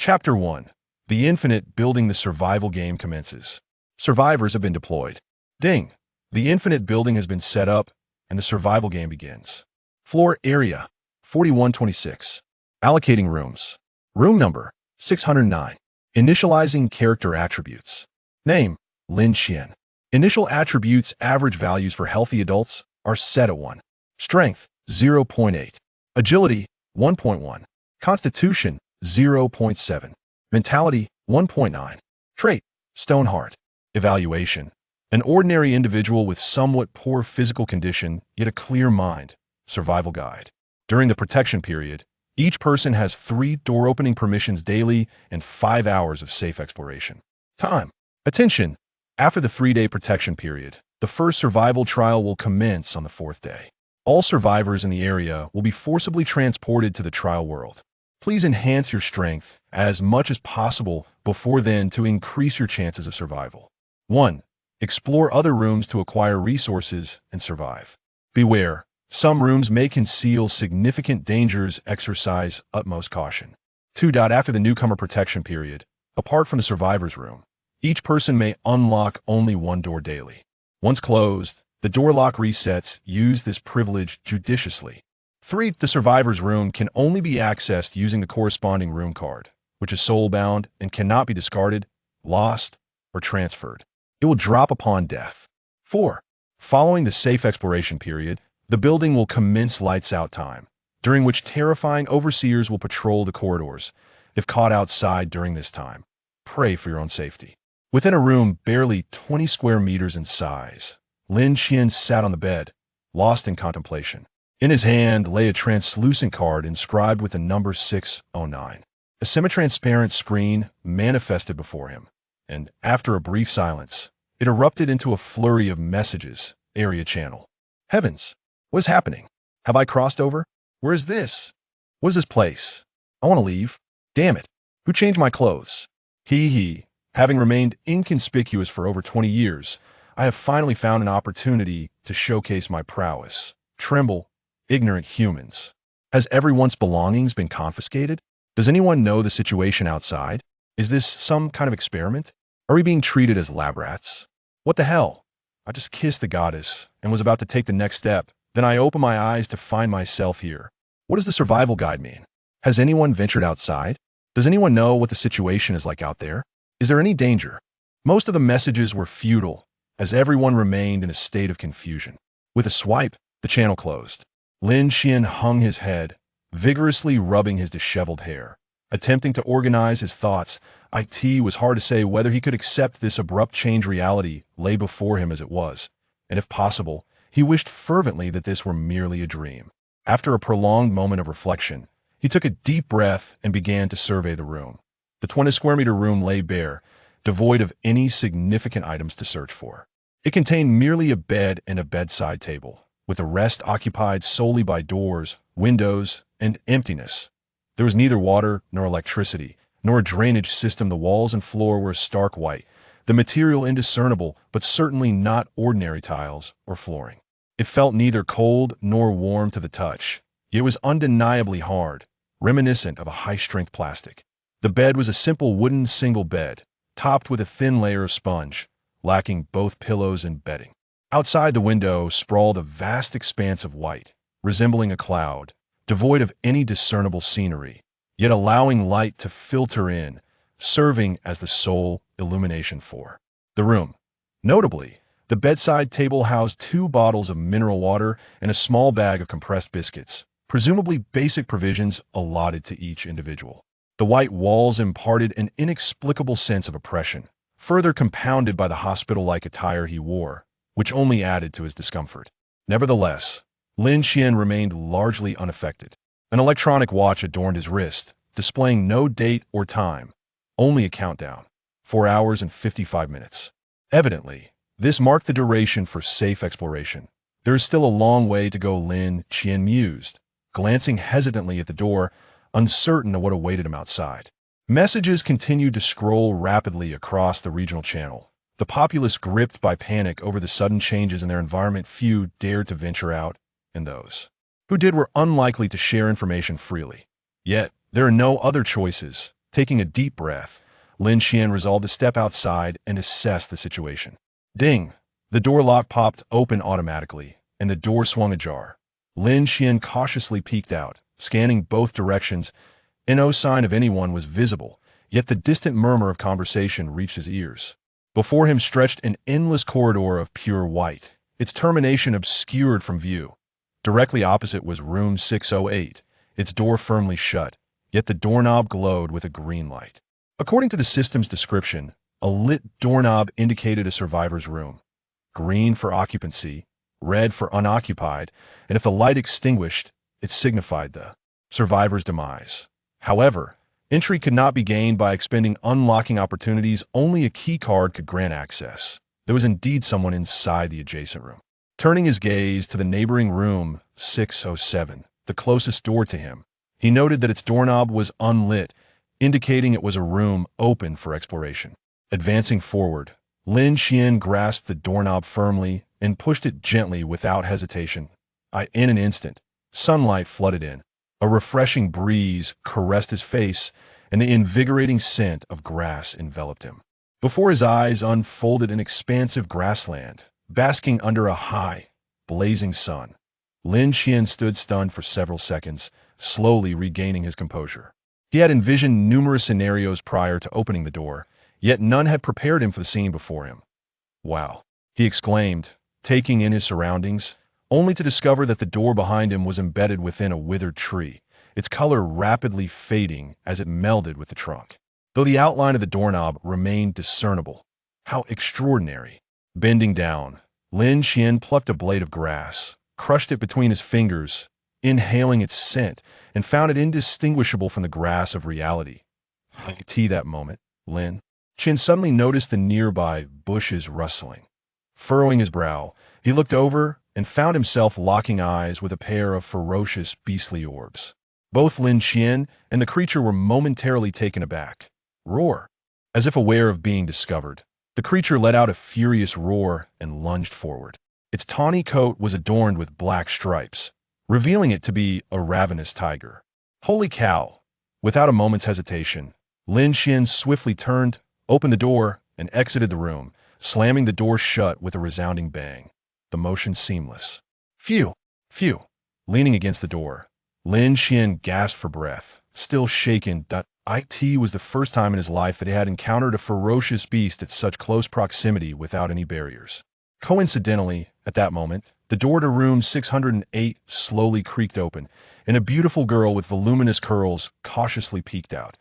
Chapter 1. The Infinite Building the Survival Game commences. Survivors have been deployed. Ding! The Infinite Building has been set up, and the survival game begins. Floor area, 4126. Allocating rooms. Room number, 609. Initializing character attributes. Name, Lin Qian. Initial attributes average values for healthy adults are set at 1. Strength, 0.8. Agility, 1.1. Constitution, 0.7. Mentality, 1.9. Trait, Stoneheart. Evaluation. An ordinary individual with somewhat poor physical condition, yet a clear mind. Survival guide. During the protection period, each person has 3 door-opening permissions daily and 5 hours of safe exploration. Time. Attention! After the 3-day protection period, the first survival trial will commence on the 4th day. All survivors in the area will be forcibly transported to the trial world. Please enhance your strength as much as possible before then to increase your chances of survival. 1. Explore other rooms to acquire resources and survive. Beware, some rooms may conceal significant dangers. Exercise utmost caution. 2. After the newcomer protection period, apart from the survivor's room, each person may unlock only 1 door daily. Once closed, the door lock resets. Use this privilege judiciously. 3. The survivor's room can only be accessed using the corresponding room card, which is soul-bound and cannot be discarded, lost, or transferred. It will drop upon death. 4. Following the safe exploration period, the building will commence lights-out time, during which terrifying overseers will patrol the corridors. If caught outside during this time, pray for your own safety. Within a room barely 20 square meters in size, Lin Qian sat on the bed, lost in contemplation. In his hand lay a translucent card inscribed with the number 609. A semi-transparent screen manifested before him, and after a brief silence, it erupted into a flurry of messages. Area channel. Heavens! What is happening? Have I crossed over? Where is this? What is this place? I want to leave. Damn it! Who changed my clothes? Having remained inconspicuous for over 20 years, I have finally found an opportunity to showcase my prowess. Tremble, ignorant humans. Has everyone's belongings been confiscated? Does anyone know the situation outside? Is this some kind of experiment? Are we being treated as lab rats? What the hell? I just kissed the goddess and was about to take the next step. Then I opened my eyes to find myself here. What does the survival guide mean? Has anyone ventured outside? Does anyone know what the situation is like out there? Is there any danger? Most of the messages were futile, as everyone remained in a state of confusion. With a swipe, the channel closed. Lin Qian hung his head, vigorously rubbing his disheveled hair. Attempting to organize his thoughts, it was hard to say whether he could accept this abrupt change. Reality lay before him as it was, and if possible, he wished fervently that this were merely a dream. After a prolonged moment of reflection, he took a deep breath and began to survey the room. The 20-square-meter room lay bare, devoid of any significant items to search for. It contained merely a bed and a bedside table, with the rest occupied solely by doors, windows, and emptiness. There was neither water nor electricity, nor a drainage system. The walls and floor were stark white, the material indiscernible, but certainly not ordinary tiles or flooring. It felt neither cold nor warm to the touch, yet it was undeniably hard, reminiscent of a high-strength plastic. The bed was a simple wooden single bed, topped with a thin layer of sponge, lacking both pillows and bedding. Outside the window sprawled a vast expanse of white, resembling a cloud, devoid of any discernible scenery, yet allowing light to filter in, serving as the sole illumination for the room. Notably, the bedside table housed 2 bottles of mineral water and a small bag of compressed biscuits, presumably basic provisions allotted to each individual. The white walls imparted an inexplicable sense of oppression, further compounded by the hospital-like attire he wore, which only added to his discomfort. Nevertheless, Lin Qian remained largely unaffected. An electronic watch adorned his wrist, displaying no date or time, only a countdown, 4 hours and 55 minutes. Evidently, this marked the duration for safe exploration. There is still a long way to go, Lin Qian mused, glancing hesitantly at the door, uncertain of what awaited him outside. Messages continued to scroll rapidly across the regional channel. The populace gripped by panic over the sudden changes in their environment. Few dared to venture out, and those who did were unlikely to share information freely. Yet, there are no other choices. Taking a deep breath, Lin Qian resolved to step outside and assess the situation. Ding! The door lock popped open automatically, and the door swung ajar. Lin Qian cautiously peeked out, scanning both directions, and no sign of anyone was visible, yet the distant murmur of conversation reached his ears. Before him stretched an endless corridor of pure white, its termination obscured from view. Directly opposite was room 608, its door firmly shut, yet the doorknob glowed with a green light. According to the system's description, a lit doorknob indicated a survivor's room. Green for occupancy, red for unoccupied, and if the light extinguished, it signified the survivor's demise. However, entry could not be gained by expending unlocking opportunities. Only a key card could grant access. There was indeed someone inside the adjacent room. Turning his gaze to the neighboring room 607, the closest door to him, he noted that its doorknob was unlit, indicating it was a room open for exploration. Advancing forward, Lin Qian grasped the doorknob firmly and pushed it gently without hesitation. In an instant, sunlight flooded in. A refreshing breeze caressed his face, and the invigorating scent of grass enveloped him. Before his eyes unfolded an expansive grassland, basking under a high, blazing sun. Lin Qian stood stunned for several seconds, slowly regaining his composure. He had envisioned numerous scenarios prior to opening the door, yet none had prepared him for the scene before him. "Wow," he exclaimed, taking in his surroundings, only to discover that the door behind him was embedded within a withered tree, its color rapidly fading as it melded with the trunk. Though the outline of the doorknob remained discernible. How extraordinary! Bending down, Lin Qian plucked a blade of grass, crushed it between his fingers, inhaling its scent, and found it indistinguishable from the grass of reality. That moment, Lin Qian suddenly noticed the nearby bushes rustling. Furrowing his brow, he looked over and found himself locking eyes with a pair of ferocious beastly orbs. Both Lin Qian and the creature were momentarily taken aback. Roar! As if aware of being discovered, the creature let out a furious roar and lunged forward. Its tawny coat was adorned with black stripes, revealing it to be a ravenous tiger. Holy cow! Without a moment's hesitation, Lin Qian swiftly turned, opened the door, and exited the room, slamming the door shut with a resounding bang. The motion seamless. Phew! Phew! Leaning against the door, Lin Qian gasped for breath, still shaken. It was the first time in his life that he had encountered a ferocious beast at such close proximity without any barriers. Coincidentally, at that moment, the door to room 608 slowly creaked open, and a beautiful girl with voluminous curls cautiously peeked out.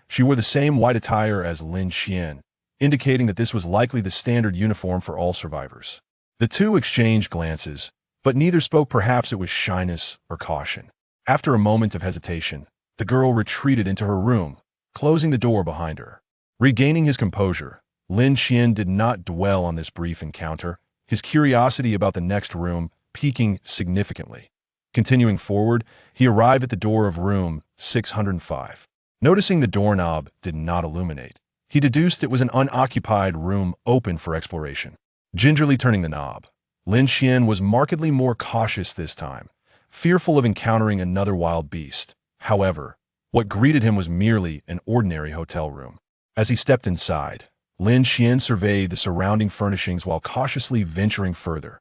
She wore the same white attire as Lin Qian, indicating that this was likely the standard uniform for all survivors. The two exchanged glances, but neither spoke. Perhaps it was shyness or caution. After a moment of hesitation, the girl retreated into her room, closing the door behind her. Regaining his composure, Lin Qian did not dwell on this brief encounter, his curiosity about the next room piquing significantly. Continuing forward, he arrived at the door of room 605. Noticing the doorknob did not illuminate, he deduced it was an unoccupied room open for exploration. Gingerly turning the knob, Lin Qian was markedly more cautious this time, fearful of encountering another wild beast. However, what greeted him was merely an ordinary hotel room. As he stepped inside, Lin Qian surveyed the surrounding furnishings while cautiously venturing further.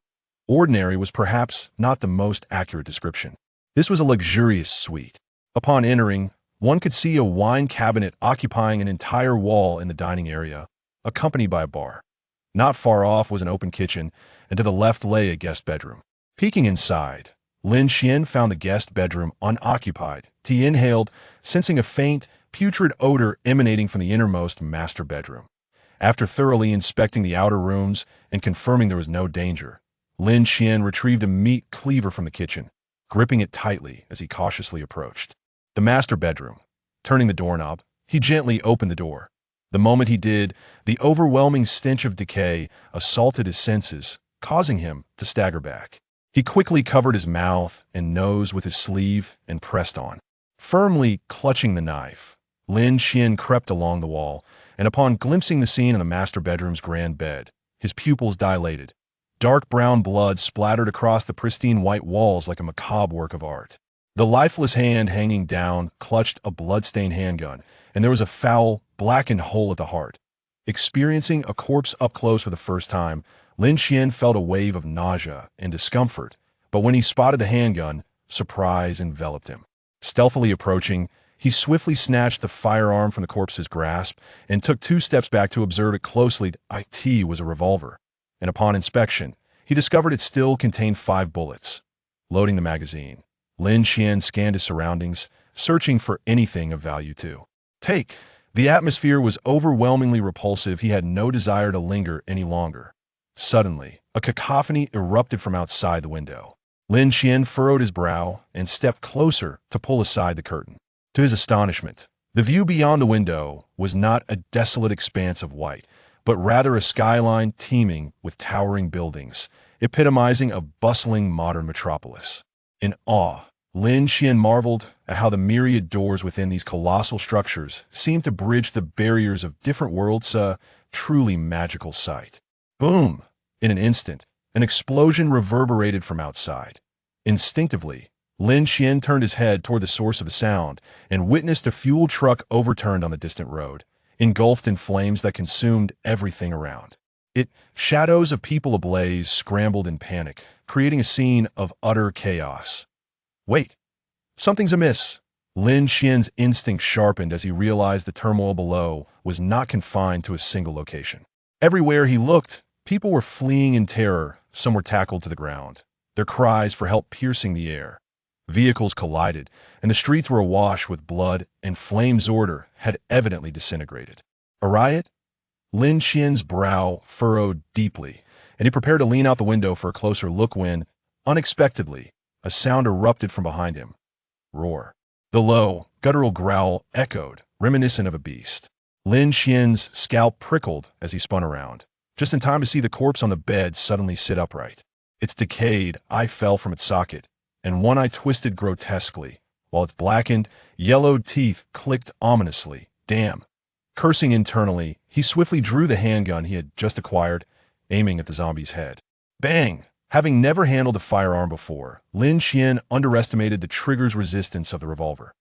Ordinary was perhaps not the most accurate description. This was a luxurious suite. Upon entering, one could see a wine cabinet occupying an entire wall in the dining area, accompanied by a bar. Not far off was an open kitchen, and to the left lay a guest bedroom. Peeking inside, Lin Qian found the guest bedroom unoccupied. He inhaled, sensing a faint, putrid odor emanating from the innermost master bedroom. After thoroughly inspecting the outer rooms and confirming there was no danger, Lin Qian retrieved a meat cleaver from the kitchen, gripping it tightly as he cautiously approached the master bedroom. Turning the doorknob, he gently opened the door. The moment he did, the overwhelming stench of decay assaulted his senses, causing him to stagger back. He quickly covered his mouth and nose with his sleeve and pressed on. Firmly clutching the knife, Lin Qian crept along the wall, and upon glimpsing the scene in the master bedroom's grand bed, his pupils dilated. Dark brown blood splattered across the pristine white walls like a macabre work of art. The lifeless hand hanging down clutched a blood-stained handgun, and there was a foul, blackened hole at the heart. Experiencing a corpse up close for the first time, Lin Qian felt a wave of nausea and discomfort, but when he spotted the handgun, surprise enveloped him. Stealthily approaching, he swiftly snatched the firearm from the corpse's grasp and took 2 steps back to observe it closely. It was a revolver, and upon inspection, he discovered it still contained 5 bullets. Loading the magazine, Lin Qian scanned his surroundings, searching for anything of value to take. The atmosphere was overwhelmingly repulsive. He had no desire to linger any longer. Suddenly, a cacophony erupted from outside the window. Lin Qian furrowed his brow and stepped closer to pull aside the curtain. To his astonishment, the view beyond the window was not a desolate expanse of white, but rather a skyline teeming with towering buildings, epitomizing a bustling modern metropolis. In awe, Lin Qian marveled at how the myriad doors within these colossal structures seemed to bridge the barriers of different worlds, a truly magical sight. Boom! In an instant, an explosion reverberated from outside. Instinctively, Lin Qian turned his head toward the source of the sound and witnessed a fuel truck overturned on the distant road, engulfed in flames that consumed everything around. Shadows of people ablaze scrambled in panic, creating a scene of utter chaos. Wait, something's amiss. Lin Qian's instinct sharpened as he realized the turmoil below was not confined to a single location. Everywhere he looked, people were fleeing in terror. Some were tackled to the ground, their cries for help piercing the air. Vehicles collided, and the streets were awash with blood, and flames' order had evidently disintegrated. A riot? Lin Qian's brow furrowed deeply, and he prepared to lean out the window for a closer look when, unexpectedly, a sound erupted from behind him. Roar. The low, guttural growl echoed, reminiscent of a beast. Lin Qian's scalp prickled as he spun around, just in time to see the corpse on the bed suddenly sit upright. Its decayed eye fell from its socket, and one eye twisted grotesquely, while its blackened, yellowed teeth clicked ominously. Damn. Cursing internally, he swiftly drew the handgun he had just acquired, aiming at the zombie's head. Bang! Having never handled a firearm before, Lin Qian underestimated the trigger's resistance of the revolver.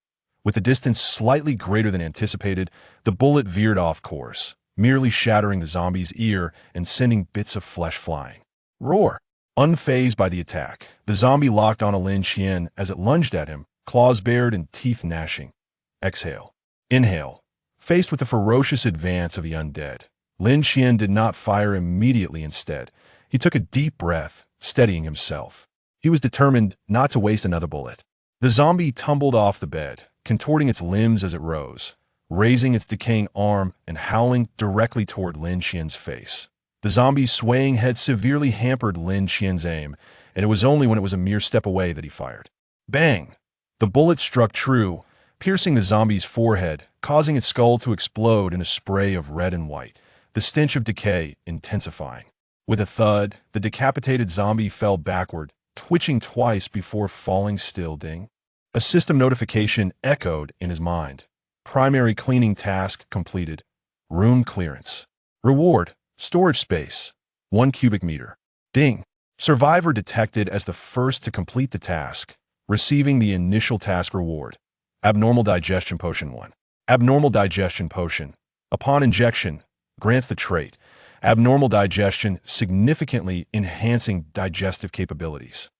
With the distance slightly greater than anticipated, the bullet veered off course, merely shattering the zombie's ear and sending bits of flesh flying. Roar! Unfazed by the attack, the zombie locked onto Lin Qian as it lunged at him, claws bared and teeth gnashing. Exhale. Inhale. Faced with the ferocious advance of the undead, Lin Qian did not fire immediately. Instead, he took a deep breath, steadying himself. He was determined not to waste another bullet. The zombie tumbled off the bed, contorting its limbs as it rose, raising its decaying arm and howling directly toward Lin Qian's face. The zombie's swaying head severely hampered Lin Qian's aim, and it was only when it was a mere step away that he fired. Bang! The bullet struck true, piercing the zombie's forehead, causing its skull to explode in a spray of red and white, the stench of decay intensifying. With a thud, the decapitated zombie fell backward, twitching twice before falling still. Ding. A system notification echoed in his mind. Primary cleaning task completed. Room clearance. Reward. Storage space. 1 cubic meter. Ding. Survivor detected as the first to complete the task, receiving the initial task reward. Abnormal digestion potion 1. Abnormal digestion potion. Upon injection, grants the trait abnormal digestion, significantly enhancing digestive capabilities.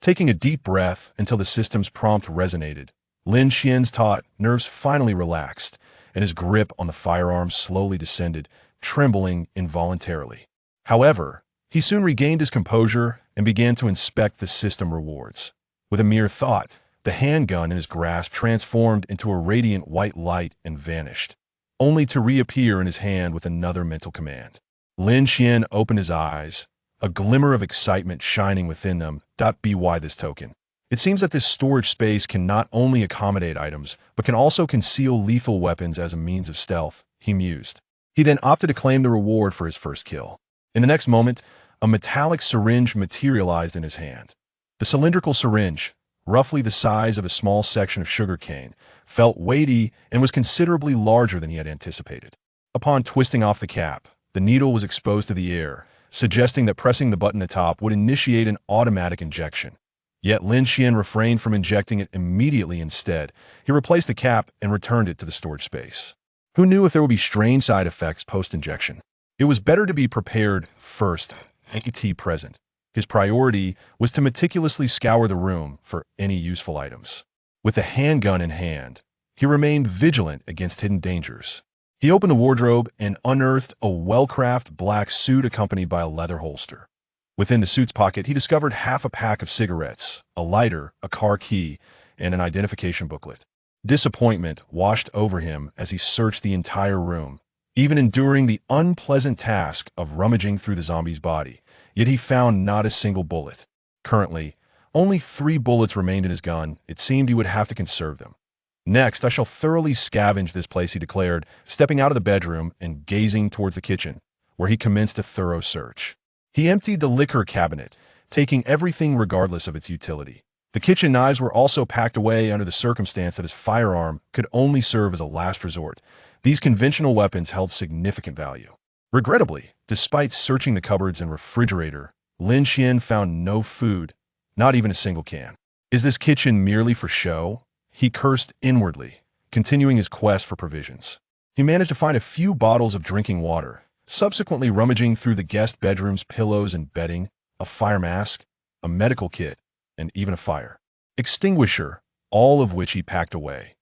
Taking a deep breath until the system's prompt resonated, Lin Qian's taut nerves finally relaxed, and his grip on the firearm slowly descended, trembling involuntarily. However, he soon regained his composure and began to inspect the system rewards. With a mere thought, the handgun in his grasp transformed into a radiant white light and vanished, only to reappear in his hand with another mental command. Lin Qian opened his eyes, a glimmer of excitement shining within them. By this token. It seems that this storage space can not only accommodate items, but can also conceal lethal weapons as a means of stealth, he mused. He then opted to claim the reward for his first kill. In the next moment, a metallic syringe materialized in his hand. The cylindrical syringe, roughly the size of a small section of sugarcane, felt weighty and was considerably larger than he had anticipated. Upon twisting off the cap, the needle was exposed to the air, suggesting that pressing the button atop would initiate an automatic injection. Yet Lin Qian refrained from injecting it immediately instead. He replaced the cap and returned it to the storage space. Who knew if there would be strange side effects post-injection? It was better to be prepared first, AT present. His priority was to meticulously scour the room for any useful items. With a handgun in hand, he remained vigilant against hidden dangers. He opened the wardrobe and unearthed a well-crafted black suit accompanied by a leather holster. Within the suit's pocket, he discovered half a pack of cigarettes, a lighter, a car key, and an identification booklet. Disappointment washed over him as he searched the entire room, even enduring the unpleasant task of rummaging through the zombie's body. Yet he found not a single bullet. Currently, only 3 bullets remained in his gun. It seemed he would have to conserve them. Next, I shall thoroughly scavenge this place, he declared, stepping out of the bedroom and gazing towards the kitchen, where he commenced a thorough search. He emptied the liquor cabinet, taking everything regardless of its utility. The kitchen knives were also packed away under the circumstance that his firearm could only serve as a last resort. These conventional weapons held significant value. Regrettably, despite searching the cupboards and refrigerator, Lin Qian found no food, not even a single can. Is this kitchen merely for show? He cursed inwardly, continuing his quest for provisions. He managed to find a few bottles of drinking water, subsequently rummaging through the guest bedroom's pillows and bedding, a fire mask, a medical kit, and even a fire extinguisher, all of which he packed away.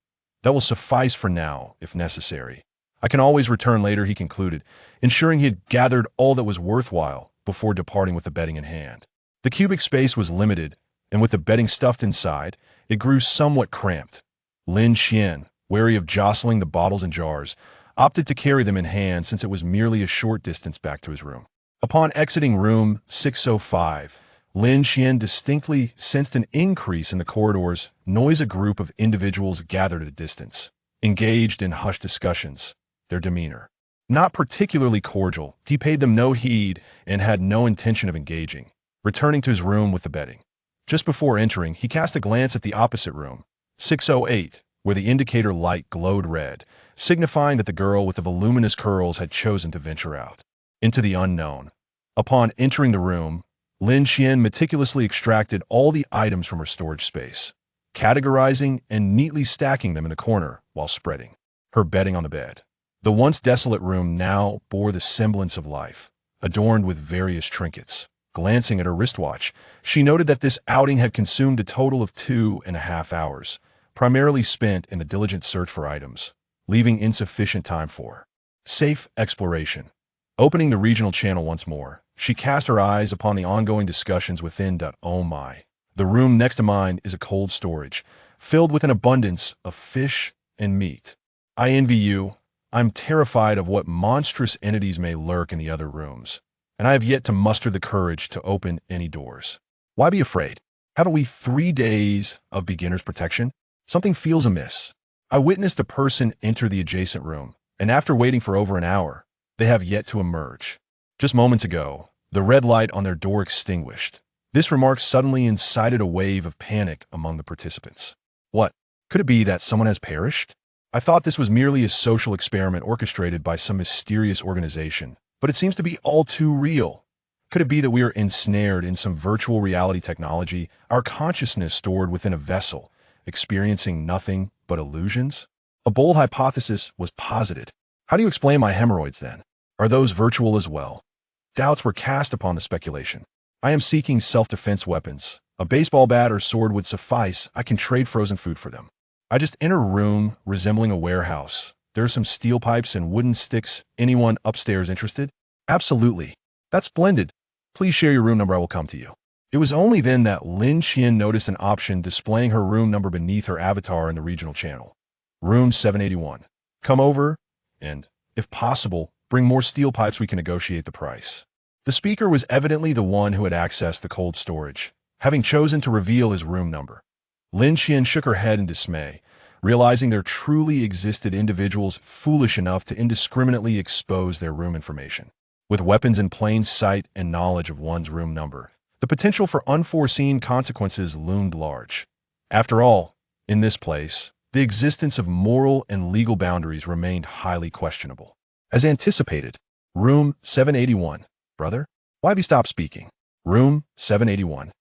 That will suffice for now, if necessary. I can always return later, he concluded, ensuring he had gathered all that was worthwhile before departing with the bedding in hand. The cubic space was limited, and with the bedding stuffed inside, it grew somewhat cramped. Lin Qian, wary of jostling the bottles and jars, opted to carry them in hand since it was merely a short distance back to his room. Upon exiting room 605, Lin Qian distinctly sensed an increase in the corridor's noise. A group of individuals gathered at a distance, engaged in hushed discussions, their demeanor not particularly cordial. He paid them no heed and had no intention of engaging, returning to his room with the bedding. Just before entering, he cast a glance at the opposite room, 608, where the indicator light glowed red, signifying that the girl with the voluminous curls had chosen to venture out into the unknown. Upon entering the room, Lin Qian meticulously extracted all the items from her storage space, categorizing and neatly stacking them in the corner while spreading her bedding on the bed. The once desolate room now bore the semblance of life, adorned with various trinkets. Glancing at her wristwatch, she noted that this outing had consumed a total of 2.5 hours, primarily spent in the diligent search for items, leaving insufficient time for safe exploration. Opening the regional channel once more, she cast her eyes upon the ongoing discussions within. Oh my. The room next to mine is a cold storage, filled with an abundance of fish and meat. I envy you. I'm terrified of what monstrous entities may lurk in the other rooms, and I have yet to muster the courage to open any doors. Why be afraid? Haven't we 3 days of beginner's protection? Something feels amiss. I witnessed a person enter the adjacent room, and after waiting for over an hour, they have yet to emerge. Just moments ago, the red light on their door extinguished. This remark suddenly incited a wave of panic among the participants. What? Could it be that someone has perished? I thought this was merely a social experiment orchestrated by some mysterious organization, but it seems to be all too real. Could it be that we are ensnared in some virtual reality technology, our consciousness stored within a vessel, experiencing nothing but illusions? A bold hypothesis was posited. How do you explain my hemorrhoids then? Are those virtual as well? Doubts were cast upon the speculation. I am seeking self-defense weapons. A baseball bat or sword would suffice. I can trade frozen food for them. I just enter a room resembling a warehouse. There are some steel pipes and wooden sticks. Anyone upstairs interested? Absolutely. That's splendid. Please share your room number. I will come to you. It was only then that Lin Qian noticed an option displaying her room number beneath her avatar in the regional channel. Room 781. Come over and, if possible, bring more steel pipes. We can negotiate the price. The speaker was evidently the one who had accessed the cold storage, having chosen to reveal his room number. Lin Qian shook her head in dismay, realizing there truly existed individuals foolish enough to indiscriminately expose their room information. With weapons in plain sight and knowledge of one's room number, the potential for unforeseen consequences loomed large. After all, in this place, the existence of moral and legal boundaries remained highly questionable. As anticipated, room 781. Brother? Why have you stopped speaking? Room 781.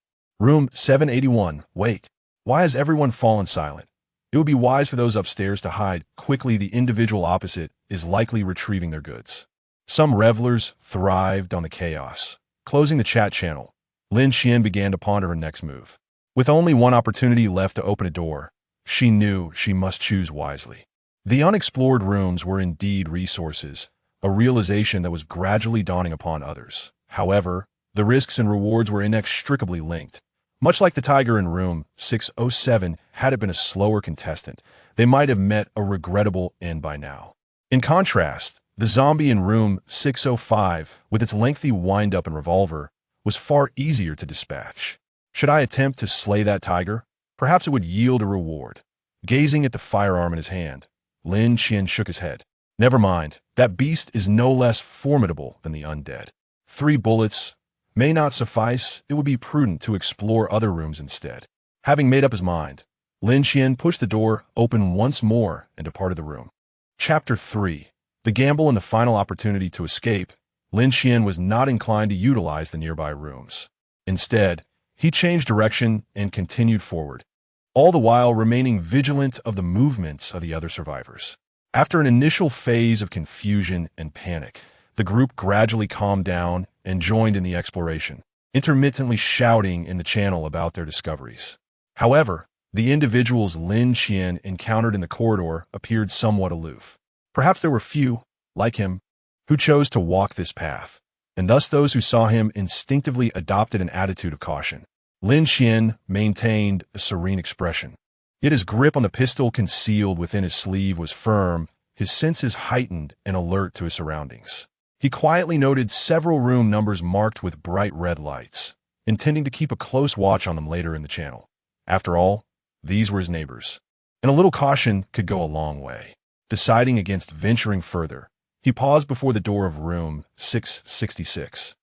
Room 781. Wait. Why has everyone fallen silent? It would be wise for those upstairs to hide. Quickly, the individual opposite is likely retrieving their goods. Some revelers thrived on the chaos. Closing the chat channel, Lin Qian began to ponder her next move. With only one opportunity left to open a door, she knew she must choose wisely. The unexplored rooms were indeed resources, a realization that was gradually dawning upon others. However, the risks and rewards were inextricably linked. Much like the tiger in room 607, had it been a slower contestant, they might have met a regrettable end by now. In contrast, the zombie in room 605, with its lengthy wind-up and revolver, was far easier to dispatch. Should I attempt to slay that tiger? Perhaps it would yield a reward. Gazing at the firearm in his hand, Lin Qian shook his head. Never mind, that beast is no less formidable than the undead. 3 bullets may not suffice. It would be prudent to explore other rooms instead. Having made up his mind, Lin Qian pushed the door open once more and departed the room. Chapter 3. The gamble and the final opportunity to escape. Lin Qian was not inclined to utilize the nearby rooms. Instead, he changed direction and continued forward, all the while remaining vigilant of the movements of the other survivors. After an initial phase of confusion and panic, the group gradually calmed down and joined in the exploration, intermittently shouting in the channel about their discoveries. However, the individuals Lin Qian encountered in the corridor appeared somewhat aloof. Perhaps there were few, like him, who chose to walk this path, and thus those who saw him instinctively adopted an attitude of caution. Lin Qian maintained a serene expression, yet his grip on the pistol concealed within his sleeve was firm, his senses heightened and alert to his surroundings. He quietly noted several room numbers marked with bright red lights, intending to keep a close watch on them later in the channel. After all, these were his neighbors, and a little caution could go a long way. Deciding against venturing further, he paused before the door of room 666,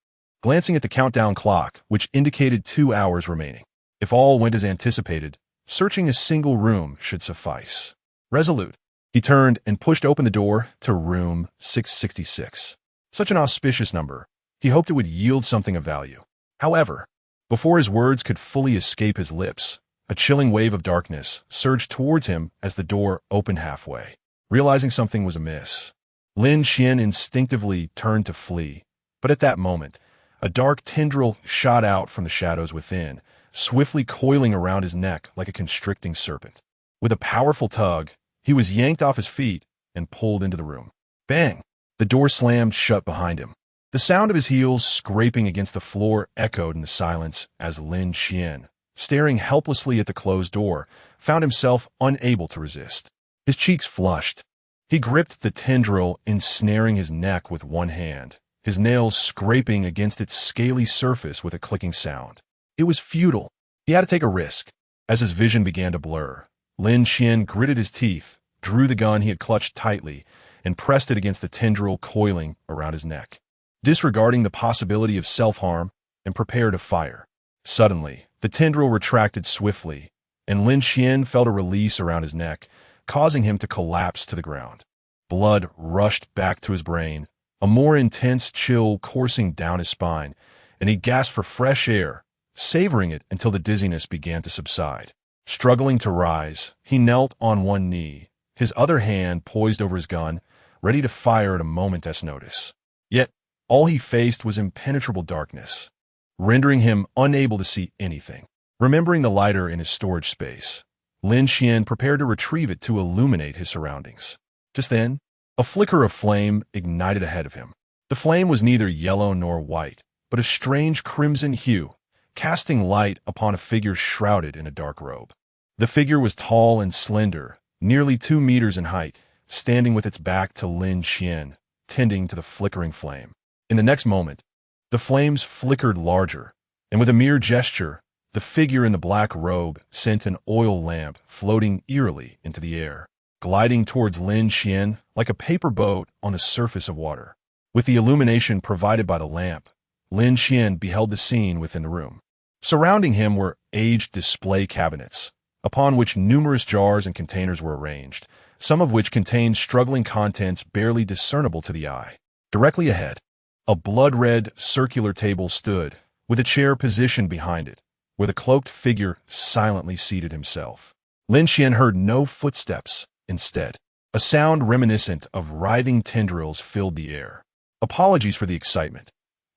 glancing at the countdown clock, which indicated 2 hours remaining. If all went as anticipated, searching a single room should suffice. Resolute, he turned and pushed open the door to room 666. Such an auspicious number, he hoped it would yield something of value. However, before his words could fully escape his lips, a chilling wave of darkness surged towards him as the door opened halfway. Realizing something was amiss, Lin Qian instinctively turned to flee, but at that moment, a dark tendril shot out from the shadows within, swiftly coiling around his neck like a constricting serpent. With a powerful tug, he was yanked off his feet and pulled into the room. Bang! The door slammed shut behind him. The sound of his heels scraping against the floor echoed in the silence as Lin Qian, staring helplessly at the closed door, found himself unable to resist. His cheeks flushed. He gripped the tendril, ensnaring his neck with one hand, his nails scraping against its scaly surface with a clicking sound. It was futile. He had to take a risk. As his vision began to blur, Lin Qian gritted his teeth, drew the gun he had clutched tightly, and pressed it against the tendril coiling around his neck, disregarding the possibility of self-harm, and prepared to fire. Suddenly, the tendril retracted swiftly, and Lin Qian felt a release around his neck, causing him to collapse to the ground. Blood rushed back to his brain, a more intense chill coursing down his spine, and he gasped for fresh air, savoring it until the dizziness began to subside. Struggling to rise, he knelt on one knee, his other hand poised over his gun, ready to fire at a moment's notice. Yet, all he faced was impenetrable darkness, rendering him unable to see anything. Remembering the lighter in his storage space, Lin Qian prepared to retrieve it to illuminate his surroundings. Just then, a flicker of flame ignited ahead of him. The flame was neither yellow nor white, but a strange crimson hue, casting light upon a figure shrouded in a dark robe. The figure was tall and slender, nearly 2 meters in height, standing with its back to Lin Qian, tending to the flickering flame. In the next moment, the flames flickered larger, and with a mere gesture, the figure in the black robe sent an oil lamp floating eerily into the air, gliding towards Lin Qian like a paper boat on the surface of water. With the illumination provided by the lamp, Lin Qian beheld the scene within the room. Surrounding him were aged display cabinets, upon which numerous jars and containers were arranged, some of which contained struggling contents barely discernible to the eye. Directly ahead, a blood-red circular table stood, with a chair positioned behind it, where the cloaked figure silently seated himself. Lin Qian heard no footsteps. Instead, a sound reminiscent of writhing tendrils filled the air. Apologies for the excitement.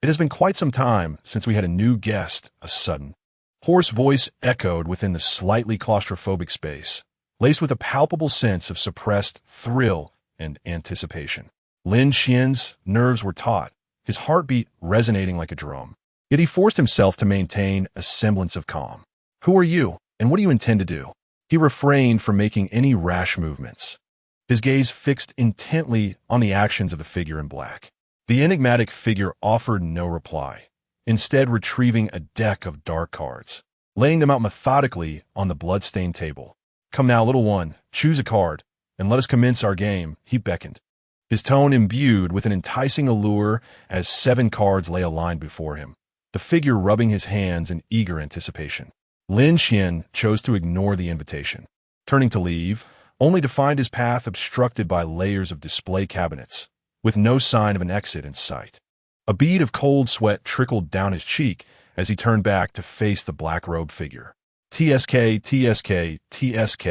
It has been quite some time since we had a new guest, a sudden, hoarse voice echoed within the slightly claustrophobic space, laced with a palpable sense of suppressed thrill and anticipation. Lin Qian's nerves were taut, his heartbeat resonating like a drum. Yet he forced himself to maintain a semblance of calm. Who are you, and what do you intend to do? He refrained from making any rash movements, his gaze fixed intently on the actions of the figure in black. The enigmatic figure offered no reply, instead retrieving a deck of dark cards, laying them out methodically on the blood-stained table. Come now, little one, choose a card, and let us commence our game, he beckoned, his tone imbued with an enticing allure as 7 cards lay aligned before him, the figure rubbing his hands in eager anticipation. Lin Qian chose to ignore the invitation, turning to leave, only to find his path obstructed by layers of display cabinets, with no sign of an exit in sight. A bead of cold sweat trickled down his cheek as he turned back to face the black-robed figure. TSK, TSK, TSK.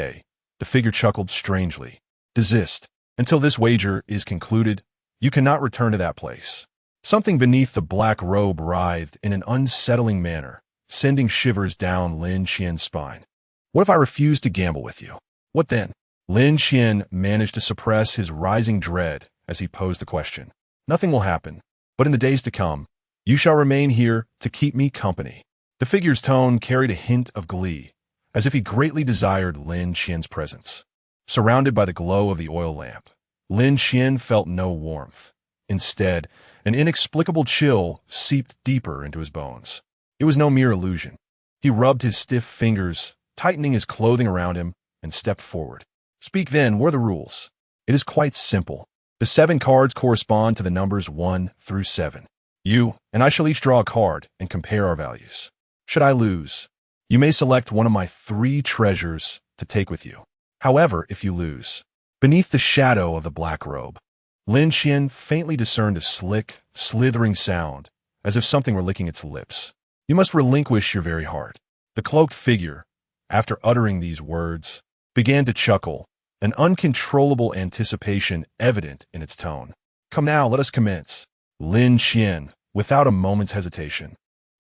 The figure chuckled strangely. Desist. Until this wager is concluded, you cannot return to that place. Something beneath the black robe writhed in an unsettling manner, sending shivers down Lin Qian's spine. What if I refuse to gamble with you? What then? Lin Qian managed to suppress his rising dread as he posed the question. Nothing will happen, but in the days to come, you shall remain here to keep me company. The figure's tone carried a hint of glee, as if he greatly desired Lin Qian's presence. Surrounded by the glow of the oil lamp, Lin Qian felt no warmth. Instead, an inexplicable chill seeped deeper into his bones. It was no mere illusion. He rubbed his stiff fingers, tightening his clothing around him, and stepped forward. Speak then, what are the rules? It is quite simple. The 7 cards correspond to the numbers 1 through 7. You and I shall each draw a card and compare our values. Should I lose, you may select one of my 3 treasures to take with you. However, if you lose, beneath the shadow of the black robe, Lin Qian faintly discerned a slick, slithering sound, as if something were licking its lips. You must relinquish your very heart. The cloaked figure, after uttering these words, began to chuckle, an uncontrollable anticipation evident in its tone. Come now, let us commence. Lin Qian, without a moment's hesitation,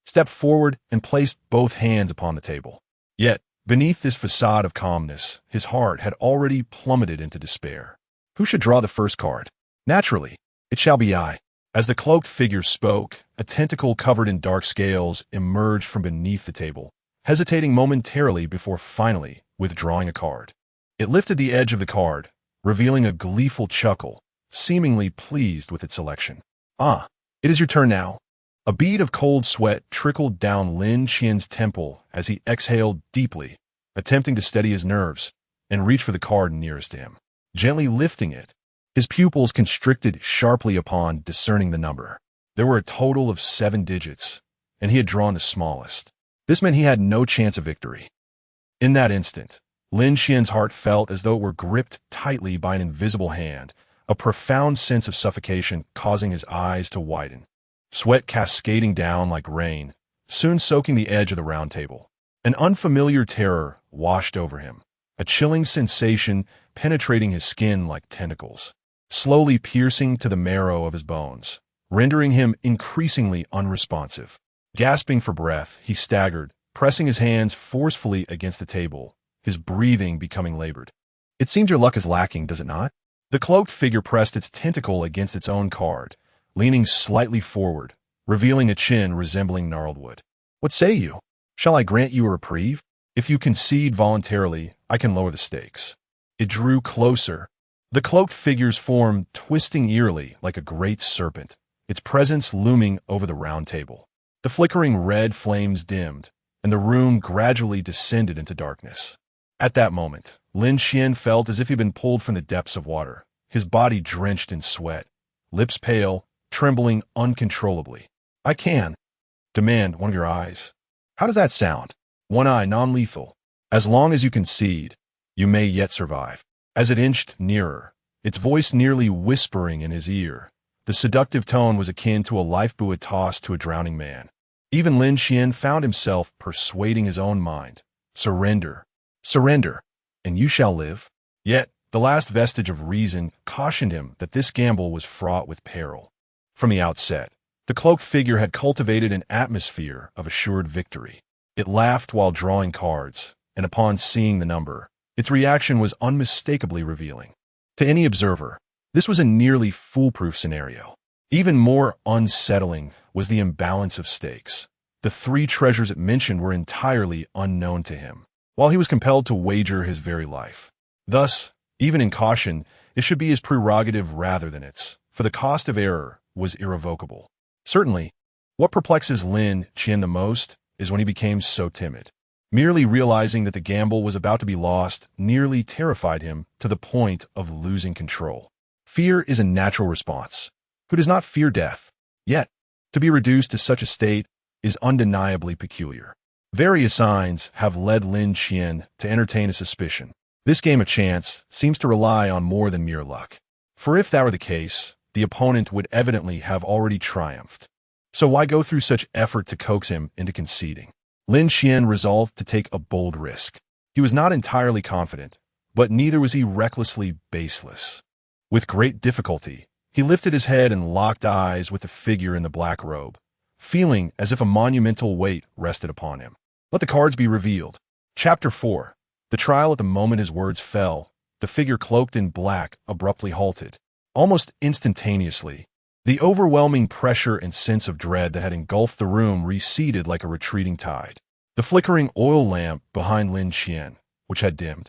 stepped forward and placed both hands upon the table. Yet, beneath this facade of calmness, his heart had already plummeted into despair. Who should draw the first card? Naturally, it shall be I. As the cloaked figure spoke, a tentacle covered in dark scales emerged from beneath the table, hesitating momentarily before finally withdrawing a card. It lifted the edge of the card, revealing a gleeful chuckle, seemingly pleased with its selection. Ah, it is your turn now. A bead of cold sweat trickled down Lin Qian's temple as he exhaled deeply, attempting to steady his nerves and reach for the card nearest to him. Gently lifting it, his pupils constricted sharply upon discerning the number. There were a total of 7 digits, and he had drawn the smallest. This meant he had no chance of victory. In that instant, Lin Qian's heart felt as though it were gripped tightly by an invisible hand, a profound sense of suffocation causing his eyes to widen. Sweat cascading down like rain, soon soaking the edge of the round table. An unfamiliar terror washed over him, a chilling sensation penetrating his skin like tentacles, slowly piercing to the marrow of his bones, rendering him increasingly unresponsive. Gasping for breath, he staggered, pressing his hands forcefully against the table, his breathing becoming labored. It seems your luck is lacking, does it not? The cloaked figure pressed its tentacle against its own card, leaning slightly forward, revealing a chin resembling gnarled wood. What say you? Shall I grant you a reprieve? If you concede voluntarily, I can lower the stakes. It drew closer, the cloaked figure's form twisting eerily like a great serpent, its presence looming over the round table. The flickering red flames dimmed, and the room gradually descended into darkness. At that moment, Lin Qian felt as if he'd been pulled from the depths of water, his body drenched in sweat, lips pale, trembling uncontrollably. I can demand one of your eyes. How does that sound? One eye, non-lethal. As long as you concede, you may yet survive. As it inched nearer, its voice nearly whispering in his ear, the seductive tone was akin to a lifebuoy tossed to a drowning man. Even Lin Qian found himself persuading his own mind. Surrender. Surrender, and you shall live. Yet, the last vestige of reason cautioned him that this gamble was fraught with peril. From the outset, the cloaked figure had cultivated an atmosphere of assured victory. It laughed while drawing cards, and upon seeing the number, its reaction was unmistakably revealing. To any observer, this was a nearly foolproof scenario. Even more unsettling was the imbalance of stakes. The three treasures it mentioned were entirely unknown to him, while he was compelled to wager his very life. Thus, even in caution, it should be his prerogative rather than its, for the cost of error was irrevocable. Certainly, what perplexes Lin Qian the most is when he became so timid. Merely realizing that the gamble was about to be lost nearly terrified him to the point of losing control. Fear is a natural response. Who does not fear death? Yet, to be reduced to such a state is undeniably peculiar. Various signs have led Lin Qian to entertain a suspicion. This game of chance seems to rely on more than mere luck. For if that were the case, the opponent would evidently have already triumphed. So why go through such effort to coax him into conceding? Lin Qian resolved to take a bold risk. He was not entirely confident, but neither was he recklessly baseless. With great difficulty, he lifted his head and locked eyes with the figure in the black robe, feeling as if a monumental weight rested upon him. Let the cards be revealed. Chapter 4. The trial. At the moment his words fell, the figure cloaked in black abruptly halted. Almost instantaneously, the overwhelming pressure and sense of dread that had engulfed the room receded like a retreating tide. The flickering oil lamp behind Lin Qian, which had dimmed,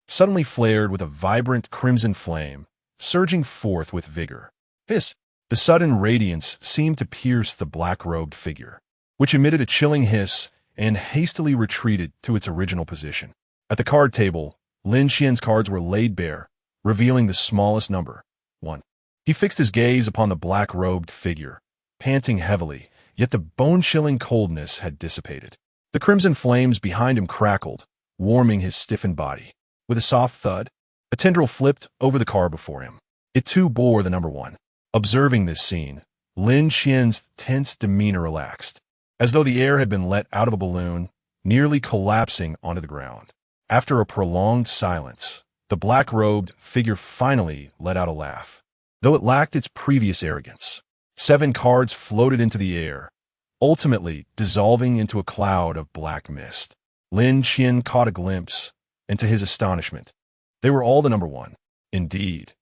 suddenly flared with a vibrant crimson flame, surging forth with vigor. The sudden radiance seemed to pierce the black-robed figure, which emitted a chilling hiss and hastily retreated to its original position. At the card table, Lin Qian's cards were laid bare, revealing the smallest number, 1. He fixed his gaze upon the black-robed figure, panting heavily, yet the bone-chilling coldness had dissipated. The crimson flames behind him crackled, warming his stiffened body. With a soft thud, a tendril flipped over the card before him. It too bore the number 1. Observing this scene, Lin Qian's tense demeanor relaxed, as though the air had been let out of a balloon, nearly collapsing onto the ground. After a prolonged silence, the black-robed figure finally let out a laugh, though it lacked its previous arrogance. 7 cards floated into the air, ultimately dissolving into a cloud of black mist. Lin Qian caught a glimpse, and to his astonishment, they were all the number 1. Indeed,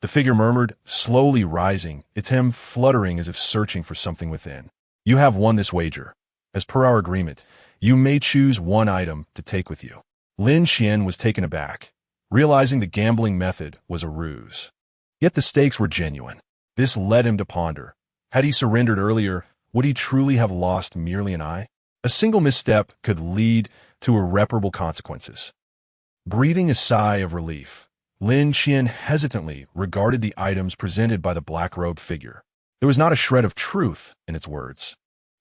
the figure murmured, slowly rising, its hem fluttering as if searching for something within. You have won this wager. As per our agreement, you may choose one item to take with you. Lin Qian was taken aback, realizing the gambling method was a ruse. Yet the stakes were genuine. This led him to ponder. Had he surrendered earlier, would he truly have lost merely an eye? A single misstep could lead to irreparable consequences. Breathing a sigh of relief, Lin Qian hesitantly regarded the items presented by the black-robed figure. There was not a shred of truth in its words.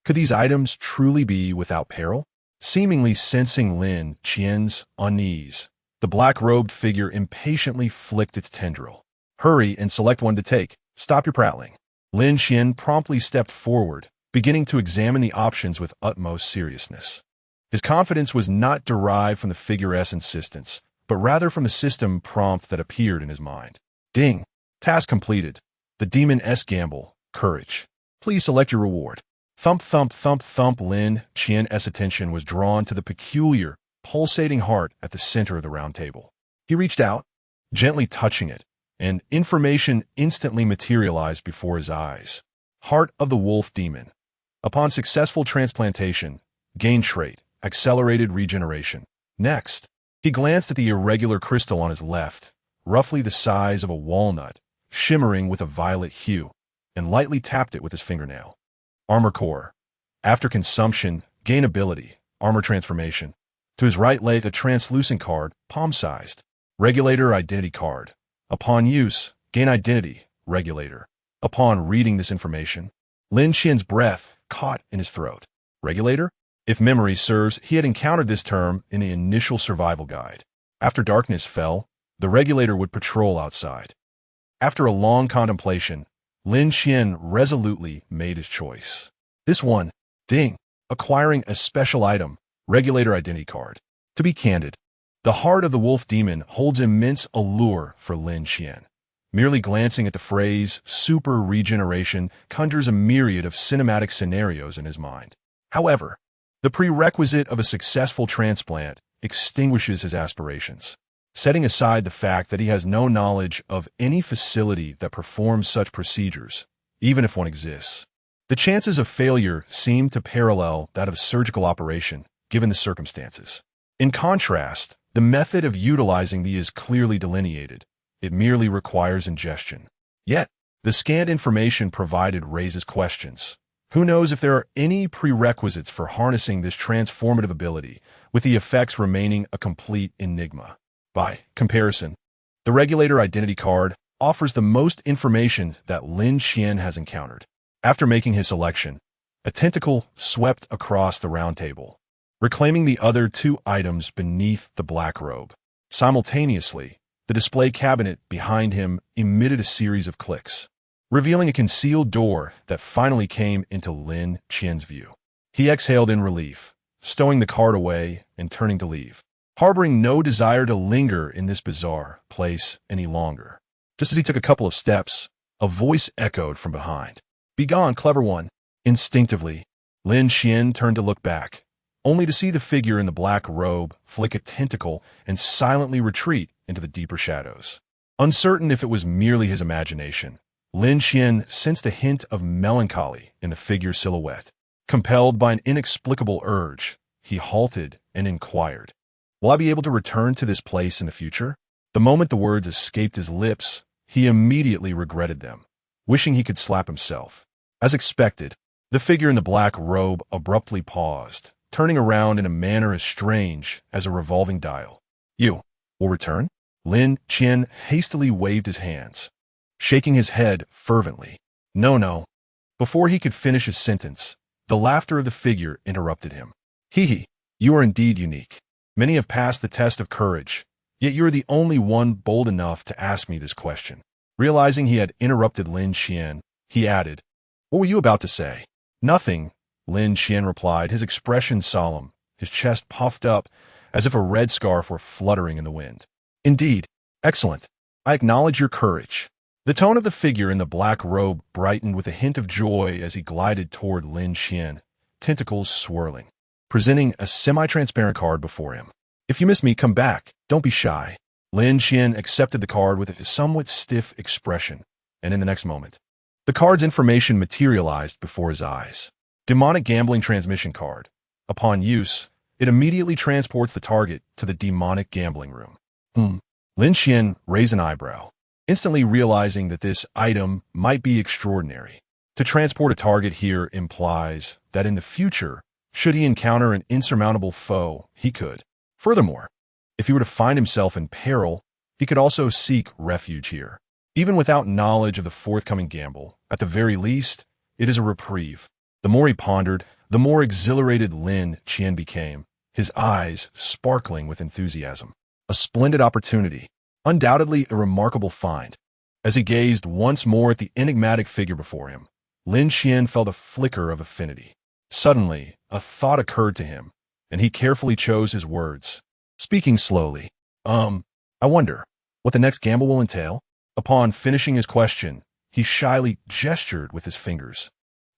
Could these items truly be without peril? Seemingly sensing Lin Qian's unease, the black-robed figure impatiently flicked its tendril. Hurry and select one to take. Stop your prattling. Lin Qian promptly stepped forward, beginning to examine the options with utmost seriousness. His confidence was not derived from the figure's insistence, but rather from the system prompt that appeared in his mind. Ding! Task completed. The Demon-S Gamble. Courage. Please select your reward. Thump, thump, thump, thump. Lin Qian's attention was drawn to the peculiar, pulsating heart at the center of the round table. He reached out, gently touching it, and information instantly materialized before his eyes. Heart of the Wolf Demon. Upon successful transplantation, gain trait, accelerated regeneration. Next, he glanced at the irregular crystal on his left, roughly the size of a walnut, shimmering with a violet hue, and lightly tapped it with his fingernail. Armor Core. After consumption, gain ability, armor transformation. To his right lay a translucent card, palm-sized. Regulator Identity Card. Upon use, gain identity, regulator. Upon reading this information, Lin Qian's breath caught in his throat. Regulator? If memory serves, he had encountered this term in the initial survival guide. After darkness fell, the regulator would patrol outside. After a long contemplation, Lin Qian resolutely made his choice. This one, Ding. Acquiring a special item, regulator identity card. To be candid, the heart of the wolf demon holds immense allure for Lin Qian. Merely glancing at the phrase super regeneration conjures a myriad of cinematic scenarios in his mind. However, the prerequisite of a successful transplant extinguishes his aspirations. Setting aside the fact that he has no knowledge of any facility that performs such procedures, even if one exists, the chances of failure seem to parallel that of a surgical operation, given the circumstances. In contrast, the method of utilizing these is clearly delineated. It merely requires ingestion. Yet, the scant information provided raises questions. Who knows if there are any prerequisites for harnessing this transformative ability, with the effects remaining a complete enigma. By comparison, the regulator identity card offers the most information that Lin Qian has encountered. After making his selection, a tentacle swept across the round table, reclaiming the other two items beneath the black robe. Simultaneously, the display cabinet behind him emitted a series of clicks, revealing a concealed door that finally came into Lin Qian's view. He exhaled in relief, stowing the card away and turning to leave, harboring no desire to linger in this bizarre place any longer. Just as he took a couple of steps, a voice echoed from behind. "Begone, clever one." Instinctively, Lin Qian turned to look back, only to see the figure in the black robe flick a tentacle and silently retreat into the deeper shadows. Uncertain if it was merely his imagination, Lin Qian sensed a hint of melancholy in the figure's silhouette. Compelled by an inexplicable urge, he halted and inquired, "Will I be able to return to this place in the future?" The moment the words escaped his lips, he immediately regretted them, wishing he could slap himself. As expected, the figure in the black robe abruptly paused, turning around in a manner as strange as a revolving dial. "You will return?" Lin Qian hastily waved his hands, shaking his head fervently. No. Before he could finish his sentence, the laughter of the figure interrupted him. "Hee, you are indeed unique. Many have passed the test of courage, yet you are the only one bold enough to ask me this question." Realizing he had interrupted Lin Qian, he added, "What were you about to say?" "Nothing," Lin Qian replied, his expression solemn, his chest puffed up as if a red scarf were fluttering in the wind. "Indeed, excellent. I acknowledge your courage." The tone of the figure in the black robe brightened with a hint of joy as he glided toward Lin Qian, tentacles swirling, presenting a semi-transparent card before him. "If you miss me, come back. Don't be shy." Lin Qian accepted the card with a somewhat stiff expression, and in the next moment, the card's information materialized before his eyes. Demonic Gambling Transmission Card. Upon use, it immediately transports the target to the demonic gambling room. Lin Qian raised an eyebrow, instantly realizing that this item might be extraordinary. To transport a target here implies that in the future, should he encounter an insurmountable foe, he could. Furthermore, if he were to find himself in peril, he could also seek refuge here. Even without knowledge of the forthcoming gamble, at the very least, it is a reprieve. The more he pondered, the more exhilarated Lin Qian became, his eyes sparkling with enthusiasm. A splendid opportunity, undoubtedly a remarkable find. As he gazed once more at the enigmatic figure before him, Lin Qian felt a flicker of affinity. Suddenly, a thought occurred to him, and he carefully chose his words, speaking slowly. I wonder what the next gamble will entail?" Upon finishing his question, he shyly gestured with his fingers,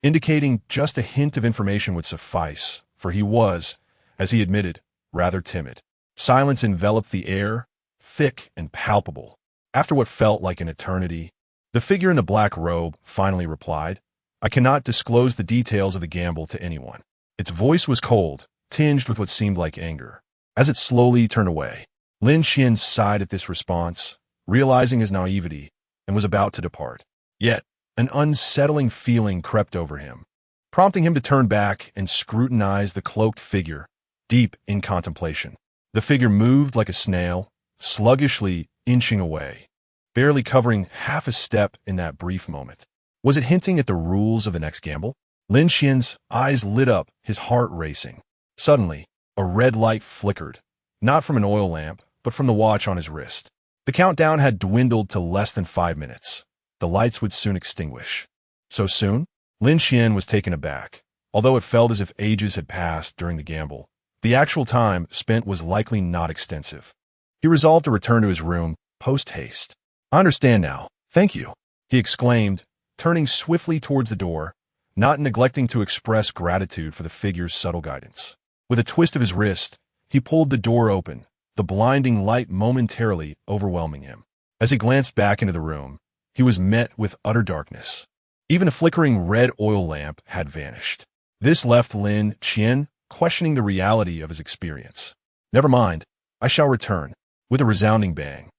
indicating just a hint of information would suffice, for he was, as he admitted, rather timid. Silence enveloped the air, thick and palpable. After what felt like an eternity, the figure in the black robe finally replied, "I cannot disclose the details of the gamble to anyone." Its voice was cold, tinged with what seemed like anger. As it slowly turned away, Lin Qian sighed at this response, realizing his naivety, and was about to depart. Yet, an unsettling feeling crept over him, prompting him to turn back and scrutinize the cloaked figure, deep in contemplation. The figure moved like a snail, sluggishly inching away, barely covering half a step in that brief moment. Was it hinting at the rules of the next gamble? Lin Qian's eyes lit up, his heart racing. Suddenly, a red light flickered, not from an oil lamp, but from the watch on his wrist. The countdown had dwindled to less than 5 minutes. The lights would soon extinguish. So soon? Lin Qian was taken aback, Although it felt as if ages had passed during the gamble, the actual time spent was likely not extensive. He resolved to return to his room post-haste. "I understand now. Thank you," he exclaimed, turning swiftly towards the door, not neglecting to express gratitude for the figure's subtle guidance. With a twist of his wrist, he pulled the door open, the blinding light momentarily overwhelming him. As he glanced back into the room, he was met with utter darkness. Even a flickering red oil lamp had vanished. This left Lin Qian questioning the reality of his experience. "Never mind, I shall return." With a resounding bang,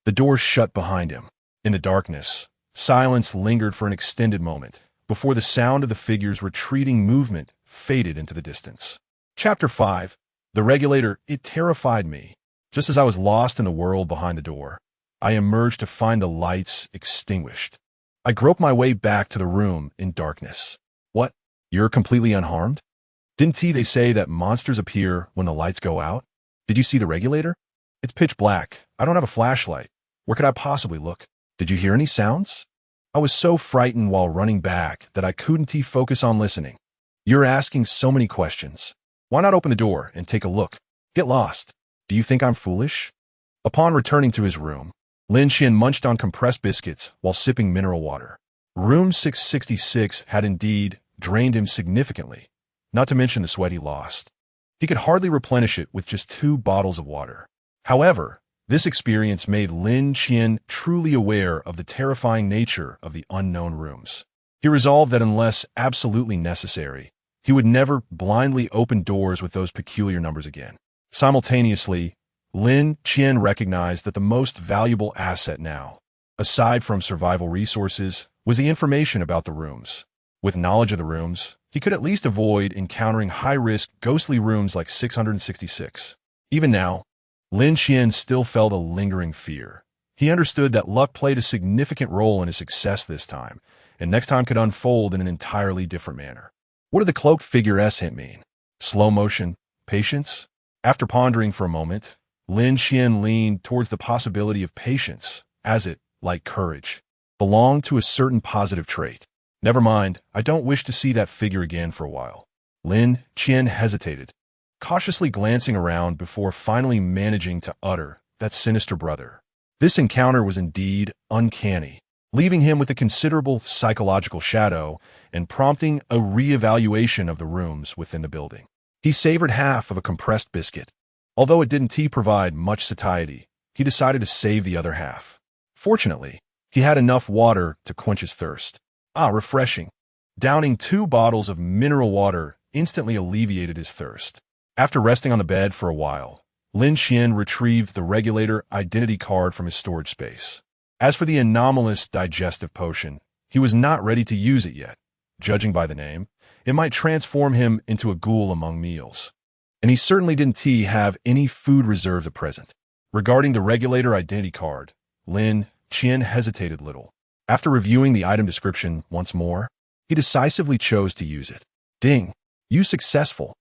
the door shut behind him. In the darkness, silence lingered for an extended moment before the sound of the figure's retreating movement faded into the distance. Chapter 5. The Regulator. It terrified me. Just as I was lost in the world behind the door, I emerged to find the lights extinguished. I groped my way back to the room in darkness. "What? You're completely unharmed? Didn't they say that monsters appear when the lights go out? Did you see the regulator? It's pitch black. I don't have a flashlight. Where could I possibly look? Did you hear any sounds?" I was so frightened while running back that I couldn't focus on listening. "You're asking so many questions. Why not open the door and take a look? Get lost. Do you think I'm foolish?" Upon returning to his room, Lin Qian munched on compressed biscuits while sipping mineral water. Room 666 had indeed drained him significantly, not to mention the sweat he lost. He could hardly replenish it with just 2 bottles of water. However, this experience made Lin Qian truly aware of the terrifying nature of the unknown rooms. He resolved that unless absolutely necessary, he would never blindly open doors with those peculiar numbers again. Simultaneously, Lin Qian recognized that the most valuable asset now, aside from survival resources, was the information about the rooms. With knowledge of the rooms, he could at least avoid encountering high-risk, ghostly rooms like 666. Even now, Lin Qian still felt a lingering fear. He understood that luck played a significant role in his success this time, and next time could unfold in an entirely different manner. What did the cloaked figure's hint mean? Slow motion? Patience? After pondering for a moment, Lin Qian leaned towards the possibility of patience, as it, like courage, belonged to a certain positive trait. "Never mind, I don't wish to see that figure again for a while." Lin Qian hesitated, cautiously glancing around before finally managing to utter, "That sinister brother." This encounter was indeed uncanny, leaving him with a considerable psychological shadow and prompting a re-evaluation of the rooms within the building. He savored half of a compressed biscuit. Although it didn't provide much satiety, he decided to save the other half. Fortunately, he had enough water to quench his thirst. Refreshing. Downing 2 bottles of mineral water instantly alleviated his thirst. After resting on the bed for a while, Lin Qian retrieved the regulator identity card from his storage space. As for the anomalous digestive potion, he was not ready to use it yet. Judging by the name, it might transform him into a ghoul among meals. And he certainly didn't have any food reserves at present. Regarding the regulator identity card, Lin Qian hesitated little. After reviewing the item description once more, he decisively chose to use it. Ding! Use successful.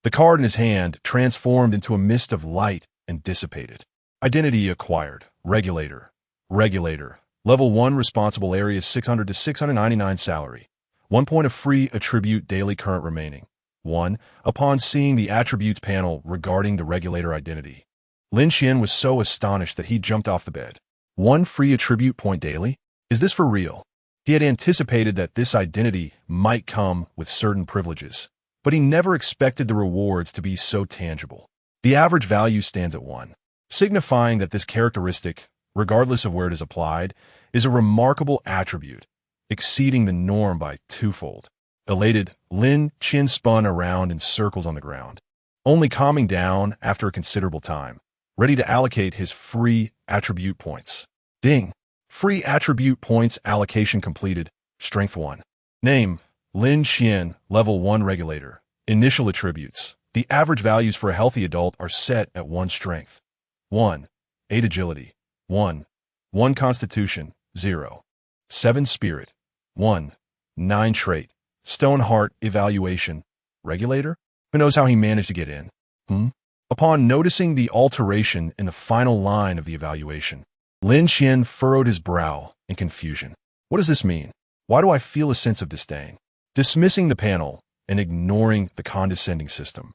The card in his hand transformed into a mist of light and dissipated. Identity acquired. Regulator. Regulator. Level 1 responsible area 600 to 699 salary. 1 point of free attribute daily current remaining. 1. Upon seeing the attributes panel regarding the regulator identity, Lin Qian was so astonished that he jumped off the bed. 1 free attribute point daily? Is this for real? He had anticipated that this identity might come with certain privileges, but he never expected the rewards to be so tangible. The average value stands at 1, signifying that this characteristic, regardless of where it is applied, is a remarkable attribute, exceeding the norm by 2-fold. Elated, Lin Qian spun around in circles on the ground, only calming down after a considerable time, ready to allocate his free attribute points. Ding! Free attribute points allocation completed. Strength 1. Name: Lin Qian, Level 1 Regulator. Initial attributes. The average values for a healthy adult are set at 1 strength. 1. 8 agility. 1. 1 constitution. 0. 7 spirit. 1. 9 trait. Stone heart evaluation. Regulator? Who knows how he managed to get in? Upon noticing the alteration in the final line of the evaluation, Lin Qian furrowed his brow in confusion. What does this mean? Why do I feel a sense of disdain? Dismissing the panel, and ignoring the condescending system.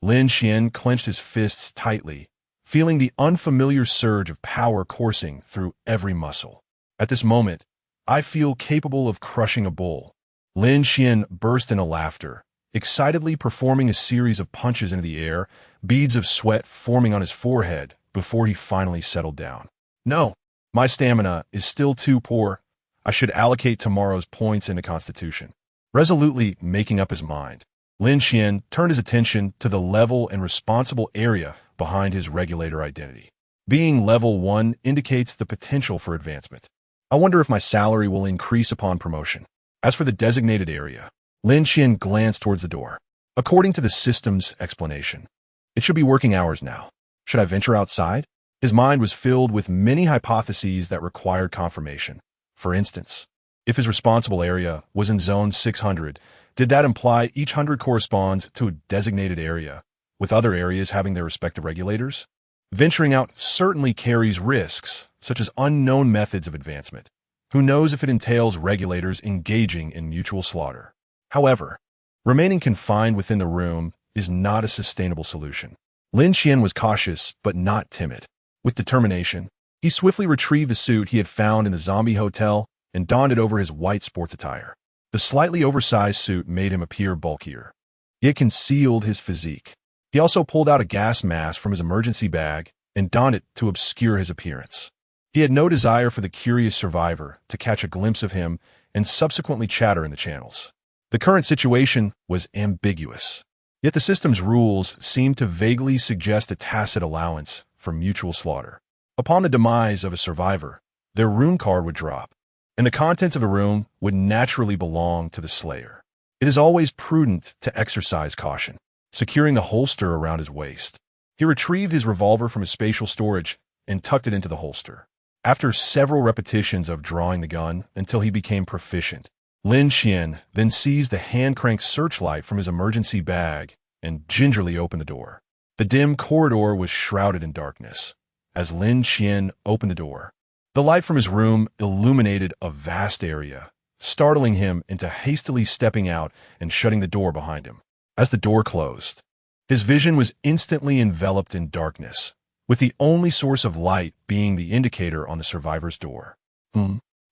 Lin Qian clenched his fists tightly, feeling the unfamiliar surge of power coursing through every muscle. At this moment, I feel capable of crushing a bull. Lin Qian burst into laughter, excitedly performing a series of punches into the air, beads of sweat forming on his forehead before he finally settled down. No, my stamina is still too poor. I should allocate tomorrow's points into Constitution. Resolutely making up his mind, Lin Qian turned his attention to the level and responsible area behind his regulator identity. Being level 1 indicates the potential for advancement. I wonder if my salary will increase upon promotion. As for the designated area, Lin Qian glanced towards the door. According to the system's explanation, it should be working hours now. Should I venture outside? His mind was filled with many hypotheses that required confirmation. For instance, if his responsible area was in zone 600, did that imply each 100 corresponds to a designated area, with other areas having their respective regulators? Venturing out certainly carries risks, such as unknown methods of advancement. Who knows if it entails regulators engaging in mutual slaughter? However, remaining confined within the room is not a sustainable solution. Lin Qian was cautious but not timid. With determination, he swiftly retrieved the suit he had found in the zombie hotel and donned it over his white sports attire. The slightly oversized suit made him appear bulkier. It concealed his physique. He also pulled out a gas mask from his emergency bag and donned it to obscure his appearance. He had no desire for the curious survivor to catch a glimpse of him and subsequently chatter in the channels. The current situation was ambiguous, yet the system's rules seemed to vaguely suggest a tacit allowance for mutual slaughter. Upon the demise of a survivor, their room card would drop, and the contents of the room would naturally belong to the slayer. It is always prudent to exercise caution. Securing the holster around his waist, he retrieved his revolver from his spatial storage and tucked it into the holster. After several repetitions of drawing the gun until he became proficient, Lin Qian then seized the hand-crank searchlight from his emergency bag and gingerly opened the door. The dim corridor was shrouded in darkness. As Lin Qian opened the door, the light from his room illuminated a vast area, startling him into hastily stepping out and shutting the door behind him. As the door closed, his vision was instantly enveloped in darkness, with the only source of light being the indicator on the survivor's door.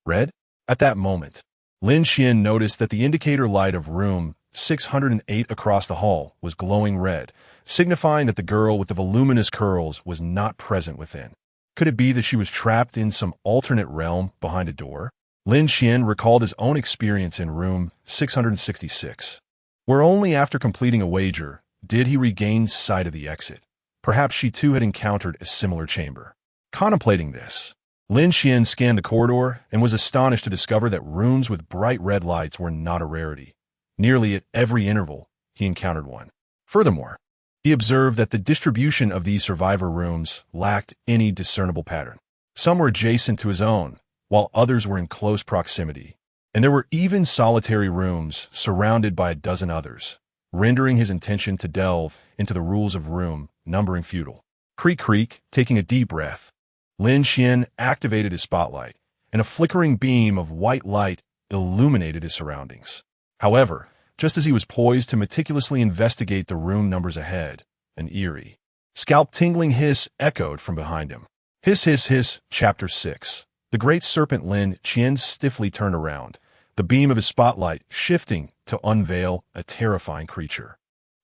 Red? At that moment, Lin Qian noticed that the indicator light of room 608 across the hall was glowing red, signifying that the girl with the voluminous curls was not present within. Could it be that she was trapped in some alternate realm behind a door? Lin Qian recalled his own experience in room 666, where only after completing a wager did he regain sight of the exit. Perhaps she too had encountered a similar chamber. Contemplating this, Lin Qian scanned the corridor and was astonished to discover that rooms with bright red lights were not a rarity. Nearly at every interval, he encountered one. Furthermore, he observed that the distribution of these survivor rooms lacked any discernible pattern. Some were adjacent to his own, while others were in close proximity, and there were even solitary rooms surrounded by a dozen others, rendering his intention to delve into the rules of room numbering futile. Creak, creak, taking a deep breath, Lin Qian activated his spotlight, and a flickering beam of white light illuminated his surroundings. However, just as he was poised to meticulously investigate the room numbers ahead, an eerie, scalp-tingling hiss echoed from behind him. Hiss, hiss, hiss, Chapter 6. The great serpent Lin Qian stiffly turned around, the beam of his spotlight shifting to unveil a terrifying creature.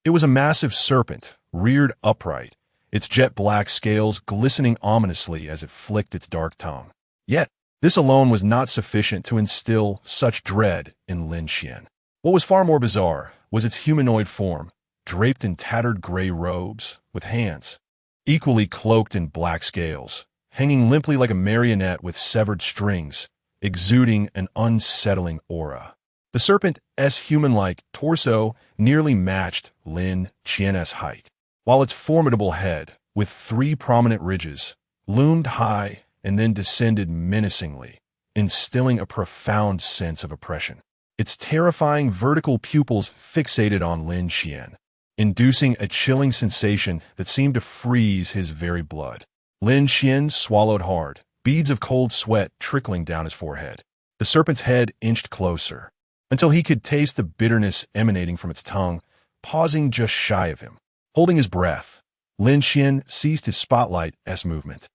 It was a massive serpent, reared upright, its jet-black scales glistening ominously as it flicked its dark tongue. Yet, this alone was not sufficient to instill such dread in Lin Qian. What was far more bizarre was its humanoid form, draped in tattered gray robes, with hands, equally cloaked in black scales, hanging limply like a marionette with severed strings, exuding an unsettling aura. The serpent's human-like torso nearly matched Lin Qian's height, while its formidable head, with 3 prominent ridges, loomed high and then descended menacingly, instilling a profound sense of oppression. Its terrifying vertical pupils fixated on Lin Qian, inducing a chilling sensation that seemed to freeze his very blood. Lin Qian swallowed hard, beads of cold sweat trickling down his forehead. The serpent's head inched closer, until he could taste the bitterness emanating from its tongue, pausing just shy of him. Holding his breath, Lin Qian ceased his spotlight-esque movement,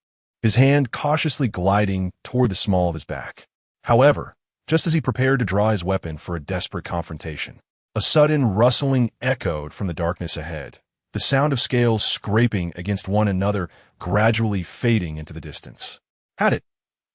his hand cautiously gliding toward the small of his back. However, just as he prepared to draw his weapon for a desperate confrontation, a sudden rustling echoed from the darkness ahead, the sound of scales scraping against one another gradually fading into the distance. Had it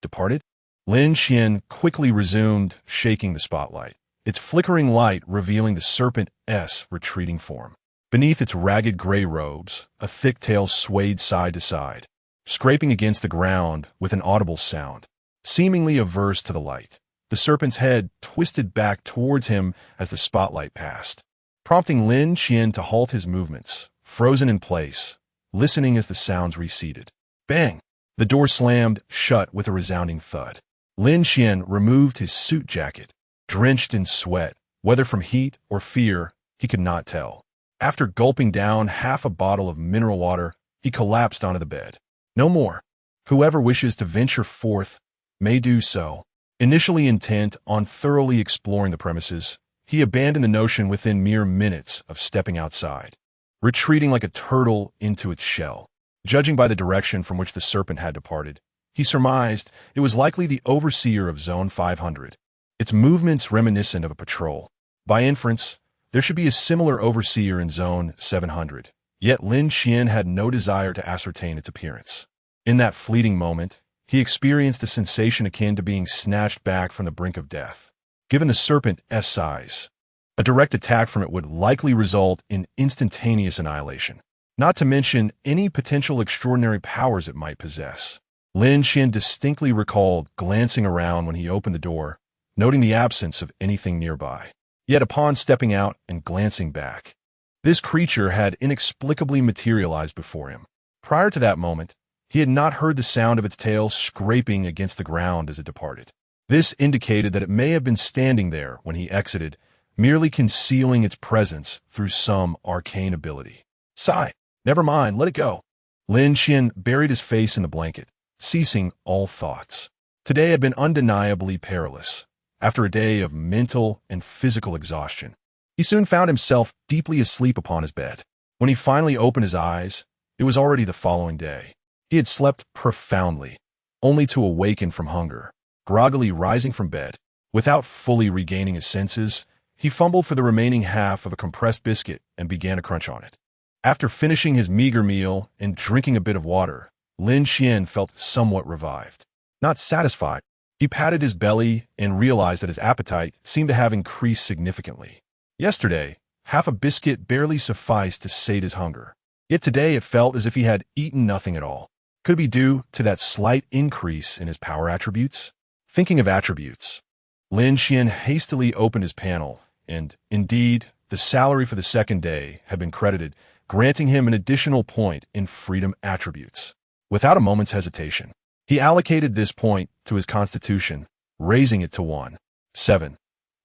departed? Lin Qian quickly resumed, shaking the spotlight, its flickering light revealing the serpent's retreating form. Beneath its ragged gray robes, a thick tail swayed side to side, scraping against the ground with an audible sound. Seemingly averse to the light, the serpent's head twisted back towards him as the spotlight passed, prompting Lin Qian to halt his movements, frozen in place, listening as the sounds receded. Bang! The door slammed shut with a resounding thud. Lin Qian removed his suit jacket, drenched in sweat, whether from heat or fear, he could not tell. After gulping down half a bottle of mineral water, he collapsed onto the bed. No more. Whoever wishes to venture forth may do so. Initially intent on thoroughly exploring the premises, he abandoned the notion within mere minutes of stepping outside, retreating like a turtle into its shell. Judging by the direction from which the serpent had departed, he surmised it was likely the overseer of Zone 500, its movements reminiscent of a patrol. By inference, there should be a similar overseer in Zone 700, yet Lin Qian had no desire to ascertain its appearance. In that fleeting moment, he experienced a sensation akin to being snatched back from the brink of death. Given the serpent's size, a direct attack from it would likely result in instantaneous annihilation, not to mention any potential extraordinary powers it might possess. Lin Qian distinctly recalled glancing around when he opened the door, noting the absence of anything nearby. Yet upon stepping out and glancing back, this creature had inexplicably materialized before him. Prior to that moment, he had not heard the sound of its tail scraping against the ground as it departed. This indicated that it may have been standing there when he exited, merely concealing its presence through some arcane ability. Sigh. Never mind, let it go. Lin Qian buried his face in the blanket, ceasing all thoughts. Today had been undeniably perilous. After a day of mental and physical exhaustion, he soon found himself deeply asleep upon his bed. When he finally opened his eyes, it was already the following day. He had slept profoundly, only to awaken from hunger. Groggily rising from bed, without fully regaining his senses, he fumbled for the remaining half of a compressed biscuit and began to crunch on it. After finishing his meager meal and drinking a bit of water, Lin Qian felt somewhat revived. Not satisfied, he patted his belly and realized that his appetite seemed to have increased significantly. Yesterday, half a biscuit barely sufficed to sate his hunger. Yet today it felt as if he had eaten nothing at all. Could it be due to that slight increase in his power attributes? Thinking of attributes, Lin Qian hastily opened his panel, and, indeed, the salary for the second day had been credited, granting him an additional point in freedom attributes. Without a moment's hesitation, he allocated this point to his constitution, raising it to 1. 7.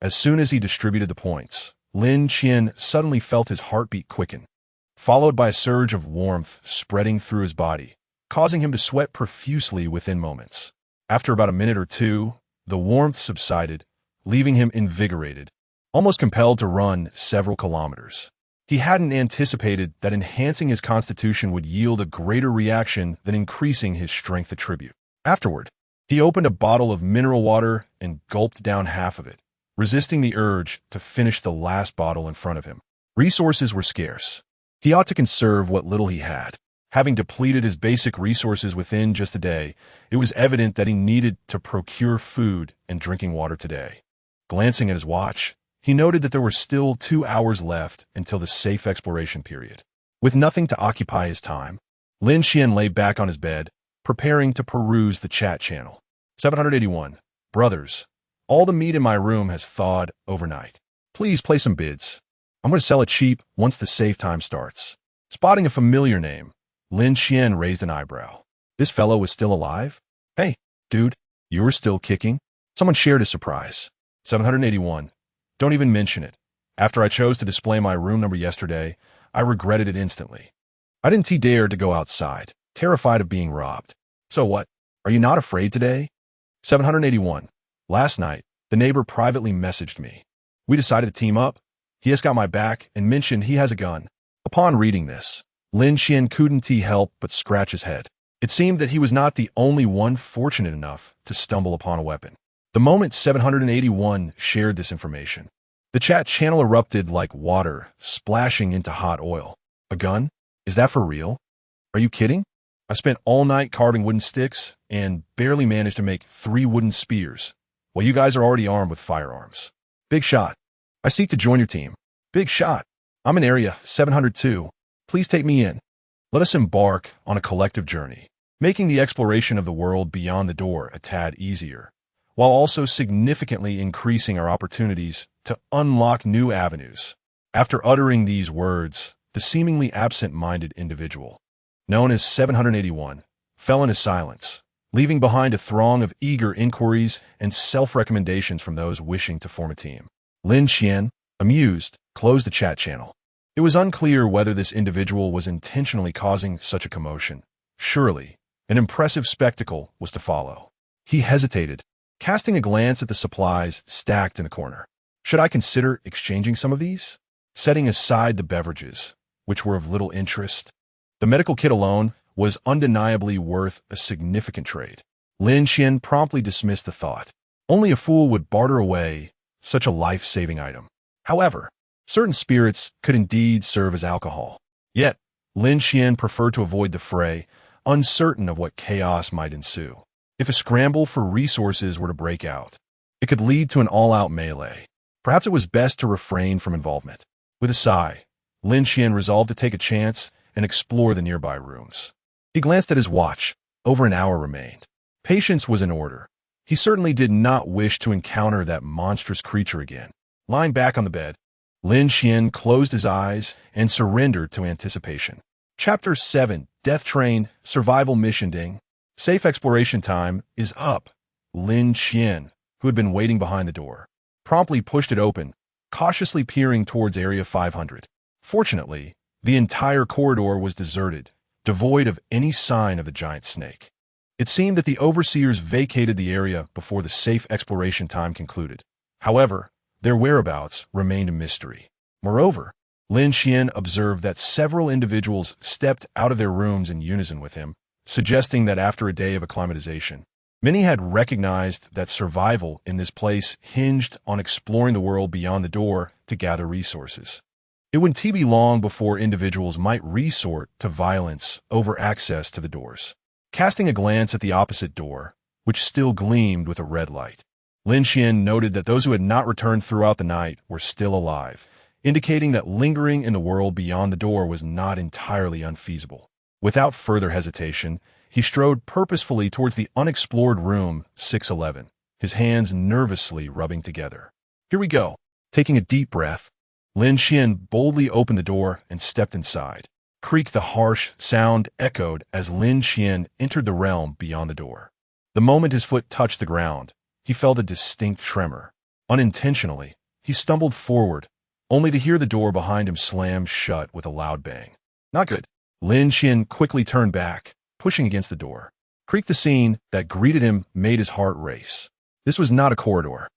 As soon as he distributed the points, Lin Qian suddenly felt his heartbeat quicken, followed by a surge of warmth spreading through his body, causing him to sweat profusely within moments. After about a minute or two, the warmth subsided, leaving him invigorated, almost compelled to run several kilometers. He hadn't anticipated that enhancing his constitution would yield a greater reaction than increasing his strength attribute. Afterward, he opened a bottle of mineral water and gulped down half of it, resisting the urge to finish the last bottle in front of him. Resources were scarce. He ought to conserve what little he had. Having depleted his basic resources within just a day, it was evident that he needed to procure food and drinking water today. Glancing at his watch, he noted that there were still 2 hours left until the safe exploration period. With nothing to occupy his time, Lin Qian lay back on his bed, preparing to peruse the chat channel. 781. Brothers, all the meat in my room has thawed overnight. Please place some bids. I'm going to sell it cheap once the save time starts. Spotting a familiar name, Lin Qian raised an eyebrow. This fellow was still alive? Hey, dude, you were still kicking? Someone shared his surprise. 781. Don't even mention it. After I chose to display my room number yesterday, I regretted it instantly. I didn't dare to go outside, terrified of being robbed. So what? Are you not afraid today? 781. Last night, the neighbor privately messaged me. We decided to team up. He has got my back and mentioned he has a gun. Upon reading this, Lin Qian couldn't help but scratch his head. It seemed that he was not the only one fortunate enough to stumble upon a weapon. The moment 781 shared this information, the chat channel erupted like water splashing into hot oil. A gun? Is that for real? Are you kidding? I spent all night carving wooden sticks and barely managed to make 3 wooden spears, while you guys are already armed with firearms. Big shot. I seek to join your team. Big shot. I'm in Area 702. Please take me in. Let us embark on a collective journey, making the exploration of the world beyond the door a tad easier, while also significantly increasing our opportunities to unlock new avenues. After uttering these words, the seemingly absent-minded individual, known as 781, fell into silence, leaving behind a throng of eager inquiries and self-recommendations from those wishing to form a team. Lin Qian, amused, closed the chat channel. It was unclear whether this individual was intentionally causing such a commotion. Surely, an impressive spectacle was to follow. He hesitated, casting a glance at the supplies stacked in a corner. Should I consider exchanging some of these? Setting aside the beverages, which were of little interest, the medical kit alone was undeniably worth a significant trade. Lin Qian promptly dismissed the thought. Only a fool would barter away such a life-saving item. However, certain spirits could indeed serve as alcohol. Yet, Lin Qian preferred to avoid the fray, uncertain of what chaos might ensue. If a scramble for resources were to break out, it could lead to an all-out melee. Perhaps it was best to refrain from involvement. With a sigh, Lin Qian resolved to take a chance and explore the nearby rooms. He glanced at his watch. Over an hour remained. Patience was in order. He certainly did not wish to encounter that monstrous creature again. Lying back on the bed, Lin Qian closed his eyes and surrendered to anticipation. Chapter 7, Death Train, Survival Mission Ding. Safe exploration time is up. Lin Qian, who had been waiting behind the door, promptly pushed it open, cautiously peering towards Area 500. Fortunately, the entire corridor was deserted, devoid of any sign of the giant snake. It seemed that the overseers vacated the area before the safe exploration time concluded. However, their whereabouts remained a mystery. Moreover, Lin Qian observed that several individuals stepped out of their rooms in unison with him, suggesting that after a day of acclimatization, many had recognized that survival in this place hinged on exploring the world beyond the door to gather resources. It wouldn't be long before individuals might resort to violence over access to the doors. Casting a glance at the opposite door, which still gleamed with a red light, Lin Qian noted that those who had not returned throughout the night were still alive, indicating that lingering in the world beyond the door was not entirely unfeasible. Without further hesitation, he strode purposefully towards the unexplored room 611, his hands nervously rubbing together. Here we go. Taking a deep breath, Lin Qian boldly opened the door and stepped inside. Creak, the harsh sound echoed as Lin Qian entered the realm beyond the door. The moment his foot touched the ground, he felt a distinct tremor. Unintentionally, he stumbled forward, only to hear the door behind him slam shut with a loud bang. Not good. Lin Qian quickly turned back, pushing against the door. Creak, the scene that greeted him made his heart race. This was not a corridor.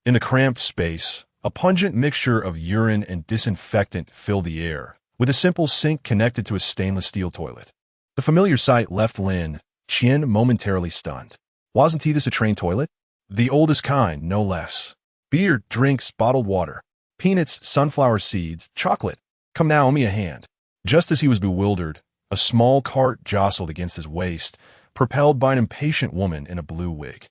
In the cramped space, a pungent mixture of urine and disinfectant filled the air, with a simple sink connected to a stainless steel toilet. The familiar sight left Lin Qian momentarily stunned. Wasn't this a train toilet? The oldest kind, no less. Beer, drinks, bottled water, peanuts, sunflower seeds, chocolate. Come now, lend me a hand. Just as he was bewildered, a small cart jostled against his waist, propelled by an impatient woman in a blue wig.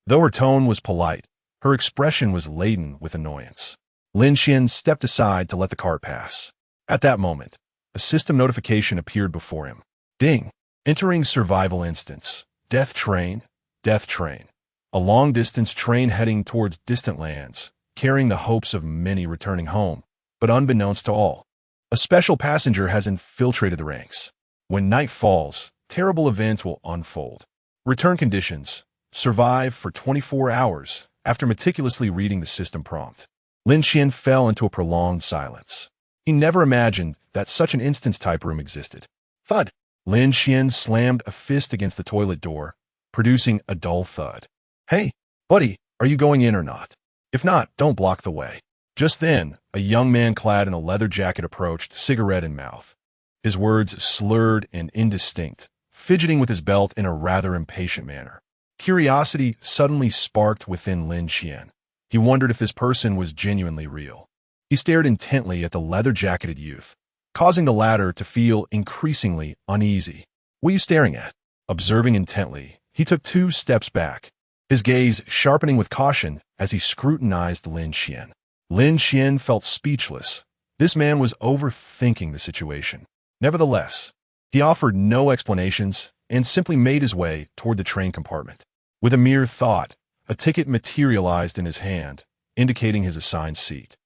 Though her tone was polite, her expression was laden with annoyance. Lin Qian stepped aside to let the cart pass. At that moment, a system notification appeared before him. Ding! Entering survival instance. Death train. Death train. A long-distance train heading towards distant lands, carrying the hopes of many returning home. But unbeknownst to all, a special passenger has infiltrated the ranks. When night falls, terrible events will unfold. Return conditions. Survive for 24 hours. After meticulously reading the system prompt, Lin Qian fell into a prolonged silence. He never imagined that such an instance-type room existed. Thud! Lin Qian slammed a fist against the toilet door, producing a dull thud. Hey, buddy, are you going in or not? If not, don't block the way. Just then, a young man clad in a leather jacket approached, cigarette in mouth. His words slurred and indistinct, fidgeting with his belt in a rather impatient manner. Curiosity suddenly sparked within Lin Qian. He wondered if this person was genuinely real. He stared intently at the leather-jacketed youth, causing the latter to feel increasingly uneasy. "What are you staring at?" Observing intently, he took 2 steps back, his gaze sharpening with caution as he scrutinized Lin Qian. Lin Qian felt speechless. This man was overthinking the situation. Nevertheless, he offered no explanations and simply made his way toward the train compartment. With a mere thought, a ticket materialized in his hand, indicating his assigned seat.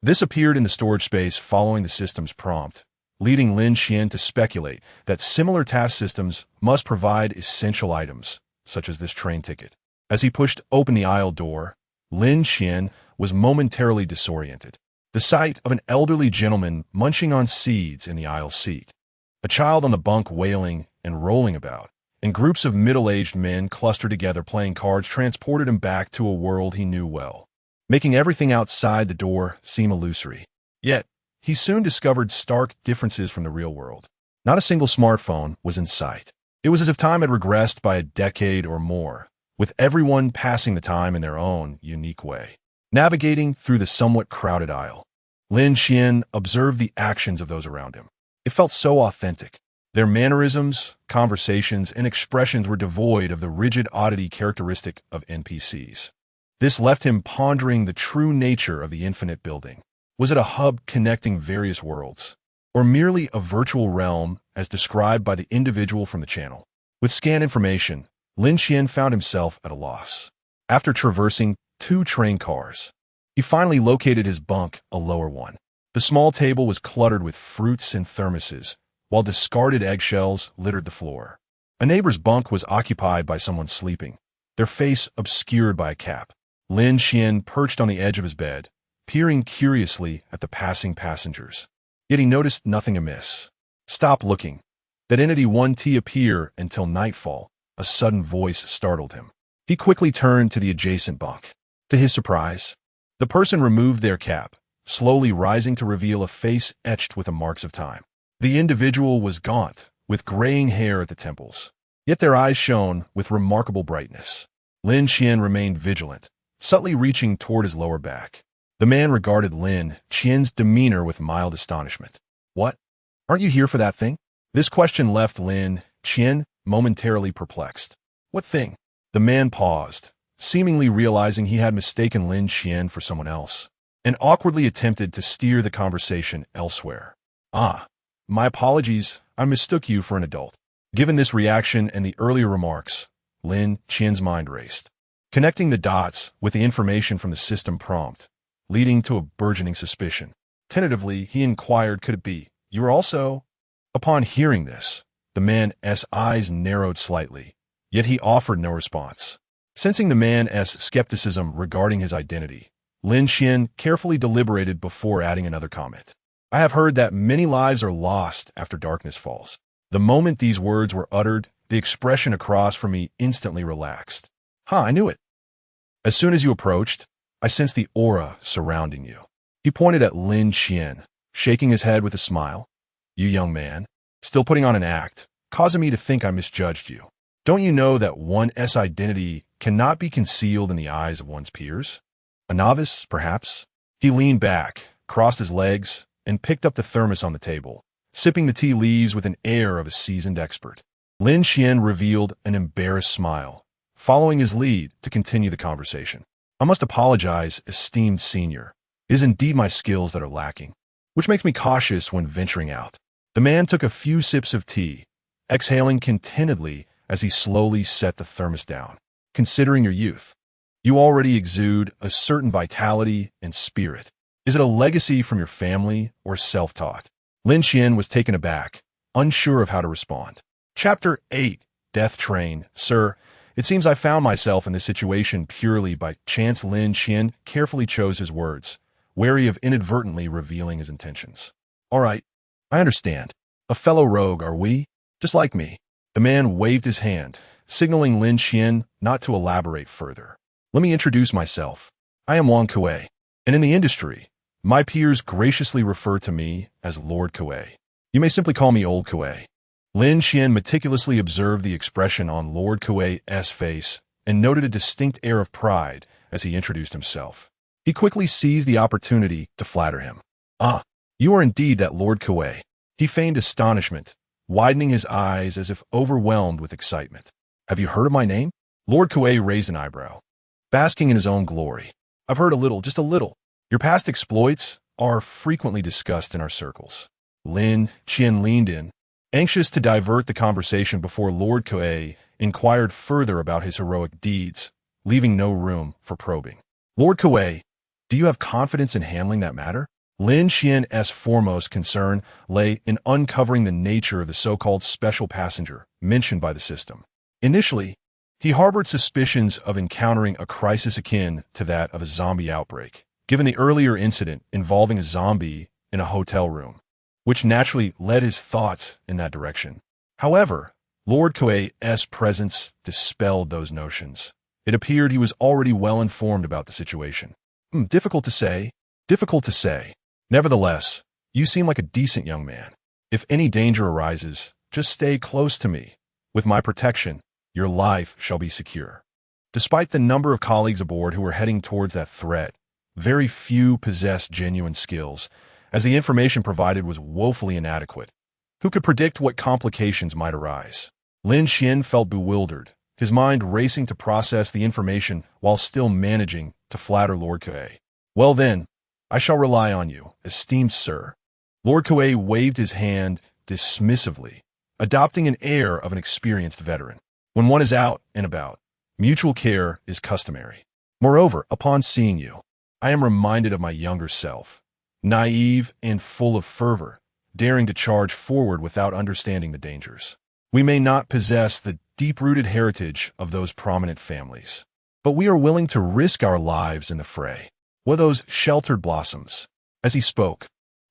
This appeared in the storage space following the system's prompt, leading Lin Qian to speculate that similar task systems must provide essential items, such as this train ticket. As he pushed open the aisle door, Lin Qian was momentarily disoriented. The sight of an elderly gentleman munching on seeds in the aisle seat, a child on the bunk wailing and rolling about, and groups of middle-aged men clustered together playing cards transported him back to a world he knew well, making everything outside the door seem illusory. Yet, he soon discovered stark differences from the real world. Not a single smartphone was in sight. It was as if time had regressed by a decade or more, with everyone passing the time in their own unique way. Navigating through the somewhat crowded aisle, Lin Qian observed the actions of those around him. It felt so authentic. Their mannerisms, conversations, and expressions were devoid of the rigid oddity characteristic of NPCs. This left him pondering the true nature of the infinite building. Was it a hub connecting various worlds, or merely a virtual realm as described by the individual from the channel? With scanned information, Lin Qian found himself at a loss. After traversing 2 train cars, he finally located his bunk, a lower one. The small table was cluttered with fruits and thermoses, while discarded eggshells littered the floor. A neighbor's bunk was occupied by someone sleeping, their face obscured by a cap. Lin Qian perched on the edge of his bed, peering curiously at the passing passengers. Yet he noticed nothing amiss. "Stop looking. That entity 1T appear until nightfall," a sudden voice startled him. He quickly turned to the adjacent bunk. To his surprise, the person removed their cap, slowly rising to reveal a face etched with the marks of time. The individual was gaunt, with graying hair at the temples, yet their eyes shone with remarkable brightness. Lin Qian remained vigilant, subtly reaching toward his lower back. The man regarded Lin Qian's demeanor with mild astonishment. "What? Aren't you here for that thing?" This question left Lin Qian momentarily perplexed. "What thing?" The man paused, seemingly realizing he had mistaken Lin Qian for someone else, and awkwardly attempted to steer the conversation elsewhere. "Ah, my apologies, I mistook you for an adult." Given this reaction and the earlier remarks, Lin Qian's mind raced, connecting the dots with the information from the system prompt, leading to a burgeoning suspicion. Tentatively, he inquired, "Could it be you were also—" Upon hearing this, the man's eyes narrowed slightly, yet he offered no response. Sensing the man's skepticism regarding his identity, Lin Qian carefully deliberated before adding another comment. "I have heard that many lives are lost after darkness falls." The moment these words were uttered, the expression across from me instantly relaxed. I knew it. As soon as you approached, I sensed the aura surrounding you." He pointed at Lin Qian, shaking his head with a smile. "You young man, still putting on an act, causing me to think I misjudged you. Don't you know that one's identity cannot be concealed in the eyes of one's peers? A novice, perhaps?" He leaned back, crossed his legs, and picked up the thermos on the table, sipping the tea leaves with an air of a seasoned expert. Lin Qian revealed an embarrassed smile, following his lead to continue the conversation. "I must apologize, esteemed senior. It is indeed my skills that are lacking, which makes me cautious when venturing out." The man took a few sips of tea, exhaling contentedly as he slowly set the thermos down. "Considering your youth, you already exude a certain vitality and spirit. Is it a legacy from your family or self-taught?" Lin Qian was taken aback, unsure of how to respond. Chapter 8, Death Train. "Sir, it seems I found myself in this situation purely by chance." Lin Qian carefully chose his words, wary of inadvertently revealing his intentions. "All right, I understand. A fellow rogue, are we? Just like me." The man waved his hand, signaling Lin Qian not to elaborate further. "Let me introduce myself. I am Wang Kuei, and in the industry, My peers graciously refer to me as Lord Kuei. You may simply call me Old Kuei. Lin Qian meticulously observed the expression on Lord Kuei's face and noted a distinct air of pride as he introduced himself. He quickly seized the opportunity to flatter him. "Ah, you are indeed that Lord Kuei." He feigned astonishment, widening his eyes as if overwhelmed with excitement. "Have you heard of my name?" Lord Kuei raised an eyebrow, basking in his own glory. "I've heard a little, just a little. Your past exploits are frequently discussed in our circles." Lin Qian leaned in, anxious to divert the conversation before Lord Kuei inquired further about his heroic deeds, leaving no room for probing. "Lord Kuei, do you have confidence in handling that matter?" Lin Qian's foremost concern lay in uncovering the nature of the so-called special passenger mentioned by the system. Initially, he harbored suspicions of encountering a crisis akin to that of a zombie outbreak, given the earlier incident involving a zombie in a hotel room, which naturally led his thoughts in that direction. However, Lord Kuei's presence dispelled those notions. It appeared he was already well informed about the situation. Difficult to say. Nevertheless, you seem like a decent young man. If any danger arises, just stay close to me. With my protection, your life shall be secure." Despite the number of colleagues aboard who were heading towards that threat, very few possessed genuine skills, as the information provided was woefully inadequate. Who could predict what complications might arise? Lin Qian felt bewildered, his mind racing to process the information while still managing to flatter Lord Kuei. "Well then, I shall rely on you, esteemed sir." Lord Kuei waved his hand dismissively, adopting an air of an experienced veteran. When one is out and about, mutual care is customary. Moreover, upon seeing you, I am reminded of my younger self, naive and full of fervor, daring to charge forward without understanding the dangers. We may not possess the deep-rooted heritage of those prominent families, but we are willing to risk our lives in the fray. What those sheltered blossoms? As he spoke,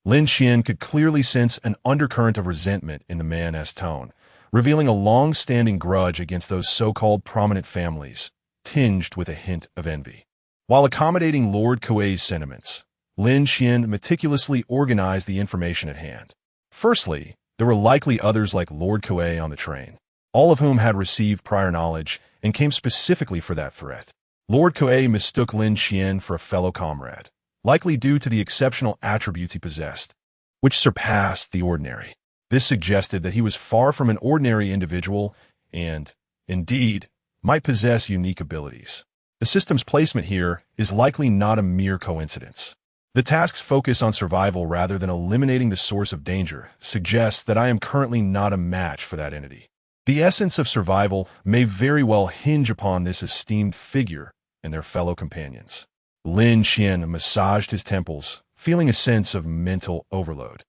Lin Qian could clearly sense an undercurrent of resentment in the man's tone, revealing a long-standing grudge against those so-called prominent families, tinged with a hint of envy. While accommodating Lord Kuei's sentiments, Lin Qian meticulously organized the information at hand. Firstly, there were likely others like Lord Kuei on the train, all of whom had received prior knowledge and came specifically for that threat. Lord Kuei mistook Lin Qian for a fellow comrade, likely due to the exceptional attributes he possessed, which surpassed the ordinary. This suggested that he was far from an ordinary individual and, indeed, might possess unique abilities. The system's placement here is likely not a mere coincidence. The task's focus on survival rather than eliminating the source of danger suggests that I am currently not a match for that entity. The essence of survival may very well hinge upon this esteemed figure and their fellow companions. Lin Qian massaged his temples, feeling a sense of mental overload.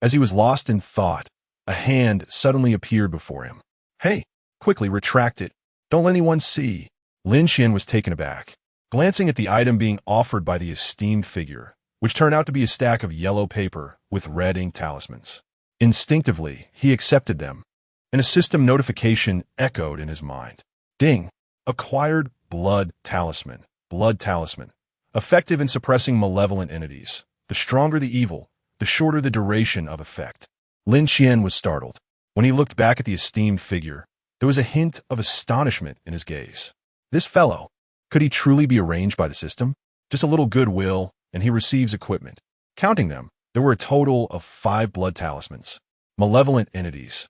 As he was lost in thought, a hand suddenly appeared before him. "Hey, quickly retract it. Don't let anyone see." Lin Qian was taken aback, glancing at the item being offered by the esteemed figure, which turned out to be a stack of yellow paper with red ink talismans. Instinctively, he accepted them, and a system notification echoed in his mind. Ding! Acquired blood talisman. Blood talisman. Effective in suppressing malevolent entities. The stronger the evil, the shorter the duration of effect. Lin Qian was startled. When he looked back at the esteemed figure, there was a hint of astonishment in his gaze. This fellow, could he truly be arranged by the system? Just a little goodwill, and he receives equipment. Counting them, there were a total of 5 blood talismans. Malevolent entities.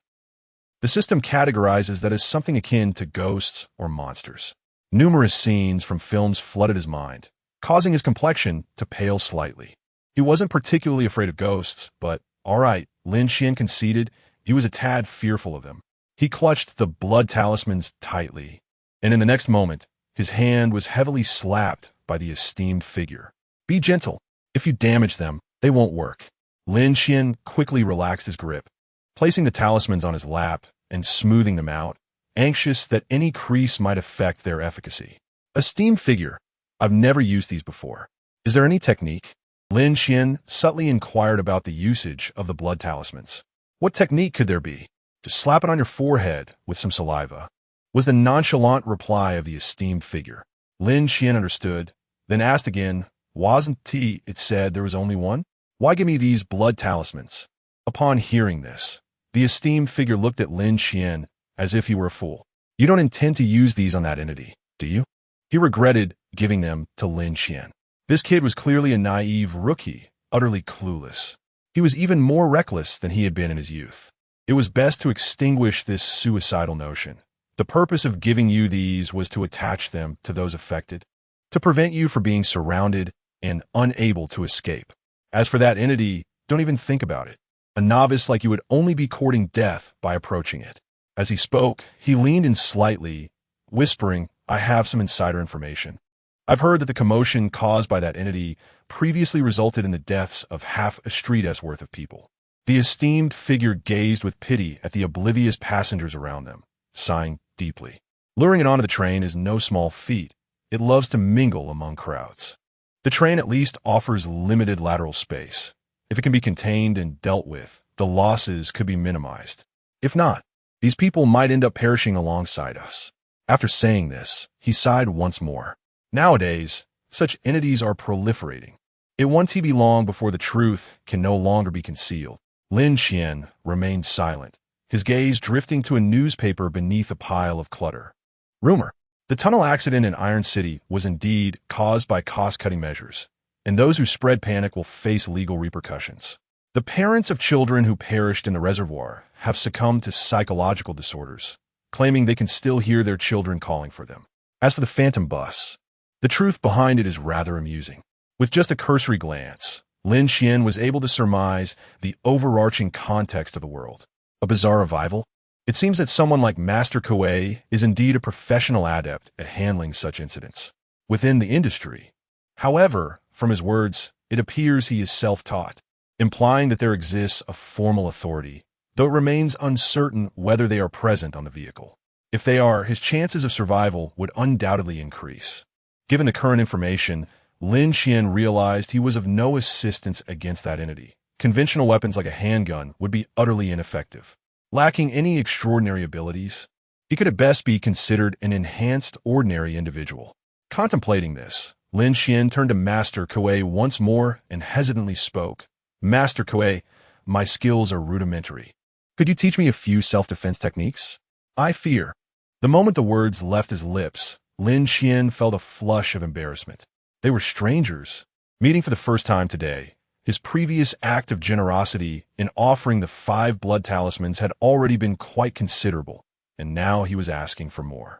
The system categorizes that as something akin to ghosts or monsters. Numerous scenes from films flooded his mind, causing his complexion to pale slightly. He wasn't particularly afraid of ghosts, but, all right, Lin Qian conceded, he was a tad fearful of them. He clutched the blood talismans tightly, and in the next moment, his hand was heavily slapped by the esteemed figure. "Be gentle. If you damage them, they won't work." Lin Qian quickly relaxed his grip, placing the talismans on his lap and smoothing them out, anxious that any crease might affect their efficacy. "Esteemed figure, I've never used these before. Is there any technique?" Lin Qian subtly inquired about the usage of the blood talismans. "What technique could there be? Just slap it on your forehead with some saliva," was the nonchalant reply of the esteemed figure. Lin Qian understood, then asked again, Wasn't it said there was only one? Why give me these blood talismans? Upon hearing this, the esteemed figure looked at Lin Qian as if he were a fool. You don't intend to use these on that entity, do you? He regretted giving them to Lin Qian. This kid was clearly a naive rookie, utterly clueless. He was even more reckless than he had been in his youth. It was best to extinguish this suicidal notion. The purpose of giving you these was to attach them to those affected, to prevent you from being surrounded and unable to escape. As for that entity, don't even think about it. A novice like you would only be courting death by approaching it. As he spoke, he leaned in slightly, whispering, I have some insider information. I've heard that the commotion caused by that entity previously resulted in the deaths of half a street's worth of people. The esteemed figure gazed with pity at the oblivious passengers around them, sighing deeply. Luring it onto the train is no small feat. It loves to mingle among crowds. The train at least offers limited lateral space. If it can be contained and dealt with, the losses could be minimized. If not, these people might end up perishing alongside us. After saying this, he sighed once more. Nowadays, such entities are proliferating. It won't be long before the truth can no longer be concealed. Lin Qian remained silent, his gaze drifting to a newspaper beneath a pile of clutter. Rumor. The tunnel accident in Iron City was indeed caused by cost-cutting measures, and those who spread panic will face legal repercussions. The parents of children who perished in the reservoir have succumbed to psychological disorders, claiming they can still hear their children calling for them. As for the phantom bus, the truth behind it is rather amusing. With just a cursory glance, Lin Qian was able to surmise the overarching context of the world. A bizarre revival? It seems that someone like Master Kuei is indeed a professional adept at handling such incidents within the industry. However, from his words, it appears he is self-taught, implying that there exists a formal authority, though it remains uncertain whether they are present on the vehicle. If they are, his chances of survival would undoubtedly increase. Given the current information, Lin Qian realized he was of no assistance against that entity. Conventional weapons like a handgun would be utterly ineffective. Lacking any extraordinary abilities, he could at best be considered an enhanced ordinary individual. Contemplating this, Lin Qian turned to Master Kuei once more and hesitantly spoke. Master Kuei, my skills are rudimentary. Could you teach me a few self-defense techniques? I fear. The moment the words left his lips, Lin Qian felt a flush of embarrassment. They were strangers, meeting for the first time today. His previous act of generosity in offering the 5 blood talismans had already been quite considerable, and now he was asking for more.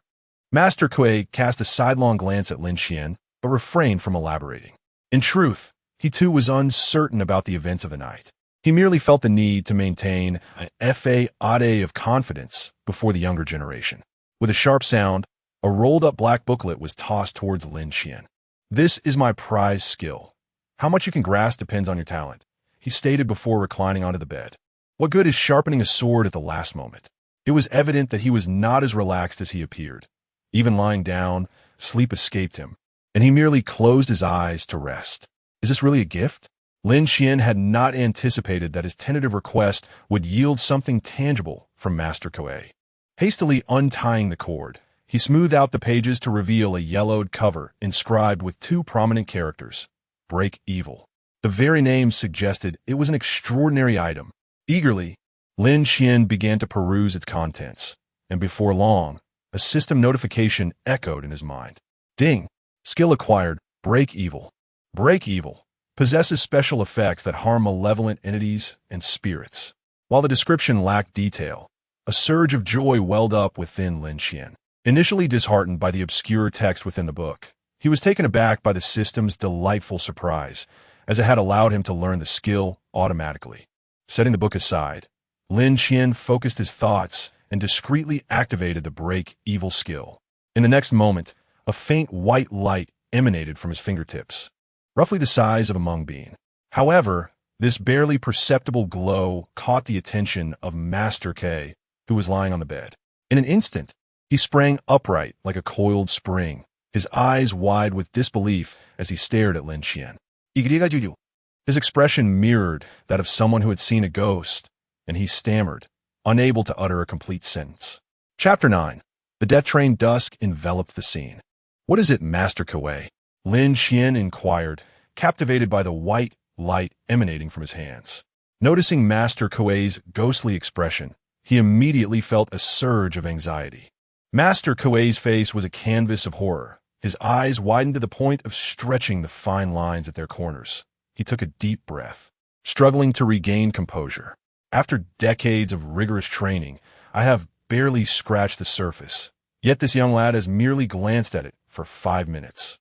Master Kuei cast a sidelong glance at Lin Qian, but refrained from elaborating. In truth, he too was uncertain about the events of the night. He merely felt the need to maintain an facade of confidence before the younger generation. With a sharp sound, a rolled-up black booklet was tossed towards Lin Qian. This is my prize skill. How much you can grasp depends on your talent, he stated before reclining onto the bed. What good is sharpening a sword at the last moment? It was evident that he was not as relaxed as he appeared. Even lying down, sleep escaped him, and he merely closed his eyes to rest. Is this really a gift? Lin Qian had not anticipated that his tentative request would yield something tangible from Master Kuei. Hastily untying the cord, he smoothed out the pages to reveal a yellowed cover inscribed with 2 prominent characters. Break evil. The very name suggested it was an extraordinary item. Eagerly, Lin Qian began to peruse its contents, and before long, a system notification echoed in his mind. Ding! Skill acquired. Break evil. Break evil. Possesses special effects that harm malevolent entities and spirits. While the description lacked detail, a surge of joy welled up within Lin Qian. Initially disheartened by the obscure text within the book, he was taken aback by the system's delightful surprise, as it had allowed him to learn the skill automatically. Setting the book aside, Lin Qian focused his thoughts and discreetly activated the break evil skill. In the next moment, a faint white light emanated from his fingertips, roughly the size of a mung bean. However, this barely perceptible glow caught the attention of Master Kuei, who was lying on the bed. In an instant, he sprang upright like a coiled spring, his eyes wide with disbelief as he stared at Lin Qian. His expression mirrored that of someone who had seen a ghost, and he stammered, unable to utter a complete sentence. Chapter 9. The death train dusk enveloped the scene. What is it, Master Kuei? Lin Qian inquired, captivated by the white light emanating from his hands. Noticing Master Kuei's ghostly expression, he immediately felt a surge of anxiety. Master Kuei's face was a canvas of horror. His eyes widened to the point of stretching the fine lines at their corners. He took a deep breath, struggling to regain composure. After decades of rigorous training, I have barely scratched the surface. Yet this young lad has merely glanced at it for 5 minutes.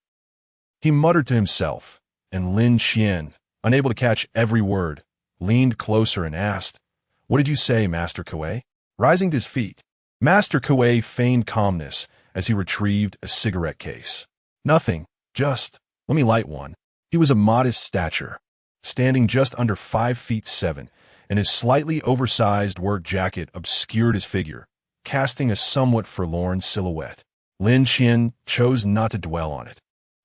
He muttered to himself, and Lin Qian, unable to catch every word, leaned closer and asked, "What did you say, Master Kuei?" Rising to his feet, Master Kuei feigned calmness as he retrieved a cigarette case. "Nothing, just, let me light one." He was a modest stature, standing just under 5'7", and his slightly oversized work jacket obscured his figure, casting a somewhat forlorn silhouette. Lin Qian chose not to dwell on it,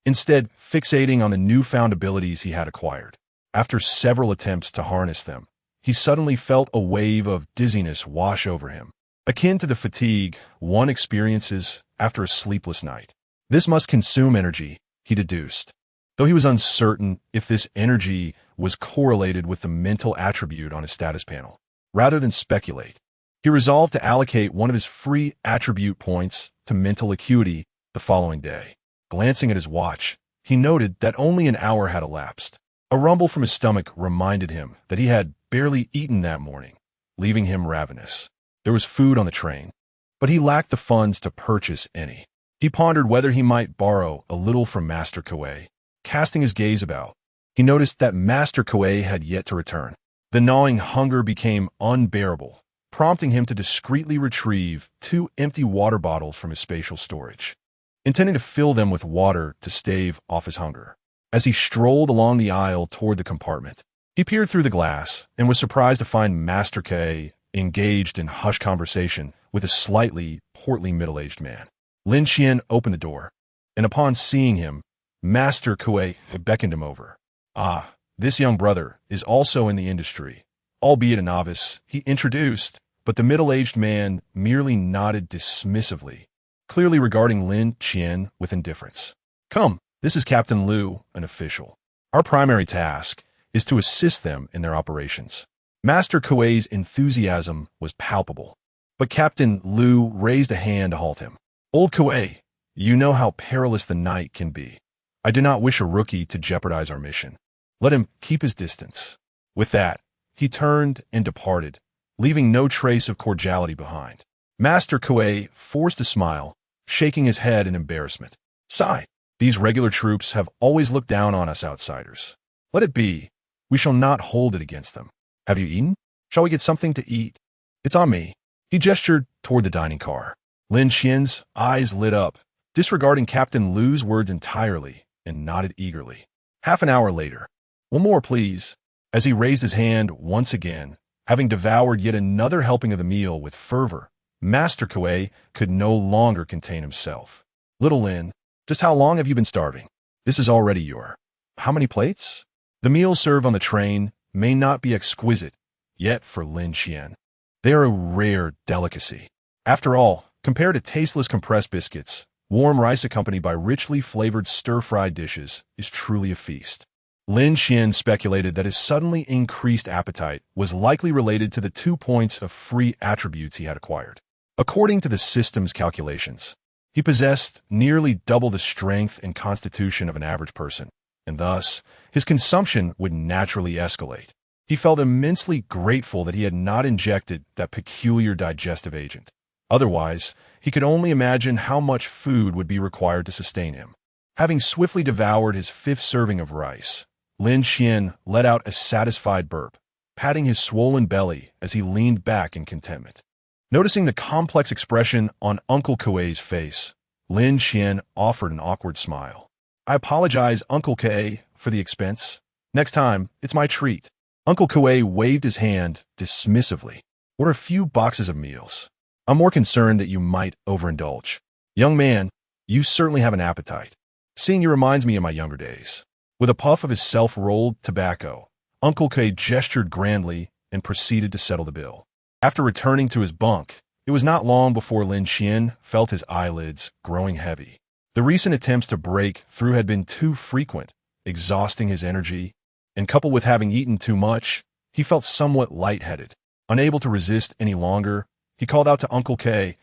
instead fixating on the newfound abilities he had acquired. After several attempts to harness them, he suddenly felt a wave of dizziness wash over him, akin to the fatigue one experiences after a sleepless night. This must consume energy, he deduced, though he was uncertain if this energy was correlated with the mental attribute on his status panel. Rather than speculate, he resolved to allocate one of his free attribute points to mental acuity the following day. Glancing at his watch, he noted that only an hour had elapsed. A rumble from his stomach reminded him that he had barely eaten that morning, leaving him ravenous. There was food on the train, but he lacked the funds to purchase any. He pondered whether he might borrow a little from Master Kuei. Casting his gaze about, he noticed that Master Kuei had yet to return. The gnawing hunger became unbearable, prompting him to discreetly retrieve 2 empty water bottles from his spatial storage, intending to fill them with water to stave off his hunger. As he strolled along the aisle toward the compartment, he peered through the glass and was surprised to find Master Kuei engaged in hushed conversation with a slightly portly middle-aged man. Lin Qian opened the door, and upon seeing him, Master Kuei beckoned him over. "Ah, this young brother is also in the industry, albeit a novice," he introduced, but the middle-aged man merely nodded dismissively, clearly regarding Lin Qian with indifference. "Come, this is Captain Liu, an official. Our primary task is to assist them in their operations." Master Kuei's enthusiasm was palpable, but Captain Liu raised a hand to halt him. "Old Kuei, you know how perilous the night can be. I do not wish a rookie to jeopardize our mission. Let him keep his distance." With that, he turned and departed, leaving no trace of cordiality behind. Master Kuei forced a smile, shaking his head in embarrassment. "Sigh, these regular troops have always looked down on us outsiders. Let it be. We shall not hold it against them. Have you eaten? Shall we get something to eat? It's on me." He gestured toward the dining car. Lin Qian's eyes lit up, disregarding Captain Liu's words entirely, and nodded eagerly. Half an hour later, "One more, please." As he raised his hand once again, having devoured yet another helping of the meal with fervor, Master Kuei could no longer contain himself. "Little Lin, just how long have you been starving? This is already your—" "How many plates?" The meals served on the train may not be exquisite, yet for Lin Qian, they are a rare delicacy. After all, compared to tasteless compressed biscuits, warm rice accompanied by richly flavored stir-fried dishes is truly a feast. Lin Qian speculated that his suddenly increased appetite was likely related to the 2 points of free attributes he had acquired. According to the system's calculations, he possessed nearly double the strength and constitution of an average person, and thus, his consumption would naturally escalate. He felt immensely grateful that he had not injected that peculiar digestive agent. Otherwise, he could only imagine how much food would be required to sustain him. Having swiftly devoured his 5th serving of rice, Lin Qian let out a satisfied burp, patting his swollen belly as he leaned back in contentment. Noticing the complex expression on Uncle Kuei's face, Lin Qian offered an awkward smile. "I apologize, Uncle Kuei, for the expense. Next time, it's my treat." Uncle Kuei waved his hand dismissively. "Order a few boxes of meals. I'm more concerned that you might overindulge. Young man, you certainly have an appetite. Seeing you reminds me of my younger days." With a puff of his self-rolled tobacco, Uncle Kuei gestured grandly and proceeded to settle the bill. After returning to his bunk, it was not long before Lin Qian felt his eyelids growing heavy. The recent attempts to break through had been too frequent, exhausting his energy, and coupled with having eaten too much, he felt somewhat lightheaded. Unable to resist any longer, he called out to Uncle K,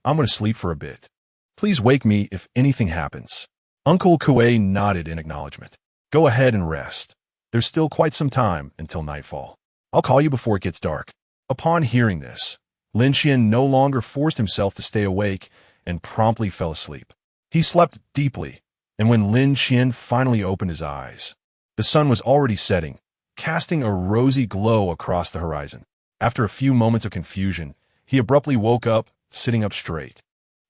"I'm going to sleep for a bit. Please wake me if anything happens." Uncle Kue nodded in acknowledgement. "Go ahead and rest. There's still quite some time until nightfall. I'll call you before it gets dark." Upon hearing this, Lin Qian no longer forced himself to stay awake and promptly fell asleep. He slept deeply, and when Lin Qian finally opened his eyes, the sun was already setting, casting a rosy glow across the horizon. After a few moments of confusion, he abruptly woke up, sitting up straight.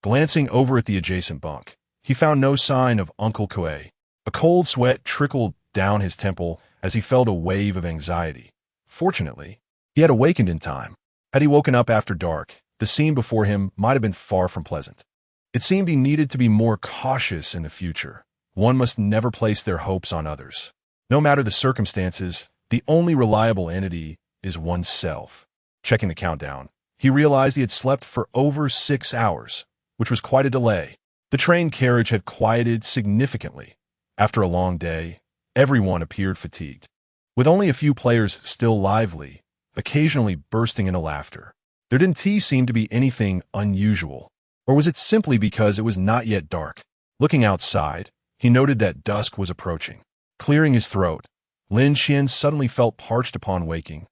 Glancing over at the adjacent bunk, he found no sign of Uncle Kue. A cold sweat trickled down his temple as he felt a wave of anxiety. Fortunately, he had awakened in time. Had he woken up after dark, the scene before him might have been far from pleasant. It seemed he needed to be more cautious in the future. One must never place their hopes on others. No matter the circumstances, the only reliable entity is oneself. Checking the countdown, he realized he had slept for over 6 hours, which was quite a delay. The train carriage had quieted significantly. After a long day, everyone appeared fatigued, with only a few players still lively, occasionally bursting into laughter. There didn't seem to be anything unusual, or was it simply because it was not yet dark? Looking outside, he noted that dusk was approaching. Clearing his throat, Lin Qian suddenly felt parched upon waking,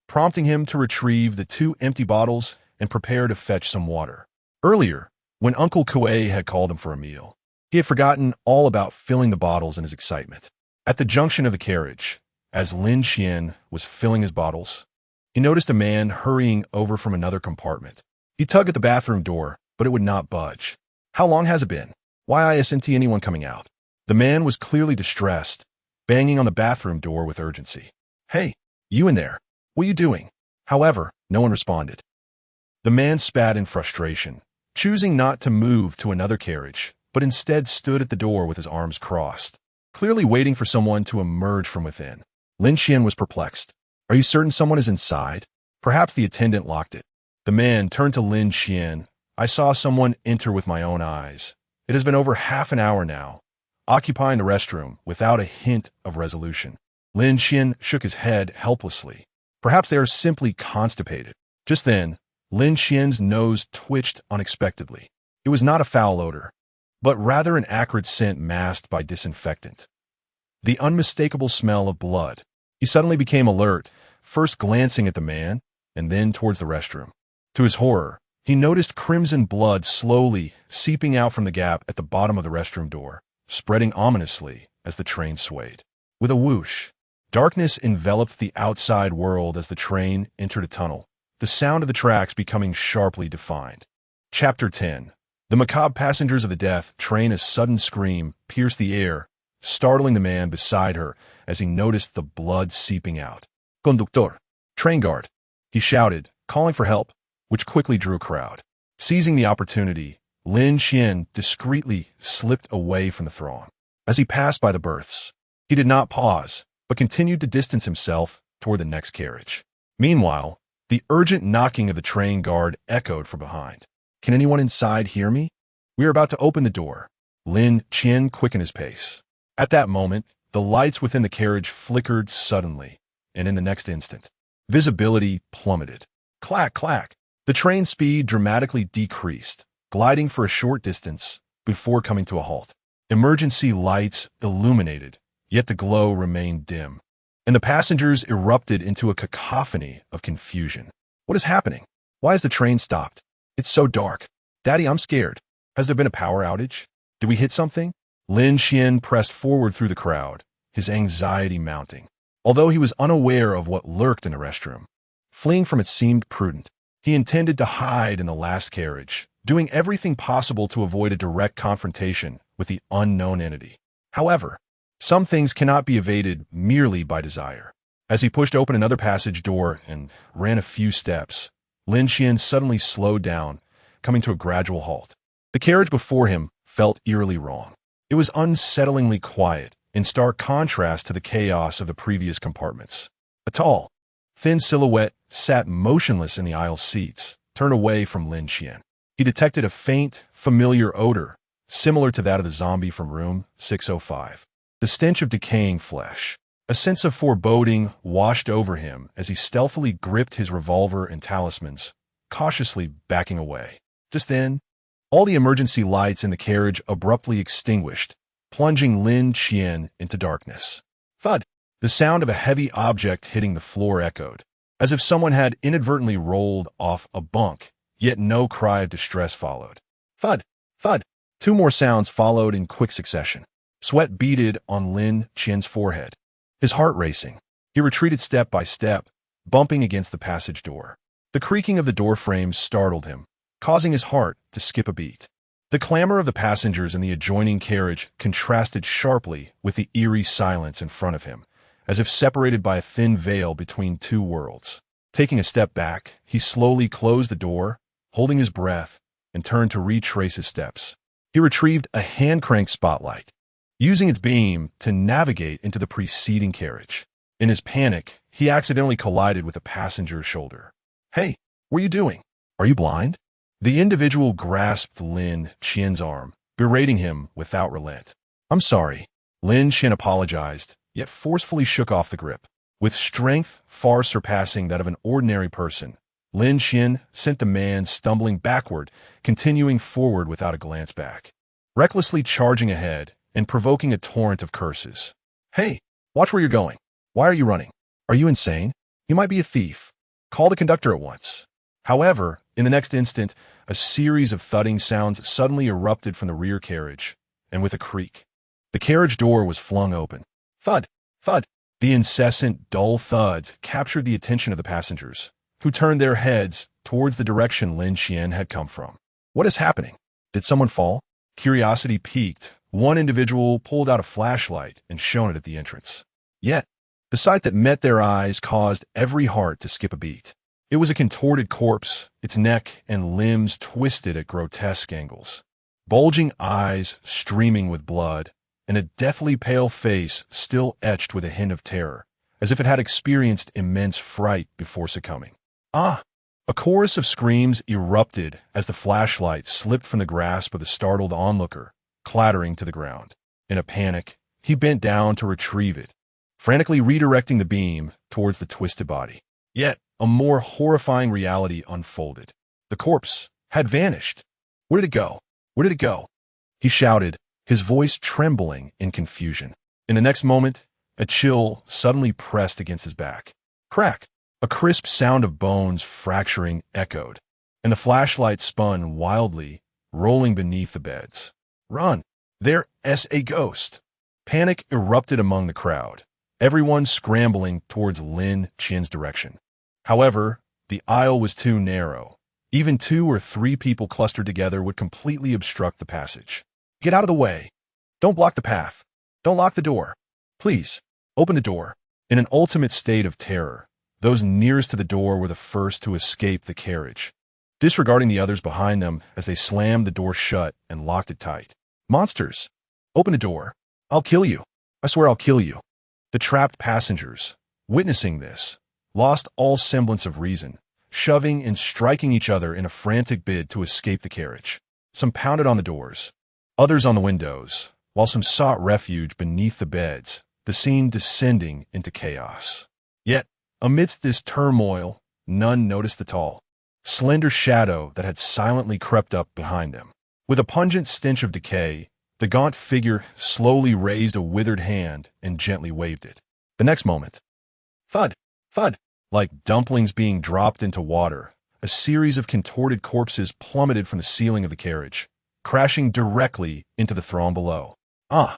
prompting him to retrieve the 2 empty bottles and prepare to fetch some water. Earlier, when Uncle Kue had called him for a meal, he had forgotten all about filling the bottles in his excitement. At the junction of the carriage, as Lin Qian was filling his bottles, he noticed a man hurrying over from another compartment. He tugged at the bathroom door, but it would not budge. "How long has it been? Why isn't anyone coming out?" The man was clearly distressed, banging on the bathroom door with urgency. "Hey, you in there? What are you doing?" However, no one responded. The man spat in frustration, choosing not to move to another carriage, but instead stood at the door with his arms crossed, clearly waiting for someone to emerge from within. Lin Qian was perplexed. "Are you certain someone is inside? Perhaps the attendant locked it." The man turned to Lin Qian. "I saw someone enter with my own eyes. It has been over half an hour now, occupying the restroom without a hint of resolution." Lin Qian shook his head helplessly. Perhaps they are simply constipated. Just then, Lin Qian's nose twitched unexpectedly. It was not a foul odor, but rather an acrid scent masked by disinfectant. The unmistakable smell of blood. He suddenly became alert, first glancing at the man, and then towards the restroom. To his horror, he noticed crimson blood slowly seeping out from the gap at the bottom of the restroom door, spreading ominously as the train swayed. With a whoosh, darkness enveloped the outside world as the train entered a tunnel, the sound of the tracks becoming sharply defined. Chapter 10. The macabre passengers of the death train. A sudden scream pierced the air, startling the man beside her as he noticed the blood seeping out. "Conductor, train guard," he shouted, calling for help, which quickly drew a crowd. Seizing the opportunity, Lin Qian discreetly slipped away from the throng. As he passed by the berths, he did not pause, but continued to distance himself toward the next carriage. Meanwhile, the urgent knocking of the train guard echoed from behind. "Can anyone inside hear me? We are about to open the door." Lin Qian quickened his pace. At that moment, the lights within the carriage flickered suddenly, and in the next instant, visibility plummeted. Clack, clack. The train speed dramatically decreased, gliding for a short distance before coming to a halt. Emergency lights illuminated, yet the glow remained dim, and the passengers erupted into a cacophony of confusion. What is happening? Why has the train stopped? It's so dark. Daddy, I'm scared. Has there been a power outage? Did we hit something? Lin Qian pressed forward through the crowd, his anxiety mounting. Although he was unaware of what lurked in the restroom, fleeing from it seemed prudent. He intended to hide in the last carriage, doing everything possible to avoid a direct confrontation with the unknown entity. However, some things cannot be evaded merely by desire. As he pushed open another passage door and ran a few steps, Lin Qian suddenly slowed down, coming to a gradual halt. The carriage before him felt eerily wrong. It was unsettlingly quiet, in stark contrast to the chaos of the previous compartments. A tall, thin silhouette sat motionless in the aisle seats, turned away from Lin Qian. He detected a faint, familiar odor, similar to that of the zombie from room 605. the stench of decaying flesh. A sense of foreboding washed over him as he stealthily gripped his revolver and talismans, cautiously backing away. Just then, all the emergency lights in the carriage abruptly extinguished, plunging Lin Qian into darkness. Thud! The sound of a heavy object hitting the floor echoed, as if someone had inadvertently rolled off a bunk, yet no cry of distress followed. Thud! Thud! Two more sounds followed in quick succession. Sweat beaded on Lin Qian's forehead, his heart racing. He retreated step by step, bumping against the passage door. The creaking of the door frame startled him, causing his heart to skip a beat. The clamor of the passengers in the adjoining carriage contrasted sharply with the eerie silence in front of him, as if separated by a thin veil between two worlds. Taking a step back, he slowly closed the door, holding his breath, and turned to retrace his steps. He retrieved a hand-crank spotlight, using its beam to navigate into the preceding carriage. In his panic, he accidentally collided with a passenger's shoulder. "Hey, what are you doing? Are you blind?" The individual grasped Lin Qian's arm, berating him without relent. "I'm sorry." Lin Qian apologized, yet forcefully shook off the grip. With strength far surpassing that of an ordinary person, Lin Qian sent the man stumbling backward, continuing forward without a glance back, recklessly charging ahead and provoking a torrent of curses. "Hey, watch where you're going. Why are you running? Are you insane? You might be a thief. Call the conductor at once." However, in the next instant, a series of thudding sounds suddenly erupted from the rear carriage, and with a creak, the carriage door was flung open. Thud! Thud! The incessant, dull thuds captured the attention of the passengers, who turned their heads towards the direction Lin Qian had come from. "What is happening? Did someone fall?" Curiosity piqued. One individual pulled out a flashlight and shone it at the entrance. Yet, the sight that met their eyes caused every heart to skip a beat. It was a contorted corpse, its neck and limbs twisted at grotesque angles, bulging eyes streaming with blood, and a deathly pale face still etched with a hint of terror, as if it had experienced immense fright before succumbing. "Ah!" A chorus of screams erupted as the flashlight slipped from the grasp of the startled onlooker, clattering to the ground. In a panic, he bent down to retrieve it, frantically redirecting the beam towards the twisted body. Yet, a more horrifying reality unfolded. The corpse had vanished. Where did it go? Where did it go? He shouted, his voice trembling in confusion. In the next moment, a chill suddenly pressed against his back. Crack! A crisp sound of bones fracturing echoed, and the flashlight spun wildly, rolling beneath the beds. "Run! There's a ghost!" Panic erupted among the crowd, everyone scrambling towards Lin Qian's direction. However, the aisle was too narrow. Even 2 or 3 people clustered together would completely obstruct the passage. "Get out of the way! Don't block the path! Don't lock the door! Please, open the door!" In an ultimate state of terror, those nearest to the door were the first to escape the carriage, disregarding the others behind them as they slammed the door shut and locked it tight. "Monsters! Open the door! I'll kill you! I swear I'll kill you!" The trapped passengers, witnessing this, lost all semblance of reason, shoving and striking each other in a frantic bid to escape the carriage. Some pounded on the doors, others on the windows, while some sought refuge beneath the beds, the scene descending into chaos. Yet, amidst this turmoil, none noticed the tall, slender shadow that had silently crept up behind them. With a pungent stench of decay, the gaunt figure slowly raised a withered hand and gently waved it. The next moment, thud! Thud! Like dumplings being dropped into water, a series of contorted corpses plummeted from the ceiling of the carriage, crashing directly into the throng below. Ah!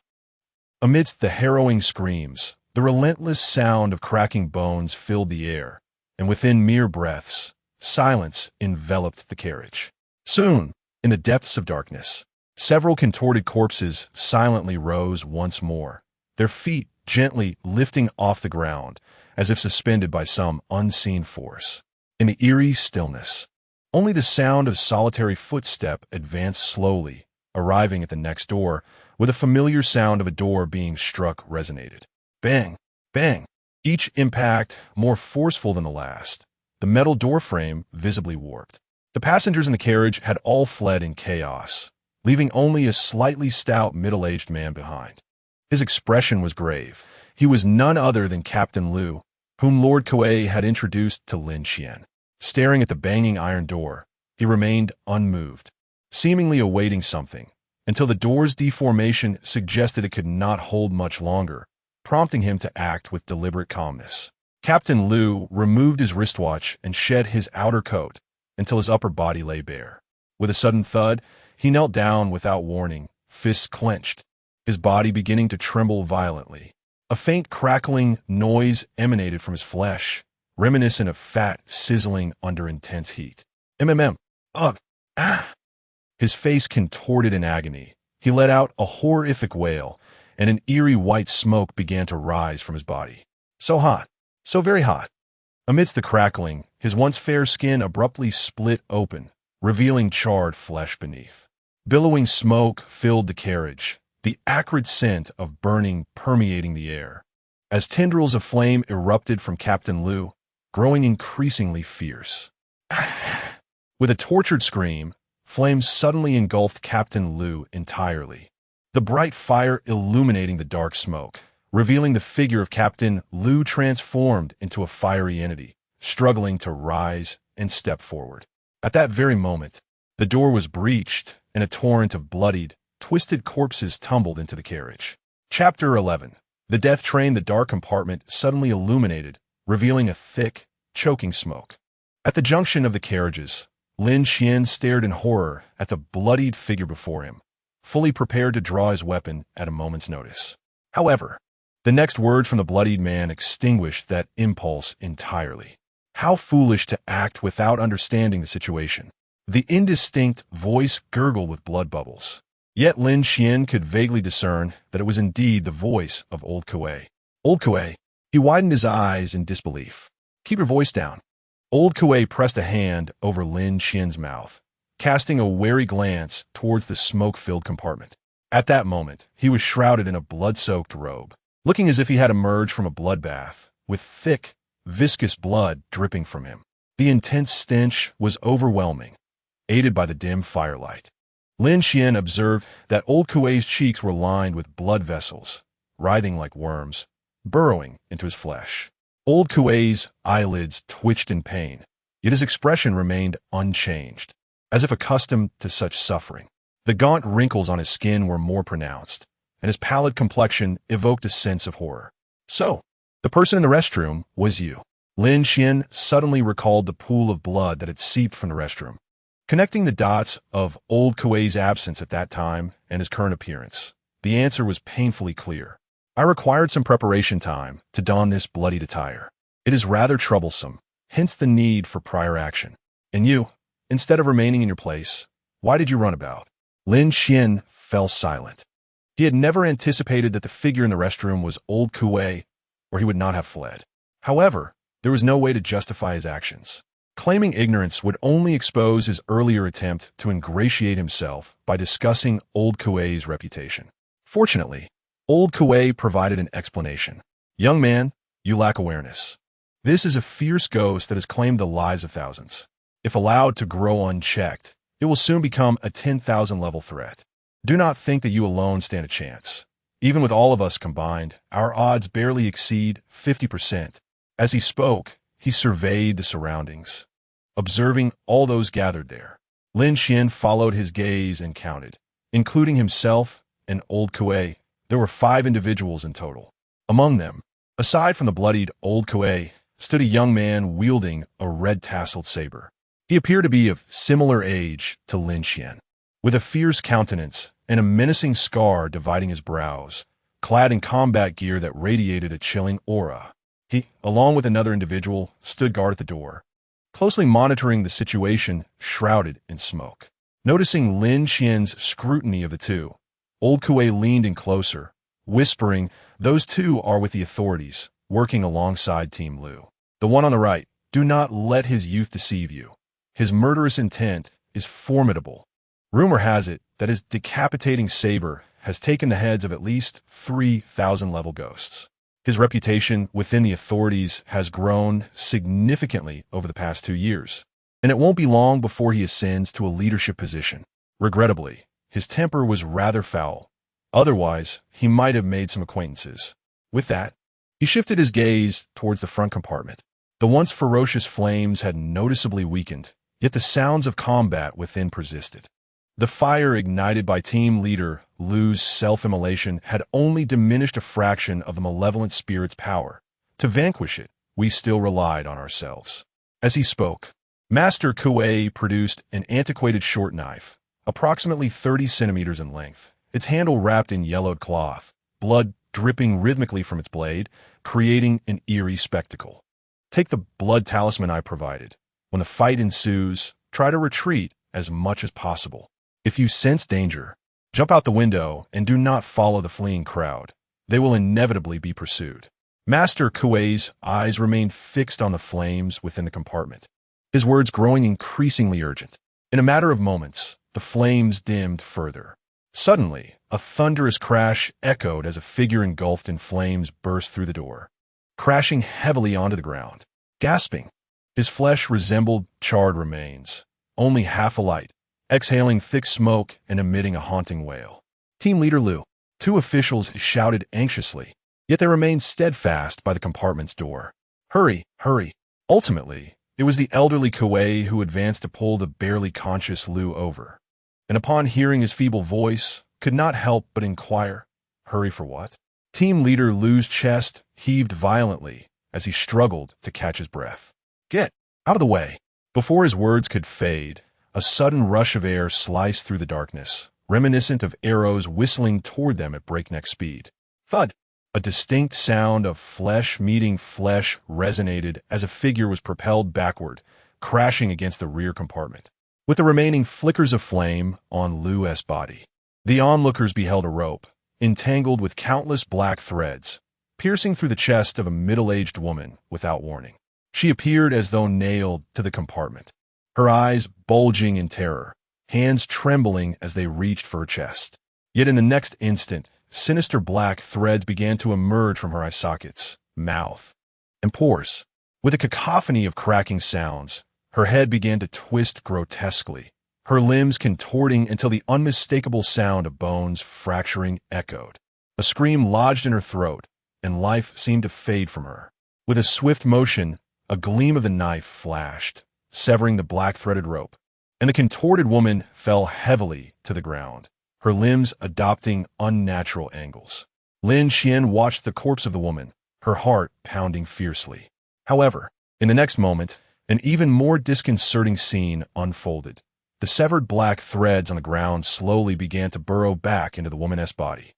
Amidst the harrowing screams, the relentless sound of cracking bones filled the air, and within mere breaths, silence enveloped the carriage. Soon, in the depths of darkness, several contorted corpses silently rose once more, their feet gently lifting off the ground, as if suspended by some unseen force. In the eerie stillness, only the sound of solitary footstep advanced slowly, arriving at the next door, with a familiar sound of a door being struck resonated. Bang! Bang! Each impact more forceful than the last, the metal door frame visibly warped. The passengers in the carriage had all fled in chaos, leaving only a slightly stout middle-aged man behind. His expression was grave. He was none other than Captain Liu, whom Lord Kuei had introduced to Lin Qian. Staring at the banging iron door, he remained unmoved, seemingly awaiting something, until the door's deformation suggested it could not hold much longer, prompting him to act with deliberate calmness. Captain Liu removed his wristwatch and shed his outer coat until his upper body lay bare. With a sudden thud, he knelt down without warning, fists clenched, his body beginning to tremble violently. A faint crackling noise emanated from his flesh, reminiscent of fat sizzling under intense heat. Ugh! Ah! His face contorted in agony. He let out a horrific wail, and an eerie white smoke began to rise from his body. So hot. So very hot. Amidst the crackling, his once fair skin abruptly split open, revealing charred flesh beneath. Billowing smoke filled the carriage, the acrid scent of burning permeating the air. As tendrils of flame erupted from Captain Liu, growing increasingly fierce. With a tortured scream, flames suddenly engulfed Captain Liu entirely. The bright fire illuminating the dark smoke, revealing the figure of Captain Liu transformed into a fiery entity, struggling to rise and step forward. At that very moment, the door was breached, and a torrent of bloodied, twisted corpses tumbled into the carriage. Chapter 11. The death train. The dark compartment suddenly illuminated, revealing a thick, choking smoke. At the junction of the carriages, Lin Qian stared in horror at the bloodied figure before him, fully prepared to draw his weapon at a moment's notice. However, the next word from the bloodied man extinguished that impulse entirely. How foolish to act without understanding the situation. The indistinct voice gurgled with blood bubbles. Yet Lin Qian could vaguely discern that it was indeed the voice of Old Kuei. Old Kuei. He widened his eyes in disbelief. Keep your voice down. Old Kuei pressed a hand over Lin Qian's mouth, casting a wary glance towards the smoke-filled compartment. At that moment, he was shrouded in a blood-soaked robe, looking as if he had emerged from a bloodbath, with thick, viscous blood dripping from him. The intense stench was overwhelming, aided by the dim firelight. Lin Qian observed that Old Kuei's cheeks were lined with blood vessels, writhing like worms, burrowing into his flesh. Old Kuei's eyelids twitched in pain, yet his expression remained unchanged, as if accustomed to such suffering. The gaunt wrinkles on his skin were more pronounced, and his pallid complexion evoked a sense of horror. So, the person in the restroom was you. Lin Qian suddenly recalled the pool of blood that had seeped from the restroom, connecting the dots of Old Kuei's absence at that time and his current appearance. The answer was painfully clear. I required some preparation time to don this bloodied attire. It is rather troublesome, hence the need for prior action. And you, instead of remaining in your place, why did you run about? Lin Qian fell silent. He had never anticipated that the figure in the restroom was Old Kuei, or he would not have fled. However, there was no way to justify his actions. Claiming ignorance would only expose his earlier attempt to ingratiate himself by discussing Old Kuei's reputation. Fortunately, Old Kuei provided an explanation. Young man, you lack awareness. This is a fierce ghost that has claimed the lives of thousands. If allowed to grow unchecked, it will soon become a 10,000 level threat. Do not think that you alone stand a chance. Even with all of us combined, our odds barely exceed 50%. As he spoke, he surveyed the surroundings, observing all those gathered there. Lin Qian followed his gaze and counted. Including himself and Old Kuei, there were 5 individuals in total. Among them, aside from the bloodied Old Kuei, stood a young man wielding a red-tasseled saber. He appeared to be of similar age to Lin Qian, with a fierce countenance and a menacing scar dividing his brows, clad in combat gear that radiated a chilling aura. He, along with another individual, stood guard at the door, closely monitoring the situation shrouded in smoke. Noticing Lin Qian's scrutiny of the two, Old Kuei leaned in closer, whispering, "Those two are with the authorities, working alongside Team Liu. The one on the right, do not let his youth deceive you. His murderous intent is formidable. Rumor has it that his decapitating saber has taken the heads of at least 3,000 level ghosts. His reputation within the authorities has grown significantly over the past 2 years, and it won't be long before he ascends to a leadership position. Regrettably, his temper was rather foul, Otherwise, he might have made some acquaintances. With that, he shifted his gaze towards the front compartment. The once ferocious flames had noticeably weakened, yet the sounds of combat within persisted. The fire ignited by team leader Lu's self-immolation had only diminished a fraction of the malevolent spirit's power. To vanquish it, we still relied on ourselves. As he spoke, Master Kuei produced an antiquated short knife, approximately 30 centimeters in length, its handle wrapped in yellowed cloth, blood dripping rhythmically from its blade, creating an eerie spectacle. Take the blood talisman I provided. When the fight ensues, try to retreat as much as possible. If you sense danger, jump out the window and do not follow the fleeing crowd. They will inevitably be pursued. Master Kuei's eyes remained fixed on the flames within the compartment, his words growing increasingly urgent. In a matter of moments, the flames dimmed further. Suddenly, a thunderous crash echoed as a figure engulfed in flames burst through the door, crashing heavily onto the ground. Gasping, his flesh resembled charred remains, only half alight, exhaling thick smoke and emitting a haunting wail. Team Leader Lu. Two officials shouted anxiously, yet they remained steadfast by the compartment's door. Hurry, hurry. Ultimately, it was the elderly Kuei who advanced to pull the barely conscious Lu over, and upon hearing his feeble voice, could not help but inquire, hurry for what? Team Leader Lu's chest heaved violently as he struggled to catch his breath. Get out of the way. Before his words could fade, a sudden rush of air sliced through the darkness, reminiscent of arrows whistling toward them at breakneck speed. Thud! A distinct sound of flesh meeting flesh resonated as a figure was propelled backward, crashing against the rear compartment. With the remaining flickers of flame on Lu's body, the onlookers beheld a rope, entangled with countless black threads, piercing through the chest of a middle-aged woman without warning. She appeared as though nailed to the compartment, her eyes bulging in terror, hands trembling as they reached for her chest. Yet in the next instant, sinister black threads began to emerge from her eye sockets, mouth, and pores. With a cacophony of cracking sounds, her head began to twist grotesquely, her limbs contorting until the unmistakable sound of bones fracturing echoed. A scream lodged in her throat, and life seemed to fade from her. With a swift motion, a gleam of the knife flashed, severing the black-threaded rope, and the contorted woman fell heavily to the ground, her limbs adopting unnatural angles. Lin Qian watched the corpse of the woman, her heart pounding fiercely. However, in the next moment, an even more disconcerting scene unfolded. The severed black threads on the ground slowly began to burrow back into the woman's body.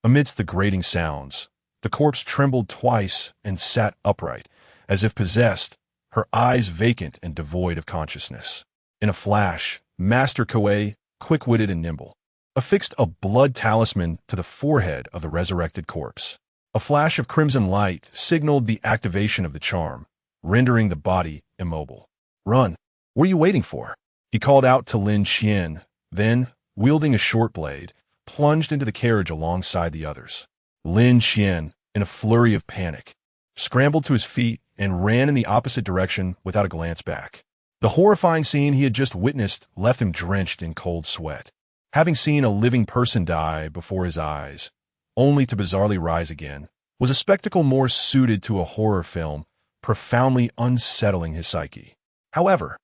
Amidst the grating sounds, the corpse trembled twice and sat upright, as if possessed, her eyes vacant and devoid of consciousness. In a flash, Master Kuei, quick-witted and nimble, affixed a blood talisman to the forehead of the resurrected corpse. A flash of crimson light signaled the activation of the charm, rendering the body immobile. Run! What are you waiting for? He called out to Lin Qian, then, wielding a short blade, plunged into the carriage alongside the others. Lin Qian, in a flurry of panic, scrambled to his feet and ran in the opposite direction without a glance back. The horrifying scene he had just witnessed left him drenched in cold sweat. Having seen a living person die before his eyes, only to bizarrely rise again, was a spectacle more suited to a horror film, profoundly unsettling his psyche. However,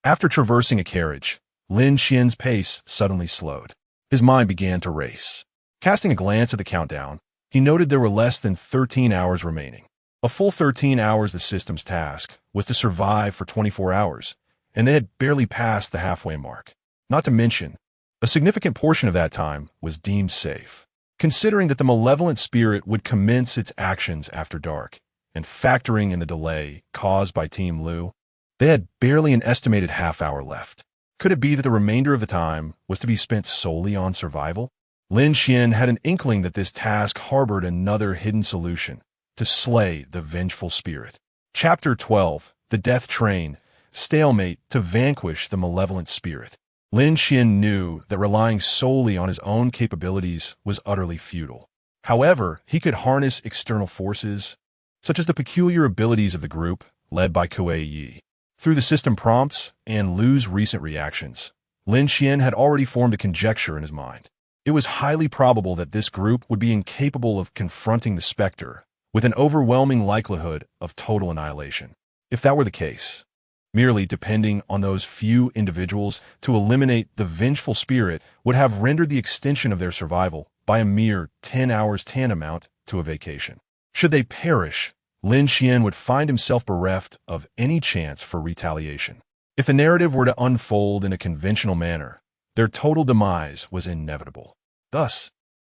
after traversing a carriage, Lin Qian's pace suddenly slowed. His mind began to race. Casting a glance at the countdown, he noted there were less than 13 hours remaining. A full 13 hours the system's task was to survive for 24 hours, and they had barely passed the halfway mark. Not to mention, a significant portion of that time was deemed safe. Considering that the malevolent spirit would commence its actions after dark, and factoring in the delay caused by Team Lu, they had barely an estimated half-hour left. Could it be that the remainder of the time was to be spent solely on survival? Lin Qian had an inkling that this task harbored another hidden solution: to slay the vengeful spirit. Chapter 12, The Death Train, Stalemate to vanquish the malevolent spirit. Lin Qian knew that relying solely on his own capabilities was utterly futile. However, he could harness external forces, such as the peculiar abilities of the group, led by Kuei Yi. Through the system prompts and Lu's recent reactions, Lin Qian had already formed a conjecture in his mind. It was highly probable that this group would be incapable of confronting the specter, with an overwhelming likelihood of total annihilation. If that were the case, merely depending on those few individuals to eliminate the vengeful spirit would have rendered the extension of their survival by a mere 10 hours tantamount to a vacation. Should they perish, Lin Qian would find himself bereft of any chance for retaliation. If the narrative were to unfold in a conventional manner, their total demise was inevitable. Thus,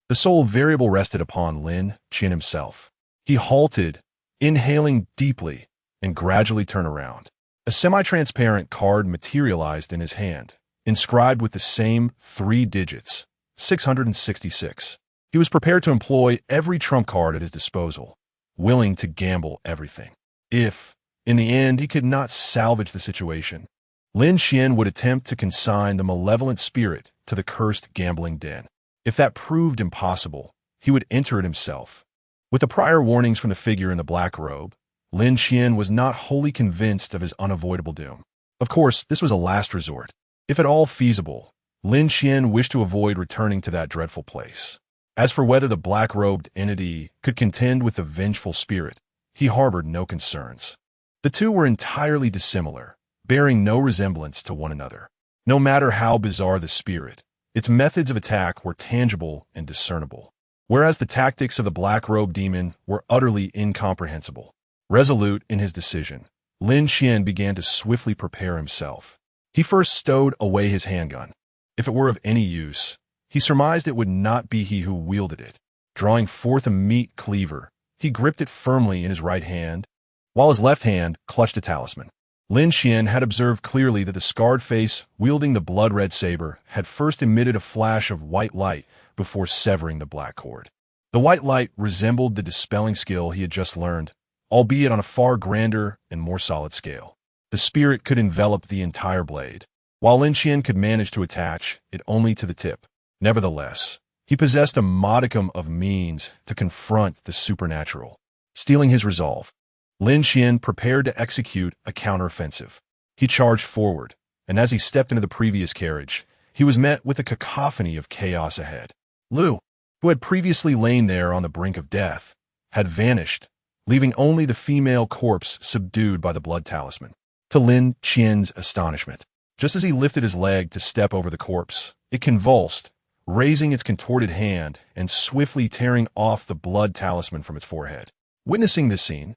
the sole variable rested upon Lin Qian himself. He halted, inhaling deeply, and gradually turned around. A semi-transparent card materialized in his hand, inscribed with the same 3 digits, 666. He was prepared to employ every trump card at his disposal, willing to gamble everything. If, in the end, he could not salvage the situation, Lin Qian would attempt to consign the malevolent spirit to the cursed gambling den. If that proved impossible, he would enter it himself. With the prior warnings from the figure in the black robe, Lin Qian was not wholly convinced of his unavoidable doom. Of course, this was a last resort. If at all feasible, Lin Qian wished to avoid returning to that dreadful place. As for whether the black-robed entity could contend with the vengeful spirit, he harbored no concerns. The two were entirely dissimilar, bearing no resemblance to one another. No matter how bizarre the spirit, its methods of attack were tangible and discernible, whereas the tactics of the black-robed demon were utterly incomprehensible. Resolute in his decision, Lin Qian began to swiftly prepare himself. He first stowed away his handgun. If it were of any use, he surmised it would not be he who wielded it. Drawing forth a meat cleaver, he gripped it firmly in his right hand, while his left hand clutched a talisman. Lin Qian had observed clearly that the scarred face wielding the blood-red saber had first emitted a flash of white light before severing the black cord. The white light resembled the dispelling skill he had just learned, albeit on a far grander and more solid scale. The spirit could envelop the entire blade, while Lin Qian could manage to attach it only to the tip. Nevertheless, he possessed a modicum of means to confront the supernatural. Steeling his resolve, Lin Qian prepared to execute a counteroffensive. He charged forward, and as he stepped into the previous carriage, he was met with a cacophony of chaos ahead. Lu, who had previously lain there on the brink of death, had vanished, leaving only the female corpse subdued by the blood talisman. To Lin Qian's astonishment, just as he lifted his leg to step over the corpse, it convulsed, raising its contorted hand and swiftly tearing off the blood talisman from its forehead. Witnessing this scene,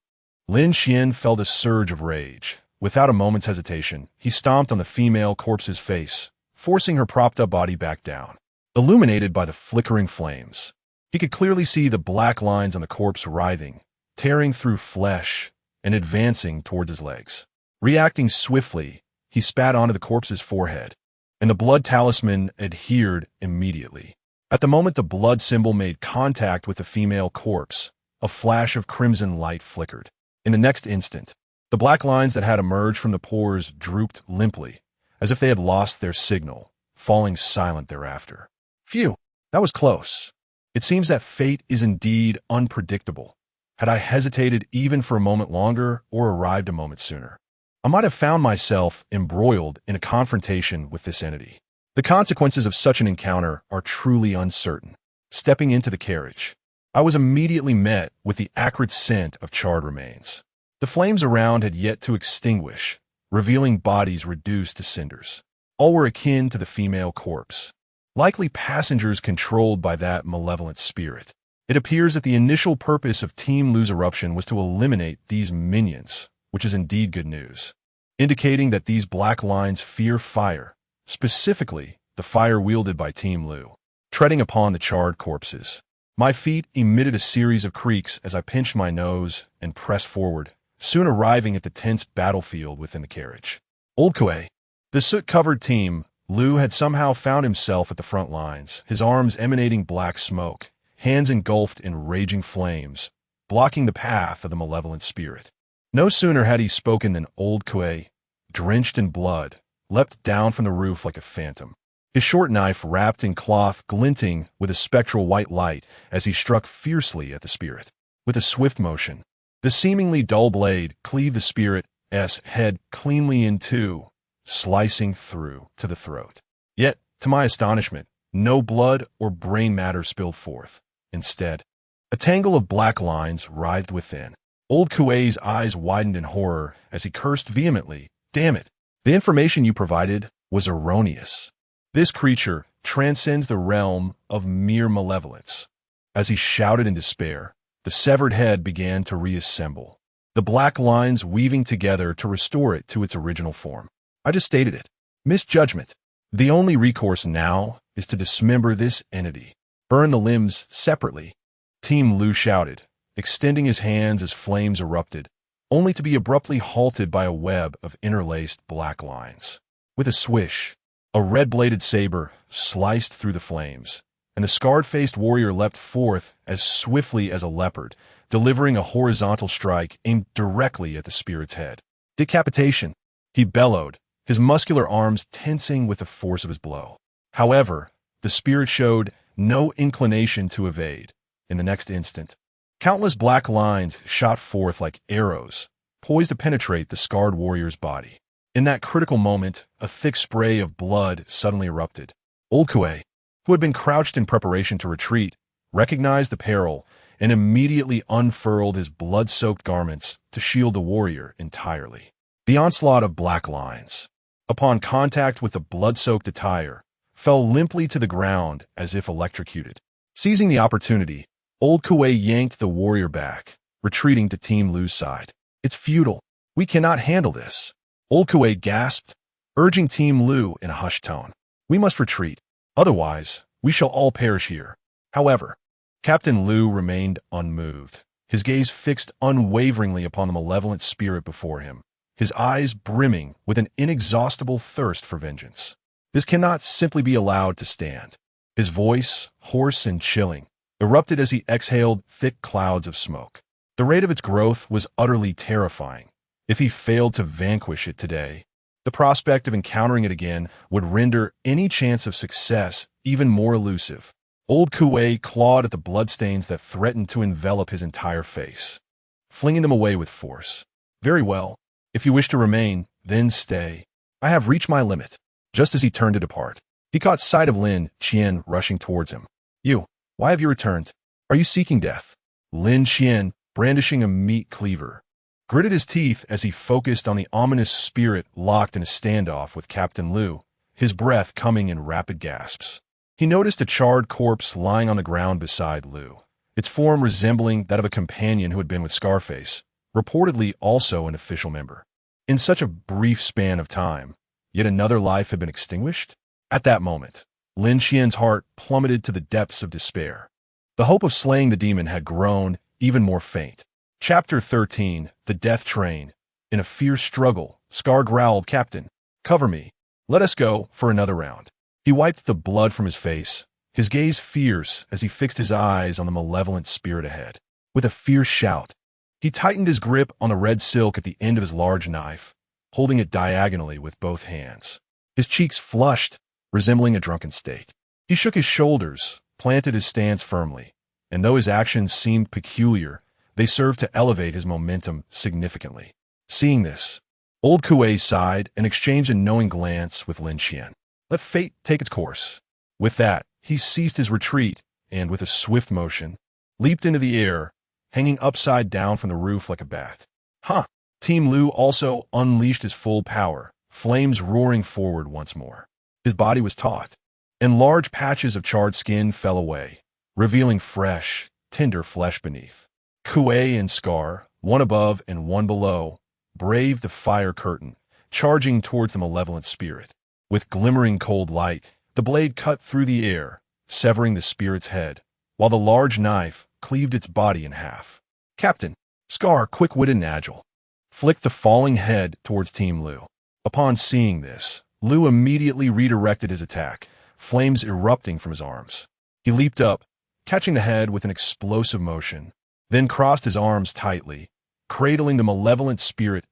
Lin Qian felt a surge of rage. Without a moment's hesitation, he stomped on the female corpse's face, forcing her propped-up body back down. Illuminated by the flickering flames, he could clearly see the black lines on the corpse writhing, tearing through flesh, and advancing towards his legs. Reacting swiftly, he spat onto the corpse's forehead, and the blood talisman adhered immediately. At the moment the blood symbol made contact with the female corpse, a flash of crimson light flickered. In the next instant, the black lines that had emerged from the pores drooped limply, as if they had lost their signal, falling silent thereafter. Phew, that was close. It seems that fate is indeed unpredictable. Had I hesitated even for a moment longer or arrived a moment sooner, I might have found myself embroiled in a confrontation with this entity. The consequences of such an encounter are truly uncertain. Stepping into the carriage, I was immediately met with the acrid scent of charred remains. The flames around had yet to extinguish, revealing bodies reduced to cinders. All were akin to the female corpse, likely passengers controlled by that malevolent spirit. It appears that the initial purpose of Team Lu's eruption was to eliminate these minions, which is indeed good news, indicating that these black lines fear fire, specifically the fire wielded by Team Lu. Treading upon the charred corpses, my feet emitted a series of creaks as I pinched my nose and pressed forward, soon arriving at the tense battlefield within the carriage. Old Kuei, the soot-covered Team Lu had somehow found himself at the front lines, his arms emanating black smoke, hands engulfed in raging flames, blocking the path of the malevolent spirit. No sooner had he spoken than Old Kuei, drenched in blood, leapt down from the roof like a phantom, his short knife wrapped in cloth glinting with a spectral white light as he struck fiercely at the spirit. With a swift motion, the seemingly dull blade cleaved the spirit's head cleanly in two, slicing through to the throat. Yet, to my astonishment, No blood or brain matter spilled forth. Instead, a tangle of black lines writhed within. Old Kuei's eyes widened in horror as he cursed vehemently. Damn it! The information you provided was erroneous. This creature transcends the realm of mere malevolence. As he shouted in despair, the severed head began to reassemble, the black lines weaving together to restore it to its original form. I just stated it. Misjudgment. The only recourse now is to dismember this entity. Burn the limbs separately. Team Lu shouted, extending his hands as flames erupted, only to be abruptly halted by a web of interlaced black lines. With a swish, a red-bladed saber sliced through the flames, and the scarred-faced warrior leapt forth as swiftly as a leopard, delivering a horizontal strike aimed directly at the spirit's head. Decapitation, he bellowed, his muscular arms tensing with the force of his blow. However, the spirit showed no inclination to evade. In the next instant, countless black lines shot forth like arrows, poised to penetrate the scarred warrior's body. In that critical moment, a thick spray of blood suddenly erupted. Old Kuei, who had been crouched in preparation to retreat, recognized the peril and immediately unfurled his blood-soaked garments to shield the warrior entirely. The onslaught of black lines, upon contact with the blood-soaked attire, fell limply to the ground as if electrocuted. Seizing the opportunity, Old Kuei yanked the warrior back, retreating to Team Lu's side. It's futile. We cannot handle this. Old Kuei gasped, urging Team Lu in a hushed tone. We must retreat. Otherwise, we shall all perish here. However, Captain Lu remained unmoved, his gaze fixed unwaveringly upon the malevolent spirit before him, his eyes brimming with an inexhaustible thirst for vengeance. This cannot simply be allowed to stand. His voice, hoarse and chilling, erupted as he exhaled thick clouds of smoke. The rate of its growth was utterly terrifying. If he failed to vanquish it today, the prospect of encountering it again would render any chance of success even more elusive. Old Kuei clawed at the bloodstains that threatened to envelop his entire face, flinging them away with force. Very well. If you wish to remain, then stay. I have reached my limit. Just as he turned to depart, he caught sight of Lin Qian rushing towards him. You, why have you returned? Are you seeking death? Lin Qian, brandishing a meat cleaver, gritted his teeth as he focused on the ominous spirit locked in a standoff with Captain Lu, his breath coming in rapid gasps. He noticed a charred corpse lying on the ground beside Lu, its form resembling that of a companion who had been with Scarface, reportedly also an official member. In such a brief span of time, yet another life had been extinguished? At that moment, Lin Qian's heart plummeted to the depths of despair. The hope of slaying the demon had grown even more faint. Chapter 13, The Death Train. In a fierce struggle, Scar growled, Captain, cover me. Let us go for another round. He wiped the blood from his face, his gaze fierce as he fixed his eyes on the malevolent spirit ahead. With a fierce shout, he tightened his grip on the red silk at the end of his large knife, holding it diagonally with both hands. His cheeks flushed, resembling a drunken state. He shook his shoulders, planted his stance firmly, and though his actions seemed peculiar, they served to elevate his momentum significantly. Seeing this, Old Kuei sighed and exchanged a knowing glance with Lin Qian. Let fate take its course. With that, he ceased his retreat and, with a swift motion, leaped into the air, hanging upside down from the roof like a bat. Team Lu also unleashed his full power, flames roaring forward once more. His body was taut, and large patches of charred skin fell away, revealing fresh, tender flesh beneath. Kuei and Scar, one above and one below, braved the fire curtain, charging towards the malevolent spirit. With glimmering cold light, the blade cut through the air, severing the spirit's head, while the large knife cleaved its body in half. Captain, Scar, quick-witted and agile, flicked the falling head towards Team Lu. Upon seeing this, Lu immediately redirected his attack, flames erupting from his arms. He leaped up, catching the head with an explosive motion, then crossed his arms tightly, cradling the malevolent spirit's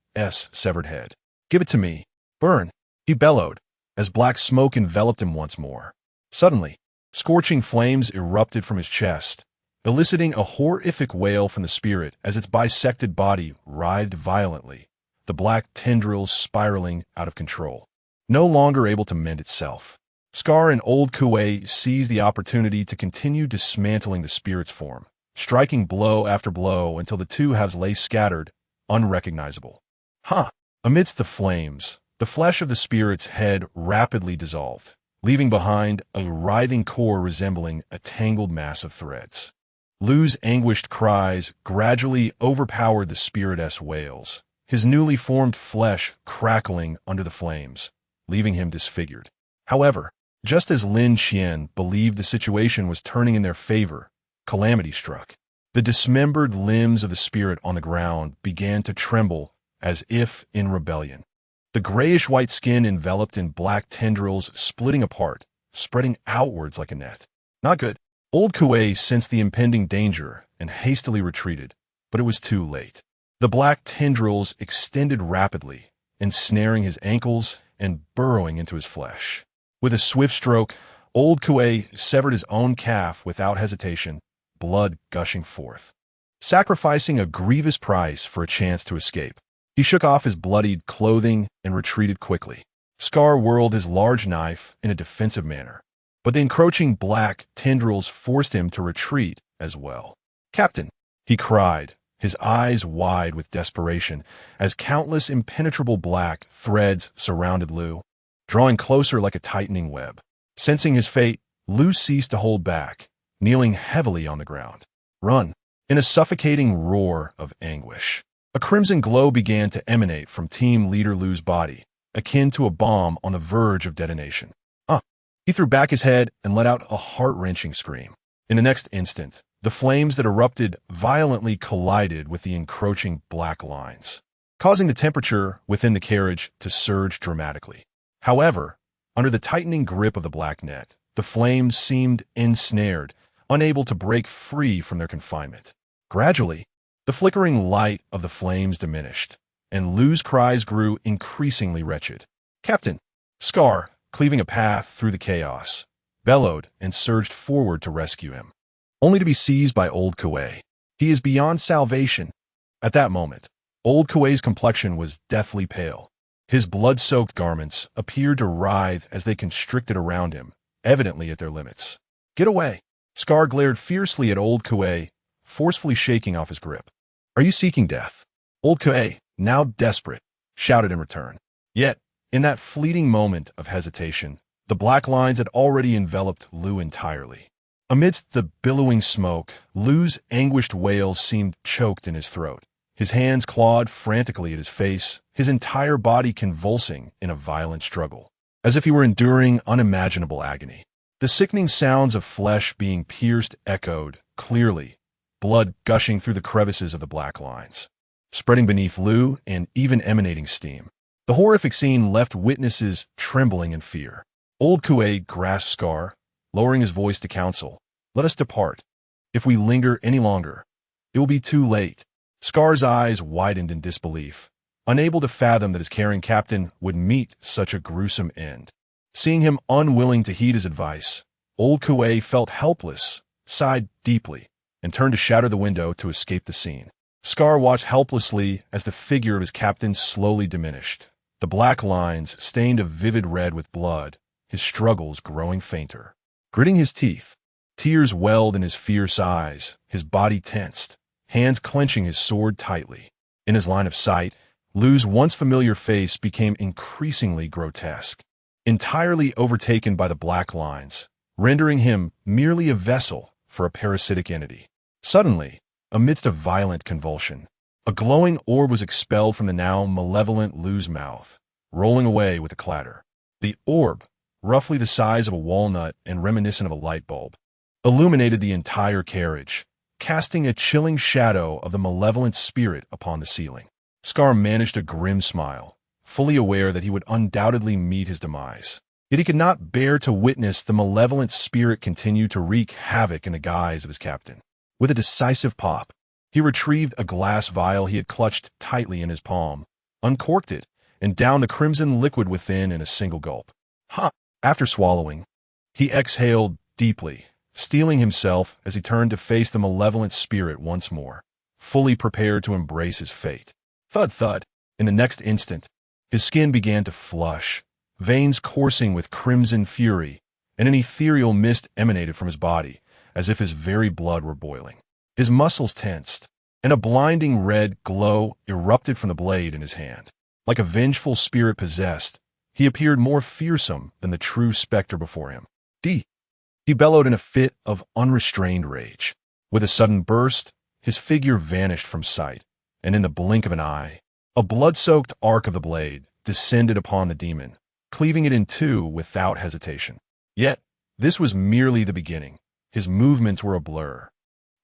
severed head. Give it to me. Burn, he bellowed, as black smoke enveloped him once more. Suddenly, scorching flames erupted from his chest, eliciting a horrific wail from the spirit as its bisected body writhed violently, the black tendrils spiraling out of control. No longer able to mend itself, Scar and Old Kuei seized the opportunity to continue dismantling the spirit's form, striking blow after blow until the two halves lay scattered, unrecognizable. Amidst the flames, the flesh of the spirit's head rapidly dissolved, leaving behind a writhing core resembling a tangled mass of threads. Lu's anguished cries gradually overpowered the spirit's wails, his newly formed flesh crackling under the flames, leaving him disfigured. However, just as Lin Qian believed the situation was turning in their favor, calamity struck. The dismembered limbs of the spirit on the ground began to tremble as if in rebellion. The grayish-white skin enveloped in black tendrils splitting apart, spreading outwards like a net. Not good. Old Kuei sensed the impending danger and hastily retreated, but it was too late. The black tendrils extended rapidly, ensnaring his ankles and burrowing into his flesh. With a swift stroke, Old Kuei severed his own calf without hesitation, blood gushing forth. Sacrificing a grievous price for a chance to escape, he shook off his bloodied clothing and retreated quickly. Scar whirled his large knife in a defensive manner, but the encroaching black tendrils forced him to retreat as well. "Captain," he cried, his eyes wide with desperation, as countless impenetrable black threads surrounded Lu, drawing closer like a tightening web. Sensing his fate, Lu ceased to hold back, kneeling heavily on the ground. "Run!" In a suffocating roar of anguish. A crimson glow began to emanate from Team Leader Lu's body, akin to a bomb on the verge of detonation. He threw back his head and let out a heart-wrenching scream. In the next instant, the flames that erupted violently collided with the encroaching black lines, causing the temperature within the carriage to surge dramatically. However, under the tightening grip of the black net, the flames seemed ensnared, unable to break free from their confinement. Gradually, the flickering light of the flames diminished, and Lu's cries grew increasingly wretched. "Captain!" Scar, cleaving a path through the chaos, bellowed and surged forward to rescue him, only to be seized by Old Kuei. "He is beyond salvation." At that moment, Old Kuei's complexion was deathly pale. His blood-soaked garments appeared to writhe as they constricted around him, evidently at their limits. "Get away!" Scar glared fiercely at Old Kuei, forcefully shaking off his grip. "Are you seeking death?" Old Kuei, now desperate, shouted in return. Yet, in that fleeting moment of hesitation, the black lines had already enveloped Lu entirely. Amidst the billowing smoke, Lu's anguished wails seemed choked in his throat. His hands clawed frantically at his face, his entire body convulsing in a violent struggle, as if he were enduring unimaginable agony. The sickening sounds of flesh being pierced echoed clearly, blood gushing through the crevices of the black lines, spreading beneath Lu and even emanating steam. The horrific scene left witnesses trembling in fear. Old Kuei grasped Scar, lowering his voice to counsel. "Let us depart. If we linger any longer, it will be too late." Scar's eyes widened in disbelief, unable to fathom that his caring captain would meet such a gruesome end. Seeing him unwilling to heed his advice, Old Kuei felt helpless, sighed deeply, and turned to shatter the window to escape the scene. Scar watched helplessly as the figure of his captain slowly diminished, the black lines stained a vivid red with blood, his struggles growing fainter. Gritting his teeth, tears welled in his fierce eyes, his body tensed, hands clenching his sword tightly. In his line of sight, Lu's once familiar face became increasingly grotesque, entirely overtaken by the black lines, rendering him merely a vessel for a parasitic entity. Suddenly, amidst a violent convulsion, a glowing orb was expelled from the now malevolent Lu's mouth, rolling away with a clatter. The orb, roughly the size of a walnut and reminiscent of a light bulb, illuminated the entire carriage, casting a chilling shadow of the malevolent spirit upon the ceiling. Scar managed a grim smile, fully aware that he would undoubtedly meet his demise. Yet he could not bear to witness the malevolent spirit continue to wreak havoc in the guise of his captain. With a decisive pop, he retrieved a glass vial he had clutched tightly in his palm, uncorked it, and downed the crimson liquid within in a single gulp. After swallowing, he exhaled deeply, steeling himself as he turned to face the malevolent spirit once more, fully prepared to embrace his fate. Thud thud. In the next instant, his skin began to flush, veins coursing with crimson fury, and an ethereal mist emanated from his body, as if his very blood were boiling. His muscles tensed, and a blinding red glow erupted from the blade in his hand. Like a vengeful spirit possessed, he appeared more fearsome than the true specter before him. He bellowed in a fit of unrestrained rage. With a sudden burst, his figure vanished from sight, and in the blink of an eye, a blood-soaked arc of the blade descended upon the demon, cleaving it in two without hesitation. Yet, this was merely the beginning. His movements were a blur.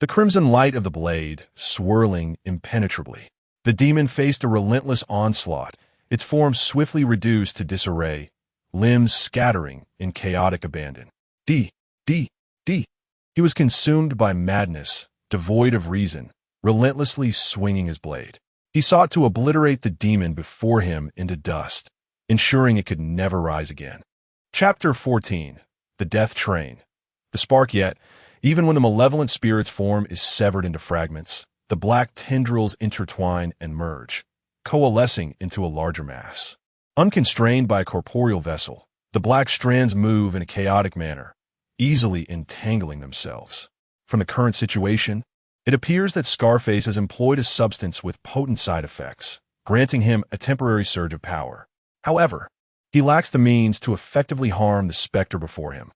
The crimson light of the blade swirling impenetrably. The demon faced a relentless onslaught, its form swiftly reduced to disarray, limbs scattering in chaotic abandon. He was consumed by madness, devoid of reason, relentlessly swinging his blade. He sought to obliterate the demon before him into dust, ensuring it could never rise again. Chapter 14. The Death Train. The spark yet, even when the malevolent spirit's form is severed into fragments, the black tendrils intertwine and merge, coalescing into a larger mass. Unconstrained by a corporeal vessel, the black strands move in a chaotic manner, easily entangling themselves. From the current situation, it appears that Scarface has employed a substance with potent side effects, granting him a temporary surge of power. However, he lacks the means to effectively harm the specter before him,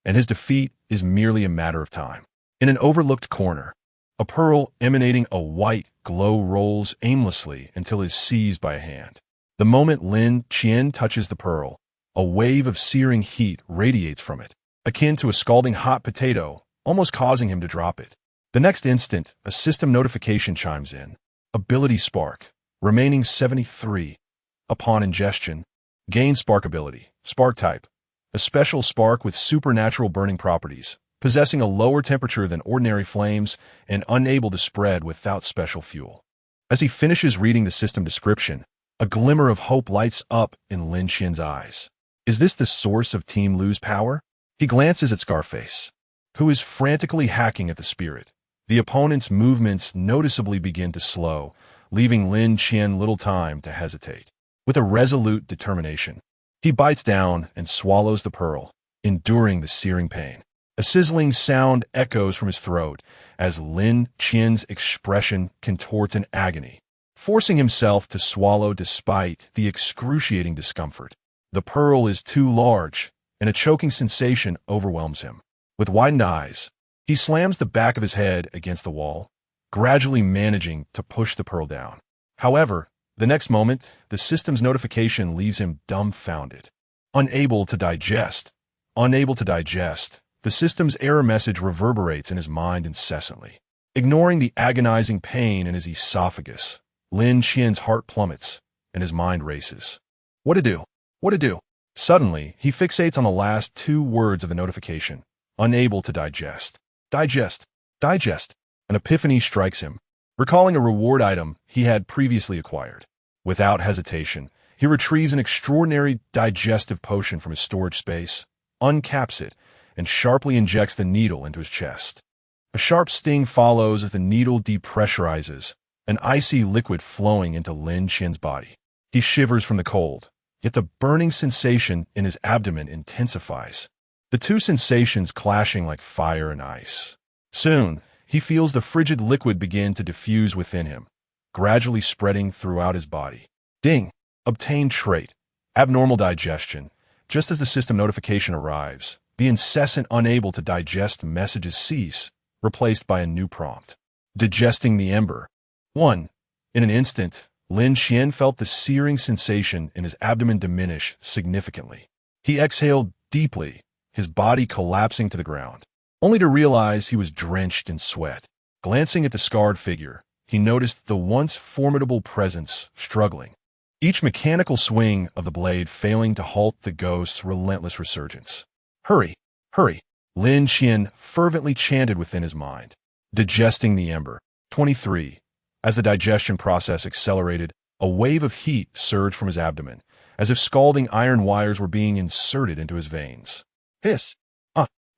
and his defeat is merely a matter of time. In an overlooked corner, a pearl emanating a white glow rolls aimlessly until it is seized by a hand. The moment Lin Qian touches the pearl, a wave of searing heat radiates from it, akin to a scalding hot potato, almost causing him to drop it. The next instant, a system notification chimes in. Ability Spark, remaining 73. Upon ingestion, gain Spark ability, Spark type, a special spark with supernatural burning properties, possessing a lower temperature than ordinary flames and unable to spread without special fuel. As he finishes reading the system description, a glimmer of hope lights up in Lin Qian's eyes. Is this the source of Team Lu's power? He glances at Scarface, who is frantically hacking at the spirit. The opponent's movements noticeably begin to slow, leaving Lin Qian little time to hesitate. With a resolute determination, he bites down and swallows the pearl, enduring the searing pain. A sizzling sound echoes from his throat as Lin Qian's expression contorts in agony, forcing himself to swallow despite the excruciating discomfort. The pearl is too large, and a choking sensation overwhelms him. With widened eyes, he slams the back of his head against the wall, gradually managing to push the pearl down. However, the next moment, the system's notification leaves him dumbfounded. Unable to digest, the system's error message reverberates in his mind incessantly. Ignoring the agonizing pain in his esophagus, Lin Qian's heart plummets, and his mind races. What to do? Suddenly, he fixates on the last two words of the notification. Unable to digest. Digest. An epiphany strikes him, recalling a reward item he had previously acquired. Without hesitation, he retrieves an extraordinary digestive potion from his storage space, uncaps it, and sharply injects the needle into his chest. A sharp sting follows as the needle depressurizes, an icy liquid flowing into Lin Qian's body. He shivers from the cold, yet the burning sensation in his abdomen intensifies, the two sensations clashing like fire and ice. Soon, he feels the frigid liquid begin to diffuse within him, gradually spreading throughout his body. Ding! Obtained trait. Abnormal digestion. Just as the system notification arrives, the incessant unable to digest messages cease, replaced by a new prompt. Digesting the ember. 1. In an instant, Lin Qian felt the searing sensation in his abdomen diminish significantly. He exhaled deeply, his body collapsing to the ground, only to realize he was drenched in sweat. Glancing at the scarred figure, he noticed the once formidable presence struggling, each mechanical swing of the blade failing to halt the ghost's relentless resurgence. Hurry! Lin Qian fervently chanted within his mind. Digesting the ember. 23. As the digestion process accelerated, a wave of heat surged from his abdomen, as if scalding iron wires were being inserted into his veins. Hiss!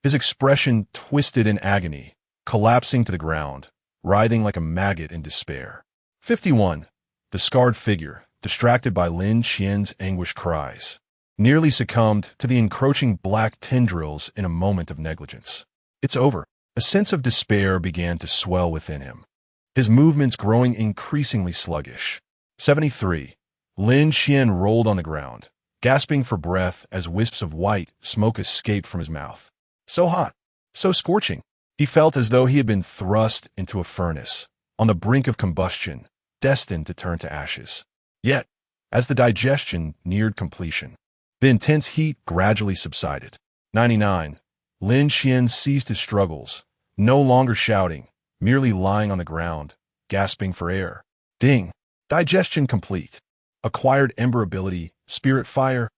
His expression twisted in agony, collapsing to the ground, writhing like a maggot in despair. 51. The scarred figure, distracted by Lin Qian's anguished cries, nearly succumbed to the encroaching black tendrils in a moment of negligence. It's over. A sense of despair began to swell within him, his movements growing increasingly sluggish. 73. Lin Qian rolled on the ground, gasping for breath as wisps of white smoke escaped from his mouth. So hot, so scorching. He felt as though he had been thrust into a furnace, on the brink of combustion, destined to turn to ashes. Yet, as the digestion neared completion, the intense heat gradually subsided. 99. Lin Qian ceased his struggles, no longer shouting, merely lying on the ground, gasping for air. Ding! Digestion complete. Acquired ember ability, spirit fire.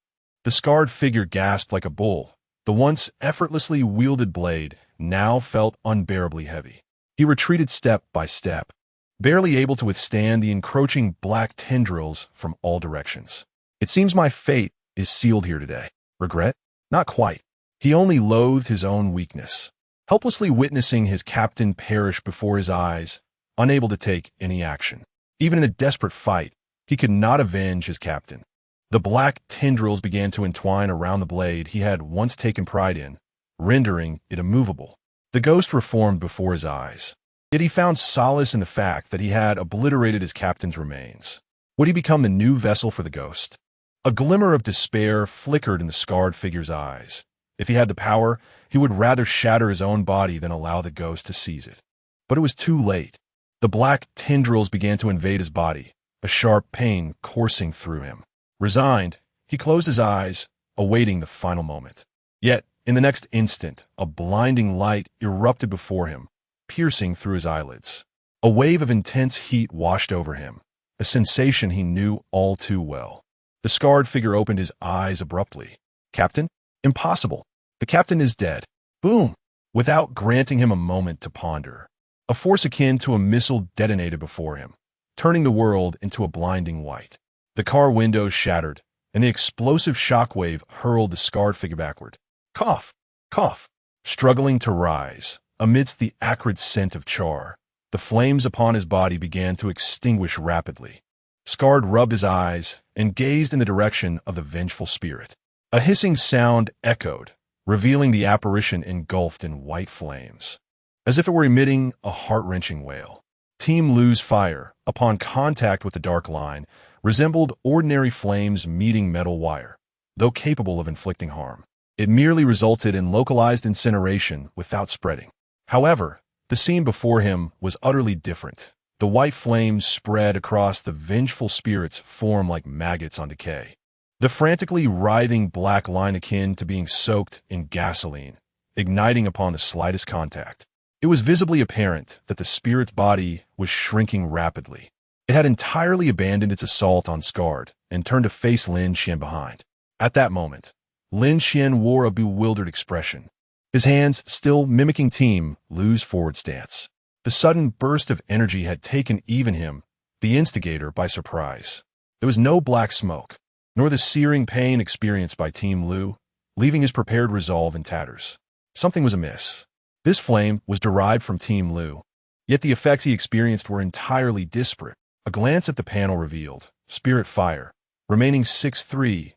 The scarred figure gasped like a bull. The once effortlessly wielded blade now felt unbearably heavy. He retreated step by step, barely able to withstand the encroaching black tendrils from all directions. It seems my fate is sealed here today. Regret? Not quite. He only loathed his own weakness, helplessly witnessing his captain perish before his eyes, unable to take any action. Even in a desperate fight, he could not avenge his captain. The black tendrils began to entwine around the blade he had once taken pride in, rendering it immovable. The ghost reformed before his eyes. Yet he found solace in the fact that he had obliterated his captain's remains. Would he become the new vessel for the ghost? A glimmer of despair flickered in the scarred figure's eyes. If he had the power, he would rather shatter his own body than allow the ghost to seize it. But it was too late. The black tendrils began to invade his body, a sharp pain coursing through him. Resigned, he closed his eyes, awaiting the final moment. Yet, in the next instant, a blinding light erupted before him, piercing through his eyelids. A wave of intense heat washed over him, a sensation he knew all too well. The scarred figure opened his eyes abruptly. Captain? Impossible. The captain is dead. Boom! Without granting him a moment to ponder, a force akin to a missile detonated before him, turning the world into a blinding white. The car windows shattered, and the explosive shockwave hurled the scarred figure backward. Cough! Cough! Struggling to rise, amidst the acrid scent of char, the flames upon his body began to extinguish rapidly. Scarred rubbed his eyes and gazed in the direction of the vengeful spirit. A hissing sound echoed, revealing the apparition engulfed in white flames, as if it were emitting a heart-wrenching wail. Team Lu's fire, upon contact with the dark line, resembled ordinary flames meeting metal wire, though capable of inflicting harm. It merely resulted in localized incineration without spreading. However, the scene before him was utterly different. The white flames spread across the vengeful spirit's form like maggots on decay. The frantically writhing black line akin to being soaked in gasoline, igniting upon the slightest contact. It was visibly apparent that the spirit's body was shrinking rapidly. It had entirely abandoned its assault on Scarred and turned to face Lin Qian behind. At that moment, Lin Qian wore a bewildered expression, his hands still mimicking Team Lu's forward stance. The sudden burst of energy had taken even him, the instigator, by surprise. There was no black smoke, nor the searing pain experienced by Team Lu, leaving his prepared resolve in tatters. Something was amiss. This flame was derived from Team Lu, yet the effects he experienced were entirely disparate. A glance at the panel revealed, Spirit Fire, remaining 6-3.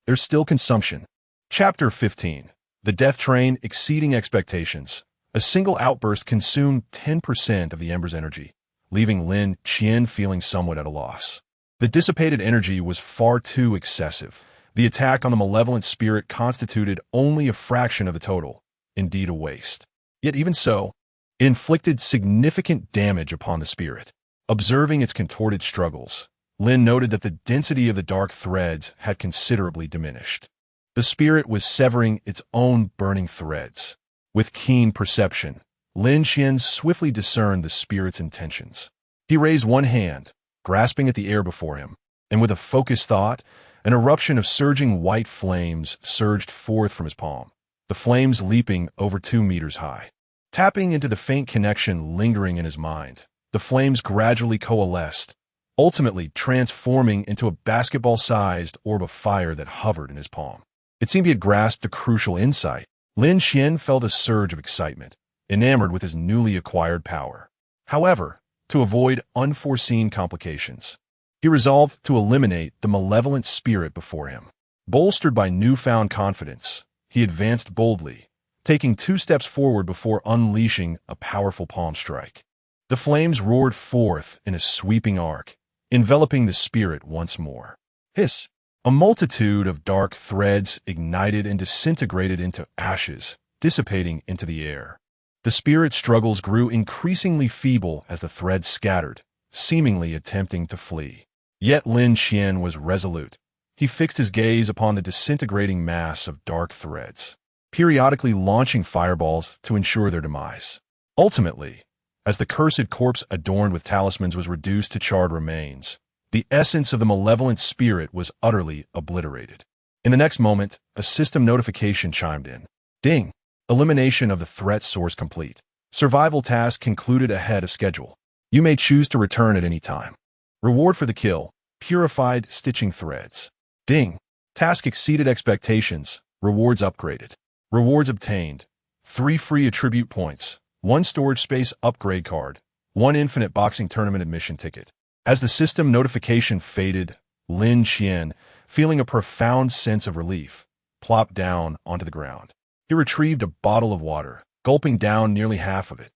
There's still consumption. Chapter 15. The Death Train Exceeding Expectations. A single outburst consumed 10% of the Ember's energy, leaving Lin Qian feeling somewhat at a loss. The dissipated energy was far too excessive. The attack on the malevolent spirit constituted only a fraction of the total, indeed a waste. Yet even so, it inflicted significant damage upon the spirit. Observing its contorted struggles, Lin noted that the density of the dark threads had considerably diminished. The spirit was severing its own burning threads. With keen perception, Lin Qian swiftly discerned the spirit's intentions. He raised one hand, grasping at the air before him, and with a focused thought, an eruption of surging white flames surged forth from his palm, the flames leaping over 2 meters high. Tapping into the faint connection lingering in his mind, the flames gradually coalesced, ultimately transforming into a basketball-sized orb of fire that hovered in his palm. It seemed he had grasped a crucial insight. Lin Qian felt a surge of excitement, enamored with his newly acquired power. However, to avoid unforeseen complications, he resolved to eliminate the malevolent spirit before him. Bolstered by newfound confidence, he advanced boldly, taking 2 steps forward before unleashing a powerful palm strike. The flames roared forth in a sweeping arc, enveloping the spirit once more. Hiss! A multitude of dark threads ignited and disintegrated into ashes, dissipating into the air. The spirit's struggles grew increasingly feeble as the threads scattered, seemingly attempting to flee. Yet Lin Qian was resolute. He fixed his gaze upon the disintegrating mass of dark threads, periodically launching fireballs to ensure their demise. Ultimately, as the cursed corpse adorned with talismans was reduced to charred remains, the essence of the malevolent spirit was utterly obliterated. In the next moment, a system notification chimed in. Ding! Elimination of the threat source complete. Survival task concluded ahead of schedule. You may choose to return at any time. Reward for the kill. Purified stitching threads. Ding! Task exceeded expectations. Rewards upgraded. Rewards obtained. 3 free attribute points. 1 storage space upgrade card. 1 infinite boxing tournament admission ticket. As the system notification faded, Lin Qian, feeling a profound sense of relief, plopped down onto the ground. He retrieved a bottle of water, gulping down nearly half of it.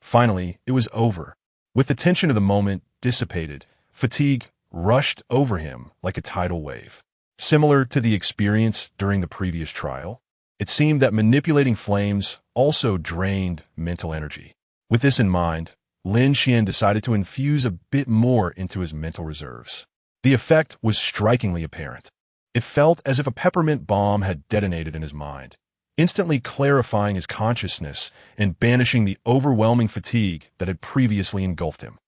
Finally, it was over. With the tension of the moment dissipated, fatigue rushed over him like a tidal wave. Similar to the experience during the previous trial, it seemed that manipulating flames also drained mental energy. With this in mind, Lin Qian decided to infuse a bit more into his mental reserves. The effect was strikingly apparent. It felt as if a peppermint bomb had detonated in his mind, instantly clarifying his consciousness and banishing the overwhelming fatigue that had previously engulfed him.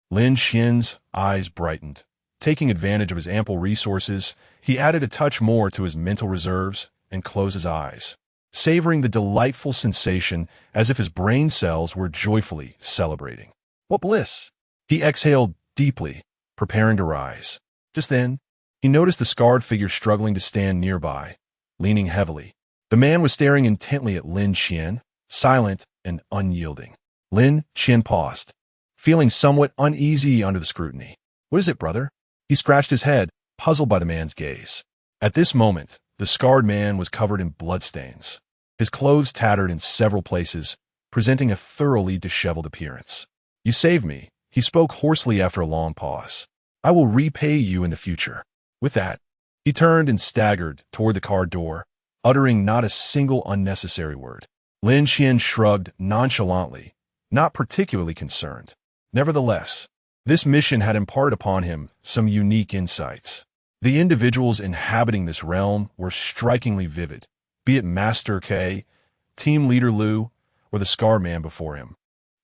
Lin Qian's eyes brightened. Taking advantage of his ample resources, he added a touch more to his mental reserves and closed his eyes, savoring the delightful sensation as if his brain cells were joyfully celebrating. What bliss! He exhaled deeply, preparing to rise. Just then, he noticed the scarred figure struggling to stand nearby, leaning heavily. The man was staring intently at Lin Qian, silent and unyielding. Lin Qian paused, feeling somewhat uneasy under the scrutiny. What is it, brother? He scratched his head, puzzled by the man's gaze. At this moment, the scarred man was covered in bloodstains, his clothes tattered in several places, presenting a thoroughly disheveled appearance. You saved me, he spoke hoarsely after a long pause. I will repay you in the future. With that, he turned and staggered toward the car door, uttering not a single unnecessary word. Lin Qian shrugged nonchalantly, not particularly concerned. Nevertheless, this mission had imparted upon him some unique insights. The individuals inhabiting this realm were strikingly vivid, be it Master K, Team Leader Liu, or the Scar Man before him.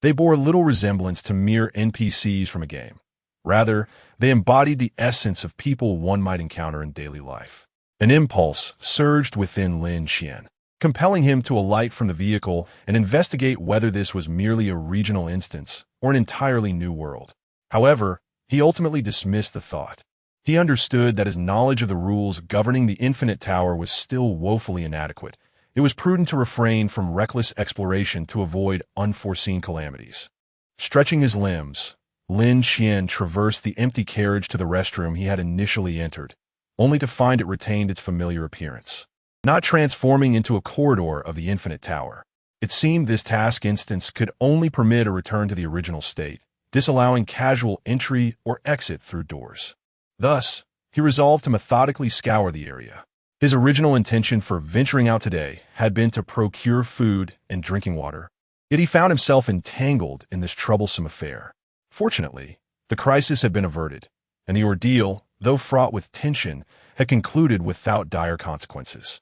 They bore little resemblance to mere NPCs from a game. Rather, they embodied the essence of people one might encounter in daily life. An impulse surged within Lin Qian, compelling him to alight from the vehicle and investigate whether this was merely a regional instance or an entirely new world. However, he ultimately dismissed the thought. He understood that his knowledge of the rules governing the Infinite Tower was still woefully inadequate. It was prudent to refrain from reckless exploration to avoid unforeseen calamities. Stretching his limbs, Lin Qian traversed the empty carriage to the restroom he had initially entered, only to find it retained its familiar appearance, not transforming into a corridor of the Infinite Tower. It seemed this task instance could only permit a return to the original state, disallowing casual entry or exit through doors. Thus, he resolved to methodically scour the area. His original intention for venturing out today had been to procure food and drinking water, yet he found himself entangled in this troublesome affair. Fortunately, the crisis had been averted, and the ordeal, though fraught with tension, had concluded without dire consequences.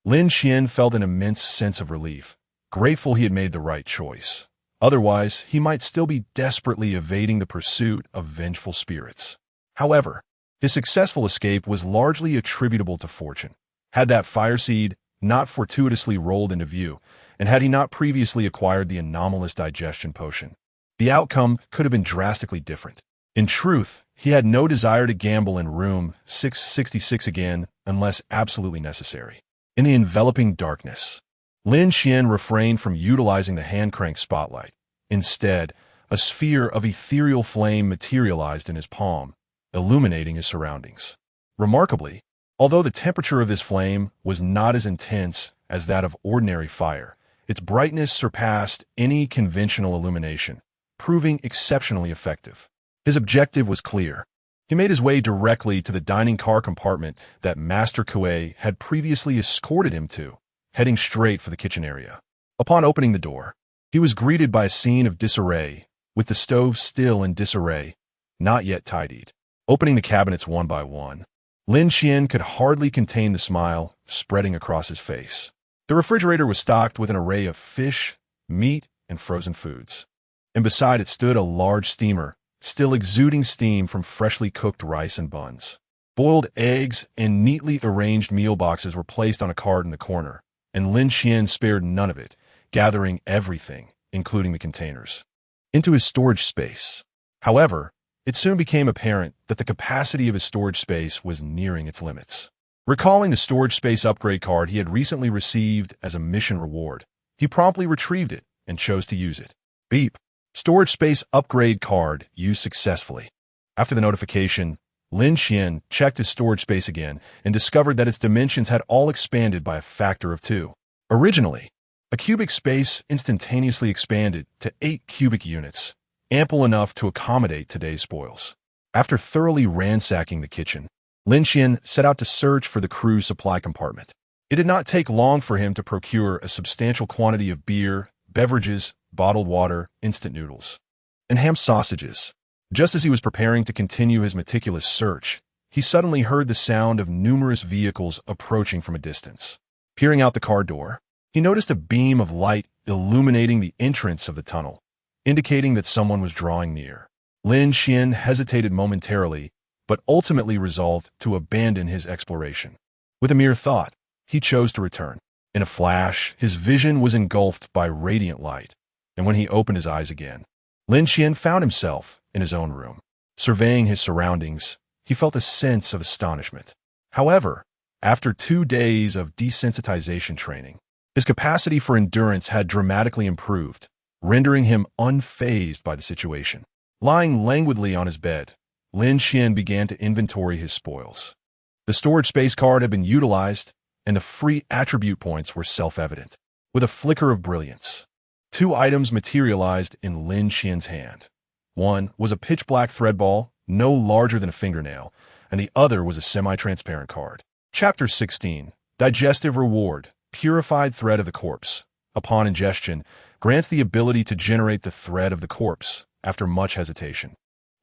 Lin Qian felt an immense sense of relief, grateful he had made the right choice. Otherwise, he might still be desperately evading the pursuit of vengeful spirits. However, his successful escape was largely attributable to fortune. Had that fire seed not fortuitously rolled into view, and had he not previously acquired the anomalous digestion potion, the outcome could have been drastically different. In truth, he had no desire to gamble in room 666 again unless absolutely necessary. In the enveloping darkness, Lin Qian refrained from utilizing the hand-crank spotlight. Instead, a sphere of ethereal flame materialized in his palm, illuminating his surroundings. Remarkably, Although the temperature of this flame was not as intense as that of ordinary fire, its brightness surpassed any conventional illumination, proving exceptionally effective. His objective was clear. He made his way directly to the dining car compartment that Master Kue had previously escorted him to, heading straight for the kitchen area. Upon opening the door, he was greeted by a scene of disarray, with the stove still in disarray, not yet tidied. Opening the cabinets one by one, Lin Qian could hardly contain the smile spreading across his face. The refrigerator was stocked with an array of fish, meat, and frozen foods. And beside it stood a large steamer, still exuding steam from freshly cooked rice and buns. Boiled eggs and neatly arranged meal boxes were placed on a cart in the corner, and Lin Qian spared none of it, gathering everything, including the containers, into his storage space. However, it soon became apparent that the capacity of his storage space was nearing its limits. Recalling the storage space upgrade card he had recently received as a mission reward, he promptly retrieved it and chose to use it. Beep. Storage space upgrade card used successfully. After the notification, Lin Qian checked his storage space again and discovered that its dimensions had all expanded by a factor of 2. Originally, a cubic space instantaneously expanded to 8 cubic units, ample enough to accommodate today's spoils. After thoroughly ransacking the kitchen, Lin Qian set out to search for the crew's supply compartment. It did not take long for him to procure a substantial quantity of beer, beverages, bottled water, instant noodles, and ham sausages. Just as he was preparing to continue his meticulous search, he suddenly heard the sound of numerous vehicles approaching from a distance. Peering out the car door, he noticed a beam of light illuminating the entrance of the tunnel, indicating that someone was drawing near. Lin Qian hesitated momentarily, but ultimately resolved to abandon his exploration. With a mere thought, he chose to return. In a flash, his vision was engulfed by radiant light, and when he opened his eyes again, Lin Qian found himself in his own room. Surveying his surroundings, he felt a sense of astonishment. However, after 2 days of desensitization training, his capacity for endurance had dramatically improved, rendering him unfazed by the situation. Lying languidly on his bed, Lin Qian began to inventory his spoils. The storage space card had been utilized, and the free attribute points were self-evident. With a flicker of brilliance, 2 items materialized in Lin Qian's hand. One was a pitch-black thread ball, no larger than a fingernail, and the other was a semi-transparent card. Chapter 16. Digestive Reward. Purified Thread of the Corpse. Upon ingestion, grants the ability to generate the thread of the corpse after much hesitation.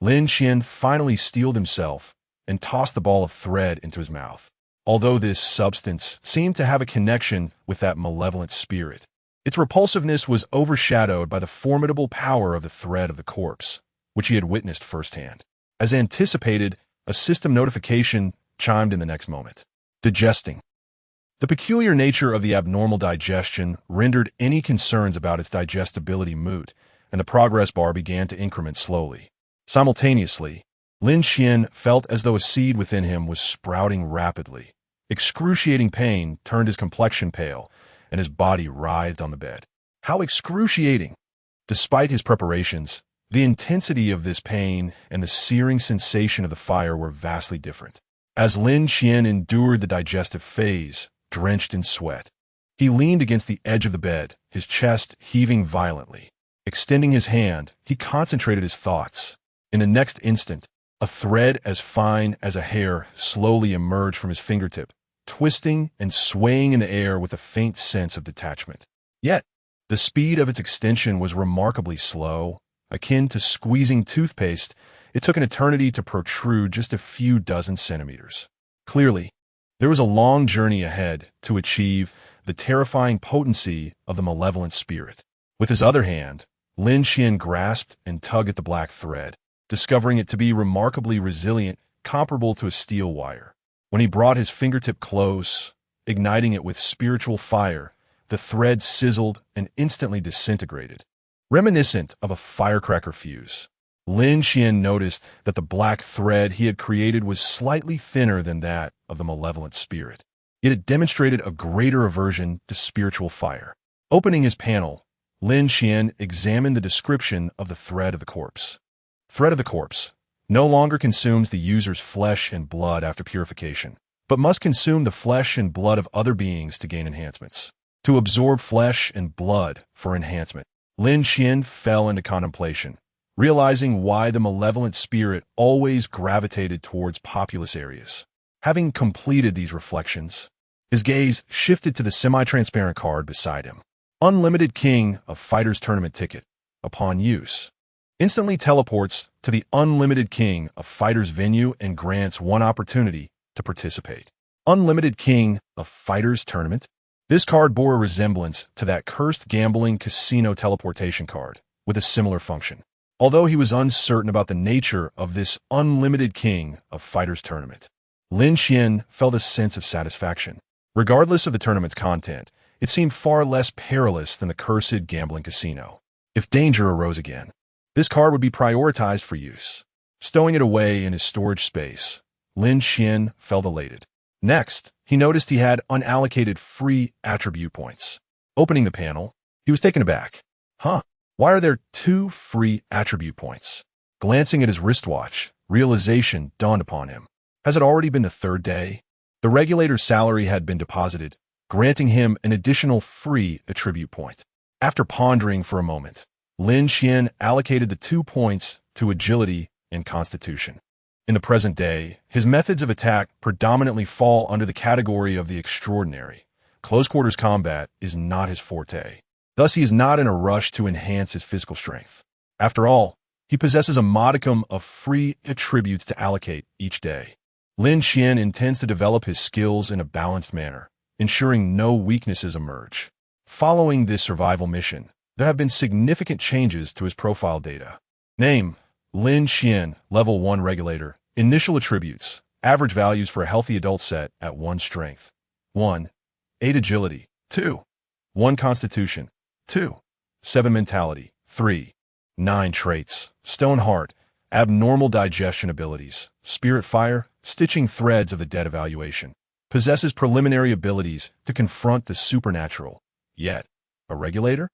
Lin Qian finally steeled himself and tossed the ball of thread into his mouth. Although this substance seemed to have a connection with that malevolent spirit, its repulsiveness was overshadowed by the formidable power of the thread of the corpse, which he had witnessed firsthand. As anticipated, a system notification chimed in the next moment. Digesting. The peculiar nature of the abnormal digestion rendered any concerns about its digestibility moot, and the progress bar began to increment slowly. Simultaneously, Lin Qian felt as though a seed within him was sprouting rapidly. Excruciating pain turned his complexion pale, and his body writhed on the bed. How excruciating! Despite his preparations, the intensity of this pain and the searing sensation of the fire were vastly different. As Lin Qian endured the digestive phase, drenched in sweat, he leaned against the edge of the bed, his chest heaving violently. Extending his hand, he concentrated his thoughts. In the next instant, a thread as fine as a hair slowly emerged from his fingertip, twisting and swaying in the air with a faint sense of detachment. Yet, the speed of its extension was remarkably slow. Akin to squeezing toothpaste, it took an eternity to protrude just a few dozen centimeters. Clearly, there was a long journey ahead to achieve the terrifying potency of the malevolent spirit. With his other hand, Lin Qian grasped and tugged at the black thread, discovering it to be remarkably resilient, comparable to a steel wire. When he brought his fingertip close, igniting it with spiritual fire, the thread sizzled and instantly disintegrated, reminiscent of a firecracker fuse. Lin Qian noticed that the black thread he had created was slightly thinner than that of the malevolent spirit. Yet it demonstrated a greater aversion to spiritual fire. Opening his panel, Lin Qian examined the description of the thread of the corpse. Thread of the corpse no longer consumes the user's flesh and blood after purification, but but must consume the flesh and blood of other beings to gain enhancements. To absorb flesh and blood for enhancement. Lin Qian fell into contemplation, realizing why the malevolent spirit always gravitated towards populous areas. Having completed these reflections, his gaze shifted to the semi-transparent card beside him. Unlimited King of Fighters Tournament Ticket, upon use, instantly teleports to the Unlimited King of Fighters venue and grants one opportunity to participate. Unlimited King of Fighters Tournament? This card bore a resemblance to that cursed gambling casino teleportation card, with a similar function. Although he was uncertain about the nature of this Unlimited King of Fighters Tournament, Lin Qian felt a sense of satisfaction. Regardless of the tournament's content, it seemed far less perilous than the cursed gambling casino. If danger arose again, this card would be prioritized for use. Stowing it away in his storage space, Lin Qian felt elated. Next, he noticed he had unallocated free attribute points. Opening the panel, he was taken aback. Why are there 2 free attribute points? Glancing at his wristwatch, realization dawned upon him. Has it already been the 3rd day? The regulator's salary had been deposited, granting him an additional free attribute point. After pondering for a moment, Lin Qian allocated the 2 points to agility and constitution. In the present day, his methods of attack predominantly fall under the category of the extraordinary. Close-quarters combat is not his forte. Thus, he is not in a rush to enhance his physical strength. After all, he possesses a modicum of free attributes to allocate each day. Lin Qian intends to develop his skills in a balanced manner, ensuring no weaknesses emerge. Following this survival mission, there have been significant changes to his profile data. Name: Lin Qian, Level 1 Regulator. Initial attributes: average values for a healthy adult set at 1 strength. 1. 8 agility. 2. 1 constitution. 2. 7 mentality. 3. 9 traits: stone heart, abnormal digestion abilities, spirit fire, stitching threads of the dead evaluation. Possesses preliminary abilities to confront the supernatural. Yet, a regulator?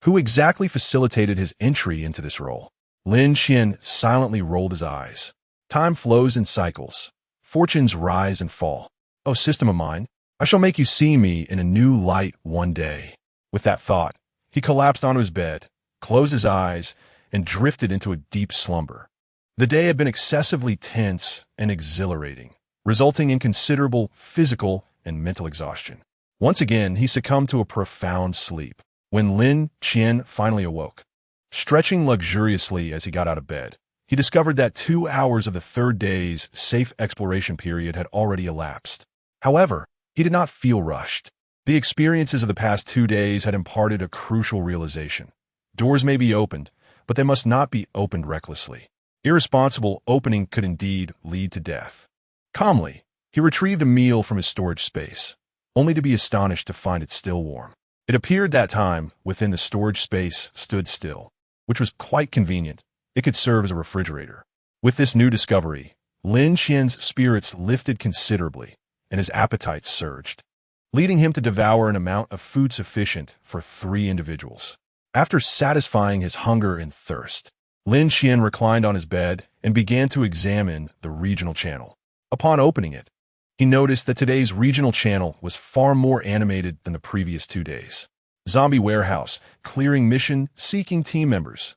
Who exactly facilitated his entry into this role? Lin Qian silently rolled his eyes. Time flows in cycles. Fortunes rise and fall. Oh, system of mine, I shall make you see me in a new light one day. With that thought, he collapsed onto his bed, closed his eyes, and drifted into a deep slumber. The day had been excessively tense and exhilarating, resulting in considerable physical and mental exhaustion. Once again, he succumbed to a profound sleep. When Lin Qian finally awoke, stretching luxuriously as he got out of bed, he discovered that 2 hours of the 3rd day's safe exploration period had already elapsed. However, he did not feel rushed. The experiences of the past 2 days had imparted a crucial realization. Doors may be opened, but they must not be opened recklessly. Irresponsible opening could indeed lead to death. Calmly, he retrieved a meal from his storage space, only to be astonished to find it still warm. It appeared that time within the storage space stood still, which was quite convenient. It could serve as a refrigerator. With this new discovery, Lin Qian's spirits lifted considerably, and his appetite surged, leading him to devour an amount of food sufficient for 3 individuals. After satisfying his hunger and thirst, Lin Qian reclined on his bed and began to examine the regional channel. Upon opening it, he noticed that today's regional channel was far more animated than the previous 2 days. Zombie warehouse, clearing mission, seeking team members.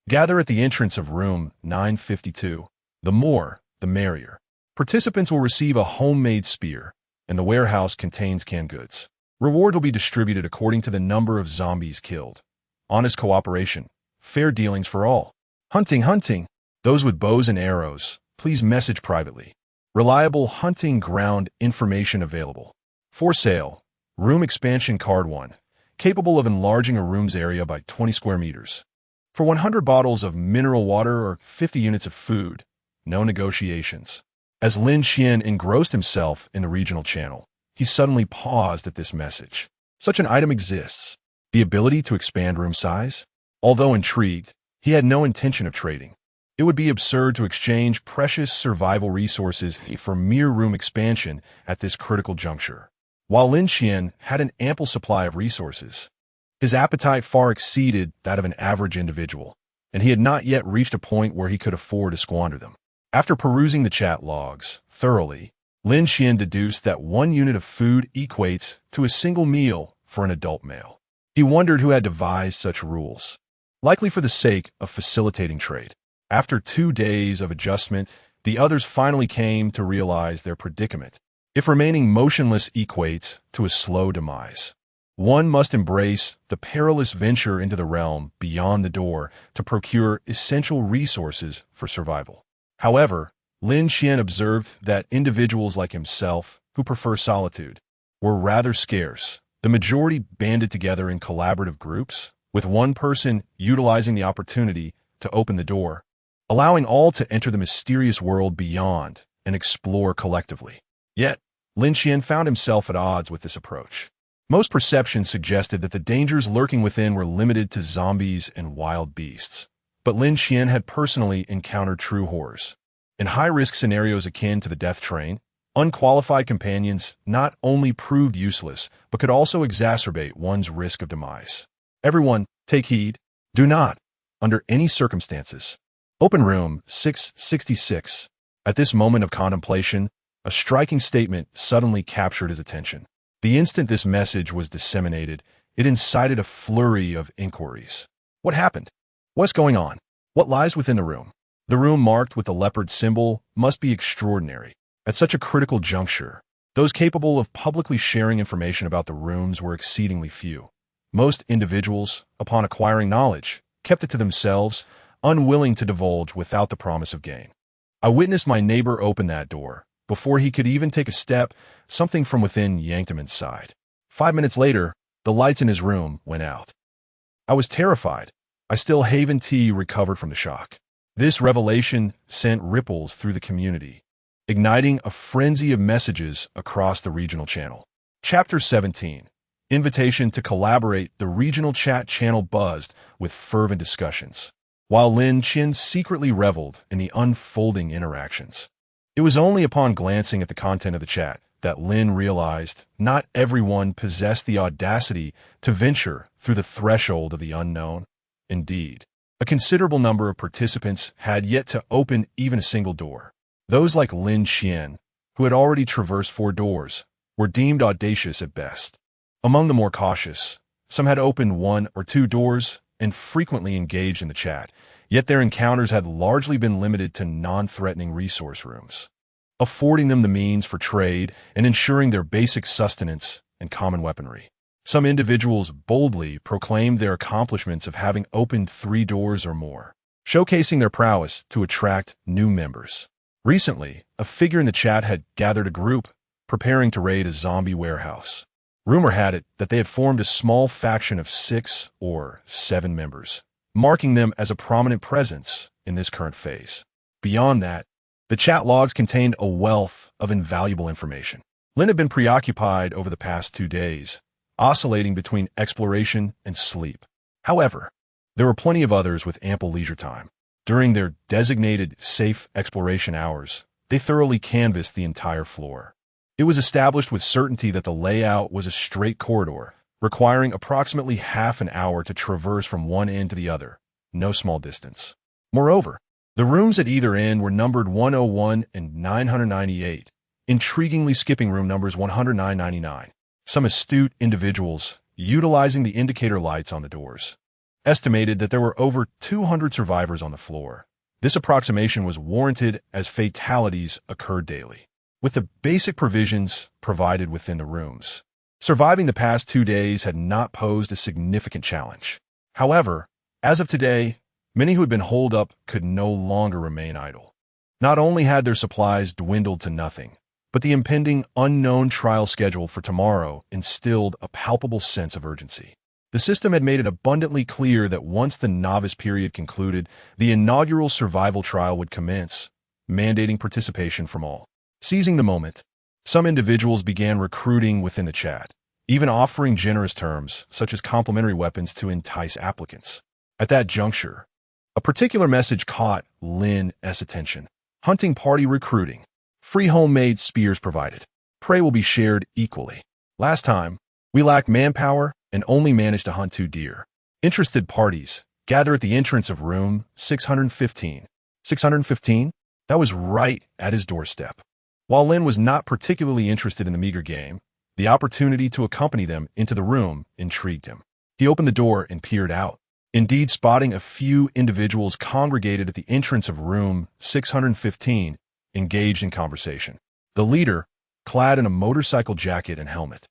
Gather at the entrance of room 952. The more, the merrier. Participants will receive a homemade spear, and the warehouse contains canned goods. Reward will be distributed according to the number of zombies killed. Honest cooperation. Fair dealings for all. Hunting. Those with bows and arrows, please message privately. Reliable hunting ground information available. For sale. Room expansion card 1. Capable of enlarging a room's area by 20 square meters. For 100 bottles of mineral water or 50 units of food. No negotiations. As Lin Qian engrossed himself in the regional channel, he suddenly paused at this message. Such an item exists. The ability to expand room size? Although intrigued, he had no intention of trading. It would be absurd to exchange precious survival resources for mere room expansion at this critical juncture. While Lin Qian had an ample supply of resources, his appetite far exceeded that of an average individual, and he had not yet reached a point where he could afford to squander them. After perusing the chat logs thoroughly, Lin Qian deduced that 1 unit of food equates to a single meal for an adult male. He wondered who had devised such rules, likely for the sake of facilitating trade. After 2 days of adjustment, the others finally came to realize their predicament. If remaining motionless equates to a slow demise, one must embrace the perilous venture into the realm beyond the door to procure essential resources for survival. However, Lin Qian observed that individuals like himself, who prefer solitude, were rather scarce. The majority banded together in collaborative groups, with one person utilizing the opportunity to open the door, allowing all to enter the mysterious world beyond and explore collectively. Yet, Lin Qian found himself at odds with this approach. Most perceptions suggested that the dangers lurking within were limited to zombies and wild beasts. But Lin Qian had personally encountered true horrors. In high-risk scenarios akin to the death train, unqualified companions not only proved useless, but could also exacerbate one's risk of demise. Everyone, take heed. Do not, under any circumstances, open room 666. At this moment of contemplation, a striking statement suddenly captured his attention. The instant this message was disseminated, it incited a flurry of inquiries. What happened? What's going on? What lies within the room? The room marked with the leopard symbol must be extraordinary. At such a critical juncture, those capable of publicly sharing information about the rooms were exceedingly few. Most individuals, upon acquiring knowledge, kept it to themselves, unwilling to divulge without the promise of gain. I witnessed my neighbor open that door. Before he could even take a step, something from within yanked him inside. 5 minutes later, the lights in his room went out. I was terrified. I still haven't recovered from the shock. This revelation sent ripples through the community, igniting a frenzy of messages across the regional channel. Chapter 17. Invitation to collaborate. The regional chat channel buzzed with fervent discussions, while Lin Qian secretly reveled in the unfolding interactions. It was only upon glancing at the content of the chat that Lin realized not everyone possessed the audacity to venture through the threshold of the unknown. Indeed, a considerable number of participants had yet to open even a single door. Those like Lin Qian, who had already traversed 4 doors, were deemed audacious at best. Among the more cautious, some had opened 1 or 2 doors and frequently engaged in the chat, yet their encounters had largely been limited to non-threatening resource rooms, affording them the means for trade and ensuring their basic sustenance and common weaponry. Some individuals boldly proclaimed their accomplishments of having opened 3 doors or more, showcasing their prowess to attract new members. Recently, a figure in the chat had gathered a group preparing to raid a zombie warehouse. Rumor had it that they had formed a small faction of 6 or 7 members, marking them as a prominent presence in this current phase. Beyond that, the chat logs contained a wealth of invaluable information. Lin had been preoccupied over the past 2 days, oscillating between exploration and sleep. However, there were plenty of others with ample leisure time. During their designated safe exploration hours, they thoroughly canvassed the entire floor. It was established with certainty that the layout was a straight corridor, requiring approximately half an hour to traverse from one end to the other, no small distance. Moreover, the rooms at either end were numbered 101 and 998, intriguingly skipping room numbers 109-99. Some astute individuals, utilizing the indicator lights on the doors, estimated that there were over 200 survivors on the floor. This approximation was warranted as fatalities occurred daily. With the basic provisions provided within the rooms, surviving the past 2 days had not posed a significant challenge. However, as of today, many who had been holed up could no longer remain idle. Not only had their supplies dwindled to nothing, but the impending unknown trial schedule for tomorrow instilled a palpable sense of urgency. The system had made it abundantly clear that once the novice period concluded, the inaugural survival trial would commence, mandating participation from all. Seizing the moment, some individuals began recruiting within the chat, even offering generous terms such as complimentary weapons to entice applicants. At that juncture, a particular message caught Lin's attention. Hunting party recruiting. Free homemade spears provided. Prey will be shared equally. Last time, we lacked manpower and only managed to hunt 2 deer. Interested parties gather at the entrance of room 615. 615? That was right at his doorstep. While Lin was not particularly interested in the meager game, the opportunity to accompany them into the room intrigued him. He opened the door and peered out, indeed spotting a few individuals congregated at the entrance of room 615, engaged in conversation. The leader, clad in a motorcycle jacket and helmet,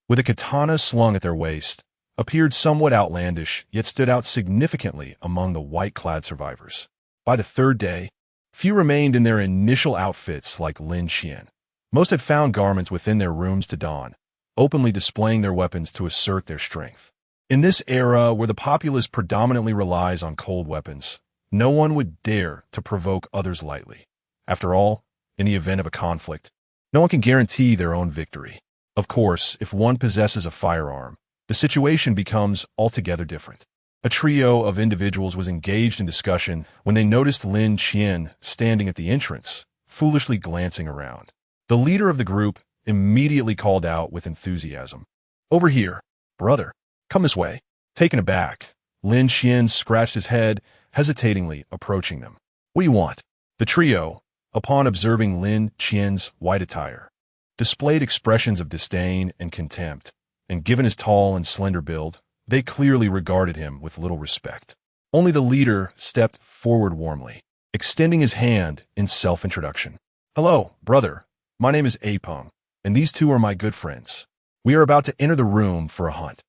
with a katana slung at their waist, appeared somewhat outlandish, yet stood out significantly among the white-clad survivors. By the third day, few remained in their initial outfits like Lin Qian. Most had found garments within their rooms to don, openly displaying their weapons to assert their strength. In this era where the populace predominantly relies on cold weapons, no one would dare to provoke others lightly. After all, in the event of a conflict, no one can guarantee their own victory. Of course, if one possesses a firearm, the situation becomes altogether different. A trio of individuals was engaged in discussion when they noticed Lin Qian standing at the entrance, foolishly glancing around. The leader of the group immediately called out with enthusiasm, "Over here, brother. Come this way." Taken aback, Lin Qian scratched his head, hesitatingly approaching them. "What do you want?" The trio, upon observing Lin Qian's white attire, displayed expressions of disdain and contempt, and given his tall and slender build, they clearly regarded him with little respect. Only the leader stepped forward warmly, extending his hand in self-introduction. "Hello, brother. My name is Apeng, and these two are my good friends. We are about to enter the room for a hunt.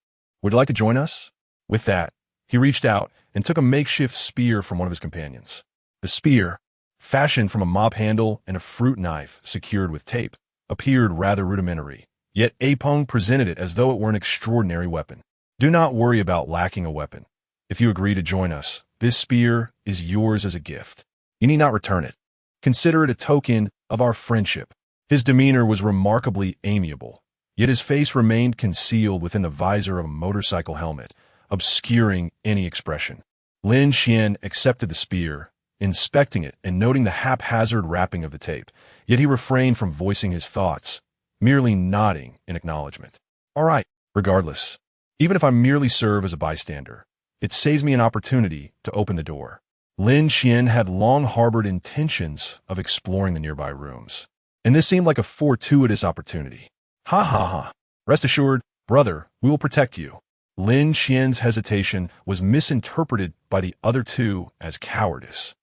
Would you like to join us?" With that, he reached out and took a makeshift spear from one of his companions. The spear, fashioned from a mop handle and a fruit knife secured with tape, appeared rather rudimentary, yet Apeng presented it as though it were an extraordinary weapon. "Do not worry about lacking a weapon. If you agree to join us, this spear is yours as a gift. You need not return it. Consider it a token of our friendship." His demeanor was remarkably amiable, yet his face remained concealed within the visor of a motorcycle helmet, obscuring any expression. Lin Qian accepted the spear, inspecting it and noting the haphazard wrapping of the tape, yet he refrained from voicing his thoughts, merely nodding in acknowledgement. "All right, regardless. Even if I merely serve as a bystander, it saves me an opportunity to open the door." Lin Qian had long harbored intentions of exploring the nearby rooms, and this seemed like a fortuitous opportunity. "Ha ha ha. Rest assured, brother, we will protect you." Lin Qian's hesitation was misinterpreted by the other two as cowardice,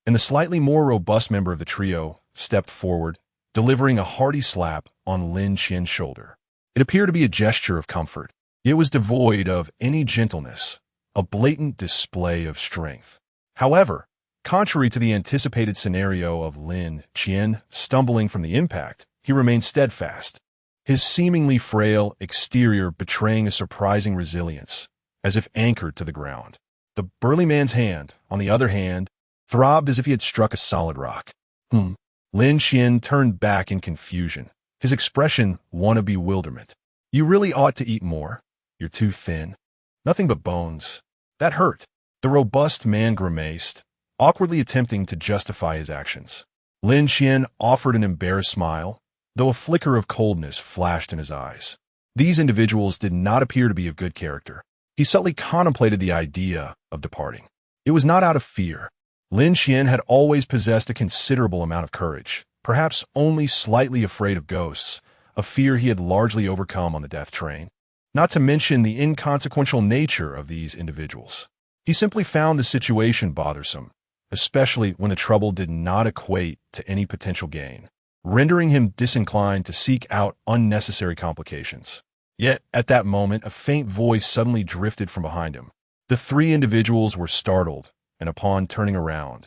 and the slightly more robust member of the trio stepped forward, delivering a hearty slap on Lin Qian's shoulder. It appeared to be a gesture of comfort. It was devoid of any gentleness, a blatant display of strength. However, contrary to the anticipated scenario of Lin Qian stumbling from the impact, he remained steadfast, his seemingly frail exterior betraying a surprising resilience, as if anchored to the ground. The burly man's hand, on the other hand, throbbed as if he had struck a solid rock. Lin Qian turned back in confusion, his expression one of bewilderment. "You really ought to eat more. You're too thin. Nothing but bones. That hurt." The robust man grimaced, awkwardly attempting to justify his actions. Lin Qian offered an embarrassed smile, though a flicker of coldness flashed in his eyes. These individuals did not appear to be of good character. He subtly contemplated the idea of departing. It was not out of fear. Lin Qian had always possessed a considerable amount of courage, perhaps only slightly afraid of ghosts, a fear he had largely overcome on the death train. Not to mention the inconsequential nature of these individuals. He simply found the situation bothersome, especially when the trouble did not equate to any potential gain, rendering him disinclined to seek out unnecessary complications. Yet, at that moment, a faint voice suddenly drifted from behind him. The three individuals were startled, and upon turning around,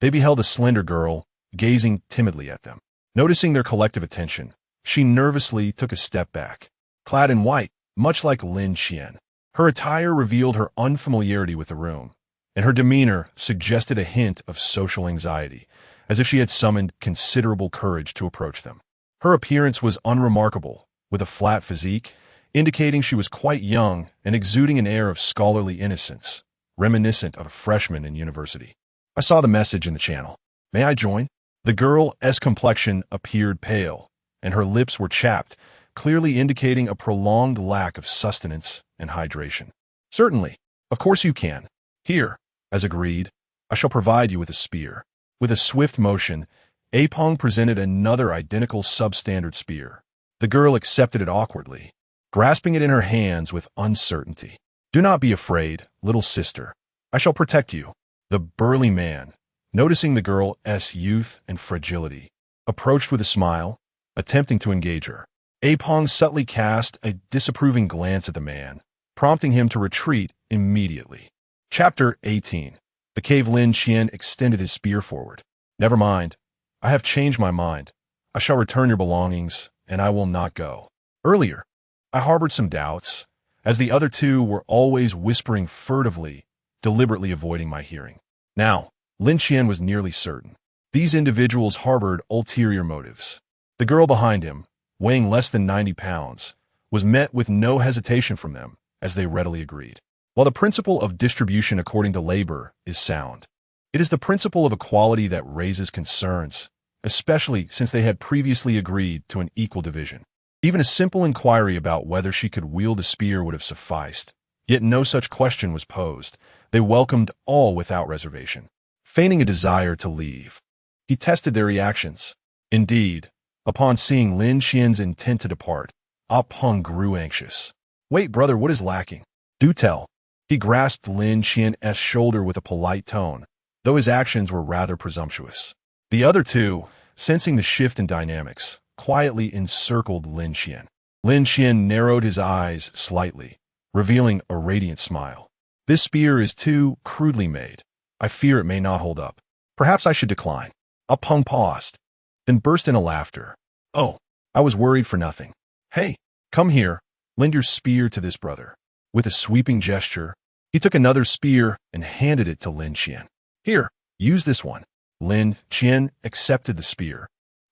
they beheld a slender girl gazing timidly at them. Noticing their collective attention, she nervously took a step back. Clad in white, much like Lin Qian, her attire revealed her unfamiliarity with the room, and her demeanor suggested a hint of social anxiety, as if she had summoned considerable courage to approach them. Her appearance was unremarkable, with a flat physique, indicating she was quite young and exuding an air of scholarly innocence, reminiscent of a freshman in university. "I saw the message in the channel. May I join?" The girl's complexion appeared pale, and her lips were chapped, clearly indicating a prolonged lack of sustenance and hydration. "Certainly. Of course you can. Here, as agreed, I shall provide you with a spear." With a swift motion, Apong presented another identical substandard spear. The girl accepted it awkwardly, grasping it in her hands with uncertainty. "Do not be afraid, little sister. I shall protect you." The burly man, noticing the girl's youth and fragility, approached with a smile, attempting to engage her. Apong subtly cast a disapproving glance at the man, prompting him to retreat immediately. Chapter 18. The cave. Lin Qian extended his spear forward. "Never mind. I have changed my mind. I shall return your belongings, and I will not go. Earlier, I harbored some doubts, as the other two were always whispering furtively, deliberately avoiding my hearing. Now, Lin Qian was nearly certain. These individuals harbored ulterior motives. The girl behind him, weighing less than 90 pounds, was met with no hesitation from them, as they readily agreed. While the principle of distribution according to labor is sound, it is the principle of equality that raises concerns, especially since they had previously agreed to an equal division. Even a simple inquiry about whether she could wield a spear would have sufficed, yet no such question was posed. They welcomed all without reservation. Feigning a desire to leave, he tested their reactions. Indeed, upon seeing Lin Qian's intent to depart, Apong grew anxious. "Wait, brother, what is lacking? Do tell." He grasped Lin Qian's shoulder with a polite tone, though his actions were rather presumptuous. The other two, sensing the shift in dynamics, quietly encircled Lin Qian. Lin Qian narrowed his eyes slightly, revealing a radiant smile. "This spear is too crudely made. I fear it may not hold up. Perhaps I should decline." Apong paused, then burst into laughter. "Oh, I was worried for nothing. Hey, come here, lend your spear to this brother." With a sweeping gesture, he took another spear and handed it to Lin Qian. "Here, use this one." Lin Qian accepted the spear,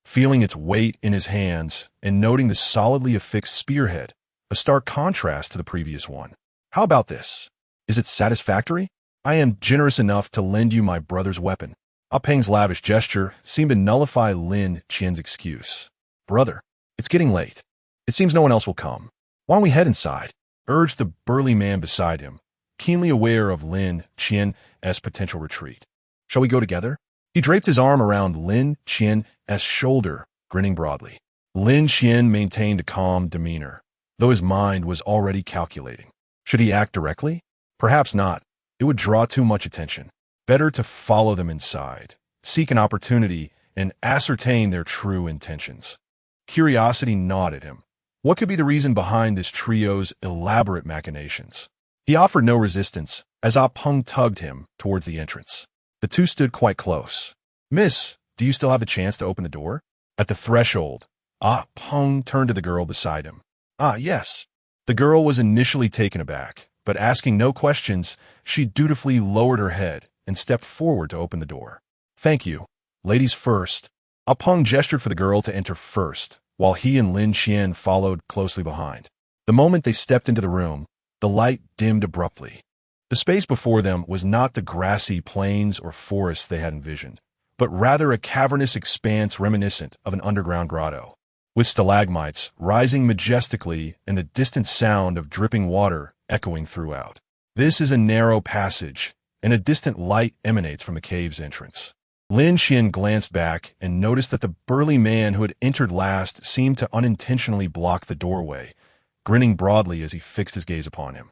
feeling its weight in his hands and noting the solidly affixed spearhead, a stark contrast to the previous one. "How about this? Is it satisfactory? I am generous enough to lend you my brother's weapon." Apeng's lavish gesture seemed to nullify Lin Qian's excuse. "Brother, it's getting late. It seems no one else will come. Why don't we head inside?" urged the burly man beside him, keenly aware of Lin Qian's potential retreat. "Shall we go together?" He draped his arm around Lin Qian's shoulder, grinning broadly. Lin Qian maintained a calm demeanor, though his mind was already calculating. Should he act directly? Perhaps not. It would draw too much attention. Better to follow them inside, seek an opportunity, and ascertain their true intentions. Curiosity gnawed at him. What could be the reason behind this trio's elaborate machinations? He offered no resistance as Apeng tugged him towards the entrance. The two stood quite close. "Miss, do you still have the chance to open the door?" At the threshold, Apeng turned to the girl beside him. "Ah, yes." The girl was initially taken aback, but asking no questions, she dutifully lowered her head and stepped forward to open the door. "Thank you. Ladies first." Apeng gestured for the girl to enter first, while he and Lin Qian followed closely behind. The moment they stepped into the room, the light dimmed abruptly. The space before them was not the grassy plains or forests they had envisioned, but rather a cavernous expanse reminiscent of an underground grotto, with stalagmites rising majestically and the distant sound of dripping water echoing throughout. This is a narrow passage, and a distant light emanates from the cave's entrance. Lin Qian glanced back and noticed that the burly man who had entered last seemed to unintentionally block the doorway, grinning broadly as he fixed his gaze upon him.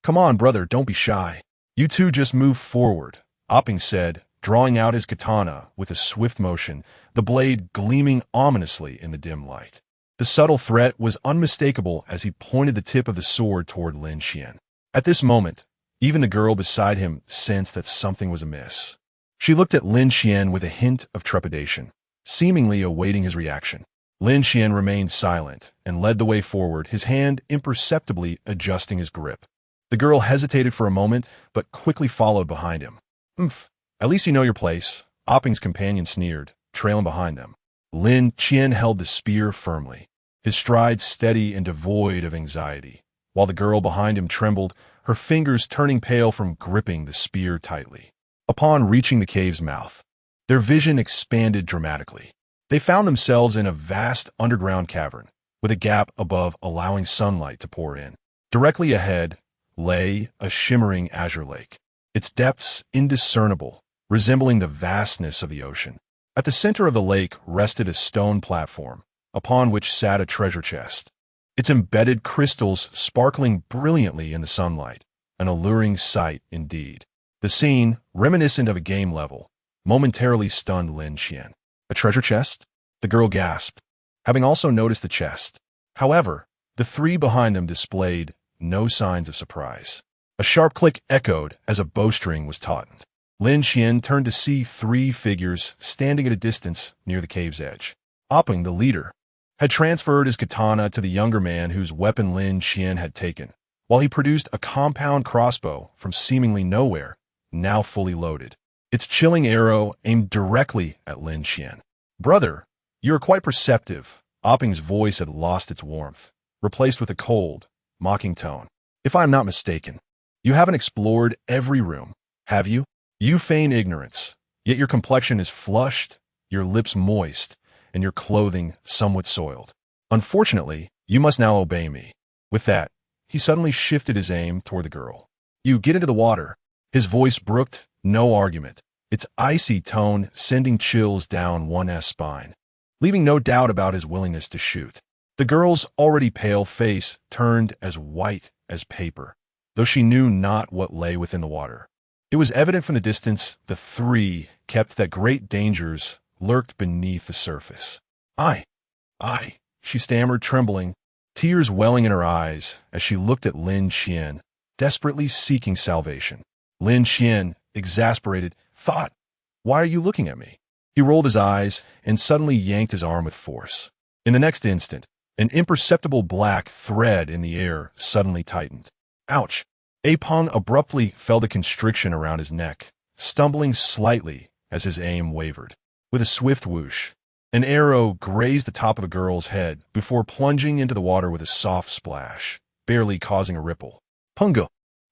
"Come on, brother, don't be shy. You two just move forward," Apeng said, drawing out his katana with a swift motion, the blade gleaming ominously in the dim light. The subtle threat was unmistakable as he pointed the tip of the sword toward Lin Qian. At this moment, even the girl beside him sensed that something was amiss. She looked at Lin Qian with a hint of trepidation, seemingly awaiting his reaction. Lin Qian remained silent and led the way forward, his hand imperceptibly adjusting his grip. The girl hesitated for a moment, but quickly followed behind him. "Umph, at least you know your place," Apeng's companion sneered, trailing behind them. Lin Qian held the spear firmly, his stride steady and devoid of anxiety, while the girl behind him trembled, her fingers turning pale from gripping the spear tightly. Upon reaching the cave's mouth, their vision expanded dramatically. They found themselves in a vast underground cavern, with a gap above allowing sunlight to pour in. Directly ahead lay a shimmering azure lake, its depths indiscernible, resembling the vastness of the ocean. At the center of the lake rested a stone platform, upon which sat a treasure chest, its embedded crystals sparkling brilliantly in the sunlight. An alluring sight indeed. The scene, reminiscent of a game level, momentarily stunned Lin Qian. A treasure chest? The girl gasped, having also noticed the chest. However, the three behind them displayed no signs of surprise. A sharp click echoed as a bowstring was tautened. Lin Qian turned to see three figures standing at a distance near the cave's edge. Opping, the leader, had transferred his katana to the younger man whose weapon Lin Qian had taken, while he produced a compound crossbow from seemingly nowhere, now fully loaded. Its chilling arrow aimed directly at Lin Qian. "Brother, you are quite perceptive." Opping's voice had lost its warmth, replaced with a cold, mocking tone. "If I am not mistaken, you haven't explored every room, have you? You feign ignorance, yet your complexion is flushed, your lips moist, and your clothing somewhat soiled. Unfortunately, you must now obey me." With that, he suddenly shifted his aim toward the girl. "You get into the water." His voice brooked no argument, its icy tone sending chills down one's spine, leaving no doubt about his willingness to shoot. The girl's already pale face turned as white as paper, though she knew not what lay within the water. It was evident from the distance the three kept that great dangers lurked beneath the surface. I, she stammered, trembling, tears welling in her eyes as she looked at Lin Qian, desperately seeking salvation. Lin Qian, exasperated, thought, "Why are you looking at me?" He rolled his eyes and suddenly yanked his arm with force. In the next instant, an imperceptible black thread in the air suddenly tightened. Ouch! Apeng abruptly felt a constriction around his neck, stumbling slightly as his aim wavered. With a swift whoosh, an arrow grazed the top of a girl's head before plunging into the water with a soft splash, barely causing a ripple. "Punga!"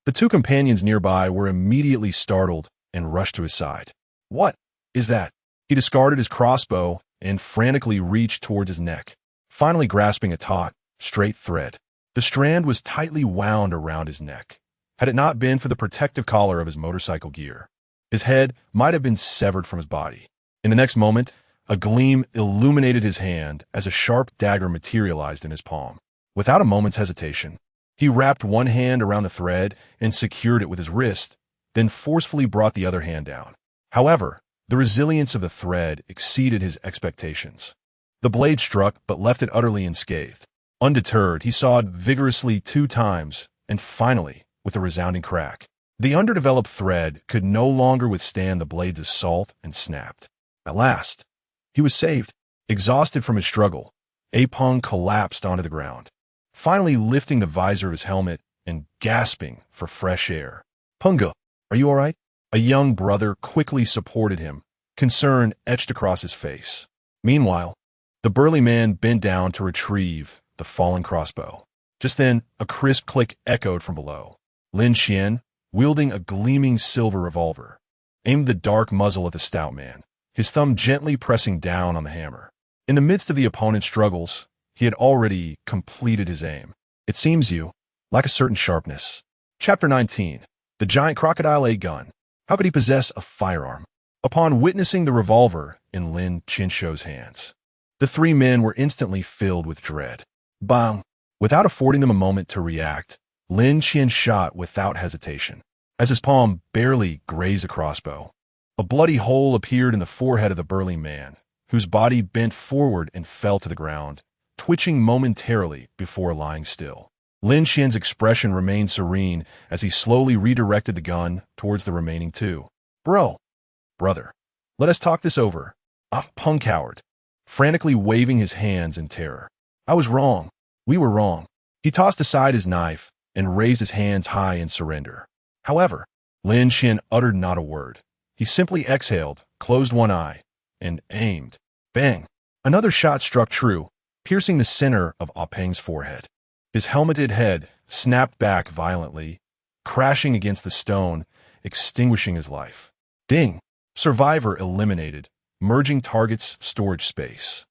The two companions nearby were immediately startled and rushed to his side. "What is that?" He discarded his crossbow and frantically reached towards his neck, finally grasping a taut, straight thread. The strand was tightly wound around his neck. Had it not been for the protective collar of his motorcycle gear, his head might have been severed from his body. In the next moment, a gleam illuminated his hand as a sharp dagger materialized in his palm. Without a moment's hesitation, he wrapped one hand around the thread and secured it with his wrist, then forcefully brought the other hand down. However, the resilience of the thread exceeded his expectations. The blade struck but left it utterly unscathed. Undeterred, he sawed vigorously 2 times, and finally, with a resounding crack, the underdeveloped thread could no longer withstand the blade's assault and snapped. At last, he was saved. Exhausted from his struggle, Apeng collapsed onto the ground, finally lifting the visor of his helmet and gasping for fresh air. "Punga, are you all right?" A young brother quickly supported him, concern etched across his face. Meanwhile, the burly man bent down to retrieve the fallen crossbow. Just then, a crisp click echoed from below. Lin Qian, wielding a gleaming silver revolver, aimed the dark muzzle at the stout man, his thumb gently pressing down on the hammer. In the midst of the opponent's struggles, he had already completed his aim. "It seems you lack a certain sharpness." Chapter 19. The giant crocodile ate gun. How could he possess a firearm? Upon witnessing the revolver in Lin Qian's hands, the three men were instantly filled with dread. Bang! Without affording them a moment to react, Lin Qian shot without hesitation. As his palm barely grazed the crossbow, a bloody hole appeared in the forehead of the burly man, whose body bent forward and fell to the ground, twitching momentarily before lying still. Lin Qian's expression remained serene as he slowly redirected the gun towards the remaining two. Brother, let us talk this over." Peng cowered, frantically waving his hands in terror. "I was wrong. We were wrong." He tossed aside his knife and raised his hands high in surrender. However, Lin Qian uttered not a word. He simply exhaled, closed one eye, and aimed. Bang! Another shot struck true, piercing the center of Apeng's forehead. His helmeted head snapped back violently, crashing against the stone, extinguishing his life. Ding! Survivor eliminated, merging target's storage space.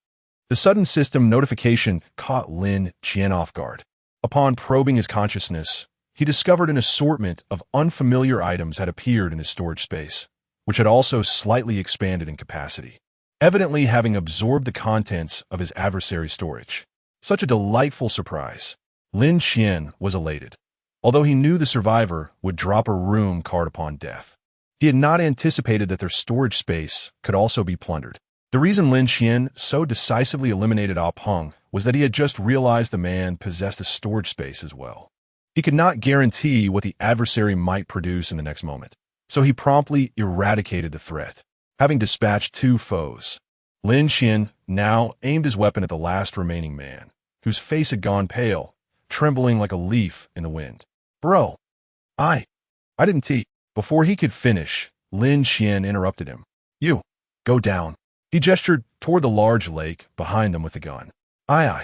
The sudden system notification caught Lin Qian off guard. Upon probing his consciousness, he discovered an assortment of unfamiliar items had appeared in his storage space, which had also slightly expanded in capacity. evidently having absorbed the contents of his adversary's storage. Such a delightful surprise. Lin Qian was elated, although he knew the survivor would drop a room card upon death. He had not anticipated that their storage space could also be plundered. The reason Lin Qian so decisively eliminated Ah Peng was that he had just realized the man possessed a storage space as well. He could not guarantee what the adversary might produce in the next moment, so he promptly eradicated the threat. Having dispatched 2 foes, Lin Qian now aimed his weapon at the last remaining man, whose face had gone pale, trembling like a leaf in the wind. Bro, I didn't tee. Before he could finish, Lin Qian interrupted him. You, go down. He gestured toward the large lake behind them with the gun. Aye.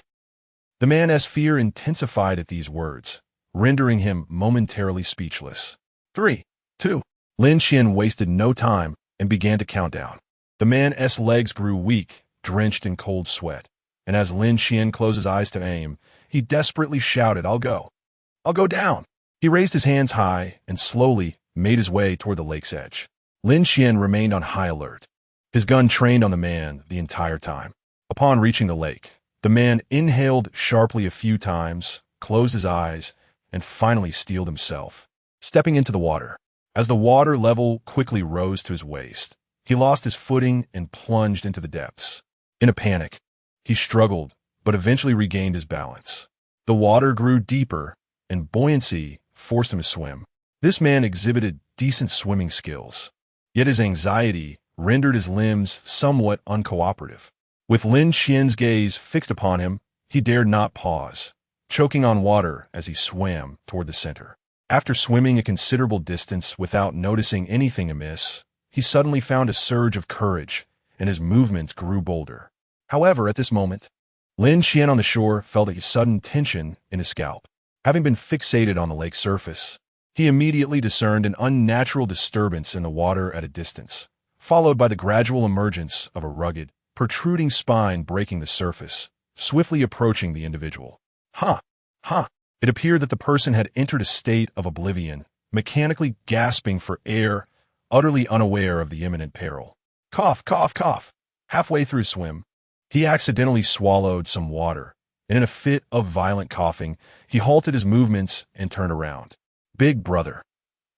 The man's fear intensified at these words, rendering him momentarily speechless. 3, 2. Lin Qian wasted no time and began to count down. The man's legs grew weak, drenched in cold sweat, and as Lin Qian closed his eyes to aim, he desperately shouted, I'll go down. He raised his hands high and slowly made his way toward the lake's edge. Lin Qian remained on high alert, his gun trained on the man the entire time. Upon reaching the lake, the man inhaled sharply a few times, closed his eyes, and finally steeled himself, stepping into the water. As the water level quickly rose to his waist, he lost his footing and plunged into the depths. In a panic, he struggled, but eventually regained his balance. The water grew deeper, and buoyancy forced him to swim. This man exhibited decent swimming skills, yet his anxiety rendered his limbs somewhat uncooperative. With Lin Qian's gaze fixed upon him, he dared not pause, choking on water as he swam toward the center. After swimming a considerable distance without noticing anything amiss, he suddenly found a surge of courage, and his movements grew bolder. However, at this moment, Lin Qian on the shore felt a sudden tension in his scalp. Having been fixated on the lake's surface, he immediately discerned an unnatural disturbance in the water at a distance, followed by the gradual emergence of a rugged, protruding spine breaking the surface, swiftly approaching the individual. It appeared that the person had entered a state of oblivion, mechanically gasping for air, utterly unaware of the imminent peril. Cough, cough, cough. Halfway through swim, he accidentally swallowed some water, and in a fit of violent coughing, he halted his movements and turned around. Big brother,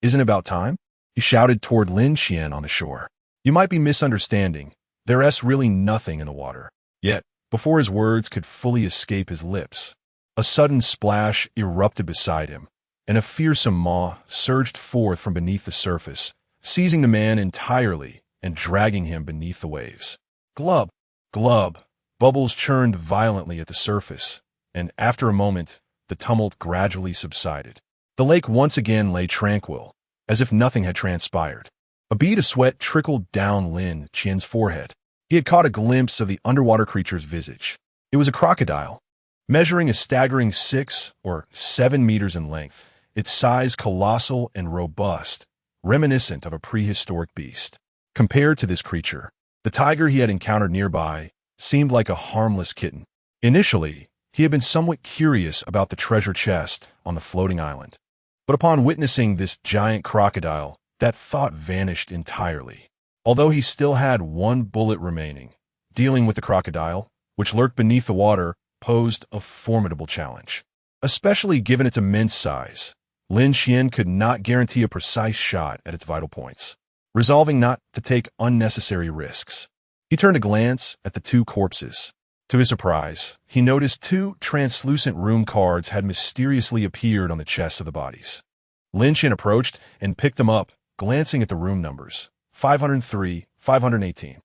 isn't it about time? He shouted toward Lin Qian on the shore. You might be misunderstanding. There's really nothing in the water. Yet, before his words could fully escape his lips, a sudden splash erupted beside him, and a fearsome maw surged forth from beneath the surface, seizing the man entirely and dragging him beneath the waves. Glub, glub. Bubbles churned violently at the surface, and after a moment, the tumult gradually subsided. The lake once again lay tranquil, as if nothing had transpired. A bead of sweat trickled down Lin Qian's forehead. He had caught a glimpse of the underwater creature's visage. It was a crocodile, measuring a staggering 6 or 7 meters in length, its size colossal and robust, reminiscent of a prehistoric beast. Compared to this creature, the tiger he had encountered nearby seemed like a harmless kitten. Initially, he had been somewhat curious about the treasure chest on the floating island, but upon witnessing this giant crocodile, that thought vanished entirely. Although he still had 1 bullet remaining, dealing with the crocodile, which lurked beneath the water, posed a formidable challenge. Especially given its immense size, Lin Qian could not guarantee a precise shot at its vital points. Resolving not to take unnecessary risks, he turned a glance at the 2 corpses. To his surprise, he noticed 2 translucent room cards had mysteriously appeared on the chests of the bodies. Lin Qian approached and picked them up, glancing at the room numbers, 503, 518.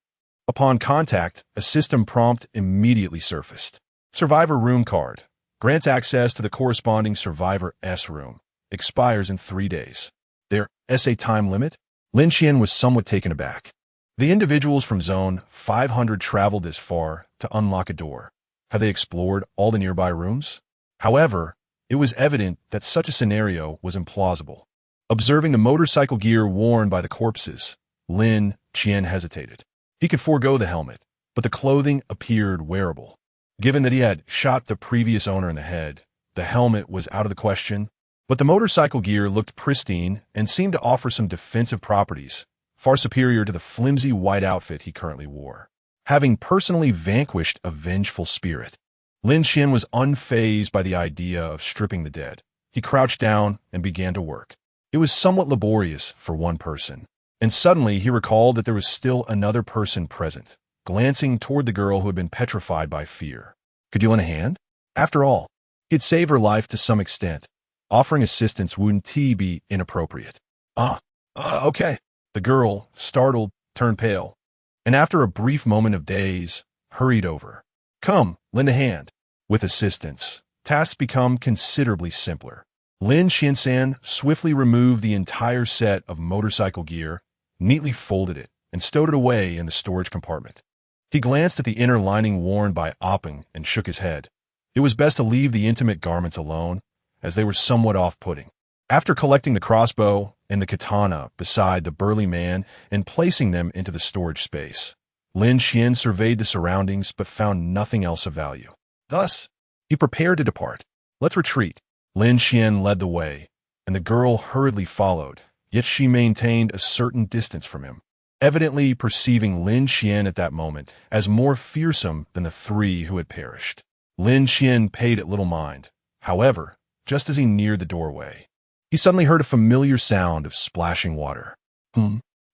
Upon contact, a system prompt immediately surfaced. Survivor room card. Grants access to the corresponding Survivor S room. Expires in 3 days. There is a time limit? Lin Qian was somewhat taken aback. The individuals from Zone 500 traveled this far to unlock a door. Have they explored all the nearby rooms? However, it was evident that such a scenario was implausible. Observing the motorcycle gear worn by the corpses, Lin Qian hesitated. He could forego the helmet, but the clothing appeared wearable. Given that he had shot the previous owner in the head, the helmet was out of the question, but the motorcycle gear looked pristine and seemed to offer some defensive properties, far superior to the flimsy white outfit he currently wore. having personally vanquished a vengeful spirit. Lin Qian was unfazed by the idea of stripping the dead. He crouched down and began to work. It was somewhat laborious for one person, and suddenly he recalled that there was still another person present, glancing toward the girl who had been petrified by fear. Could you lend a hand? After all, he had saved her life to some extent. Offering assistance wouldn't be inappropriate. Okay. The girl, startled, turned pale, and after a brief moment of daze, hurried over. Come, lend a hand. With assistance, tasks become considerably simpler. Lin Qian swiftly removed the entire set of motorcycle gear, neatly folded it, and stowed it away in the storage compartment. He glanced at the inner lining worn by Opping and shook his head. It was best to leave the intimate garments alone, as they were somewhat off-putting. After collecting the crossbow and the katana beside the burly man and placing them into the storage space, Lin Qian surveyed the surroundings but found nothing else of value. Thus, he prepared to depart. Let's retreat. Lin Qian led the way, and the girl hurriedly followed, yet she maintained a certain distance from him, evidently perceiving Lin Qian at that moment as more fearsome than the three who had perished. Lin Qian paid it little mind. However, just as he neared the doorway, he suddenly heard a familiar sound of splashing water.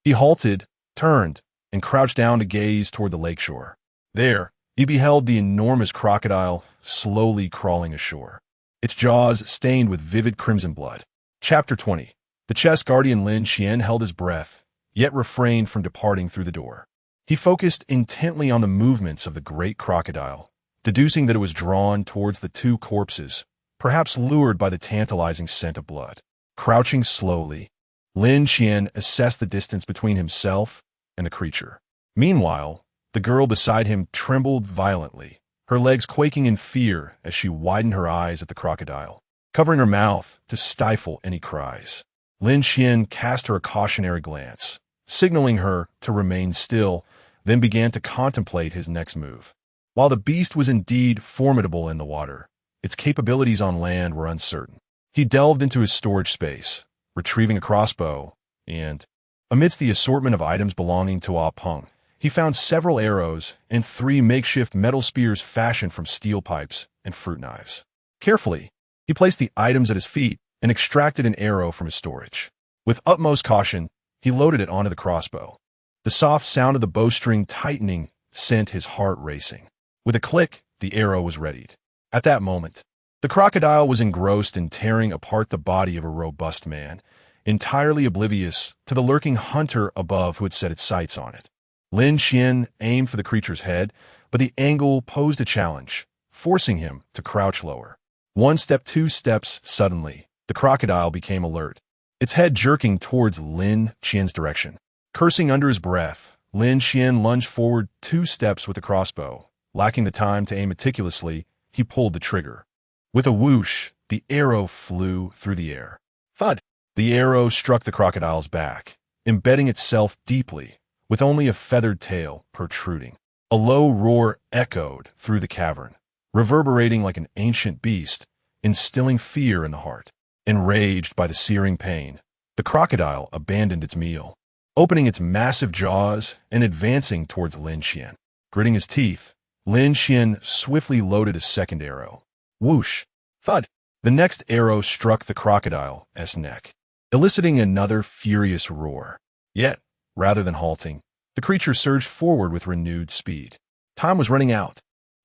He halted, turned, and crouched down to gaze toward the lakeshore. There, he beheld the enormous crocodile slowly crawling ashore, its jaws stained with vivid crimson blood. Chapter 20. The chess guardian Lin Qian held his breath, yet refrained from departing through the door. He focused intently on the movements of the great crocodile, deducing that it was drawn towards the two corpses, perhaps lured by the tantalizing scent of blood. Crouching slowly, Lin Qian assessed the distance between himself and the creature. Meanwhile, the girl beside him trembled violently, her legs quaking in fear as she widened her eyes at the crocodile, covering her mouth to stifle any cries. Lin Qian cast her a cautionary glance, signaling her to remain still, then began to contemplate his next move. While the beast was indeed formidable in the water, its capabilities on land were uncertain. He delved into his storage space, retrieving a crossbow, and, amidst the assortment of items belonging to Ah Peng, he found several arrows and 3 makeshift metal spears fashioned from steel pipes and fruit knives. Carefully, he placed the items at his feet and extracted an arrow from his storage. With utmost caution, he loaded it onto the crossbow. The soft sound of the bowstring tightening sent his heart racing. With a click, the arrow was readied. At that moment, the crocodile was engrossed in tearing apart the body of a robust man, entirely oblivious to the lurking hunter above who had set its sights on it. Lin Qian aimed for the creature's head, but the angle posed a challenge, forcing him to crouch lower. 1 step, 2 steps, suddenly, the crocodile became alert, its head jerking towards Lin Qian's direction. Cursing under his breath, Lin Qian lunged forward 2 steps with the crossbow. Lacking the time to aim meticulously, he pulled the trigger. With a whoosh, the arrow flew through the air. Thud! The arrow struck the crocodile's back, embedding itself deeply, with only a feathered tail protruding. A low roar echoed through the cavern, reverberating like an ancient beast, instilling fear in the heart. Enraged by the searing pain, the crocodile abandoned its meal, opening its massive jaws and advancing towards Lin Qian. Gritting his teeth, Lin Qian swiftly loaded a second arrow. Whoosh! Thud! The next arrow struck the crocodile's neck, eliciting another furious roar. Yet, rather than halting, the creature surged forward with renewed speed. Time was running out.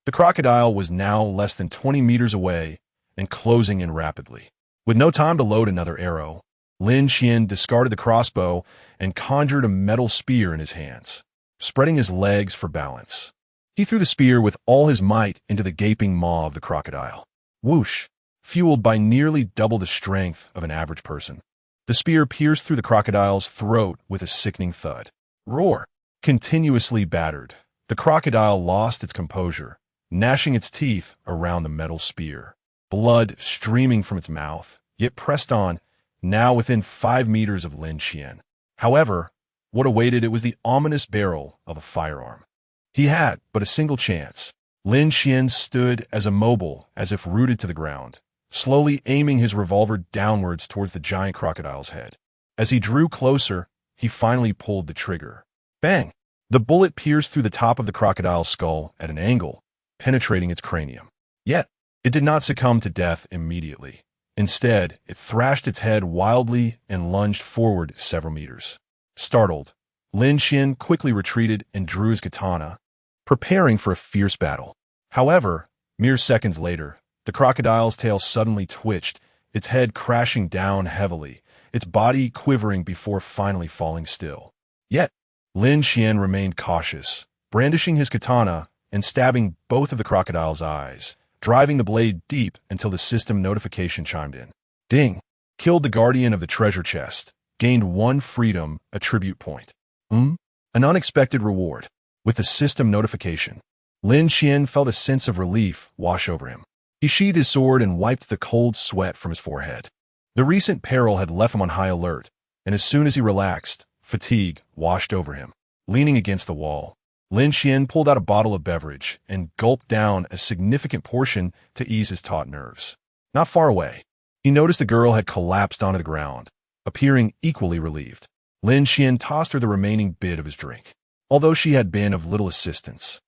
The crocodile was now less than 20 meters away and closing in rapidly. With no time to load another arrow, Lin Qian discarded the crossbow and conjured a metal spear in his hands, spreading his legs for balance. He threw the spear with all his might into the gaping maw of the crocodile. Whoosh! Fueled by nearly double the strength of an average person, the spear pierced through the crocodile's throat with a sickening thud. Roar! Continuously battered, the crocodile lost its composure, gnashing its teeth around the metal spear. Blood streaming from its mouth, yet pressed on, now within 5 meters of Lin Qian. However, what awaited it was the ominous barrel of a firearm. He had but a single chance. Lin Qian stood as immobile as if rooted to the ground, slowly aiming his revolver downwards towards the giant crocodile's head. As he drew closer, he finally pulled the trigger. Bang! The bullet pierced through the top of the crocodile's skull at an angle, penetrating its cranium. Yet, it did not succumb to death immediately. Instead, it thrashed its head wildly and lunged forward several meters. Startled, Lin Qian quickly retreated and drew his katana, preparing for a fierce battle. However, mere seconds later, the crocodile's tail suddenly twitched, its head crashing down heavily, its body quivering before finally falling still. Yet, Lin Qian remained cautious, brandishing his katana and stabbing both of the crocodile's eyes, driving the blade deep until the system notification chimed in. Ding! Killed the guardian of the treasure chest. Gained 1 freedom attribute point. An unexpected reward. With the system notification, Lin Qian felt a sense of relief wash over him. He sheathed his sword and wiped the cold sweat from his forehead. The recent peril had left him on high alert, and as soon as he relaxed, fatigue washed over him. Leaning against the wall, Lin Qian pulled out a bottle of beverage and gulped down a significant portion to ease his taut nerves. Not far away, he noticed the girl had collapsed onto the ground, appearing equally relieved. Lin Qian tossed her the remaining bit of his drink. Although she had been of little assistance,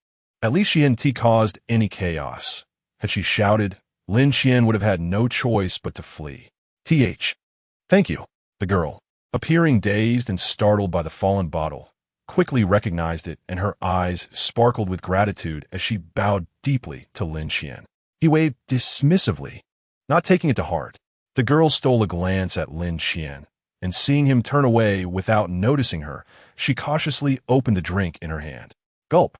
at least she hadn't caused any chaos. Had she shouted, Lin Qian would have had no choice but to flee. Thank you. The girl, appearing dazed and startled by the fallen bottle, quickly recognized it, and her eyes sparkled with gratitude as she bowed deeply to Lin Qian. He waved dismissively, not taking it to heart. The girl stole a glance at Lin Qian, and seeing him turn away without noticing her, she cautiously opened the drink in her hand. Gulp.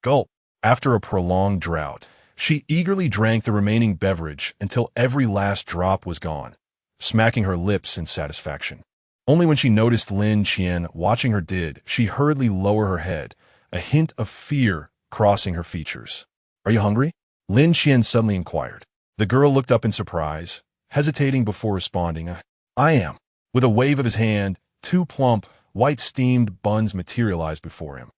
Gulp. After a prolonged drought, she eagerly drank the remaining beverage until every last drop was gone, smacking her lips in satisfaction. Only when she noticed Lin Qian watching her did she hurriedly lower her head, a hint of fear crossing her features. Are you hungry? Lin Qian suddenly inquired. The girl looked up in surprise, hesitating before responding. I am. With a wave of his hand, 2 plump, white steamed buns materialized before him.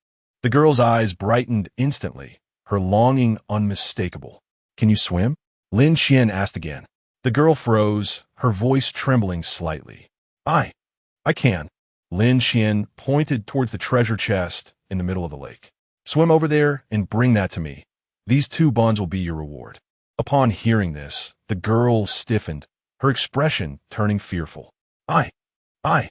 The girl's eyes brightened instantly, her longing unmistakable. Can you swim? Lin Qian asked again. The girl froze, her voice trembling slightly. I can. Lin Qian pointed towards the treasure chest in the middle of the lake. Swim over there and bring that to me. These 2 buns will be your reward. Upon hearing this, the girl stiffened, her expression turning fearful. I.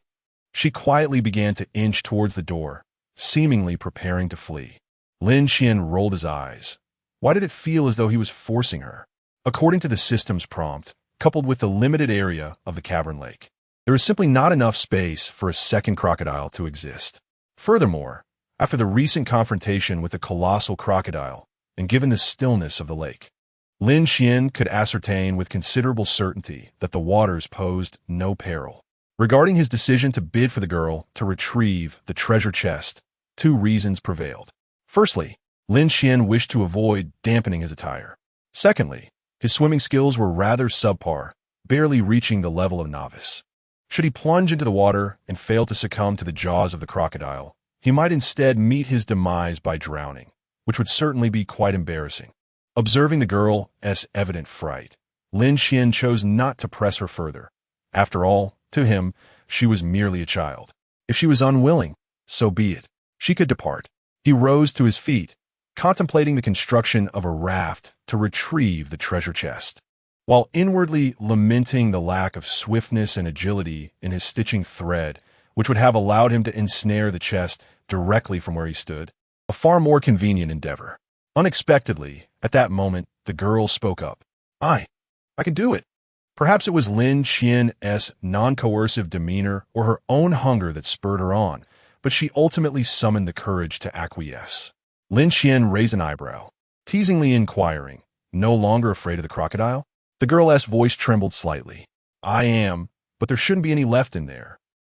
She quietly began to inch towards the door, seemingly preparing to flee. Lin Qian rolled his eyes. Why did it feel as though he was forcing her? According to the system's prompt, coupled with the limited area of the cavern lake, there is simply not enough space for a second crocodile to exist. Furthermore, after the recent confrontation with the colossal crocodile, and given the stillness of the lake, Lin Qian could ascertain with considerable certainty that the waters posed no peril. Regarding his decision to bid for the girl to retrieve the treasure chest, 2 reasons prevailed. Firstly, Lin Qian wished to avoid dampening his attire. Secondly, his swimming skills were rather subpar, barely reaching the level of novice. Should he plunge into the water and fail to succumb to the jaws of the crocodile, he might instead meet his demise by drowning, which would certainly be quite embarrassing. Observing the girl's evident fright, Lin Qian chose not to press her further. After all, to him, she was merely a child. If she was unwilling, so be it. She could depart. He rose to his feet, contemplating the construction of a raft to retrieve the treasure chest. While inwardly lamenting the lack of swiftness and agility in his stitching thread, which would have allowed him to ensnare the chest directly from where he stood, a far more convenient endeavor. Unexpectedly, at that moment, the girl spoke up. I can do it. Perhaps it was Lin Qian's non-coercive demeanor or her own hunger that spurred her on, but she ultimately summoned the courage to acquiesce. Lin Qian raised an eyebrow, teasingly inquiring, no longer afraid of the crocodile? The girl's voice trembled slightly. I am, but there shouldn't be any left in there.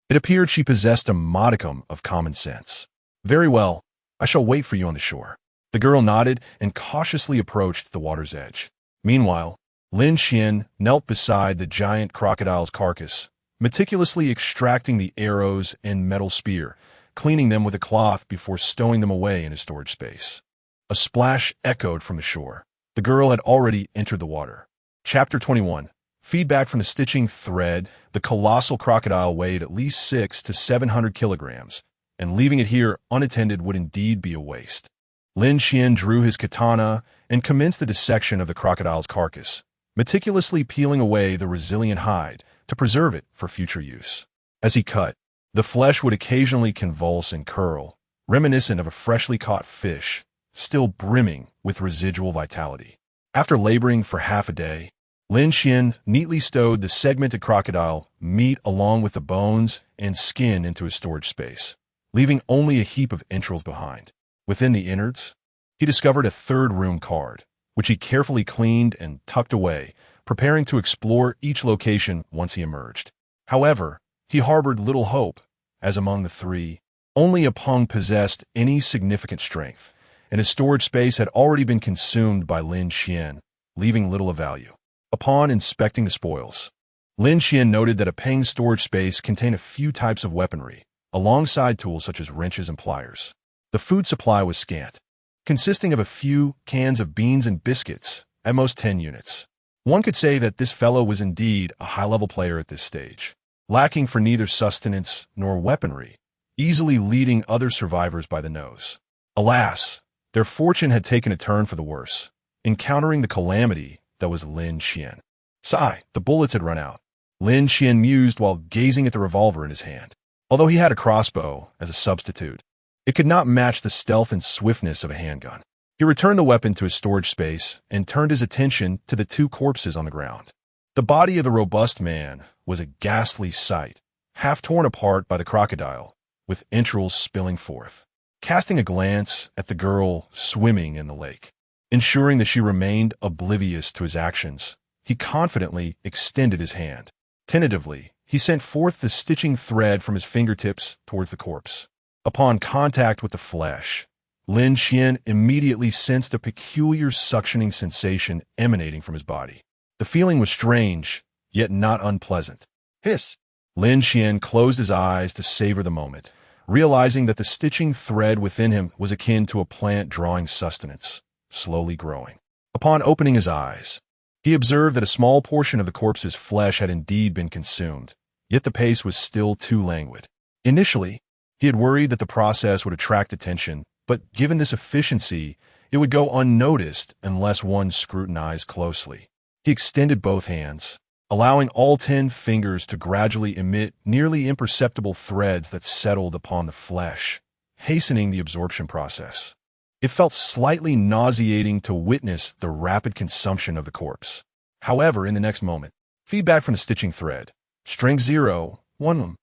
It appeared she possessed a modicum of common sense. Very well, I shall wait for you on the shore. The girl nodded and cautiously approached the water's edge. Meanwhile, Lin Qian knelt beside the giant crocodile's carcass, meticulously extracting the arrows and metal spear, cleaning them with a cloth before stowing them away in his storage space. A splash echoed from the shore. The girl had already entered the water. Chapter 21. Feedback from the stitching thread. The colossal crocodile weighed at least 600 to 700 kilograms, and leaving it here unattended would indeed be a waste. Lin Qian drew his katana and commenced the dissection of the crocodile's carcass, meticulously peeling away the resilient hide to preserve it for future use. As he cut, the flesh would occasionally convulse and curl, reminiscent of a freshly caught fish, still brimming with residual vitality. After laboring for half a day, Lin Qian neatly stowed the segmented crocodile meat along with the bones and skin into his storage space, leaving only a heap of entrails behind. Within the innards, he discovered a third-room card, which he carefully cleaned and tucked away, preparing to explore each location once he emerged. However, he harbored little hope, as among the three, only a Peng possessed any significant strength, and his storage space had already been consumed by Lin Qian, leaving little of value. Upon inspecting the spoils, Lin Qian noted that a Peng's storage space contained a few types of weaponry, alongside tools such as wrenches and pliers. The food supply was scant, consisting of a few cans of beans and biscuits, at most 10 units. One could say that this fellow was indeed a high-level player at this stage, lacking for neither sustenance nor weaponry, easily leading other survivors by the nose. Alas, their fortune had taken a turn for the worse, encountering the calamity that was Lin Qian. Sigh, the bullets had run out. Lin Qian mused while gazing at the revolver in his hand. Although he had a crossbow as a substitute, it could not match the stealth and swiftness of a handgun. He returned the weapon to his storage space and turned his attention to the two corpses on the ground. The body of the robust man was a ghastly sight, half torn apart by the crocodile, with entrails spilling forth. Casting a glance at the girl swimming in the lake, ensuring that she remained oblivious to his actions, he confidently extended his hand. Tentatively, he sent forth the stitching thread from his fingertips towards the corpse. Upon contact with the flesh, Lin Qian immediately sensed a peculiar suctioning sensation emanating from his body. The feeling was strange, yet not unpleasant. Hiss! Lin Qian closed his eyes to savor the moment, realizing that the stitching thread within him was akin to a plant drawing sustenance, slowly growing. Upon opening his eyes, he observed that a small portion of the corpse's flesh had indeed been consumed, yet the pace was still too languid. Initially, he had worried that the process would attract attention, but given this efficiency, it would go unnoticed unless one scrutinized closely. He extended both hands, allowing all 10 fingers to gradually emit nearly imperceptible threads that settled upon the flesh, hastening the absorption process. It felt slightly nauseating to witness the rapid consumption of the corpse. However, in the next moment, feedback from the stitching thread, string 0, 1.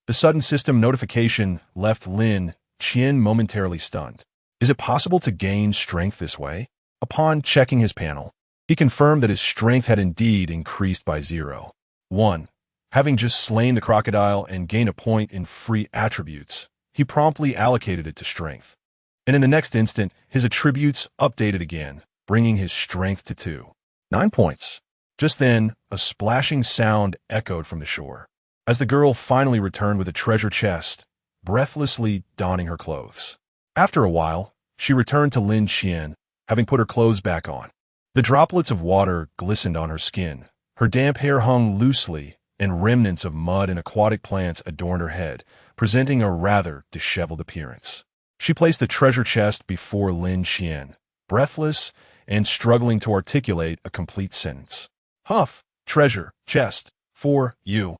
The sudden system notification left Lin Qian momentarily stunned. Is it possible to gain strength this way? Upon checking his panel, he confirmed that his strength had indeed increased by 0. 1. Having just slain the crocodile and gained a point in free attributes, he promptly allocated it to strength. And in the next instant, his attributes updated again, bringing his strength to 2. 9 points. Just then, a splashing sound echoed from the shore, as the girl finally returned with a treasure chest, breathlessly donning her clothes. After a while, she returned to Lin Qian, having put her clothes back on. The droplets of water glistened on her skin, her damp hair hung loosely, and remnants of mud and aquatic plants adorned her head, presenting a rather disheveled appearance. She placed the treasure chest before Lin Qian, breathless and struggling to articulate a complete sentence. Huff, treasure, chest, for you.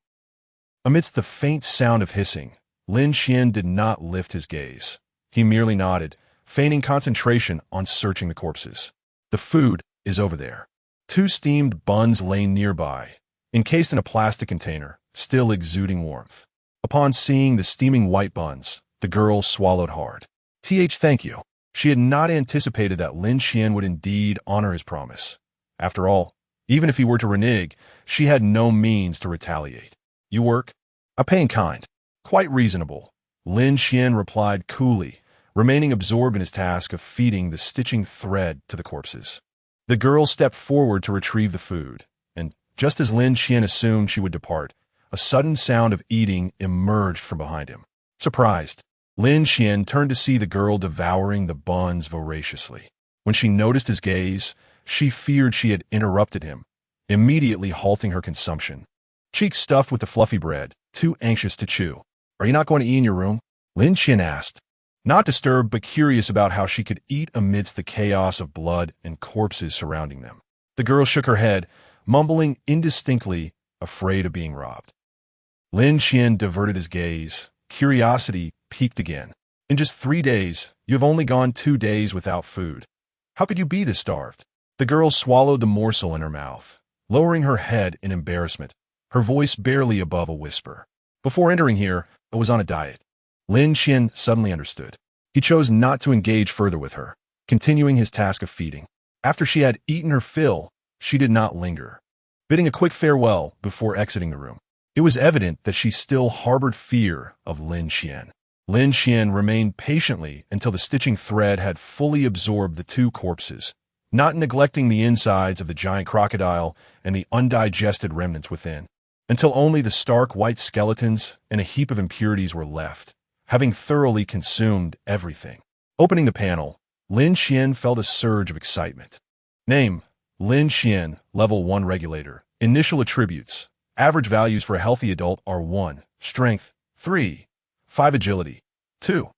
Amidst the faint sound of hissing, Lin Qian did not lift his gaze. He merely nodded, feigning concentration on searching the corpses. The food is over there. 2 steamed buns lay nearby, encased in a plastic container, still exuding warmth. Upon seeing the steaming white buns, the girl swallowed hard. Thank you. She had not anticipated that Lin Qian would indeed honor his promise. After all, even if he were to renege, she had no means to retaliate. You work? I pay in kind. Quite reasonable. Lin Qian replied coolly, remaining absorbed in his task of feeding the stitching thread to the corpses. The girl stepped forward to retrieve the food, and just as Lin Qian assumed she would depart, a sudden sound of eating emerged from behind him. Surprised, Lin Qian turned to see the girl devouring the buns voraciously. When she noticed his gaze, she feared she had interrupted him, immediately halting her consumption. Cheeks stuffed with the fluffy bread, too anxious to chew. Are you not going to eat in your room? Lin Qian asked, not disturbed but curious about how she could eat amidst the chaos of blood and corpses surrounding them. The girl shook her head, mumbling indistinctly, afraid of being robbed. Lin Qian diverted his gaze. Curiosity piqued again. In just 3 days, you have only gone 2 days without food. How could you be this starved? The girl swallowed the morsel in her mouth, lowering her head in embarrassment, her voice barely above a whisper. Before entering here, I was on a diet. Lin Qian suddenly understood. He chose not to engage further with her, continuing his task of feeding. After she had eaten her fill, she did not linger, bidding a quick farewell before exiting the room. It was evident that she still harbored fear of Lin Qian. Lin Qian remained patiently until the stitching thread had fully absorbed the 2 corpses, not neglecting the insides of the giant crocodile and the undigested remnants within, until only the stark white skeletons and a heap of impurities were left, having thoroughly consumed everything. Opening the panel, Lin Qian felt a surge of excitement. Name: Lin Qian, Level 1 Regulator. Initial attributes. Average values for a healthy adult are 1. Strength, 3. 5 Agility, 2.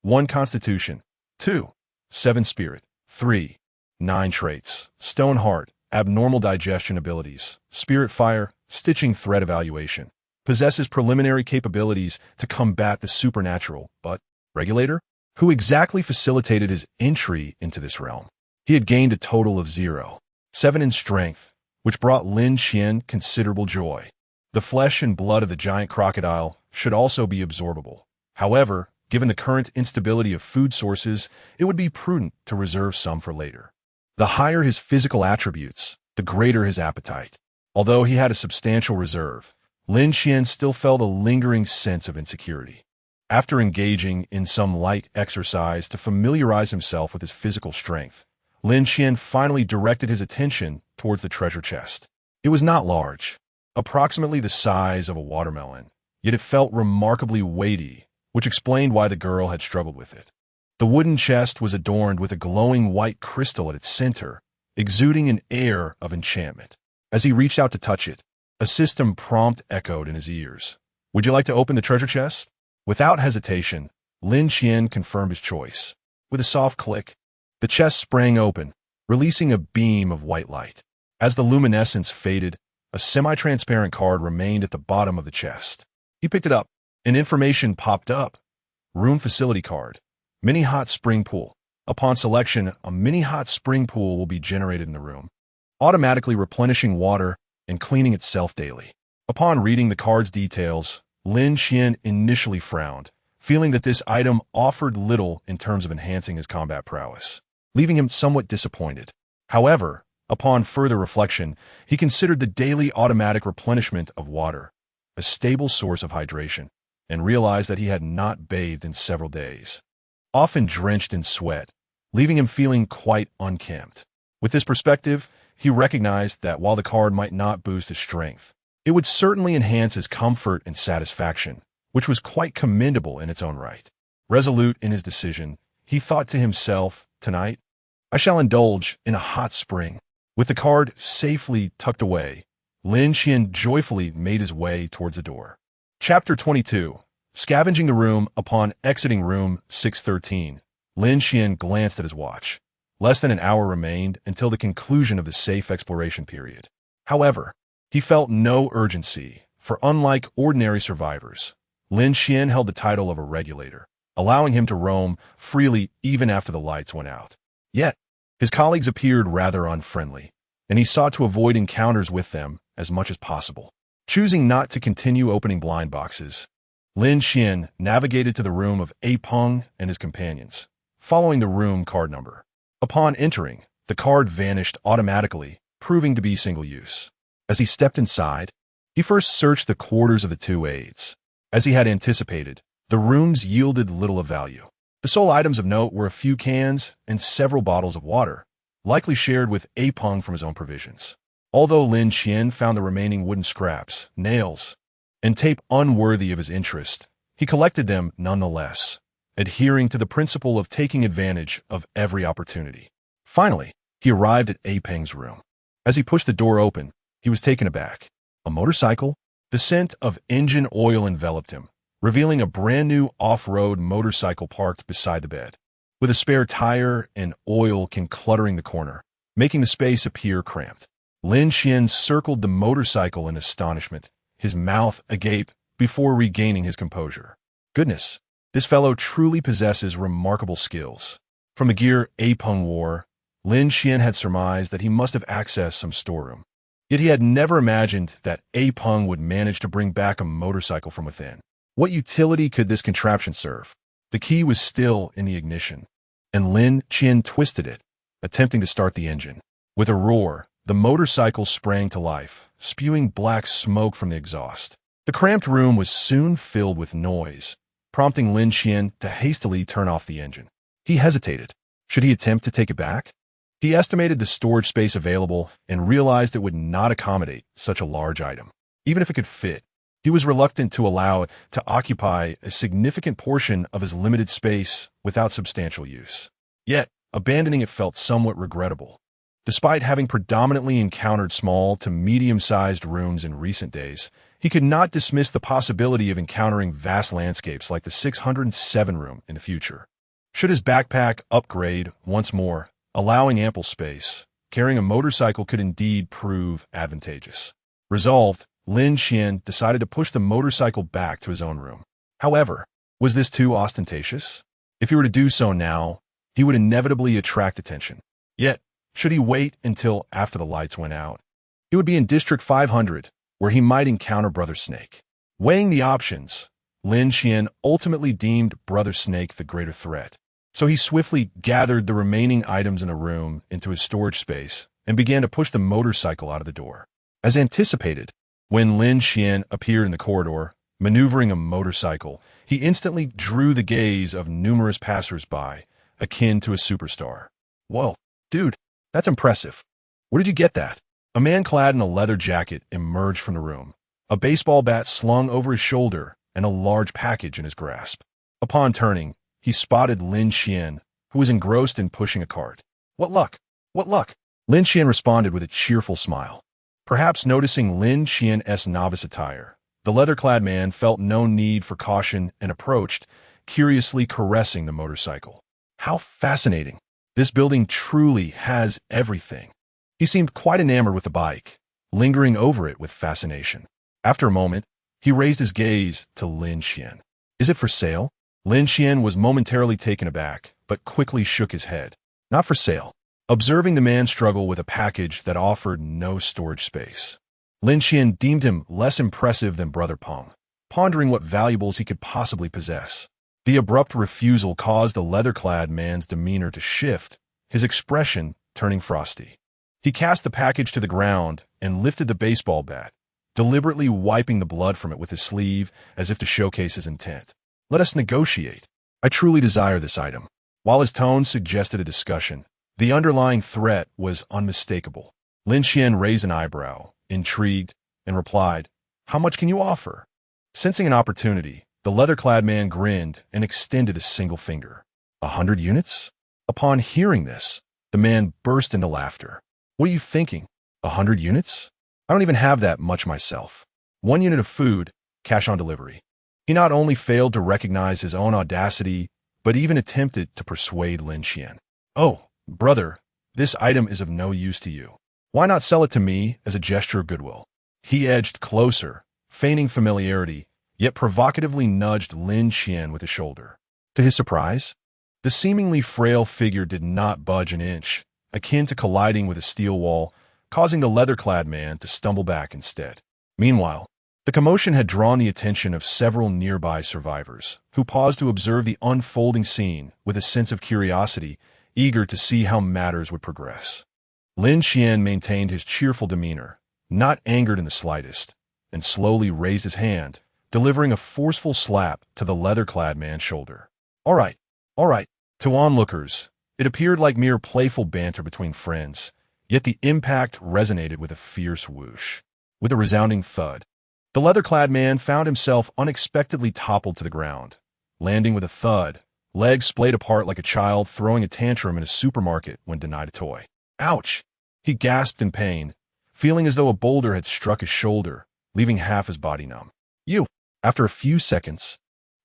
1 Constitution, 2. 7 Spirit, 3. 9 Traits. Stone Heart, Abnormal Digestion Abilities. Spirit Fire, Stitching Thread Evaluation. Possesses preliminary capabilities to combat the supernatural, but Regulator? Who exactly facilitated his entry into this realm? He had gained a total of 0. 7 in Strength, which brought Lin Qian considerable joy. The flesh and blood of the giant crocodile should also be absorbable. However, given the current instability of food sources, it would be prudent to reserve some for later. The higher his physical attributes, the greater his appetite. Although he had a substantial reserve, Lin Qian still felt a lingering sense of insecurity. After engaging in some light exercise to familiarize himself with his physical strength, Lin Qian finally directed his attention towards the treasure chest. It was not large, approximately the size of a watermelon, yet it felt remarkably weighty, which explained why the girl had struggled with it. The wooden chest was adorned with a glowing white crystal at its center, exuding an air of enchantment. As he reached out to touch it, a system prompt echoed in his ears. Would you like to open the treasure chest? Without hesitation, Lin Qian confirmed his choice. With a soft click, the chest sprang open, releasing a beam of white light. As the luminescence faded, a semi-transparent card remained at the bottom of the chest. He picked it up, and information popped up. Room facility card. Mini hot spring pool. Upon selection, a mini hot spring pool will be generated in the room, automatically replenishing water and cleaning itself daily. Upon reading the card's details, Lin Qian initially frowned, feeling that this item offered little in terms of enhancing his combat prowess, leaving him somewhat disappointed. However, upon further reflection, he considered the daily automatic replenishment of water a stable source of hydration, and realized that he had not bathed in several days, often drenched in sweat, leaving him feeling quite unkempt. With this perspective, he recognized that while the card might not boost his strength, it would certainly enhance his comfort and satisfaction, which was quite commendable in its own right. Resolute in his decision, he thought to himself, tonight, I shall indulge in a hot spring. With the card safely tucked away, Lin Qian joyfully made his way towards the door. Chapter 22. Scavenging the room. Upon exiting room 613, Lin Qian glanced at his watch. Less than an hour remained until the conclusion of the safe exploration period. However, he felt no urgency, for unlike ordinary survivors, Lin Qian held the title of a regulator, allowing him to roam freely even after the lights went out. Yet, his colleagues appeared rather unfriendly, and he sought to avoid encounters with them as much as possible. Choosing not to continue opening blind boxes, Lin Qian navigated to the room of A Peng and his companions, following the room card number. Upon entering, the card vanished automatically, proving to be single-use. As he stepped inside, he first searched the quarters of the 2 aides. As he had anticipated, the rooms yielded little of value. The sole items of note were a few cans and several bottles of water, likely shared with A Peng from his own provisions. Although Lin Qian found the remaining wooden scraps, nails, and tape unworthy of his interest, he collected them nonetheless, adhering to the principle of taking advantage of every opportunity. Finally, he arrived at A Peng's room. As he pushed the door open, he was taken aback. A motorcycle? The scent of engine oil enveloped him, revealing a brand-new off-road motorcycle parked beside the bed, with a spare tire and oil can cluttering the corner, making the space appear cramped. Lin Qian circled the motorcycle in astonishment, his mouth agape before regaining his composure. Goodness, this fellow truly possesses remarkable skills. From the gear Apeng wore, Lin Qian had surmised that he must have accessed some storeroom. Yet he had never imagined that Apeng would manage to bring back a motorcycle from within. What utility could this contraption serve? The key was still in the ignition, and Lin Qian twisted it, attempting to start the engine. With a roar, the motorcycle sprang to life, spewing black smoke from the exhaust. The cramped room was soon filled with noise, prompting Lin Qian to hastily turn off the engine. He hesitated. Should he attempt to take it back? He estimated the storage space available and realized it would not accommodate such a large item. Even if it could fit, he was reluctant to allow it to occupy a significant portion of his limited space without substantial use. Yet, abandoning it felt somewhat regrettable. Despite having predominantly encountered small to medium-sized rooms in recent days, he could not dismiss the possibility of encountering vast landscapes like the 607 room in the future. Should his backpack upgrade once more, allowing ample space, carrying a motorcycle could indeed prove advantageous. Resolved, Lin Qian decided to push the motorcycle back to his own room. However, was this too ostentatious? If he were to do so now, he would inevitably attract attention. Yet, should he wait until after the lights went out? He would be in District 500, where he might encounter Brother Snake. Weighing the options, Lin Qian ultimately deemed Brother Snake the greater threat. So he swiftly gathered the remaining items in a room into his storage space and began to push the motorcycle out of the door. As anticipated, when Lin Qian appeared in the corridor, maneuvering a motorcycle, he instantly drew the gaze of numerous passers-by, akin to a superstar. Whoa, dude, that's impressive. Where did you get that? A man clad in a leather jacket emerged from the room, a baseball bat slung over his shoulder and a large package in his grasp. Upon turning, he spotted Lin Qian, who was engrossed in pushing a cart. What luck? What luck? Lin Qian responded with a cheerful smile. Perhaps noticing Lin Qian's novice attire, the leather-clad man felt no need for caution and approached, curiously caressing the motorcycle. How fascinating. This building truly has everything. He seemed quite enamored with the bike, lingering over it with fascination. After a moment, he raised his gaze to Lin Qian. Is it for sale? Lin Qian was momentarily taken aback, but quickly shook his head. Not for sale. Observing the man struggle with a package that offered no storage space, Lin Qian deemed him less impressive than Brother Peng, pondering what valuables he could possibly possess. The abrupt refusal caused the leather-clad man's demeanor to shift, his expression turning frosty. He cast the package to the ground and lifted the baseball bat, deliberately wiping the blood from it with his sleeve as if to showcase his intent. Let us negotiate. I truly desire this item. While his tone suggested a discussion, the underlying threat was unmistakable. Lin Qian raised an eyebrow, intrigued, and replied, How much can you offer? Sensing an opportunity, the leather-clad man grinned and extended a single finger. 100 units? Upon hearing this, the man burst into laughter. What are you thinking? 100 units? I don't even have that much myself. 1 unit of food, cash on delivery. He not only failed to recognize his own audacity, but even attempted to persuade Lin Qian. Oh, brother, this item is of no use to you. Why not sell it to me as a gesture of goodwill? He edged closer, feigning familiarity, yet provocatively nudged Lin Qian with his shoulder. To his surprise, the seemingly frail figure did not budge an inch, akin to colliding with a steel wall, causing the leather-clad man to stumble back instead. Meanwhile, the commotion had drawn the attention of several nearby survivors, who paused to observe the unfolding scene with a sense of curiosity, eager to see how matters would progress. Lin Qian maintained his cheerful demeanor, not angered in the slightest, and slowly raised his hand, delivering a forceful slap to the leather-clad man's shoulder. All right. To onlookers, it appeared like mere playful banter between friends, yet the impact resonated with a fierce whoosh. With a resounding thud, the leather-clad man found himself unexpectedly toppled to the ground, landing with a thud, legs splayed apart like a child throwing a tantrum in a supermarket when denied a toy. Ouch! He gasped in pain, feeling as though a boulder had struck his shoulder, leaving half his body numb. After a few seconds,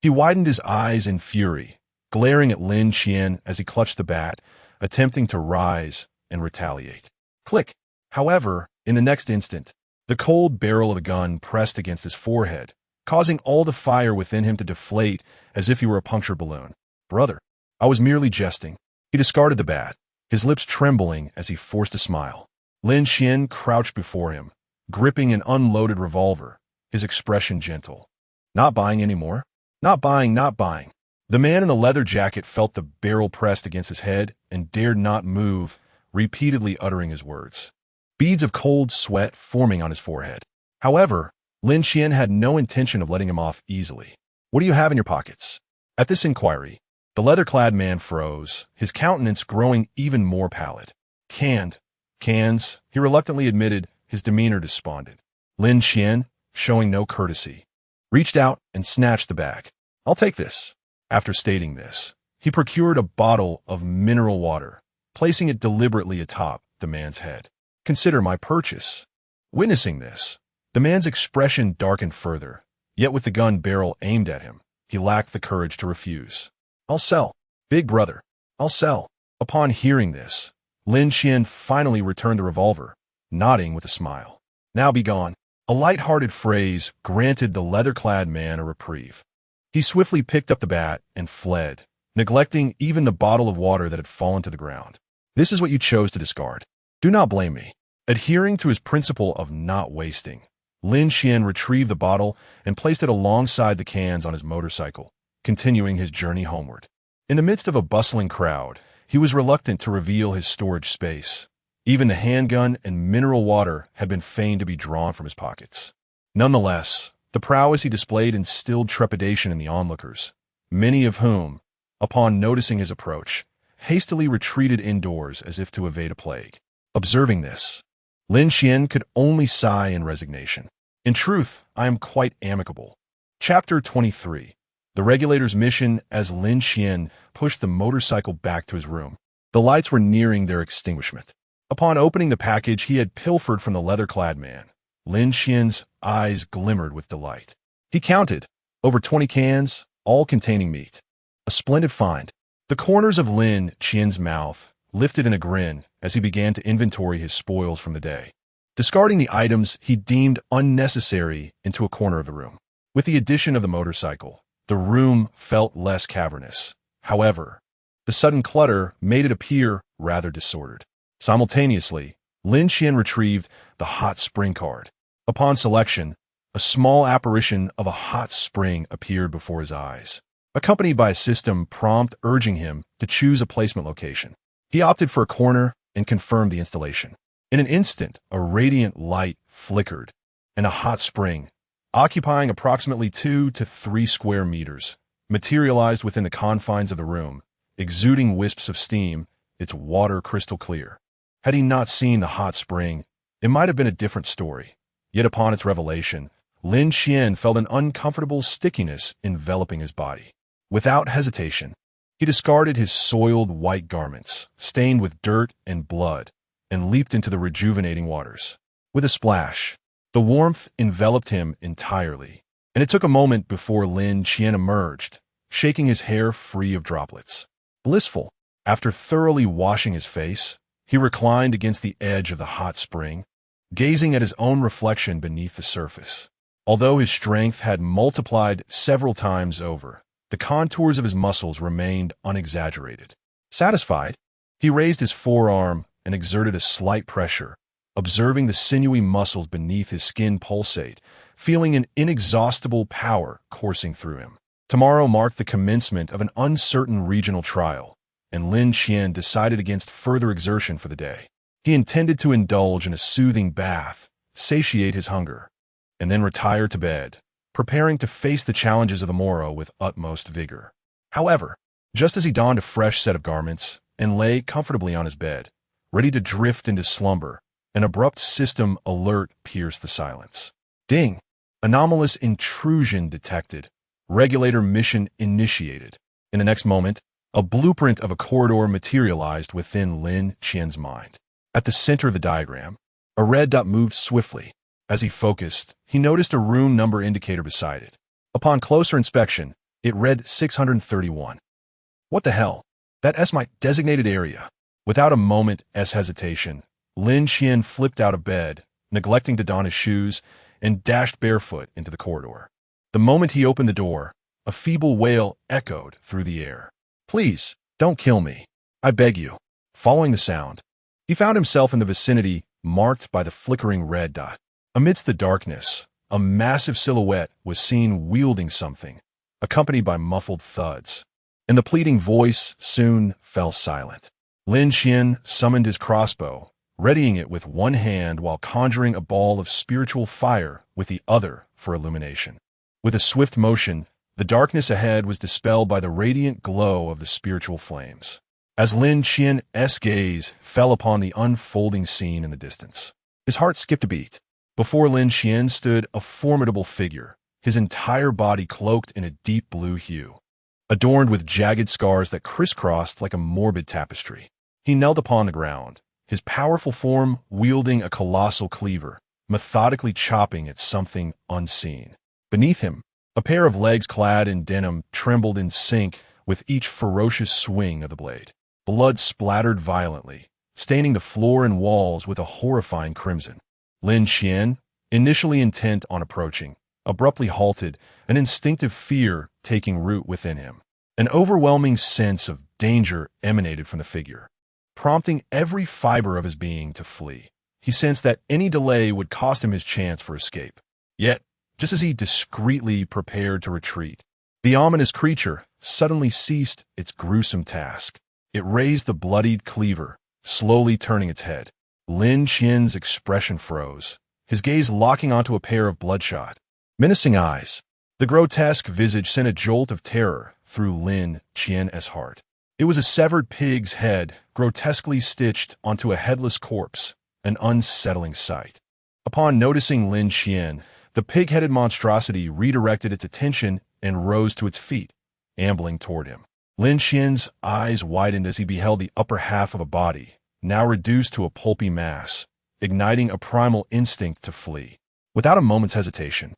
He widened his eyes in fury, glaring at Lin Qian as he clutched the bat, attempting to rise and retaliate. Click! However, in the next instant, the cold barrel of the gun pressed against his forehead, causing all the fire within him to deflate as if he were a punctured balloon. Brother, I was merely jesting. He discarded the bat, his lips trembling as he forced a smile. Lin Qian crouched before him, gripping an unloaded revolver, his expression gentle. Not buying anymore? Not buying, not buying. The man in the leather jacket felt the barrel pressed against his head and dared not move, repeatedly uttering his words. Beads of cold sweat forming on his forehead. However, Lin Qian had no intention of letting him off easily. What do you have in your pockets? At this inquiry, the leather-clad man froze, his countenance growing even more pallid. Cans, he reluctantly admitted, his demeanor despondent. Lin Qian, showing no courtesy, reached out and snatched the bag. I'll take this. After stating this, he procured a bottle of mineral water, placing it deliberately atop the man's head. Consider my purchase. Witnessing this, the man's expression darkened further, yet with the gun barrel aimed at him, he lacked the courage to refuse. I'll sell. Big brother, I'll sell. Upon hearing this, Lin Qian finally returned the revolver, nodding with a smile. Now be gone. A light-hearted phrase granted the leather-clad man a reprieve. He swiftly picked up the bat and fled, neglecting even the bottle of water that had fallen to the ground. This is what you chose to discard. Do not blame me. Adhering to his principle of not wasting, Lin Qian retrieved the bottle and placed it alongside the cans on his motorcycle, continuing his journey homeward. In the midst of a bustling crowd, he was reluctant to reveal his storage space. Even the handgun and mineral water had been feigned to be drawn from his pockets. Nonetheless, the prowess he displayed instilled trepidation in the onlookers, many of whom, upon noticing his approach, hastily retreated indoors as if to evade a plague. Observing this, Lin Qian could only sigh in resignation. In truth, I am quite amicable. Chapter 23. The regulator's mission as Lin Qian pushed the motorcycle back to his room. The lights were nearing their extinguishment. Upon opening the package he had pilfered from the leather-clad man, Lin Qian's eyes glimmered with delight. He counted, over 20 cans, all containing meat. A splendid find. The corners of Lin Qian's mouth lifted in a grin as he began to inventory his spoils from the day, discarding the items he deemed unnecessary into a corner of the room. With the addition of the motorcycle, the room felt less cavernous. However, the sudden clutter made it appear rather disordered. Simultaneously, Lin Qian retrieved the hot spring card. Upon selection, a small apparition of a hot spring appeared before his eyes, accompanied by a system prompt urging him to choose a placement location. He opted for a corner and confirmed the installation. In an instant, a radiant light flickered, and a hot spring, occupying approximately 2 to 3 square meters, materialized within the confines of the room, exuding wisps of steam, its water crystal clear. Had he not seen the hot spring, it might have been a different story. Yet upon its revelation, Lin Qian felt an uncomfortable stickiness enveloping his body. Without hesitation, he discarded his soiled white garments, stained with dirt and blood, and leaped into the rejuvenating waters. With a splash, the warmth enveloped him entirely, and it took a moment before Lin Qian emerged, shaking his hair free of droplets. Blissful. After thoroughly washing his face, he reclined against the edge of the hot spring, gazing at his own reflection beneath the surface. Although his strength had multiplied several times over, the contours of his muscles remained unexaggerated. Satisfied, he raised his forearm and exerted a slight pressure, observing the sinewy muscles beneath his skin pulsate, feeling an inexhaustible power coursing through him. Tomorrow marked the commencement of an uncertain regional trial, and Lin Qian decided against further exertion for the day. He intended to indulge in a soothing bath, satiate his hunger, and then retire to bed, preparing to face the challenges of the morrow with utmost vigor. However, just as he donned a fresh set of garments and lay comfortably on his bed, ready to drift into slumber, an abrupt system alert pierced the silence. Ding! Anomalous intrusion detected. Regulator mission initiated. In the next moment, a blueprint of a corridor materialized within Lin Qian's mind. At the center of the diagram, a red dot moved swiftly. As he focused, he noticed a room number indicator beside it. Upon closer inspection, It read 631. What the hell? That's my designated area. Without a moment's hesitation, Lin Qian flipped out of bed, neglecting to don his shoes, and dashed barefoot into the corridor. The moment he opened the door, a feeble wail echoed through the air. Please, don't kill me. I beg you. Following the sound, he found himself in the vicinity marked by the flickering red dot. Amidst the darkness, a massive silhouette was seen wielding something, accompanied by muffled thuds, and the pleading voice soon fell silent. Lin Qian summoned his crossbow, readying it with one hand while conjuring a ball of spiritual fire with the other for illumination. With a swift motion, the darkness ahead was dispelled by the radiant glow of the spiritual flames. As Lin Qian's gaze fell upon the unfolding scene in the distance, his heart skipped a beat. Before Lin Qian stood a formidable figure, his entire body cloaked in a deep blue hue, adorned with jagged scars that crisscrossed like a morbid tapestry. He knelt upon the ground, his powerful form wielding a colossal cleaver, methodically chopping at something unseen. Beneath him, a pair of legs clad in denim trembled in sync with each ferocious swing of the blade. Blood splattered violently, staining the floor and walls with a horrifying crimson. Lin Qian, initially intent on approaching, abruptly halted, an instinctive fear taking root within him. An overwhelming sense of danger emanated from the figure, prompting every fiber of his being to flee. He sensed that any delay would cost him his chance for escape. Yet, just as he discreetly prepared to retreat, the ominous creature suddenly ceased its gruesome task. It raised the bloodied cleaver, slowly turning its head. Lin Qian's expression froze, his gaze locking onto a pair of bloodshot, menacing eyes. The grotesque visage sent a jolt of terror through Lin Qian's heart. It was a severed pig's head, grotesquely stitched onto a headless corpse, an unsettling sight. Upon noticing Lin Qian, the pig-headed monstrosity redirected its attention and rose to its feet, ambling toward him. Lin Qian's eyes widened as he beheld the upper half of a body, now reduced to a pulpy mass, igniting a primal instinct to flee. Without a moment's hesitation,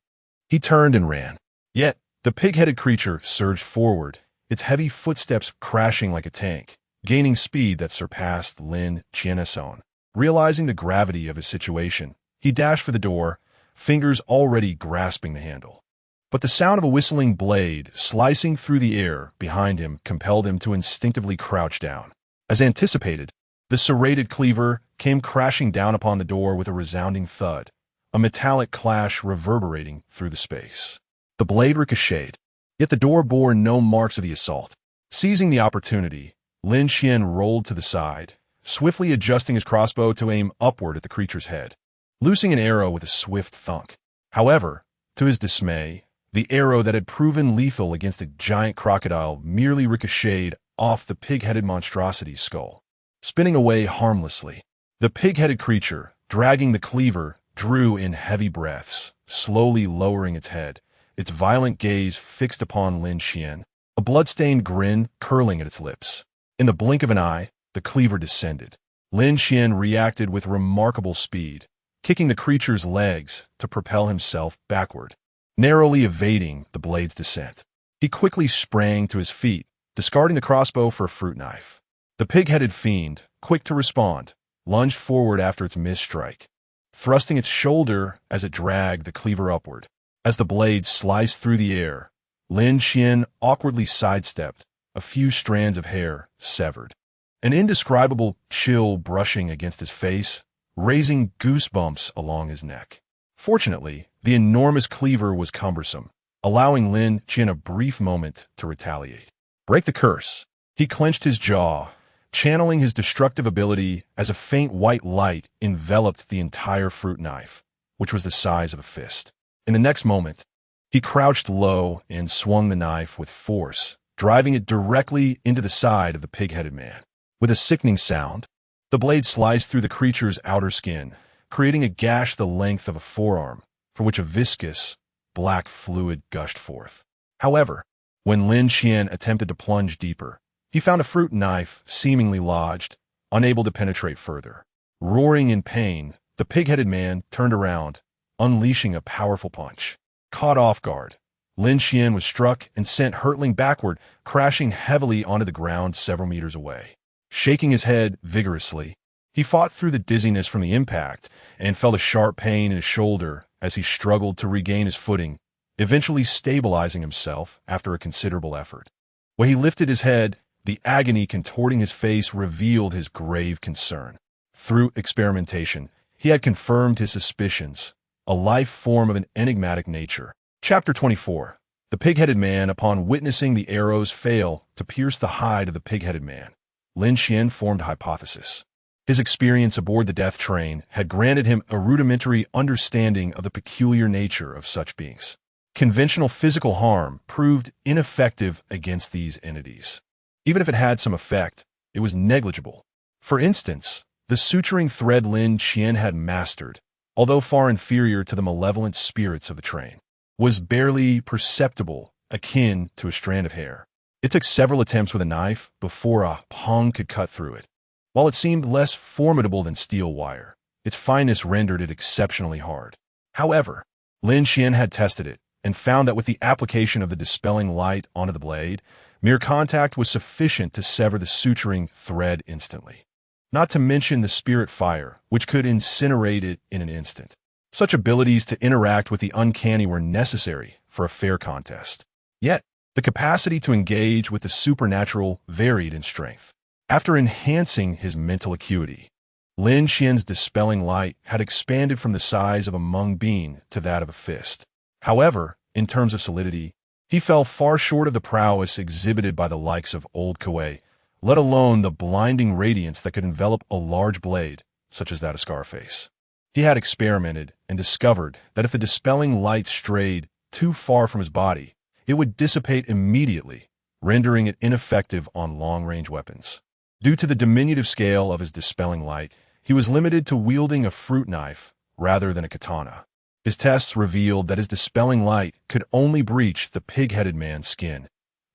he turned and ran. Yet, the pig-headed creature surged forward, its heavy footsteps crashing like a tank, gaining speed that surpassed Lin Qian's own. Realizing the gravity of his situation, he dashed for the door, fingers already grasping the handle. But the sound of a whistling blade slicing through the air behind him compelled him to instinctively crouch down. As anticipated, the serrated cleaver came crashing down upon the door with a resounding thud, a metallic clash reverberating through the space. The blade ricocheted, yet the door bore no marks of the assault. Seizing the opportunity, Lin Qian rolled to the side, swiftly adjusting his crossbow to aim upward at the creature's head, loosing an arrow with a swift thunk. However, to his dismay, the arrow that had proven lethal against a giant crocodile merely ricocheted off the pig-headed monstrosity's skull, spinning away harmlessly. The pig-headed creature, dragging the cleaver, drew in heavy breaths, slowly lowering its head, its violent gaze fixed upon Lin Qian, a blood-stained grin curling at its lips. In the blink of an eye, the cleaver descended. Lin Qian reacted with remarkable speed, kicking the creature's legs to propel himself backward, narrowly evading the blade's descent. He quickly sprang to his feet, discarding the crossbow for a fruit knife. The pig-headed fiend, quick to respond, lunged forward after its missed strike, thrusting its shoulder as it dragged the cleaver upward. As the blade sliced through the air, Lin Qian awkwardly sidestepped, a few strands of hair severed. An indescribable chill brushing against his face, raising goosebumps along his neck. Fortunately, the enormous cleaver was cumbersome, allowing Lin Qian a brief moment to retaliate. Break the curse. He clenched his jaw, channeling his destructive ability as a faint white light enveloped the entire fruit knife, which was the size of a fist. In the next moment, he crouched low and swung the knife with force, driving it directly into the side of the pig-headed man. With a sickening sound, the blade sliced through the creature's outer skin, creating a gash the length of a forearm, from which a viscous, black fluid gushed forth. However, when Lin Qian attempted to plunge deeper, he found a fruit knife seemingly lodged, unable to penetrate further. Roaring in pain, the pig-headed man turned around, unleashing a powerful punch. Caught off guard, Lin Qian was struck and sent hurtling backward, crashing heavily onto the ground several meters away. Shaking his head vigorously, he fought through the dizziness from the impact and felt a sharp pain in his shoulder as he struggled to regain his footing, eventually stabilizing himself after a considerable effort. When he lifted his head, the agony contorting his face revealed his grave concern. Through experimentation, he had confirmed his suspicions, a life form of an enigmatic nature. Chapter 24. The Pig-Headed Man. Upon witnessing the arrows fail to pierce the hide of the pig-headed man, Lin Qian formed a hypothesis. His experience aboard the death train had granted him a rudimentary understanding of the peculiar nature of such beings. Conventional physical harm proved ineffective against these entities. Even if it had some effect, it was negligible. For instance, the suturing thread Lin Qian had mastered, although far inferior to the malevolent spirits of the train, was barely perceptible, akin to a strand of hair. It took several attempts with a knife before a pong could cut through it. While it seemed less formidable than steel wire, its fineness rendered it exceptionally hard. However, Lin Qian had tested it and found that with the application of the dispelling light onto the blade, mere contact was sufficient to sever the suturing thread instantly. Not to mention the spirit fire, which could incinerate it in an instant. Such abilities to interact with the uncanny were necessary for a fair contest. Yet, the capacity to engage with the supernatural varied in strength. After enhancing his mental acuity, Lin Qian's dispelling light had expanded from the size of a mung bean to that of a fist. However, in terms of solidity, he fell far short of the prowess exhibited by the likes of old Kuei, let alone the blinding radiance that could envelop a large blade, such as that of Scarface. He had experimented and discovered that if the dispelling light strayed too far from his body, it would dissipate immediately, rendering it ineffective on long-range weapons. Due to the diminutive scale of his dispelling light, he was limited to wielding a fruit knife rather than a katana. His tests revealed that his dispelling light could only breach the pig-headed man's skin.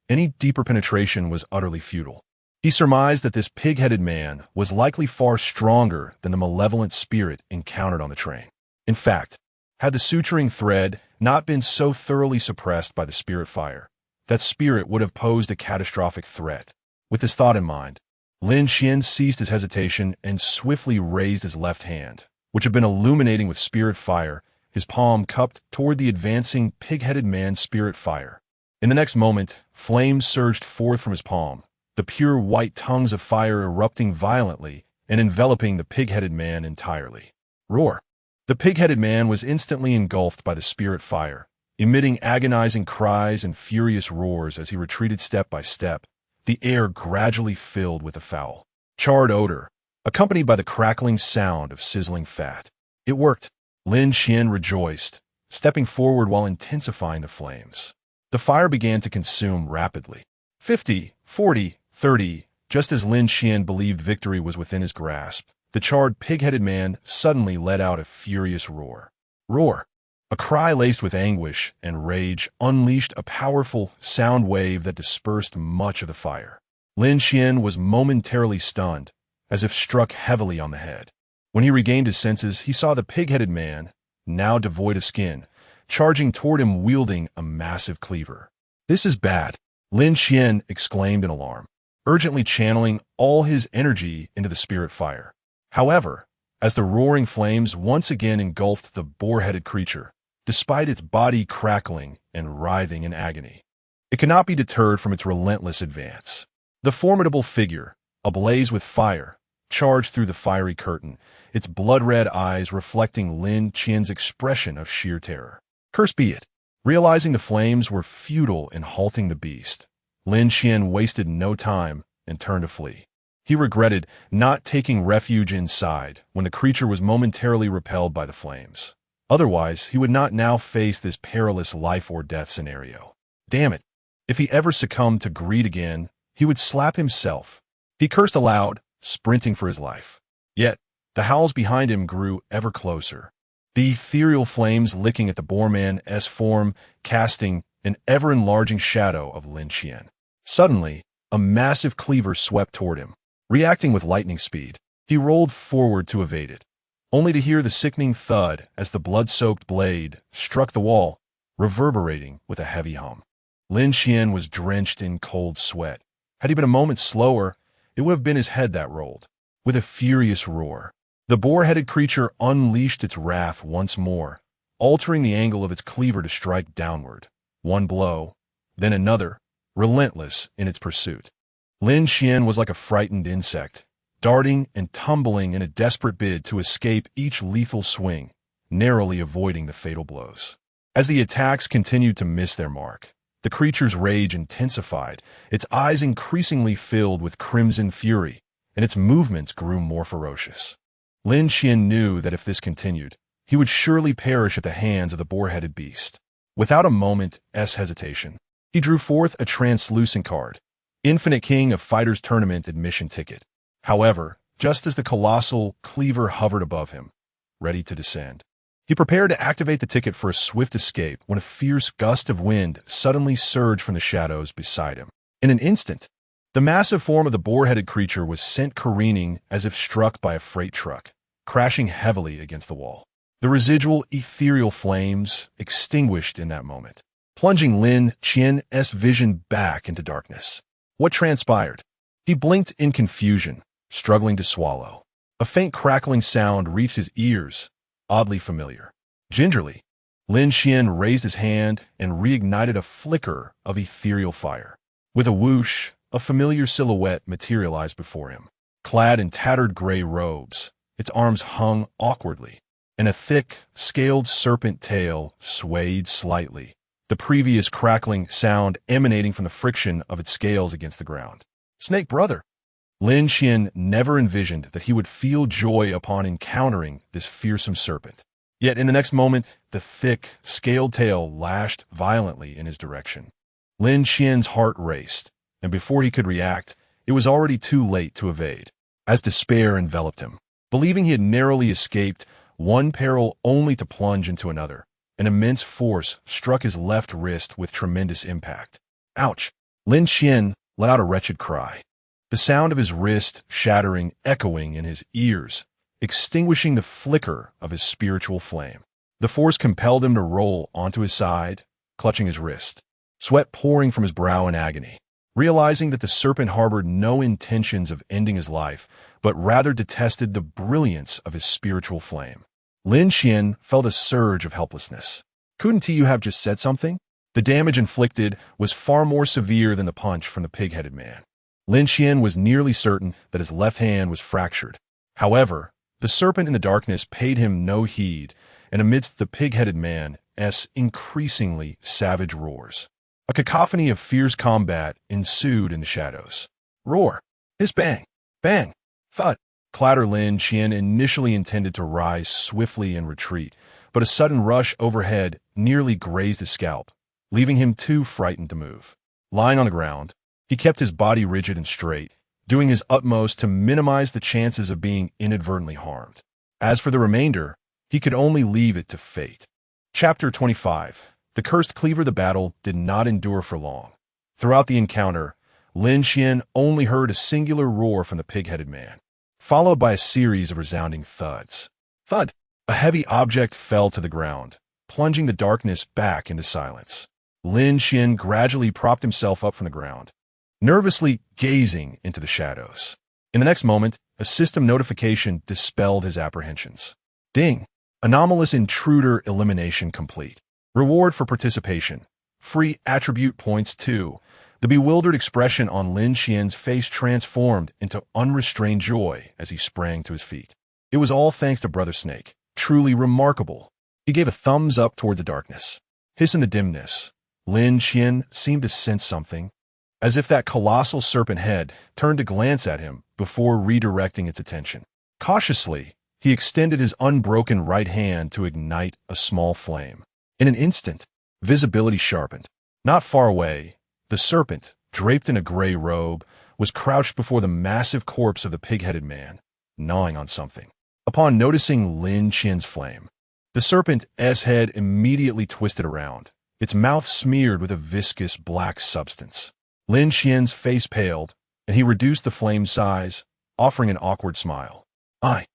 Any deeper penetration was utterly futile. He surmised that this pig-headed man was likely far stronger than the malevolent spirit encountered on the train. In fact, had the suturing thread not been so thoroughly suppressed by the spirit fire, that spirit would have posed a catastrophic threat. With this thought in mind, Lin Qian ceased his hesitation and swiftly raised his left hand, which had been illuminating with spirit fire, his palm cupped toward the advancing pig-headed man's spirit fire. In the next moment, flames surged forth from his palm, the pure white tongues of fire erupting violently and enveloping the pig-headed man entirely. Roar! The pig-headed man was instantly engulfed by the spirit fire, emitting agonizing cries and furious roars as he retreated step by step, the air gradually filled with a foul, charred odor, accompanied by the crackling sound of sizzling fat. It worked. Lin Qian rejoiced, stepping forward while intensifying the flames. The fire began to consume rapidly. 50, 40, 30, just as Lin Qian believed victory was within his grasp, the charred pig-headed man suddenly let out a furious roar. Roar! A cry laced with anguish and rage unleashed a powerful sound wave that dispersed much of the fire. Lin Qian was momentarily stunned, as if struck heavily on the head. When he regained his senses, he saw the pig-headed man, now devoid of skin, charging toward him wielding a massive cleaver. "This is bad," Lin Qian exclaimed in alarm, urgently channeling all his energy into the spirit fire. However, as the roaring flames once again engulfed the boar-headed creature, despite its body crackling and writhing in agony, it could not be deterred from its relentless advance. The formidable figure, ablaze with fire, charged through the fiery curtain, its blood-red eyes reflecting Lin Qian's expression of sheer terror. Cursed be it! Realizing the flames were futile in halting the beast, Lin Qian wasted no time and turned to flee. He regretted not taking refuge inside when the creature was momentarily repelled by the flames. Otherwise, he would not now face this perilous life-or-death scenario. Damn it! If he ever succumbed to greed again, he would slap himself. He cursed aloud, sprinting for his life. Yet, the howls behind him grew ever closer, the ethereal flames licking at the boarman's form, casting an ever-enlarging shadow of Lin Qian. Suddenly, a massive cleaver swept toward him. Reacting with lightning speed, he rolled forward to evade it, only to hear the sickening thud as the blood-soaked blade struck the wall, reverberating with a heavy hum. Lin Qian was drenched in cold sweat. Had he been a moment slower, it would have been his head that rolled. With a furious roar, the boar-headed creature unleashed its wrath once more, altering the angle of its cleaver to strike downward. One blow, then another, relentless in its pursuit. Lin Qian was like a frightened insect, darting and tumbling in a desperate bid to escape each lethal swing, narrowly avoiding the fatal blows. As the attacks continued to miss their mark, the creature's rage intensified, its eyes increasingly filled with crimson fury, and its movements grew more ferocious. Lin Qian knew that if this continued, he would surely perish at the hands of the boar-headed beast. Without a moment's hesitation, he drew forth a translucent card, Infinite King of Fighters Tournament admission ticket. However, just as the colossal cleaver hovered above him, ready to descend, he prepared to activate the ticket for a swift escape when a fierce gust of wind suddenly surged from the shadows beside him. In an instant, the massive form of the boar-headed creature was sent careening as if struck by a freight truck, crashing heavily against the wall. The residual ethereal flames extinguished in that moment, plunging Lin Qian's vision back into darkness. What transpired? He blinked in confusion, struggling to swallow. A faint crackling sound reached his ears, oddly familiar. Gingerly, Lin Qian raised his hand and reignited a flicker of ethereal fire. With a whoosh, a familiar silhouette materialized before him. Clad in tattered gray robes, its arms hung awkwardly, and a thick, scaled serpent tail swayed slightly, the previous crackling sound emanating from the friction of its scales against the ground. Snake brother! Lin Qian never envisioned that he would feel joy upon encountering this fearsome serpent. Yet in the next moment, the thick, scaled tail lashed violently in his direction. Lin Qian's heart raced, and before he could react, it was already too late to evade, as despair enveloped him. Believing he had narrowly escaped one peril only to plunge into another, an immense force struck his left wrist with tremendous impact. Ouch! Lin Qian let out a wretched cry. The sound of his wrist shattering echoing in his ears, extinguishing the flicker of his spiritual flame. The force compelled him to roll onto his side, clutching his wrist, sweat pouring from his brow in agony. Realizing that the serpent harbored no intentions of ending his life, but rather detested the brilliance of his spiritual flame, Lin Qian felt a surge of helplessness. Couldn't you have just said something? The damage inflicted was far more severe than the punch from the pig-headed man. Lin Qian was nearly certain that his left hand was fractured. However, the serpent in the darkness paid him no heed, and amidst the pig-headed man's increasingly savage roars, a cacophony of fierce combat ensued in the shadows. Roar! Hiss! Bang! Bang! Thud! Clatter! Lin Qian initially intended to rise swiftly and retreat, but a sudden rush overhead nearly grazed his scalp, leaving him too frightened to move. Lying on the ground, he kept his body rigid and straight, doing his utmost to minimize the chances of being inadvertently harmed. As for the remainder, he could only leave it to fate. Chapter 25. The Cursed Cleaver. The battle did not endure for long. Throughout the encounter, Lin Qian only heard a singular roar from the pig-headed man, followed by a series of resounding thuds. Thud! A heavy object fell to the ground, plunging the darkness back into silence. Lin Qian gradually propped himself up from the ground, nervously gazing into the shadows. In the next moment, a system notification dispelled his apprehensions. Ding! Anomalous intruder elimination complete. Reward for participation. Free attribute points 2. The bewildered expression on Lin Qian's face transformed into unrestrained joy as he sprang to his feet. It was all thanks to Brother Snake. Truly remarkable. He gave a thumbs up toward the darkness. Hiss in the dimness. Lin Qian seemed to sense something, as if that colossal serpent head turned to glance at him before redirecting its attention. Cautiously, he extended his unbroken right hand to ignite a small flame. In an instant, visibility sharpened. Not far away, the serpent, draped in a gray robe, was crouched before the massive corpse of the pig-headed man, gnawing on something. Upon noticing Lin Qian's flame, the serpent's head immediately twisted around, its mouth smeared with a viscous black substance. Lin Qian's face paled, and he reduced the flame's size, offering an awkward smile. I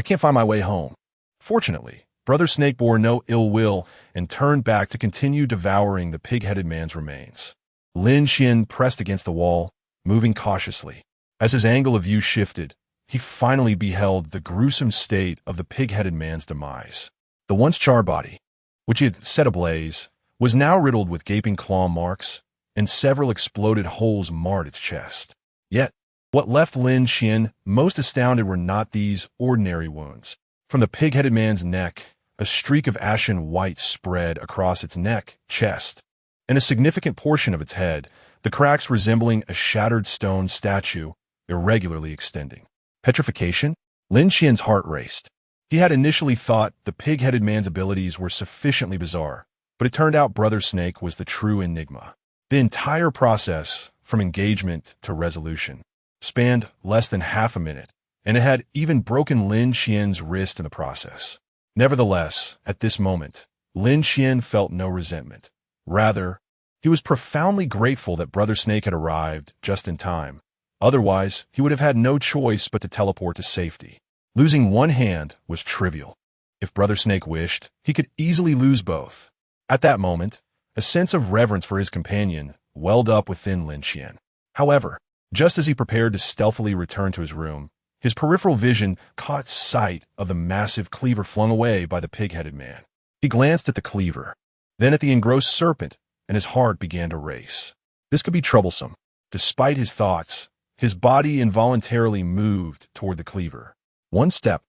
can't find my way home. Fortunately, Brother Snake bore no ill will and turned back to continue devouring the pig-headed man's remains. Lin Qian pressed against the wall, moving cautiously. As his angle of view shifted, he finally beheld the gruesome state of the pig-headed man's demise. The once charred body, which he had set ablaze, was now riddled with gaping claw marks, and several exploded holes marred its chest. Yet, what left Lin Qian most astounded were not these ordinary wounds. From the pig-headed man's neck, a streak of ashen white spread across its neck, chest, and a significant portion of its head, the cracks resembling a shattered stone statue, irregularly extending. Petrification? Lin Qian's heart raced. He had initially thought the pig-headed man's abilities were sufficiently bizarre, but it turned out Brother Snake was the true enigma. The entire process, from engagement to resolution, spanned less than half a minute, and it had even broken Lin Qian's wrist in the process. Nevertheless, at this moment, Lin Qian felt no resentment. Rather, he was profoundly grateful that Brother Snake had arrived just in time. Otherwise, he would have had no choice but to teleport to safety. Losing one hand was trivial. If Brother Snake wished, he could easily lose both. At that moment, a sense of reverence for his companion welled up within Lin Qian. However, just as he prepared to stealthily return to his room, his peripheral vision caught sight of the massive cleaver flung away by the pig-headed man. He glanced at the cleaver, then at the engrossed serpent, and his heart began to race. This could be troublesome. Despite his thoughts, his body involuntarily moved toward the cleaver. 1 step,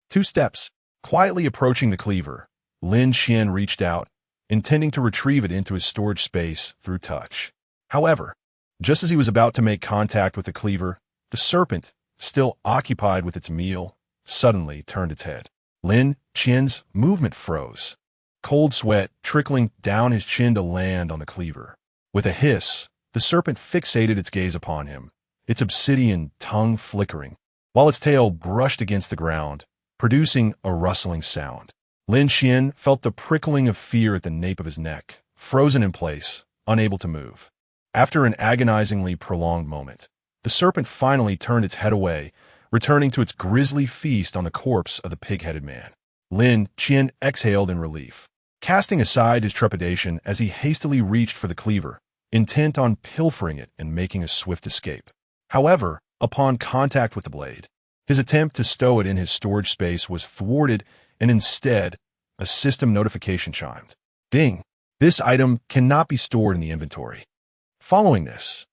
2 steps. Quietly approaching the cleaver, Lin Qian reached out, intending to retrieve it into his storage space through touch. However, just as he was about to make contact with the cleaver, the serpent, still occupied with its meal, suddenly turned its head. Lin Qian's movement froze, cold sweat trickling down his chin to land on the cleaver. With a hiss, the serpent fixated its gaze upon him, its obsidian tongue flickering, while its tail brushed against the ground, producing a rustling sound. Lin Qian felt the prickling of fear at the nape of his neck, frozen in place, unable to move. After an agonizingly prolonged moment, the serpent finally turned its head away, returning to its grisly feast on the corpse of the pig-headed man. Lin Qian exhaled in relief, casting aside his trepidation as he hastily reached for the cleaver, intent on pilfering it and making a swift escape. However, upon contact with the blade, his attempt to stow it in his storage space was thwarted, and instead, a system notification chimed. Ding! This item cannot be stored in the inventory. Following this,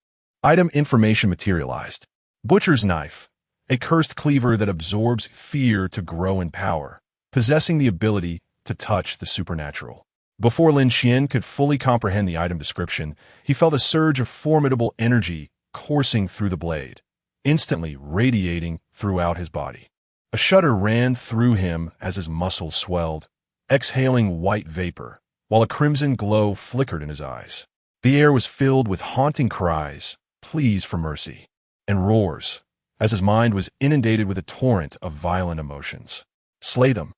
item information materialized. Butcher's knife, a cursed cleaver that absorbs fear to grow in power, possessing the ability to touch the supernatural. Before Lin Qian could fully comprehend the item description, he felt a surge of formidable energy coursing through the blade, instantly radiating throughout his body. A shudder ran through him as his muscles swelled, exhaling white vapor, while a crimson glow flickered in his eyes. The air was filled with haunting cries, pleas for mercy, and roars, as his mind was inundated with a torrent of violent emotions. Slay them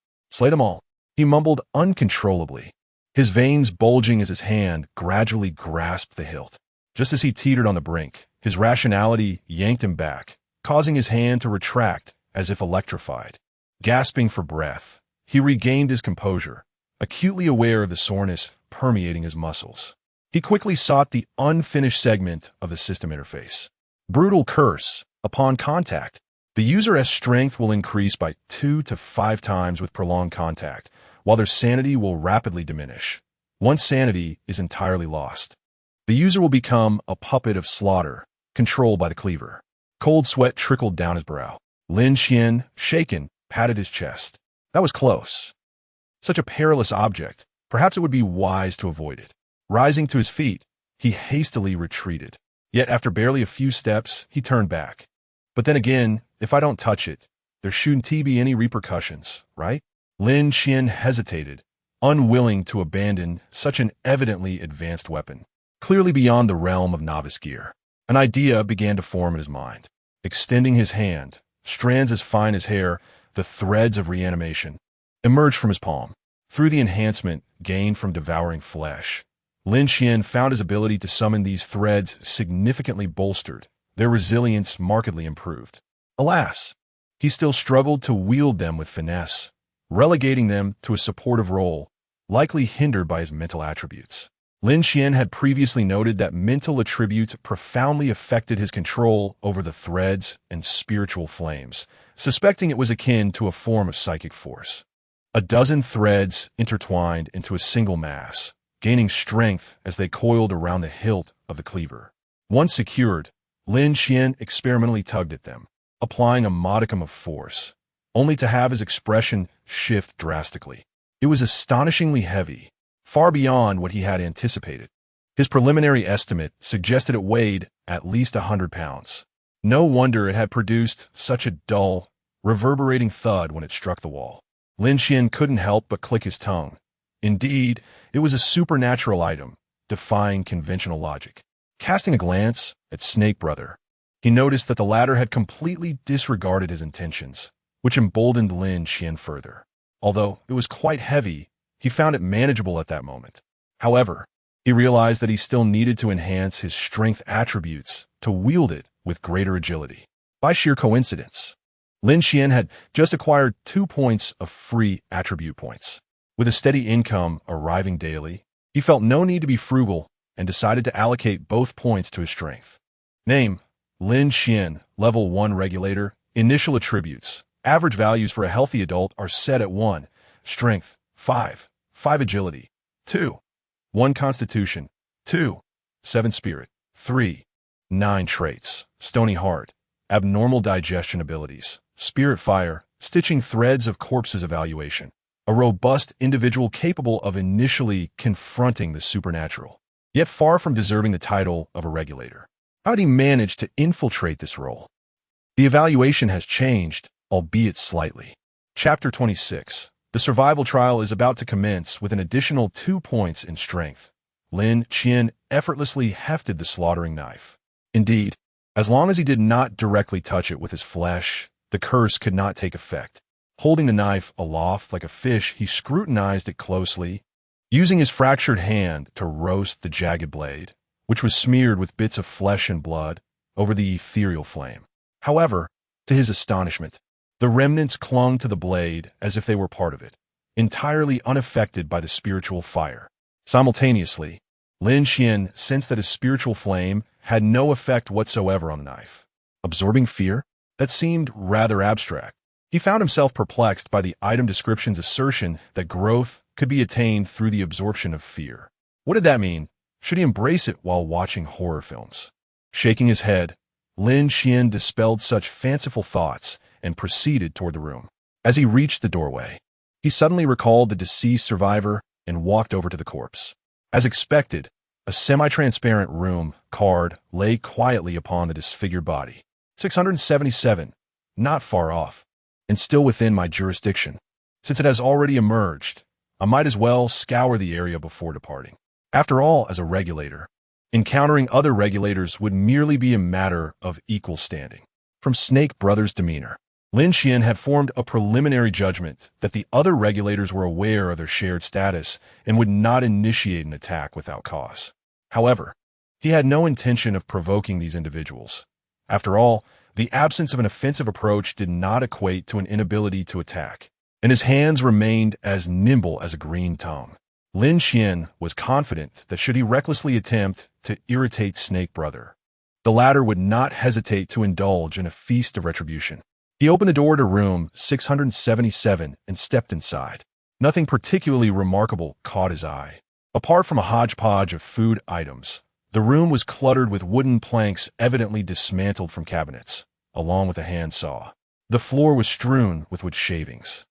all, he mumbled uncontrollably, his veins bulging as his hand gradually grasped the hilt. Just as he teetered on the brink, his rationality yanked him back, causing his hand to retract as if electrified. Gasping for breath, he regained his composure, acutely aware of the soreness permeating his muscles. He quickly sought the unfinished segment of the system interface. Brutal curse. Upon contact, the user's strength will increase by 2 to 5 times with prolonged contact, while their sanity will rapidly diminish. Once sanity is entirely lost, the user will become a puppet of slaughter, controlled by the cleaver. Cold sweat trickled down his brow. Lin Qian, shaken, patted his chest. That was close. Such a perilous object. Perhaps it would be wise to avoid it. Rising to his feet, he hastily retreated. Yet after barely a few steps, he turned back. But then again, if I don't touch it, there shouldn't be any repercussions, right? Lin Qian hesitated, unwilling to abandon such an evidently advanced weapon, clearly beyond the realm of novice gear. An idea began to form in his mind. Extending his hand, strands as fine as hair, the threads of reanimation, emerged from his palm. Through the enhancement gained from devouring flesh, Lin Qian found his ability to summon these threads significantly bolstered, their resilience markedly improved. Alas, he still struggled to wield them with finesse, relegating them to a supportive role, likely hindered by his mental attributes. Lin Qian had previously noted that mental attributes profoundly affected his control over the threads and spiritual flames, suspecting it was akin to a form of psychic force. A dozen threads intertwined into a single mass, gaining strength as they coiled around the hilt of the cleaver. Once secured, Lin Qian experimentally tugged at them, applying a modicum of force, only to have his expression shift drastically. It was astonishingly heavy, far beyond what he had anticipated. His preliminary estimate suggested it weighed at least 100 pounds. No wonder it had produced such a dull, reverberating thud when it struck the wall. Lin Qian couldn't help but click his tongue. Indeed, it was a supernatural item, defying conventional logic. Casting a glance at Snake Brother, he noticed that the latter had completely disregarded his intentions, which emboldened Lin Qian further. Although it was quite heavy, he found it manageable at that moment. However, he realized that he still needed to enhance his strength attributes to wield it with greater agility. By sheer coincidence, Lin Qian had just acquired 2 points of free attribute points. With a steady income arriving daily, he felt no need to be frugal and decided to allocate both points to his strength. Name: Lin Qian, Level 1 Regulator. Initial attributes: average values for a healthy adult are set at 1. Strength, 5. 5 Agility, 2. 1 Constitution, 2. 7 Spirit, 3. 9 Traits: Stony Heart, abnormal digestion abilities, Spirit Fire, stitching threads of corpses evaluation. A robust individual capable of initially confronting the supernatural, yet far from deserving the title of a regulator. How did he manage to infiltrate this role? The evaluation has changed, albeit slightly. Chapter 26. The survival trial is about to commence with an additional 2 points in strength. Lin Qian effortlessly hefted the slaughtering knife. Indeed, as long as he did not directly touch it with his flesh, the curse could not take effect. Holding the knife aloft like a fish, he scrutinized it closely, using his fractured hand to roast the jagged blade, which was smeared with bits of flesh and blood, over the ethereal flame. However, to his astonishment, the remnants clung to the blade as if they were part of it, entirely unaffected by the spiritual fire. Simultaneously, Lin Qian sensed that his spiritual flame had no effect whatsoever on the knife. Absorbing fear? That seemed rather abstract. He found himself perplexed by the item description's assertion that growth could be attained through the absorption of fear. What did that mean? Should he embrace it while watching horror films? Shaking his head, Lin Qian dispelled such fanciful thoughts and proceeded toward the room. As he reached the doorway, he suddenly recalled the deceased survivor and walked over to the corpse. As expected, a semi-transparent room card lay quietly upon the disfigured body. 677, not far off, and still within my jurisdiction. Since it has already emerged, I might as well scour the area before departing. After all, as a regulator, encountering other regulators would merely be a matter of equal standing. From Snake Brother's demeanor, Lin Qian had formed a preliminary judgment that the other regulators were aware of their shared status and would not initiate an attack without cause. However, he had no intention of provoking these individuals. After all, the absence of an offensive approach did not equate to an inability to attack, and his hands remained as nimble as a green tongue. Lin Qian was confident that should he recklessly attempt to irritate Snake Brother, the latter would not hesitate to indulge in a feast of retribution. He opened the door to room 677 and stepped inside. Nothing particularly remarkable caught his eye. Apart from a hodgepodge of food items, the room was cluttered with wooden planks evidently dismantled from cabinets, along with a handsaw. The floor was strewn with wood shavings,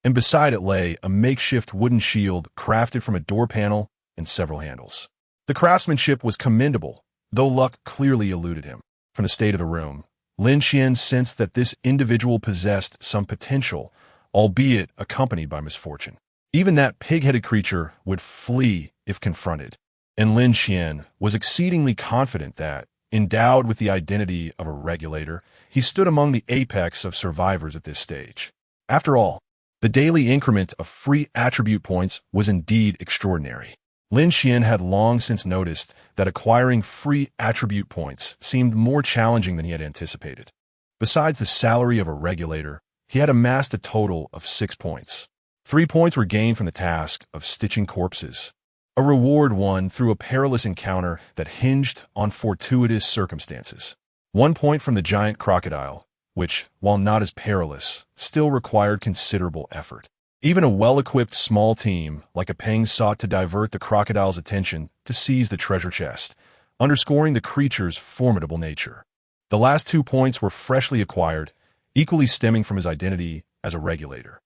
and beside it lay a makeshift wooden shield crafted from a door panel and several handles. The craftsmanship was commendable, though luck clearly eluded him. From the state of the room, Lin Qian sensed that this individual possessed some potential, albeit accompanied by misfortune. Even that pig-headed creature would flee if confronted, and Lin Qian was exceedingly confident that, endowed with the identity of a regulator, he stood among the apex of survivors at this stage. After all, the daily increment of free attribute points was indeed extraordinary. Lin Qian had long since noticed that acquiring free attribute points seemed more challenging than he had anticipated. Besides the salary of a regulator, he had amassed a total of 6 points. 3 points were gained from the task of stitching corpses, a reward won through a perilous encounter that hinged on fortuitous circumstances. 1 point from the giant crocodile, which, while not as perilous, still required considerable effort. Even a well-equipped small team like a Peng sought to divert the crocodile's attention to seize the treasure chest, underscoring the creature's formidable nature. The last 2 points were freshly acquired, equally stemming from his identity as a regulator.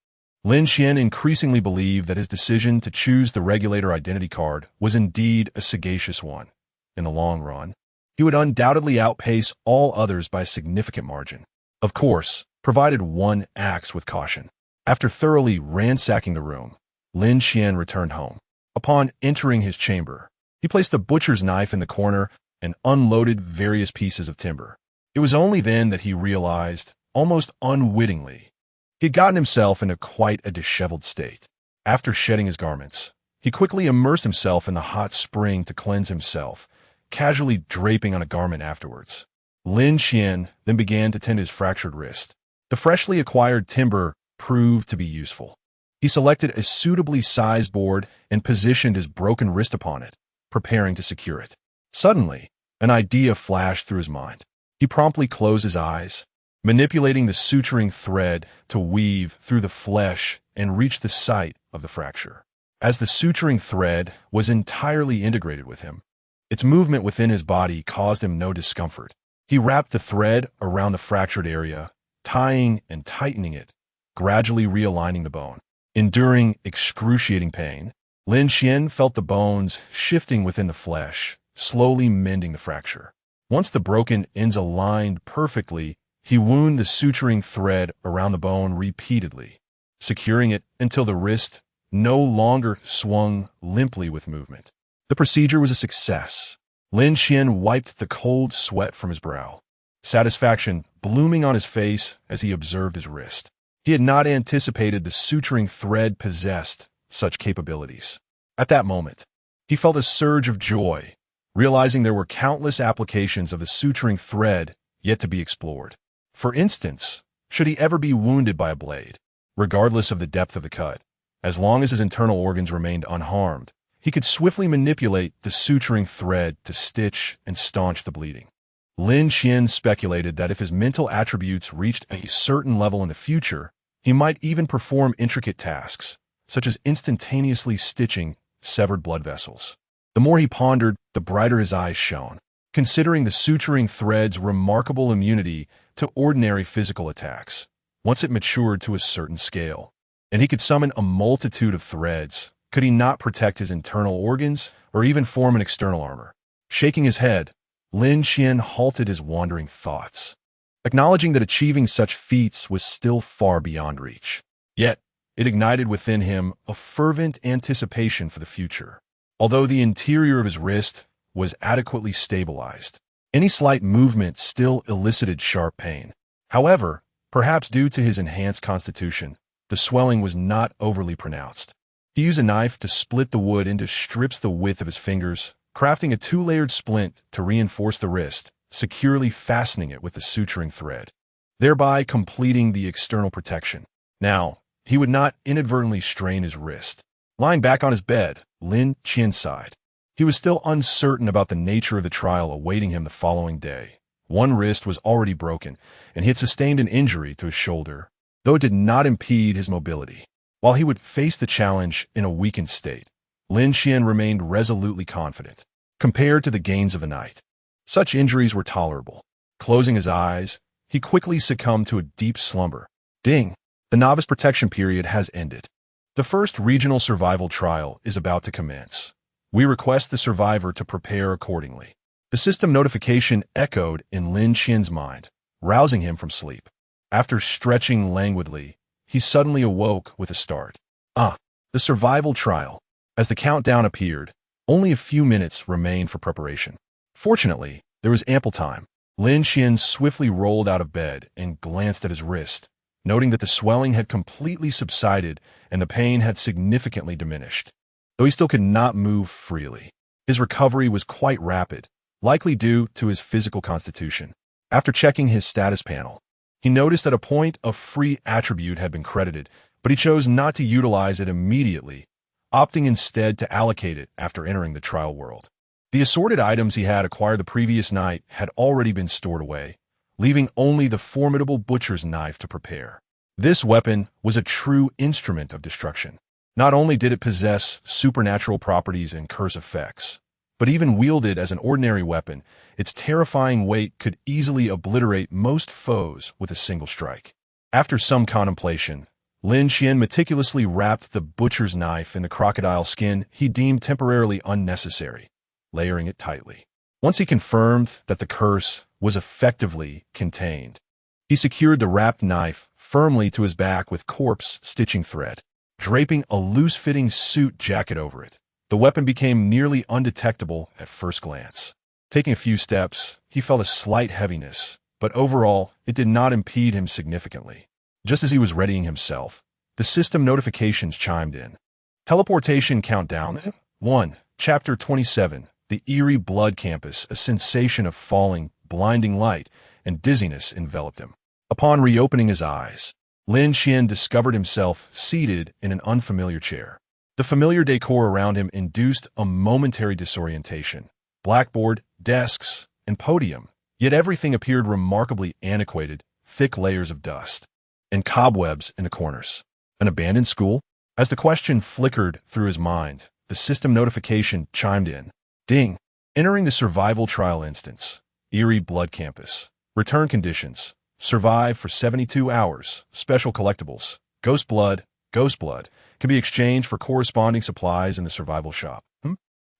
Lin Qian increasingly believed that his decision to choose the regulator identity card was indeed a sagacious one. In the long run, he would undoubtedly outpace all others by a significant margin. Of course, provided one acts with caution. After thoroughly ransacking the room, Lin Qian returned home. Upon entering his chamber, he placed the butcher's knife in the corner and unloaded various pieces of timber. It was only then that he realized, almost unwittingly, he had gotten himself into quite a disheveled state. After shedding his garments, he quickly immersed himself in the hot spring to cleanse himself, casually draping on a garment afterwards. Lin Qian then began to tend his fractured wrist. The freshly acquired timber proved to be useful. He selected a suitably sized board and positioned his broken wrist upon it, preparing to secure it. Suddenly, an idea flashed through his mind. He promptly closed his eyes, manipulating the suturing thread to weave through the flesh and reach the site of the fracture. As the suturing thread was entirely integrated with him, its movement within his body caused him no discomfort. He wrapped the thread around the fractured area, tying and tightening it, gradually realigning the bone. Enduring excruciating pain, Lin Qian felt the bones shifting within the flesh, slowly mending the fracture. Once the broken ends aligned perfectly, he wound the suturing thread around the bone repeatedly, securing it until the wrist no longer swung limply with movement. The procedure was a success. Lin Qian wiped the cold sweat from his brow, satisfaction blooming on his face as he observed his wrist. He had not anticipated the suturing thread possessed such capabilities. At that moment, he felt a surge of joy, realizing there were countless applications of the suturing thread yet to be explored. For instance, should he ever be wounded by a blade, regardless of the depth of the cut, as long as his internal organs remained unharmed, he could swiftly manipulate the suturing thread to stitch and staunch the bleeding. Lin Qian speculated that if his mental attributes reached a certain level in the future, he might even perform intricate tasks, such as instantaneously stitching severed blood vessels. The more he pondered, the brighter his eyes shone, considering the suturing thread's remarkable immunity to ordinary physical attacks, once it matured to a certain scale. And he could summon a multitude of threads. Could he not protect his internal organs or even form an external armor? Shaking his head, Lin Qian halted his wandering thoughts, acknowledging that achieving such feats was still far beyond reach. Yet, it ignited within him a fervent anticipation for the future. Although the interior of his wrist was adequately stabilized, any slight movement still elicited sharp pain. However, perhaps due to his enhanced constitution, the swelling was not overly pronounced. He used a knife to split the wood into strips the width of his fingers, crafting a 2-layered splint to reinforce the wrist, securely fastening it with the suturing thread, thereby completing the external protection. Now, he would not inadvertently strain his wrist. Lying back on his bed, Lin Qian sighed. He was still uncertain about the nature of the trial awaiting him the following day. One wrist was already broken, and he had sustained an injury to his shoulder, though it did not impede his mobility. While he would face the challenge in a weakened state, Lin Qian remained resolutely confident. Compared to the gains of the night, such injuries were tolerable. Closing his eyes, he quickly succumbed to a deep slumber. Ding! The novice protection period has ended. The first regional survival trial is about to commence. We request the survivor to prepare accordingly. The system notification echoed in Lin Qian's mind, rousing him from sleep. After stretching languidly, he suddenly awoke with a start. The survival trial. As the countdown appeared, only a few minutes remained for preparation. Fortunately, there was ample time. Lin Qian swiftly rolled out of bed and glanced at his wrist, noting that the swelling had completely subsided and the pain had significantly diminished. Though he still could not move freely, his recovery was quite rapid, likely due to his physical constitution. After checking his status panel, he noticed that a point of free attribute had been credited, but he chose not to utilize it immediately, opting instead to allocate it after entering the trial world. The assorted items he had acquired the previous night had already been stored away, leaving only the formidable butcher's knife to prepare. This weapon was a true instrument of destruction. Not only did it possess supernatural properties and curse effects, but even wielded as an ordinary weapon, its terrifying weight could easily obliterate most foes with a single strike. After some contemplation, Lin Qian meticulously wrapped the butcher's knife in the crocodile skin he deemed temporarily unnecessary, layering it tightly. Once he confirmed that the curse was effectively contained, he secured the wrapped knife firmly to his back with corpse stitching thread. Draping a loose-fitting suit jacket over it, the weapon became nearly undetectable at first glance. Taking a few steps, he felt a slight heaviness, but overall, it did not impede him significantly. Just as he was readying himself, the system notifications chimed in. Teleportation countdown. 1. Chapter 27. The eerie blood campus. A sensation of falling, blinding light and dizziness enveloped him. Upon reopening his eyes, Lin Qian discovered himself seated in an unfamiliar chair. The familiar decor around him induced a momentary disorientation. Blackboard, desks, and podium, yet everything appeared remarkably antiquated, thick layers of dust, and cobwebs in the corners. An abandoned school? As the question flickered through his mind, the system notification chimed in. Ding! Entering the survival trial instance. Eerie blood campus. Return conditions. Survive for 72 hours. Special collectibles. Ghost blood. Ghost blood can be exchanged for corresponding supplies in the survival shop.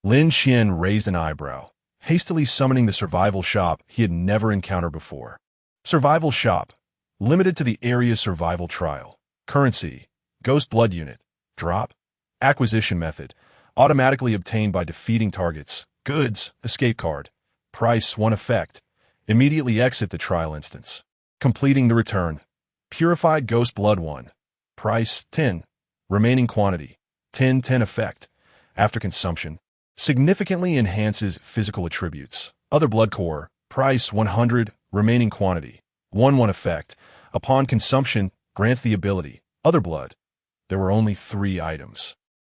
Lin Qian raised an eyebrow, hastily summoning the survival shop he had never encountered before. Survival shop. Limited to the area survival trial. Currency. Ghost blood unit. Drop. Acquisition method. Automatically obtained by defeating targets. Goods. Escape card. Price 1 effect. Immediately exit the trial instance. Completing the return. Purified ghost blood 1. Price 10. Remaining quantity 10 effect. After consumption. Significantly enhances physical attributes. Other blood core. Price 100. Remaining quantity 1 effect. Upon consumption, grants the ability. Other blood. There were only 3 items,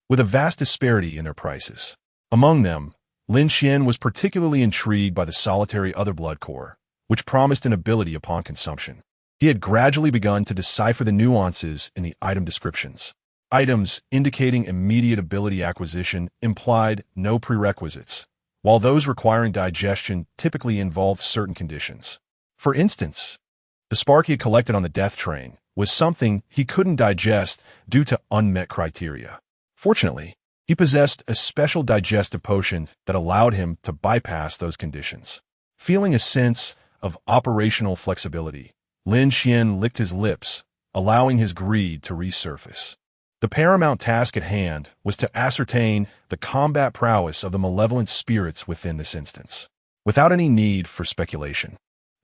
with a vast disparity in their prices. Among them, Lin Qian was particularly intrigued by the solitary other blood core, which promised an ability upon consumption. He had gradually begun to decipher the nuances in the item descriptions. Items indicating immediate ability acquisition implied no prerequisites, while those requiring digestion typically involved certain conditions. For instance, the spark he had collected on the death train was something he couldn't digest due to unmet criteria. Fortunately, he possessed a special digestive potion that allowed him to bypass those conditions. Feeling a sense of operational flexibility, Lin Qian licked his lips, allowing his greed to resurface. The paramount task at hand was to ascertain the combat prowess of the malevolent spirits within this instance, without any need for speculation.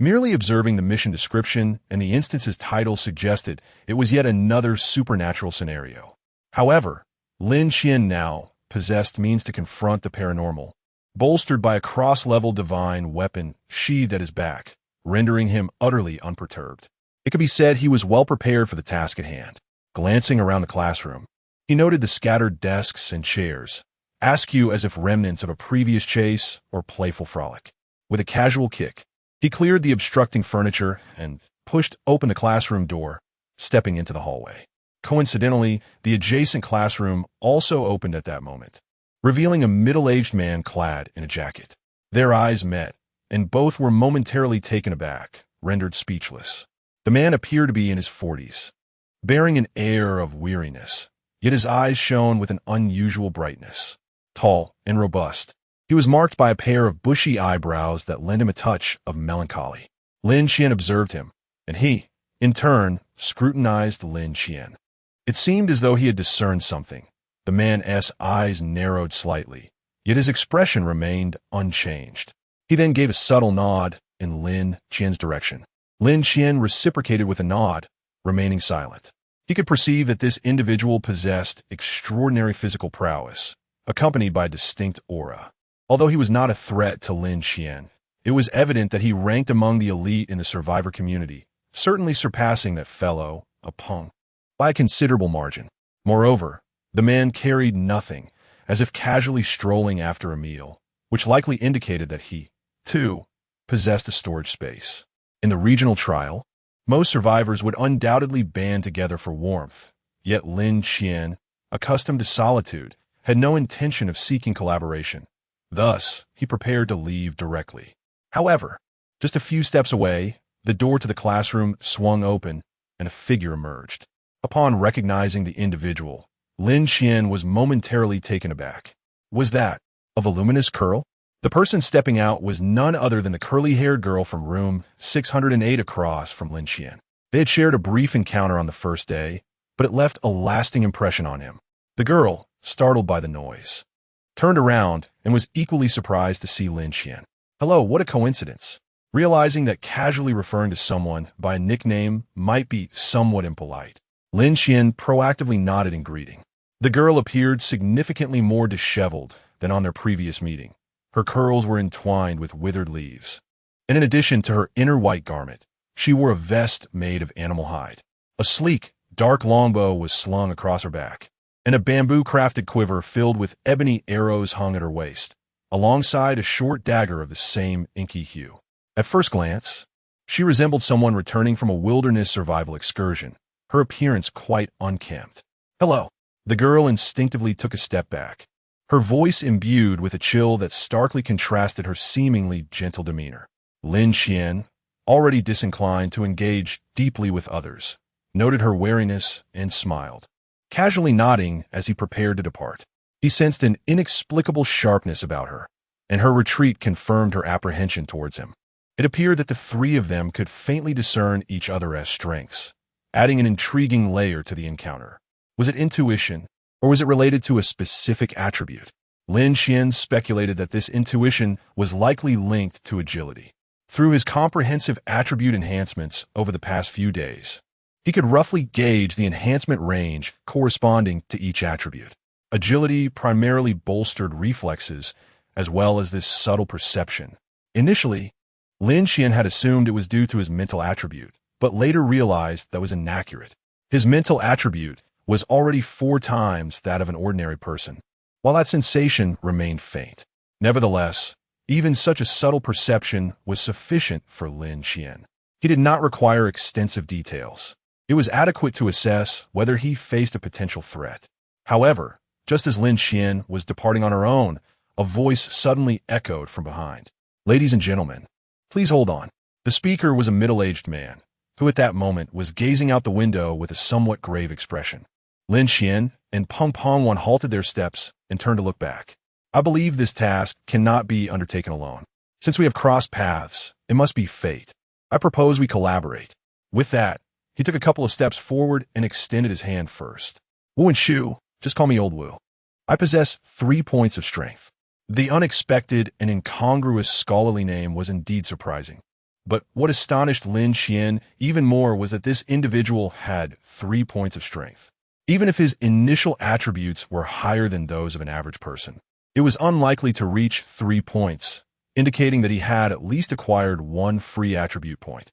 Merely observing the mission description and the instance's title suggested it was yet another supernatural scenario. However, Lin Qian now possessed means to confront the paranormal, bolstered by a cross-level divine weapon sheathed at his back, rendering him utterly unperturbed. It could be said he was well prepared for the task at hand. Glancing around the classroom, he noted the scattered desks and chairs, askew as if remnants of a previous chase or playful frolic. With a casual kick, he cleared the obstructing furniture and pushed open the classroom door, stepping into the hallway. Coincidentally, the adjacent classroom also opened at that moment, revealing a middle-aged man clad in a jacket. Their eyes met, and both were momentarily taken aback, rendered speechless. The man appeared to be in his 40s, bearing an air of weariness, yet his eyes shone with an unusual brightness. Tall and robust, he was marked by a pair of bushy eyebrows that lent him a touch of melancholy. Lin Qian observed him, and he, in turn, scrutinized Lin Qian. It seemed as though he had discerned something. The man's eyes narrowed slightly, yet his expression remained unchanged. He then gave a subtle nod in Lin Qian's direction. Lin Qian reciprocated with a nod, remaining silent. He could perceive that this individual possessed extraordinary physical prowess, accompanied by a distinct aura. Although he was not a threat to Lin Qian, it was evident that he ranked among the elite in the survivor community, certainly surpassing that fellow, a punk. by a considerable margin. Moreover, the man carried nothing, as if casually strolling after a meal, which likely indicated that he, too, possessed a storage space. In the regional trial, most survivors would undoubtedly band together for warmth, yet Lin Qian, accustomed to solitude, had no intention of seeking collaboration. Thus, he prepared to leave directly. However, just a few steps away, the door to the classroom swung open and a figure emerged. Upon recognizing the individual, Lin Qian was momentarily taken aback. Was that a voluminous curl? The person stepping out was none other than the curly-haired girl from room 608 across from Lin Qian. They had shared a brief encounter on the first day, but it left a lasting impression on him. The girl, startled by the noise, turned around and was equally surprised to see Lin Qian. Hello, what a coincidence. Realizing that casually referring to someone by a nickname might be somewhat impolite, Lin Qian proactively nodded in greeting. The girl appeared significantly more disheveled than on their previous meeting. Her curls were entwined with withered leaves, and in addition to her inner white garment, she wore a vest made of animal hide. A sleek, dark longbow was slung across her back, and a bamboo-crafted quiver filled with ebony arrows hung at her waist, alongside a short dagger of the same inky hue. At first glance, she resembled someone returning from a wilderness survival excursion, her appearance quite unkempt. Hello. The girl instinctively took a step back, her voice imbued with a chill that starkly contrasted her seemingly gentle demeanor. Lin Qian, already disinclined to engage deeply with others, noted her wariness and smiled, casually nodding as he prepared to depart. He sensed an inexplicable sharpness about her, and her retreat confirmed her apprehension towards him. It appeared that the three of them could faintly discern each other as strengths, adding an intriguing layer to the encounter. Was it intuition, or was it related to a specific attribute? Lin Qian speculated that this intuition was likely linked to agility. Through his comprehensive attribute enhancements over the past few days, he could roughly gauge the enhancement range corresponding to each attribute. Agility primarily bolstered reflexes, as well as this subtle perception. Initially, Lin Qian had assumed it was due to his mental attribute, but later realized that was inaccurate. His mental attribute was already 4 times that of an ordinary person, while that sensation remained faint. Nevertheless, even such a subtle perception was sufficient for Lin Qian. He did not require extensive details. It was adequate to assess whether he faced a potential threat. However, just as Lin Qian was departing on her own, a voice suddenly echoed from behind. Ladies and gentlemen, please hold on. The speaker was a middle-aged man, who at that moment was gazing out the window with a somewhat grave expression. Lin Qian and Peng Pengwan halted their steps and turned to look back. I believe this task cannot be undertaken alone. Since we have crossed paths, it must be fate. I propose we collaborate. With that, he took a couple of steps forward and extended his hand first. Wu and Shu, just call me Old Wu. I possess 3 points of strength. The unexpected and incongruous scholarly name was indeed surprising. But what astonished Lin Qian even more was that this individual had 3 points of strength. Even if his initial attributes were higher than those of an average person, it was unlikely to reach 3 points, indicating that he had at least acquired 1 free attribute point.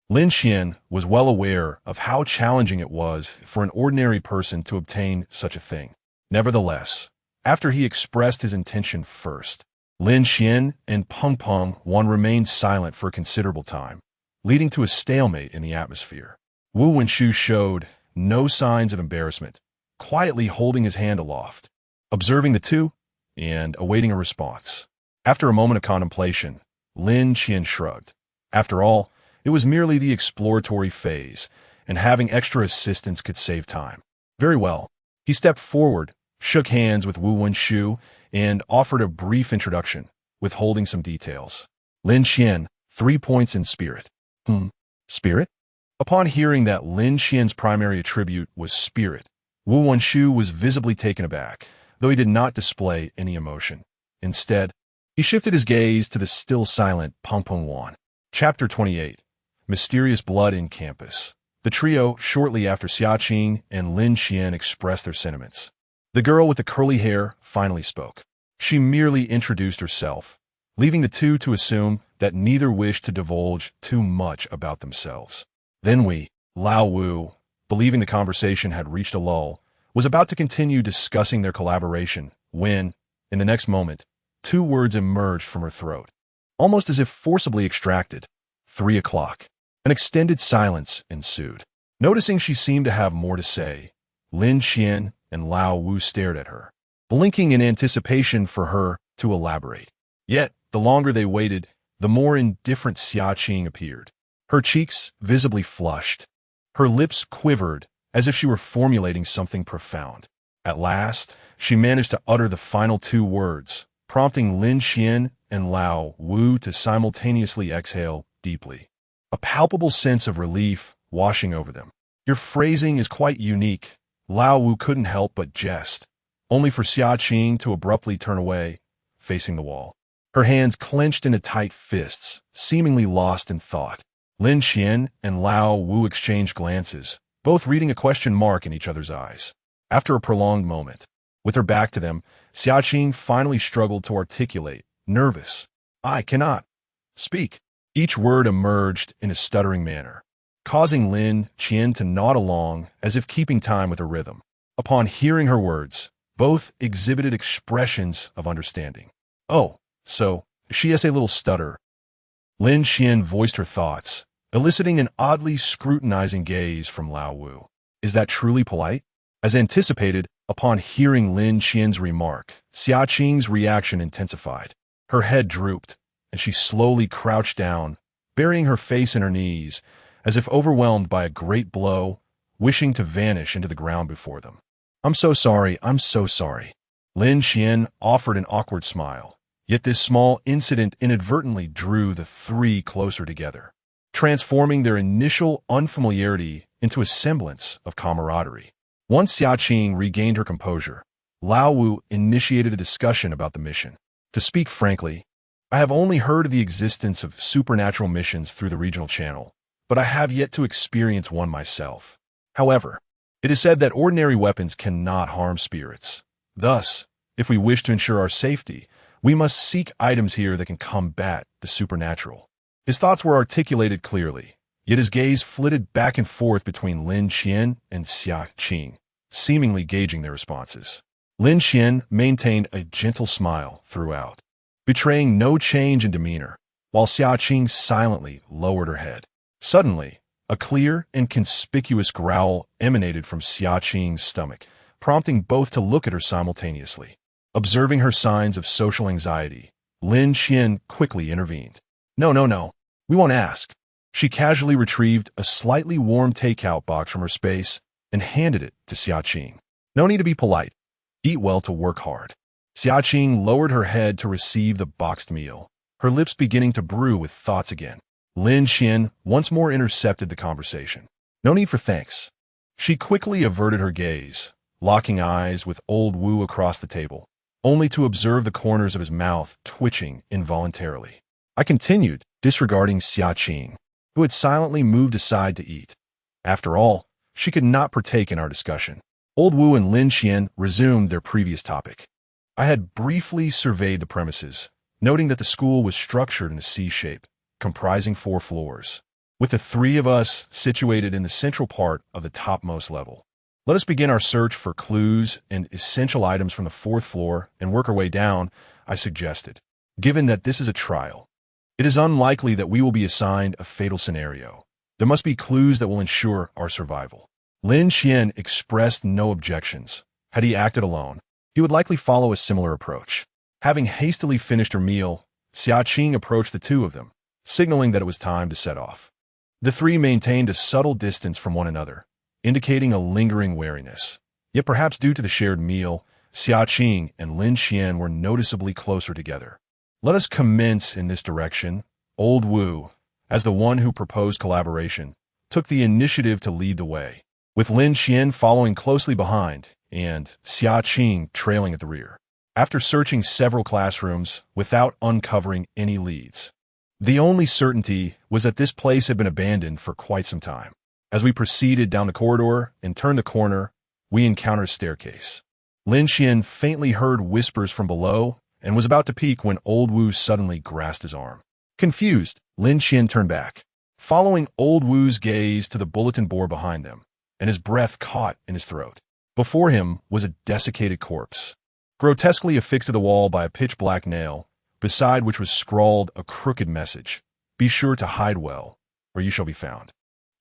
Lin Qian was well aware of how challenging it was for an ordinary person to obtain such a thing. Nevertheless, after he expressed his intention first, Lin Qian and Peng Pengwan remained silent for a considerable time, leading to a stalemate in the atmosphere. Wu and Shu showed no signs of embarrassment, quietly holding his hand aloft, observing the two and awaiting a response. After a moment of contemplation, Lin Qian shrugged. After all, it was merely the exploratory phase, and having extra assistance could save time. Very well. He stepped forward, shook hands with Wu and Shu, and offered a brief introduction, withholding some details. Lin Qian, 3 points in spirit. Spirit? Upon hearing that Lin Qian's primary attribute was spirit, Wu Wenshu was visibly taken aback, though he did not display any emotion. Instead, he shifted his gaze to the still silent Peng Pengwan. Chapter 28. Mysterious Blood in Campus. The trio, shortly after Xiaqing and Lin Qian expressed their sentiments. The girl with the curly hair finally spoke. She merely introduced herself, leaving the two to assume that neither wished to divulge too much about themselves. Then Lao Wu, believing the conversation had reached a lull, was about to continue discussing their collaboration when, in the next moment, two words emerged from her throat, almost as if forcibly extracted. 3 o'clock. An extended silence ensued. Noticing she seemed to have more to say, Lin Qian and Lao Wu stared at her, blinking in anticipation for her to elaborate. Yet, the longer they waited, the more indifferent Xia Qing appeared. Her cheeks visibly flushed. Her lips quivered as if she were formulating something profound. At last, she managed to utter the final two words, prompting Lin Qian and Lao Wu to simultaneously exhale deeply. A palpable sense of relief washing over them. Your phrasing is quite unique. Lao Wu couldn't help but jest, only for Xia Qing to abruptly turn away, facing the wall. Her hands clenched into tight fists, seemingly lost in thought. Lin Qian and Lao Wu exchanged glances, both reading a question mark in each other's eyes. After a prolonged moment, with her back to them, Xia Qing finally struggled to articulate, nervous. I cannot speak. Each word emerged in a stuttering manner, causing Lin Qian to nod along as if keeping time with her rhythm. Upon hearing her words, both exhibited expressions of understanding. Oh, so, she has a little stutter. Lin Qian voiced her thoughts, eliciting an oddly scrutinizing gaze from Lao Wu. Is that truly polite? As anticipated, upon hearing Lin Qian's remark, Xia Qing's reaction intensified. Her head drooped, and she slowly crouched down, burying her face in her knees, as if overwhelmed by a great blow, wishing to vanish into the ground before them. I'm so sorry. Lin Qian offered an awkward smile, yet this small incident inadvertently drew the three closer together, transforming their initial unfamiliarity into a semblance of camaraderie. Once Xia Qing regained her composure, Lao Wu initiated a discussion about the mission. To speak frankly, I have only heard of the existence of supernatural missions through the regional channel, but I have yet to experience one myself. However, it is said that ordinary weapons cannot harm spirits. Thus, if we wish to ensure our safety, we must seek items here that can combat the supernatural. His thoughts were articulated clearly, yet his gaze flitted back and forth between Lin Qian and Xia Qing, seemingly gauging their responses. Lin Qian maintained a gentle smile throughout, betraying no change in demeanor, while Xia Qing silently lowered her head. Suddenly, a clear and conspicuous growl emanated from Xia Qing's stomach, prompting both to look at her simultaneously. Observing her signs of social anxiety, Lin Qian quickly intervened. No, we won't ask. She casually retrieved a slightly warm takeout box from her space and handed it to Xia Qing. No need to be polite. Eat well to work hard. Xia Qing lowered her head to receive the boxed meal, her lips beginning to brew with thoughts again. Lin Qian once more intercepted the conversation. No need for thanks. She quickly averted her gaze, locking eyes with old Wu across the table, only to observe the corners of his mouth twitching involuntarily. I continued, disregarding Xia Qing, who had silently moved aside to eat. After all, she could not partake in our discussion. Old Wu and Lin Qian resumed their previous topic. I had briefly surveyed the premises, noting that the school was structured in a C shape, comprising 4 floors, with the 3 of us situated in the central part of the topmost level. Let us begin our search for clues and essential items from the 4th floor and work our way down, I suggested. Given that this is a trial, it is unlikely that we will be assigned a fatal scenario. There must be clues that will ensure our survival. Lin Qian expressed no objections. Had he acted alone, he would likely follow a similar approach. Having hastily finished her meal, Xia Qing approached the 2 of them, signaling that it was time to set off. The 3 maintained a subtle distance from one another, indicating a lingering wariness. Yet perhaps due to the shared meal, Xia Qing and Lin Qian were noticeably closer together. Let us commence in this direction. Old Wu, as the one who proposed collaboration, took the initiative to lead the way, with Lin Qian following closely behind and Xia Qing trailing at the rear. After searching several classrooms without uncovering any leads, the only certainty was that this place had been abandoned for quite some time. As we proceeded down the corridor and turned the corner, we encountered a staircase. Lin Qian faintly heard whispers from below and was about to peek when Old Wu suddenly grasped his arm. Confused, Lin Qian turned back, following Old Wu's gaze to the bulletin board behind them. and his breath caught in his throat. Before him was a desiccated corpse, grotesquely affixed to the wall by a pitch-black nail, beside which was scrawled a crooked message: "Be sure to hide well, or you shall be found."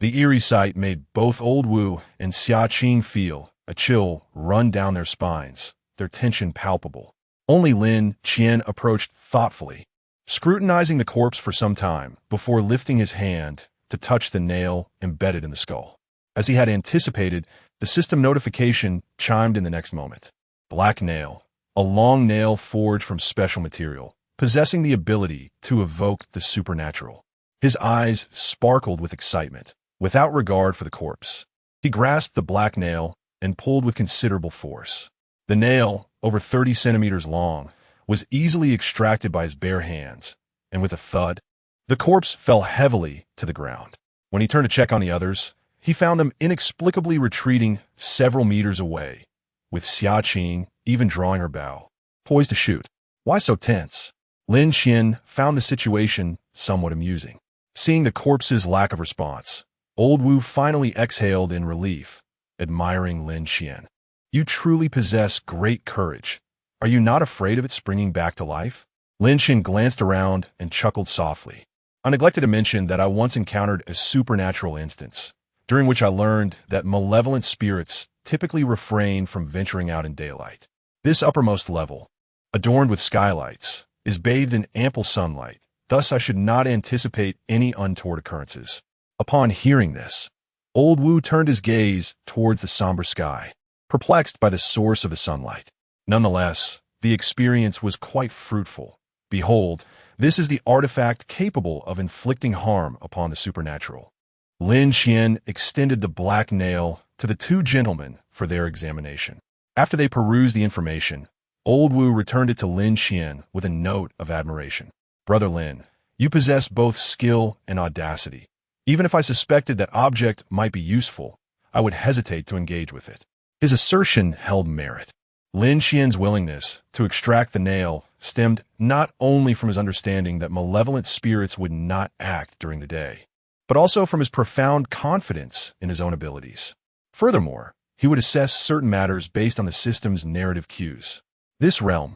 The eerie sight made both Old Wu and Xia Qing feel a chill run down their spines, their tension palpable. Only Lin Qian approached thoughtfully, scrutinizing the corpse for some time before lifting his hand to touch the nail embedded in the skull. As he had anticipated, the system notification chimed in the next moment. Black nail, a long nail forged from special material, possessing the ability to evoke the supernatural. His eyes sparkled with excitement, without regard for the corpse. He grasped the black nail and pulled with considerable force. The nail, over 30 centimeters long, was easily extracted by his bare hands, and with a thud, the corpse fell heavily to the ground. When he turned to check on the others, he found them inexplicably retreating several meters away, with Xia Qing even drawing her bow, poised to shoot. Why so tense? Lin Qian found the situation somewhat amusing. Seeing the corpse's lack of response, Old Wu finally exhaled in relief, admiring Lin Qian. "You truly possess great courage. Are you not afraid of it springing back to life?" Lin Qian glanced around and chuckled softly. "I neglected to mention that I once encountered a supernatural instance, during which I learned that malevolent spirits typically refrain from venturing out in daylight. This uppermost level, adorned with skylights, is bathed in ample sunlight, thus I should not anticipate any untoward occurrences." Upon hearing this, Old Wu turned his gaze towards the somber sky, perplexed by the source of the sunlight. Nonetheless, the experience was quite fruitful. Behold, this is the artifact capable of inflicting harm upon the supernatural. Lin Qian extended the black nail to the two gentlemen for their examination. After they perused the information, Old Wu returned it to Lin Qian with a note of admiration. "Brother Lin, you possess both skill and audacity. Even if I suspected that object might be useful, I would hesitate to engage with it." His assertion held merit. Lin Qian's willingness to extract the nail stemmed not only from his understanding that malevolent spirits would not act during the day, but also from his profound confidence in his own abilities. Furthermore, he would assess certain matters based on the system's narrative cues. This realm,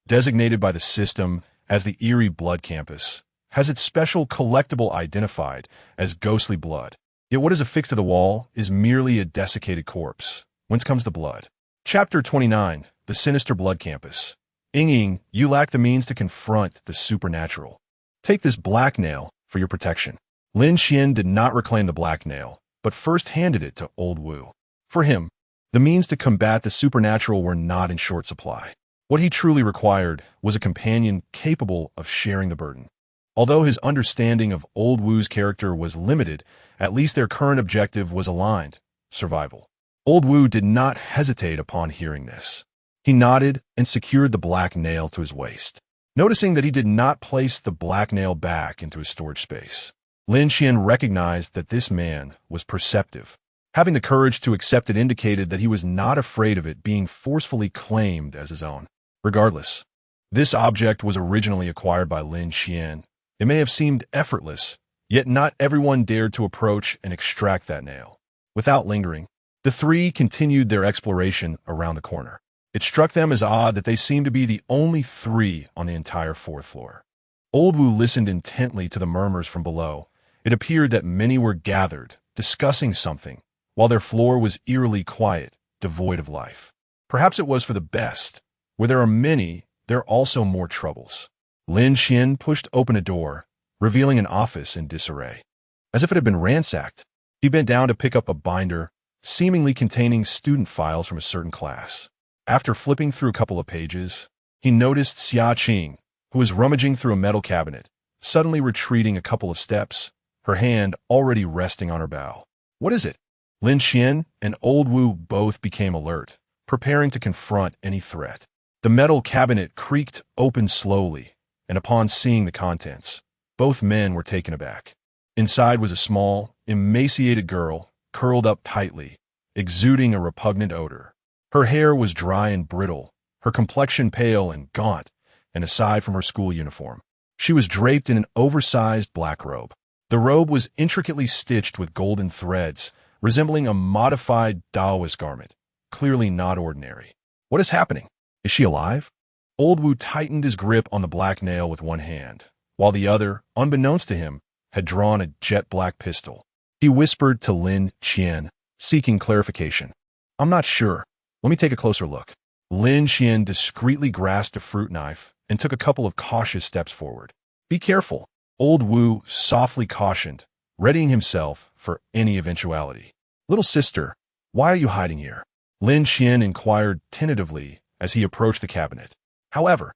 designated by the system as the Eerie Blood Campus, has its special collectible identified as ghostly blood. Yet what is affixed to the wall is merely a desiccated corpse. Whence comes the blood? Chapter 29, The Sinister Blood Campus. Ying, you lack the means to confront the supernatural. Take this black nail for your protection. Lin Qian did not reclaim the black nail, but first handed it to Old Wu. For him, the means to combat the supernatural were not in short supply. What he truly required was a companion capable of sharing the burden. Although his understanding of Old Wu's character was limited, at least their current objective was aligned: survival. Old Wu did not hesitate upon hearing this. He nodded and secured the black nail to his waist. Noticing that he did not place the black nail back into his storage space, Lin Qian recognized that this man was perceptive. Having the courage to accept it indicated that he was not afraid of it being forcefully claimed as his own. Regardless, this object was originally acquired by Lin Qian. It may have seemed effortless, yet not everyone dared to approach and extract that nail. Without lingering, the three continued their exploration around the corner. It struck them as odd that they seemed to be the only three on the entire fourth floor. Old Wu listened intently to the murmurs from below. It appeared that many were gathered, discussing something, while their floor was eerily quiet, devoid of life. Perhaps it was for the best. Where there are many, there are also more troubles. Lin Qian pushed open a door, revealing an office in disarray. As if it had been ransacked, he bent down to pick up a binder, seemingly containing student files from a certain class. After flipping through a couple of pages, he noticed Xia Qing, who was rummaging through a metal cabinet, suddenly retreating a couple of steps, her hand already resting on her bow. "What is it?" Lin Qian and Old Wu both became alert, preparing to confront any threat. The metal cabinet creaked open slowly, and upon seeing the contents, both men were taken aback. Inside was a small, emaciated girl, curled up tightly, exuding a repugnant odor. Her hair was dry and brittle, her complexion pale and gaunt, and aside from her school uniform, she was draped in an oversized black robe. The robe was intricately stitched with golden threads, resembling a modified Taoist garment, clearly not ordinary. What is happening? Is she alive? Old Wu tightened his grip on the black nail with one hand, while the other, unbeknownst to him, had drawn a jet-black pistol. He whispered to Lin Qian, seeking clarification. I'm not sure. Let me take a closer look. Lin Qian discreetly grasped a fruit knife and took a couple of cautious steps forward. Be careful, Old Wu softly cautioned, readying himself for any eventuality. Little sister, why are you hiding here? Lin Qian inquired tentatively as he approached the cabinet. However,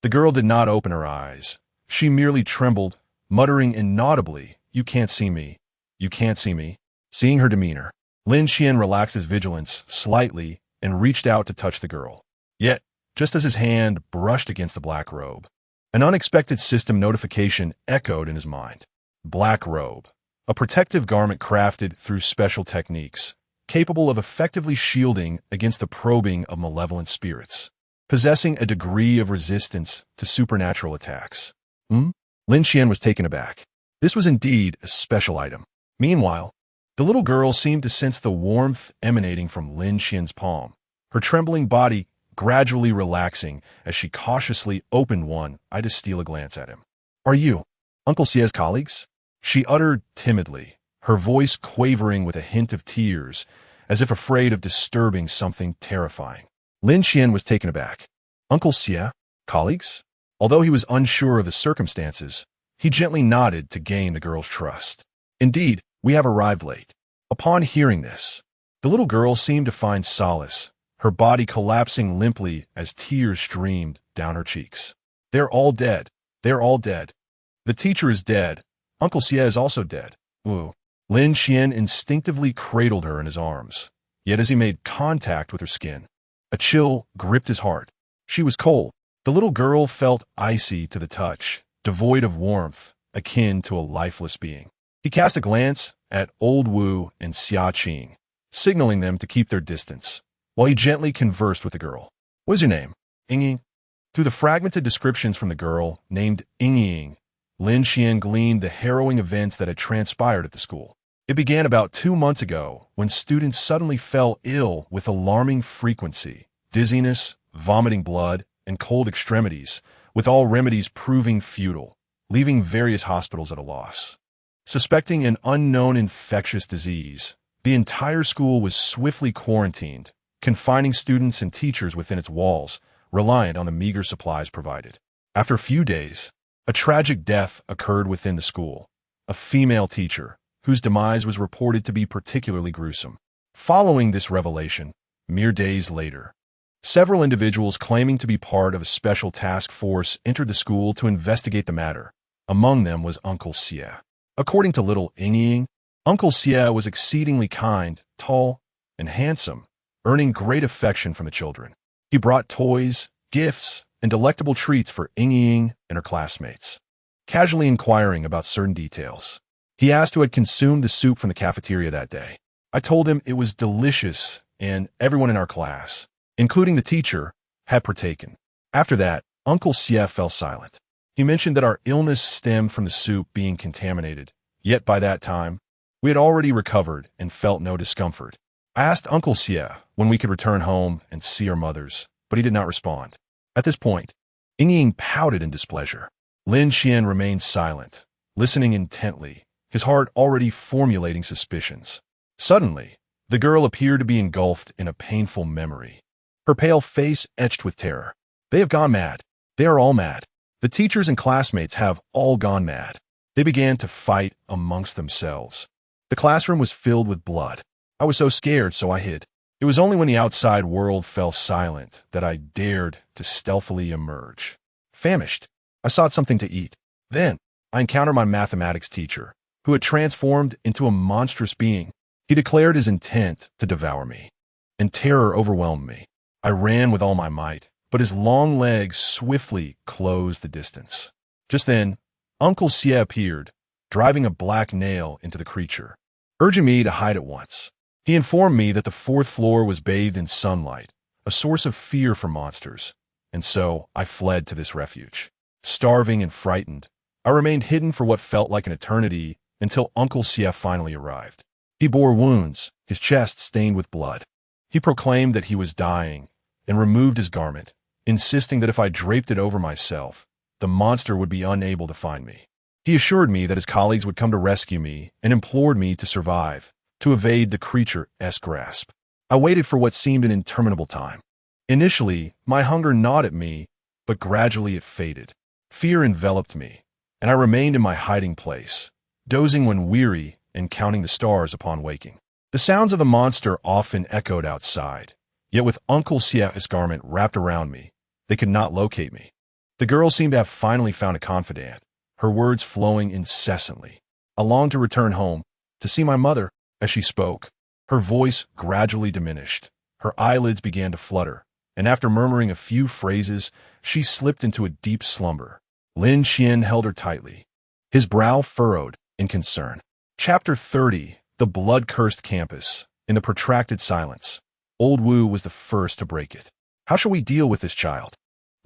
the girl did not open her eyes. She merely trembled, muttering inaudibly, You can't see me. You can't see me. Seeing her demeanor, Lin Qian relaxed his vigilance slightly and reached out to touch the girl. Yet, just as his hand brushed against the black robe, an unexpected system notification echoed in his mind. Black robe, a protective garment crafted through special techniques, capable of effectively shielding against the probing of malevolent spirits, possessing a degree of resistance to supernatural attacks. Lin Qian was taken aback. This was indeed a special item. Meanwhile, the little girl seemed to sense the warmth emanating from Lin Qian's palm, her trembling body gradually relaxing as she cautiously opened one eye to steal a glance at him. Are you Uncle Xie's colleagues? She uttered timidly, her voice quavering with a hint of tears, as if afraid of disturbing something terrifying. Lin Qian was taken aback. Uncle Xie? Colleagues? Although he was unsure of the circumstances, he gently nodded to gain the girl's trust. Indeed, we have arrived late. Upon hearing this, the little girl seemed to find solace, her body collapsing limply as tears streamed down her cheeks. They're all dead. They're all dead. The teacher is dead. Uncle Xie is also dead. Wu. Lin Qian instinctively cradled her in his arms, yet as he made contact with her skin, a chill gripped his heart. She was cold. The little girl felt icy to the touch, devoid of warmth, akin to a lifeless being. He cast a glance at Old Wu and Xia Qing, signaling them to keep their distance, while he gently conversed with the girl. What is your name? Ying. Through the fragmented descriptions from the girl, named Ying, Lin Qian gleaned the harrowing events that had transpired at the school. It began about 2 months ago when students suddenly fell ill with alarming frequency, dizziness, vomiting blood, and cold extremities, with all remedies proving futile, leaving various hospitals at a loss. Suspecting an unknown infectious disease, the entire school was swiftly quarantined, confining students and teachers within its walls, reliant on the meager supplies provided. After a few days, a tragic death occurred within the school, a female teacher, whose demise was reported to be particularly gruesome. Following this revelation, mere days later, several individuals claiming to be part of a special task force entered the school to investigate the matter. Among them was Uncle Xie. According to little Ying, Uncle Xie was exceedingly kind, tall, and handsome, earning great affection from the children. He brought toys, gifts, and delectable treats for Ying and her classmates, casually inquiring about certain details. He asked who had consumed the soup from the cafeteria that day. I told him it was delicious and everyone in our class, including the teacher, had partaken. After that, Uncle Xie fell silent. He mentioned that our illness stemmed from the soup being contaminated, yet by that time, we had already recovered and felt no discomfort. I asked Uncle Xie when we could return home and see our mothers, but he did not respond. At this point, Ying pouted in displeasure. Lin Qian remained silent, listening intently, his heart already formulating suspicions. Suddenly, the girl appeared to be engulfed in a painful memory, her pale face etched with terror. They have gone mad. They are all mad. The teachers and classmates have all gone mad. They began to fight amongst themselves. The classroom was filled with blood. I was so scared, so I hid. It was only when the outside world fell silent that I dared to stealthily emerge. Famished, I sought something to eat. Then, I encountered my mathematics teacher, who had transformed into a monstrous being. He declared his intent to devour me, and terror overwhelmed me. I ran with all my might, but his long legs swiftly closed the distance. Just then, Uncle Xie appeared, driving a black nail into the creature, urging me to hide at once. He informed me that the 4th floor was bathed in sunlight, a source of fear for monsters, and so I fled to this refuge. Starving and frightened, I remained hidden for what felt like an eternity until Uncle Xie finally arrived. He bore wounds, his chest stained with blood. He proclaimed that he was dying and removed his garment, insisting that if I draped it over myself, the monster would be unable to find me. He assured me that his colleagues would come to rescue me and implored me to survive, to evade the creature's grasp. I waited for what seemed an interminable time. Initially, my hunger gnawed at me, but gradually it faded. Fear enveloped me, and I remained in my hiding place, dozing when weary and counting the stars upon waking. The sounds of the monster often echoed outside, yet with Uncle Xia's garment wrapped around me, they could not locate me. The girl seemed to have finally found a confidant, her words flowing incessantly. I longed to return home, to see my mother. As she spoke, her voice gradually diminished. Her eyelids began to flutter, and after murmuring a few phrases, she slipped into a deep slumber. Lin Qian held her tightly, his brow furrowed in concern. Chapter 30. The Blood-Cursed Campus. In the protracted silence, Old Wu was the first to break it. How shall we deal with this child?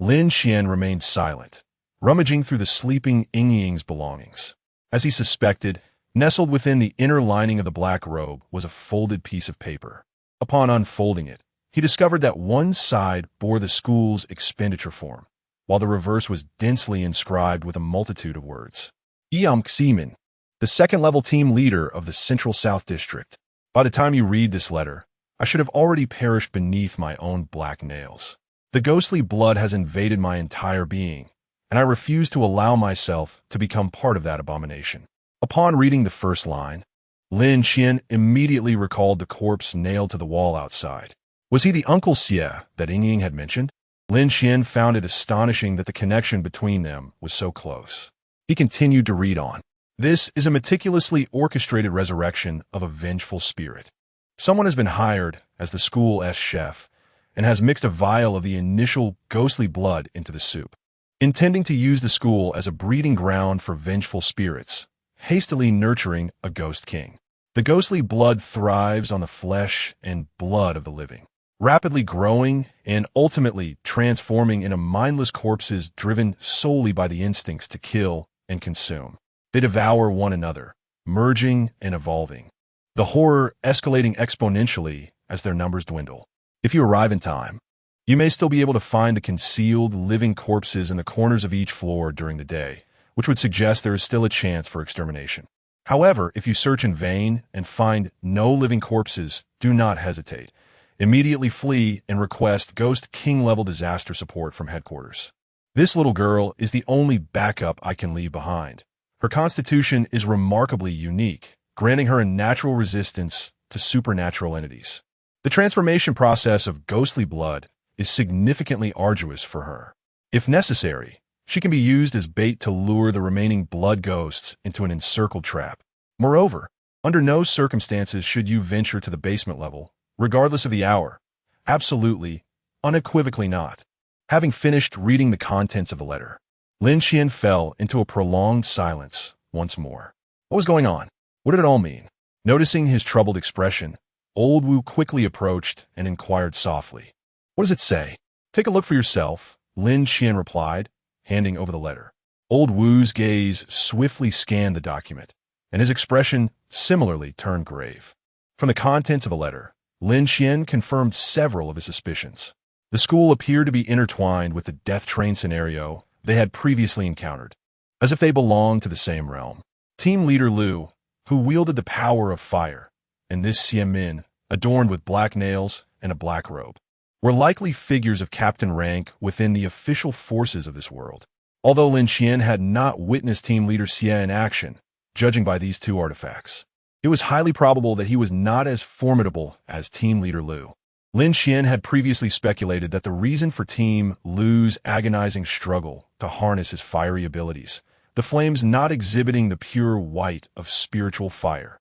Lin Qian remained silent, rummaging through the sleeping Yingying's belongings. As he suspected, nestled within the inner lining of the black robe was a folded piece of paper. Upon unfolding it, he discovered that one side bore the school's expenditure form, while the reverse was densely inscribed with a multitude of words. Yam Ximin, the second-level team leader of the Central South District. By the time you read this letter, I should have already perished beneath my own black nails. The ghostly blood has invaded my entire being, and I refuse to allow myself to become part of that abomination. Upon reading the first line, Lin Qian immediately recalled the corpse nailed to the wall outside. Was he the Uncle Xia that Yingying had mentioned? Lin Qian found it astonishing that the connection between them was so close. He continued to read on. This is a meticulously orchestrated resurrection of a vengeful spirit. Someone has been hired as the school's chef and has mixed a vial of the initial ghostly blood into the soup, intending to use the school as a breeding ground for vengeful spirits, hastily nurturing a ghost king. The ghostly blood thrives on the flesh and blood of the living, rapidly growing and ultimately transforming into mindless corpses driven solely by the instincts to kill and consume. They devour one another, merging and evolving, the horror escalating exponentially as their numbers dwindle. If you arrive in time, you may still be able to find the concealed, living corpses in the corners of each floor during the day, which would suggest there is still a chance for extermination. However, if you search in vain and find no living corpses, do not hesitate. Immediately flee and request Ghost King-level disaster support from headquarters. This little girl is the only backup I can leave behind. Her constitution is remarkably unique, granting her a natural resistance to supernatural entities. The transformation process of ghostly blood is significantly arduous for her. If necessary, she can be used as bait to lure the remaining blood ghosts into an encircled trap. Moreover, under no circumstances should you venture to the basement level, regardless of the hour. Absolutely, unequivocally not. Having finished reading the contents of the letter, Lin Qian fell into a prolonged silence once more. What was going on? What did it all mean? Noticing his troubled expression, Old Wu quickly approached and inquired softly. What does it say? Take a look for yourself, Lin Qian replied, handing over the letter. Old Wu's gaze swiftly scanned the document, and his expression similarly turned grave. From the contents of the letter, Lin Qian confirmed several of his suspicions. The school appeared to be intertwined with the death train scenario they had previously encountered, as if they belonged to the same realm. Team leader Liu, who wielded the power of fire, and this Xia Min, adorned with black nails and a black robe, were likely figures of captain rank within the official forces of this world. Although Lin Qian had not witnessed team leader Xia in action, judging by these two artifacts, it was highly probable that he was not as formidable as team leader Liu. Lin Qian had previously speculated that the reason for Team Liu's agonizing struggle to harness his fiery abilities, the flames not exhibiting the pure white of spiritual fire,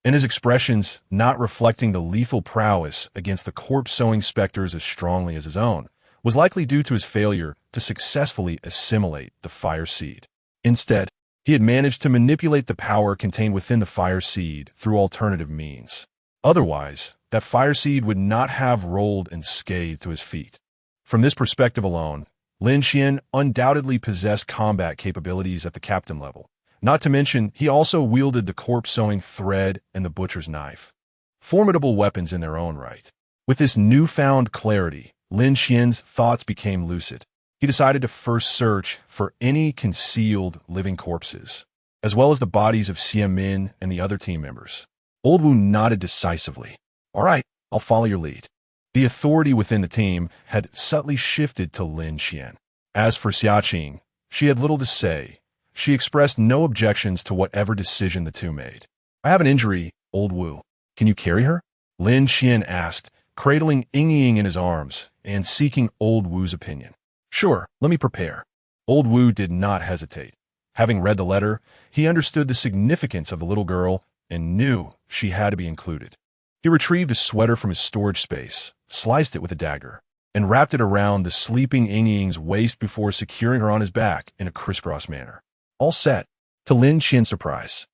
and his expressions not reflecting the lethal prowess against the corpse-sowing specters as strongly as his own, was likely due to his failure to successfully assimilate the fire seed. Instead, he had managed to manipulate the power contained within the fire seed through alternative means. Otherwise, that fire seed would not have rolled unscathed to his feet. From this perspective alone, Lin Qian undoubtedly possessed combat capabilities at the captain level, Not to mention, he also wielded the corpse-sewing thread and the butcher's knife. Formidable weapons in their own right. With this newfound clarity, Lin Qian's thoughts became lucid. He decided to first search for any concealed living corpses, as well as the bodies of Xia Min and the other team members. Old Wu nodded decisively. All right, I'll follow your lead. The authority within the team had subtly shifted to Lin Qian. As for Xia Qing, she had little to say. She expressed no objections to whatever decision the two made. I have an injury, Old Wu. Can you carry her? Lin Qian asked, cradling Ying in his arms and seeking Old Wu's opinion. Sure, let me prepare. Old Wu did not hesitate. Having read the letter, he understood the significance of the little girl and knew she had to be included. He retrieved a sweater from his storage space, sliced it with a dagger, and wrapped it around the sleeping Ying's waist before securing her on his back in a crisscross manner. All set. To Lin Qian's surprise,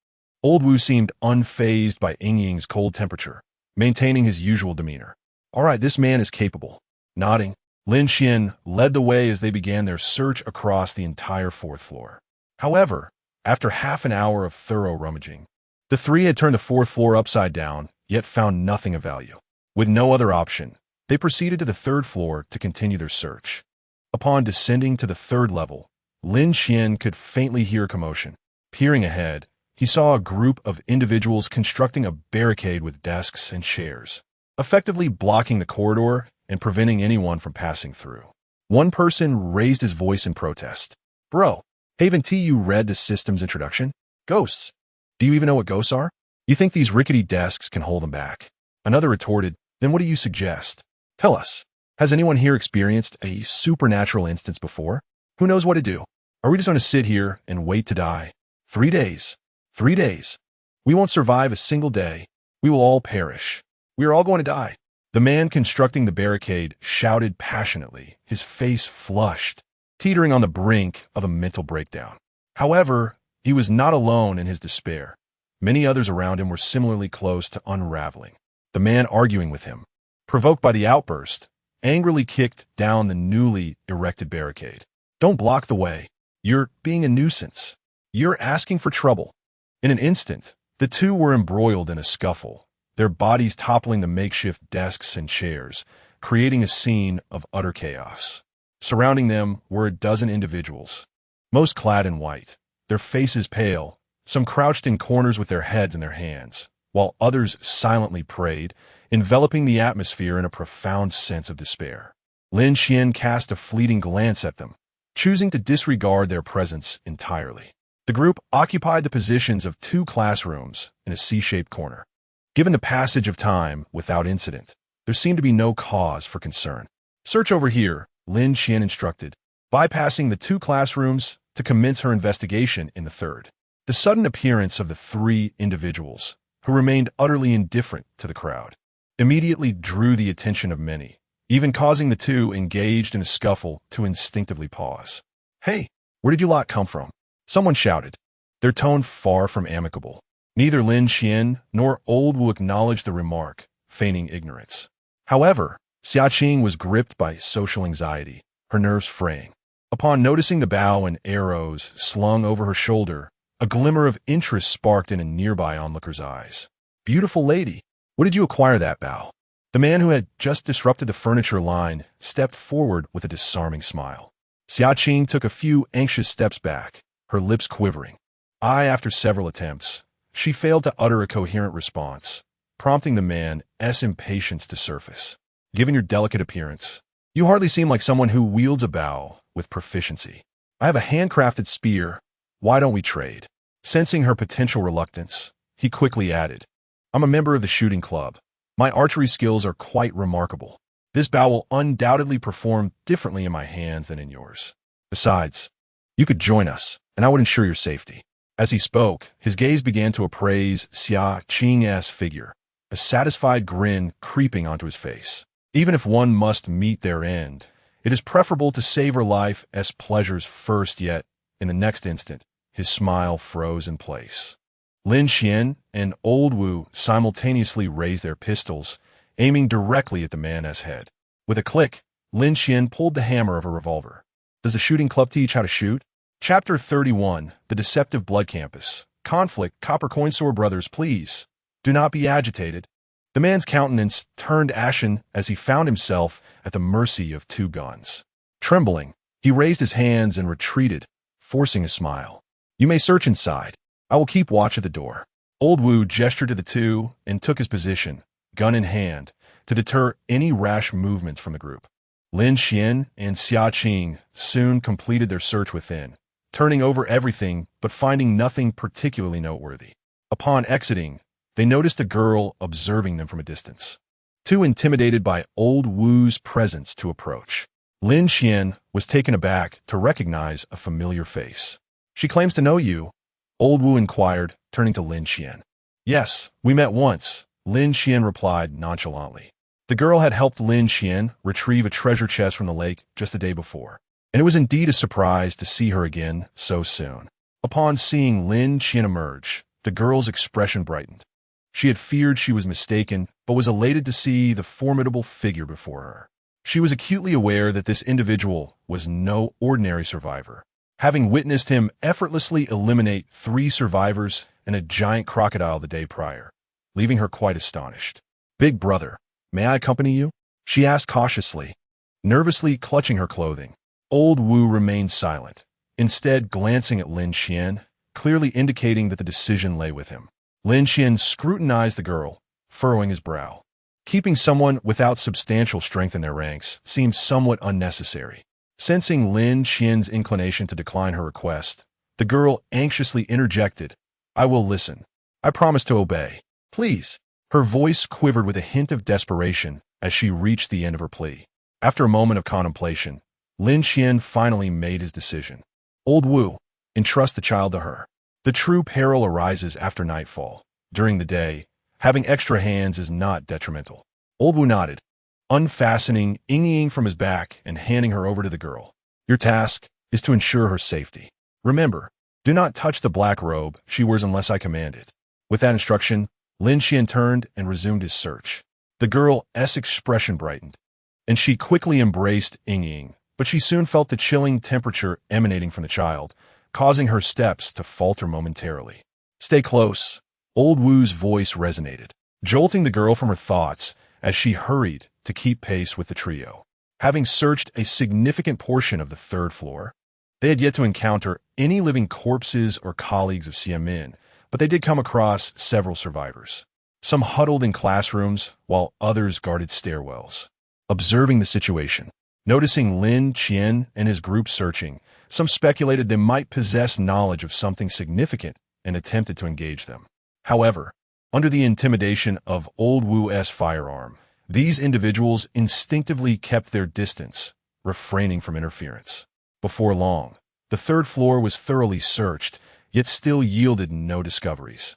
Old Wu seemed unfazed by Ying's cold temperature, maintaining his usual demeanor. All right, this man is capable. Nodding, Lin Qian led the way as they began their search across the entire fourth floor. However, after half an hour of thorough rummaging, the three had turned the fourth floor upside down, yet found nothing of value. With no other option, they proceeded to the third floor to continue their search. Upon descending to the third level, Lin Qian could faintly hear commotion. Peering ahead, he saw a group of individuals constructing a barricade with desks and chairs, effectively blocking the corridor and preventing anyone from passing through. One person raised his voice in protest. Bro, haven't you read the system's introduction? Ghosts. Do you even know what ghosts are? You think these rickety desks can hold them back? Another retorted, then what do you suggest? Tell us, has anyone here experienced a supernatural instance before? Who knows what to do? Are we just going to sit here and wait to die? 3 days. 3 days. We won't survive a single day. We will all perish. We are all going to die. The man constructing the barricade shouted passionately, his face flushed, teetering on the brink of a mental breakdown. However, he was not alone in his despair. Many others around him were similarly close to unraveling. The man arguing with him, provoked by the outburst, angrily kicked down the newly erected barricade. Don't block the way. You're being a nuisance. You're asking for trouble. In an instant, the two were embroiled in a scuffle, their bodies toppling the makeshift desks and chairs, creating a scene of utter chaos. Surrounding them were a dozen individuals, most clad in white, their faces pale, some crouched in corners with their heads in their hands, while others silently prayed, enveloping the atmosphere in a profound sense of despair. Lin Qian cast a fleeting glance at them, choosing to disregard their presence entirely. The group occupied the positions of 2 classrooms in a C-shaped corner. Given the passage of time without incident, there seemed to be no cause for concern. Search over here, Lin Qian instructed, bypassing the 2 classrooms to commence her investigation in the third. The sudden appearance of the 3 individuals, who remained utterly indifferent to the crowd, immediately drew the attention of many, even causing the 2 engaged in a scuffle to instinctively pause. Hey, where did you lot come from? Someone shouted, their tone far from amicable. Neither Lin Qian nor Old Wu acknowledged the remark, feigning ignorance. However, Xia Qing was gripped by social anxiety, her nerves fraying. Upon noticing the bow and arrows slung over her shoulder, a glimmer of interest sparked in a nearby onlooker's eyes. Beautiful lady, what did you acquire that bow? The man who had just disrupted the furniture line stepped forward with a disarming smile. Xia Qing took a few anxious steps back, her lips quivering. After several attempts, she failed to utter a coherent response, prompting the man's impatience to surface. Given your delicate appearance, you hardly seem like someone who wields a bow with proficiency. I have a handcrafted spear. Why don't we trade? Sensing her potential reluctance, he quickly added, I'm a member of the shooting club. My archery skills are quite remarkable. This bow will undoubtedly perform differently in my hands than in yours. Besides, you could join us, and I would ensure your safety. As he spoke, his gaze began to appraise Xia Qing's figure, a satisfied grin creeping onto his face. Even if one must meet their end, it is preferable to savor life as pleasures first, yet, in the next instant, his smile froze in place. Lin Qian and Old Wu simultaneously raised their pistols, aiming directly at the man's head. With a click, Lin Qian pulled the hammer of a revolver. Does the shooting club teach how to shoot? Chapter 31, The Deceptive Blood Campus. Conflict, Copper Coinsore brothers, please. Do not be agitated. The man's countenance turned ashen as he found himself at the mercy of two guns. Trembling, he raised his hands and retreated, forcing a smile. You may search inside. I will keep watch at the door. Old Wu gestured to the two and took his position, gun in hand, to deter any rash movements from the group. Lin Qian and Xia Qing soon completed their search within, turning over everything but finding nothing particularly noteworthy. Upon exiting, they noticed a girl observing them from a distance. Too intimidated by Old Wu's presence to approach, Lin Qian was taken aback to recognize a familiar face. She claims to know you, Old Wu inquired, turning to Lin Qian. Yes, we met once, Lin Qian replied nonchalantly. The girl had helped Lin Qian retrieve a treasure chest from the lake just the day before, and it was indeed a surprise to see her again so soon. Upon seeing Lin Qian emerge, the girl's expression brightened. She had feared she was mistaken, but was elated to see the formidable figure before her. She was acutely aware that this individual was no ordinary survivor, having witnessed him effortlessly eliminate 3 survivors and a giant crocodile the day prior, leaving her quite astonished. Big brother, may I accompany you? She asked cautiously, nervously clutching her clothing. Old Wu remained silent, instead glancing at Lin Qian, clearly indicating that the decision lay with him. Lin Qian scrutinized the girl, furrowing his brow. Keeping someone without substantial strength in their ranks seemed somewhat unnecessary. Sensing Lin Qian's inclination to decline her request, the girl anxiously interjected, I will listen. I promise to obey. Please. Her voice quivered with a hint of desperation as she reached the end of her plea. After a moment of contemplation, Lin Qian finally made his decision. Old Wu, entrust the child to her. The true peril arises after nightfall. During the day, having extra hands is not detrimental. Old Wu nodded, unfastening Ying from his back and handing her over to the girl. Your task is to ensure her safety. Remember, do not touch the black robe she wears unless I command it. With that instruction, Lin Qian turned and resumed his search. The girl's expression brightened, and she quickly embraced Ying, but she soon felt the chilling temperature emanating from the child, causing her steps to falter momentarily. Stay close. Old Wu's voice resonated, jolting the girl from her thoughts as she hurried to keep pace with the trio. Having searched a significant portion of the 3rd floor, they had yet to encounter any living corpses or colleagues of Xiamin, but they did come across several survivors. Some huddled in classrooms, while others guarded stairwells. Observing the situation, noticing Lin Qian and his group searching, some speculated they might possess knowledge of something significant and attempted to engage them. However, under the intimidation of Old Wu's firearm, these individuals instinctively kept their distance, refraining from interference. Before long, the 3rd floor was thoroughly searched, yet still yielded no discoveries.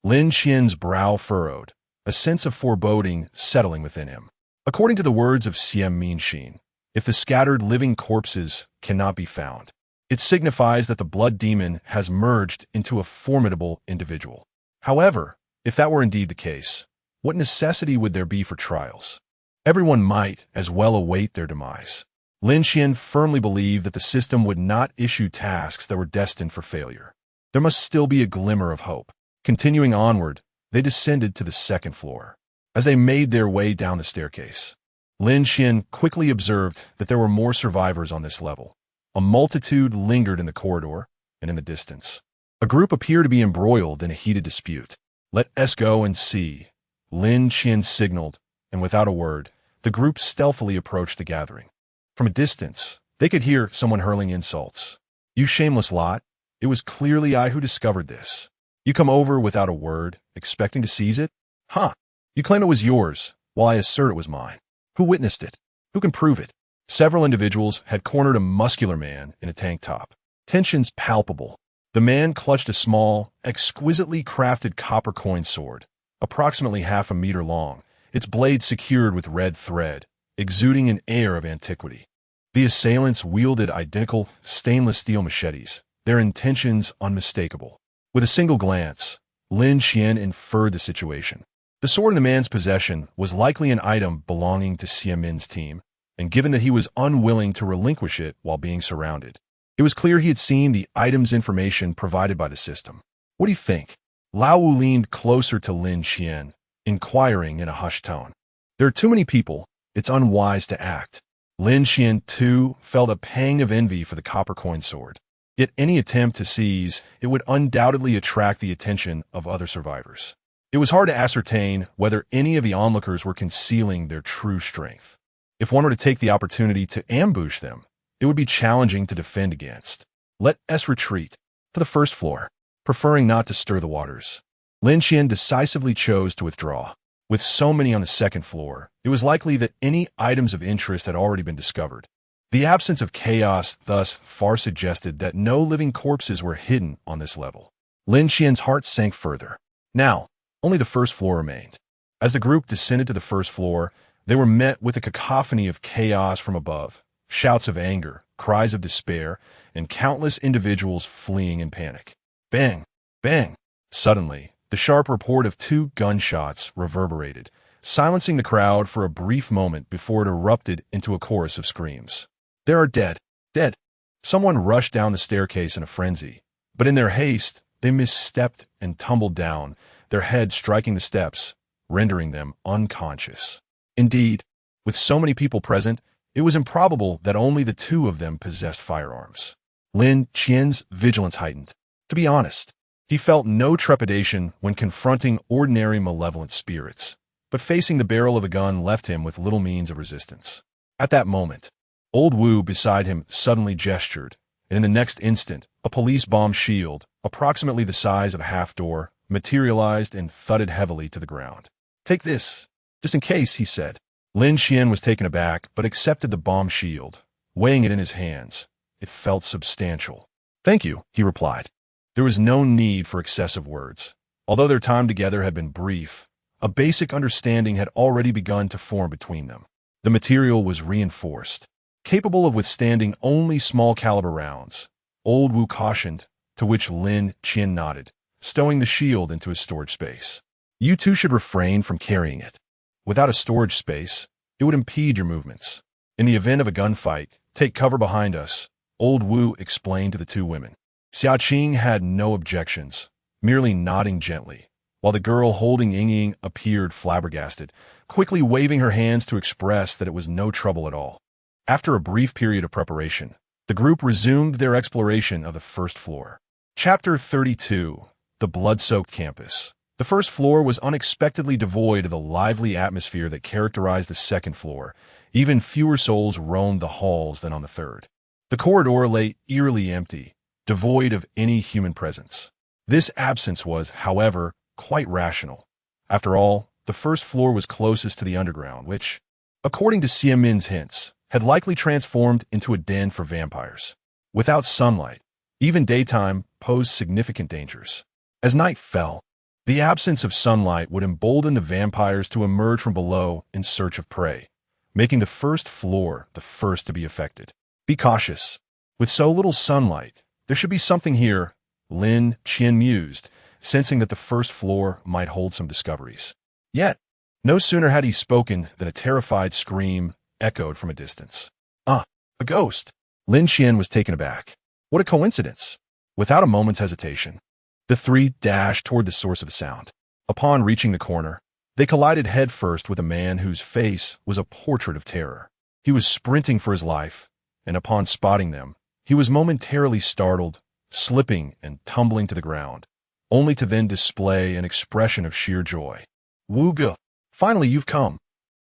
Lin Qian's brow furrowed, a sense of foreboding settling within him. According to the words of Xiamin, if the scattered living corpses cannot be found, it signifies that the blood demon has merged into a formidable individual. However, if that were indeed the case, what necessity would there be for trials? Everyone might as well await their demise. Lin Qian firmly believed that the system would not issue tasks that were destined for failure. There must still be a glimmer of hope. Continuing onward, they descended to the 2nd floor. As they made their way down the staircase, Lin Qian quickly observed that there were more survivors on this level. A multitude lingered in the corridor and in the distance. A group appeared to be embroiled in a heated dispute. Let us go and see, Lin Qian signaled, and without a word, the group stealthily approached the gathering. From a distance, they could hear someone hurling insults. You shameless lot, it was clearly I who discovered this. You come over without a word, expecting to seize it? Huh. You claim it was yours, while I assert it was mine. Who witnessed it? Who can prove it? Several individuals had cornered a muscular man in a tank top. Tensions palpable. The man clutched a small, exquisitely crafted copper coin sword, approximately half a meter long, its blade secured with red thread, exuding an air of antiquity. The assailants wielded identical stainless steel machetes, their intentions unmistakable. With a single glance, Lin Qian inferred the situation. The sword in the man's possession was likely an item belonging to Xiamin's team, and given that he was unwilling to relinquish it while being surrounded, It was clear he had seen the item's information provided by the system. What do you think? Lao Wu leaned closer to Lin Qian, inquiring in a hushed tone. There are too many people. It's unwise to act. Lin Qian, too, felt a pang of envy for the copper coin sword. Yet any attempt to seize it would undoubtedly attract the attention of other survivors. It was hard to ascertain whether any of the onlookers were concealing their true strength. If one were to take the opportunity to ambush them, it would be challenging to defend against. Let us retreat to the first floor, preferring not to stir the waters. Lin Qian decisively chose to withdraw. With so many on the second floor, it was likely that any items of interest had already been discovered. The absence of chaos thus far suggested that no living corpses were hidden on this level. Lin Qian's heart sank further. Now, only the first floor remained. As the group descended to the first floor, they were met with a cacophony of chaos from above, shouts of anger, cries of despair, and countless individuals fleeing in panic. Bang! Bang! Suddenly, the sharp report of 2 gunshots reverberated, silencing the crowd for a brief moment before it erupted into a chorus of screams. There are dead! Dead! Someone rushed down the staircase in a frenzy, but in their haste, they misstepped and tumbled down, their heads striking the steps, rendering them unconscious. Indeed, with so many people present, it was improbable that only the 2 of them possessed firearms. Lin Qian's vigilance heightened. To be honest, he felt no trepidation when confronting ordinary malevolent spirits, but facing the barrel of a gun left him with little means of resistance. At that moment, Old Wu beside him suddenly gestured, and in the next instant, a police bomb shield, approximately the size of a half-door, materialized and thudded heavily to the ground. Take this, just in case, he said. Lin Qian was taken aback, but accepted the bomb shield, weighing it in his hands. It felt substantial. Thank you, he replied. There was no need for excessive words. Although their time together had been brief, a basic understanding had already begun to form between them. The material was reinforced, capable of withstanding only small-caliber rounds. Old Wu cautioned, to which Lin Qian nodded, stowing the shield into his storage space. You two should refrain from carrying it. Without a storage space, it would impede your movements. In the event of a gunfight, take cover behind us, Old Wu explained to the 2 women. Xiaoqing had no objections, merely nodding gently, while the girl holding Yingying appeared flabbergasted, quickly waving her hands to express that it was no trouble at all. After a brief period of preparation, the group resumed their exploration of the first floor. Chapter 32. The Blood-Soaked Campus. The first floor was unexpectedly devoid of the lively atmosphere that characterized the second floor. Even fewer souls roamed the halls than on the third. The corridor lay eerily empty, devoid of any human presence. This absence was, however, quite rational. After all, the first floor was closest to the underground, which, according to Xiamin's hints, had likely transformed into a den for vampires. Without sunlight, even daytime posed significant dangers. As night fell, the absence of sunlight would embolden the vampires to emerge from below in search of prey, making the first floor the first to be affected. Be cautious. With so little sunlight, there should be something here, Lin Qian mused, sensing that the first floor might hold some discoveries. Yet, no sooner had he spoken than a terrified scream echoed from a distance. A ghost! Lin Qian was taken aback. What a coincidence! Without a moment's hesitation, the 3 dashed toward the source of the sound. Upon reaching the corner, they collided headfirst with a man whose face was a portrait of terror. He was sprinting for his life, and upon spotting them, he was momentarily startled, slipping and tumbling to the ground, only to then display an expression of sheer joy. Wu Ge, finally you've come.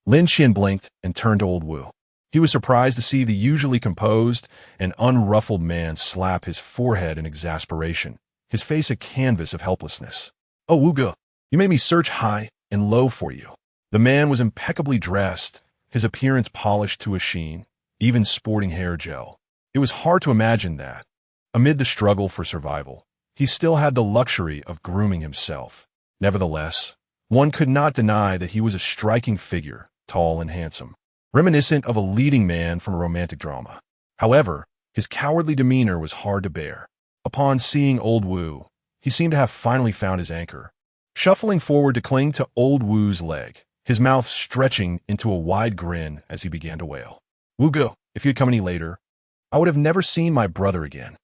Lin Qian blinked and turned to Old Wu. He was surprised to see the usually composed and unruffled man slap his forehead in exasperation, his face a canvas of helplessness. Oh, Wu Ge, you made me search high and low for you. The man was impeccably dressed, his appearance polished to a sheen, even sporting hair gel. It was hard to imagine that, amid the struggle for survival, he still had the luxury of grooming himself. Nevertheless, one could not deny that he was a striking figure, tall and handsome, reminiscent of a leading man from a romantic drama. However, his cowardly demeanor was hard to bear. Upon seeing Old Wu, he seemed to have finally found his anchor. Shuffling forward to cling to Old Wu's leg, his mouth stretching into a wide grin as he began to wail. Wu Ge, if you'd come any later, I would have never seen my brother again.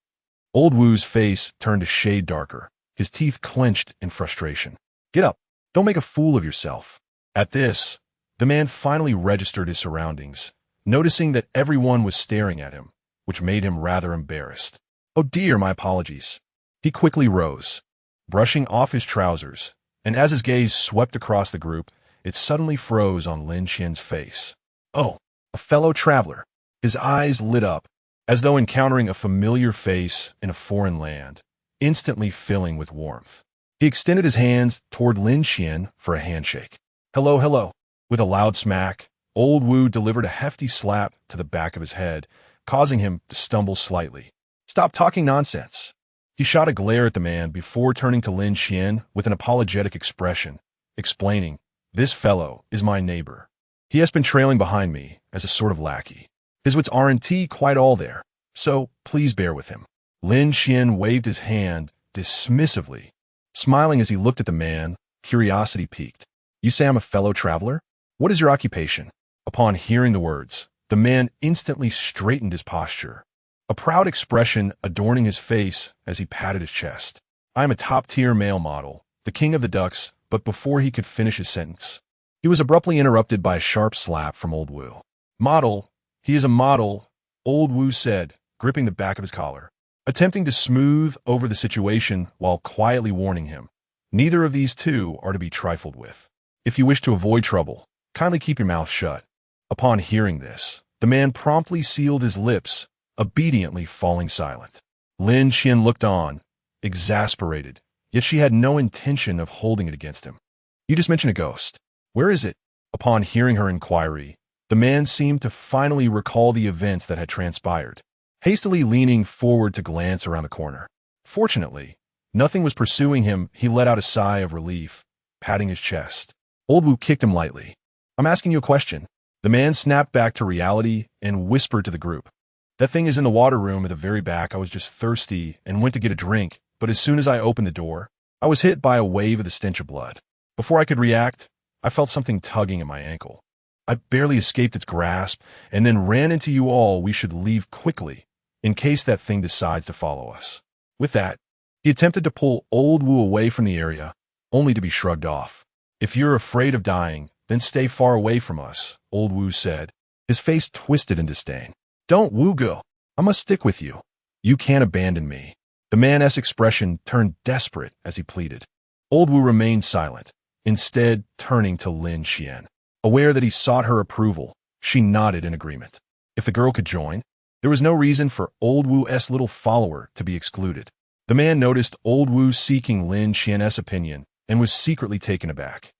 Old Wu's face turned a shade darker, his teeth clenched in frustration. Get up. Don't make a fool of yourself. At this, the man finally registered his surroundings, noticing that everyone was staring at him, which made him rather embarrassed. Oh dear, my apologies. He quickly rose, brushing off his trousers, and as his gaze swept across the group, it suddenly froze on Lin Qian's face. Oh, a fellow traveler. His eyes lit up, as though encountering a familiar face in a foreign land, instantly filling with warmth. He extended his hands toward Lin Qian for a handshake. Hello, hello. With a loud smack, Old Wu delivered a hefty slap to the back of his head, causing him to stumble slightly. Stop talking nonsense. He shot a glare at the man before turning to Lin Qian with an apologetic expression, explaining, This fellow is my neighbor. He has been trailing behind me as a sort of lackey. His wits aren't quite all there, so please bear with him. Lin Qian waved his hand dismissively, smiling as he looked at the man, curiosity piqued. You say I'm a fellow traveler? What is your occupation? Upon hearing the words, the man instantly straightened his posture, a proud expression adorning his face as he patted his chest. I am a top-tier male model, the king of the ducks, but before he could finish his sentence, he was abruptly interrupted by a sharp slap from Old Wu. Model? He is a model, Old Wu said, gripping the back of his collar, attempting to smooth over the situation while quietly warning him. Neither of these two are to be trifled with. If you wish to avoid trouble, kindly keep your mouth shut. Upon hearing this, the man promptly sealed his lips, obediently falling silent. Lin Qian looked on, exasperated, yet she had no intention of holding it against him. You just mentioned a ghost. Where is it? Upon hearing her inquiry, the man seemed to finally recall the events that had transpired, hastily leaning forward to glance around the corner. Fortunately, nothing was pursuing him. He let out a sigh of relief, patting his chest. Old Wu kicked him lightly. I'm asking you a question. The man snapped back to reality and whispered to the group. That thing is in the water room at the very back. I was just thirsty and went to get a drink, but as soon as I opened the door, I was hit by a wave of the stench of blood. Before I could react, I felt something tugging at my ankle. I barely escaped its grasp and then ran into you all. We should leave quickly, in case that thing decides to follow us. With that, he attempted to pull Old Wu away from the area, only to be shrugged off. If you're afraid of dying, then stay far away from us, Old Wu said, his face twisted in disdain. Don't, Wu go. I must stick with you. You can't abandon me. The man's expression turned desperate as he pleaded. Old Wu remained silent, instead turning to Lin Qian. Aware that he sought her approval, she nodded in agreement. If the girl could join, there was no reason for Old Wu's little follower to be excluded. The man noticed Old Wu seeking Lin Qian's opinion and was secretly taken aback.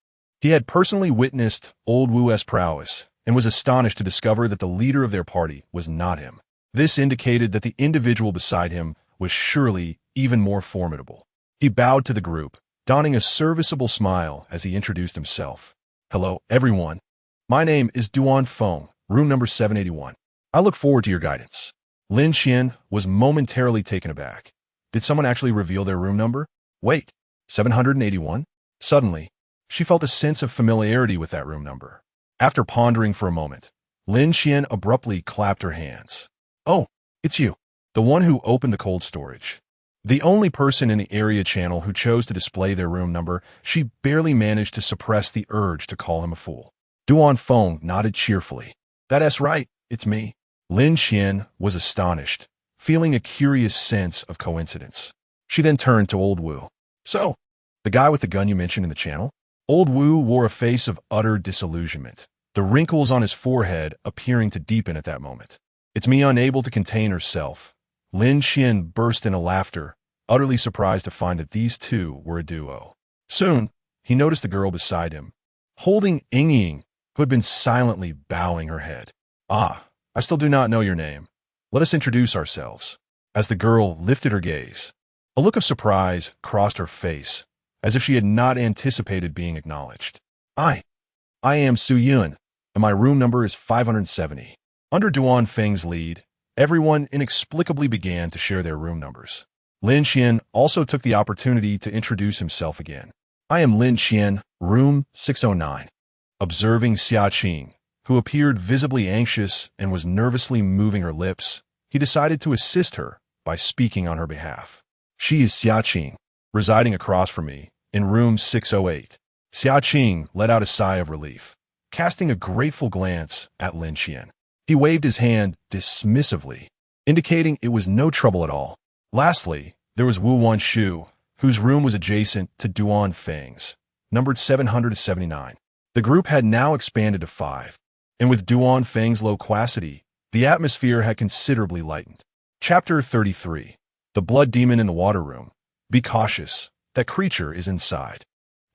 He had personally witnessed Old Wu's prowess and was astonished to discover that the leader of their party was not him. This indicated that the individual beside him was surely even more formidable. He bowed to the group, donning a serviceable smile as he introduced himself. Hello, everyone. My name is Duan Feng, room number 781. I look forward to your guidance. Lin Qian was momentarily taken aback. Did someone actually reveal their room number? Wait, 781? Suddenly, she felt a sense of familiarity with that room number. After pondering for a moment, Lin Qian abruptly clapped her hands. Oh, it's you, the one who opened the cold storage. The only person in the area channel who chose to display their room number, she barely managed to suppress the urge to call him a fool. Duan Feng nodded cheerfully. That's right, it's me. Lin Qian was astonished, feeling a curious sense of coincidence. She then turned to Old Wu. So, the guy with the gun you mentioned in the channel? Old Wu wore a face of utter disillusionment, the wrinkles on his forehead appearing to deepen at that moment. It's me. Unable to contain herself, Lin Qian burst into laughter, utterly surprised to find that these two were a duo. Soon, he noticed the girl beside him, holding Ying, who had been silently bowing her head. Ah, I still do not know your name. Let us introduce ourselves. As the girl lifted her gaze, a look of surprise crossed her face, as if she had not anticipated being acknowledged. I am Su Yun, and my room number is 570. Under Duan Feng's lead, everyone inexplicably began to share their room numbers. Lin Qian also took the opportunity to introduce himself again. I am Lin Qian, room 609. Observing Xia Qing, who appeared visibly anxious and was nervously moving her lips, he decided to assist her by speaking on her behalf. She is Xiaqing, residing across from me, in room 608. Xiaqing let out a sigh of relief, casting a grateful glance at Lin Qian. He waved his hand dismissively, indicating it was no trouble at all. Lastly, there was Wu Wanshu, whose room was adjacent to Duan Feng's, numbered 779. The group had now expanded to 5, and with Duan Feng's loquacity, the atmosphere had considerably lightened. Chapter 33. The Blood Demon in the Water Room. Be cautious, that creature is inside.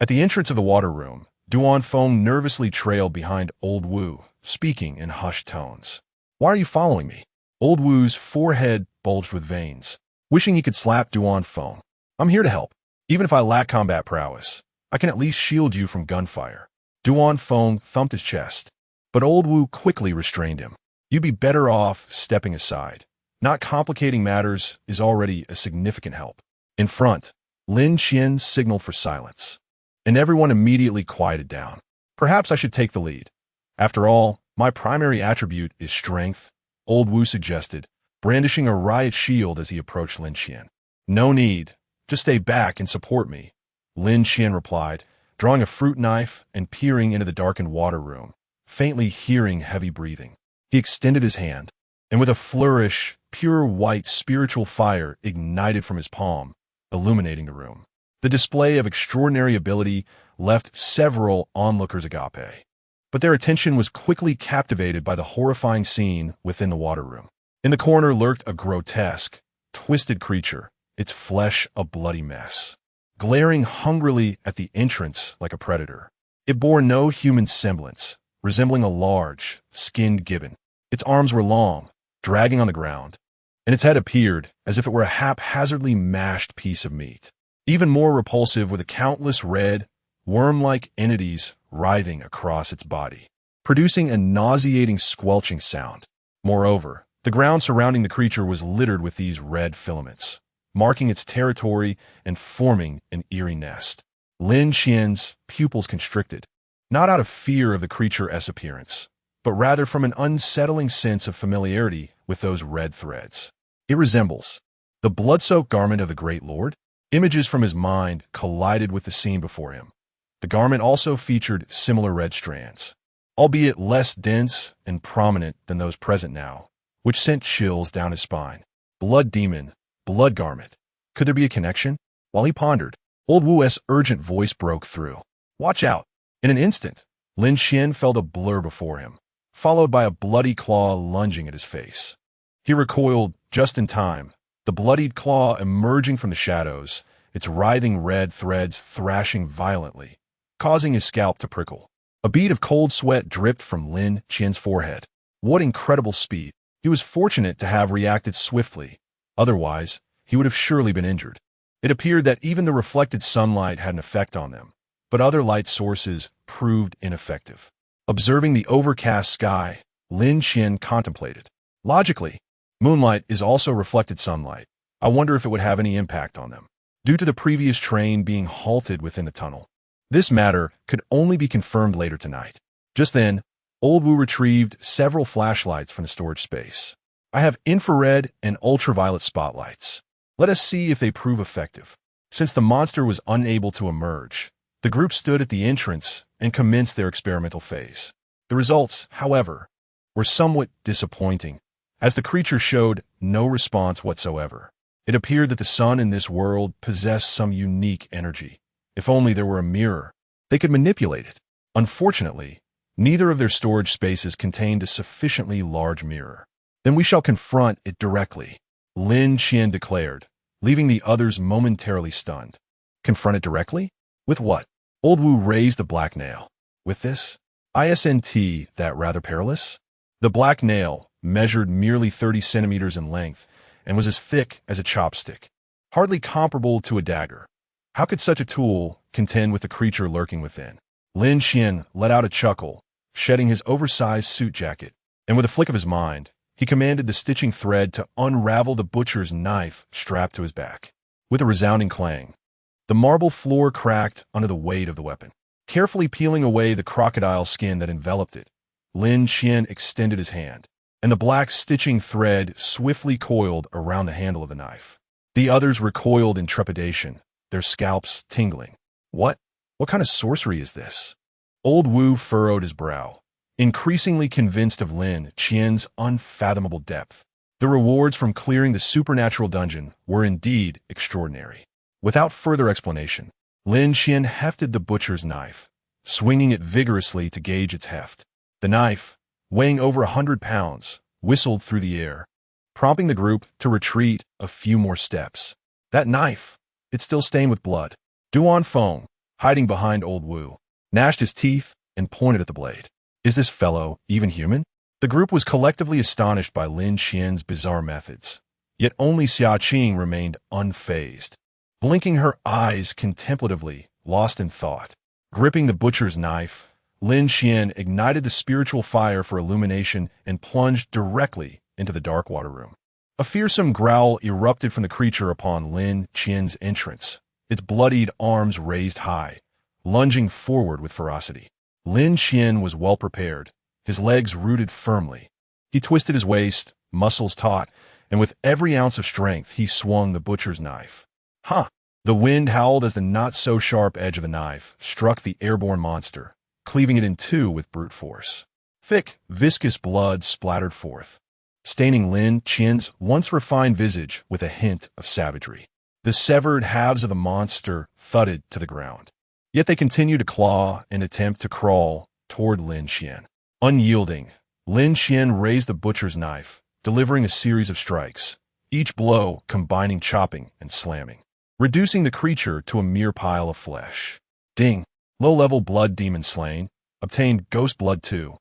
At the entrance of the water room, Duan Feng nervously trailed behind Old Wu, speaking in hushed tones. Why are you following me? Old Wu's forehead bulged with veins, wishing he could slap Duan Feng. I'm here to help. Even if I lack combat prowess, I can at least shield you from gunfire. Duan Feng thumped his chest, but Old Wu quickly restrained him. You'd be better off stepping aside. Not complicating matters is already a significant help. In front, Lin Qian signaled for silence, and everyone immediately quieted down. Perhaps I should take the lead. After all, my primary attribute is strength, Old Wu suggested, brandishing a riot shield as he approached Lin Qian. No need. Just stay back and support me, Lin Qian replied, drawing a fruit knife and peering into the darkened water room, faintly hearing heavy breathing. He extended his hand, and with a flourish, pure white spiritual fire ignited from his palm, illuminating the room. The display of extraordinary ability left several onlookers agape, but their attention was quickly captivated by the horrifying scene within the water room. In the corner lurked a grotesque, twisted creature, its flesh a bloody mess, glaring hungrily at the entrance like a predator. It bore no human semblance, resembling a large, skinned gibbon. Its arms were long, dragging on the ground, and its head appeared as if it were a haphazardly mashed piece of meat. Even more repulsive were the countless red, worm-like entities writhing across its body, producing a nauseating squelching sound. Moreover, the ground surrounding the creature was littered with these red filaments, marking its territory and forming an eerie nest. Lin Qian's pupils constricted, not out of fear of the creature's appearance, but rather from an unsettling sense of familiarity with those red threads. It resembles the blood-soaked garment of the Great Lord. Images from his mind collided with the scene before him. The garment also featured similar red strands, albeit less dense and prominent than those present now, which sent chills down his spine. Blood demon, blood garment. Could there be a connection? While he pondered, Old Wu's urgent voice broke through. Watch out! In an instant, Lin Qian felt a blur before him, followed by a bloody claw lunging at his face. He recoiled just in time, the bloodied claw emerging from the shadows, its writhing red threads thrashing violently, causing his scalp to prickle. A bead of cold sweat dripped from Lin Qian's forehead. What incredible speed! He was fortunate to have reacted swiftly. Otherwise, he would have surely been injured. It appeared that even the reflected sunlight had an effect on them, but other light sources proved ineffective. Observing the overcast sky, Lin Qian contemplated. Logically, moonlight is also reflected sunlight. I wonder if it would have any impact on them, due to the previous train being halted within the tunnel. This matter could only be confirmed later tonight. Just then, Old Wu retrieved several flashlights from the storage space. I have infrared and ultraviolet spotlights. Let us see if they prove effective. Since the monster was unable to emerge, the group stood at the entrance and commenced their experimental phase. The results, however, were somewhat disappointing, as the creature showed no response whatsoever. It appeared that the sun in this world possessed some unique energy. If only there were a mirror, they could manipulate it. Unfortunately, neither of their storage spaces contained a sufficiently large mirror. Then we shall confront it directly, Lin Qian declared, leaving the others momentarily stunned. Confront it directly? With what? Old Wu raised the black nail. With this? ISNT, that rather perilous? The black nail measured merely 30 centimeters in length and was as thick as a chopstick, hardly comparable to a dagger. How could such a tool contend with the creature lurking within? Lin Qian let out a chuckle, shedding his oversized suit jacket, and with a flick of his mind, he commanded the stitching thread to unravel the butcher's knife strapped to his back. With a resounding clang, the marble floor cracked under the weight of the weapon. Carefully peeling away the crocodile skin that enveloped it, Lin Qian extended his hand. and the black stitching thread swiftly coiled around the handle of the knife. The others recoiled in trepidation, their scalps tingling. What kind of sorcery is this? Old Wu furrowed his brow, increasingly convinced of Lin Qian's unfathomable depth. The rewards from clearing the supernatural dungeon were indeed extraordinary. Without further explanation, Lin Qian hefted the butcher's knife, swinging it vigorously to gauge its heft. The knife, weighing over 100 pounds, whistled through the air, prompting the group to retreat a few more steps. That knife, it's still stained with blood. Duan Feng, hiding behind Old Wu, gnashed his teeth and pointed at the blade. Is this fellow even human? The group was collectively astonished by Lin Qian's bizarre methods, yet only Xia Qing remained unfazed, blinking her eyes contemplatively, lost in thought. Gripping the butcher's knife, Lin Qian ignited the spiritual fire for illumination and plunged directly into the dark water room. A fearsome growl erupted from the creature upon Lin Qian's entrance, its bloodied arms raised high, lunging forward with ferocity. Lin Qian was well prepared, his legs rooted firmly. He twisted his waist, muscles taut, and with every ounce of strength he swung the butcher's knife. Ha! The wind howled as the not-so-sharp edge of the knife struck the airborne monster, cleaving it in two with brute force. Thick, viscous blood splattered forth, staining Lin Qian's once refined visage with a hint of savagery. The severed halves of the monster thudded to the ground. Yet they continued to claw and attempt to crawl toward Lin Qian. Unyielding, Lin Qian raised the butcher's knife, delivering a series of strikes, each blow combining chopping and slamming, reducing the creature to a mere pile of flesh. Ding! Low-level blood demon slain, obtained ghost blood too.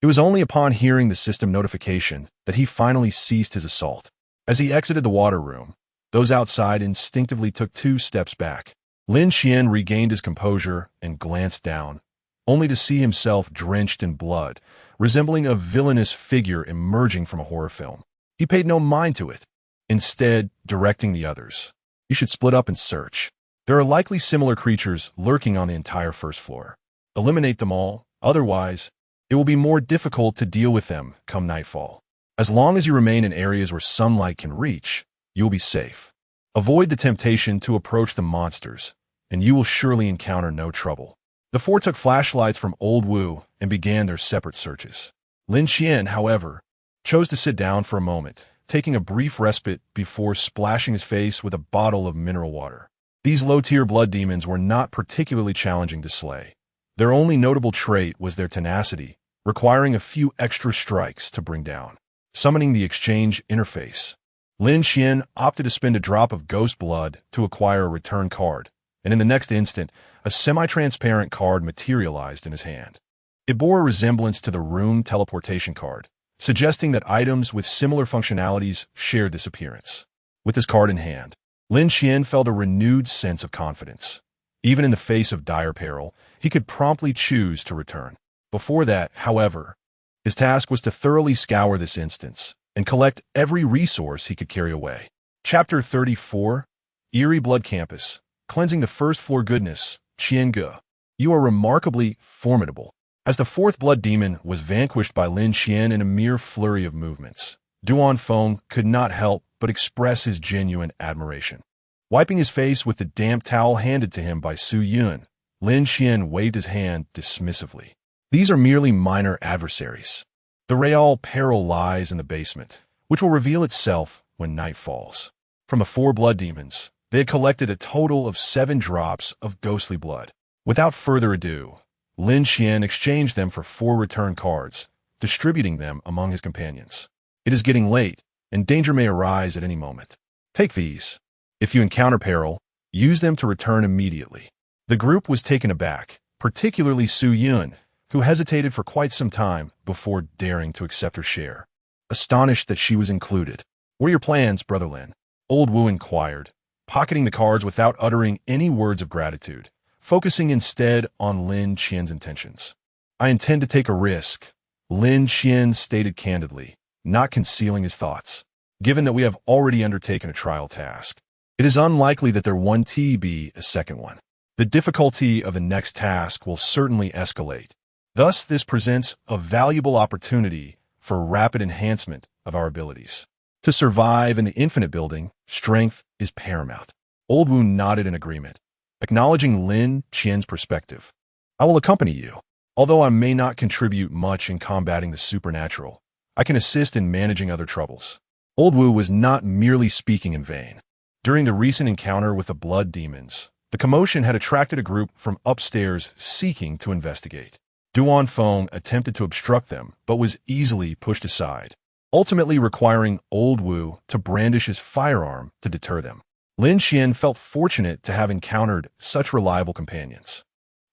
It was only upon hearing the system notification that he finally ceased his assault. As he exited the water room, those outside instinctively took 2 steps back. Lin Qian regained his composure and glanced down, only to see himself drenched in blood, resembling a villainous figure emerging from a horror film. He paid no mind to it, instead directing the others. You should split up and search. There are likely similar creatures lurking on the entire first floor. Eliminate them all, otherwise, it will be more difficult to deal with them come nightfall. As long as you remain in areas where sunlight can reach, you will be safe. Avoid the temptation to approach the monsters, and you will surely encounter no trouble. The 4 took flashlights from Old Wu and began their separate searches. Lin Qian, however, chose to sit down for a moment, taking a brief respite before splashing his face with a bottle of mineral water. These low-tier blood demons were not particularly challenging to slay. Their only notable trait was their tenacity, requiring a few extra strikes to bring down. Summoning the exchange interface, Lin Qian opted to spend a drop of ghost blood to acquire a return card, and in the next instant, a semi-transparent card materialized in his hand. It bore a resemblance to the rune teleportation card, suggesting that items with similar functionalities shared this appearance. With his card in hand, Lin Qian felt a renewed sense of confidence. Even in the face of dire peril, he could promptly choose to return. Before that, however, his task was to thoroughly scour this instance and collect every resource he could carry away. Chapter 34, Eerie Blood Campus, Cleansing the First Floor Goodness, Qiange. You are remarkably formidable. As the 4th blood demon was vanquished by Lin Qian in a mere flurry of movements, Duan Feng could not help but express his genuine admiration. Wiping his face with the damp towel handed to him by Su Yun, Lin Qian waved his hand dismissively. These are merely minor adversaries. The real peril lies in the basement, which will reveal itself when night falls. From the 4 blood demons, they had collected a total of 7 drops of ghostly blood. Without further ado, Lin Qian exchanged them for 4 return cards, distributing them among his companions. It is getting late, and danger may arise at any moment. Take these. If you encounter peril, use them to return immediately. The group was taken aback, particularly Su Yun, who hesitated for quite some time before daring to accept her share. Astonished that she was included. What are your plans, Brother Lin? Old Wu inquired, pocketing the cards without uttering any words of gratitude, focusing instead on Lin Qian's intentions. I intend to take a risk, Lin Qian stated candidly, not concealing his thoughts. Given that we have already undertaken a trial task, it is unlikely that there won't be a second one. The difficulty of the next task will certainly escalate. Thus, this presents a valuable opportunity for rapid enhancement of our abilities. To survive in the infinite building, strength is paramount. Old Wu nodded in agreement, acknowledging Lin Qian's perspective. I will accompany you. Although I may not contribute much in combating the supernatural, I can assist in managing other troubles. Old Wu was not merely speaking in vain. During the recent encounter with the blood demons, the commotion had attracted a group from upstairs seeking to investigate. Duan Feng attempted to obstruct them, but was easily pushed aside, ultimately requiring Old Wu to brandish his firearm to deter them. Lin Qian felt fortunate to have encountered such reliable companions.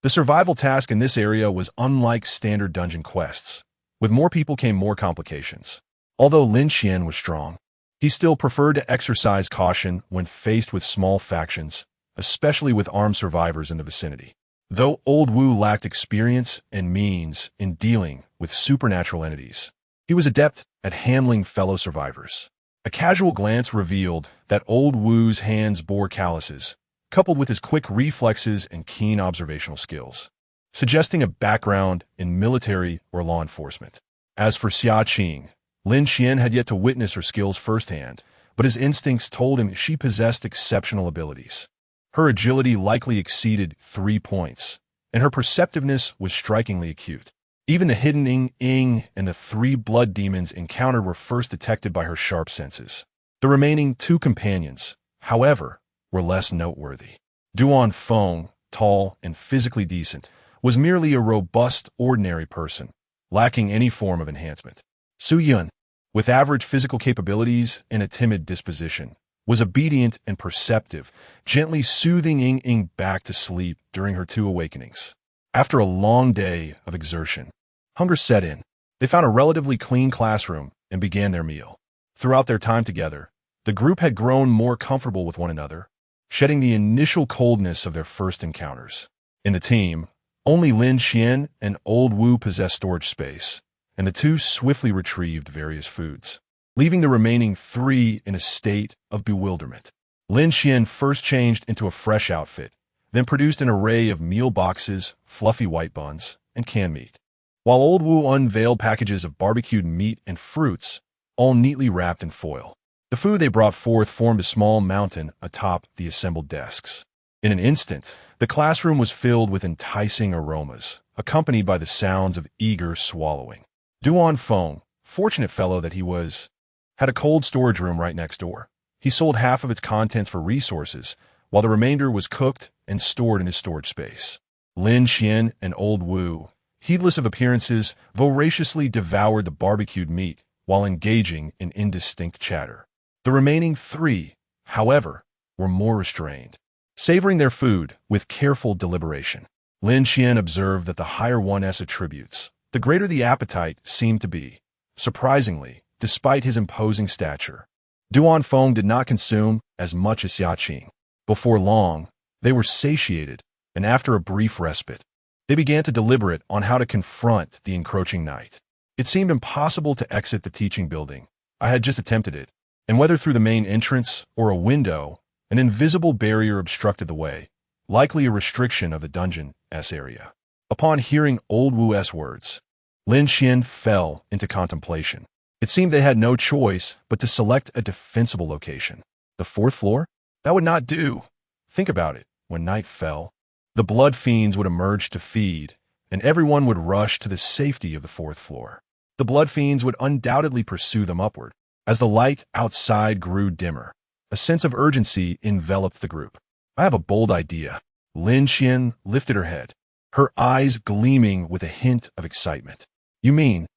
The survival task in this area was unlike standard dungeon quests. With more people came more complications. Although Lin Qian was strong, he still preferred to exercise caution when faced with small factions, especially with armed survivors in the vicinity. Though Old Wu lacked experience and means in dealing with supernatural entities, he was adept at handling fellow survivors. A casual glance revealed that Old Wu's hands bore calluses, coupled with his quick reflexes and keen observational skills, suggesting a background in military or law enforcement. As for Xia Qing, Lin Qian had yet to witness her skills firsthand, but his instincts told him she possessed exceptional abilities. Her agility likely exceeded 3 points, and her perceptiveness was strikingly acute. Even the hidden Ying and the 3 blood demons encountered were first detected by her sharp senses. The remaining 2 companions, however, were less noteworthy. Duan Feng, tall and physically decent, was merely a robust, ordinary person, lacking any form of enhancement. Su Yun, with average physical capabilities and a timid disposition, was obedient and perceptive, gently soothing Ying back to sleep during her 2 awakenings. After a long day of exertion, hunger set in. They found a relatively clean classroom and began their meal. Throughout their time together, the group had grown more comfortable with one another, shedding the initial coldness of their first encounters. In the team, only Lin Qian and Old Wu possessed storage space, and the 2 swiftly retrieved various foods, leaving the remaining 3 in a state of bewilderment. Lin Qian first changed into a fresh outfit, then produced an array of meal boxes, fluffy white buns, and canned meat, while Old Wu unveiled packages of barbecued meat and fruits, all neatly wrapped in foil. The food they brought forth formed a small mountain atop the assembled desks. In an instant, the classroom was filled with enticing aromas, accompanied by the sounds of eager swallowing. Duan Feng, fortunate fellow that he was, had a cold storage room right next door. He sold half of its contents for resources, while the remainder was cooked and stored in his storage space. Lin Qian and Old Wu, heedless of appearances, voraciously devoured the barbecued meat while engaging in indistinct chatter. The remaining 3, however, were more restrained, savoring their food with careful deliberation. Lin Qian observed that the higher one's attributes, the greater the appetite seemed to be. Surprisingly, despite his imposing stature, Duan Feng did not consume as much as Xia Qing. Before long, they were satiated, and after a brief respite, they began to deliberate on how to confront the encroaching night. It seemed impossible to exit the teaching building. I had just attempted it, and whether through the main entrance or a window, an invisible barrier obstructed the way, likely a restriction of the dungeon's area. Upon hearing Old Wu's words, Lin Qian fell into contemplation. It seemed they had no choice but to select a defensible location. The 4th floor? That would not do. Think about it. When night fell, the blood fiends would emerge to feed, and everyone would rush to the safety of the 4th floor. The blood fiends would undoubtedly pursue them upward. As the light outside grew dimmer, a sense of urgency enveloped the group. I have a bold idea. Lin Qian lifted her head, her eyes gleaming with a hint of excitement. You mean?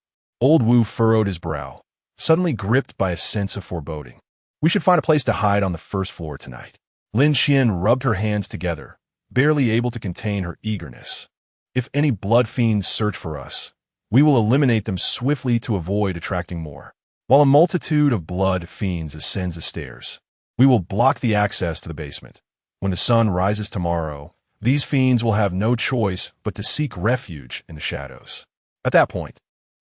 Old Wu furrowed his brow, suddenly gripped by a sense of foreboding. We should find a place to hide on the 1st floor tonight. Lin Qian rubbed her hands together, barely able to contain her eagerness. If any blood fiends search for us, we will eliminate them swiftly to avoid attracting more. While a multitude of blood fiends ascends the stairs, we will block the access to the basement. When the sun rises tomorrow, these fiends will have no choice but to seek refuge in the shadows. At that point,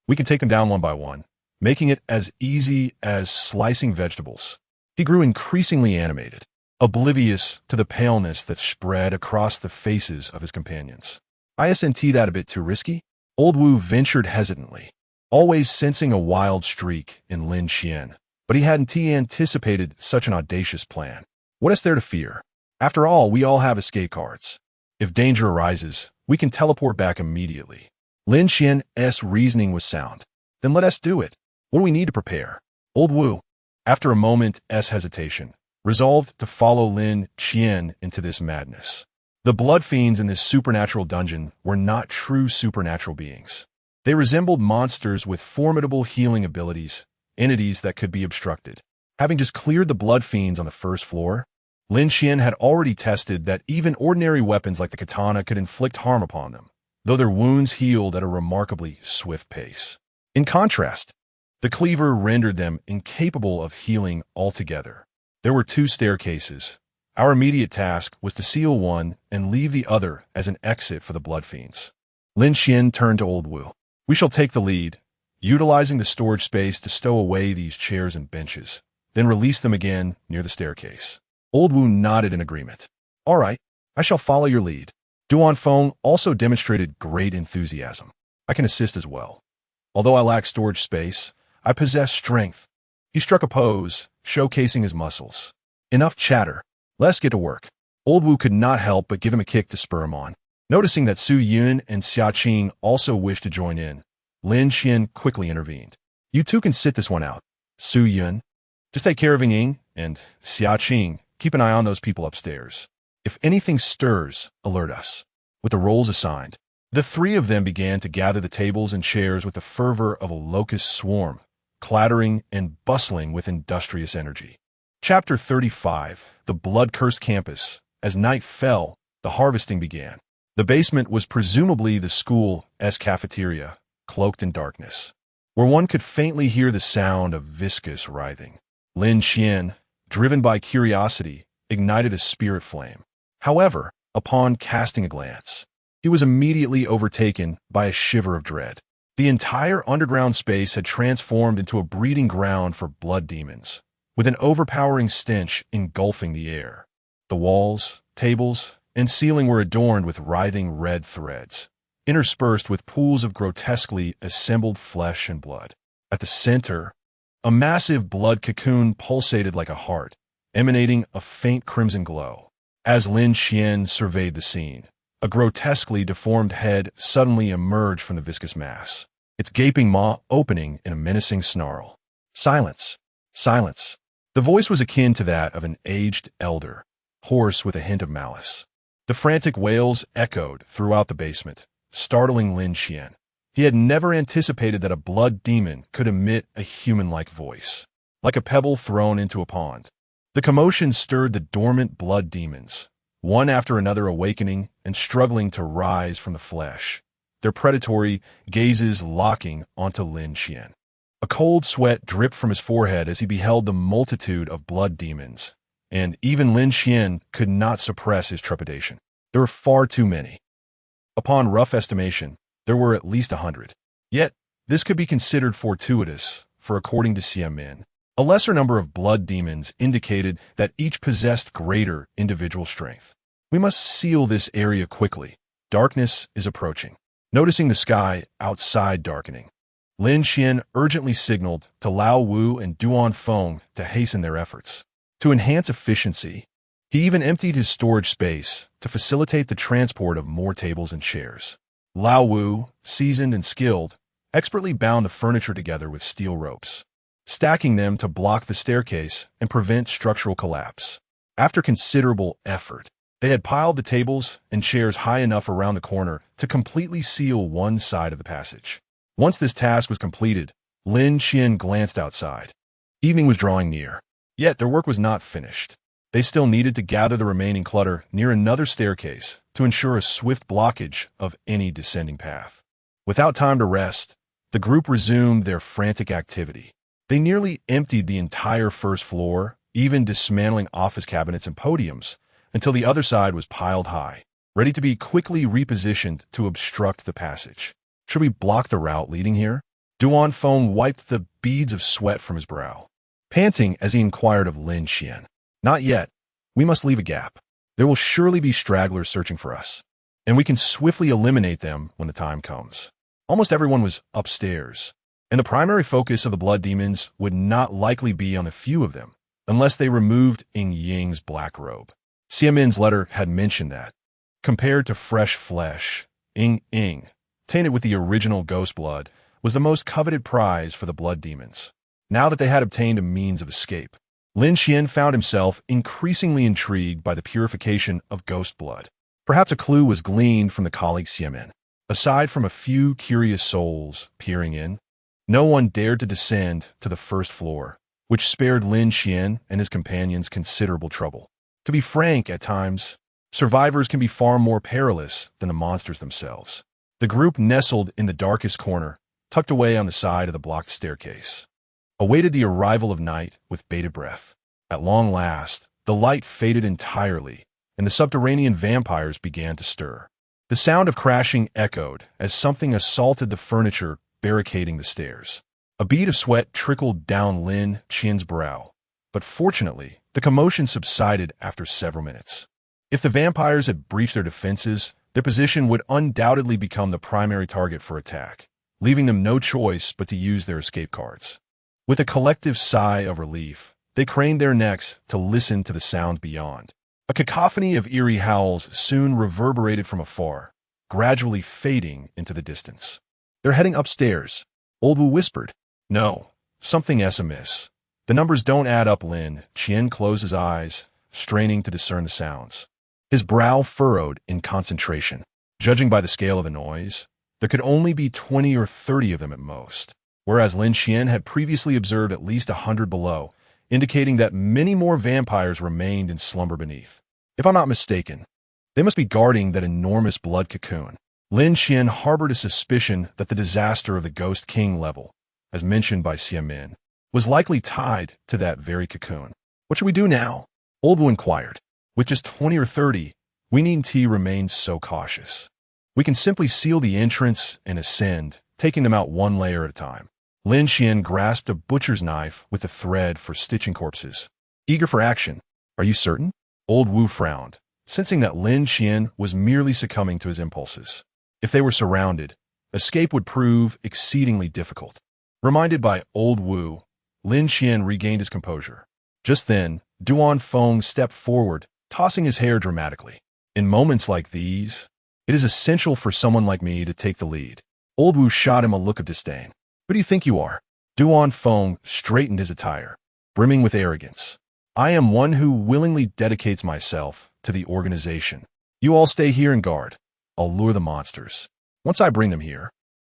we can take them down one by one, making it as easy as slicing vegetables. He grew increasingly animated, oblivious to the paleness that spread across the faces of his companions. Isn't that a bit too risky? Old Wu ventured hesitantly. always sensing a wild streak in Lin Qian. But he hadn't anticipated such an audacious plan. What is there to fear? After all, we all have escape cards. If danger arises, we can teleport back immediately. Lin Qian's reasoning was sound. Then let us do it. What do we need to prepare? Old Wu, after a moment's hesitation, resolved to follow Lin Qian into this madness. The blood fiends in this supernatural dungeon were not true supernatural beings. They resembled monsters with formidable healing abilities, entities that could be obstructed. Having just cleared the blood fiends on the first floor, Lin Qian had already tested that even ordinary weapons like the katana could inflict harm upon them, though their wounds healed at a remarkably swift pace. In contrast, the cleaver rendered them incapable of healing altogether. There were 2 staircases. Our immediate task was to seal one and leave the other as an exit for the blood fiends. Lin Qian turned to Old Wu. We shall take the lead, utilizing the storage space to stow away these chairs and benches, then release them again near the staircase. Old Wu nodded in agreement. All right, I shall follow your lead. Duan Feng also demonstrated great enthusiasm. I can assist as well. Although I lack storage space, I possess strength. He struck a pose, showcasing his muscles. Enough chatter. Let's get to work. Old Wu could not help but give him a kick to spur him on. Noticing that Su Yun and Xia Qing also wished to join in, Lin Qian quickly intervened. You two can sit this one out. Su Yun, just take care of Ying, and Xia Qing, keep an eye on those people upstairs. If anything stirs, alert us. With the roles assigned, the 3 of them began to gather the tables and chairs with the fervor of a locust swarm, clattering and bustling with industrious energy. Chapter 35, The Blood-Cursed Campus. As night fell, the harvesting began. The basement was presumably the school's cafeteria, cloaked in darkness, where one could faintly hear the sound of viscous writhing. Lin Qian, driven by curiosity, ignited a spirit flame. However, upon casting a glance, he was immediately overtaken by a shiver of dread. The entire underground space had transformed into a breeding ground for blood demons, with an overpowering stench engulfing the air. The walls, tables, and ceiling were adorned with writhing red threads, interspersed with pools of grotesquely assembled flesh and blood. At the center, a massive blood cocoon pulsated like a heart, emanating a faint crimson glow. As Lin Qian surveyed the scene, a grotesquely deformed head suddenly emerged from the viscous mass, its gaping maw opening in a menacing snarl. Silence! Silence! The voice was akin to that of an aged elder, hoarse with a hint of malice. The frantic wails echoed throughout the basement, startling Lin Qian. He had never anticipated that a blood demon could emit a human-like voice, like a pebble thrown into a pond. The commotion stirred the dormant blood demons, one after another awakening and struggling to rise from the flesh, their predatory gazes locking onto Lin Qian. A cold sweat dripped from his forehead as he beheld the multitude of blood demons, and even Lin Qian could not suppress his trepidation. There were far too many. Upon rough estimation, there were at least 100. Yet, this could be considered fortuitous, for according to Xiamen, a lesser number of blood demons indicated that each possessed greater individual strength. We must seal this area quickly. Darkness is approaching. Noticing the sky outside darkening, Lin Qian urgently signaled to Lao Wu and Duan Feng to hasten their efforts. To enhance efficiency, he even emptied his storage space to facilitate the transport of more tables and chairs. Lao Wu, seasoned and skilled, expertly bound the furniture together with steel ropes, stacking them to block the staircase and prevent structural collapse. After considerable effort, they had piled the tables and chairs high enough around the corner to completely seal one side of the passage. Once this task was completed, Lin Qian glanced outside. Evening was drawing near, yet their work was not finished. They still needed to gather the remaining clutter near another staircase to ensure a swift blockage of any descending path. Without time to rest, the group resumed their frantic activity. They nearly emptied the entire first floor, even dismantling office cabinets and podiums, until the other side was piled high, ready to be quickly repositioned to obstruct the passage. Should we block the route leading here? Duan Feng wiped the beads of sweat from his brow, panting as he inquired of Lin Qian. Not yet. We must leave a gap. There will surely be stragglers searching for us, and we can swiftly eliminate them when the time comes. Almost everyone was upstairs, and the primary focus of the blood demons would not likely be on a few of them, unless they removed Ying Ying's black robe. Xiamin's letter had mentioned that, compared to fresh flesh, Ying Ying, tainted with the original ghost blood, was the most coveted prize for the blood demons. Now that they had obtained a means of escape, Lin Qian found himself increasingly intrigued by the purification of ghost blood. Perhaps a clue was gleaned from the colleague Xiamin. Aside from a few curious souls peering in, no one dared to descend to the first floor, which spared Lin Qian and his companions considerable trouble. To be frank, at times, survivors can be far more perilous than the monsters themselves. The group nestled in the darkest corner, tucked away on the side of the blocked staircase, awaited the arrival of night with bated breath. At long last, the light faded entirely, and the subterranean vampires began to stir. The sound of crashing echoed as something assaulted the furniture barricading the stairs. A bead of sweat trickled down Lin Qian's brow, but fortunately, the commotion subsided after several minutes. If the vampires had breached their defenses, their position would undoubtedly become the primary target for attack, leaving them no choice but to use their escape cards. With a collective sigh of relief, they craned their necks to listen to the sound beyond. A cacophony of eerie howls soon reverberated from afar, gradually fading into the distance. "They're heading upstairs," Old Wu whispered. "No, something's amiss. The numbers don't add up." Lin Qian closed his eyes, straining to discern the sounds. His brow furrowed in concentration. Judging by the scale of the noise, there could only be 20 or 30 of them at most, whereas Lin Qian had previously observed at least 100 below, indicating that many more vampires remained in slumber beneath. If I'm not mistaken, they must be guarding that enormous blood cocoon. Lin Qian harbored a suspicion that the disaster of the Ghost King level, as mentioned by Xiamin, was likely tied to that very cocoon. "What should we do now?" Old Wu inquired. "With just 20 or 30, we needn't remain so cautious. We can simply seal the entrance and ascend, taking them out one layer at a time." Lin Qian grasped a butcher's knife with a thread for stitching corpses. Eager for action. "Are you certain?" Old Wu frowned, sensing that Lin Qian was merely succumbing to his impulses. If they were surrounded, escape would prove exceedingly difficult. Reminded by Old Wu, Lin Qian regained his composure. Just then, Duan Feng stepped forward, tossing his hair dramatically. "In moments like these, it is essential for someone like me to take the lead." Old Wu shot him a look of disdain. "Who do you think you are?" Duan Feng straightened his attire, brimming with arrogance. "I am one who willingly dedicates myself to the organization. You all stay here and guard. I'll lure the monsters. Once I bring them here,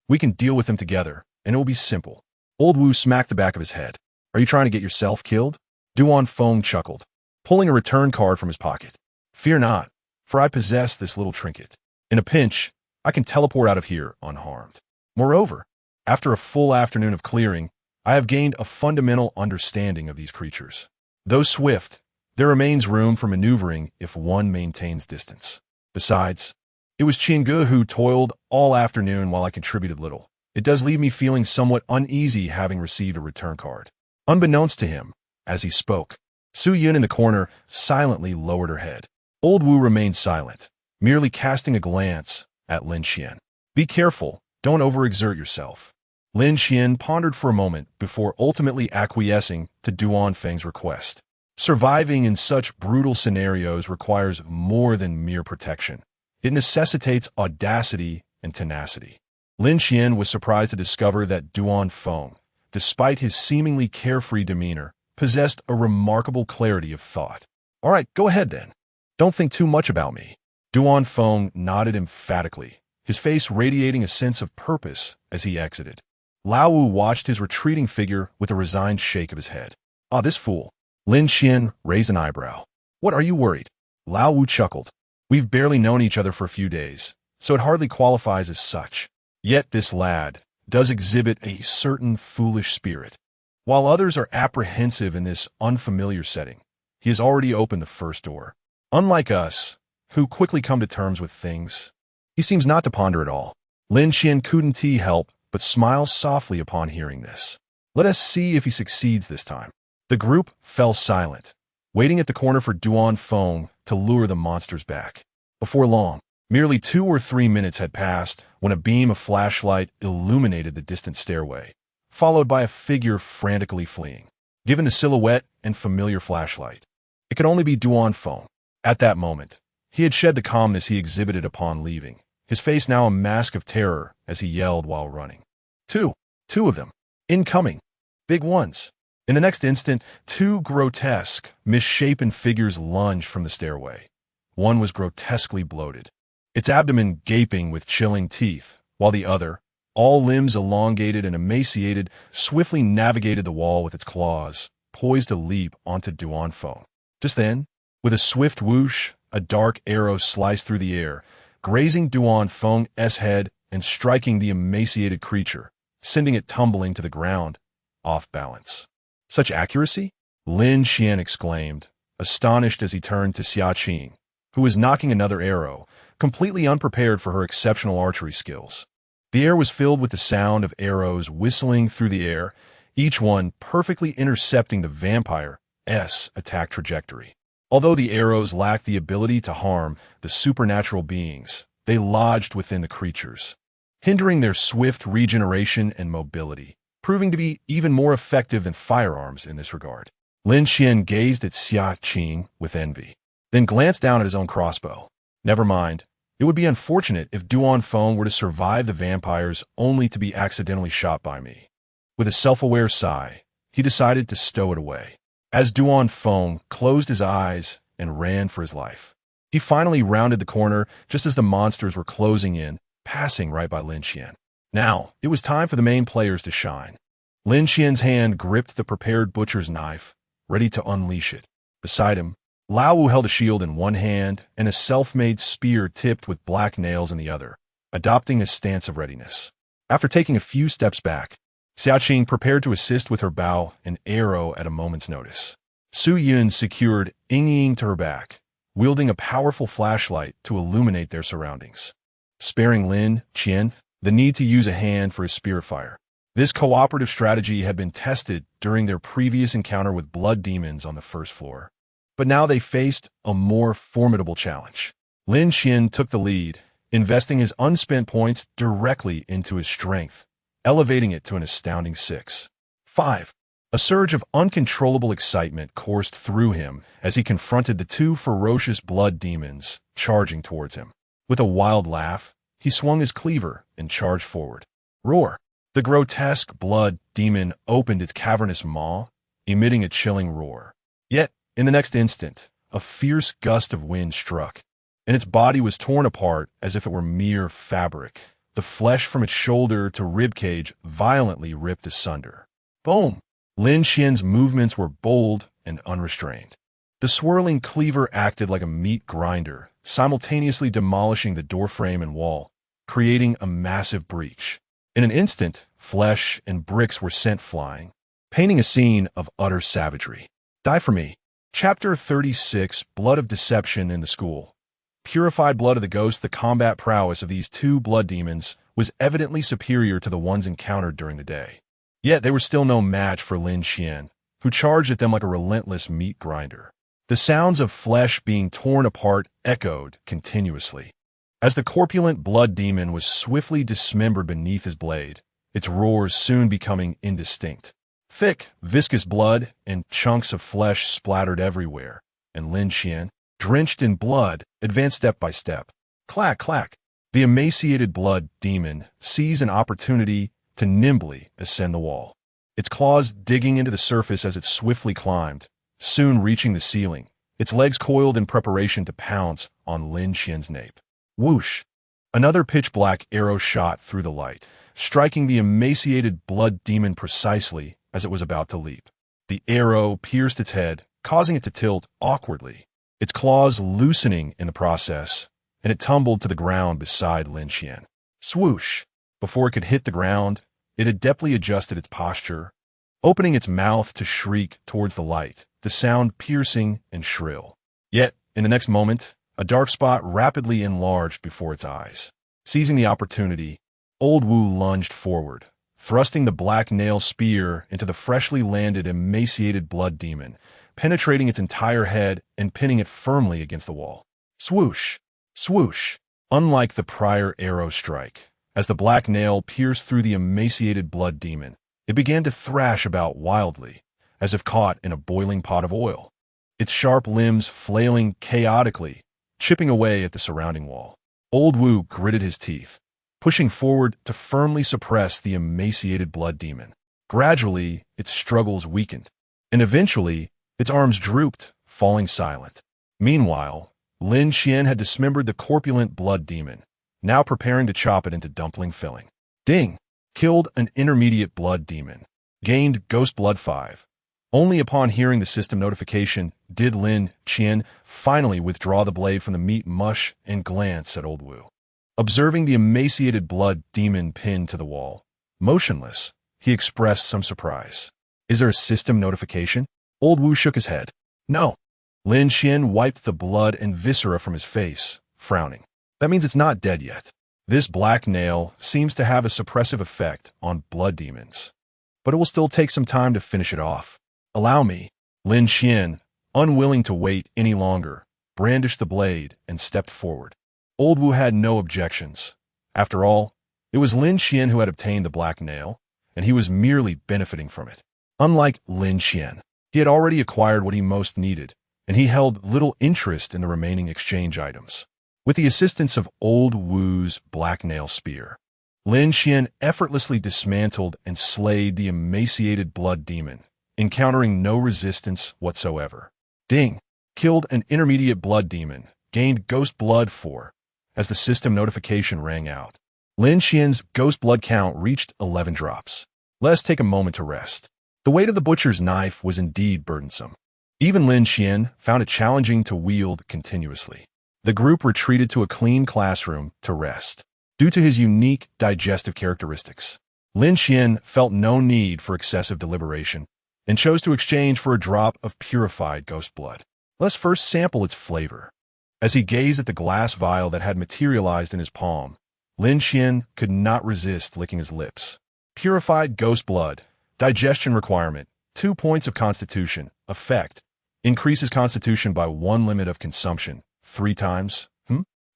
we can deal with them together, and it will be simple." Old Wu smacked the back of his head. "Are you trying to get yourself killed?" Duan Feng chuckled, pulling a return card from his pocket. "Fear not, for I possess this little trinket. In a pinch, I can teleport out of here unharmed. Moreover, after a full afternoon of clearing, I have gained a fundamental understanding of these creatures. Though swift, there remains room for maneuvering if one maintains distance. Besides, it was Qingge who toiled all afternoon while I contributed little. It does leave me feeling somewhat uneasy having received a return card." Unbeknownst to him, as he spoke, Su Yun in the corner silently lowered her head. Old Wu remained silent, merely casting a glance at Lin Qian. "Be careful, don't overexert yourself." Lin Qian pondered for a moment before ultimately acquiescing to Duan Feng's request. Surviving in such brutal scenarios requires more than mere protection. It necessitates audacity and tenacity. Lin Qian was surprised to discover that Duan Feng, despite his seemingly carefree demeanor, possessed a remarkable clarity of thought. "All right, go ahead then. Don't think too much about me." Duan Feng nodded emphatically, his face radiating a sense of purpose as he exited. Lao Wu watched his retreating figure with a resigned shake of his head. "Ah, this fool." Lin Qian raised an eyebrow. "What, are you worried?" Lao Wu chuckled. "We've barely known each other for a few days, so it hardly qualifies as such. Yet this lad does exhibit a certain foolish spirit. While others are apprehensive in this unfamiliar setting, he has already opened the first door. Unlike us, who quickly come to terms with things, he seems not to ponder at all." Lin Qian couldn't help but smile softly upon hearing this. Let us see if he succeeds this time. The group fell silent, waiting at the corner for Duan Feng to lure the monsters back. Before long, merely 2 or 3 minutes had passed when a beam of flashlight illuminated the distant stairway, followed by a figure frantically fleeing. Given the silhouette and familiar flashlight, it could only be Duan Feng. At that moment, he had shed the calmness he exhibited upon leaving, his face now a mask of terror as he yelled while running. Two of them. Incoming. Big ones. In the next instant, two grotesque, misshapen figures lunged from the stairway. One was grotesquely bloated, its abdomen gaping with chilling teeth, while the other, all limbs elongated and emaciated, swiftly navigated the wall with its claws, poised to leap onto Duan Feng. Just then, with a swift whoosh, a dark arrow sliced through the air, grazing Duan Feng's head and striking the emaciated creature, sending it tumbling to the ground, off balance. Such accuracy? Lin Qian exclaimed, astonished as he turned to Xia Qing, who was knocking another arrow, completely unprepared for her exceptional archery skills. The air was filled with the sound of arrows whistling through the air, each one perfectly intercepting the vampire's attack trajectory. Although the arrows lacked the ability to harm the supernatural beings, they lodged within the creatures, hindering their swift regeneration and mobility, proving to be even more effective than firearms in this regard. Lin Qian gazed at Xia Qing with envy, then glanced down at his own crossbow. Never mind. It would be unfortunate if Duan Feng were to survive the vampires only to be accidentally shot by me. With a self-aware sigh, he decided to stow it away. As Duan Feng closed his eyes and ran for his life, he finally rounded the corner just as the monsters were closing in, passing right by Lin Qian. Now, it was time for the main players to shine. Lin Qian's hand gripped the prepared butcher's knife, ready to unleash it. Beside him, Lao Wu held a shield in one hand and a self-made spear tipped with black nails in the other, adopting a stance of readiness. After taking a few steps back, Xia Qing prepared to assist with her bow and arrow at a moment's notice. Su Yun secured Ying Ying to her back, wielding a powerful flashlight to illuminate their surroundings, sparing Lin Qian the need to use a hand for his spirit fire. This cooperative strategy had been tested during their previous encounter with blood demons on the first floor. But now they faced a more formidable challenge. Lin Qian took the lead, investing his unspent points directly into his strength, elevating it to an astounding 6.5. A surge of uncontrollable excitement coursed through him as he confronted the two ferocious blood demons charging towards him. With a wild laugh, he swung his cleaver and charged forward. Roar! The grotesque blood demon opened its cavernous maw, emitting a chilling roar. Yet, in the next instant, a fierce gust of wind struck, and its body was torn apart as if it were mere fabric. The flesh from its shoulder to ribcage violently ripped asunder. Boom! Lin Qian's movements were bold and unrestrained. The swirling cleaver acted like a meat grinder, simultaneously demolishing the doorframe and wall, creating a massive breach. In an instant, flesh and bricks were sent flying, painting a scene of utter savagery. Die for me. Chapter 36, Blood of Deception in the School. Purified blood of the ghost, the combat prowess of these two blood demons was evidently superior to the ones encountered during the day. Yet they were still no match for Lin Qian, who charged at them like a relentless meat grinder. The sounds of flesh being torn apart echoed continuously. As the corpulent blood demon was swiftly dismembered beneath his blade, its roars soon becoming indistinct. Thick, viscous blood and chunks of flesh splattered everywhere, and Lin Qian, drenched in blood, advanced step by step. Clack, clack. The emaciated blood demon seized an opportunity to nimbly ascend the wall, its claws digging into the surface as it swiftly climbed, soon reaching the ceiling, its legs coiled in preparation to pounce on Lin Qian's nape. Whoosh! Another pitch-black arrow shot through the light, striking the emaciated blood demon precisely as it was about to leap. The arrow pierced its head, causing it to tilt awkwardly, its claws loosening in the process, and it tumbled to the ground beside Lin Qian. Swoosh! Before it could hit the ground, it adeptly adjusted its posture, opening its mouth to shriek towards the light, the sound piercing and shrill. Yet, in the next moment, a dark spot rapidly enlarged before its eyes. Seizing the opportunity, Old Wu lunged forward, thrusting the black nail spear into the freshly landed emaciated blood demon, penetrating its entire head and pinning it firmly against the wall. Swoosh! Swoosh! Unlike the prior arrow strike, as the black nail pierced through the emaciated blood demon, It began to thrash about wildly, as if caught in a boiling pot of oil, its sharp limbs flailing chaotically, chipping away at the surrounding wall. Old Wu gritted his teeth, pushing forward to firmly suppress the emaciated blood demon. Gradually, its struggles weakened, and eventually, its arms drooped, falling silent. Meanwhile, Lin Qian had dismembered the corpulent blood demon, now preparing to chop it into dumpling filling. Ding! Killed an intermediate blood demon. Gained Ghost Blood 5. Only upon hearing the system notification did Lin Qian finally withdraw the blade from the meat mush and glance at Old Wu. Observing the emaciated blood demon pinned to the wall, motionless, he expressed some surprise. Is there a system notification? Old Wu shook his head. No. Lin Qian wiped the blood and viscera from his face, frowning. That means it's not dead yet. This black nail seems to have a suppressive effect on blood demons, but it will still take some time to finish it off. Allow me. Lin Qian, unwilling to wait any longer, brandished the blade and stepped forward. Old Wu had no objections. After all, it was Lin Qian who had obtained the black nail, and he was merely benefiting from it. Unlike Lin Qian, he had already acquired what he most needed, and he held little interest in the remaining exchange items. With the assistance of Old Wu's black nail spear, Lin Qian effortlessly dismantled and slayed the emaciated blood demon, encountering no resistance whatsoever. Ding! Killed an intermediate blood demon, gained Ghost Blood 4, as the system notification rang out. Lin Qian's Ghost Blood count reached 11 drops. Let's take a moment to rest. The weight of the butcher's knife was indeed burdensome. Even Lin Qian found it challenging to wield continuously. The group retreated to a clean classroom to rest. Due to his unique digestive characteristics, Lin Qian felt no need for excessive deliberation and chose to exchange for a drop of purified ghost blood. Let's first sample its flavor. As he gazed at the glass vial that had materialized in his palm, Lin Qian could not resist licking his lips. Purified ghost blood. Digestion requirement. 2 points of constitution. Effect. Increases constitution by 1 limit of consumption. 3 times.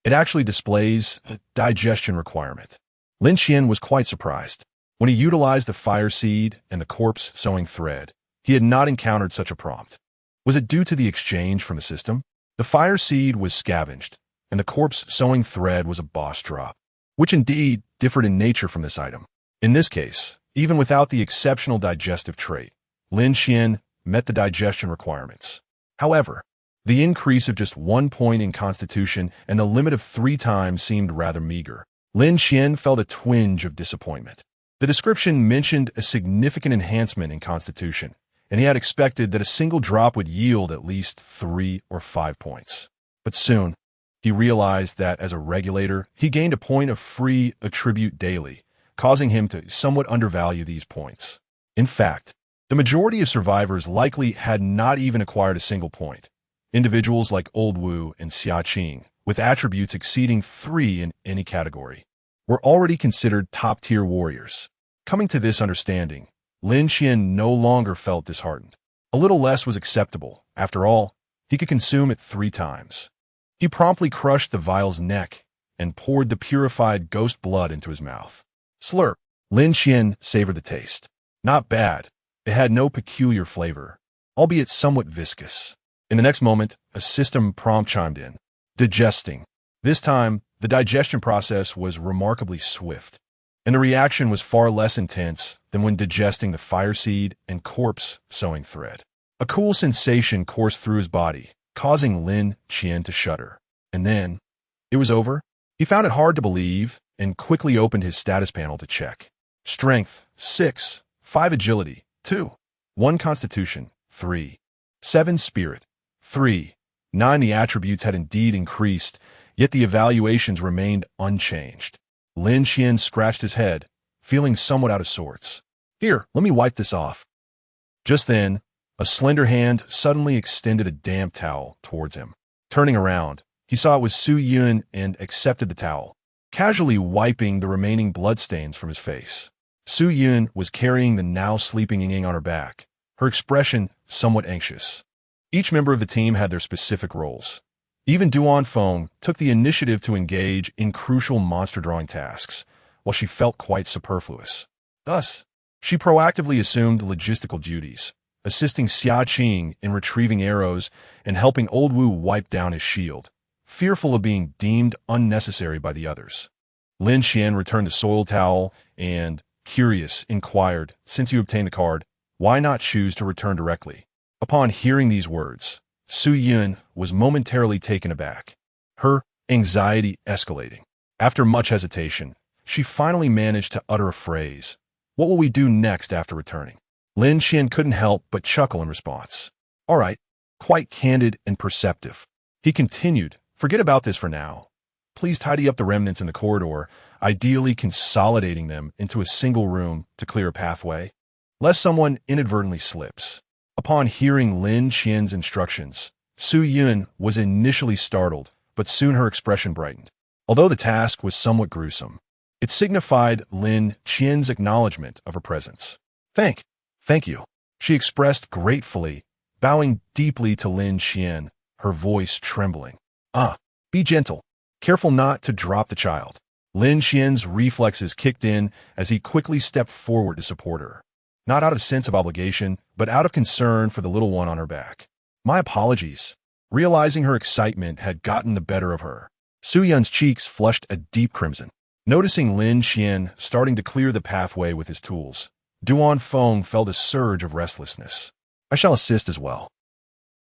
It actually displays a digestion requirement. Lin Qian was quite surprised. When he utilized the fire seed and the corpse sewing thread, he had not encountered such a prompt. Was it due to the exchange from the system? The fire seed was scavenged, and the corpse sewing thread was a boss drop, which indeed differed in nature from this item. In this case, even without the exceptional digestive trait, Lin Qian met the digestion requirements. However, the increase of just 1 point in constitution and the limit of 3 times seemed rather meager. Lin Qian felt a twinge of disappointment. The description mentioned a significant enhancement in constitution, and he had expected that a single drop would yield at least 3 or 5 points. But soon, he realized that as a regulator, he gained a point of free attribute daily, causing him to somewhat undervalue these points. In fact, the majority of survivors likely had not even acquired a single point. Individuals like Old Wu and Xiaqing, with attributes exceeding 3 in any category, were already considered top-tier warriors. Coming to this understanding, Lin Qian no longer felt disheartened. A little less was acceptable. After all, he could consume it 3 times. He promptly crushed the vial's neck and poured the purified ghost blood into his mouth. Slurp. Lin Qian savored the taste. Not bad. It had no peculiar flavor, albeit somewhat viscous. In the next moment, a system prompt chimed in. Digesting. This time, the digestion process was remarkably swift, and the reaction was far less intense than when digesting the fire seed and corpse sewing thread. A cool sensation coursed through his body, causing Lin Qian to shudder. And then, it was over. He found it hard to believe and quickly opened his status panel to check. Strength, 6. 5 agility, 2. 1 constitution, 3. 7 spirit, 3. 9 The attributes had indeed increased, yet the evaluations remained unchanged. Lin Qian scratched his head, feeling somewhat out of sorts. Here, let me wipe this off. Just then, a slender hand suddenly extended a damp towel towards him. Turning around, he saw it was Su Yun and accepted the towel, casually wiping the remaining bloodstains from his face. Su Yun was carrying the now sleeping Ying on her back, her expression somewhat anxious. Each member of the team had their specific roles. Even Duan Feng took the initiative to engage in crucial monster drawing tasks, while she felt quite superfluous. Thus, She proactively assumed logistical duties, assisting Xia Qing in retrieving arrows and helping Old Wu wipe down his shield, fearful of being deemed unnecessary by the others. Lin Qian returned the soiled towel and, curious, inquired, since you obtained the card, why not choose to return directly? Upon hearing these words, Su Yun was momentarily taken aback, her anxiety escalating. After much hesitation, she finally managed to utter a phrase. What will we do next after returning? Lin Qian couldn't help but chuckle in response. All right, quite candid and perceptive. He continued, forget about this for now. Please tidy up the remnants in the corridor, ideally consolidating them into a single room to clear a pathway, lest someone inadvertently slips. Upon hearing Lin Qian's instructions, Su Yun was initially startled, but soon her expression brightened. Although the task was somewhat gruesome, it signified Lin Qian's acknowledgement of her presence. Thank you, she expressed gratefully, bowing deeply to Lin Qian, her voice trembling. Be gentle. Careful not to drop the child. Lin Qian's reflexes kicked in as he quickly stepped forward to support her. Not out of sense of obligation, but out of concern for the little one on her back. My apologies. Realizing her excitement had gotten the better of her, Su Yun's cheeks flushed a deep crimson. Noticing Lin Qian starting to clear the pathway with his tools, Duan Feng felt a surge of restlessness. I shall assist as well.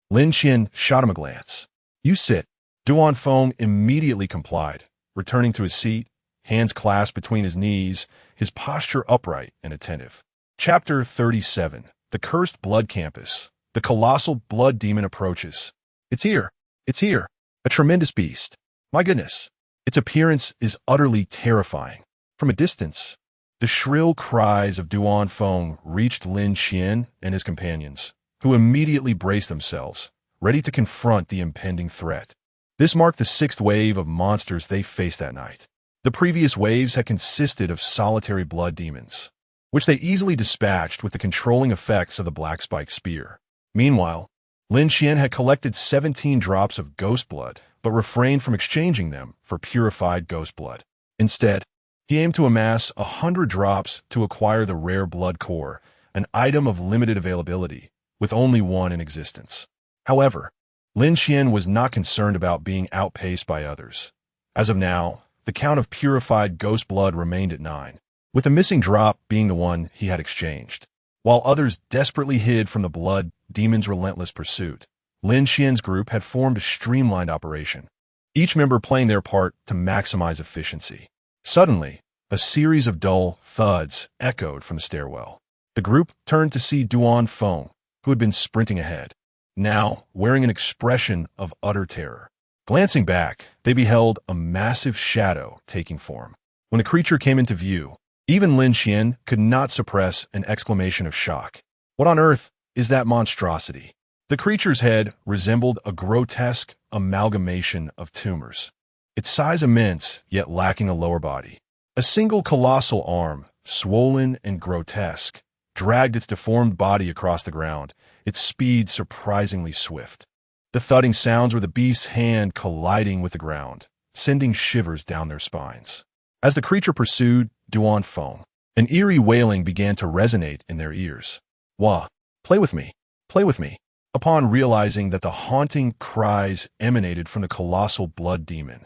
Lin Qian shot him a glance. You sit. Duan Feng immediately complied, returning to his seat, hands clasped between his knees, his posture upright and attentive. Chapter 37. The Cursed Blood Campus. The colossal blood demon approaches. It's here. It's here. A tremendous beast. My goodness. Its appearance is utterly terrifying. From a distance, the shrill cries of Duan Feng reached Lin Qian and his companions, who immediately braced themselves, ready to confront the impending threat. This marked the sixth wave of monsters they faced that night. The previous waves had consisted of solitary blood demons, which they easily dispatched with the controlling effects of the Black Spike Spear. Meanwhile, Lin Qian had collected 17 drops of ghost blood, but refrained from exchanging them for purified ghost blood. Instead, he aimed to amass 100 drops to acquire the rare blood core, an item of limited availability, with only one in existence. However, Lin Qian was not concerned about being outpaced by others. As of now, the count of purified ghost blood remained at 9, with the missing drop being the one he had exchanged. While others desperately hid from the blood demon's relentless pursuit, Lin Qian's group had formed a streamlined operation, each member playing their part to maximize efficiency. Suddenly, a series of dull thuds echoed from the stairwell. The group turned to see Duan Feng, who had been sprinting ahead, now wearing an expression of utter terror. Glancing back, they beheld a massive shadow taking form. When the creature came into view, even Lin Qian could not suppress an exclamation of shock. What on earth is that monstrosity? The creature's head resembled a grotesque amalgamation of tumors, its size immense yet lacking a lower body. A single colossal arm, swollen and grotesque, dragged its deformed body across the ground, its speed surprisingly swift. The thudding sounds were the beast's hand colliding with the ground, sending shivers down their spines. As the creature pursued Duan Feng, an eerie wailing began to resonate in their ears. Wah! Play with me! Play with me! Upon realizing that the haunting cries emanated from the colossal blood demon,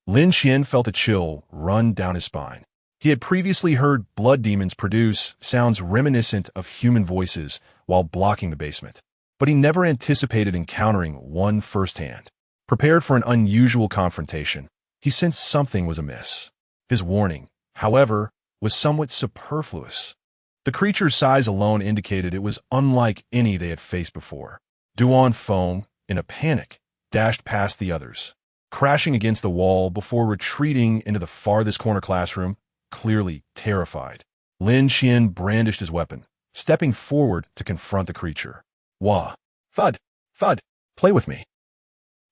Lin Qian felt a chill run down his spine. He had previously heard blood demons produce sounds reminiscent of human voices while blocking the basement, but he never anticipated encountering one firsthand. Prepared for an unusual confrontation, he sensed something was amiss. His warning, however, was somewhat superfluous. The creature's size alone indicated it was unlike any they had faced before. Duan Feng, in a panic, dashed past the others, crashing against the wall before retreating into the farthest corner classroom, clearly terrified. Lin Qian brandished his weapon, stepping forward to confront the creature. Wah! Thud! Thud! Play with me!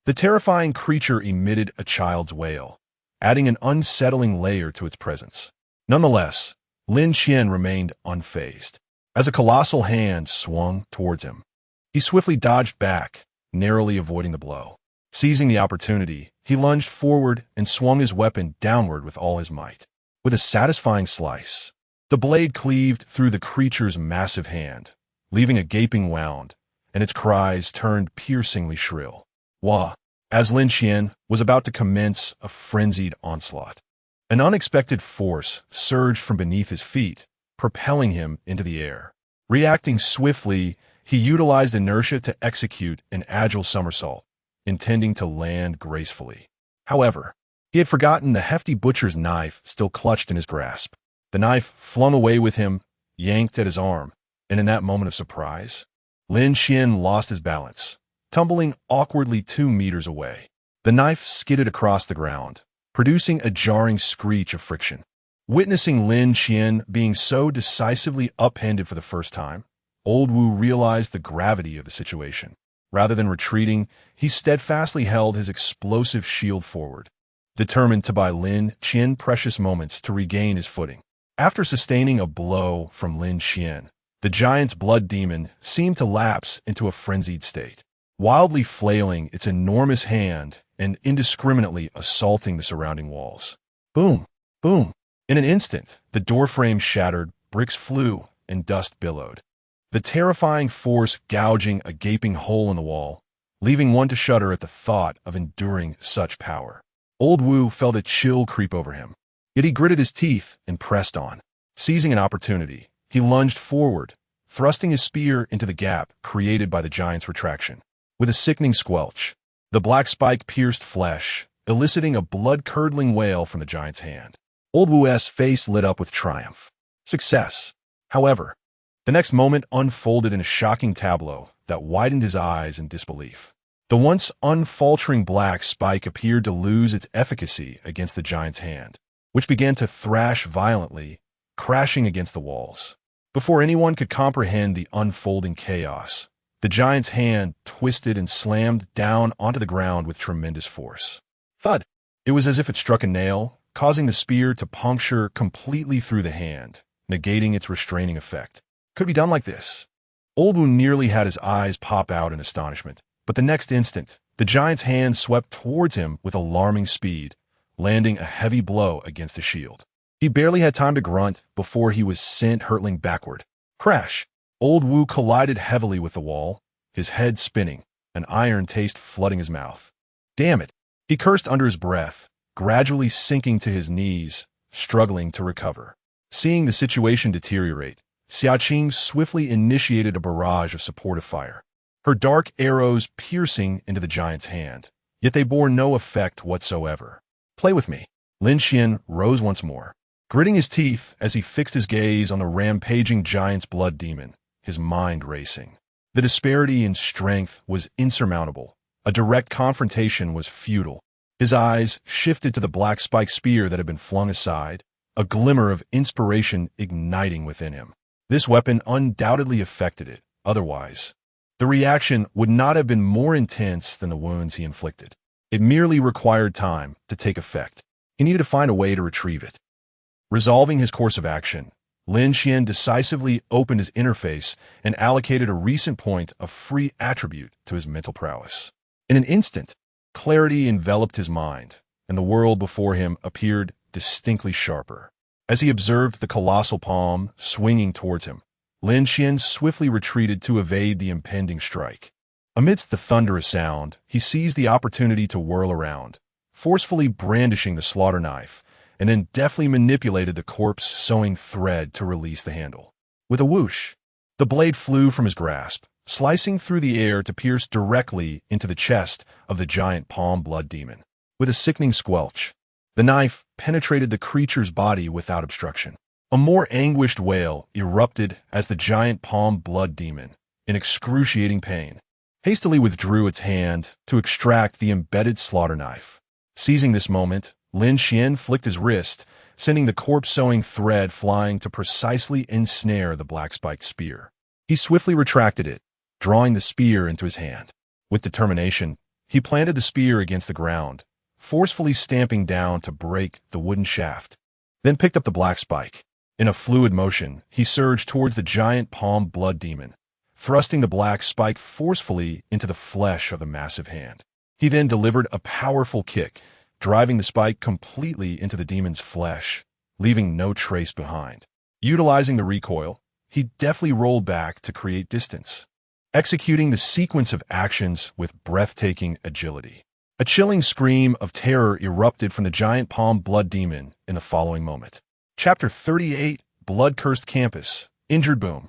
The terrifying creature emitted a child's wail, adding an unsettling layer to its presence. Nonetheless, Lin Qian remained unfazed. As a colossal hand swung towards him, he swiftly dodged back, narrowly avoiding the blow. Seizing the opportunity, he lunged forward and swung his weapon downward with all his might. With a satisfying slice, The blade cleaved through the creature's massive hand, leaving a gaping wound, and its cries turned piercingly shrill. Wah! As Lin Qian was about to commence a frenzied onslaught. An unexpected force surged from beneath his feet, propelling him into the air. Reacting swiftly, he utilized inertia to execute an agile somersault, intending to land gracefully. However, he had forgotten the hefty butcher's knife still clutched in his grasp. The knife flung away with him, yanked at his arm, and in that moment of surprise, Lin Qian lost his balance, tumbling awkwardly 2 meters away. The knife skidded across the ground, producing a jarring screech of friction. Witnessing Lin Qian being so decisively upended for the first time, Old Wu realized the gravity of the situation. Rather than retreating, he steadfastly held his explosive shield forward, determined to buy Lin Qian precious moments to regain his footing. After sustaining a blow from Lin Qian, the giant's blood demon seemed to lapse into a frenzied state, wildly flailing its enormous hand and indiscriminately assaulting the surrounding walls. Boom! Boom! In an instant, the doorframe shattered, bricks flew, and dust billowed. The terrifying force gouging a gaping hole in the wall, leaving one to shudder at the thought of enduring such power. Old Wu felt a chill creep over him, yet he gritted his teeth and pressed on. Seizing an opportunity, he lunged forward, thrusting his spear into the gap created by the giant's retraction. With a sickening squelch, the black spike pierced flesh, eliciting a blood-curdling wail from the giant's hand. Old Wu's face lit up with triumph. Success. However, the next moment unfolded in a shocking tableau that widened his eyes in disbelief. The once unfaltering black spike appeared to lose its efficacy against the giant's hand, which began to thrash violently, crashing against the walls. Before anyone could comprehend the unfolding chaos, the giant's hand twisted and slammed down onto the ground with tremendous force. Thud! It was as if it struck a nail, causing the spear to puncture completely through the hand, negating its restraining effect. Could be done like this. Old Wu nearly had his eyes pop out in astonishment, but the next instant, the giant's hand swept towards him with alarming speed, landing a heavy blow against the shield. He barely had time to grunt before he was sent hurtling backward. Crash! Old Wu collided heavily with the wall, his head spinning, an iron taste flooding his mouth. Damn it! He cursed under his breath, gradually sinking to his knees, struggling to recover. Seeing the situation deteriorate, Xiaqing swiftly initiated a barrage of supportive fire, her dark arrows piercing into the giant's hand, yet they bore no effect whatsoever. Play with me. Lin Qian rose once more, gritting his teeth as he fixed his gaze on the rampaging giant's blood demon, his mind racing. The disparity in strength was insurmountable. A direct confrontation was futile. His eyes shifted to the black spike spear that had been flung aside, a glimmer of inspiration igniting within him. This weapon undoubtedly affected it. Otherwise, the reaction would not have been more intense than the wounds he inflicted. It merely required time to take effect. He needed to find a way to retrieve it. Resolving his course of action, Lin Qian decisively opened his interface and allocated a recent point of free attribute to his mental prowess. In an instant, clarity enveloped his mind, and the world before him appeared distinctly sharper. As he observed the colossal palm swinging towards him, Lin Qian swiftly retreated to evade the impending strike. Amidst the thunderous sound, he seized the opportunity to whirl around, forcefully brandishing the slaughter knife, and then deftly manipulated the corpse-sewing thread to release the handle. With a whoosh, the blade flew from his grasp, slicing through the air to pierce directly into the chest of the giant palm blood demon. With a sickening squelch, the knife penetrated the creature's body without obstruction. A more anguished wail erupted as the giant palm blood demon, in excruciating pain, hastily withdrew its hand to extract the embedded slaughter knife. Seizing this moment, Lin Qian flicked his wrist, sending the corpse-sewing thread flying to precisely ensnare the black-spiked spear. He swiftly retracted it, drawing the spear into his hand. With determination, he planted the spear against the ground, forcefully stamping down to break the wooden shaft, then picked up the black spike. In a fluid motion, he surged towards the giant palm blood demon, thrusting the black spike forcefully into the flesh of the massive hand. He then delivered a powerful kick, driving the spike completely into the demon's flesh, leaving no trace behind. Utilizing the recoil, he deftly rolled back to create distance, executing the sequence of actions with breathtaking agility. A chilling scream of terror erupted from the giant palm blood demon in the following moment. Chapter 38, Blood-Cursed Campus. Injured boom.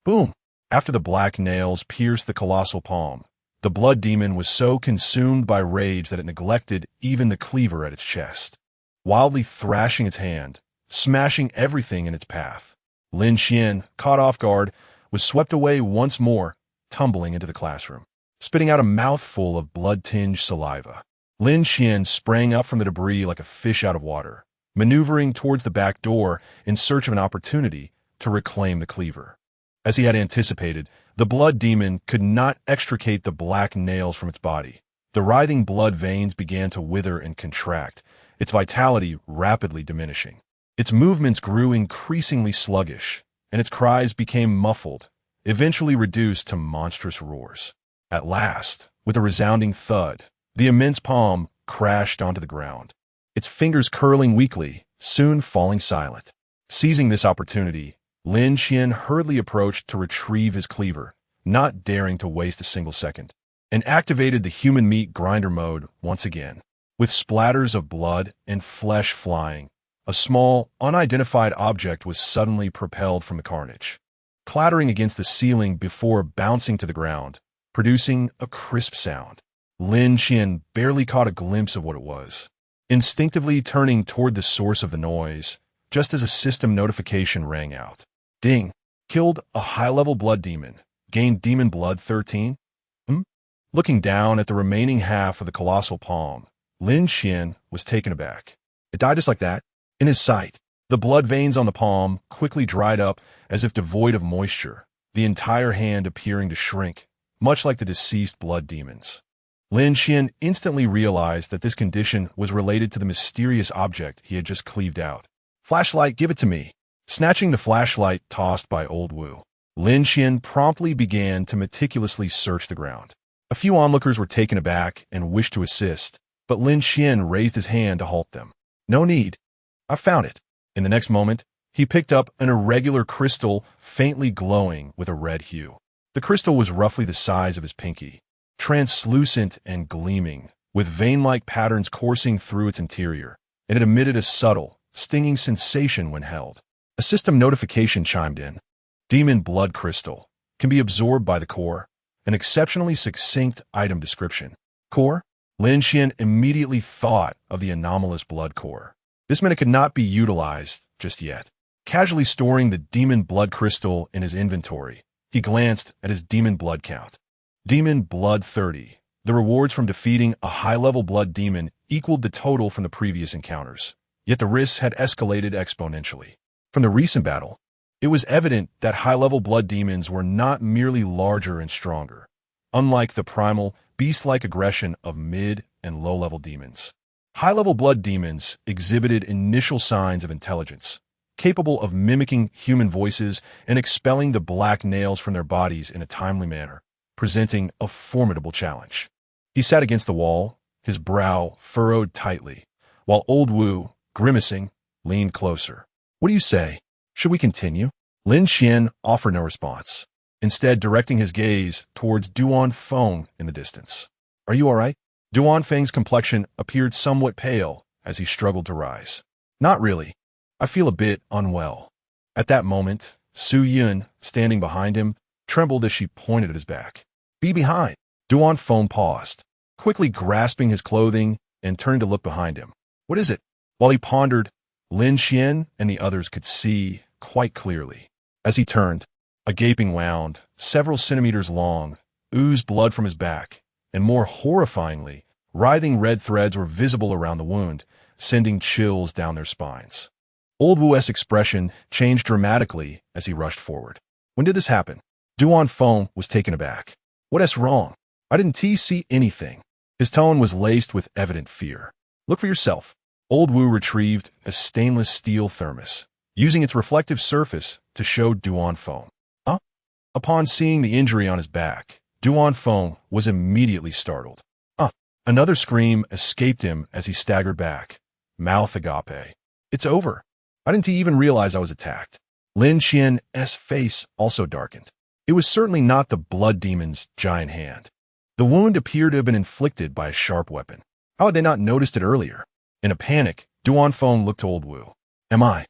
Boom. After the black nails pierced the colossal palm, the blood demon was so consumed by rage that it neglected even the cleaver at its chest. Wildly thrashing its hand, smashing everything in its path, Lin Qian, caught off guard, was swept away once more, tumbling into the classroom. Spitting out a mouthful of blood-tinged saliva, Lin Qian sprang up from the debris like a fish out of water, maneuvering towards the back door in search of an opportunity to reclaim the cleaver. As he had anticipated, the blood demon could not extricate the black nails from its body. The writhing blood veins began to wither and contract, its vitality rapidly diminishing. Its movements grew increasingly sluggish, and its cries became muffled, eventually reduced to monstrous roars. At last, with a resounding thud, the immense palm crashed onto the ground, its fingers curling weakly, soon falling silent. Seizing this opportunity, Lin Qian hurriedly approached to retrieve his cleaver, not daring to waste a single second, and activated the human meat grinder mode once again. With splatters of blood and flesh flying, a small, unidentified object was suddenly propelled from the carnage, clattering against the ceiling before bouncing to the ground, producing a crisp sound. Lin Qian barely caught a glimpse of what it was, instinctively turning toward the source of the noise, just as a system notification rang out. Ding! Killed a high-level blood demon. Gained demon blood 13? Looking down at the remaining half of the colossal palm, Lin Qian was taken aback. It died just like that, in his sight. The blood veins on the palm quickly dried up as if devoid of moisture, the entire hand appearing to shrink, much like the deceased blood demons. Lin Qian instantly realized that this condition was related to the mysterious object he had just cleaved out. Flashlight, give it to me. Snatching the flashlight tossed by Old Wu, Lin Qian promptly began to meticulously search the ground. A few onlookers were taken aback and wished to assist, but Lin Qian raised his hand to halt them. No need. I found it. In the next moment, he picked up an irregular crystal faintly glowing with a red hue. The crystal was roughly the size of his pinky, translucent and gleaming, with vein-like patterns coursing through its interior, and it emitted a subtle, stinging sensation when held. A system notification chimed in. Demon blood crystal. Can be absorbed by the core. An exceptionally succinct item description. Core? Lin Qian immediately thought of the anomalous blood core. This meant it could not be utilized just yet. Casually storing the demon blood crystal in his inventory, he glanced at his demon blood count. Demon blood 30. The rewards from defeating a high-level blood demon equaled the total from the previous encounters, yet the risks had escalated exponentially. From the recent battle, it was evident that high-level blood demons were not merely larger and stronger, unlike the primal, beast-like aggression of mid- and low-level demons. High-level blood demons exhibited initial signs of intelligence, capable of mimicking human voices and expelling the black nails from their bodies in a timely manner, presenting a formidable challenge. He sat against the wall, his brow furrowed tightly, while Old Wu, grimacing, leaned closer. What do you say? Should we continue? Lin Qian offered no response, instead directing his gaze towards Duan Feng in the distance. Are you all right? Duan Feng's complexion appeared somewhat pale as he struggled to rise. Not really. I feel a bit unwell. At that moment, Su Yun, standing behind him, trembled as she pointed at his back. Be behind. Duan Feng paused, quickly grasping his clothing and turned to look behind him. What is it? While he pondered, Lin Qian and the others could see quite clearly. As he turned, a gaping wound, several centimeters long, oozed blood from his back, and more horrifyingly, writhing red threads were visible around the wound, sending chills down their spines. Old Wu's expression changed dramatically as he rushed forward. When did this happen? Duan Feng was taken aback. What's wrong? I didn't see anything. His tone was laced with evident fear. Look for yourself. Old Wu retrieved a stainless steel thermos, using its reflective surface to show Duan Feng. Upon seeing the injury on his back, Duan Feng was immediately startled. Another scream escaped him as he staggered back, mouth agape. It's over. I didn't even realize I was attacked. Lin Qian's face also darkened. It was certainly not the blood demon's giant hand. The wound appeared to have been inflicted by a sharp weapon. How had they not noticed it earlier? In a panic, Duanfeng looked to Old Wu. Am I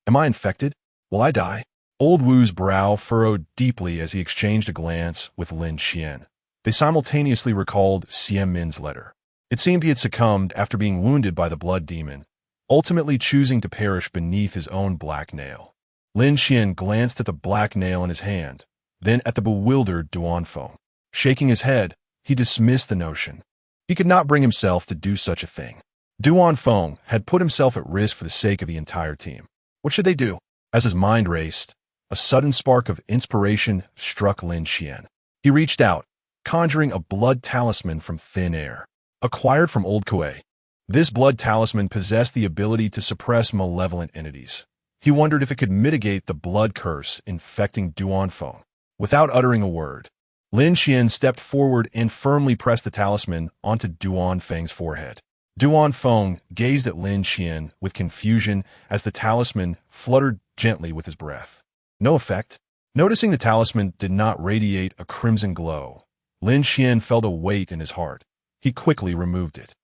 infected? Will I die? Old Wu's brow furrowed deeply as he exchanged a glance with Lin Qian. They simultaneously recalled Xian Min's letter. It seemed he had succumbed after being wounded by the blood demon, ultimately choosing to perish beneath his own black nail. Lin Qian glanced at the black nail in his hand, then at the bewildered Duanfeng. Shaking his head, he dismissed the notion. He could not bring himself to do such a thing. Duanfeng had put himself at risk for the sake of the entire team. What should they do? As his mind raced, a sudden spark of inspiration struck Lin Qian. He reached out, conjuring a blood talisman from thin air. Acquired from Old Kuei, this blood talisman possessed the ability to suppress malevolent entities. He wondered if it could mitigate the blood curse infecting Duanfeng. Without uttering a word, Lin Qian stepped forward and firmly pressed the talisman onto Duanfeng's forehead. Duanfeng gazed at Lin Qian with confusion as the talisman fluttered gently with his breath. No effect. Noticing the talisman did not radiate a crimson glow, Lin Qian felt a weight in his heart. He quickly removed it,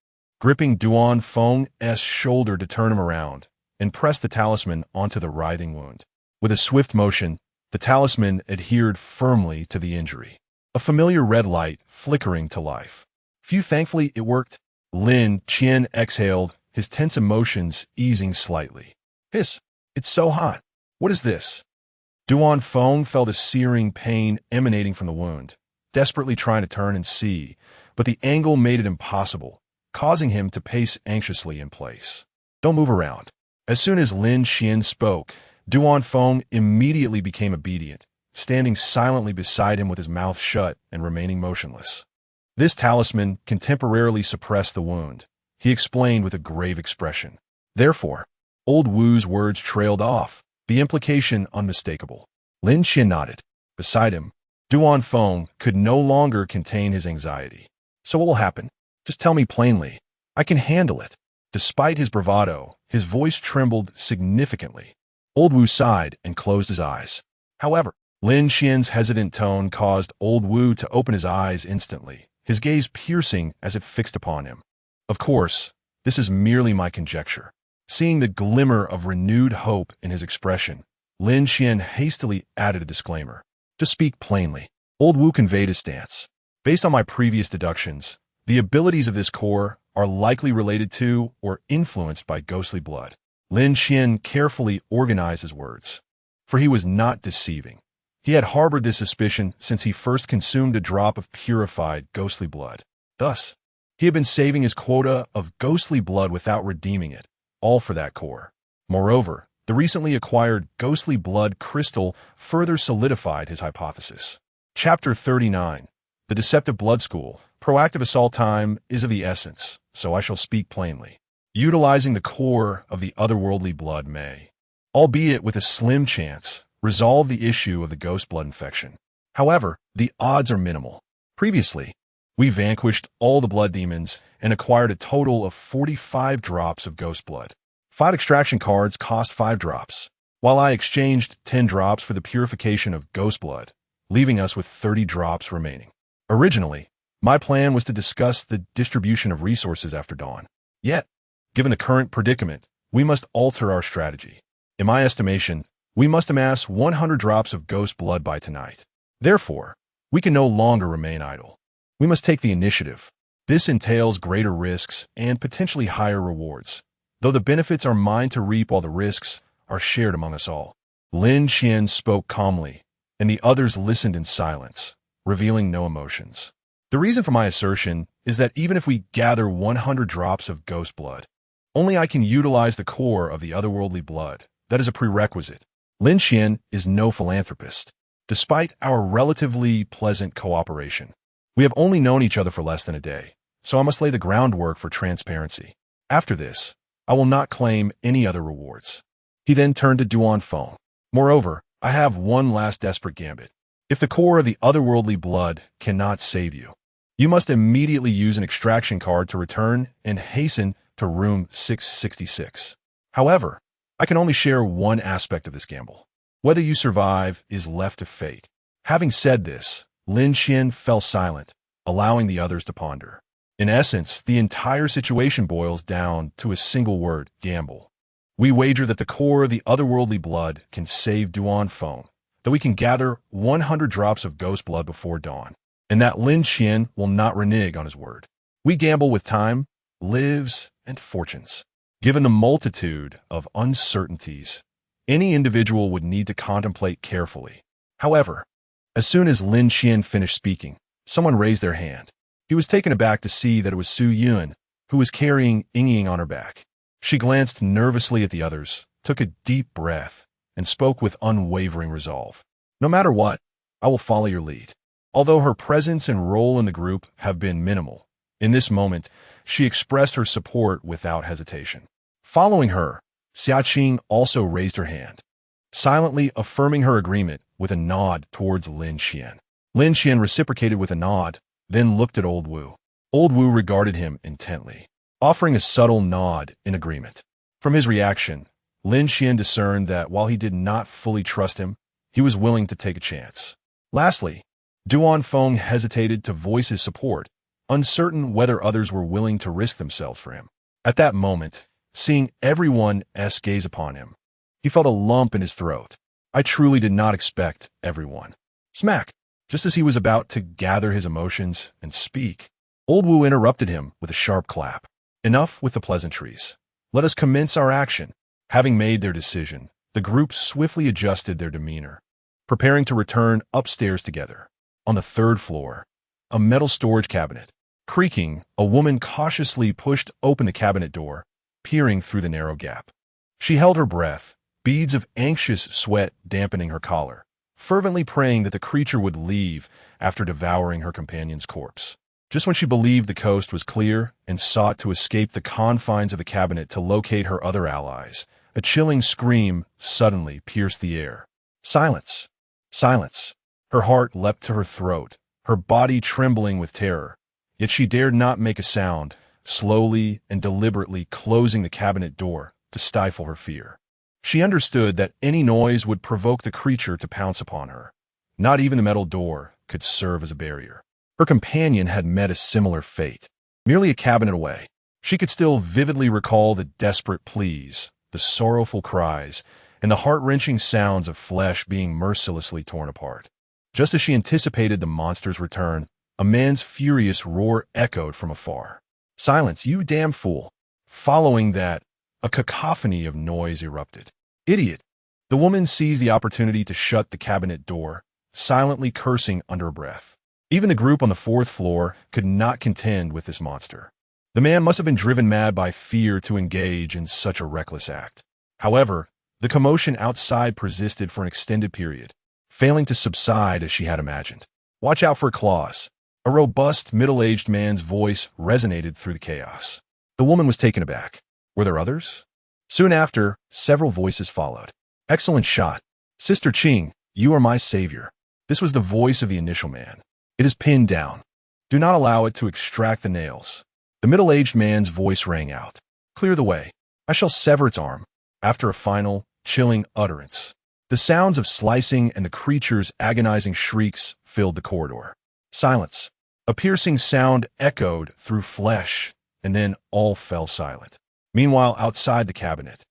gripping Duanfeng's shoulder to turn him around, and pressed the talisman onto the writhing wound. With a swift motion, the talisman adhered firmly to the injury, a familiar red light flickering to life. Phew, thankfully it worked. Lin Qian exhaled, his tense emotions easing slightly. Hiss, it's so hot. What is this? Duanfeng felt a searing pain emanating from the wound, desperately trying to turn and see, but the angle made it impossible, causing him to pace anxiously in place. Don't move around. As soon as Lin Qian spoke, Duanfeng immediately became obedient, standing silently beside him with his mouth shut and remaining motionless. This talisman can temporarily suppress the wound, he explained with a grave expression. Therefore, Old Wu's words trailed off, the implication unmistakable. Lin Qian nodded. Beside him, Duanfeng could no longer contain his anxiety. So what will happen? Just tell me plainly. I can handle it. Despite his bravado, his voice trembled significantly. Old Wu sighed and closed his eyes. However, Lin Qian's hesitant tone caused Old Wu to open his eyes instantly, his gaze piercing as it fixed upon him. Of course, this is merely my conjecture. Seeing the glimmer of renewed hope in his expression, Lin Qian hastily added a disclaimer. To speak plainly, Old Wu conveyed his stance. Based on my previous deductions, the abilities of this core are likely related to or influenced by ghostly blood. Lin Qian carefully organized his words, for he was not deceiving. He had harbored this suspicion since he first consumed a drop of purified ghostly blood. Thus, he had been saving his quota of ghostly blood without redeeming it, all for that core. Moreover, the recently acquired ghostly blood crystal further solidified his hypothesis. Chapter 39. The Deceptive Blood School. Proactive assault time is of the essence, so I shall speak plainly. Utilizing the core of the otherworldly blood may, albeit with a slim chance, resolve the issue of the ghost blood infection. However, the odds are minimal. Previously, we vanquished all the blood demons and acquired a total of 45 drops of ghost blood. 5 extraction cards cost 5 drops, while I exchanged 10 drops for the purification of ghost blood, leaving us with 30 drops remaining. Originally, my plan was to discuss the distribution of resources after dawn. Yet, given the current predicament, we must alter our strategy. In my estimation, we must amass 100 drops of ghost blood by tonight. Therefore, we can no longer remain idle. We must take the initiative. This entails greater risks and potentially higher rewards, though the benefits are mine to reap while the risks are shared among us all. Lin Qian spoke calmly, and the others listened in silence, revealing no emotions. The reason for my assertion is that even if we gather 100 drops of ghost blood, only I can utilize the core of the otherworldly blood. That is a prerequisite. Lin Qian is no philanthropist. Despite our relatively pleasant cooperation, we have only known each other for less than a day, so I must lay the groundwork for transparency. After this, I will not claim any other rewards. He then turned to Duanfeng. Moreover, I have one last desperate gambit. If the core of the otherworldly blood cannot save you, you must immediately use an extraction card to return and hasten to room 666. However, I can only share one aspect of this gamble. Whether you survive is left to fate. Having said this, Lin Qian fell silent, allowing the others to ponder. In essence, the entire situation boils down to a single word: gamble. We wager that the core of the otherworldly blood can save Duan Feng, that we can gather 100 drops of ghost blood before dawn, and that Lin Qian will not renege on his word. We gamble with time, lives, and fortunes. Given the multitude of uncertainties, any individual would need to contemplate carefully. However, as soon as Lin Qian finished speaking, someone raised their hand. He was taken aback to see that it was Su Yun, who was carrying Ying on her back. She glanced nervously at the others, took a deep breath, and spoke with unwavering resolve. No matter what, I will follow your lead. Although her presence and role in the group have been minimal, in this moment, she expressed her support without hesitation. Following her, Xiaqing also raised her hand, silently affirming her agreement with a nod towards Lin Qian. Lin Qian reciprocated with a nod, then looked at Old Wu. Old Wu regarded him intently, offering a subtle nod in agreement. From his reaction, Lin Qian discerned that while he did not fully trust him, he was willing to take a chance. Lastly, Duan Feng hesitated to voice his support, uncertain whether others were willing to risk themselves for him. At that moment, seeing everyone's gaze upon him, he felt a lump in his throat. I truly did not expect everyone. Smack! Just as he was about to gather his emotions and speak, Old Wu interrupted him with a sharp clap. Enough with the pleasantries. Let us commence our action. Having made their decision, the group swiftly adjusted their demeanor, preparing to return upstairs together. On the third floor, a metal storage cabinet. Creaking, a woman cautiously pushed open the cabinet door, peering through the narrow gap. She held her breath, beads of anxious sweat dampening her collar, fervently praying that the creature would leave after devouring her companion's corpse. Just when she believed the coast was clear and sought to escape the confines of the cabinet to locate her other allies, a chilling scream suddenly pierced the air. Silence! Silence! Her heart leapt to her throat, her body trembling with terror. Yet she dared not make a sound, slowly and deliberately closing the cabinet door to stifle her fear. She understood that any noise would provoke the creature to pounce upon her. Not even the metal door could serve as a barrier. Her companion had met a similar fate. Merely a cabinet away, she could still vividly recall the desperate pleas, the sorrowful cries, and the heart-wrenching sounds of flesh being mercilessly torn apart. Just as she anticipated the monster's return, a man's furious roar echoed from afar. "Silence, you damn fool!" Following that, a cacophony of noise erupted. "Idiot!" The woman seized the opportunity to shut the cabinet door, silently cursing under her breath. Even the group on the fourth floor could not contend with this monster. The man must have been driven mad by fear to engage in such a reckless act. However, the commotion outside persisted for an extended period, failing to subside as she had imagined. "Watch out for claws." A robust, middle-aged man's voice resonated through the chaos. The woman was taken aback. Were there others? Soon after, several voices followed. "Excellent shot. Sister Qing, you are my savior." This was the voice of the initial man. "It is pinned down. Do not allow it to extract the nails." The middle-aged man's voice rang out. "Clear the way. I shall sever its arm." After a final, chilling utterance, the sounds of slicing and the creature's agonizing shrieks filled the corridor. Silence. A piercing sound echoed through flesh, and then all fell silent. Meanwhile, outside the cabinet,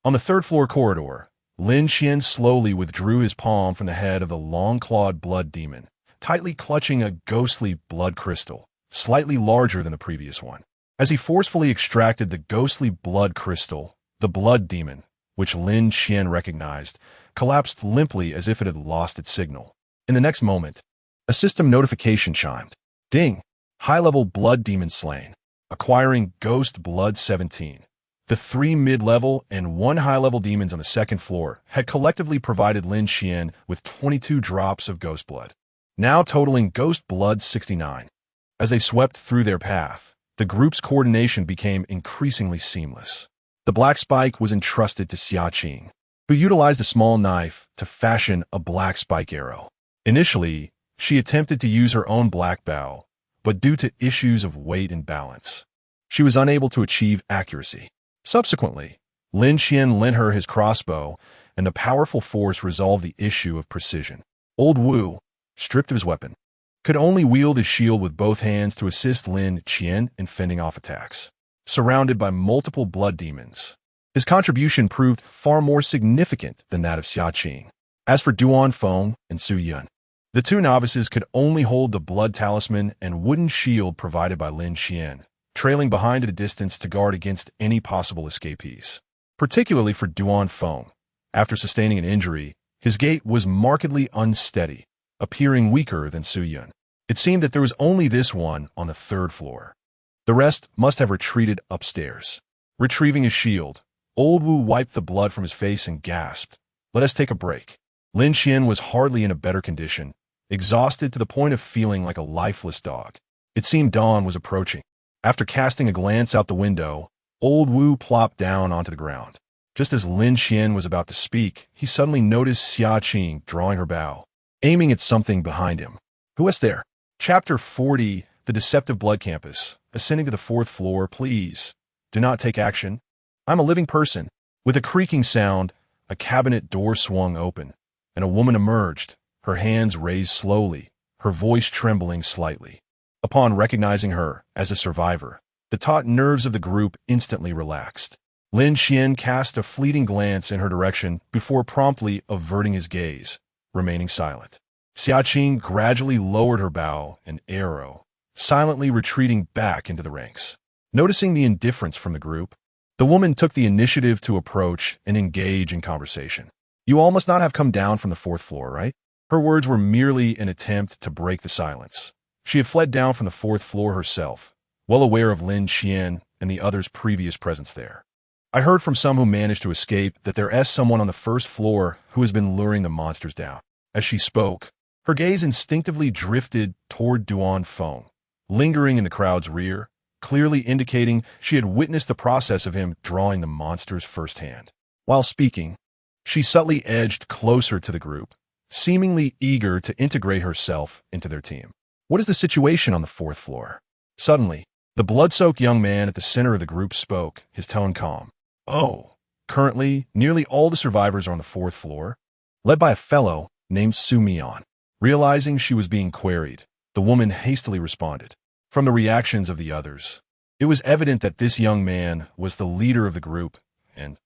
on the third-floor corridor, Lin Qian slowly withdrew his palm from the head of the long-clawed blood demon, tightly clutching a ghostly blood crystal, slightly larger than the previous one. As he forcefully extracted the ghostly blood crystal, the blood demon, which Lin Qian recognized, collapsed limply as if it had lost its signal. In the next moment, a system notification chimed. Ding! High-level blood demon slain. Acquiring Ghost Blood 17. The 3 mid-level and 1 high-level demons on the second floor had collectively provided Lin Qian with 22 drops of ghost blood, now totaling Ghost Blood 69. As they swept through their path, the group's coordination became increasingly seamless. The black spike was entrusted to Xiaqing, who utilized a small knife to fashion a black spike arrow. Initially, she attempted to use her own black bow, but due to issues of weight and balance, she was unable to achieve accuracy. Subsequently, Lin Qian lent her his crossbow, and the powerful force resolved the issue of precision. Old Wu, stripped of his weapon, could only wield his shield with both hands to assist Lin Qian in fending off attacks. Surrounded by multiple blood demons, his contribution proved far more significant than that of Xiaqing. As for Duan Feng and Su Yun, the two novices could only hold the blood talisman and wooden shield provided by Lin Qian, trailing behind at a distance to guard against any possible escapees. Particularly for Duan Feng, after sustaining an injury, his gait was markedly unsteady, appearing weaker than Su Yun. It seemed that there was only this one on the third floor. The rest must have retreated upstairs. Retrieving his shield, Old Wu wiped the blood from his face and gasped, "Let us take a break." Lin Qian was hardly in a better condition, exhausted to the point of feeling like a lifeless dog. It seemed dawn was approaching. After casting a glance out the window, Old Wu plopped down onto the ground. Just as Lin Qian was about to speak, he suddenly noticed Xiaqing drawing her bow, aiming at something behind him. "Who is there?" Chapter 40, The Deceptive Blood Campus. Ascending to the fourth floor, please. Do not take action. I'm a living person. With a creaking sound, a cabinet door swung open, and a woman emerged, her hands raised slowly, her voice trembling slightly. Upon recognizing her as a survivor, the taut nerves of the group instantly relaxed. Lin Qian cast a fleeting glance in her direction before promptly averting his gaze, remaining silent. Xiaqing gradually lowered her bow and arrow, silently retreating back into the ranks. Noticing the indifference from the group, the woman took the initiative to approach and engage in conversation. "You all must not have come down from the fourth floor, right?" Her words were merely an attempt to break the silence. She had fled down from the fourth floor herself, well aware of Lin Qian and the others' previous presence there. "I heard from some who managed to escape that there is someone on the first floor who has been luring the monsters down." As she spoke, her gaze instinctively drifted toward Duan Feng, lingering in the crowd's rear, clearly indicating she had witnessed the process of him drawing the monsters firsthand. While speaking, she subtly edged closer to the group, seemingly eager to integrate herself into their team. "What is the situation on the fourth floor?" Suddenly, the blood-soaked young man at the center of the group spoke, his tone calm. "Oh, currently, nearly all the survivors are on the fourth floor, led by a fellow named Su Mian." Realizing she was being queried, the woman hastily responded. From the reactions of the others, it was evident that this young man was the leader of the group, and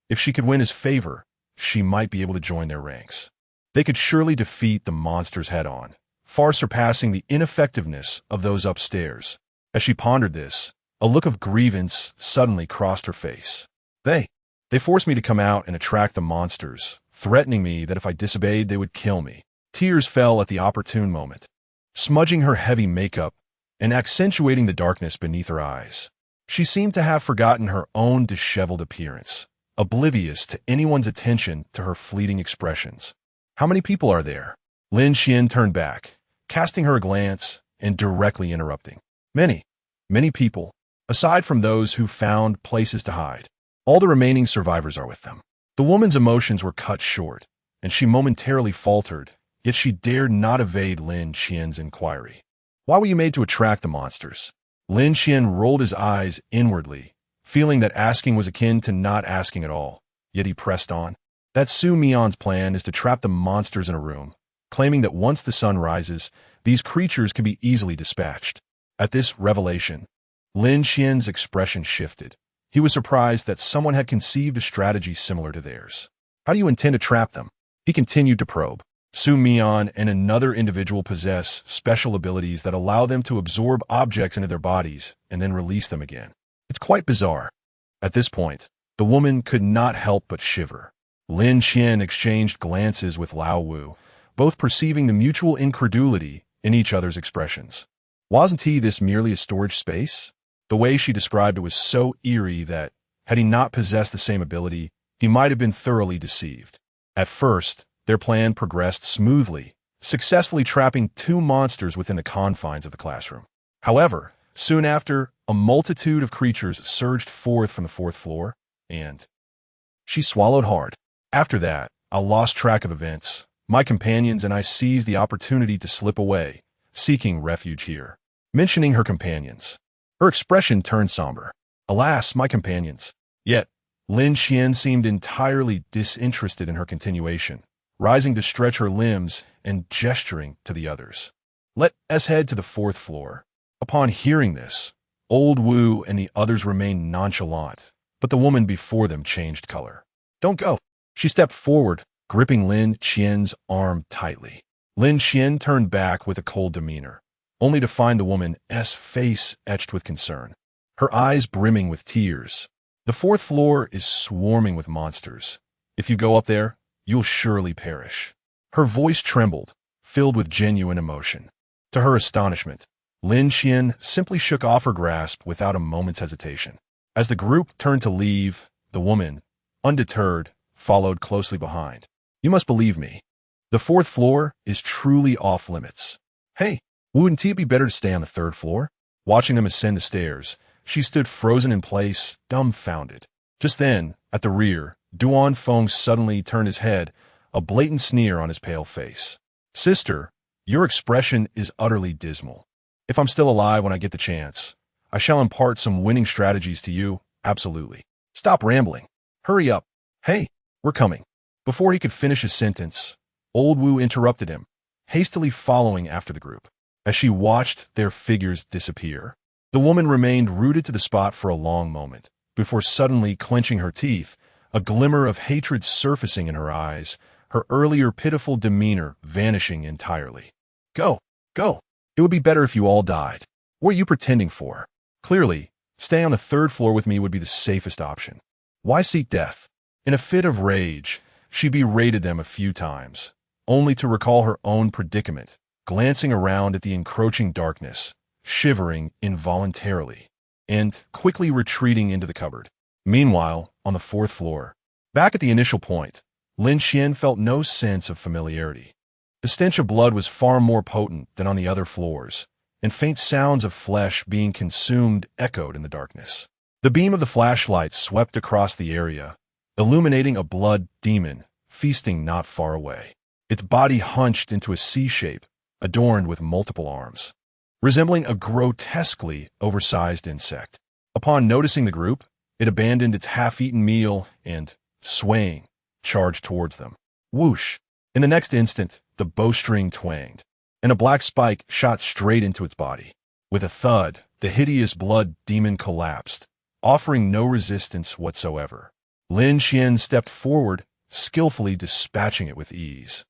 if she could win his favor, she might be able to join their ranks. They could surely defeat the monsters head-on, far surpassing the ineffectiveness of those upstairs. As she pondered this, a look of grievance suddenly crossed her face. They forced me to come out and attract the monsters, threatening me that if I disobeyed, they would kill me." Tears fell at the opportune moment, smudging her heavy makeup and accentuating the darkness beneath her eyes. She seemed to have forgotten her own disheveled appearance, oblivious to anyone's attention to her fleeting expressions. "How many people are there?" Lin Qian turned back, casting her a glance and directly interrupting. Many people, aside from those who found places to hide. All the remaining survivors are with them." The woman's emotions were cut short, and she momentarily faltered, yet she dared not evade Lin Qian's inquiry. "Why were you made to attract the monsters?" Lin Qian rolled his eyes inwardly, feeling that asking was akin to not asking at all, yet he pressed on. "That Su Mian's plan is to trap the monsters in a room, claiming that once the sun rises, these creatures can be easily dispatched." At this revelation, Lin Qian's expression shifted. He was surprised that someone had conceived a strategy similar to theirs. "How do you intend to trap them?" He continued to probe. "Su Mian and another individual possess special abilities that allow them to absorb objects into their bodies and then release them again. It's quite bizarre." At this point, the woman could not help but shiver. Lin Qian exchanged glances with Lao Wu, both perceiving the mutual incredulity in each other's expressions. Wasn't this merely a storage space? The way she described it was so eerie that, had he not possessed the same ability, he might have been thoroughly deceived. At first, their plan progressed smoothly, successfully trapping 2 monsters within the confines of the classroom. However, soon after, a multitude of creatures surged forth from the 4th floor, and she swallowed hard. After that, I lost track of events. My companions and I seized the opportunity to slip away, seeking refuge here. Mentioning her companions, her expression turned somber. "Alas, my companions. Yet, Lin Qian seemed entirely disinterested in her continuation, rising to stretch her limbs and gesturing to the others. Let us head to the fourth floor. Upon hearing this, Old Wu and the others remained nonchalant, but the woman before them changed color. Don't go. She stepped forward, gripping Lin Qian's arm tightly. Lin Qian turned back with a cold demeanor, only to find the woman's face etched with concern, her eyes brimming with tears. The fourth floor is swarming with monsters. If you go up there, you'll surely perish. Her voice trembled, filled with genuine emotion. To her astonishment, Lin Qian simply shook off her grasp without a moment's hesitation. As the group turned to leave, the woman, undeterred, followed closely behind. You must believe me. The fourth floor is truly off limits. Hey, wouldn't it be better to stay on the third floor? Watching them ascend the stairs, she stood frozen in place, dumbfounded. Just then, at the rear, Duan Feng suddenly turned his head, a blatant sneer on his pale face. Sister, your expression is utterly dismal. If I'm still alive when I get the chance, I shall impart some winning strategies to you, absolutely. Stop rambling. Hurry up. Hey, we're coming. Before he could finish his sentence, Old Wu interrupted him, hastily following after the group. As she watched their figures disappear, the woman remained rooted to the spot for a long moment, before suddenly clenching her teeth, a glimmer of hatred surfacing in her eyes, her earlier pitiful demeanor vanishing entirely. Go, go. It would be better if you all died. What are you pretending for? Clearly, staying on the third floor with me would be the safest option. Why seek death? In a fit of rage, she berated them a few times, only to recall her own predicament, glancing around at the encroaching darkness, shivering involuntarily, and quickly retreating into the cupboard. Meanwhile, on the fourth floor, back at the initial point, Lin Qian felt no sense of familiarity. The stench of blood was far more potent than on the other floors, and faint sounds of flesh being consumed echoed in the darkness. The beam of the flashlight swept across the area, illuminating a blood demon feasting not far away, its body hunched into a C shape, adorned with multiple arms, resembling a grotesquely oversized insect. Upon noticing the group, it abandoned its half-eaten meal and, swaying, charged towards them. Whoosh! In the next instant, the bowstring twanged, and a black spike shot straight into its body. With a thud, the hideous blood demon collapsed, offering no resistance whatsoever. Lin Qian stepped forward, skillfully dispatching it with ease.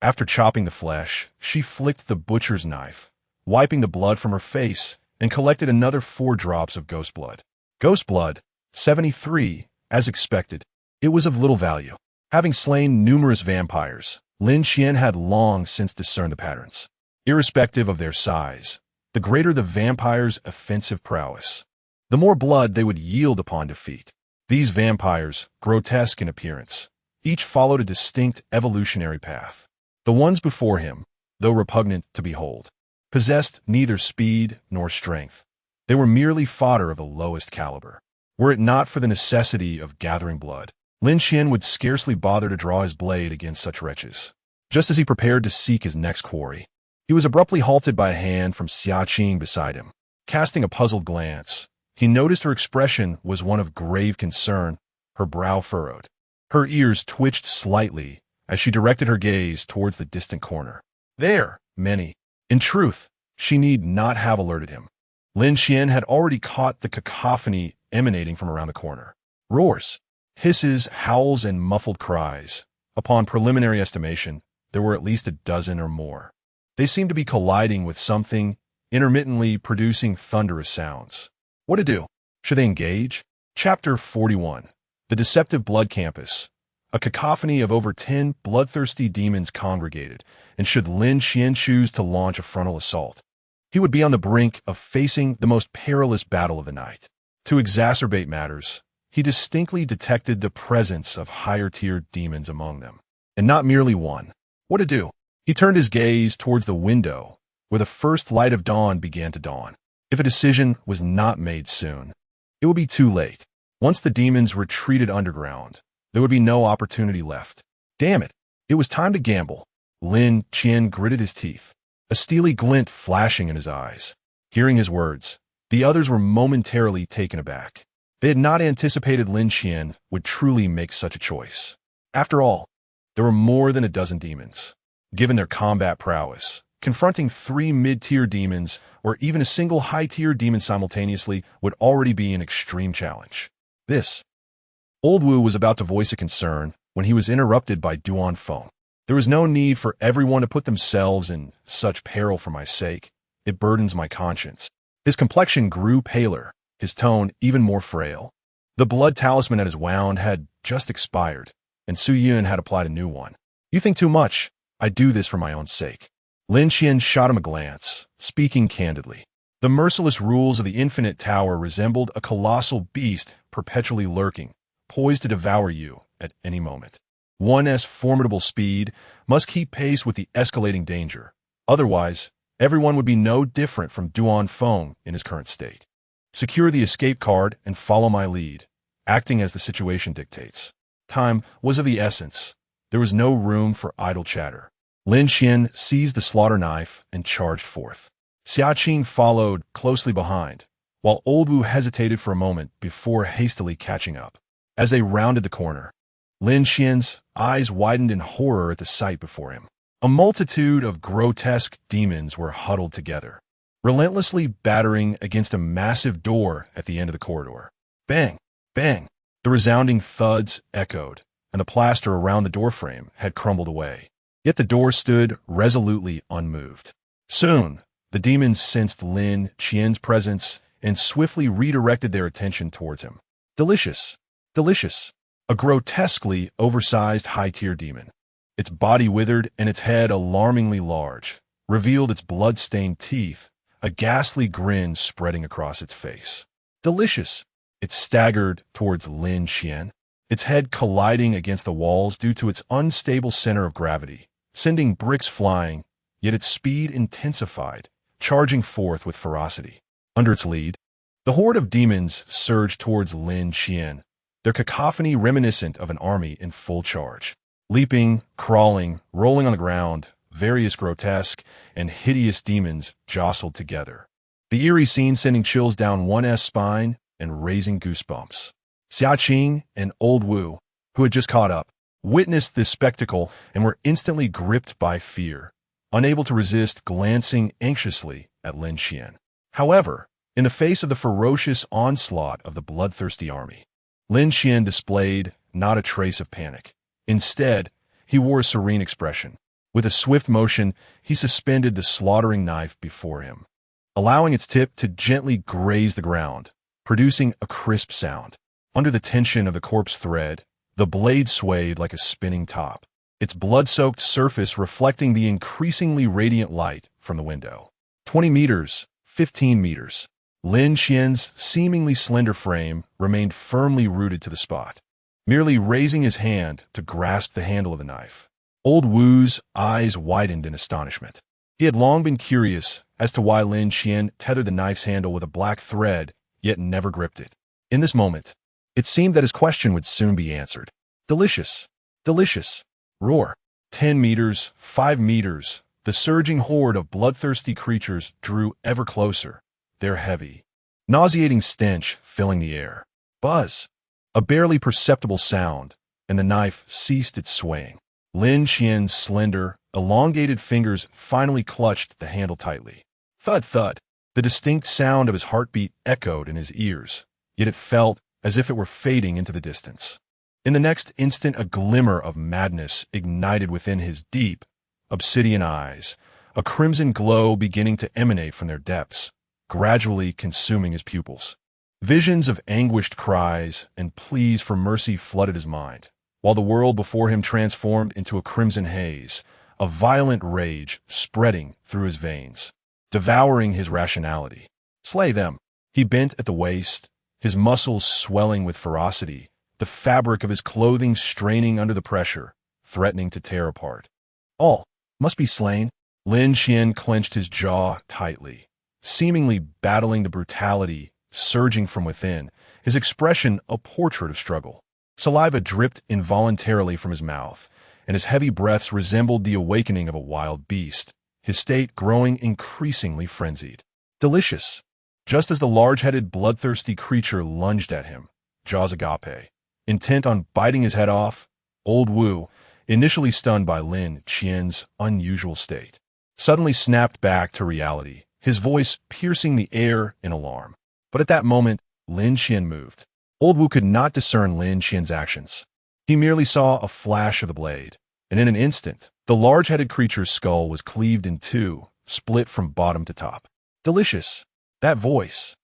After chopping the flesh, she flicked the butcher's knife, wiping the blood from her face, and collected another 4 drops of ghost blood. Ghost blood, 73, as expected. It was of little value. Having slain numerous vampires, Lin Qian had long since discerned the patterns. Irrespective of their size, the greater the vampire's offensive prowess, the more blood they would yield upon defeat. These vampires, grotesque in appearance, each followed a distinct evolutionary path. The ones before him, though repugnant to behold, possessed neither speed nor strength. They were merely fodder of the lowest caliber. Were it not for the necessity of gathering blood, Lin Qian would scarcely bother to draw his blade against such wretches. Just as he prepared to seek his next quarry, he was abruptly halted by a hand from Xia Qing beside him. Casting a puzzled glance, he noticed her expression was one of grave concern, her brow furrowed. Her ears twitched slightly as she directed her gaze towards the distant corner. There, many. In truth, she need not have alerted him. Lin Qian had already caught the cacophony emanating from around the corner. Roars, hisses, howls, and muffled cries. Upon preliminary estimation, there were at least a dozen or more. They seemed to be colliding with something, intermittently producing thunderous sounds. What to do? Should they engage? Chapter 41. The Deceptive Blood Campus. A cacophony of over 10 bloodthirsty demons congregated, and should Lin Qian choose to launch a frontal assault, he would be on the brink of facing the most perilous battle of the night. To exacerbate matters, he distinctly detected the presence of higher-tiered demons among them, and not merely one. What to do? He turned his gaze towards the window, where the first light of dawn began to dawn. If a decision was not made soon, it would be too late. Once the demons retreated underground, there would be no opportunity left. Damn it! It was time to gamble. Lin Qian gritted his teeth, a steely glint flashing in his eyes. Hearing his words, the others were momentarily taken aback. They had not anticipated Lin Qian would truly make such a choice. After all, there were more than a dozen demons. Given their combat prowess, confronting 3 mid-tier demons or even a single high-tier demon simultaneously would already be an extreme challenge. This. Old Wu was about to voice a concern when he was interrupted by Duan Feng. There was no need for everyone to put themselves in such peril for my sake. It burdens my conscience. His complexion grew paler, his tone even more frail. The blood talisman at his wound had just expired, and Su Yun had applied a new one. You think too much. I do this for my own sake. Lin Qian shot him a glance, speaking candidly. The merciless rules of the infinite tower resembled a colossal beast perpetually lurking, poised to devour you at any moment. One's formidable speed must keep pace with the escalating danger. Otherwise, everyone would be no different from Duan Feng in his current state. Secure the escape card and follow my lead, acting as the situation dictates. Time was of the essence. There was no room for idle chatter. Lin Qian seized the slaughter knife and charged forth. Xia Qing followed closely behind, while Old Wu hesitated for a moment before hastily catching up. As they rounded the corner, Lin Qian's eyes widened in horror at the sight before him. A multitude of grotesque demons were huddled together, relentlessly battering against a massive door at the end of the corridor. Bang! Bang! The resounding thuds echoed, and the plaster around the doorframe had crumbled away. Yet the door stood resolutely unmoved. Soon, the demons sensed Lin Qian's presence and swiftly redirected their attention towards him. Delicious! Delicious! A grotesquely oversized high-tier demon. Its body withered and its head alarmingly large, revealed its blood-stained teeth, a ghastly grin spreading across its face. Delicious! It staggered towards Lin Qian, its head colliding against the walls due to its unstable center of gravity, sending bricks flying, yet its speed intensified, charging forth with ferocity. Under its lead, the horde of demons surged towards Lin Qian, their cacophony reminiscent of an army in full charge. Leaping, crawling, rolling on the ground, various grotesque and hideous demons jostled together. The eerie scene sending chills down one's spine and raising goosebumps. Xia Qing and Old Wu, who had just caught up, witnessed this spectacle and were instantly gripped by fear, unable to resist glancing anxiously at Lin Qian. However, in the face of the ferocious onslaught of the bloodthirsty army, Lin Qian displayed not a trace of panic. Instead, he wore a serene expression. With a swift motion, he suspended the slaughtering knife before him, allowing its tip to gently graze the ground, producing a crisp sound. Under the tension of the corpse thread, the blade swayed like a spinning top, its blood-soaked surface reflecting the increasingly radiant light from the window. 20 meters, 15 meters. Lin Qian's seemingly slender frame remained firmly rooted to the spot, merely raising his hand to grasp the handle of the knife. Old Wu's eyes widened in astonishment. He had long been curious as to why Lin Qian tethered the knife's handle with a black thread, yet never gripped it. In this moment, it seemed that his question would soon be answered. Delicious! Delicious! Roar! 10 meters, 5 meters. The surging horde of bloodthirsty creatures drew ever closer, their heavy, nauseating stench filling the air. Buzz! A barely perceptible sound, and the knife ceased its swaying. Lin Qian's slender, elongated fingers finally clutched the handle tightly. Thud, thud. The distinct sound of his heartbeat echoed in his ears, yet it felt as if it were fading into the distance. In the next instant, a glimmer of madness ignited within his deep, obsidian eyes, a crimson glow beginning to emanate from their depths, gradually consuming his pupils. Visions of anguished cries and pleas for mercy flooded his mind, while the world before him transformed into a crimson haze, a violent rage spreading through his veins, devouring his rationality. Slay them! He bent at the waist, his muscles swelling with ferocity, the fabric of his clothing straining under the pressure, threatening to tear apart. All must be slain. Lin Qian clenched his jaw tightly, seemingly battling the brutality surging from within, his expression a portrait of struggle. Saliva dripped involuntarily from his mouth, and his heavy breaths resembled the awakening of a wild beast, his state growing increasingly frenzied. Delicious! Just as the large-headed, bloodthirsty creature lunged at him, jaws agape. Intent on biting his head off, old Wu, initially stunned by Lin Qian's unusual state, suddenly snapped back to reality, his voice piercing the air in alarm. But at that moment, Lin Qian moved. Old Wu could not discern Lin Qian's actions. He merely saw a flash of the blade, and in an instant, the large-headed creature's skull was cleaved in two, split from bottom to top. Delicious. That voice,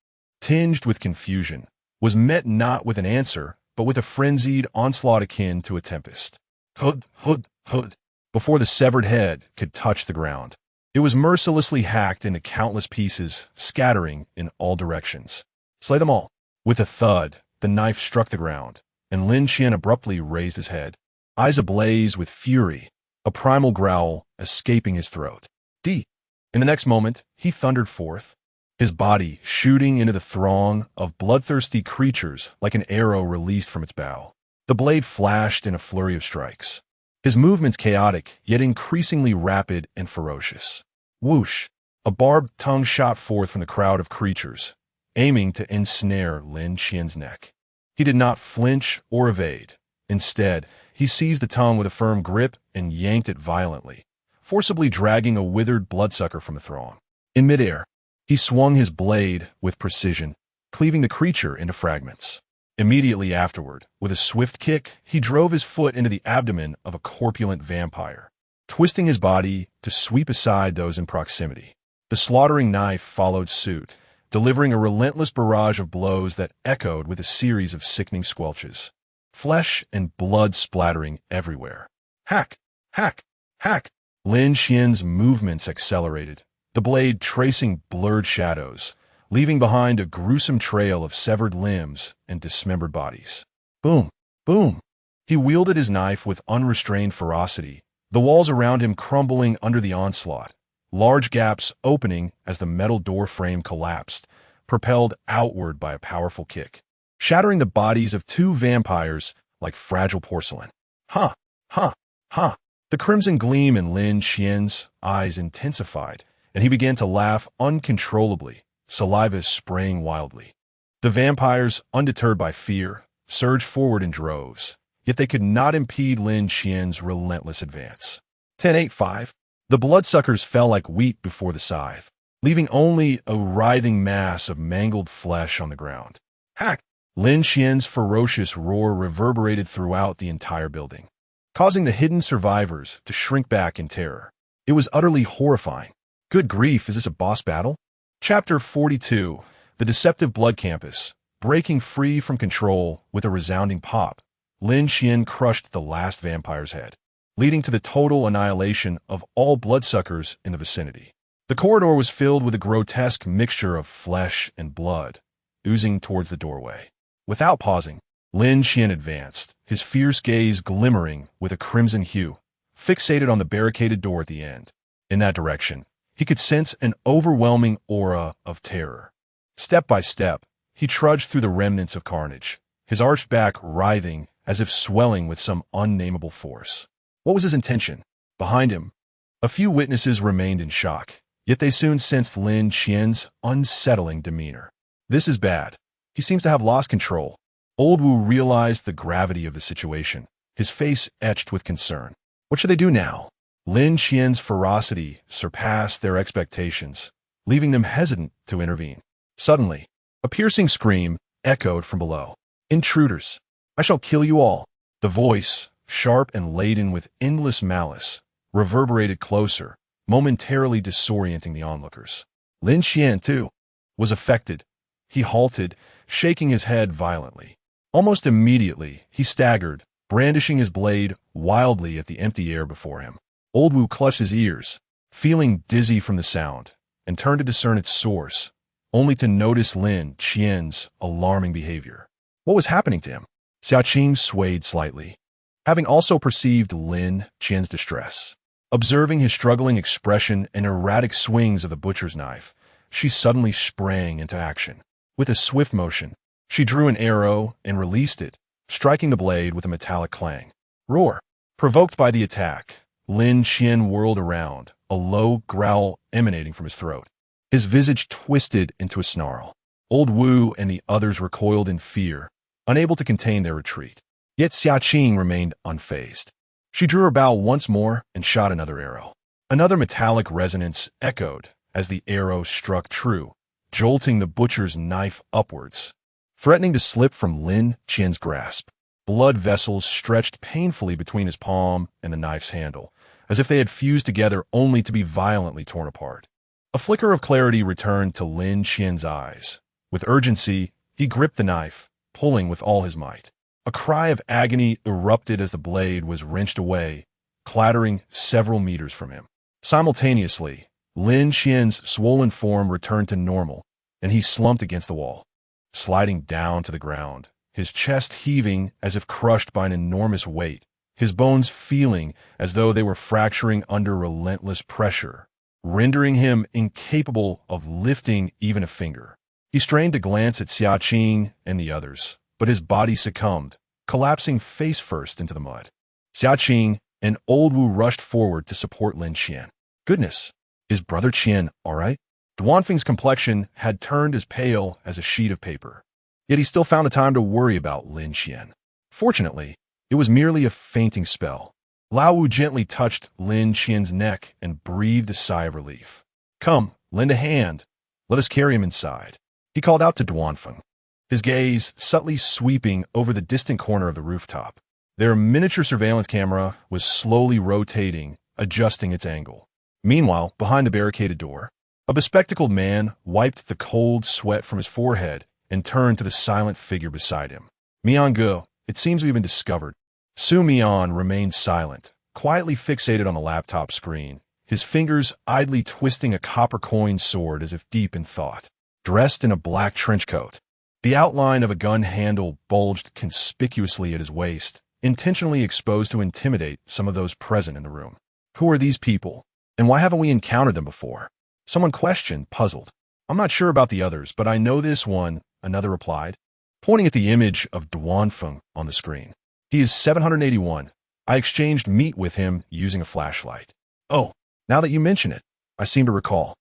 tinged with confusion, was met not with an answer, but with a frenzied onslaught akin to a tempest. Hud, hud, hud. Before the severed head could touch the ground, it was mercilessly hacked into countless pieces, scattering in all directions. Slay them all. With a thud, the knife struck the ground, and Lin Qian abruptly raised his head, eyes ablaze with fury, a primal growl escaping his throat. D. In the next moment, he thundered forth, his body shooting into the throng of bloodthirsty creatures like an arrow released from its bow. The blade flashed in a flurry of strikes, his movements chaotic, yet increasingly rapid and ferocious. Whoosh! A barbed tongue shot forth from the crowd of creatures, aiming to ensnare Lin Qian's neck. He did not flinch or evade. Instead, he seized the tongue with a firm grip and yanked it violently, forcibly dragging a withered bloodsucker from the throng. In midair, he swung his blade with precision, cleaving the creature into fragments. Immediately afterward, with a swift kick, he drove his foot into the abdomen of a corpulent vampire, twisting his body to sweep aside those in proximity. The slaughtering knife followed suit, delivering a relentless barrage of blows that echoed with a series of sickening squelches, flesh and blood splattering everywhere. Hack! Hack! Hack! Lin Qian's movements accelerated, the blade tracing blurred shadows, leaving behind a gruesome trail of severed limbs and dismembered bodies. Boom! Boom! He wielded his knife with unrestrained ferocity, the walls around him crumbling under the onslaught, large gaps opening as the metal door frame collapsed, propelled outward by a powerful kick, shattering the bodies of two vampires like fragile porcelain. Ha! Ha! Ha! The crimson gleam in Lin Qian's eyes intensified, and he began to laugh uncontrollably, saliva spraying wildly. The vampires, undeterred by fear, surged forward in droves, yet they could not impede Lin Qian's relentless advance. 10-8-5. The bloodsuckers fell like wheat before the scythe, leaving only a writhing mass of mangled flesh on the ground. Hack! Lin Qian's ferocious roar reverberated throughout the entire building, causing the hidden survivors to shrink back in terror. It was utterly horrifying. Good grief, is this a boss battle? Chapter 42. The Deceptive Blood Campus. Breaking free from control with a resounding pop, Lin Qian crushed the last vampire's head, leading to the total annihilation of all bloodsuckers in the vicinity. The corridor was filled with a grotesque mixture of flesh and blood, oozing towards the doorway. Without pausing, Lin Qian advanced, his fierce gaze glimmering with a crimson hue, fixated on the barricaded door at the end. In that direction, he could sense an overwhelming aura of terror. Step by step, he trudged through the remnants of carnage, his arched back writhing as if swelling with some unnamable force. What was his intention? Behind him, a few witnesses remained in shock, yet they soon sensed Lin Qian's unsettling demeanor. This is bad. He seems to have lost control. Old Wu realized the gravity of the situation, his face etched with concern. What should they do now? Lin Qian's ferocity surpassed their expectations, leaving them hesitant to intervene. Suddenly, a piercing scream echoed from below. Intruders! I shall kill you all. The voice, sharp and laden with endless malice, reverberated closer, momentarily disorienting the onlookers. Lin Qian, too, was affected. He halted, shaking his head violently. Almost immediately, he staggered, brandishing his blade wildly at the empty air before him. Old Wu clutched his ears, feeling dizzy from the sound, and turned to discern its source, only to notice Lin Qian's alarming behavior. What was happening to him? Xiaoqing swayed slightly, having also perceived Lin Qian's distress. Observing his struggling expression and erratic swings of the butcher's knife, she suddenly sprang into action. With a swift motion, she drew an arrow and released it, striking the blade with a metallic clang. Roar! Provoked by the attack, Lin Qian whirled around, a low growl emanating from his throat. His visage twisted into a snarl. Old Wu and the others recoiled in fear, unable to contain their retreat. Yet Xiaqing remained unfazed. She drew her bow once more and shot another arrow. Another metallic resonance echoed as the arrow struck true, jolting the butcher's knife upwards, threatening to slip from Lin Qian's grasp. Blood vessels stretched painfully between his palm and the knife's handle, as if they had fused together only to be violently torn apart. A flicker of clarity returned to Lin Qian's eyes. With urgency, he gripped the knife, pulling with all his might. A cry of agony erupted as the blade was wrenched away, clattering several meters from him. Simultaneously, Lin Qian's swollen form returned to normal, and he slumped against the wall, sliding down to the ground, his chest heaving as if crushed by an enormous weight, his bones feeling as though they were fracturing under relentless pressure, rendering him incapable of lifting even a finger. He strained to glance at Xiaqing and the others, but his body succumbed, collapsing face first into the mud. Xiaqing and Old Wu rushed forward to support Lin Qian. Goodness, is Brother Qian all right? Duanfeng's complexion had turned as pale as a sheet of paper, yet he still found the time to worry about Lin Qian. Fortunately, it was merely a fainting spell. Lao Wu gently touched Lin Qian's neck and breathed a sigh of relief. Come, lend a hand. Let us carry him inside. He called out to Duanfeng, his gaze subtly sweeping over the distant corner of the rooftop. Their miniature surveillance camera was slowly rotating, adjusting its angle. Meanwhile, behind the barricaded door, a bespectacled man wiped the cold sweat from his forehead and turned to the silent figure beside him. Mian Ge, it seems we've been discovered. Su Mian remained silent, quietly fixated on the laptop screen, his fingers idly twisting a copper-coin sword as if deep in thought. Dressed in a black trench coat, the outline of a gun handle bulged conspicuously at his waist, intentionally exposed to intimidate some of those present in the room. Who are these people, and why haven't we encountered them before? Someone questioned, puzzled. I'm not sure about the others, but I know this one, another replied, pointing at the image of Duanfeng on the screen. He is 781. I exchanged meat with him using a flashlight. Oh, now that you mention it, I seem to recall.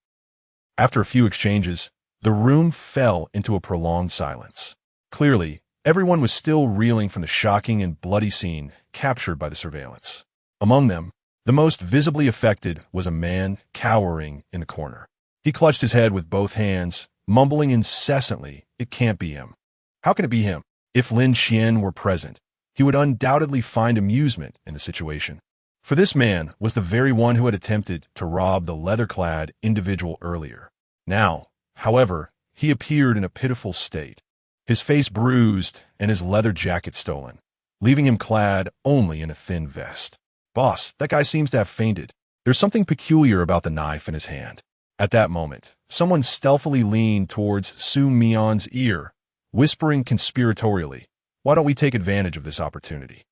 After a few exchanges, the room fell into a prolonged silence. Clearly, everyone was still reeling from the shocking and bloody scene captured by the surveillance. Among them, the most visibly affected was a man cowering in the corner. He clutched his head with both hands, mumbling incessantly, "It can't be him. How can it be him?" If Lin Qian were present, he would undoubtedly find amusement in the situation. For this man was the very one who had attempted to rob the leather-clad individual earlier. Now, however, he appeared in a pitiful state, his face bruised and his leather jacket stolen, leaving him clad only in a thin vest. Boss, that guy seems to have fainted. There's something peculiar about the knife in his hand. At that moment, someone stealthily leaned towards Su Mian's ear, whispering conspiratorially, "Why don't we take advantage of this opportunity?"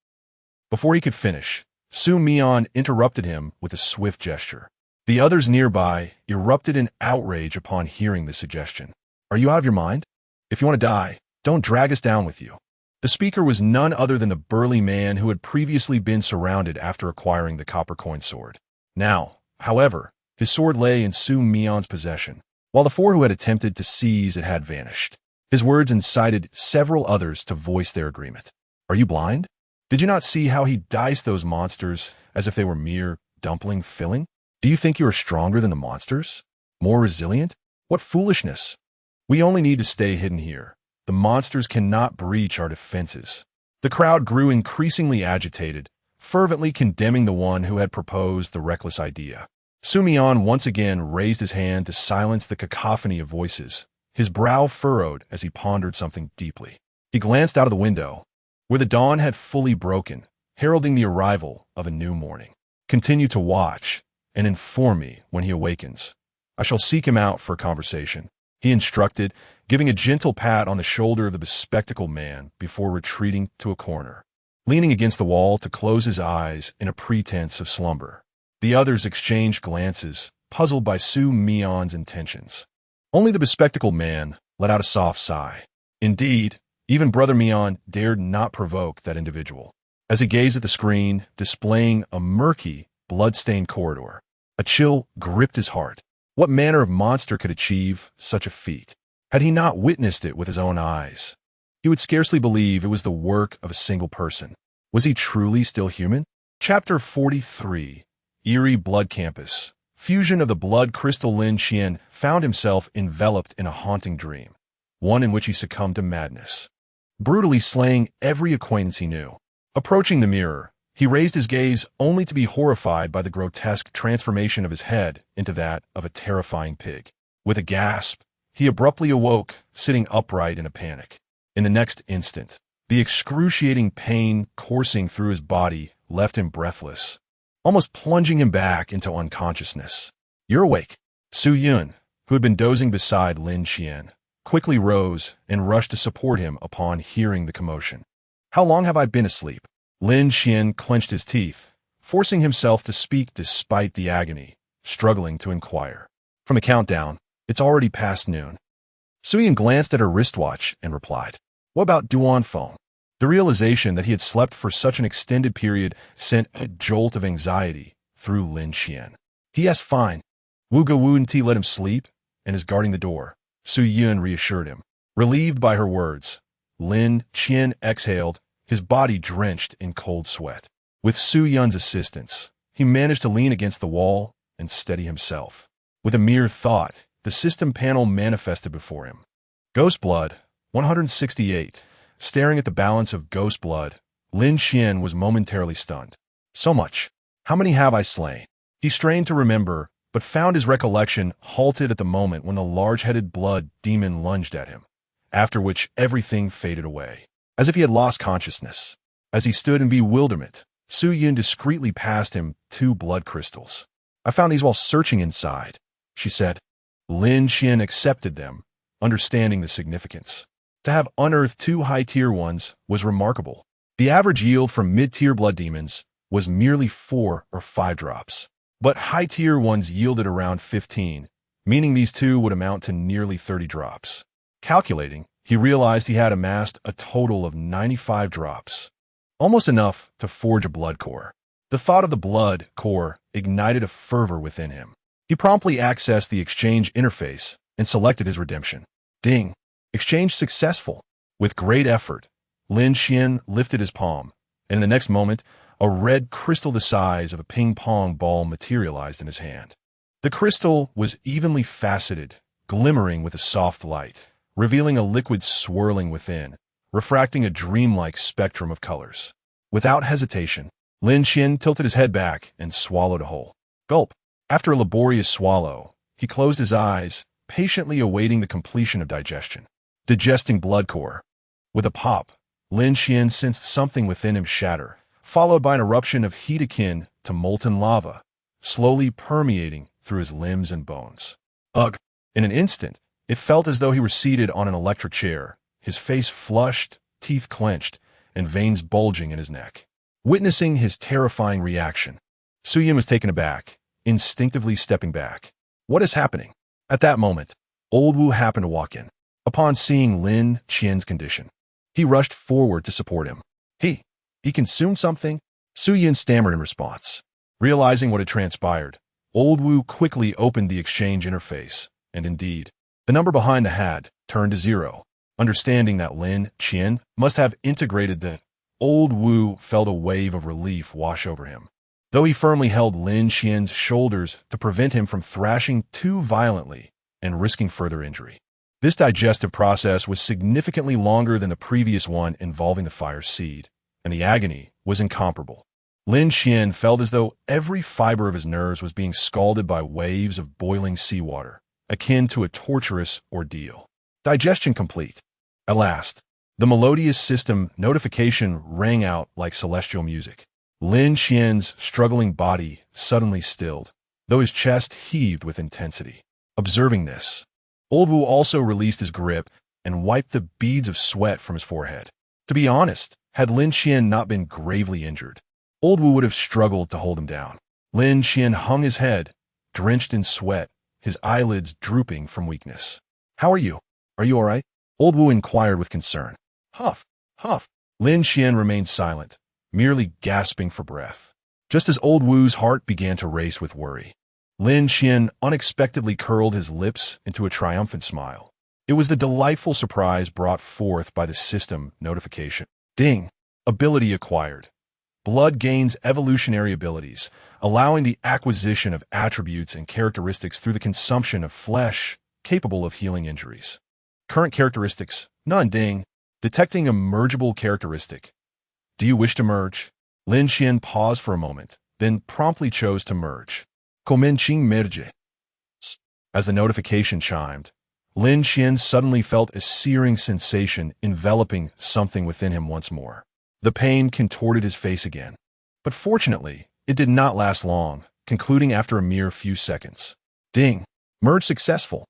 Before he could finish, Su Mian interrupted him with a swift gesture. The others nearby erupted in outrage upon hearing the suggestion. Are you out of your mind? If you want to die, don't drag us down with you. The speaker was none other than the burly man who had previously been surrounded after acquiring the copper-coin sword. Now, however, his sword lay in Su Mian's possession, while the four who had attempted to seize it had vanished. His words incited several others to voice their agreement. Are you blind? Did you not see how he diced those monsters as if they were mere dumpling filling? Do you think you are stronger than the monsters? More resilient? What foolishness! We only need to stay hidden here. The monsters cannot breach our defenses. The crowd grew increasingly agitated, fervently condemning the one who had proposed the reckless idea. Su Mian once again raised his hand to silence the cacophony of voices, his brow furrowed as he pondered something deeply. He glanced out of the window, where the dawn had fully broken, heralding the arrival of a new morning. Continue to watch and inform me when he awakens. I shall seek him out for a conversation, he instructed, giving a gentle pat on the shoulder of the bespectacled man before retreating to a corner, leaning against the wall to close his eyes in a pretense of slumber. The others exchanged glances, puzzled by Su Mian's intentions. Only the bespectacled man let out a soft sigh. Indeed, even Brother Mian dared not provoke that individual. As he gazed at the screen, displaying a murky, blood-stained corridor, a chill gripped his heart. What manner of monster could achieve such a feat? Had he not witnessed it with his own eyes? He would scarcely believe it was the work of a single person. Was he truly still human? Chapter 43. Eerie Blood Campus. Fusion of the blood crystal. Lin Qian found himself enveloped in a haunting dream, one in which he succumbed to madness, brutally slaying every acquaintance he knew. Approaching the mirror, he raised his gaze only to be horrified by the grotesque transformation of his head into that of a terrifying pig. With a gasp, he abruptly awoke, sitting upright in a panic. In the next instant, the excruciating pain coursing through his body left him breathless, almost plunging him back into unconsciousness. "You're awake." Su Yun, who had been dozing beside Lin Qian, quickly rose and rushed to support him upon hearing the commotion. "How long have I been asleep?" Lin Qian clenched his teeth, forcing himself to speak despite the agony, struggling to inquire. "From the countdown, it's already past noon." Su Yun glanced at her wristwatch and replied, "What about Duan phone?" The realization that he had slept for such an extended period sent a jolt of anxiety through Lin Qian. He asked, "Fine. Wu Ge wouldn't he let him sleep and is guarding the door." Su Yun reassured him. Relieved by her words, Lin Qian exhaled, his body drenched in cold sweat. With Su Yun's assistance, he managed to lean against the wall and steady himself. With a mere thought, the system panel manifested before him. Ghost blood, 168. Staring at the balance of ghost blood, Lin Qian was momentarily stunned. So much. How many have I slain? He strained to remember, but found his recollection halted at the moment when the large-headed blood demon lunged at him, after which everything faded away, as if he had lost consciousness. As he stood in bewilderment, Su Yun discreetly passed him 2 blood crystals. "I found these while searching inside," she said. Lin Qian accepted them, understanding the significance. To have unearthed 2 high-tier ones was remarkable. The average yield from mid-tier blood demons was merely 4 or 5 drops, but high-tier ones yielded around 15, meaning these 2 would amount to nearly 30 drops. Calculating, he realized he had amassed a total of 95 drops, almost enough to forge a blood core. The thought of the blood core ignited a fervor within him. He promptly accessed the exchange interface and selected his redemption. Ding! Exchange successful. With great effort, Lin Qian lifted his palm, and in the next moment, a red crystal the size of a ping-pong ball materialized in his hand. The crystal was evenly faceted, glimmering with a soft light, revealing a liquid swirling within, refracting a dreamlike spectrum of colors. Without hesitation, Lin Qian tilted his head back and swallowed a whole. Gulp. After a laborious swallow, he closed his eyes, patiently awaiting the completion of digestion. Digesting blood core. With a pop, Lin Qian sensed something within him shatter, followed by an eruption of heat akin to molten lava, slowly permeating through his limbs and bones. Ugh! In an instant, it felt as though he were seated on an electric chair, his face flushed, teeth clenched, and veins bulging in his neck. Witnessing his terrifying reaction, Su Yun was taken aback, instinctively stepping back. What is happening? At that moment, Old Wu happened to walk in. Upon seeing Lin Qian's condition, he rushed forward to support him. He consumed something? Su Yun stammered in response. Realizing what had transpired, Old Wu quickly opened the exchange interface, and indeed, the number behind the hat turned to 0. Understanding that Lin Qian must have integrated the Old Wu felt a wave of relief wash over him, though he firmly held Lin Qian's shoulders to prevent him from thrashing too violently and risking further injury. This digestive process was significantly longer than the previous one involving the fire seed, and the agony was incomparable. Lin Qian felt as though every fiber of his nerves was being scalded by waves of boiling seawater, akin to a torturous ordeal. Digestion complete. At last, the melodious system notification rang out like celestial music. Lin Qian's struggling body suddenly stilled, though his chest heaved with intensity. Observing this, Old Wu also released his grip and wiped the beads of sweat from his forehead. To be honest, had Lin Qian not been gravely injured, Old Wu would have struggled to hold him down. Lin Qian hung his head, drenched in sweat, his eyelids drooping from weakness. "How are you? Are you all right?" Old Wu inquired with concern. Huff, huff. Lin Qian remained silent, merely gasping for breath. Just as Old Wu's heart began to race with worry, Lin Qian unexpectedly curled his lips into a triumphant smile. It was the delightful surprise brought forth by the system notification. Ding! Ability acquired. Blood gains evolutionary abilities, allowing the acquisition of attributes and characteristics through the consumption of flesh capable of healing injuries. Current characteristics, none. Ding. Detecting a mergeable characteristic. Do you wish to merge? Lin Qian paused for a moment, then promptly chose to merge. Comincing merge. As the notification chimed, Lin Qian suddenly felt a searing sensation enveloping something within him once more. The pain contorted his face again. But fortunately, it did not last long, concluding after a mere few seconds. Ding! Merge successful.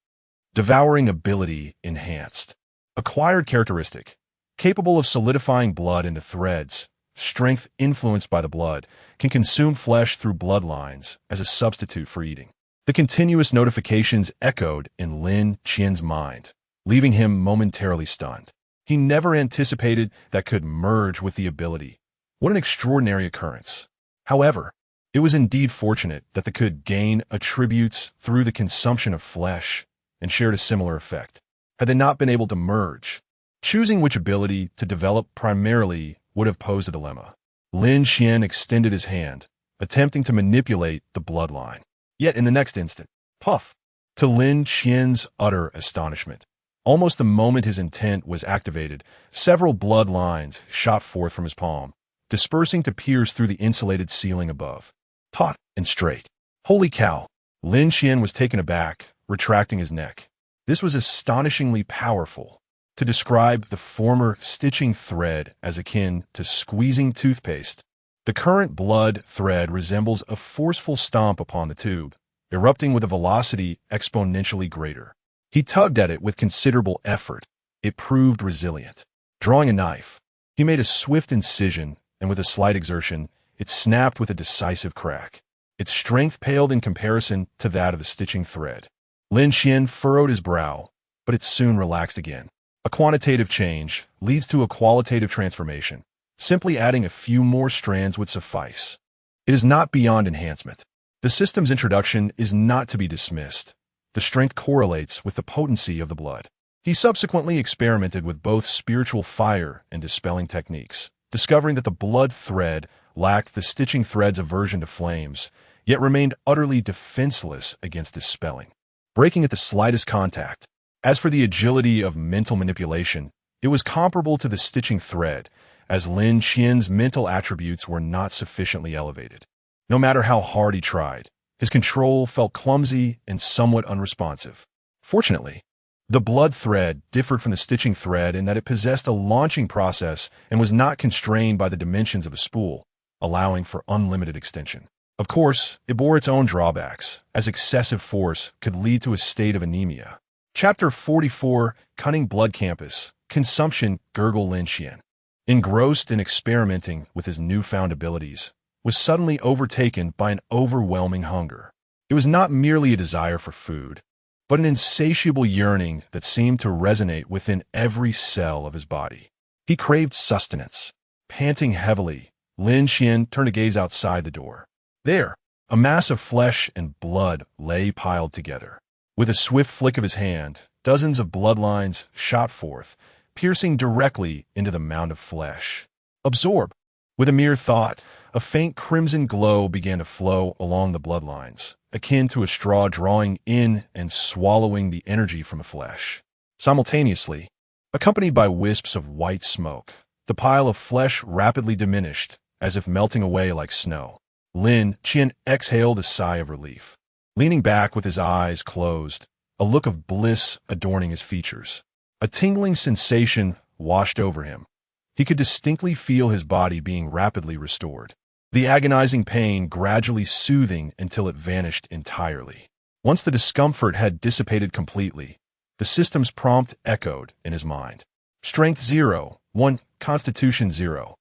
Devouring ability enhanced. Acquired characteristic. Capable of solidifying blood into threads. Strength influenced by the blood. Can consume flesh through bloodlines as a substitute for eating. The continuous notifications echoed in Lin Qian's mind, leaving him momentarily stunned. He never anticipated that could merge with the ability. What an extraordinary occurrence. However, it was indeed fortunate that they could gain attributes through the consumption of flesh and shared a similar effect. Had they not been able to merge, choosing which ability to develop primarily would have posed a dilemma. Lin Qian extended his hand, attempting to manipulate the bloodline. Yet in the next instant, puff! To Lin Qian's utter astonishment, almost the moment his intent was activated, several blood lines shot forth from his palm, dispersing to pierce through the insulated ceiling above. Taut and straight. Holy cow! Lin Qian was taken aback, retracting his neck. This was astonishingly powerful. To describe the former stitching thread as akin to squeezing toothpaste, the current blood thread resembles a forceful stomp upon the tube, erupting with a velocity exponentially greater. He tugged at it with considerable effort. It proved resilient. Drawing a knife, he made a swift incision, and with a slight exertion, it snapped with a decisive crack. Its strength paled in comparison to that of the stitching thread. Lin Qian furrowed his brow, but it soon relaxed again. A quantitative change leads to a qualitative transformation. Simply adding a few more strands would suffice. It is not beyond enhancement. The system's introduction is not to be dismissed. The strength correlates with the potency of the blood. He subsequently experimented with both spiritual fire and dispelling techniques, discovering that the blood thread lacked the stitching thread's aversion to flames, yet remained utterly defenseless against dispelling, breaking at the slightest contact. As for the agility of mental manipulation, it was comparable to the stitching thread, as Lin Qian's mental attributes were not sufficiently elevated. No matter how hard he tried, his control felt clumsy and somewhat unresponsive. Fortunately, the blood thread differed from the stitching thread in that it possessed a launching process and was not constrained by the dimensions of a spool, allowing for unlimited extension. Of course, it bore its own drawbacks, as excessive force could lead to a state of anemia. Chapter 44, Cunning Blood Campus, Consumption. Gurgle Lin Qian, engrossed in experimenting with his newfound abilities, was suddenly overtaken by an overwhelming hunger. It was not merely a desire for food, but an insatiable yearning that seemed to resonate within every cell of his body. He craved sustenance. Panting heavily, Lin Qian turned to gaze outside the door. There, a mass of flesh and blood lay piled together. With a swift flick of his hand, dozens of bloodlines shot forth, piercing directly into the mound of flesh. Absorb! With a mere thought, a faint crimson glow began to flow along the bloodlines, akin to a straw drawing in and swallowing the energy from the flesh. Simultaneously, accompanied by wisps of white smoke, the pile of flesh rapidly diminished, as if melting away like snow. Lin Qian exhaled a sigh of relief. Leaning back with his eyes closed, a look of bliss adorning his features. A tingling sensation washed over him. He could distinctly feel his body being rapidly restored, the agonizing pain gradually soothing until it vanished entirely. Once the discomfort had dissipated completely, the system's prompt echoed in his mind. Strength 0, 1, Constitution 0,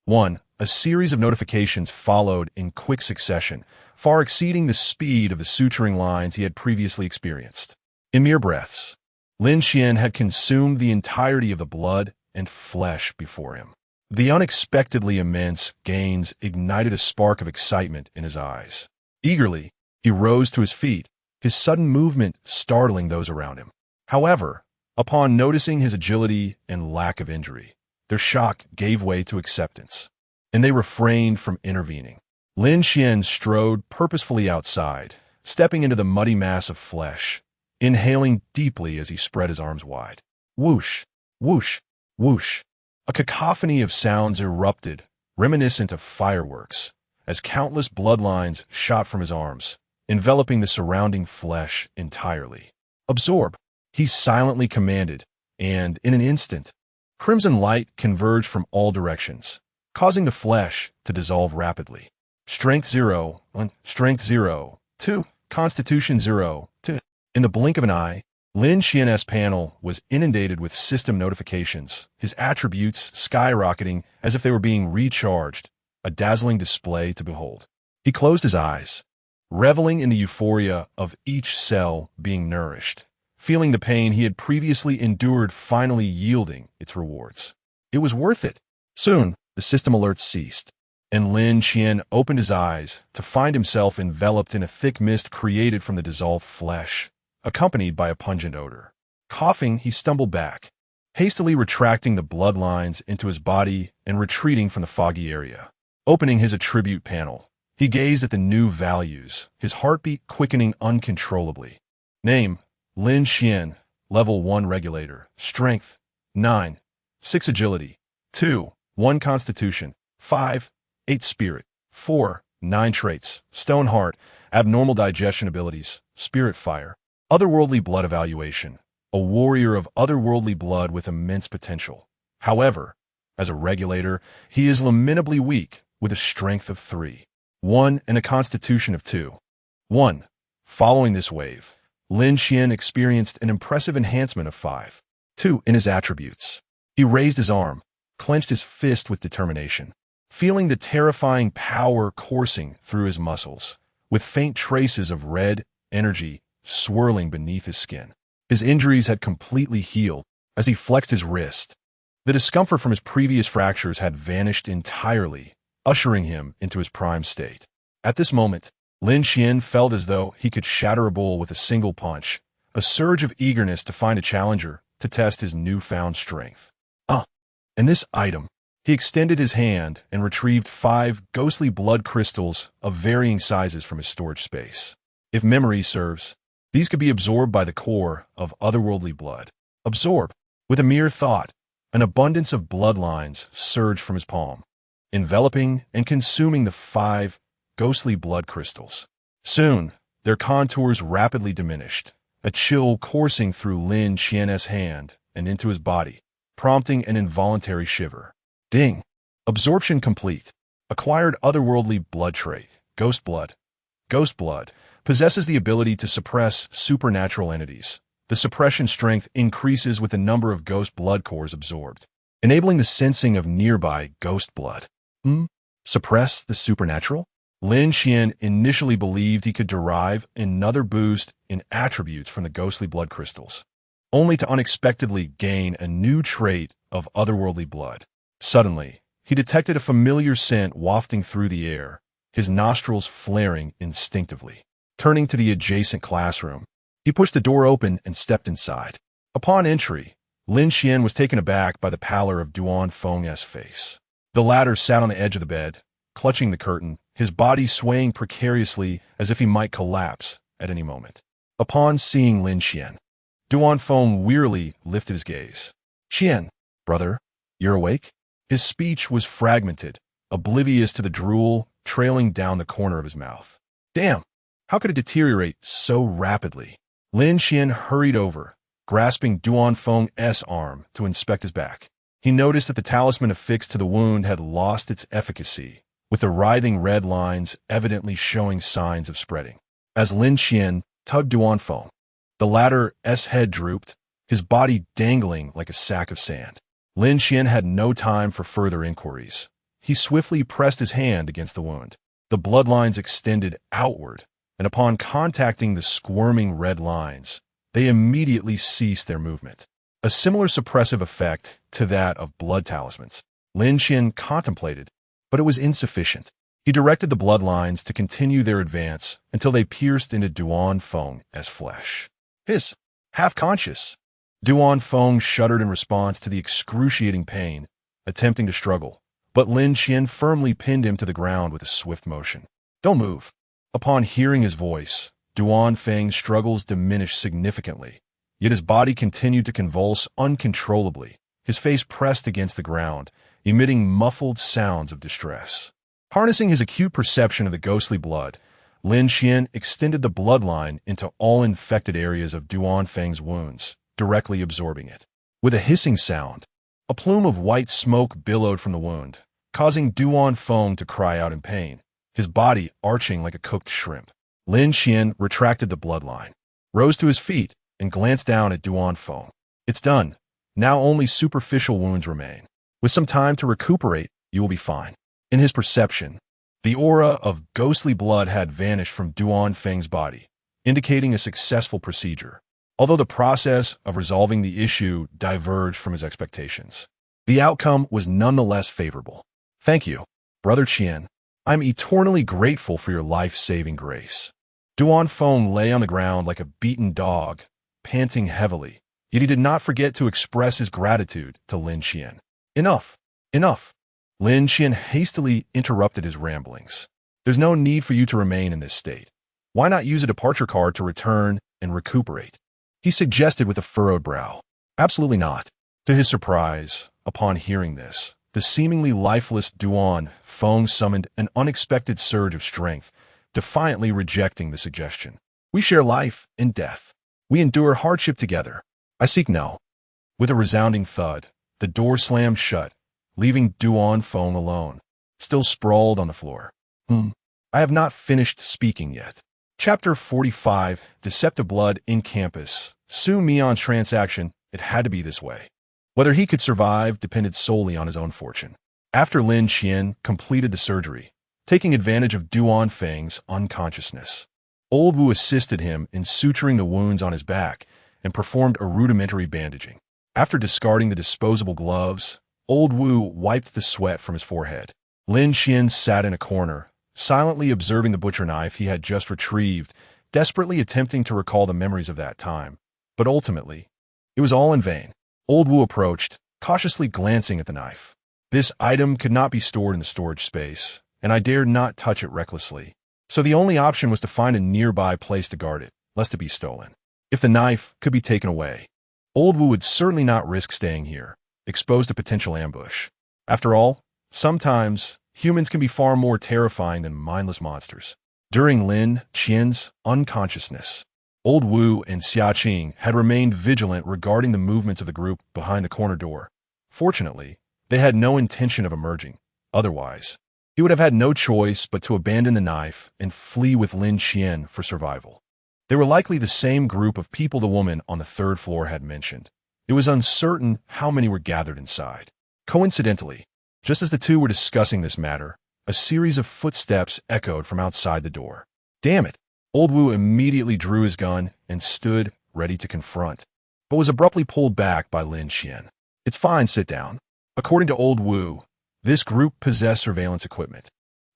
1. A series of notifications followed in quick succession, far exceeding the speed of the suturing lines he had previously experienced. In mere breaths, Lin Qian had consumed the entirety of the blood and flesh before him. The unexpectedly immense gains ignited a spark of excitement in his eyes. Eagerly, he rose to his feet, his sudden movement startling those around him. However, Upon noticing his agility and lack of injury, their shock gave way to acceptance, and they refrained from intervening. Lin Qian strode purposefully outside, stepping into the muddy mass of flesh, inhaling deeply as he spread his arms wide. Whoosh, whoosh, whoosh. A cacophony of sounds erupted, reminiscent of fireworks, as countless bloodlines shot from his arms, enveloping the surrounding flesh entirely. Absorb, he silently commanded, and in an instant, crimson light converged from all directions, causing the flesh to dissolve rapidly. Strength 0, Strength 0, 2, Constitution 0, 2. In the blink of an eye, Lin Qian's panel was inundated with system notifications, his attributes skyrocketing as if they were being recharged, a dazzling display to behold. He closed his eyes, reveling in the euphoria of each cell being nourished, feeling the pain he had previously endured finally yielding its rewards. It was worth it. Soon, the system alerts ceased, and Lin Qian opened his eyes to find himself enveloped in a thick mist created from the dissolved flesh, accompanied by a pungent odor. Coughing, he stumbled back, hastily retracting the bloodlines into his body and retreating from the foggy area. Opening his attribute panel, he gazed at the new values, his heartbeat quickening uncontrollably. Name, Lin Qian, Level 1 Regulator, Strength, 9, 6 Agility, 2, 1 Constitution, 5, 8 Spirit, 4, 9 Traits, Stone Heart, Abnormal Digestion Abilities, Spirit Fire. Otherworldly Blood Evaluation, a warrior of otherworldly blood with immense potential. However, as a regulator, he is lamentably weak with a strength of 3, 1 and a constitution of 2, 1. Following this wave, Lin Qian experienced an impressive enhancement of 5, 2 in his attributes. He raised his arm, clenched his fist with determination, feeling the terrifying power coursing through his muscles, with faint traces of red energy swirling beneath his skin. His injuries had completely healed as he flexed his wrist. The discomfort from his previous fractures had vanished entirely, ushering him into his prime state. At this moment, Lin Qian felt as though he could shatter a bull with a single punch, a surge of eagerness to find a challenger to test his newfound strength. And this item. He extended his hand and retrieved 5 ghostly blood crystals of varying sizes from his storage space. If memory serves, these could be absorbed by the core of otherworldly blood. Absorb. With a mere thought, an abundance of bloodlines surged from his palm, enveloping and consuming the 5 ghostly blood crystals. Soon, their contours rapidly diminished, a chill coursing through Lin Qian's hand and into his body, prompting an involuntary shiver. Ding. Absorption complete. Acquired otherworldly blood trait. Ghost blood. Ghost blood possesses the ability to suppress supernatural entities. The suppression strength increases with the number of ghost blood cores absorbed, enabling the sensing of nearby ghost blood. Suppress the supernatural? Lin Qian initially believed he could derive another boost in attributes from the ghostly blood crystals, only to unexpectedly gain a new trait of otherworldly blood. Suddenly, he detected a familiar scent wafting through the air, his nostrils flaring instinctively. Turning to the adjacent classroom, he pushed the door open and stepped inside. Upon entry, Lin Qian was taken aback by the pallor of Duan Feng's face. The latter sat on the edge of the bed, clutching the curtain, his body swaying precariously as if he might collapse at any moment. Upon seeing Lin Qian, Duan Feng wearily lifted his gaze. "Qian, brother, you're awake?" His speech was fragmented, oblivious to the drool trailing down the corner of his mouth. Damn, how could it deteriorate so rapidly? Lin Qian hurried over, grasping Duan Feng's arm to inspect his back. He noticed that the talisman affixed to the wound had lost its efficacy, with the writhing red lines evidently showing signs of spreading. As Lin Qian tugged Duan Feng, the latter's head drooped, his body dangling like a sack of sand. Lin Qian had no time for further inquiries. He swiftly pressed his hand against the wound. The bloodlines extended outward, and upon contacting the squirming red lines, they immediately ceased their movement. A similar suppressive effect to that of blood talismans. Lin Qian contemplated, but it was insufficient. He directed the bloodlines to continue their advance until they pierced into Duan Feng's flesh. Half-conscious, Duan Feng shuddered in response to the excruciating pain, attempting to struggle, but Lin Qian firmly pinned him to the ground with a swift motion. Don't move. Upon hearing his voice, Duan Feng's struggles diminished significantly, yet his body continued to convulse uncontrollably, his face pressed against the ground, emitting muffled sounds of distress. Harnessing his acute perception of the ghostly blood, Lin Qian extended the bloodline into all infected areas of Duan Feng's wounds, directly absorbing it. With a hissing sound, a plume of white smoke billowed from the wound, causing Duan Feng to cry out in pain, his body arching like a cooked shrimp. Lin Qian retracted the bloodline, rose to his feet, and glanced down at Duan Feng. It's done. Now only superficial wounds remain. With some time to recuperate, you will be fine. In his perception, the aura of ghostly blood had vanished from Duan Feng's body, indicating a successful procedure, although the process of resolving the issue diverged from his expectations. The outcome was nonetheless favorable. Thank you, Brother Qian. I'm eternally grateful for your life-saving grace. Duan Feng lay on the ground like a beaten dog, panting heavily, yet he did not forget to express his gratitude to Lin Qian. Enough! Enough! Lin Qian hastily interrupted his ramblings. There's no need for you to remain in this state. Why not use a departure card to return and recuperate? He suggested with a furrowed brow. Absolutely not. To his surprise, upon hearing this, the seemingly lifeless Duan Feng summoned an unexpected surge of strength, defiantly rejecting the suggestion. We share life and death. We endure hardship together. I seek no. With a resounding thud, the door slammed shut, leaving Duan Feng alone, still sprawled on the floor. I have not finished speaking yet. Chapter 45, Deceptive Blood in Campus. Su Mion's transaction, it had to be this way. Whether he could survive depended solely on his own fortune. After Lin Qian completed the surgery, taking advantage of Duan Feng's unconsciousness, Old Wu assisted him in suturing the wounds on his back and performed a rudimentary bandaging. After discarding the disposable gloves, Old Wu wiped the sweat from his forehead. Lin Qian sat in a corner, silently observing the butcher knife he had just retrieved, desperately attempting to recall the memories of that time. But ultimately, it was all in vain. Old Wu approached, cautiously glancing at the knife. This item could not be stored in the storage space, and I dared not touch it recklessly. So the only option was to find a nearby place to guard it, lest it be stolen. If the knife could be taken away, Old Wu would certainly not risk staying here, exposed to potential ambush. After all, sometimes humans can be far more terrifying than mindless monsters. During Lin Qian's unconsciousness, Old Wu and Xiaqing had remained vigilant regarding the movements of the group behind the corner door. Fortunately, they had no intention of emerging. Otherwise, he would have had no choice but to abandon the knife and flee with Lin Qian for survival. They were likely the same group of people the woman on the third floor had mentioned. It was uncertain how many were gathered inside. Coincidentally, just as the two were discussing this matter, a series of footsteps echoed from outside the door. Damn it! Old Wu immediately drew his gun and stood ready to confront, but was abruptly pulled back by Lin Qian. It's fine, sit down. According to Old Wu, this group possessed surveillance equipment.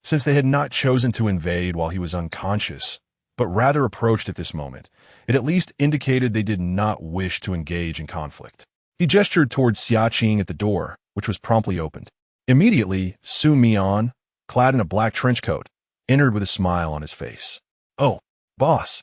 Since they had not chosen to invade while he was unconscious, but rather approached at this moment, it at least indicated they did not wish to engage in conflict. He gestured towards Xiaqing at the door, which was promptly opened. Immediately, Su Mion, clad in a black trench coat, entered with a smile on his face. Oh, boss,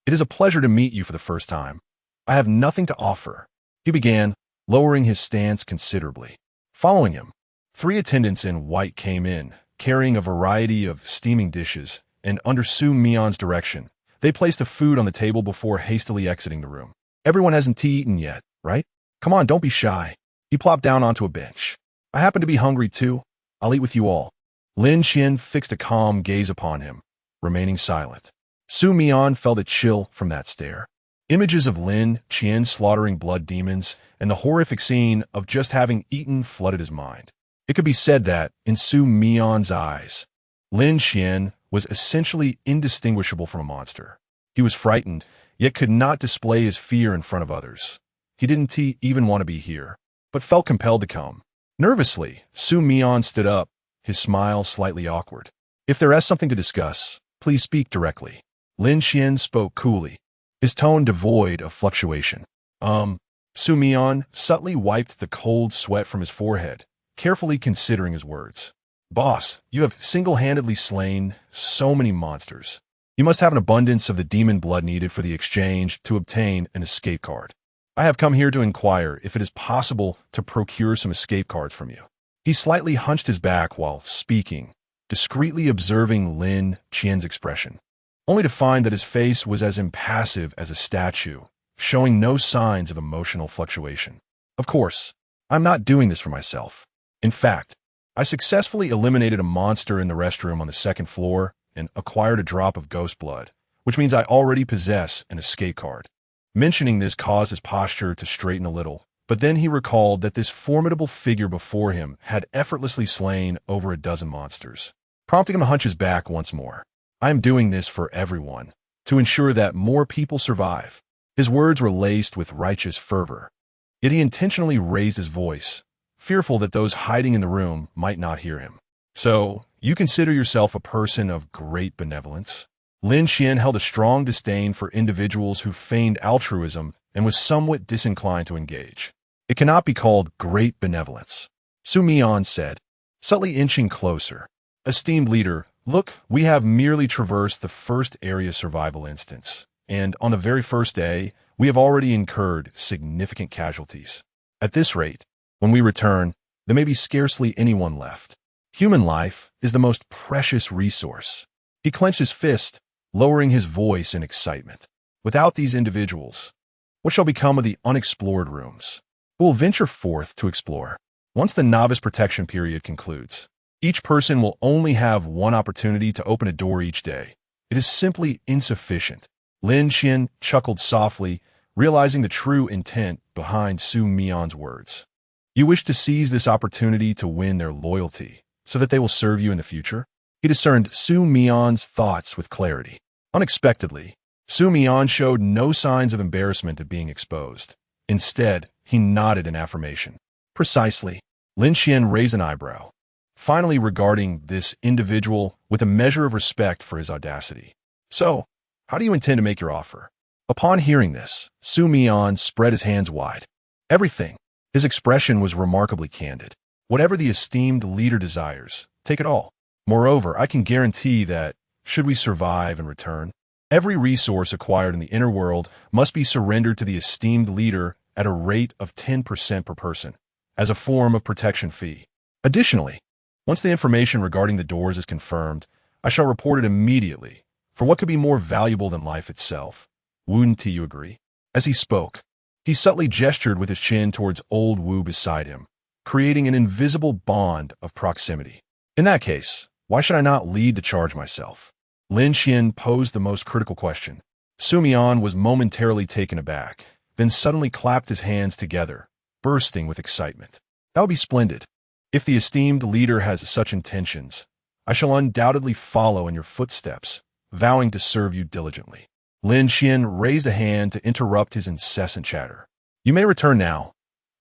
it is a pleasure to meet you for the first time. I have nothing to offer, he began, lowering his stance considerably. Following him, 3 attendants in white came in, carrying a variety of steaming dishes, and under Su Mion's direction, they placed the food on the table before hastily exiting the room. Everyone hasn't eaten yet, right? Come on, don't be shy. He plopped down onto a bench. I happen to be hungry too. I'll eat with you all. Lin Qian fixed a calm gaze upon him, remaining silent. Su Mion felt a chill from that stare. Images of Lin Qian slaughtering blood demons and the horrific scene of just having eaten flooded his mind. It could be said that, in Su Mion's eyes, Lin Qian was essentially indistinguishable from a monster. He was frightened, yet could not display his fear in front of others. He didn't even want to be here, but felt compelled to come. Nervously, Su Mion stood up, his smile slightly awkward. If there is something to discuss, please speak directly. Lin Qian spoke coolly, his tone devoid of fluctuation. Su Mian subtly wiped the cold sweat from his forehead, carefully considering his words. Boss, you have single-handedly slain so many monsters. You must have an abundance of the demon blood needed for the exchange to obtain an escape card. I have come here to inquire if it is possible to procure some escape cards from you. He slightly hunched his back while speaking, discreetly observing Lin Qian's expression, only to find that his face was as impassive as a statue, showing no signs of emotional fluctuation. Of course, I'm not doing this for myself. In fact, I successfully eliminated a monster in the restroom on the second floor and acquired a drop of ghost blood, which means I already possess an escape card. Mentioning this caused his posture to straighten a little, but then he recalled that this formidable figure before him had effortlessly slain over a dozen monsters, prompting him to hunch his back once more. I am doing this for everyone, to ensure that more people survive. His words were laced with righteous fervor, yet he intentionally raised his voice, fearful that those hiding in the room might not hear him. So, you consider yourself a person of great benevolence? Lin Qian held a strong disdain for individuals who feigned altruism and was somewhat disinclined to engage. It cannot be called great benevolence, Su Mian said, subtly inching closer. Esteemed leader, look, we have merely traversed the first area survival instance, and on the very first day, we have already incurred significant casualties. At this rate, when we return, there may be scarcely anyone left. Human life is the most precious resource. He clenched his fist, lowering his voice in excitement. Without these individuals, what shall become of the unexplored rooms? Who will venture forth to explore? Once the novice protection period concludes, each person will only have one opportunity to open a door each day. It is simply insufficient. Lin Qian chuckled softly, realizing the true intent behind Su Mian's words. You wish to seize this opportunity to win their loyalty, so that they will serve you in the future? He discerned Su Mian's thoughts with clarity. Unexpectedly, Su Mian showed no signs of embarrassment at being exposed. Instead, he nodded in affirmation. Precisely. Lin Qian raised an eyebrow, finally regarding this individual with a measure of respect for his audacity. So, how do you intend to make your offer? Upon hearing this, Su Mian spread his hands wide. Everything. His expression was remarkably candid. Whatever the esteemed leader desires, take it all. Moreover, I can guarantee that, should we survive and return, every resource acquired in the inner world must be surrendered to the esteemed leader at a rate of 10% per person, as a form of protection fee. Additionally, once the information regarding the doors is confirmed, I shall report it immediately, for what could be more valuable than life itself? Wouldn't you agree? As he spoke, he subtly gestured with his chin towards old Wu beside him, creating an invisible bond of proximity. In that case, why should I not lead the charge myself? Lin Qian posed the most critical question. Su Mian was momentarily taken aback, then suddenly clapped his hands together, bursting with excitement. That would be splendid. If the esteemed leader has such intentions, I shall undoubtedly follow in your footsteps, vowing to serve you diligently. Lin Qian raised a hand to interrupt his incessant chatter. You may return now.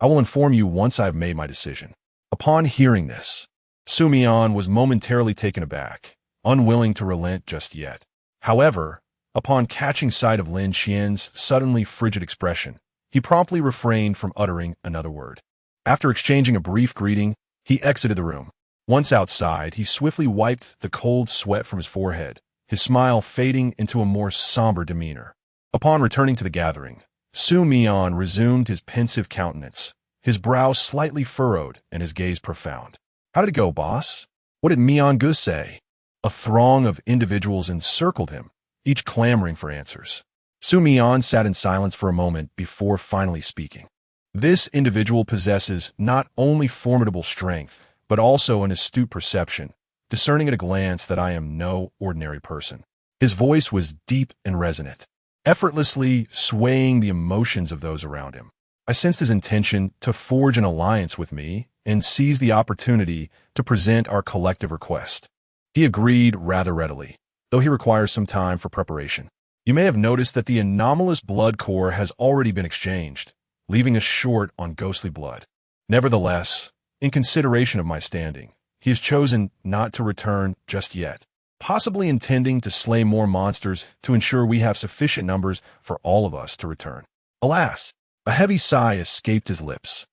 I will inform you once I have made my decision. Upon hearing this, Su Mian was momentarily taken aback, unwilling to relent just yet. However, upon catching sight of Lin Qian's suddenly frigid expression, he promptly refrained from uttering another word. After exchanging a brief greeting, he exited the room. Once outside, he swiftly wiped the cold sweat from his forehead, his smile fading into a more somber demeanor. Upon returning to the gathering, Su Mian resumed his pensive countenance, his brow slightly furrowed and his gaze profound. How did it go, boss? What did Mian Gu say? A throng of individuals encircled him, each clamoring for answers. Su Mian sat in silence for a moment before finally speaking. This individual possesses not only formidable strength, but also an astute perception, discerning at a glance that I am no ordinary person. His voice was deep and resonant, effortlessly swaying the emotions of those around him. I sensed his intention to forge an alliance with me and seize the opportunity to present our collective request. He agreed rather readily, though he requires some time for preparation. You may have noticed that the anomalous blood core has already been exchanged, leaving us short on ghostly blood. Nevertheless, in consideration of my standing, he has chosen not to return just yet, possibly intending to slay more monsters to ensure we have sufficient numbers for all of us to return. Alas, A heavy sigh escaped his lips.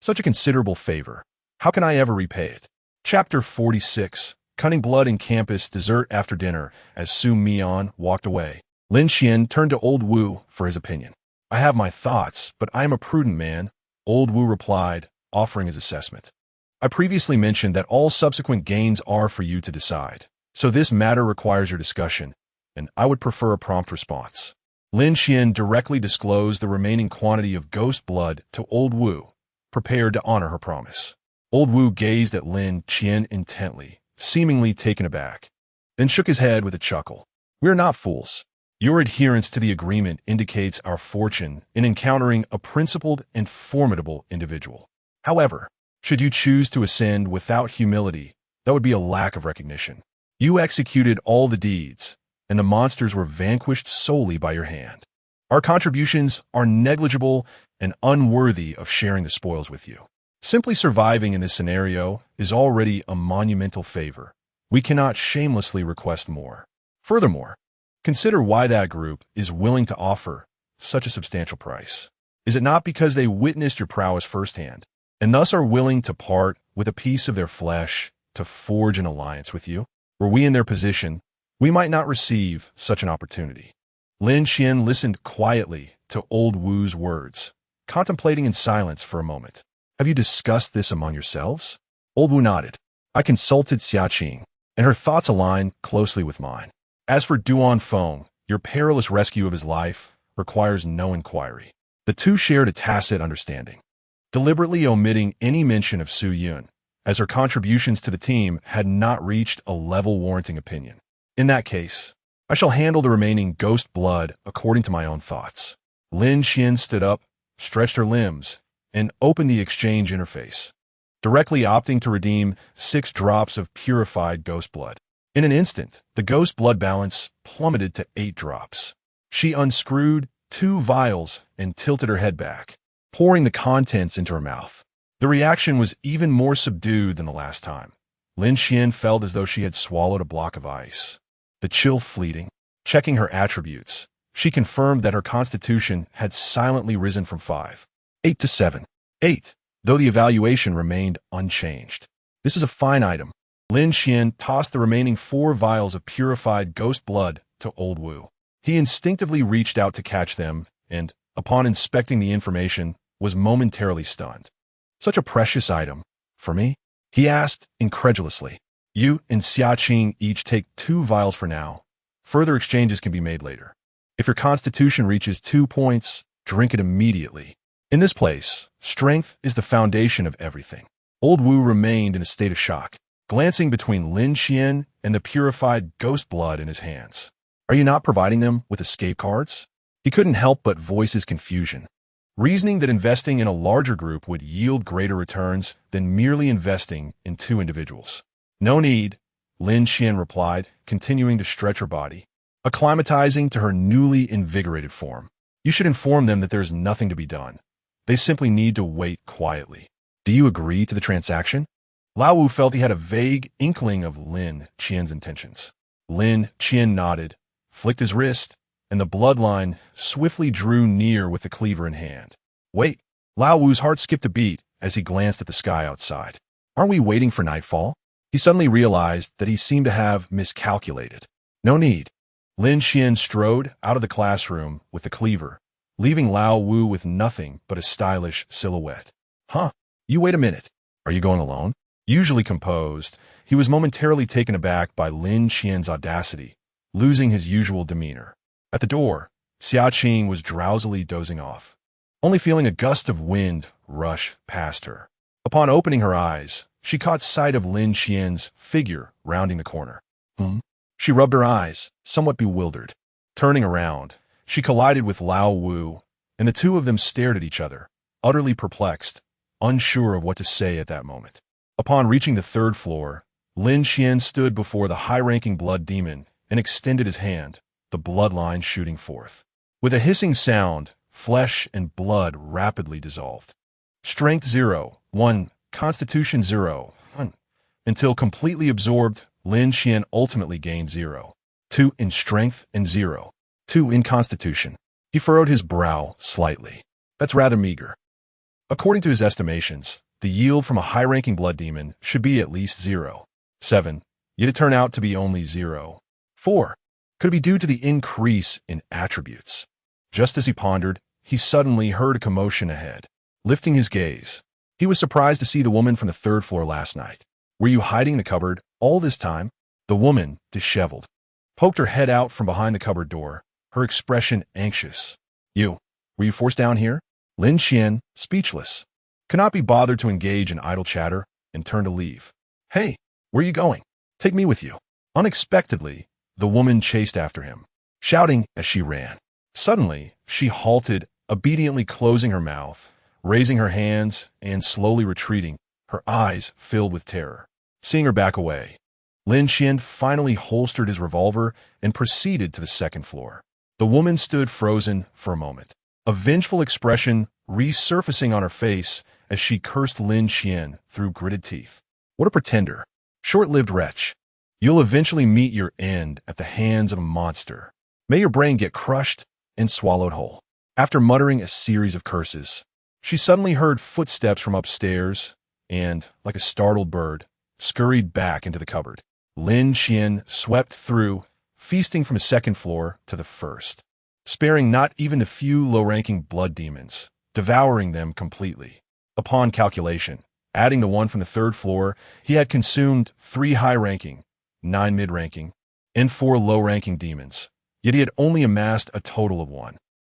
Such a considerable favor. How can I ever repay it? Chapter 46. Cunning Blood in Campus Dessert After Dinner. As Su Mian walked away, Lin Qian turned to Old Wu for his opinion. I have my thoughts, but I am a prudent man, Old Wu replied, offering his assessment. I previously mentioned that all subsequent gains are for you to decide. So this matter requires your discussion, and I would prefer a prompt response. Lin Qian directly disclosed the remaining quantity of ghost blood to Old Wu, prepared to honor her promise. Old Wu gazed at Lin Qian intently, seemingly taken aback, then shook his head with a chuckle. We are not fools. Your adherence to the agreement indicates our fortune in encountering a principled and formidable individual. However, should you choose to ascend without humility, that would be a lack of recognition. You executed all the deeds, and the monsters were vanquished solely by your hand. Our contributions are negligible and unworthy of sharing the spoils with you. Simply surviving in this scenario is already a monumental favor. We cannot shamelessly request more. Furthermore, consider why that group is willing to offer such a substantial price. Is it not because they witnessed your prowess firsthand, and thus are willing to part with a piece of their flesh to forge an alliance with you? Were we in their position, we might not receive such an opportunity. Lin Qian listened quietly to Old Wu's words, contemplating in silence for a moment. Have you discussed this among yourselves? Old Wu nodded. I consulted Xiaqing, and her thoughts aligned closely with mine. As for Duan Feng, your perilous rescue of his life requires no inquiry. The two shared a tacit understanding, deliberately omitting any mention of Su Yun, as her contributions to the team had not reached a level warranting opinion. In that case, I shall handle the remaining ghost blood according to my own thoughts. Lin Qian stood up, stretched her limbs, and opened the exchange interface, directly opting to redeem 6 drops of purified ghost blood. In an instant, the ghost blood balance plummeted to 8 drops. She unscrewed 2 vials and tilted her head back, pouring the contents into her mouth. The reaction was even more subdued than the last time. Lin Qian felt as though she had swallowed a block of ice. The chill fleeting. Checking her attributes, she confirmed that her constitution had silently risen from 8 to 7. 8, though the evaluation remained unchanged. This is a fine item. Lin Qian tossed the remaining 4 vials of purified ghost blood to Old Wu. He instinctively reached out to catch them and, upon inspecting the information, was momentarily stunned. Such a precious item. For me? He asked incredulously. You and Xiaqing each take 2 vials for now. Further exchanges can be made later. If your constitution reaches 2 points, drink it immediately. In this place, strength is the foundation of everything. Old Wu remained in a state of shock, glancing between Lin Qian and the purified ghost blood in his hands. Are you not providing them with escape cards? He couldn't help but voice his confusion, reasoning that investing in a larger group would yield greater returns than merely investing in 2 individuals. No need, Lin Qian replied, continuing to stretch her body, acclimatizing to her newly invigorated form. You should inform them that there is nothing to be done. They simply need to wait quietly. Do you agree to the transaction? Lao Wu felt he had a vague inkling of Lin Qian's intentions. Lin Qian nodded, flicked his wrist, and the bloodline swiftly drew near with the cleaver in hand. Wait, Lao Wu's heart skipped a beat as he glanced at the sky outside. Aren't we waiting for nightfall? He suddenly realized that he seemed to have miscalculated. No need. Lin Qian strode out of the classroom with the cleaver, leaving Lao Wu with nothing but a stylish silhouette. Huh, you wait a minute. Are you going alone? Usually composed, he was momentarily taken aback by Lin Qian's audacity, losing his usual demeanor. At the door, Xiaqing was drowsily dozing off, only feeling a gust of wind rush past her. Upon opening her eyes, she caught sight of Lin Qian's figure rounding the corner. She rubbed her eyes, somewhat bewildered. Turning around, she collided with Lao Wu, and the two of them stared at each other, utterly perplexed, unsure of what to say at that moment. Upon reaching the 3rd floor, Lin Qian stood before the high-ranking blood demon and extended his hand, the bloodline shooting forth. With a hissing sound, flesh and blood rapidly dissolved. Strength 0, 1, Constitution 0, 1. Until completely absorbed, Lin Qian ultimately gained 0, 2 in strength and 0, 2 in constitution. He furrowed his brow slightly. That's rather meager. According to his estimations, the yield from a high-ranking blood demon should be at least 0.7, yet it turned out to be only 0.4. Could it be due to the increase in attributes? Just as he pondered, he suddenly heard a commotion ahead. Lifting his gaze, he was surprised to see the woman from the third floor last night. Were you hiding in the cupboard all this time? The woman, disheveled, poked her head out from behind the cupboard door, her expression anxious. Were you forced down here? Lin Qian, speechless, could not be bothered to engage in idle chatter and turned to leave. Hey, where are you going? Take me with you. Unexpectedly, the woman chased after him, shouting as she ran. Suddenly, she halted, obediently closing her mouth, raising her hands, and slowly retreating, her eyes filled with terror. Seeing her back away, Lin Qian finally holstered his revolver and proceeded to the second floor. The woman stood frozen for a moment, a vengeful expression resurfacing on her face as she cursed Lin Qian through gritted teeth. What a pretender. Short-lived wretch. You'll eventually meet your end at the hands of a monster. May your brain get crushed and swallowed whole. After muttering a series of curses, she suddenly heard footsteps from upstairs and, like a startled bird, scurried back into the cupboard. Lin Qian swept through, feasting from the second floor to the first, sparing not even the few low-ranking blood demons, devouring them completely. Upon calculation, adding the one from the third floor, he had consumed 3 high-ranking, 9 mid-ranking, and 4 low-ranking demons, yet he had only amassed a total of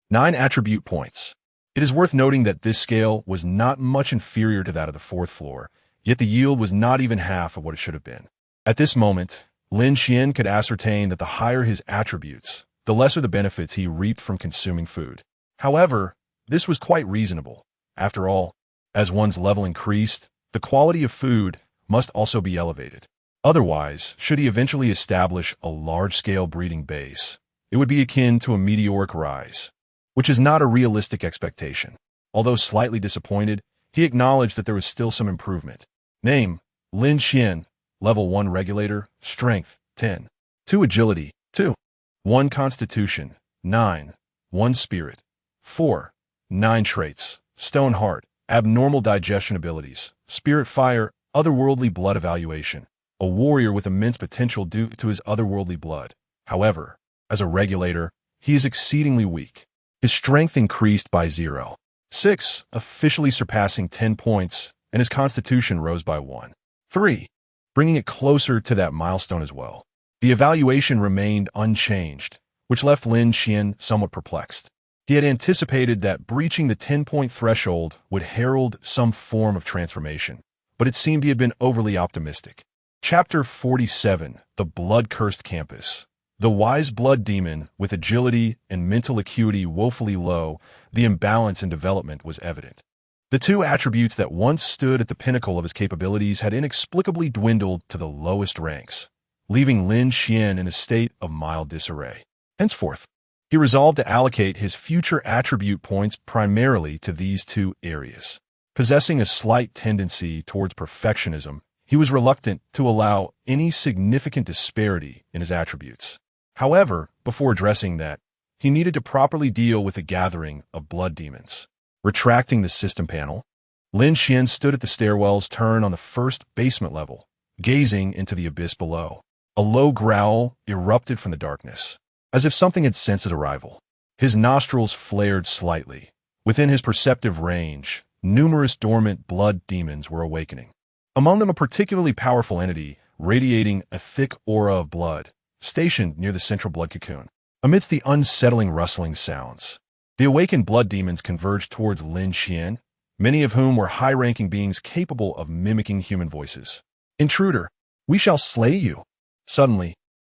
9 attribute points. It is worth noting that this scale was not much inferior to that of the 4th floor, yet the yield was not even half of what it should have been. At this moment, Lin Qian could ascertain that the higher his attributes, the lesser the benefits he reaped from consuming food. However, this was quite reasonable. After all, as one's level increased, the quality of food must also be elevated. Otherwise, should he eventually establish a large-scale breeding base, it would be akin to a meteoric rise, which is not a realistic expectation. Although slightly disappointed, he acknowledged that there was still some improvement. Name, Lin Qian, Level 1 Regulator, Strength, 10. 2 Agility, 2. 1 Constitution, 9. 1 Spirit, 4. 9 Traits, Stone Heart, Abnormal Digestion Abilities, Spirit Fire, Otherworldly Blood Evaluation. A warrior with immense potential due to his otherworldly blood. However, as a regulator, he is exceedingly weak. His strength increased by 0.6, officially surpassing 10 points, and his constitution rose by 1.3, bringing it closer to that milestone as well. The evaluation remained unchanged, which left Lin Qian somewhat perplexed. He had anticipated that breaching the 10-point threshold would herald some form of transformation, but it seemed he had been overly optimistic. Chapter 47, The Blood-Cursed Campus. The wise blood demon, with agility and mental acuity woefully low, the imbalance in development was evident. The 2 attributes that once stood at the pinnacle of his capabilities had inexplicably dwindled to the lowest ranks, leaving Lin Qian in a state of mild disarray. Henceforth, he resolved to allocate his future attribute points primarily to these 2 areas. Possessing a slight tendency towards perfectionism, he was reluctant to allow any significant disparity in his attributes. However, before addressing that, he needed to properly deal with the gathering of blood demons. Retracting the system panel, Lin Qian stood at the stairwell's turn on the first basement level, gazing into the abyss below. A low growl erupted from the darkness, as if something had sensed his arrival. His nostrils flared slightly. Within his perceptive range, numerous dormant blood demons were awakening. Among them a particularly powerful entity, radiating a thick aura of blood, stationed near the central blood cocoon. Amidst the unsettling rustling sounds, the awakened blood demons converged towards Lin Qian, many of whom were high-ranking beings capable of mimicking human voices. Intruder, we shall slay you. Suddenly,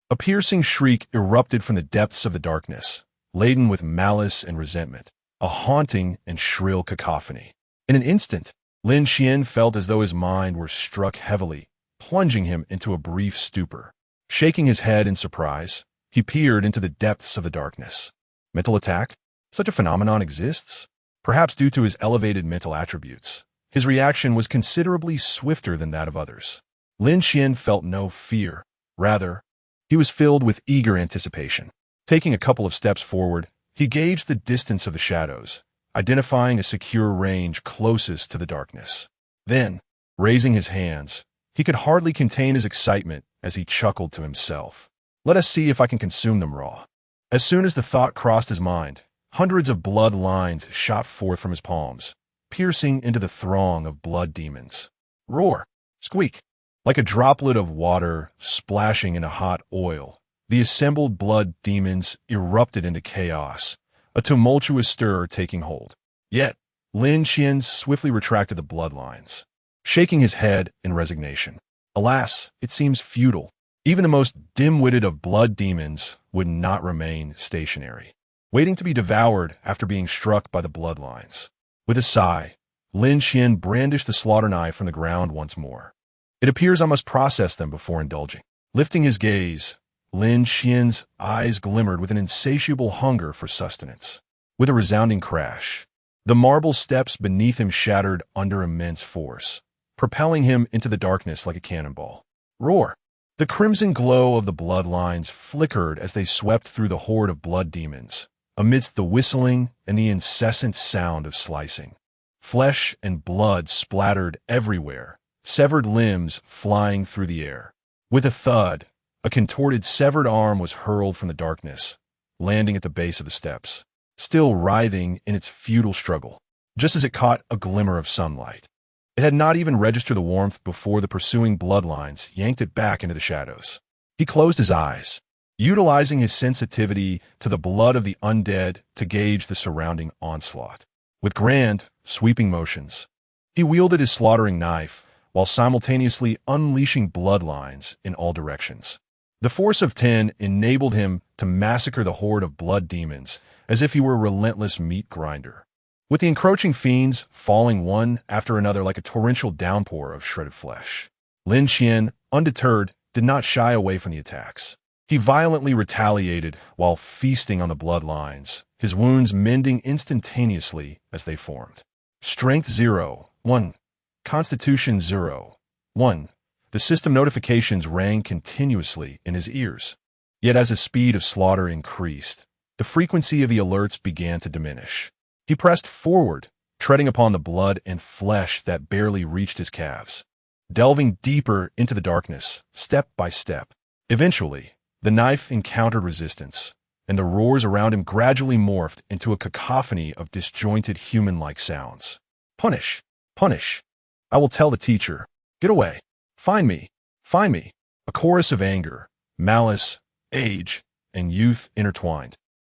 a piercing shriek erupted from the depths of the darkness, laden with malice and resentment, a haunting and shrill cacophony. In an instant, Lin Qian felt as though his mind were struck heavily, plunging him into a brief stupor. Shaking his head in surprise, he peered into the depths of the darkness. Mental attack? Such a phenomenon exists? Perhaps due to his elevated mental attributes, his reaction was considerably swifter than that of others. Lin Qian felt no fear. Rather, he was filled with eager anticipation. Taking a couple of steps forward, he gauged the distance of the shadows, identifying a secure range closest to the darkness. Then, raising his hands, he could hardly contain his excitement as he chuckled to himself. Let us see if I can consume them raw. As soon as the thought crossed his mind, hundreds of blood lines shot forth from his palms, piercing into the throng of blood demons. Roar! Squeak! Like a droplet of water splashing into hot oil, the assembled blood demons erupted into chaos, a tumultuous stir taking hold. Yet, Lin Qian swiftly retracted the bloodlines, shaking his head in resignation. Alas, it seems futile. Even the most dim-witted of blood demons would not remain stationary, waiting to be devoured after being struck by the bloodlines. With a sigh, Lin Qian brandished the slaughter knife from the ground once more. It appears I must process them before indulging. Lifting his gaze, Lin Qian's eyes glimmered with an insatiable hunger for sustenance. With a resounding crash, the marble steps beneath him shattered under immense force, propelling him into the darkness like a cannonball. Roar! The crimson glow of the bloodlines flickered as they swept through the horde of blood demons, amidst the whistling and the incessant sound of slicing. Flesh and blood splattered everywhere, severed limbs flying through the air. With a thud, a contorted severed arm was hurled from the darkness, landing at the base of the steps, still writhing in its futile struggle, just as it caught a glimmer of sunlight. It had not even registered the warmth before the pursuing bloodlines yanked it back into the shadows. He closed his eyes, utilizing his sensitivity to the blood of the undead to gauge the surrounding onslaught. With grand, sweeping motions, he wielded his slaughtering knife while simultaneously unleashing bloodlines in all directions. The force of 10 enabled him to massacre the horde of blood demons as if he were a relentless meat grinder, with the encroaching fiends falling one after another like a torrential downpour of shredded flesh. Lin Qian, undeterred, did not shy away from the attacks. He violently retaliated while feasting on the bloodlines, his wounds mending instantaneously as they formed. Strength 0, 1. Constitution 0, 1. The system notifications rang continuously in his ears. Yet as the speed of slaughter increased, the frequency of the alerts began to diminish. He pressed forward, treading upon the blood and flesh that barely reached his calves, delving deeper into the darkness, step by step. Eventually, the knife encountered resistance, and the roars around him gradually morphed into a cacophony of disjointed human-like sounds. Punish! Punish! I will tell the teacher. Get away! Find me! Find me! A chorus of anger, malice, age, and youth intertwined,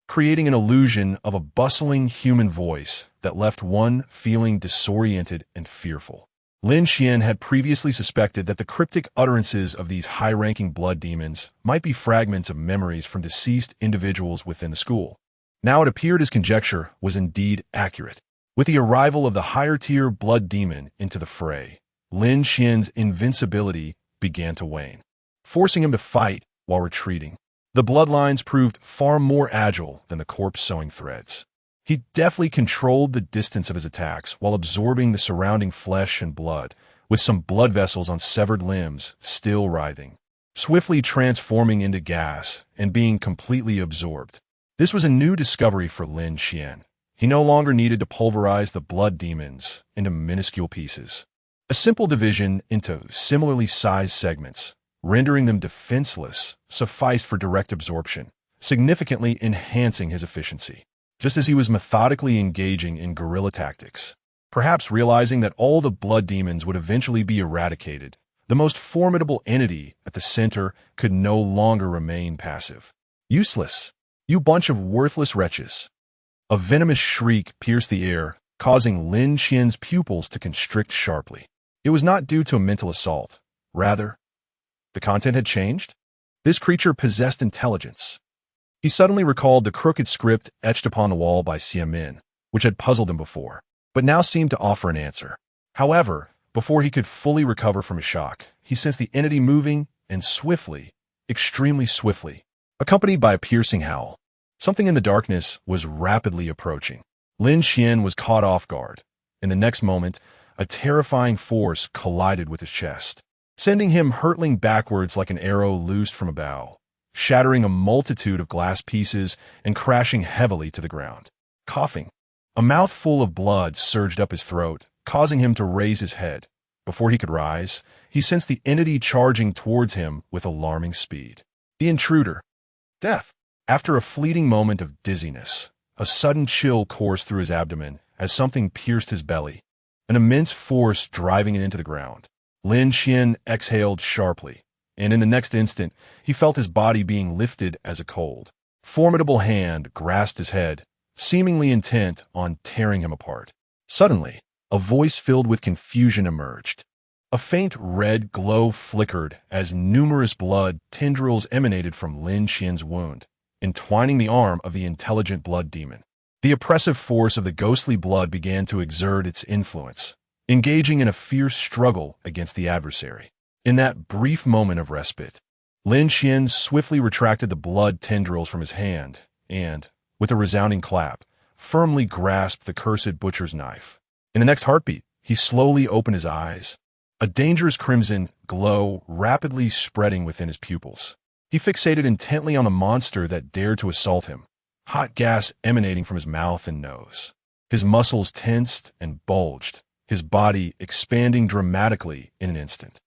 creating an illusion of a bustling human voice that left one feeling disoriented and fearful. Lin Qian had previously suspected that the cryptic utterances of these high-ranking blood demons might be fragments of memories from deceased individuals within the school. Now it appeared his conjecture was indeed accurate. With the arrival of the higher-tier blood demon into the fray, Lin Qian's invincibility began to wane, forcing him to fight while retreating. The bloodlines proved far more agile than the corpse-sewing threads. He deftly controlled the distance of his attacks while absorbing the surrounding flesh and blood, with some blood vessels on severed limbs still writhing, swiftly transforming into gas and being completely absorbed. This was a new discovery for Lin Qian. He no longer needed to pulverize the blood demons into minuscule pieces. A simple division into similarly sized segments, rendering them defenseless, sufficed for direct absorption, significantly enhancing his efficiency. Just as he was methodically engaging in guerrilla tactics, perhaps realizing that all the blood demons would eventually be eradicated, the most formidable entity at the center could no longer remain passive. Useless, you bunch of worthless wretches. A venomous shriek pierced the air, causing Lin Qian's pupils to constrict sharply. It was not due to a mental assault. Rather, the content had changed. This creature possessed intelligence. He suddenly recalled the crooked script etched upon the wall by Xiamin, which had puzzled him before, but now seemed to offer an answer. However, before he could fully recover from his shock, he sensed the entity moving, and swiftly, extremely swiftly, accompanied by a piercing howl. Something in the darkness was rapidly approaching. Lin Qian was caught off guard. In the next moment, a terrifying force collided with his chest, sending him hurtling backwards like an arrow loosed from a bow, shattering a multitude of glass pieces and crashing heavily to the ground. Coughing, A mouthful of blood surged up his throat, causing him to raise his head. Before he could rise, he sensed the entity charging towards him with alarming speed. The intruder. Death. After a fleeting moment of dizziness, a sudden chill coursed through his abdomen as something pierced his belly, an immense force driving it into the ground. Lin Qian exhaled sharply, and in the next instant, he felt his body being lifted as a cold, formidable hand grasped his head, seemingly intent on tearing him apart. Suddenly, a voice filled with confusion emerged. A faint red glow flickered as numerous blood tendrils emanated from Lin Qian's wound, entwining the arm of the intelligent blood demon. The oppressive force of the ghostly blood began to exert its influence, engaging in a fierce struggle against the adversary. In that brief moment of respite, Lin Qian swiftly retracted the blood tendrils from his hand and, with a resounding clap, firmly grasped the cursed butcher's knife. In the next heartbeat, he slowly opened his eyes, a dangerous crimson glow rapidly spreading within his pupils. He fixated intently on the monster that dared to assault him, hot gas emanating from his mouth and nose. His muscles tensed and bulged, his body expanding dramatically in an instant.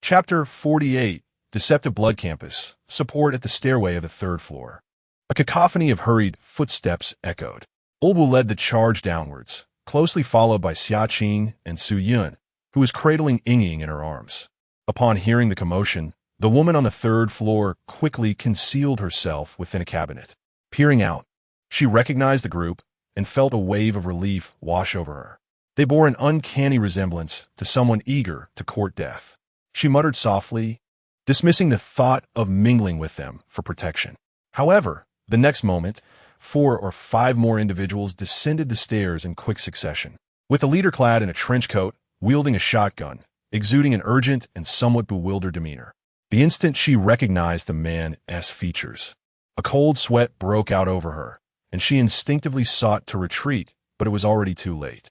Chapter 48, Deceptive Blood Campus, Support at the Stairway of the Third Floor. A cacophony of hurried footsteps echoed. Olbu led the charge downwards, closely followed by Xiaqing and Su Yun, who was cradling Ying in her arms. Upon hearing the commotion, the woman on the third floor quickly concealed herself within a cabinet. Peering out, she recognized the group and felt a wave of relief wash over her. They bore an uncanny resemblance to someone eager to court death. She muttered softly, dismissing the thought of mingling with them for protection. However, the next moment, 4 or 5 more individuals descended the stairs in quick succession, with the leader clad in a trench coat, wielding a shotgun, exuding an urgent and somewhat bewildered demeanor. The instant she recognized the man's features, a cold sweat broke out over her, and she instinctively sought to retreat, but it was already too late.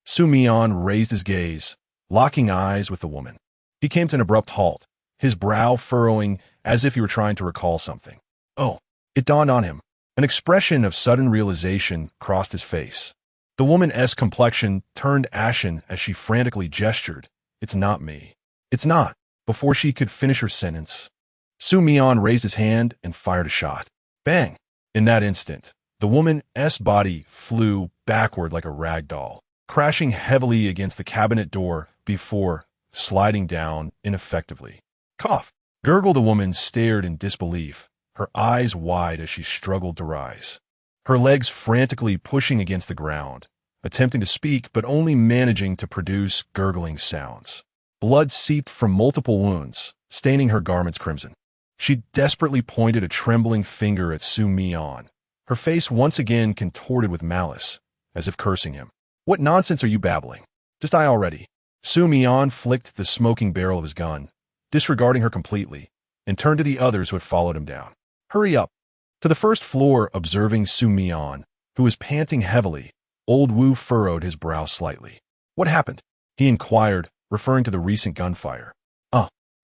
Su Mian raised his gaze, locking eyes with the woman. He came to an abrupt halt, his brow furrowing as if he were trying to recall something. Oh, it dawned on him. An expression of sudden realization crossed his face. The woman's complexion turned ashen as she frantically gestured. It's not me. It's not. Before she could finish her sentence, Su Mian raised his hand and fired a shot. Bang! In that instant, the woman's body flew backward like a rag doll, crashing heavily against the cabinet door before sliding down ineffectively. Cough! Gurgle. The woman stared in disbelief, her eyes wide as she struggled to rise, her legs frantically pushing against the ground, attempting to speak but only managing to produce gurgling sounds. Blood seeped from multiple wounds, staining her garments crimson. She desperately pointed a trembling finger at Su Mian, her face once again contorted with malice, as if cursing him. What nonsense are you babbling? Just die already. Su Mian flicked the smoking barrel of his gun, disregarding her completely, and turned to the others who had followed him down. Hurry up. To the first floor, observing Su Mian, who was panting heavily, Old Wu furrowed his brow slightly. What happened? He inquired, referring to the recent gunfire.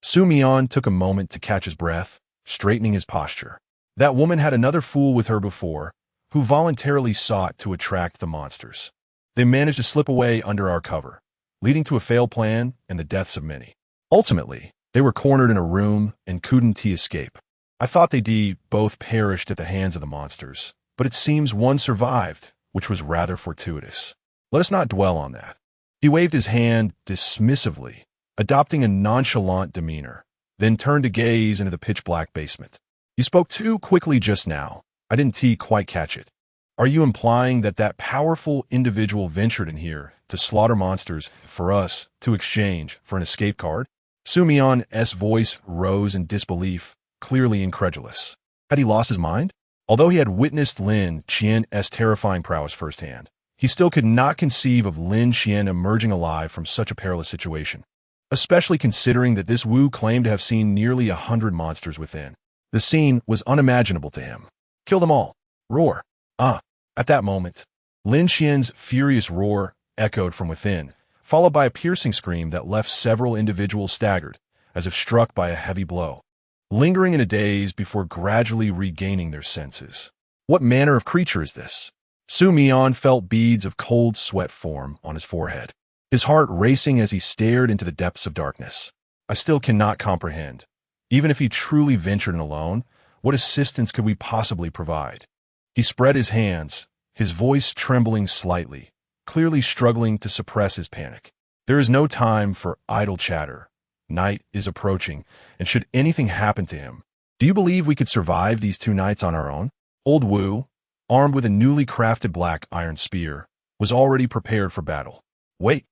Su Mian took a moment to catch his breath, straightening his posture. That woman had another fool with her before, who voluntarily sought to attract the monsters. They managed to slip away under our cover, leading to a failed plan and the deaths of many. Ultimately, they were cornered in a room and couldn't escape. I thought they both perished at the hands of the monsters, but it seems one survived, which was rather fortuitous. Let us not dwell on that. He waved his hand dismissively, adopting a nonchalant demeanor, then turned to gaze into the pitch-black basement. You spoke too quickly just now. I didn't quite catch it. Are you implying that powerful individual ventured in here to slaughter monsters for us to exchange for an escape card? Su Mian's voice rose in disbelief, clearly incredulous. Had he lost his mind? Although he had witnessed Lin Qian's terrifying prowess firsthand, he still could not conceive of Lin Qian emerging alive from such a perilous situation, especially considering that this Wu claimed to have seen nearly 100 monsters within. The scene was unimaginable to him. Kill them all. Roar. At that moment, Lin Qian's furious roar echoed from within, followed by a piercing scream that left several individuals staggered, as if struck by a heavy blow, lingering in a daze before gradually regaining their senses. What manner of creature is this? Su Mian felt beads of cold sweat form on his forehead, his heart racing as he stared into the depths of darkness. I still cannot comprehend. Even if he truly ventured in alone, what assistance could we possibly provide? He spread his hands, his voice trembling slightly, clearly struggling to suppress his panic. There is no time for idle chatter. Night is approaching, and should anything happen to him, do you believe we could survive these 2 nights on our own? Old Wu, armed with a newly crafted black iron spear, was already prepared for battle. Wait,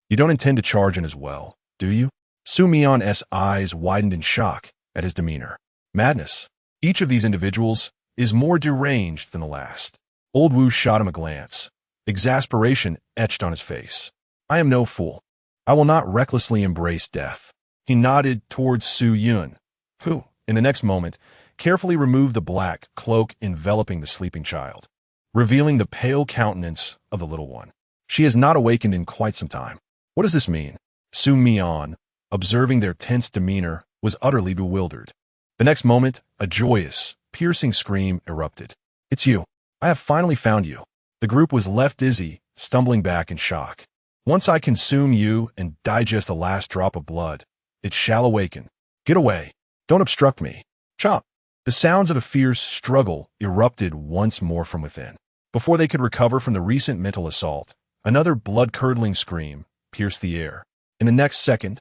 you don't intend to charge in as well, do you? Su Mian's eyes widened in shock at his demeanor. Madness. Each of these individuals is more deranged than the last. Old Wu shot him a glance. Exasperation etched on his face. I am no fool. I will not recklessly embrace death. He nodded towards Su Yun, who, in the next moment, carefully removed the black cloak enveloping the sleeping child, revealing the pale countenance of the little one. She has not awakened in quite some time. What does this mean? Su Mian, observing their tense demeanor, was utterly bewildered. The next moment, a joyous, piercing scream erupted. It's you. I have finally found you. The group was left dizzy, stumbling back in shock. Once I consume you and digest the last drop of blood, it shall awaken. Get away. Don't obstruct me. Chop. The sounds of a fierce struggle erupted once more from within. Before they could recover from the recent mental assault, another blood-curdling scream pierced the air. In the next second,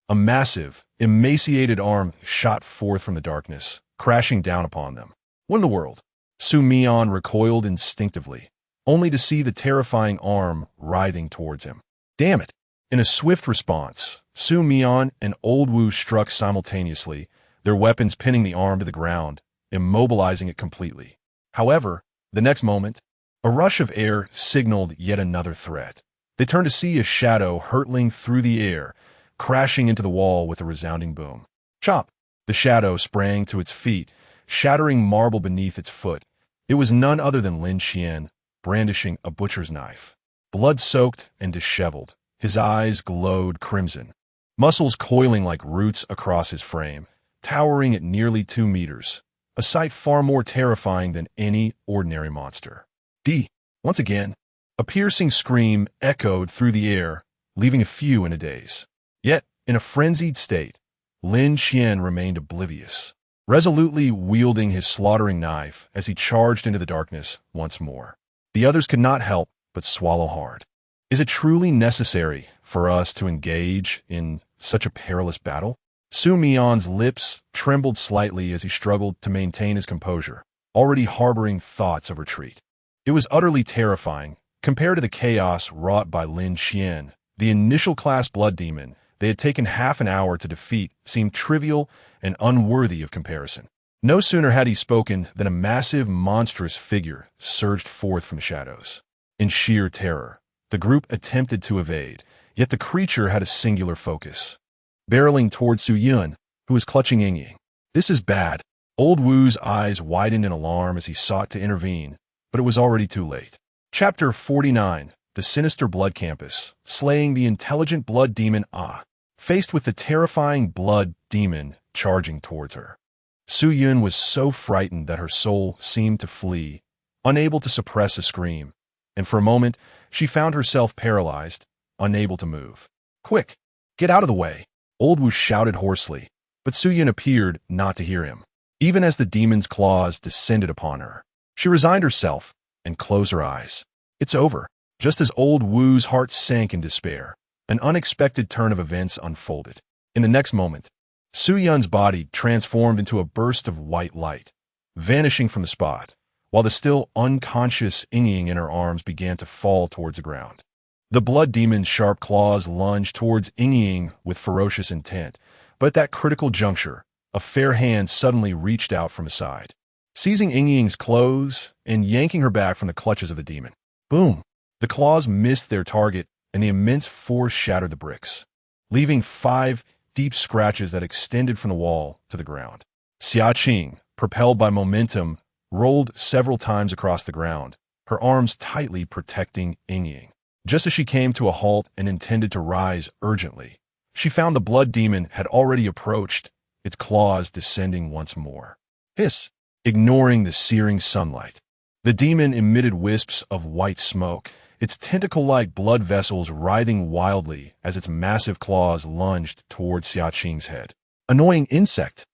a massive, emaciated arm shot forth from the darkness, crashing down upon them. What in the world? Su Mian recoiled instinctively, only to see the terrifying arm writhing towards him. Damn it! In a swift response, Su Mian and Old Wu struck simultaneously, their weapons pinning the arm to the ground, immobilizing it completely. However, the next moment, a rush of air signaled yet another threat. They turned to see a shadow hurtling through the air, crashing into the wall with a resounding boom. Chop! The shadow sprang to its feet, shattering marble beneath its foot. It was none other than Lin Qian, brandishing a butcher's knife. Blood-soaked and disheveled, his eyes glowed crimson, muscles coiling like roots across his frame, towering at nearly 2 meters, a sight far more terrifying than any ordinary monster. Once again, a piercing scream echoed through the air, leaving a few in a daze. Yet, in a frenzied state, Lin Qian remained oblivious, resolutely wielding his slaughtering knife as he charged into the darkness once more. The others could not help but swallow hard. Is it truly necessary for us to engage in such a perilous battle? Su Mian's lips trembled slightly as he struggled to maintain his composure, already harboring thoughts of retreat. It was utterly terrifying. Compared to the chaos wrought by Lin Qian, the initial class blood demon they had taken half an hour to defeat seemed trivial and unworthy of comparison. No sooner had he spoken than a massive, monstrous figure surged forth from the shadows. In sheer terror, the group attempted to evade, yet the creature had a singular focus, barreling towards Su Yun, who was clutching Ying. This is bad. Old Wu's eyes widened in alarm as he sought to intervene, but it was already too late. Chapter 49, The Sinister Blood Campus, Slaying the Intelligent Blood Demon Ah. Faced with the terrifying blood demon charging towards her, Su Yun was so frightened that her soul seemed to flee, unable to suppress a scream, and for a moment she found herself paralyzed, unable to move. Quick, get out of the way! Old Wu shouted hoarsely, but Su Yun appeared not to hear him. Even as the demon's claws descended upon her, she resigned herself and closed her eyes. It's over. Just as Old Wu's heart sank in despair, an unexpected turn of events unfolded. In the next moment, Su Yun's body transformed into a burst of white light, vanishing from the spot, while the still unconscious Ying in her arms began to fall towards the ground. The blood demon's sharp claws lunged towards Ying with ferocious intent, but at that critical juncture, a fair hand suddenly reached out from his side, seizing Ying's clothes and yanking her back from the clutches of the demon. Boom! The claws missed their target, and the immense force shattered the bricks, leaving 5 deep scratches that extended from the wall to the ground. Xia Qing, propelled by momentum, rolled several times across the ground, her arms tightly protecting Ying. Just as she came to a halt and intended to rise urgently, she found the blood demon had already approached, its claws descending once more. Hiss! Ignoring the searing sunlight, The demon emitted wisps of white smoke, its tentacle-like blood vessels writhing wildly as its massive claws lunged toward Xiaqing's head. Annoying insect!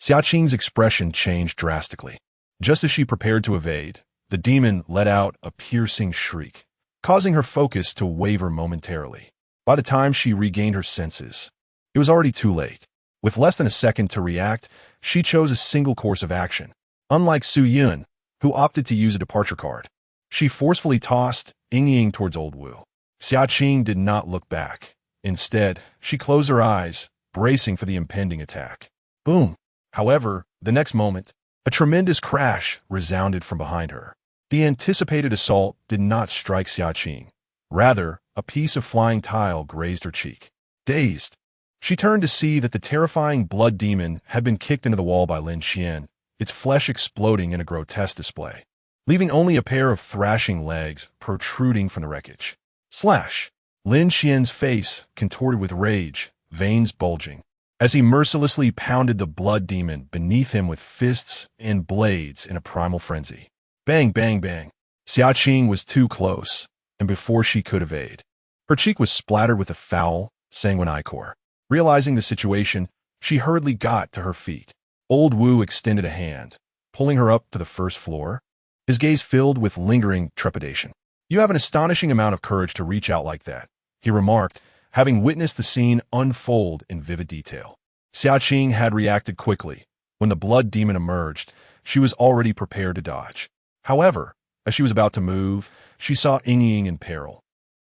Xiaqing's expression changed drastically. Just as she prepared to evade, the demon let out a piercing shriek, causing her focus to waver momentarily. By the time she regained her senses, it was already too late. With less than a second to react, she chose a single course of action. Unlike Su Yun, who opted to use a departure card, she forcefully tossed Ying towards Old Wu. Xiaqing did not look back. Instead, she closed her eyes, bracing for the impending attack. Boom! However, the next moment, a tremendous crash resounded from behind her. The anticipated assault did not strike Xiaqing. Rather, a piece of flying tile grazed her cheek. Dazed, she turned to see that the terrifying blood demon had been kicked into the wall by Lin Qian, its flesh exploding in a grotesque display, leaving only a pair of thrashing legs protruding from the wreckage. Slash! Lin Qian's face contorted with rage, veins bulging, as he mercilessly pounded the blood demon beneath him with fists and blades in a primal frenzy. Bang, bang, bang. Xiaqing was too close, and before she could evade, her cheek was splattered with a foul, sanguine ichor. Realizing the situation, she hurriedly got to her feet. Old Wu extended a hand, pulling her up to the first floor, his gaze filled with lingering trepidation. You have an astonishing amount of courage to reach out like that, he remarked, having witnessed the scene unfold in vivid detail. Xiaqing had reacted quickly. When the blood demon emerged, she was already prepared to dodge. However, as she was about to move, she saw Ying in peril,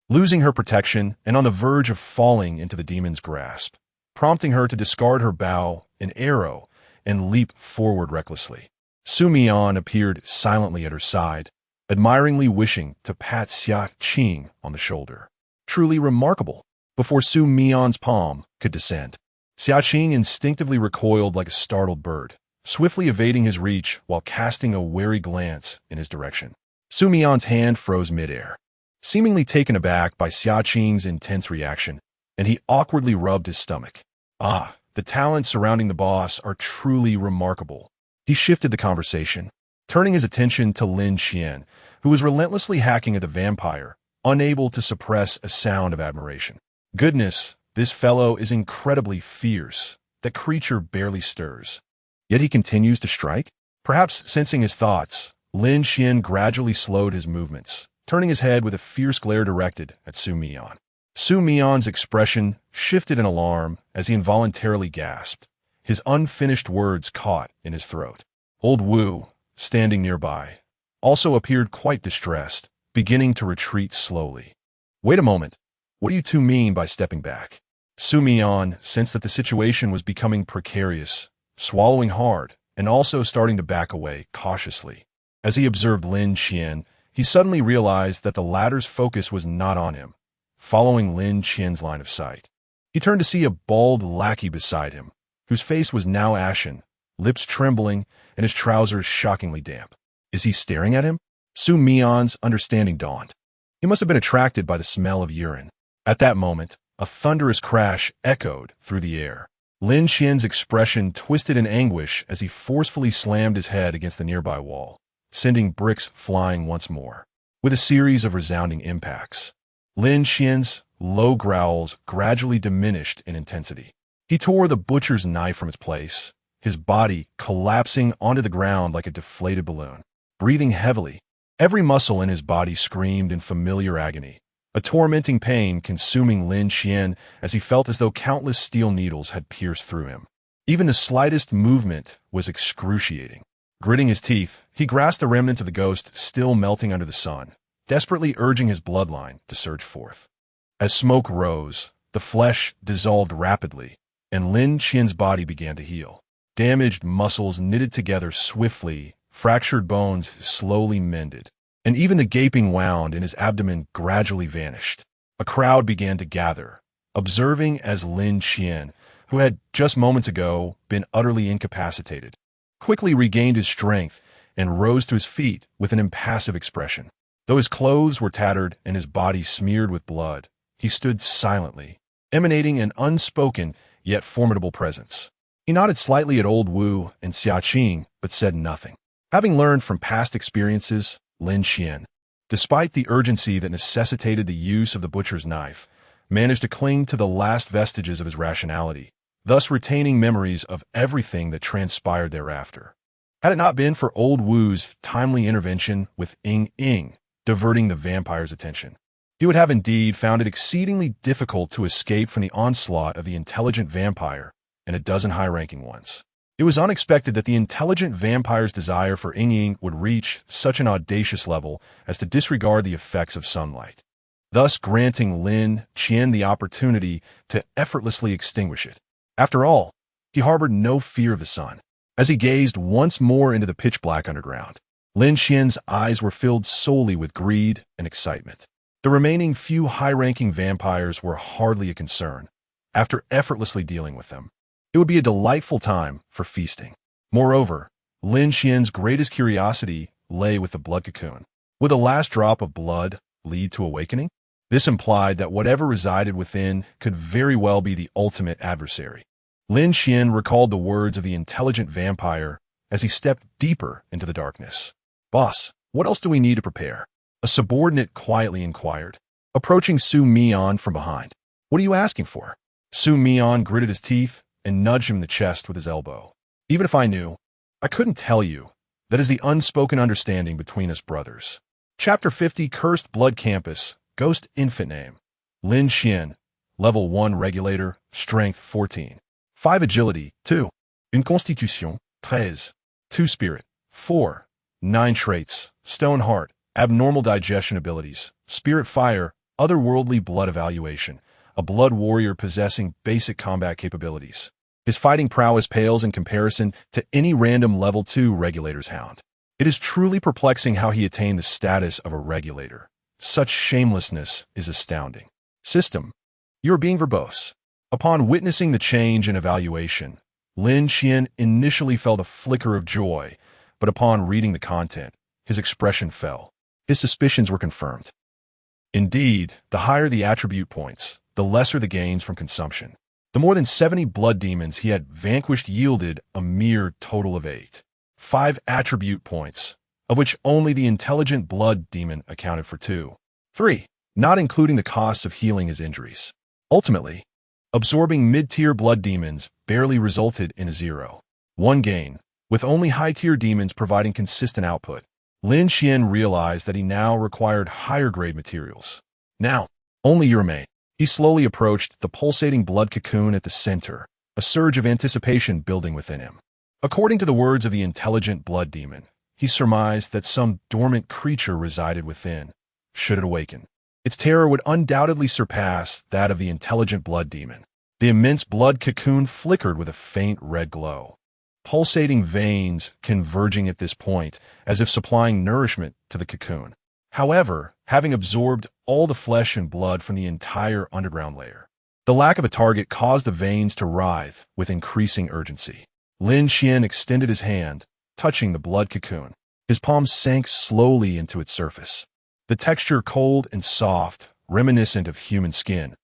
losing her protection and on the verge of falling into the demon's grasp, prompting her to discard her bow and arrow and leap forward recklessly. Su Mian appeared silently at her side, admiringly wishing to pat Xiaqing on the shoulder. Truly remarkable. Before Su Mian's palm could descend, Xiaqing instinctively recoiled like a startled bird, swiftly evading his reach while casting a wary glance in his direction. Su Mian's hand froze midair, seemingly taken aback by Xiaqing's intense reaction, and he awkwardly rubbed his stomach. The talents surrounding the boss are truly remarkable. He shifted the conversation, turning his attention to Lin Qian, who was relentlessly hacking at the vampire, unable to suppress a sound of admiration. Goodness, this fellow is incredibly fierce. That creature barely stirs. Yet he continues to strike? Perhaps sensing his thoughts, Lin Qian gradually slowed his movements, turning his head with a fierce glare directed at Su Mian. Su Mian's expression shifted in alarm as he involuntarily gasped, his unfinished words caught in his throat. Old Wu, standing nearby, also appeared quite distressed, beginning to retreat slowly. Wait a moment. What do you two mean by stepping back? Su Mian sensed that the situation was becoming precarious, swallowing hard, and also starting to back away cautiously. As he observed Lin Qian, he suddenly realized that the latter's focus was not on him, following Lin Qian's line of sight. He turned to see a bald lackey beside him, whose face was now ashen, lips trembling, and his trousers shockingly damp. Is he staring at him? Su Mian's understanding dawned. He must have been attracted by the smell of urine. At that moment, a thunderous crash echoed through the air. Lin Qian's expression twisted in anguish as he forcefully slammed his head against the nearby wall, sending bricks flying once more. With a series of resounding impacts, Lin Qian's low growls gradually diminished in intensity. He tore the butcher's knife from its place, his body collapsing onto the ground like a deflated balloon. Breathing heavily, every muscle in his body screamed in familiar agony, a tormenting pain consuming Lin Qian as he felt as though countless steel needles had pierced through him. Even the slightest movement was excruciating. Gritting his teeth, he grasped the remnants of the ghost still melting under the sun, desperately urging his bloodline to surge forth. As smoke rose, the flesh dissolved rapidly, and Lin Qian's body began to heal. Damaged muscles knitted together swiftly, fractured bones slowly mended, and even the gaping wound in his abdomen gradually vanished. A crowd began to gather, observing as Lin Qian, who had just moments ago been utterly incapacitated, quickly regained his strength and rose to his feet with an impassive expression. Though his clothes were tattered and his body smeared with blood, he stood silently, emanating an unspoken yet formidable presence. He nodded slightly at Old Wu and Xiaqing, but said nothing. Having learned from past experiences, Lin Qian, despite the urgency that necessitated the use of the butcher's knife, managed to cling to the last vestiges of his rationality, thus retaining memories of everything that transpired thereafter. Had it not been for old Wu's timely intervention with Ying diverting the vampire's attention, he would have indeed found it exceedingly difficult to escape from the onslaught of the intelligent vampire and a dozen high-ranking ones. It was unexpected that the intelligent vampire's desire for Ying would reach such an audacious level as to disregard the effects of sunlight, thus granting Lin Qian the opportunity to effortlessly extinguish it. After all, he harbored no fear of the sun. As he gazed once more into the pitch-black underground, Lin Qian's eyes were filled solely with greed and excitement. The remaining few high-ranking vampires were hardly a concern. After effortlessly dealing with them, it would be a delightful time for feasting. Moreover, Lin Qian's greatest curiosity lay with the blood cocoon. Would the last drop of blood lead to awakening? This implied that whatever resided within could very well be the ultimate adversary. Lin Qian recalled the words of the intelligent vampire as he stepped deeper into the darkness. "Boss, what else do we need to prepare?" A subordinate quietly inquired, approaching Su Mian from behind. "What are you asking for?" Su Mian gritted his teeth and nudged him in the chest with his elbow. "Even if I knew, I couldn't tell you. That is the unspoken understanding between us brothers." Chapter 50, Cursed Blood Campus, Ghost Infant Name. Lin Qian, Level 1 Regulator, Strength 14. 5 Agility, 2. Une Constitution, 13. 2 Spirit, 4. 9 Traits, Stone Heart, Abnormal Digestion Abilities, Spirit Fire, Otherworldly Blood Evaluation, a blood warrior possessing basic combat capabilities. His fighting prowess pales in comparison to any random Level 2 Regulator's hound. It is truly perplexing how he attained the status of a regulator. Such shamelessness is astounding. System, you are being verbose. Upon witnessing the change in evaluation, Lin Qian initially felt a flicker of joy, but upon reading the content, his expression fell. His suspicions were confirmed. Indeed, the higher the attribute points, the lesser the gains from consumption. The more than 70 blood demons he had vanquished yielded a mere total of 8. 5 attribute points, of which only the intelligent blood demon accounted for 2. 3, not including the costs of healing his injuries. Ultimately, absorbing mid-tier blood demons barely resulted in a 0. 1 gain, with only high-tier demons providing consistent output. Lin Qian realized that he now required higher-grade materials. Now, only remained. He slowly approached the pulsating blood cocoon at the center, a surge of anticipation building within him. According to the words of the intelligent blood demon, he surmised that some dormant creature resided within. Should it awaken, its terror would undoubtedly surpass that of the intelligent blood demon. The immense blood cocoon flickered with a faint red glow, pulsating veins converging at this point as if supplying nourishment to the cocoon. However, having absorbed all the flesh and blood from the entire underground layer, the lack of a target caused the veins to writhe with increasing urgency. Lin Qian extended his hand, touching the blood cocoon. His palm sank slowly into its surface. The texture cold and soft, reminiscent of human skin,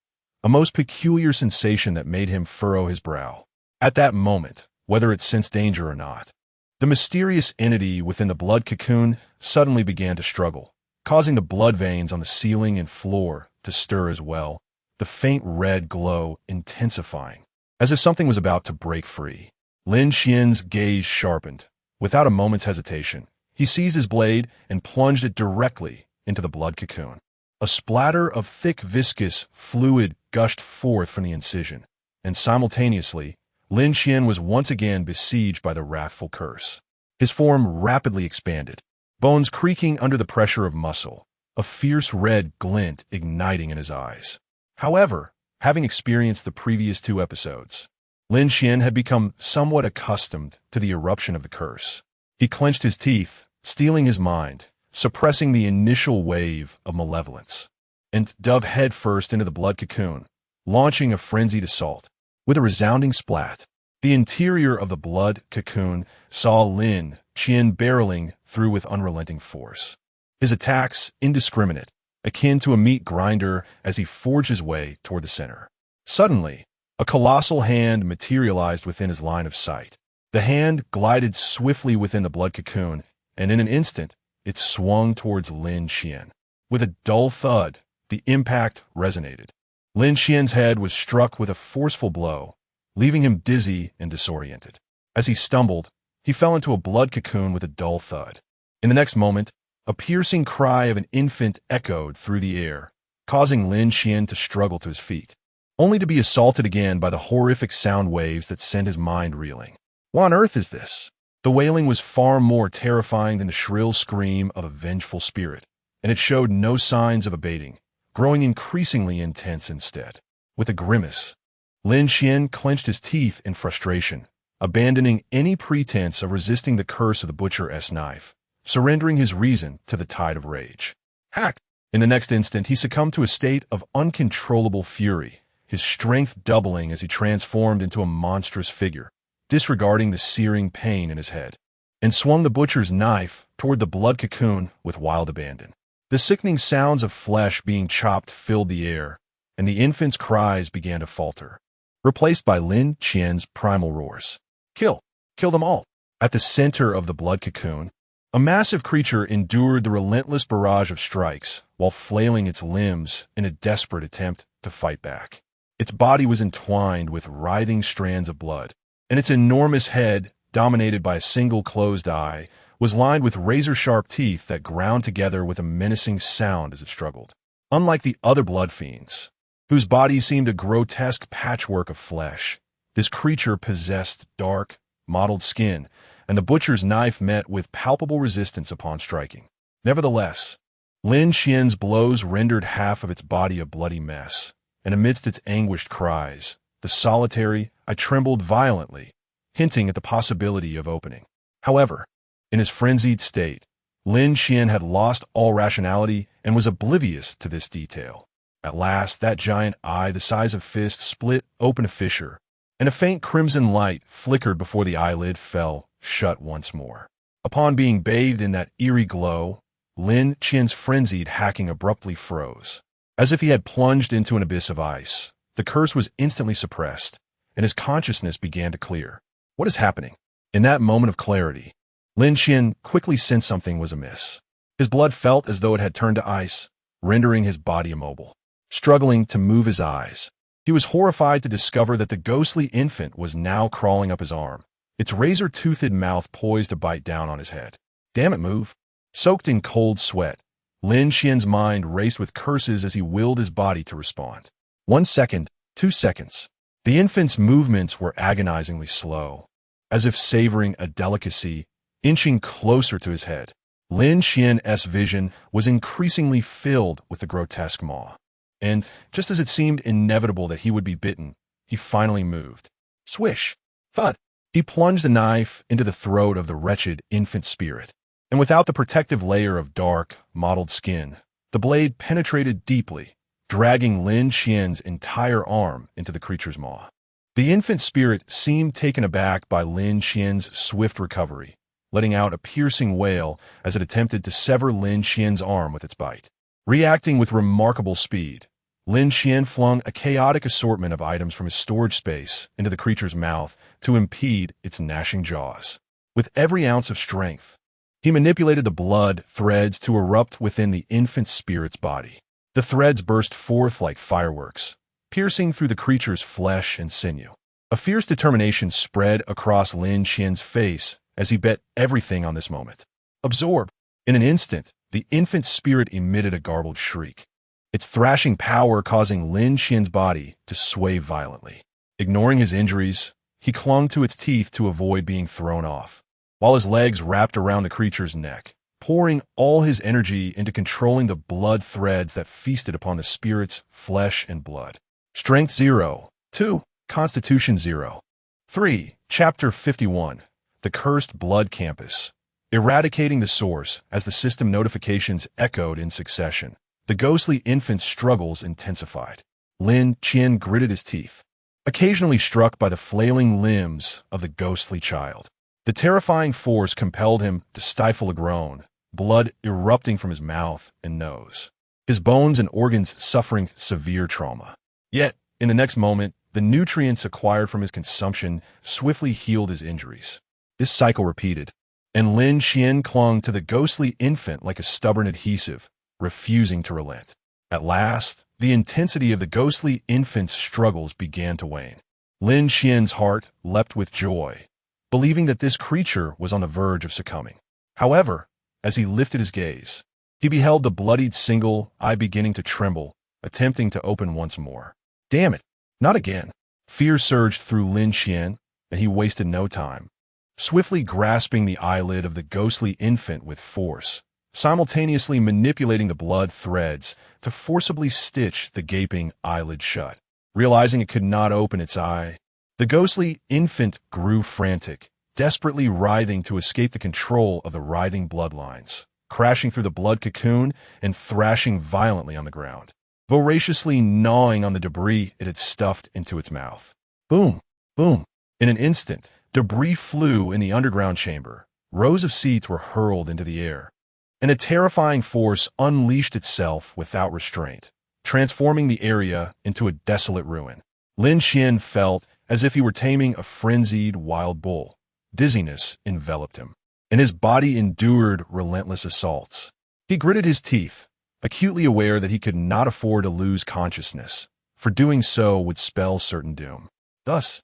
a most peculiar sensation that made him furrow his brow. At that moment, whether it sensed danger or not, the mysterious entity within the blood cocoon suddenly began to struggle, causing the blood veins on the ceiling and floor to stir as well, the faint red glow intensifying, as if something was about to break free. Lin Qian's gaze sharpened. Without a moment's hesitation, he seized his blade and plunged it directly into the blood cocoon. A splatter of thick, viscous fluid gushed forth from the incision, and simultaneously, Lin Qian was once again besieged by the wrathful curse. His form rapidly expanded, bones creaking under the pressure of muscle, a fierce red glint igniting in his eyes. However, having experienced the previous 2 episodes, Lin Qian had become somewhat accustomed to the eruption of the curse. He clenched his teeth, steeling his mind, suppressing the initial wave of malevolence, and dove headfirst into the blood cocoon, launching a frenzied assault. With a resounding splat, the interior of the blood cocoon saw Lin Qian barreling through with unrelenting force. His attacks indiscriminate, akin to a meat grinder as he forged his way toward the center. Suddenly, a colossal hand materialized within his line of sight. The hand glided swiftly within the blood cocoon, and in an instant, it swung towards Lin Qian. With a dull thud, the impact resonated. Lin Qian's head was struck with a forceful blow, leaving him dizzy and disoriented. As he stumbled, he fell into a blood cocoon with a dull thud. In the next moment, a piercing cry of an infant echoed through the air, causing Lin Qian to struggle to his feet, only to be assaulted again by the horrific sound waves that sent his mind reeling. What on earth is this? The wailing was far more terrifying than the shrill scream of a vengeful spirit, and it showed no signs of abating, growing increasingly intense instead. With a grimace, Lin Qian clenched his teeth in frustration, abandoning any pretense of resisting the curse of the butcher's knife, surrendering his reason to the tide of rage. Hack! In the next instant, he succumbed to a state of uncontrollable fury, his strength doubling as he transformed into a monstrous figure, disregarding the searing pain in his head, and swung the butcher's knife toward the blood cocoon with wild abandon. The sickening sounds of flesh being chopped filled the air, and the infant's cries began to falter, replaced by Lin Qian's primal roars. Kill! Kill them all! At the center of the blood cocoon, a massive creature endured the relentless barrage of strikes while flailing its limbs in a desperate attempt to fight back. Its body was entwined with writhing strands of blood, and its enormous head, dominated by a single closed eye, was lined with razor-sharp teeth that ground together with a menacing sound as it struggled. Unlike the other blood fiends, whose bodies seemed a grotesque patchwork of flesh, this creature possessed dark, mottled skin, and the butcher's knife met with palpable resistance upon striking. Nevertheless, Lin Qian's blows rendered half of its body a bloody mess, and amidst its anguished cries, the solitary eye trembled violently, hinting at the possibility of opening. However, in his frenzied state, Lin Qian had lost all rationality and was oblivious to this detail. At last, that giant eye the size of fist split open a fissure, and a faint crimson light flickered before the eyelid fell shut once more. Upon being bathed in that eerie glow, Lin Qian's frenzied hacking abruptly froze. As if he had plunged into an abyss of ice, the curse was instantly suppressed, and his consciousness began to clear. What is happening? In that moment of clarity, Lin Qian quickly sensed something was amiss. His blood felt as though it had turned to ice, rendering his body immobile. Struggling to move his eyes, he was horrified to discover that the ghostly infant was now crawling up his arm, its razor-toothed mouth poised to bite down on his head. Damn it, move! Soaked in cold sweat, Lin Qian's mind raced with curses as he willed his body to respond. 1 second, 2 seconds. The infant's movements were agonizingly slow, as if savoring a delicacy, inching closer to his head. Lin Qian's vision was increasingly filled with the grotesque maw. And, just as it seemed inevitable that he would be bitten, he finally moved. Swish! Thud! He plunged the knife into the throat of the wretched infant spirit, and without the protective layer of dark, mottled skin, the blade penetrated deeply, dragging Lin Qian's entire arm into the creature's maw. The infant spirit seemed taken aback by Lin Qian's swift recovery, letting out a piercing wail as it attempted to sever Lin Qian's arm with its bite. Reacting with remarkable speed, Lin Qian flung a chaotic assortment of items from his storage space into the creature's mouth to impede its gnashing jaws. With every ounce of strength, he manipulated the blood threads to erupt within the infant spirit's body. The threads burst forth like fireworks, piercing through the creature's flesh and sinew. A fierce determination spread across Lin Qian's face as he bet everything on this moment. Absorb! In an instant, the infant spirit emitted a garbled shriek, its thrashing power causing Lin Qian's body to sway violently. Ignoring his injuries, he clung to its teeth to avoid being thrown off, while his legs wrapped around the creature's neck, pouring all his energy into controlling the blood threads that feasted upon the spirit's flesh and blood. Strength 0. 2. Constitution 0. 3. Chapter 51. The Cursed Blood Campus. Eradicating the source as the system notifications echoed in succession. The ghostly infant's struggles intensified. Lin Qian gritted his teeth, occasionally struck by the flailing limbs of the ghostly child. The terrifying force compelled him to stifle a groan, blood erupting from his mouth and nose, his bones and organs suffering severe trauma. Yet, in the next moment, the nutrients acquired from his consumption swiftly healed his injuries. This cycle repeated, and Lin Qian clung to the ghostly infant like a stubborn adhesive, refusing to relent. At last, the intensity of the ghostly infant's struggles began to wane. Lin Qian's heart leapt with joy, believing that this creature was on the verge of succumbing. However, as he lifted his gaze, he beheld the bloodied single eye beginning to tremble, attempting to open once more. Damn it, not again. Fear surged through Lin Qian, and he wasted no time, swiftly grasping the eyelid of the ghostly infant with force, simultaneously manipulating the blood threads to forcibly stitch the gaping eyelid shut. Realizing it could not open its eye, the ghostly infant grew frantic, desperately writhing to escape the control of the writhing bloodlines, crashing through the blood cocoon and thrashing violently on the ground, voraciously gnawing on the debris it had stuffed into its mouth. Boom! Boom! In an instant, debris flew in the underground chamber. Rows of seats were hurled into the air, and a terrifying force unleashed itself without restraint, transforming the area into a desolate ruin. Lin Qian felt as if he were taming a frenzied wild bull. Dizziness enveloped him, and his body endured relentless assaults. He gritted his teeth, acutely aware that he could not afford to lose consciousness, for doing so would spell certain doom. Thus,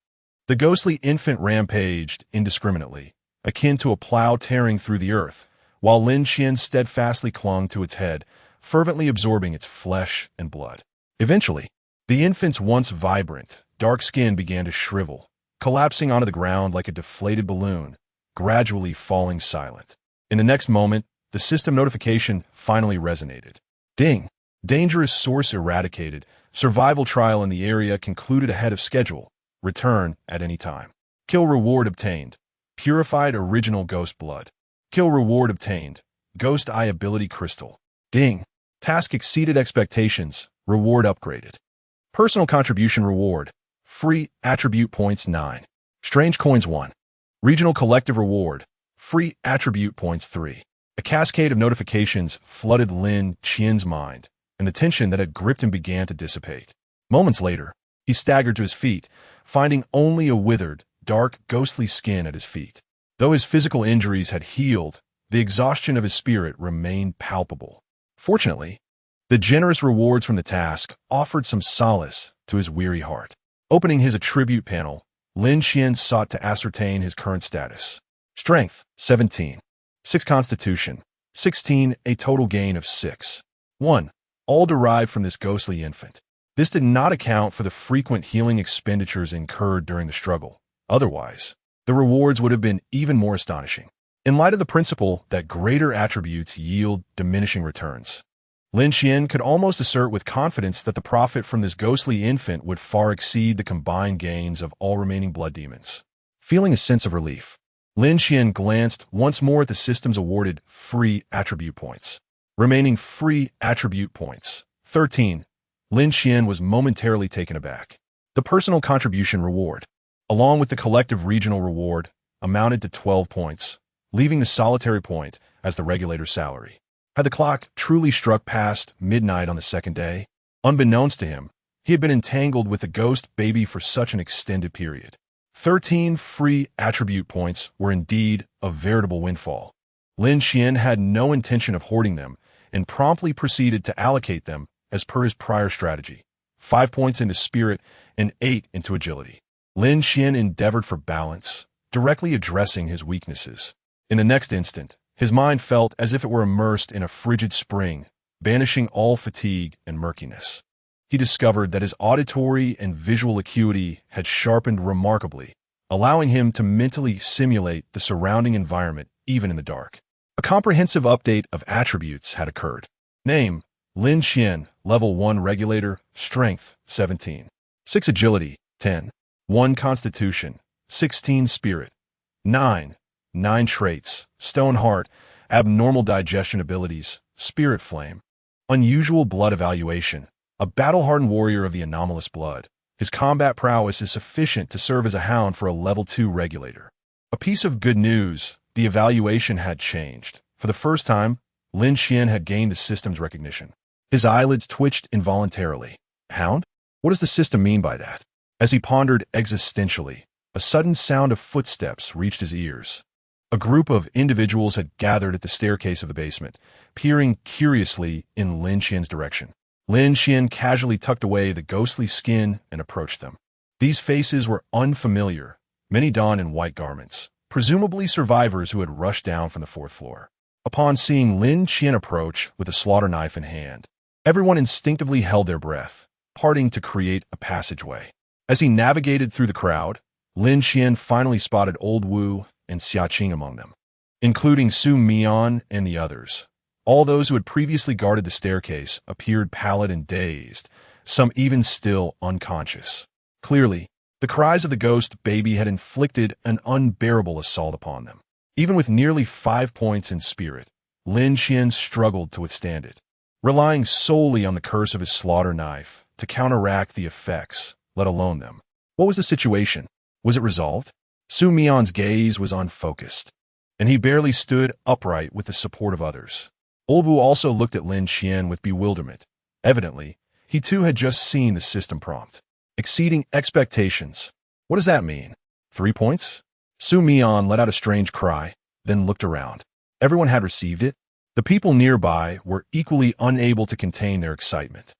the ghostly infant rampaged indiscriminately, akin to a plow tearing through the earth, while Lin Qian steadfastly clung to its head, fervently absorbing its flesh and blood. Eventually, the infant's once vibrant, dark skin began to shrivel, collapsing onto the ground like a deflated balloon, gradually falling silent. In the next moment, the system notification finally resonated. Ding! Dangerous source eradicated. Survival trial in the area concluded ahead of schedule. Return at any time. Kill reward obtained. Purified original ghost blood. Kill reward obtained. Ghost eye ability crystal. Ding! Task exceeded expectations. Reward upgraded. Personal contribution reward. Free attribute points 9. Strange coins 1. Regional collective reward. Free attribute points 3. A cascade of notifications flooded Lin Qian's mind, and the tension that had gripped him began to dissipate. Moments later, he staggered to his feet, finding only a withered, dark, ghostly skin at his feet. Though his physical injuries had healed, the exhaustion of his spirit remained palpable. Fortunately, the generous rewards from the task offered some solace to his weary heart. Opening his attribute panel, Lin Qian sought to ascertain his current status. Strength, 17. 6 Constitution, 16, a total gain of 6. 1. All derived from this ghostly infant. This did not account for the frequent healing expenditures incurred during the struggle. Otherwise, the rewards would have been even more astonishing. In light of the principle that greater attributes yield diminishing returns, Lin Qian could almost assert with confidence that the profit from this ghostly infant would far exceed the combined gains of all remaining blood demons. Feeling a sense of relief, Lin Qian glanced once more at the system's awarded free attribute points. Remaining free attribute points, 13. Lin Qian was momentarily taken aback. The personal contribution reward, along with the collective regional reward, amounted to 12 points, leaving the solitary point as the regulator's salary. Had the clock truly struck past midnight on the second day? Unbeknownst to him, he had been entangled with the ghost baby for such an extended period. 13 free attribute points were indeed a veritable windfall. Lin Qian had no intention of hoarding them and promptly proceeded to allocate them as per his prior strategy. 5 points into spirit and 8 into agility. Lin Qian endeavored for balance, directly addressing his weaknesses. In the next instant, his mind felt as if it were immersed in a frigid spring, banishing all fatigue and murkiness. He discovered that his auditory and visual acuity had sharpened remarkably, allowing him to mentally simulate the surrounding environment even in the dark. A comprehensive update of attributes had occurred. Name, Lin Qian, Level 1 Regulator, Strength, 17. 6 Agility, 10. 1 Constitution, 16 Spirit, 9. 9 traits, Stone Heart, abnormal digestion abilities, Spirit Flame, unusual blood evaluation, a battle-hardened warrior of the anomalous blood. His combat prowess is sufficient to serve as a hound for a Level 2 regulator. A piece of good news, the evaluation had changed. For the first time, Lin Qian had gained the system's recognition. His eyelids twitched involuntarily. Hound? What does the system mean by that? As he pondered existentially, a sudden sound of footsteps reached his ears. A group of individuals had gathered at the staircase of the basement, peering curiously in Lin Qian's direction. Lin Qian casually tucked away the ghostly skin and approached them. These faces were unfamiliar, many donned in white garments, presumably survivors who had rushed down from the fourth floor. Upon seeing Lin Qian approach with a slaughter knife in hand, everyone instinctively held their breath, parting to create a passageway. As he navigated through the crowd, Lin Qian finally spotted Old Wu and Xiaqing among them, including Su Mian and the others. All those who had previously guarded the staircase appeared pallid and dazed, some even still unconscious. Clearly, the cries of the ghost baby had inflicted an unbearable assault upon them. Even with nearly 5 points in spirit, Lin Qian struggled to withstand it, relying solely on the curse of his slaughter knife to counteract the effects, let alone them. What was the situation? Was it resolved? Su Mian's gaze was unfocused, and he barely stood upright with the support of others. Old Wu also looked at Lin Qian with bewilderment. Evidently, he too had just seen the system prompt. Exceeding expectations. What does that mean? 3 points? Su Mian let out a strange cry, then looked around. Everyone had received it. The people nearby were equally unable to contain their excitement,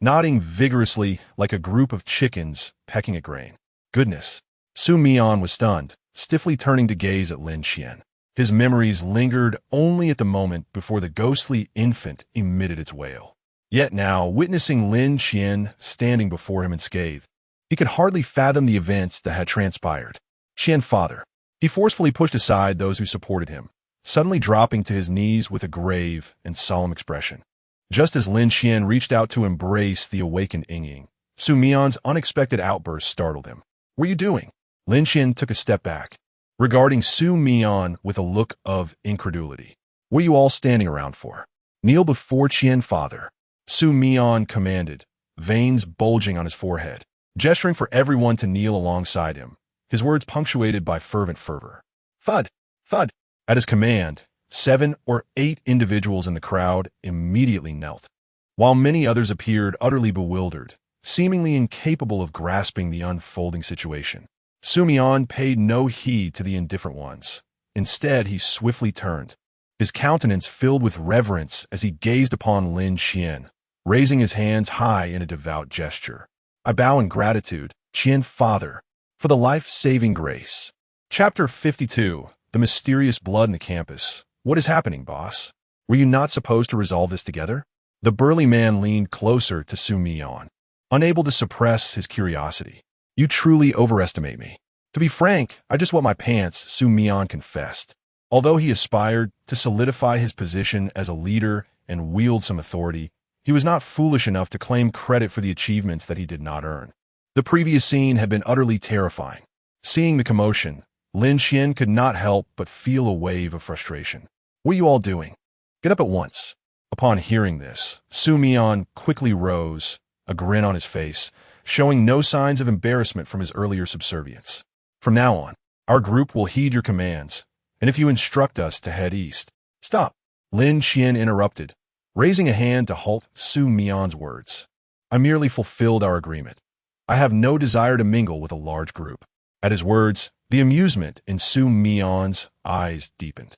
nodding vigorously like a group of chickens pecking at grain. Goodness. Su Mian was stunned, stiffly turning to gaze at Lin Qian. His memories lingered only at the moment before the ghostly infant emitted its wail. Yet now, witnessing Lin Qian standing before him unscathed, he could hardly fathom the events that had transpired. Qian father. He forcefully pushed aside those who supported him, suddenly dropping to his knees with a grave and solemn expression. Just as Lin Qian reached out to embrace the awakened Ying, Su Mian's unexpected outburst startled him. What are you doing? Lin Qian took a step back, regarding Su Mian with a look of incredulity. What are you all standing around for? Kneel before Qian father. Su Mian commanded, veins bulging on his forehead, gesturing for everyone to kneel alongside him, his words punctuated by fervent fervor. Thud! Thud! At his command, 7 or 8 individuals in the crowd immediately knelt, while many others appeared utterly bewildered, seemingly incapable of grasping the unfolding situation. Su Mian paid no heed to the indifferent ones. Instead, he swiftly turned, his countenance filled with reverence as he gazed upon Lin Qian, raising his hands high in a devout gesture. I bow in gratitude, Qian father, for the life-saving grace. Chapter 52. The mysterious blood in the campus. What is happening, boss? Were you not supposed to resolve this together? The burly man leaned closer to Su Mian, unable to suppress his curiosity. You truly overestimate me. To be frank, I just wet my pants, Su Mian confessed. Although he aspired to solidify his position as a leader and wield some authority, he was not foolish enough to claim credit for the achievements that he did not earn. The previous scene had been utterly terrifying. Seeing the commotion, Lin Qian could not help but feel a wave of frustration. What are you all doing? Get up at once. Upon hearing this, Su Mian quickly rose, a grin on his face, showing no signs of embarrassment from his earlier subservience. From now on, our group will heed your commands, and if you instruct us to head east. Stop! Lin Qian interrupted, raising a hand to halt Su Mian's words. I merely fulfilled our agreement. I have no desire to mingle with a large group. At his words, the amusement in Su Mian's eyes deepened.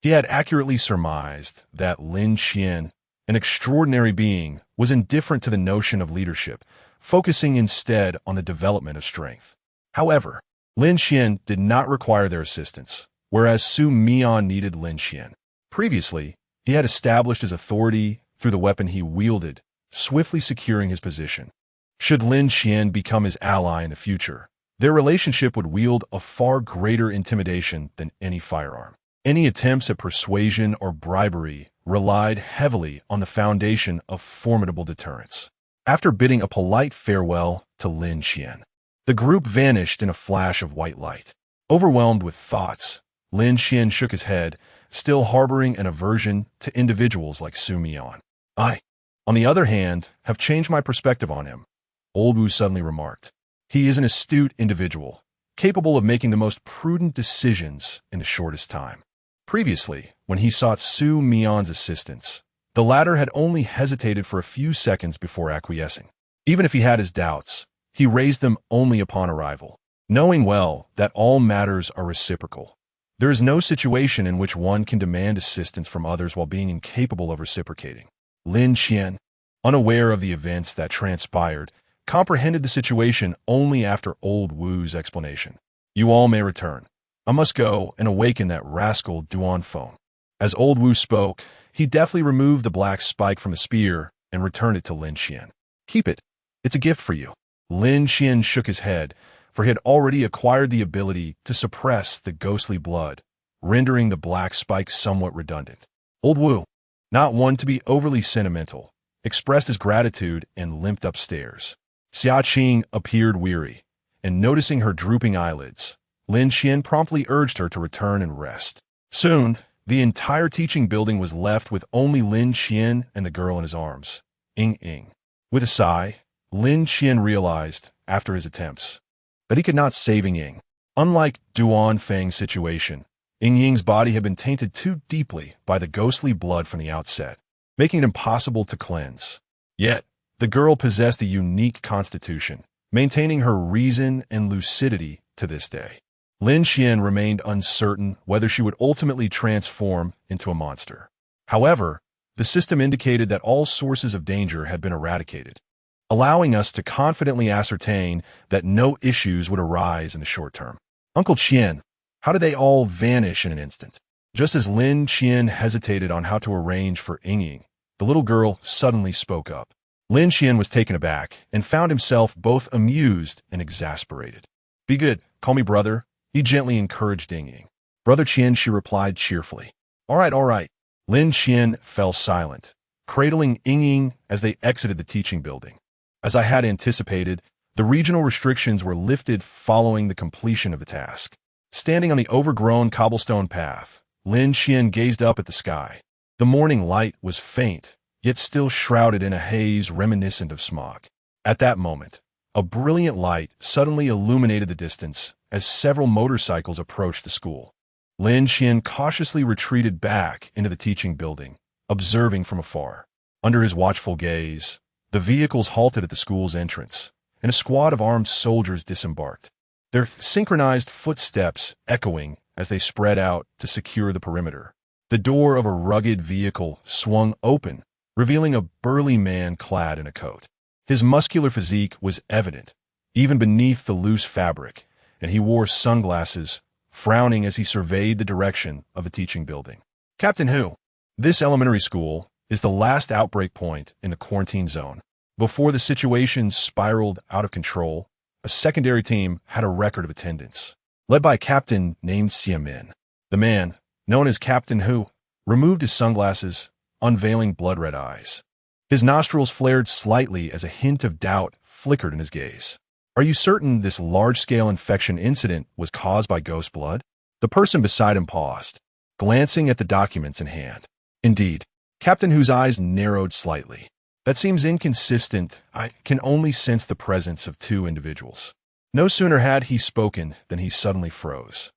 He had accurately surmised that Lin Qian, an extraordinary being, was indifferent to the notion of leadership, focusing instead on the development of strength. However, Lin Qian did not require their assistance, whereas Su Mian needed Lin Qian. Previously, he had established his authority through the weapon he wielded, swiftly securing his position. Should Lin Qian become his ally in the future, their relationship would wield a far greater intimidation than any firearm. Any attempts at persuasion or bribery relied heavily on the foundation of formidable deterrence. After bidding a polite farewell to Lin Qian, the group vanished in a flash of white light. Overwhelmed with thoughts, Lin Qian shook his head, still harboring an aversion to individuals like Su Mian. I, on the other hand, have changed my perspective on him, Old Wu suddenly remarked. He is an astute individual, capable of making the most prudent decisions in the shortest time. Previously, when he sought Su Mian's assistance, the latter had only hesitated for a few seconds before acquiescing. Even if he had his doubts, he raised them only upon arrival, knowing well that all matters are reciprocal. There is no situation in which one can demand assistance from others while being incapable of reciprocating. Lin Qian, unaware of the events that transpired, comprehended the situation only after old Wu's explanation. You all may return. I must go and awaken that rascal Duan phone. As old Wu spoke, he deftly removed the black spike from the spear and returned it to Lin Qian. Keep it. It's a gift for you. Lin Qian shook his head, for he had already acquired the ability to suppress the ghostly blood, rendering the black spike somewhat redundant. Old Wu, not one to be overly sentimental, expressed his gratitude and limped upstairs. Xia Qing appeared weary, and noticing her drooping eyelids, Lin Qian promptly urged her to return and rest. Soon, the entire teaching building was left with only Lin Qian and the girl in his arms, Ying. With a sigh, Lin Qian realized, after his attempts, that he could not save Ying. Unlike Duan Feng's situation, Ying's body had been tainted too deeply by the ghostly blood from the outset, making it impossible to cleanse. Yet, the girl possessed a unique constitution, maintaining her reason and lucidity to this day. Lin Qian remained uncertain whether she would ultimately transform into a monster. However, the system indicated that all sources of danger had been eradicated, allowing us to confidently ascertain that no issues would arise in the short term. Uncle Qian, how did they all vanish in an instant? Just as Lin Qian hesitated on how to arrange for Ying, the little girl suddenly spoke up. Lin Qian was taken aback and found himself both amused and exasperated. Be good, call me brother, he gently encouraged Ying. Brother Qian, she replied cheerfully. All right. Lin Qian fell silent, cradling Ying as they exited the teaching building. As I had anticipated, the regional restrictions were lifted following the completion of the task. Standing on the overgrown cobblestone path, Lin Qian gazed up at the sky. The morning light was faint, yet still shrouded in a haze reminiscent of smog. At that moment, a brilliant light suddenly illuminated the distance as several motorcycles approached the school. Lin Qian cautiously retreated back into the teaching building, observing from afar. Under his watchful gaze, the vehicles halted at the school's entrance, and a squad of armed soldiers disembarked, their synchronized footsteps echoing as they spread out to secure the perimeter. The door of a rugged vehicle swung open, revealing a burly man clad in a coat. His muscular physique was evident, even beneath the loose fabric, and he wore sunglasses, frowning as he surveyed the direction of the teaching building. Captain Hu, this elementary school is the last outbreak point in the quarantine zone. Before the situation spiraled out of control, a secondary team had a record of attendance, led by a captain named Xiamin. The man, known as Captain Hu, removed his sunglasses, unveiling blood-red eyes. His nostrils flared slightly as a hint of doubt flickered in his gaze. Are you certain this large-scale infection incident was caused by ghost blood? The person beside him paused, glancing at the documents in hand. Indeed, Captain Hu's eyes narrowed slightly. That seems inconsistent. I can only sense the presence of two individuals. No sooner had he spoken than he suddenly froze.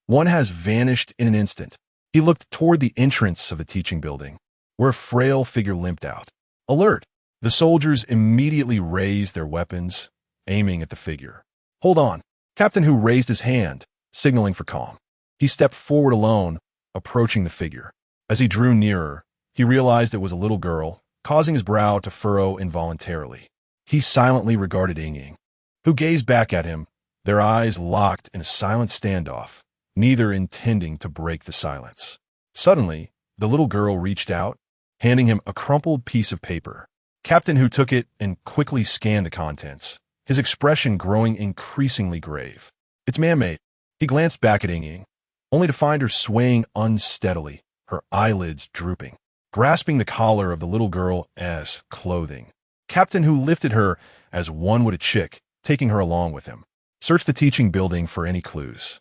One has vanished in an instant. He looked toward the entrance of the teaching building, where a frail figure limped out. Alert! The soldiers immediately raised their weapons, aiming at the figure. Hold on. Captain Hu raised his hand, signaling for calm. He stepped forward alone, approaching the figure. As he drew nearer, he realized it was a little girl, causing his brow to furrow involuntarily. He silently regarded Ying, who gazed back at him, their eyes locked in a silent standoff, neither intending to break the silence. Suddenly, the little girl reached out, handing him a crumpled piece of paper. Captain Hu took it and quickly scanned the contents, his expression growing increasingly grave. It's man-made. He glanced back at Ying, only to find her swaying unsteadily, her eyelids drooping, grasping the collar of the little girl as clothing. Captain Hu lifted her as one would a chick, taking her along with him. Search the teaching building for any clues.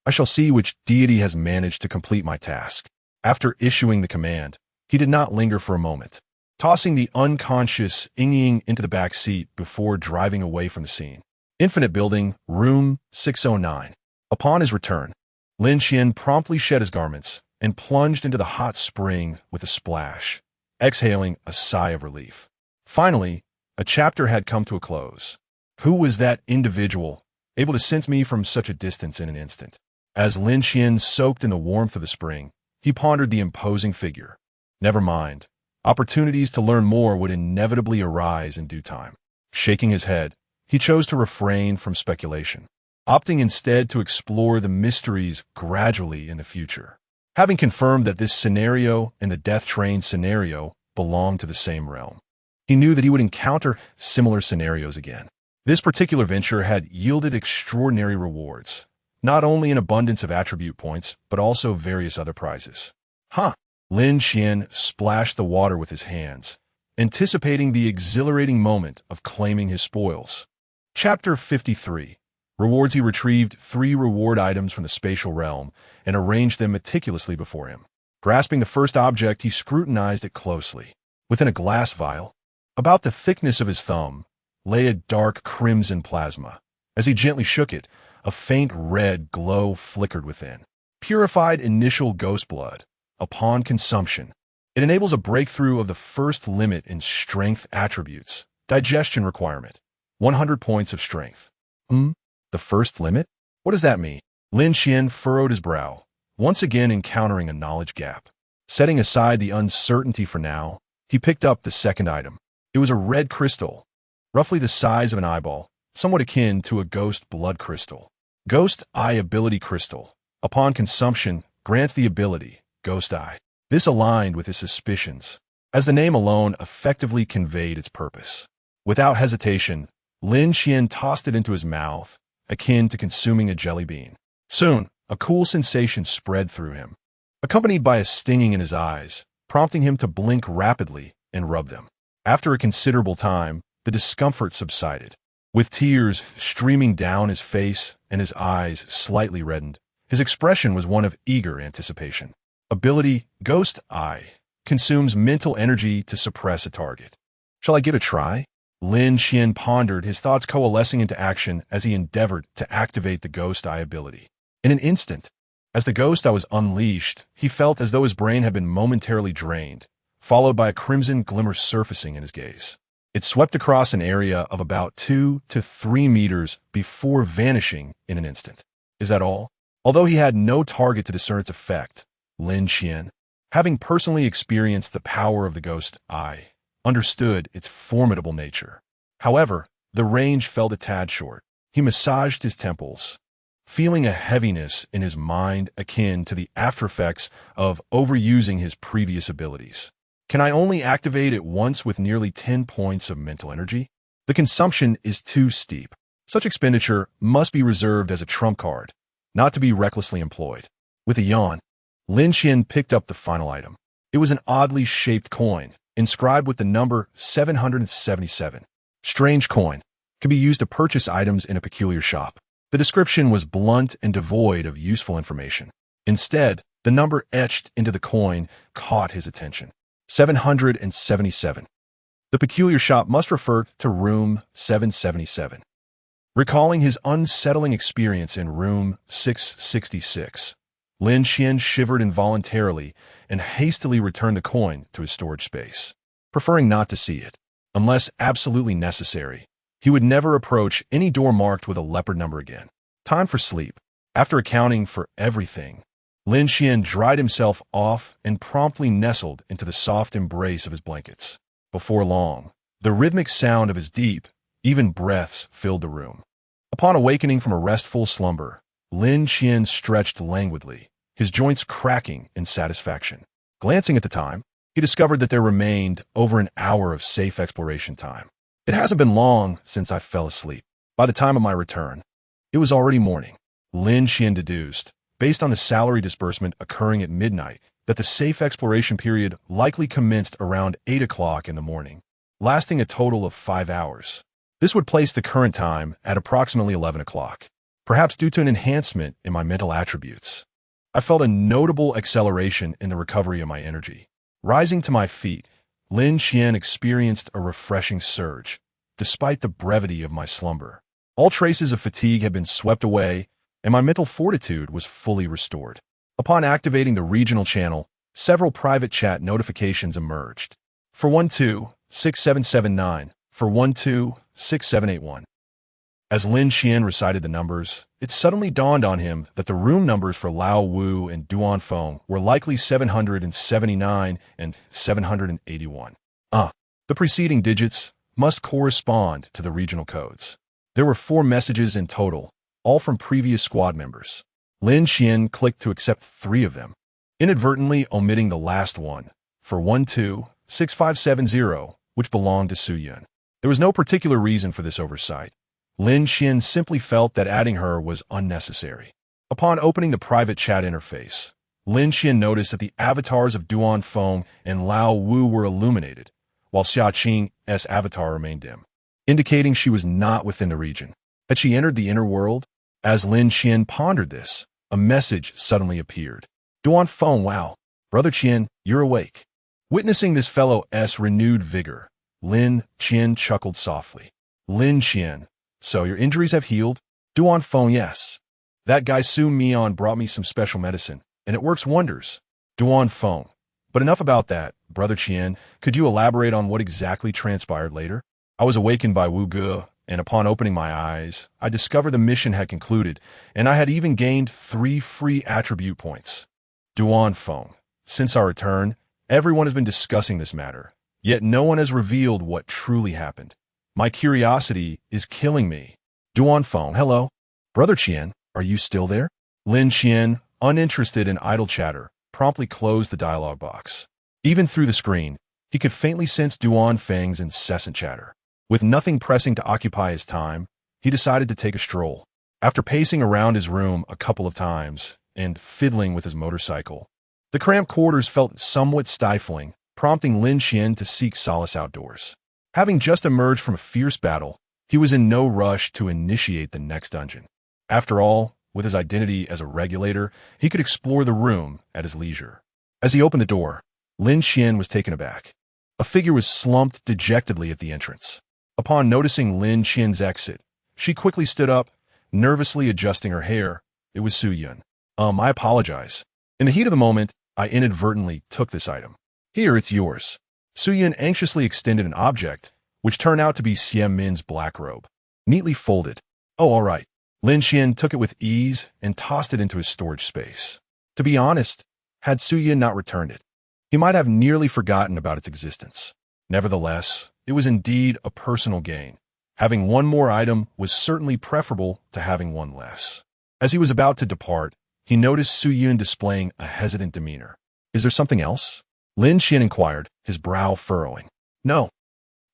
I shall see which deity has managed to complete my task. After issuing the command, he did not linger for a moment, tossing the unconscious Ying into the back seat before driving away from the scene. Infinite Building, Room 609. Upon his return, Lin Qian promptly shed his garments and plunged into the hot spring with a splash, exhaling a sigh of relief. Finally, a chapter had come to a close. Who was that individual, able to sense me from such a distance in an instant? As Lin Qian soaked in the warmth of the spring, he pondered the imposing figure. Never mind. Opportunities to learn more would inevitably arise in due time. Shaking his head, he chose to refrain from speculation, opting instead to explore the mysteries gradually in the future. Having confirmed that this scenario and the death train scenario belonged to the same realm, he knew that he would encounter similar scenarios again. This particular venture had yielded extraordinary rewards, not only an abundance of attribute points, but also various other prizes. Lin Qian splashed the water with his hands, anticipating the exhilarating moment of claiming his spoils. Chapter 53. Rewards. He retrieved 3 reward items from the spatial realm and arranged them meticulously before him. Grasping the first object, he scrutinized it closely. Within a glass vial, about the thickness of his thumb, lay a dark crimson plasma. As he gently shook it, a faint red glow flickered within. Purified initial ghost blood. Upon consumption, it enables a breakthrough of the first limit in strength attributes. Digestion requirement. 100 points of strength. The first limit? What does that mean? Lin Qian furrowed his brow, once again encountering a knowledge gap. Setting aside the uncertainty for now, he picked up the second item. It was a red crystal, roughly the size of an eyeball, somewhat akin to a ghost blood crystal. Ghost Eye Ability Crystal. Upon consumption, grants the ability Ghost Eye. This aligned with his suspicions, as the name alone effectively conveyed its purpose. Without hesitation, Lin Qian tossed it into his mouth, akin to consuming a jelly bean. Soon, a cool sensation spread through him, accompanied by a stinging in his eyes, prompting him to blink rapidly and rub them. After a considerable time, the discomfort subsided. With tears streaming down his face and his eyes slightly reddened, his expression was one of eager anticipation. Ability Ghost Eye consumes mental energy to suppress a target. Shall I give it a try? Lin Qian pondered, his thoughts coalescing into action as he endeavored to activate the Ghost Eye ability. In an instant, as the Ghost Eye was unleashed, he felt as though his brain had been momentarily drained, followed by a crimson glimmer surfacing in his gaze. It swept across an area of about 2 to 3 meters before vanishing in an instant. Is that all? Although he had no target to discern its effect, Lin Qian, having personally experienced the power of the Ghost Eye, understood its formidable nature. However, the range fell a tad short. He massaged his temples, feeling a heaviness in his mind akin to the aftereffects of overusing his previous abilities. Can I only activate it once with nearly 10 points of mental energy? The consumption is too steep. Such expenditure must be reserved as a trump card, not to be recklessly employed. With a yawn, Lin Qian picked up the final item. It was an oddly shaped coin, inscribed with the number 777. Strange coin. Could be used to purchase items in a peculiar shop. The description was blunt and devoid of useful information. Instead, the number etched into the coin caught his attention. 777. The peculiar shop must refer to room 777. Recalling his unsettling experience in room 666, Lin Qian shivered involuntarily and hastily returned the coin to his storage space. Preferring not to see it, unless absolutely necessary, he would never approach any door marked with a leopard number again. Time for sleep. After accounting for everything, Lin Qian dried himself off and promptly nestled into the soft embrace of his blankets. Before long, the rhythmic sound of his deep, even breaths filled the room. Upon awakening from a restful slumber, Lin Qian stretched languidly, his joints cracking in satisfaction. Glancing at the time, he discovered that there remained over an hour of safe exploration time. It hasn't been long since I fell asleep. By the time of my return, it was already morning. Lin Qian deduced, based on the salary disbursement occurring at midnight, that the safe exploration period likely commenced around 8 o'clock in the morning, lasting a total of 5 hours. This would place the current time at approximately 11 o'clock, perhaps due to an enhancement in my mental attributes. I felt a notable acceleration in the recovery of my energy. Rising to my feet, Lin Qian experienced a refreshing surge, despite the brevity of my slumber. All traces of fatigue had been swept away, and my mental fortitude was fully restored. Upon activating the regional channel, several private chat notifications emerged. For 126779, for 126781. As Lin Qian recited the numbers, it suddenly dawned on him that the room numbers for Lao Wu and Duan Feng were likely 779 and 781. The preceding digits must correspond to the regional codes. There were 4 messages in total, all from previous squad members. Lin Qian clicked to accept 3 of them, inadvertently omitting the last one, for 126570, which belonged to Su Yun. There was no particular reason for this oversight. Lin Qian simply felt that adding her was unnecessary. Upon opening the private chat interface, Lin Qian noticed that the avatars of Duan Feng and Lao Wu were illuminated, while Xia Qing's avatar remained dim, indicating she was not within the region. Had she entered the inner world? As Lin Qian pondered this, a message suddenly appeared. Duan Feng, wow. Brother Qian, you're awake. Witnessing this fellow's renewed vigor, Lin Qian chuckled softly. Lin Qian, so your injuries have healed? Duan Feng, yes. That guy Su Mian brought me some special medicine, and it works wonders. Duan Feng. But enough about that, Brother Qian. Could you elaborate on what exactly transpired later? I was awakened by Wu Ge, and upon opening my eyes, I discovered the mission had concluded, and I had even gained 3 free attribute points. Duan Feng. Since our return, everyone has been discussing this matter, yet no one has revealed what truly happened. My curiosity is killing me. Duan Feng, hello. Brother Qian, are you still there? Lin Qian, uninterested in idle chatter, promptly closed the dialog box. Even through the screen, he could faintly sense Duan Feng's incessant chatter. With nothing pressing to occupy his time, he decided to take a stroll. After pacing around his room a couple of times and fiddling with his motorcycle, the cramped quarters felt somewhat stifling, prompting Lin Qian to seek solace outdoors. Having just emerged from a fierce battle, he was in no rush to initiate the next dungeon. After all, with his identity as a regulator, he could explore the room at his leisure. As he opened the door, Lin Qian was taken aback. A figure was slumped dejectedly at the entrance. Upon noticing Lin Qian's exit, she quickly stood up, nervously adjusting her hair. It was Su Yun. I apologize. In the heat of the moment, I inadvertently took this item. Here, it's yours. Su Yun anxiously extended an object, which turned out to be Xian Min's black robe, neatly folded. Oh, all right. Lin Qian took it with ease and tossed it into his storage space. To be honest, had Su Yun not returned it, he might have nearly forgotten about its existence. Nevertheless, it was indeed a personal gain. Having one more item was certainly preferable to having one less. As he was about to depart, he noticed Su Yun displaying a hesitant demeanor. Is there something else? Lin Qian inquired, his brow furrowing. No.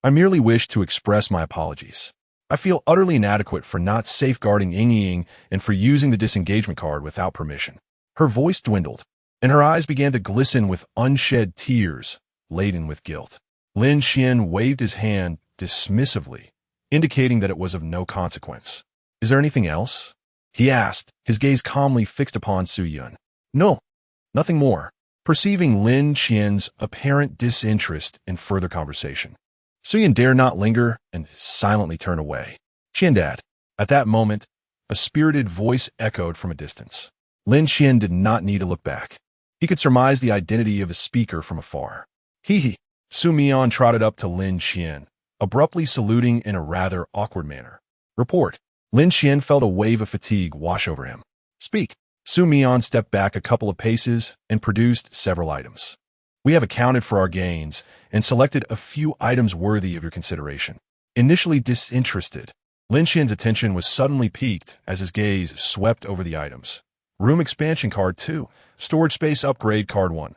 I merely wish to express my apologies. I feel utterly inadequate for not safeguarding Ying and for using the disengagement card without permission. Her voice dwindled, and her eyes began to glisten with unshed tears, laden with guilt. Lin Qian waved his hand dismissively, indicating that it was of no consequence. Is there anything else? He asked, his gaze calmly fixed upon Su Yun. No, nothing more. Perceiving Lin Qian's apparent disinterest in further conversation, Su Yun dared not linger and silently turned away. Qiandad. At that moment, a spirited voice echoed from a distance. Lin Qian did not need to look back. He could surmise the identity of the speaker from afar. Hee. Su Mian trotted up to Lin Qian, abruptly saluting in a rather awkward manner. Report. Lin Qian felt a wave of fatigue wash over him. Speak. Su Mian stepped back a couple of paces and produced several items. We have accounted for our gains and selected a few items worthy of your consideration. Initially disinterested, Lin Qian's attention was suddenly piqued as his gaze swept over the items. Room expansion card 2, storage space upgrade card 1,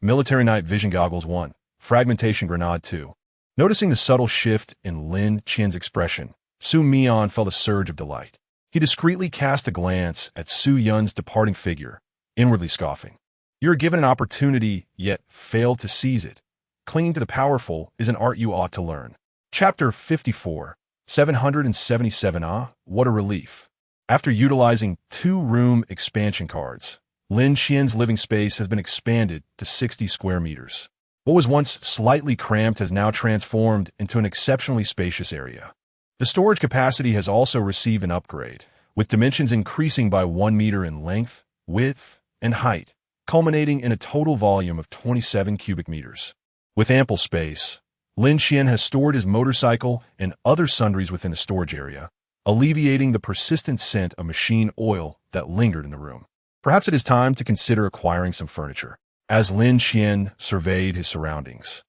military night vision goggles 1, fragmentation grenade 2. Noticing the subtle shift in Lin Qian's expression, Su Mian felt a surge of delight. He discreetly cast a glance at Su Yun's departing figure, inwardly scoffing. You are given an opportunity, yet fail to seize it. Clinging to the powerful is an art you ought to learn. Chapter 54, 777. What a relief. After utilizing 2 room expansion cards, Lin Qian's living space has been expanded to 60 square meters. What was once slightly cramped has now transformed into an exceptionally spacious area. The storage capacity has also received an upgrade, with dimensions increasing by 1 meter in length, width, and height, culminating in a total volume of 27 cubic meters. With ample space, Lin Qian has stored his motorcycle and other sundries within the storage area, alleviating the persistent scent of machine oil that lingered in the room. Perhaps it is time to consider acquiring some furniture. As Lin Qian surveyed his surroundings,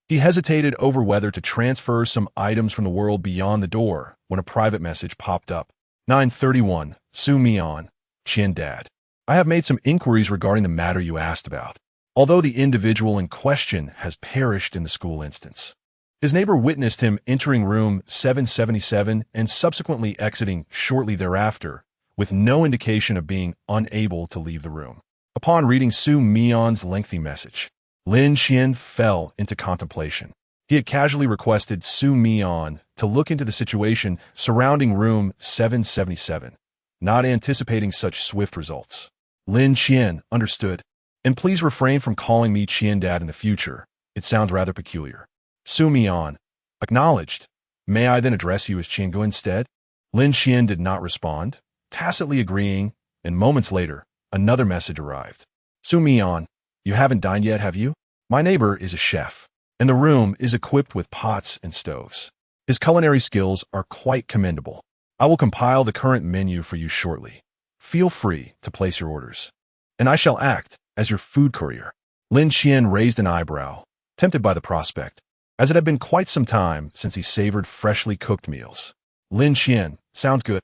he hesitated over whether to transfer some items from the world beyond the door when a private message popped up. 9:31, Su Mian, Qian Dad. I have made some inquiries regarding the matter you asked about. Although the individual in question has perished in the school instance, his neighbor witnessed him entering room 777 and subsequently exiting shortly thereafter, with no indication of being unable to leave the room. Upon reading Su Mian's lengthy message, Lin Qian fell into contemplation. He had casually requested Su Mian to look into the situation surrounding room 777, not anticipating such swift results. Lin Qian understood. And please refrain from calling me Qian Dad in the future. It sounds rather peculiar. Su Mian acknowledged. May I then address you as Qian instead? Lin Qian did not respond, tacitly agreeing, and moments later, another message arrived. Su Mian, you haven't dined yet, have you? My neighbor is a chef, and the room is equipped with pots and stoves. His culinary skills are quite commendable. I will compile the current menu for you shortly. Feel free to place your orders, and I shall act as your food courier. Lin Qian raised an eyebrow, tempted by the prospect, as it had been quite some time since he savored freshly cooked meals. Lin Qian, sounds good.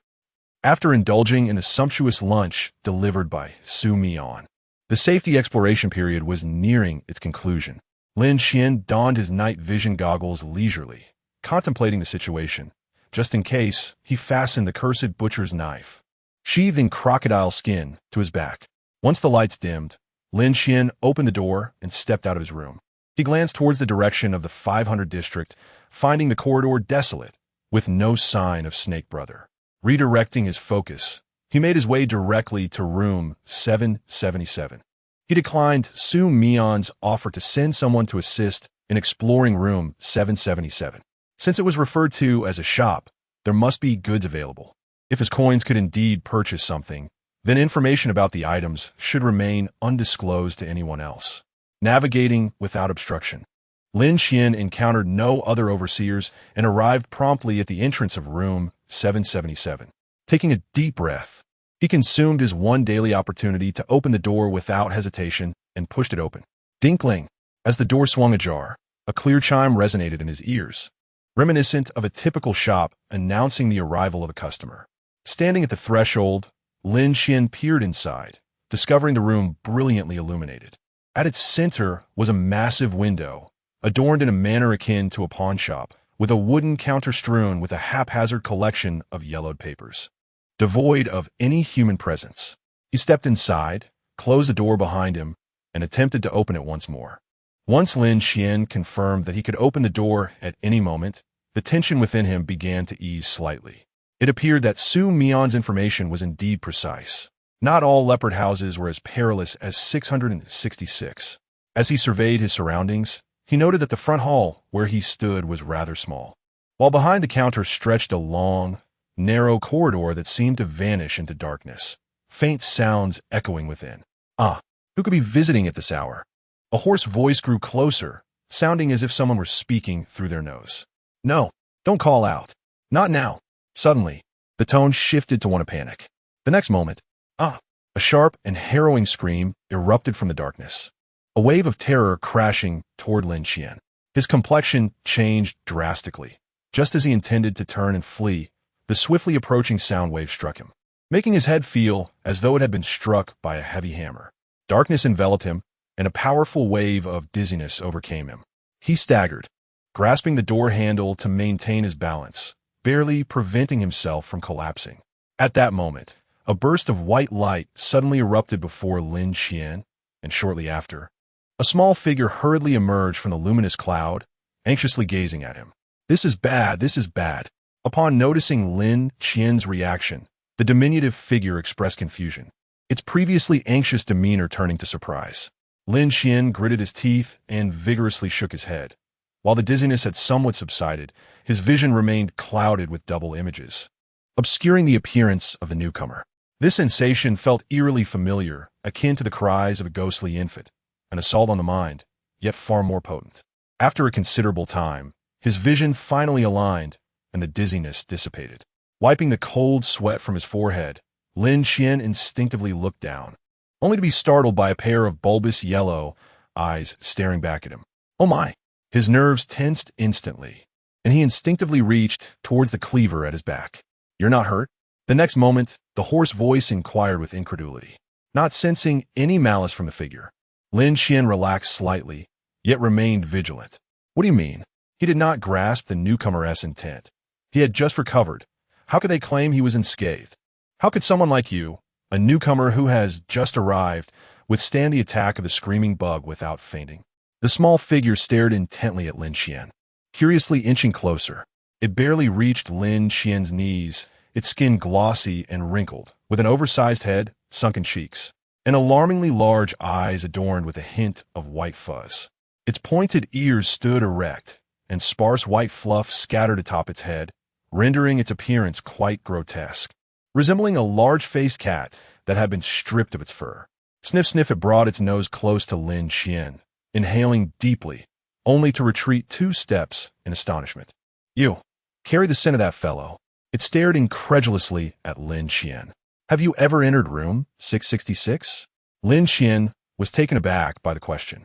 After indulging in a sumptuous lunch delivered by Su Mian, the safety exploration period was nearing its conclusion. Lin Qian donned his night vision goggles leisurely, contemplating the situation. Just in case, he fastened the cursed butcher's knife, sheathed in crocodile skin, to his back. Once the lights dimmed, Lin Qian opened the door and stepped out of his room. He glanced towards the direction of the 500 district, finding the corridor desolate, with no sign of Snake Brother. Redirecting his focus, he made his way directly to room 777. He declined Su Mian's offer to send someone to assist in exploring room 777. Since it was referred to as a shop, there must be goods available. If his coins could indeed purchase something, then information about the items should remain undisclosed to anyone else. Navigating without obstruction, Lin Qian encountered no other overseers and arrived promptly at the entrance of room 777. Taking a deep breath, he consumed his one daily opportunity to open the door without hesitation and pushed it open. Dinkling. As the door swung ajar, a clear chime resonated in his ears, reminiscent of a typical shop announcing the arrival of a customer. Standing at the threshold, Lin Qian peered inside, discovering the room brilliantly illuminated. At its center was a massive window, adorned in a manner akin to a pawn shop, with a wooden counter strewn with a haphazard collection of yellowed papers, devoid of any human presence. He stepped inside, closed the door behind him, and attempted to open it once more. Once Lin Qian confirmed that he could open the door at any moment, the tension within him began to ease slightly. It appeared that Su Mian's information was indeed precise. Not all leopard houses were as perilous as 666. As he surveyed his surroundings, he noted that the front hall where he stood was rather small, while behind the counter stretched a long, narrow corridor that seemed to vanish into darkness, faint sounds echoing within. Who could be visiting at this hour? A hoarse voice grew closer, sounding as if someone were speaking through their nose. No, don't call out. Not now. Suddenly, the tone shifted to one of panic. The next moment, a sharp and harrowing scream erupted from the darkness, a wave of terror crashing toward Lin Qian. His complexion changed drastically. Just as he intended to turn and flee, the swiftly approaching sound wave struck him, making his head feel as though it had been struck by a heavy hammer. Darkness enveloped him, and a powerful wave of dizziness overcame him. He staggered, grasping the door handle to maintain his balance, barely preventing himself from collapsing. At that moment, a burst of white light suddenly erupted before Lin Qian, and shortly after, a small figure hurriedly emerged from the luminous cloud, anxiously gazing at him. This is bad, this is bad. Upon noticing Lin Qian's reaction, the diminutive figure expressed confusion, its previously anxious demeanor turning to surprise. Lin Qian gritted his teeth and vigorously shook his head. While the dizziness had somewhat subsided, his vision remained clouded with double images, obscuring the appearance of the newcomer. This sensation felt eerily familiar, akin to the cries of a ghostly infant, an assault on the mind, yet far more potent. After a considerable time, his vision finally aligned, and the dizziness dissipated. Wiping the cold sweat from his forehead, Lin Qian instinctively looked down, only to be startled by a pair of bulbous yellow eyes staring back at him. Oh my! His nerves tensed instantly, and he instinctively reached towards the cleaver at his back. You're not hurt? The next moment, the hoarse voice inquired with incredulity. Not sensing any malice from the figure, Lin Qian relaxed slightly, yet remained vigilant. What do you mean? He did not grasp the newcomer's intent. He had just recovered. How could they claim he was unscathed? How could someone like you, a newcomer who has just arrived, withstand the attack of the screaming bug without fainting? The small figure stared intently at Lin Qian, curiously inching closer. It barely reached Lin Qian's knees, its skin glossy and wrinkled, with an oversized head, sunken cheeks, and alarmingly large eyes adorned with a hint of white fuzz. Its pointed ears stood erect, and sparse white fluff scattered atop its head, rendering its appearance quite grotesque, resembling a large-faced cat that had been stripped of its fur. Sniff, sniff, it brought its nose close to Lin Qian, inhaling deeply, only to retreat 2 steps in astonishment. You, carry the scent of that fellow. It stared incredulously at Lin Qian. Have you ever entered room 666? Lin Qian was taken aback by the question.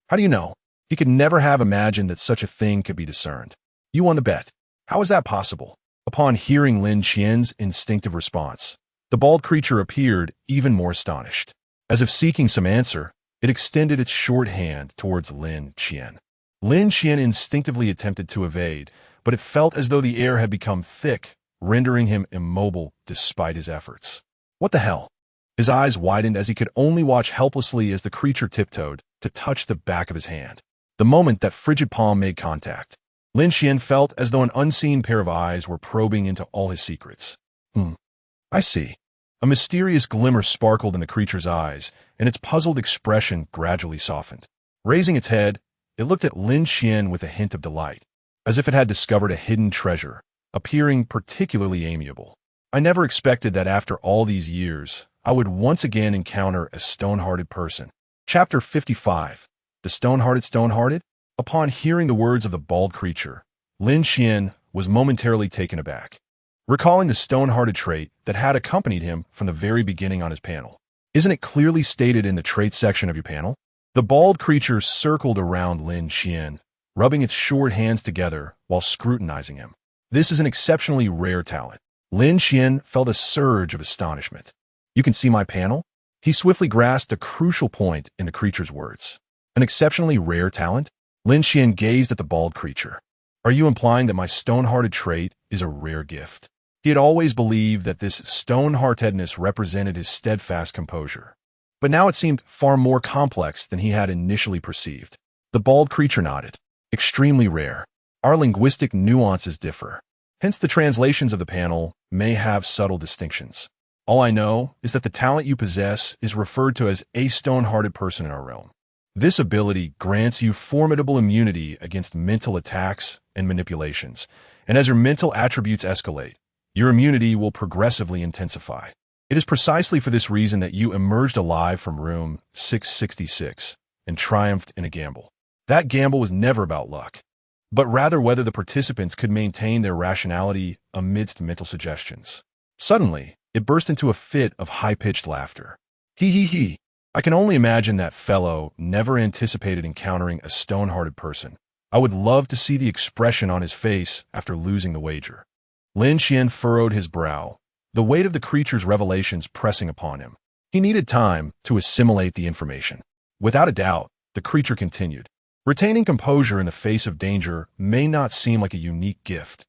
How do you know? He could never have imagined that such a thing could be discerned. You won the bet. How is that possible? Upon hearing Lin Qian's instinctive response, the bald creature appeared even more astonished. As if seeking some answer, it extended its short hand towards Lin Qian. Lin Qian instinctively attempted to evade, but it felt as though the air had become thick, rendering him immobile despite his efforts. What the hell? His eyes widened as he could only watch helplessly as the creature tiptoed to touch the back of his hand. The moment that frigid palm made contact, Lin Qian felt as though an unseen pair of eyes were probing into all his secrets. I see. A mysterious glimmer sparkled in the creature's eyes, and its puzzled expression gradually softened. Raising its head, it looked at Lin Qian with a hint of delight, as if it had discovered a hidden treasure, appearing particularly amiable. I never expected that after all these years, I would once again encounter a stone-hearted person. Chapter 55. The Stone-Hearted? Upon hearing the words of the bald creature, Lin Qian was momentarily taken aback, recalling the stone-hearted trait that had accompanied him from the very beginning on his panel. Isn't it clearly stated in the traits section of your panel? The bald creature circled around Lin Qian, rubbing its short hands together while scrutinizing him. This is an exceptionally rare talent. Lin Qian felt a surge of astonishment. You can see my panel? He swiftly grasped a crucial point in the creature's words. An exceptionally rare talent? Lin Qian gazed at the bald creature. Are you implying that my stone-hearted trait is a rare gift? He had always believed that this stone-heartedness represented his steadfast composure. But now it seemed far more complex than he had initially perceived. The bald creature nodded. Extremely rare. Our linguistic nuances differ. Hence the translations of the panel may have subtle distinctions. All I know is that the talent you possess is referred to as a stone-hearted person in our realm. This ability grants you formidable immunity against mental attacks and manipulations, and as your mental attributes escalate, your immunity will progressively intensify. It is precisely for this reason that you emerged alive from room 666 and triumphed in a gamble. That gamble was never about luck, but rather whether the participants could maintain their rationality amidst mental suggestions. Suddenly, it burst into a fit of high-pitched laughter. Hee hee hee. I can only imagine that fellow never anticipated encountering a stone-hearted person. I would love to see the expression on his face after losing the wager. Lin Qian furrowed his brow, the weight of the creature's revelations pressing upon him. He needed time to assimilate the information. Without a doubt, the creature continued. Retaining composure in the face of danger may not seem like a unique gift.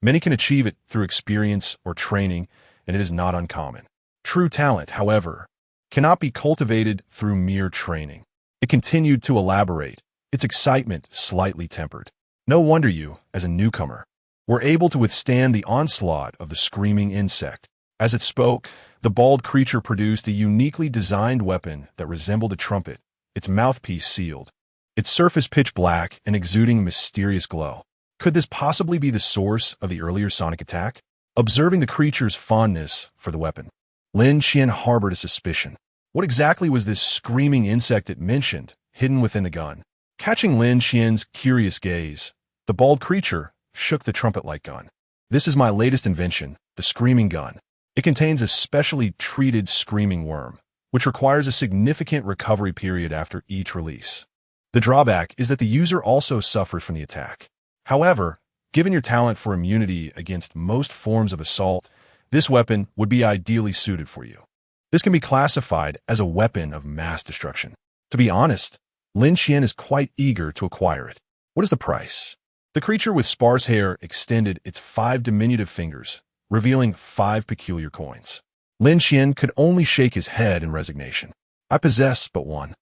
Many can achieve it through experience or training, and it is not uncommon. True talent, however, cannot be cultivated through mere training. It continued to elaborate, its excitement slightly tempered. No wonder you, as a newcomer, were able to withstand the onslaught of the screaming insect. As it spoke, the bald creature produced a uniquely designed weapon that resembled a trumpet, its mouthpiece sealed, its surface pitch black and exuding a mysterious glow. Could this possibly be the source of the earlier sonic attack? Observing the creature's fondness for the weapon, Lin Qian harbored a suspicion. What exactly was this screaming insect it mentioned, hidden within the gun? Catching Lin Qian's curious gaze, the bald creature shook the trumpet-like gun. This is my latest invention, the screaming gun. It contains a specially treated screaming worm, which requires a significant recovery period after each release. The drawback is that the user also suffers from the attack. However, given your talent for immunity against most forms of assault, this weapon would be ideally suited for you. This can be classified as a weapon of mass destruction. To be honest, Lin Qian is quite eager to acquire it. What is the price? The creature with sparse hair extended its 5 diminutive fingers, revealing 5 peculiar coins. Lin Qian could only shake his head in resignation. I possess but one.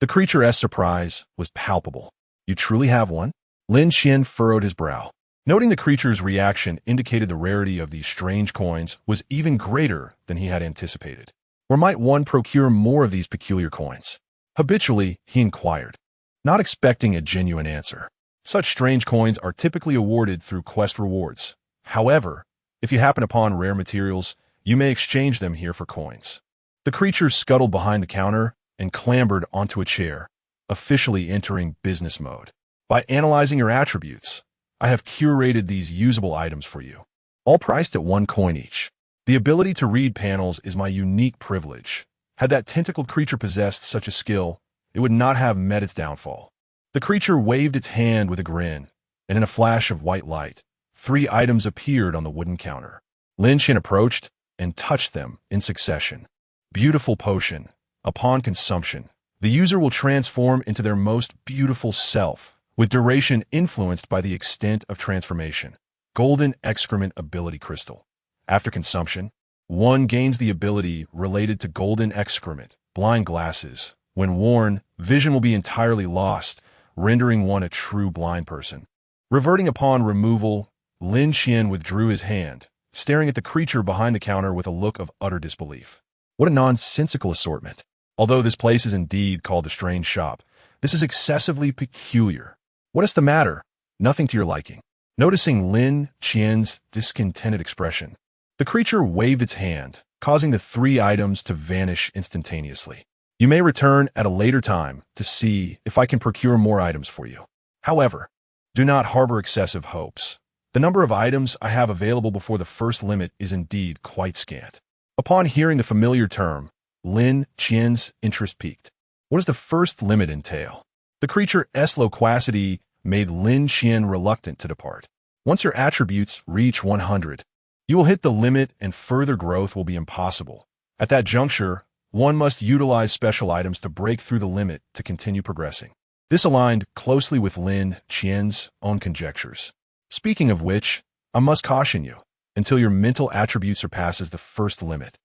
The creature's surprise was palpable. You truly have one? Lin Qian furrowed his brow. Noting the creature's reaction indicated the rarity of these strange coins was even greater than he had anticipated. Where might one procure more of these peculiar coins? Habitually, he inquired, not expecting a genuine answer. Such strange coins are typically awarded through quest rewards. However, if you happen upon rare materials, you may exchange them here for coins. The creature scuttled behind the counter and clambered onto a chair, officially entering business mode. By analyzing your attributes, I have curated these usable items for you, all priced at 1 coin each. The ability to read panels is my unique privilege. Had that tentacled creature possessed such a skill, it would not have met its downfall. The creature waved its hand with a grin, and in a flash of white light, 3 items appeared on the wooden counter. Lin Qian approached and touched them in succession. Beautiful potion. Upon consumption, the user will transform into their most beautiful self, with duration influenced by the extent of transformation. Golden excrement ability crystal. After consumption, one gains the ability related to golden excrement, blind glasses. When worn, vision will be entirely lost, rendering one a true blind person. Reverting upon removal, Lin Qian withdrew his hand, staring at the creature behind the counter with a look of utter disbelief. What a nonsensical assortment. Although this place is indeed called the Strange Shop, this is excessively peculiar. What is the matter? Nothing to your liking. Noticing Lin Qian's discontented expression, the creature waved its hand, causing the 3 items to vanish instantaneously. You may return at a later time to see if I can procure more items for you. However, do not harbor excessive hopes. The number of items I have available before the first limit is indeed quite scant. Upon hearing the familiar term, Lin Qian's interest peaked. What does the first limit entail? The creature's loquacity made Lin Qian reluctant to depart. Once your attributes reach 100, you will hit the limit and further growth will be impossible. At that juncture, one must utilize special items to break through the limit to continue progressing. This aligned closely with Lin Qian's own conjectures. Speaking of which, I must caution you, until your mental attribute surpasses the first limit,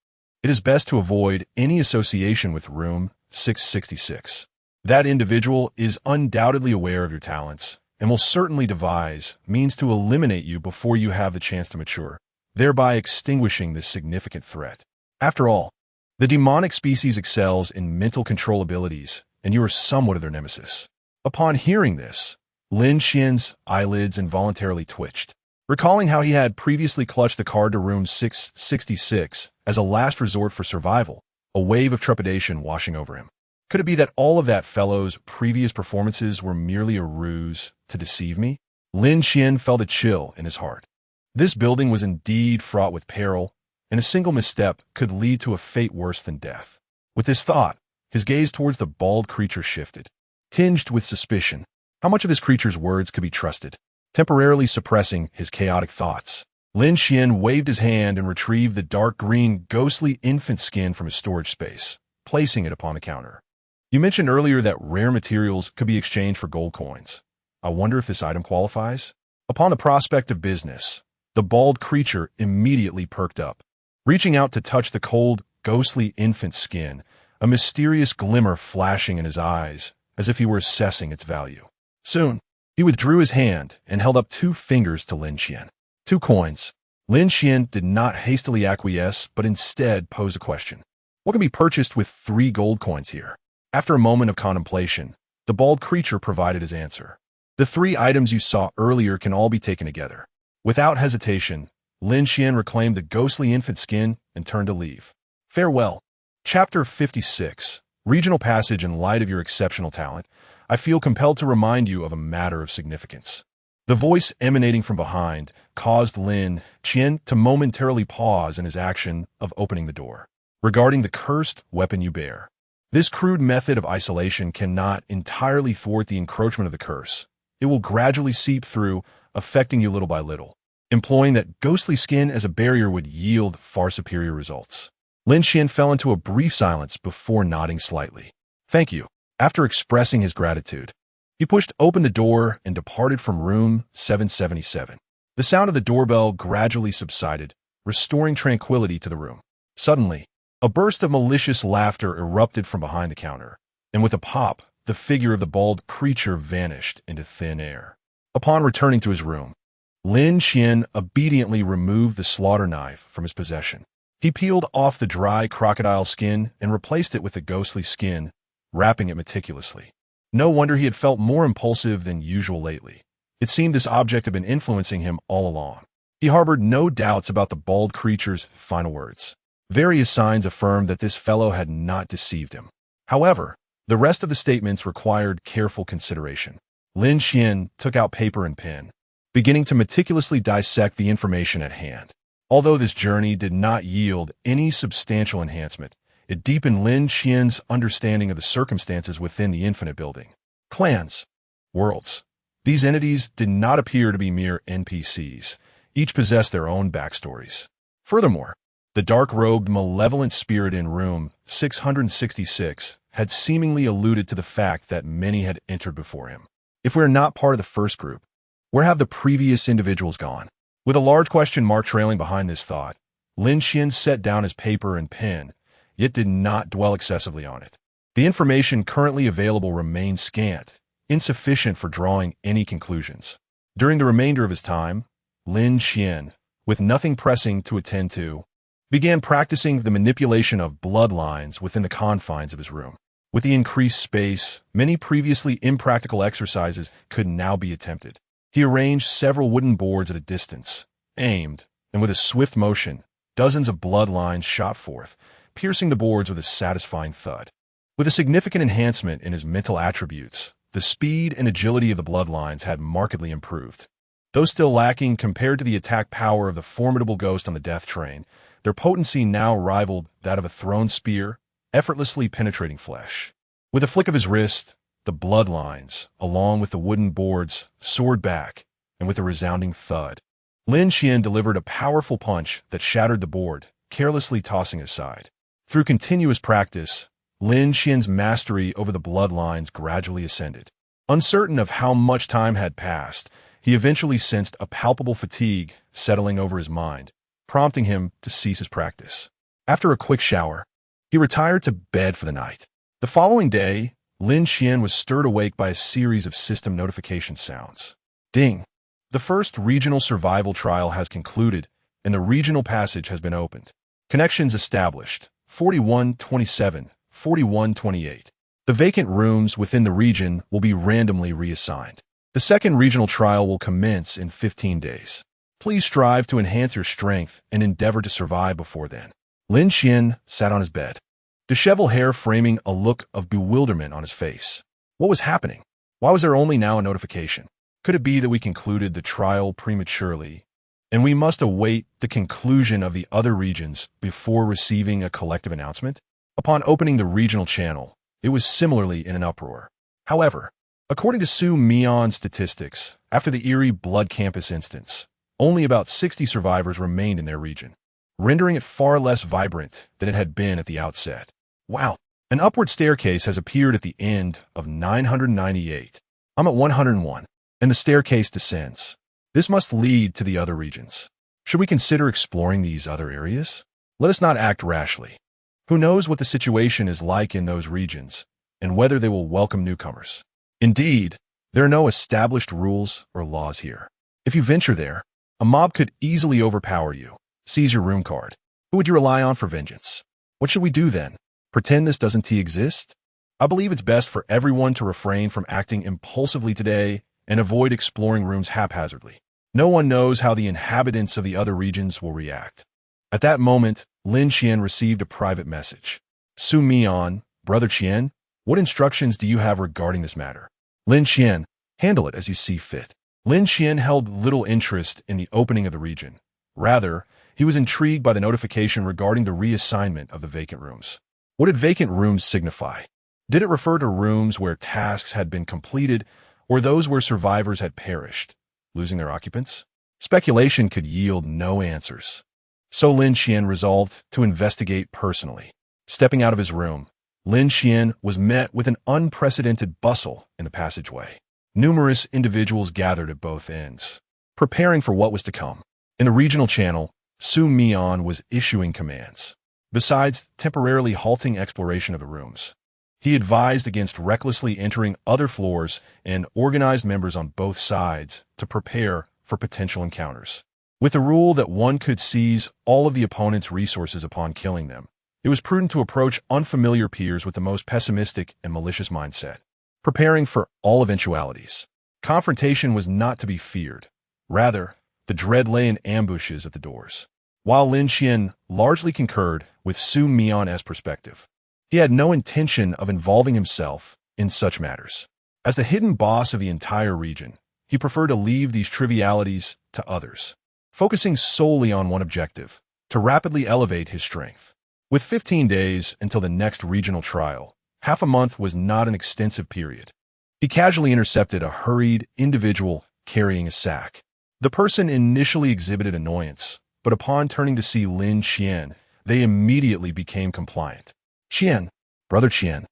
it is best to avoid any association with room 666. That individual is undoubtedly aware of your talents and will certainly devise means to eliminate you before you have the chance to mature, thereby extinguishing this significant threat. After all, the demonic species excels in mental control abilities, and you are somewhat of their nemesis. Upon hearing this, Lin Qian's eyelids involuntarily twitched. Recalling how he had previously clutched the card to room 666 as a last resort for survival, a wave of trepidation washing over him. Could it be that all of that fellow's previous performances were merely a ruse to deceive me? Lin Qian felt a chill in his heart. This building was indeed fraught with peril, and a single misstep could lead to a fate worse than death. With this thought, his gaze towards the bald creature shifted. Tinged with suspicion, how much of this creature's words could be trusted? Temporarily suppressing his chaotic thoughts, Lin Qian waved his hand and retrieved the dark green, ghostly infant skin from his storage space, placing it upon the counter. You mentioned earlier that rare materials could be exchanged for gold coins. I wonder if this item qualifies? Upon the prospect of business, the bald creature immediately perked up. Reaching out to touch the cold, ghostly infant skin, a mysterious glimmer flashing in his eyes, as if he were assessing its value. Soon, he withdrew his hand and held up 2 fingers to Lin Qian. 2 coins. Lin Qian did not hastily acquiesce, but instead pose a question. What can be purchased with 3 gold coins here? After a moment of contemplation, the bald creature provided his answer. The 3 items you saw earlier can all be taken together. Without hesitation, Lin Qian reclaimed the ghostly infant skin and turned to leave. Farewell. Chapter 56. Regional passage. In light of your exceptional talent, I feel compelled to remind you of a matter of significance. The voice emanating from behind caused Lin Qian to momentarily pause in his action of opening the door. Regarding the cursed weapon you bear. This crude method of isolation cannot entirely thwart the encroachment of the curse. It will gradually seep through, affecting you little by little. Employing that ghostly skin as a barrier would yield far superior results. Lin Qian fell into a brief silence before nodding slightly. Thank you. After expressing his gratitude, he pushed open the door and departed from room 777. The sound of the doorbell gradually subsided, restoring tranquility to the room. Suddenly, a burst of malicious laughter erupted from behind the counter, and with a pop, the figure of the bald creature vanished into thin air. Upon returning to his room, Lin Qian obediently removed the slaughter knife from his possession. He peeled off the dry crocodile skin and replaced it with the ghostly skin, wrapping it meticulously. No wonder he had felt more impulsive than usual lately. It seemed this object had been influencing him all along. He harbored no doubts about the bald creature's final words. Various signs affirmed that this fellow had not deceived him. However, the rest of the statements required careful consideration. Lin Qian took out paper and pen, beginning to meticulously dissect the information at hand. Although this journey did not yield any substantial enhancement, it deepened Lin Qian's understanding of the circumstances within the infinite building. Clans, worlds. These entities did not appear to be mere NPCs. Each possessed their own backstories. Furthermore, the dark-robed, malevolent spirit in room 666 had seemingly alluded to the fact that many had entered before him. If we are not part of the first group, where have the previous individuals gone? With a large question mark trailing behind this thought, Lin Qian set down his paper and pen, yet did not dwell excessively on it. The information currently available remained scant, insufficient for drawing any conclusions. During the remainder of his time, Lin Qian, with nothing pressing to attend to, began practicing the manipulation of bloodlines within the confines of his room. With the increased space, many previously impractical exercises could now be attempted. He arranged several wooden boards at a distance, aimed, and with a swift motion, dozens of bloodlines shot forth, piercing the boards with a satisfying thud. With a significant enhancement in his mental attributes, the speed and agility of the bloodlines had markedly improved. Though still lacking compared to the attack power of the formidable ghost on the death train, their potency now rivaled that of a thrown spear, effortlessly penetrating flesh. With a flick of his wrist, the bloodlines, along with the wooden boards, soared back, and with a resounding thud, Lin Qian delivered a powerful punch that shattered the board, carelessly tossing it aside. Through continuous practice, Lin Qian's mastery over the bloodlines gradually ascended. Uncertain of how much time had passed, he eventually sensed a palpable fatigue settling over his mind, prompting him to cease his practice. After a quick shower, he retired to bed for the night. The following day, Lin Qian was stirred awake by a series of system notification sounds. Ding! The first regional survival trial has concluded, and the regional passage has been opened. Connections established. 4127, 4128. The vacant rooms within the region will be randomly reassigned. The second regional trial will commence in 15 days. Please strive to enhance your strength and endeavor to survive before then. Lin Qian sat on his bed, disheveled hair framing a look of bewilderment on his face. What was happening? Why was there only now a notification? Could it be that we concluded the trial prematurely, and we must await the conclusion of the other regions before receiving a collective announcement? Upon opening the regional channel, it was similarly in an uproar. However, according to Su Mian's statistics, after the eerie Blood Campus instance, only about 60 survivors remained in their region, rendering it far less vibrant than it had been at the outset. Wow, an upward staircase has appeared at the end of 998. I'm at 101, and the staircase descends. This must lead to the other regions. Should we consider exploring these other areas? Let us not act rashly. Who knows what the situation is like in those regions, and whether they will welcome newcomers. Indeed, there are no established rules or laws here. If you venture there, a mob could easily overpower you, seize your room card. Who would you rely on for vengeance? What should we do then? Pretend this doesn't exist? I believe it's best for everyone to refrain from acting impulsively today and avoid exploring rooms haphazardly. No one knows how the inhabitants of the other regions will react. At that moment, Lin Qian received a private message. Su Mian, Brother Qian, what instructions do you have regarding this matter? Lin Qian, handle it as you see fit. Lin Qian held little interest in the opening of the region. Rather, he was intrigued by the notification regarding the reassignment of the vacant rooms. What did vacant rooms signify? Did it refer to rooms where tasks had been completed or those where survivors had perished, losing their occupants? Speculation could yield no answers. So Lin Qian resolved to investigate personally. Stepping out of his room, Lin Qian was met with an unprecedented bustle in the passageway. Numerous individuals gathered at both ends, preparing for what was to come. In the regional channel, Su Mian was issuing commands. Besides temporarily halting exploration of the rooms, he advised against recklessly entering other floors and organized members on both sides to prepare for potential encounters. With the rule that one could seize all of the opponent's resources upon killing them, it was prudent to approach unfamiliar peers with the most pessimistic and malicious mindset, preparing for all eventualities. Confrontation was not to be feared. Rather, the dread lay in ambushes at the doors. While Lin Qian largely concurred with Su Mian's perspective, he had no intention of involving himself in such matters. As the hidden boss of the entire region, he preferred to leave these trivialities to others, focusing solely on one objective: to rapidly elevate his strength. With 15 days until the next regional trial, half a month was not an extensive period. He casually intercepted a hurried individual carrying a sack. The person initially exhibited annoyance, but upon turning to see Lin Qian, they immediately became compliant. Qian, Brother Qian.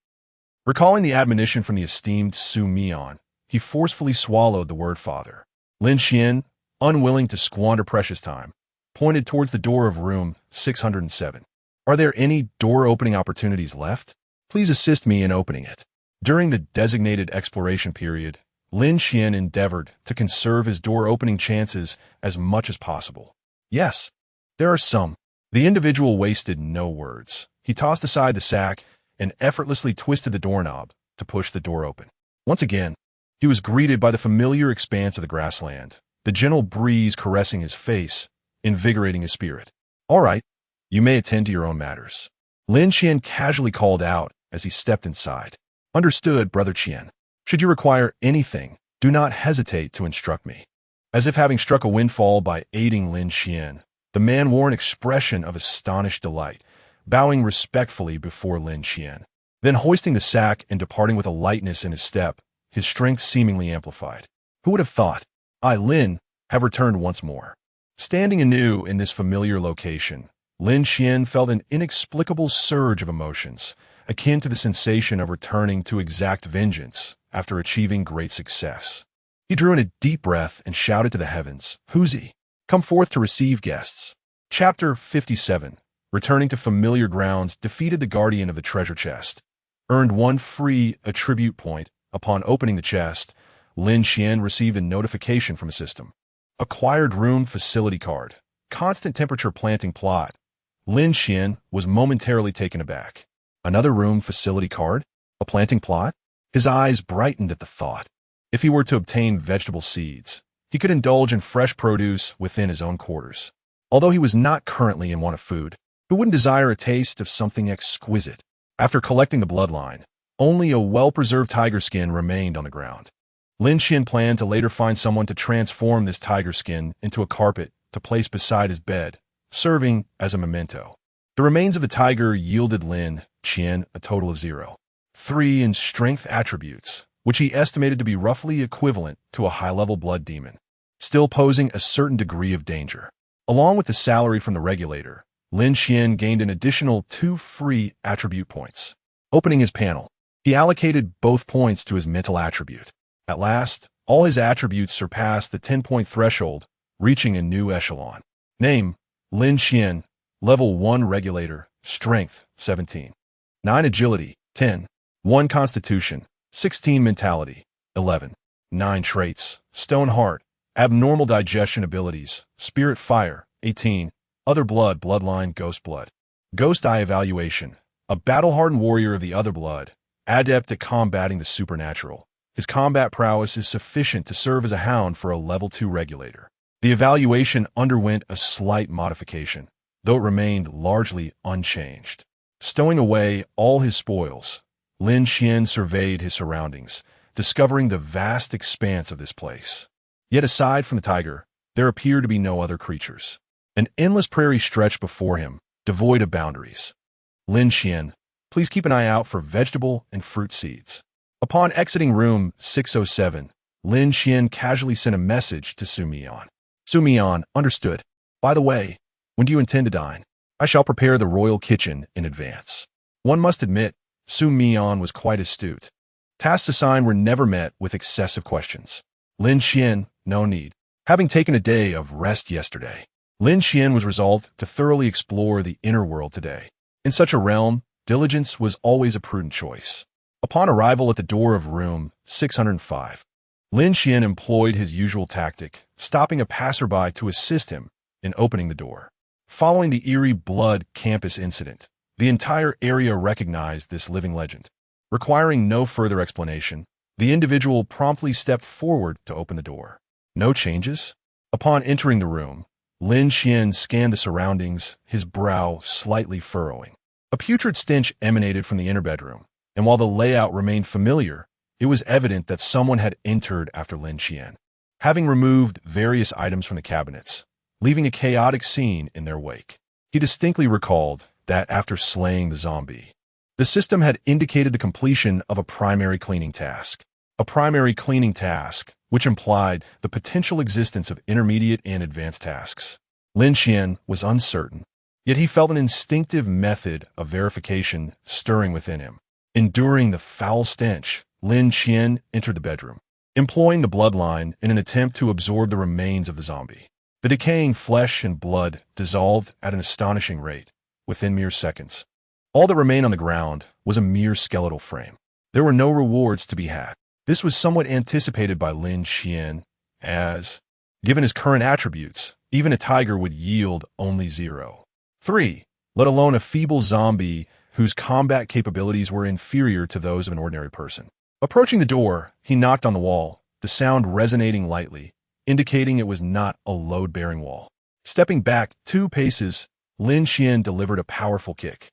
Recalling the admonition from the esteemed Su Mian, he forcefully swallowed the word father. Lin Qian, unwilling to squander precious time, pointed towards the door of room 607. Are there any door-opening opportunities left? Please assist me in opening it. During the designated exploration period, Lin Qian endeavored to conserve his door-opening chances as much as possible. Yes, there are some. The individual wasted no words. He tossed aside the sack and effortlessly twisted the doorknob to push the door open. Once again, he was greeted by the familiar expanse of the grassland, the gentle breeze caressing his face, invigorating his spirit. All right, you may attend to your own matters. Lin Qian casually called out as he stepped inside. Understood, Brother Qian. Should you require anything, do not hesitate to instruct me. As if having struck a windfall by aiding Lin Qian, the man wore an expression of astonished delight, bowing respectfully before Lin Qian. Then hoisting the sack and departing with a lightness in his step, his strength seemingly amplified. Who would have thought? I, Lin, have returned once more. Standing anew in this familiar location, Lin Qian felt an inexplicable surge of emotions, akin to the sensation of returning to exact vengeance after achieving great success. He drew in a deep breath and shouted to the heavens, Huzi, come forth to receive guests. Chapter 57. Returning to familiar grounds, defeated the guardian of the treasure chest. Earned 1 free attribute point. Upon opening the chest, Lin Qian received a notification from a system. Acquired room facility card. Constant temperature planting plot. Lin Qian was momentarily taken aback. Another room facility card? A planting plot? His eyes brightened at the thought. If he were to obtain vegetable seeds, he could indulge in fresh produce within his own quarters. Although he was not currently in want of food, who wouldn't desire a taste of something exquisite? After collecting the bloodline, only a well-preserved tiger skin remained on the ground. Lin Qian planned to later find someone to transform this tiger skin into a carpet to place beside his bed, serving as a memento. The remains of the tiger yielded Lin Qian a total of 0. 3 in strength attributes, which he estimated to be roughly equivalent to a high-level blood demon, still posing a certain degree of danger. Along with the salary from the regulator, Lin Qian gained an additional 2 free attribute points. Opening his panel, he allocated both points to his mental attribute. At last, all his attributes surpassed the 10-point threshold, reaching a new echelon. Name, Lin Qian, Level 1 Regulator, Strength, 17. 9 Agility, 10. 1 Constitution, 16 Mentality, 11. 9 Traits, Stone Heart, Abnormal Digestion Abilities, Spirit Fire, 18. Other Blood, Bloodline, Ghost Blood. Ghost Eye Evaluation, a battle-hardened warrior of the Other Blood, adept at combating the supernatural. His combat prowess is sufficient to serve as a hound for a Level 2 Regulator. The evaluation underwent a slight modification, though it remained largely unchanged. Stowing away all his spoils, Lin Qian surveyed his surroundings, discovering the vast expanse of this place. Yet aside from the tiger, there appeared to be no other creatures. An endless prairie stretched before him, devoid of boundaries. Lin Qian, please keep an eye out for vegetable and fruit seeds. Upon exiting room 607, Lin Qian casually sent a message to Su Mian. Su Mian understood. By the way, when do you intend to dine? I shall prepare the royal kitchen in advance. One must admit, Su Mian was quite astute. Tasks assigned were never met with excessive questions. Lin Qian, no need. Having taken a day of rest yesterday, Lin Qian was resolved to thoroughly explore the inner world today. In such a realm, diligence was always a prudent choice. Upon arrival at the door of room 605, Lin Qian employed his usual tactic, stopping a passerby to assist him in opening the door. Following the eerie blood campus incident, the entire area recognized this living legend. Requiring no further explanation, the individual promptly stepped forward to open the door. No changes? Upon entering the room, Lin Qian scanned the surroundings, his brow slightly furrowing. A putrid stench emanated from the inner bedroom, and while the layout remained familiar, it was evident that someone had entered after Lin Qian, having removed various items from the cabinets, leaving a chaotic scene in their wake. He distinctly recalled that after slaying the zombie, the system had indicated the completion of a primary cleaning task. A primary cleaning task, which implied the potential existence of intermediate and advanced tasks. Lin Qian was uncertain, yet he felt an instinctive method of verification stirring within him. Enduring the foul stench, Lin Qian entered the bedroom, employing the bloodline in an attempt to absorb the remains of the zombie. The decaying flesh and blood dissolved at an astonishing rate, within mere seconds. All that remained on the ground was a mere skeletal frame. There were no rewards to be had. This was somewhat anticipated by Lin Qian, as, given his current attributes, even a tiger would yield only 0.3, let alone a feeble zombie whose combat capabilities were inferior to those of an ordinary person. Approaching the door, he knocked on the wall, the sound resonating lightly, indicating it was not a load-bearing wall. Stepping back 2 paces, Lin Qian delivered a powerful kick.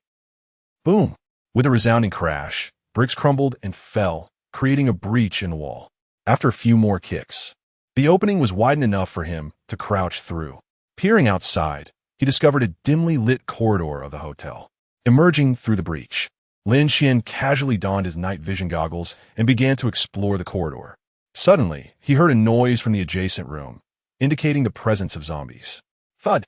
Boom! With a resounding crash, bricks crumbled and fell, creating a breach in the wall. After a few more kicks, the opening was wide enough for him to crouch through. Peering outside, he discovered a dimly lit corridor of the hotel. Emerging through the breach, Lin Qian casually donned his night vision goggles and began to explore the corridor. Suddenly, he heard a noise from the adjacent room, indicating the presence of zombies. Thud!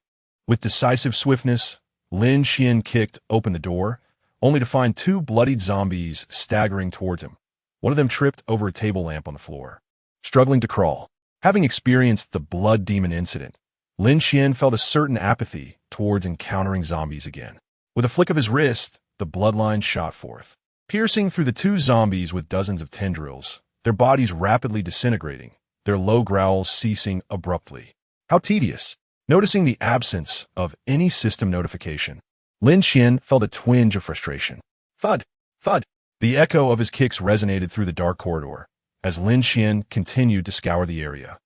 With decisive swiftness, Lin Qian kicked open the door, only to find 2 bloodied zombies staggering towards him. One of them tripped over a table lamp on the floor, struggling to crawl. Having experienced the blood demon incident, Lin Qian felt a certain apathy towards encountering zombies again. With a flick of his wrist, the bloodline shot forth, piercing through the 2 zombies with dozens of tendrils, their bodies rapidly disintegrating, their low growls ceasing abruptly. How tedious! Noticing the absence of any system notification, Lin Qian felt a twinge of frustration. Thud! Thud! The echo of his kicks resonated through the dark corridor, as Lin Qian continued to scour the area,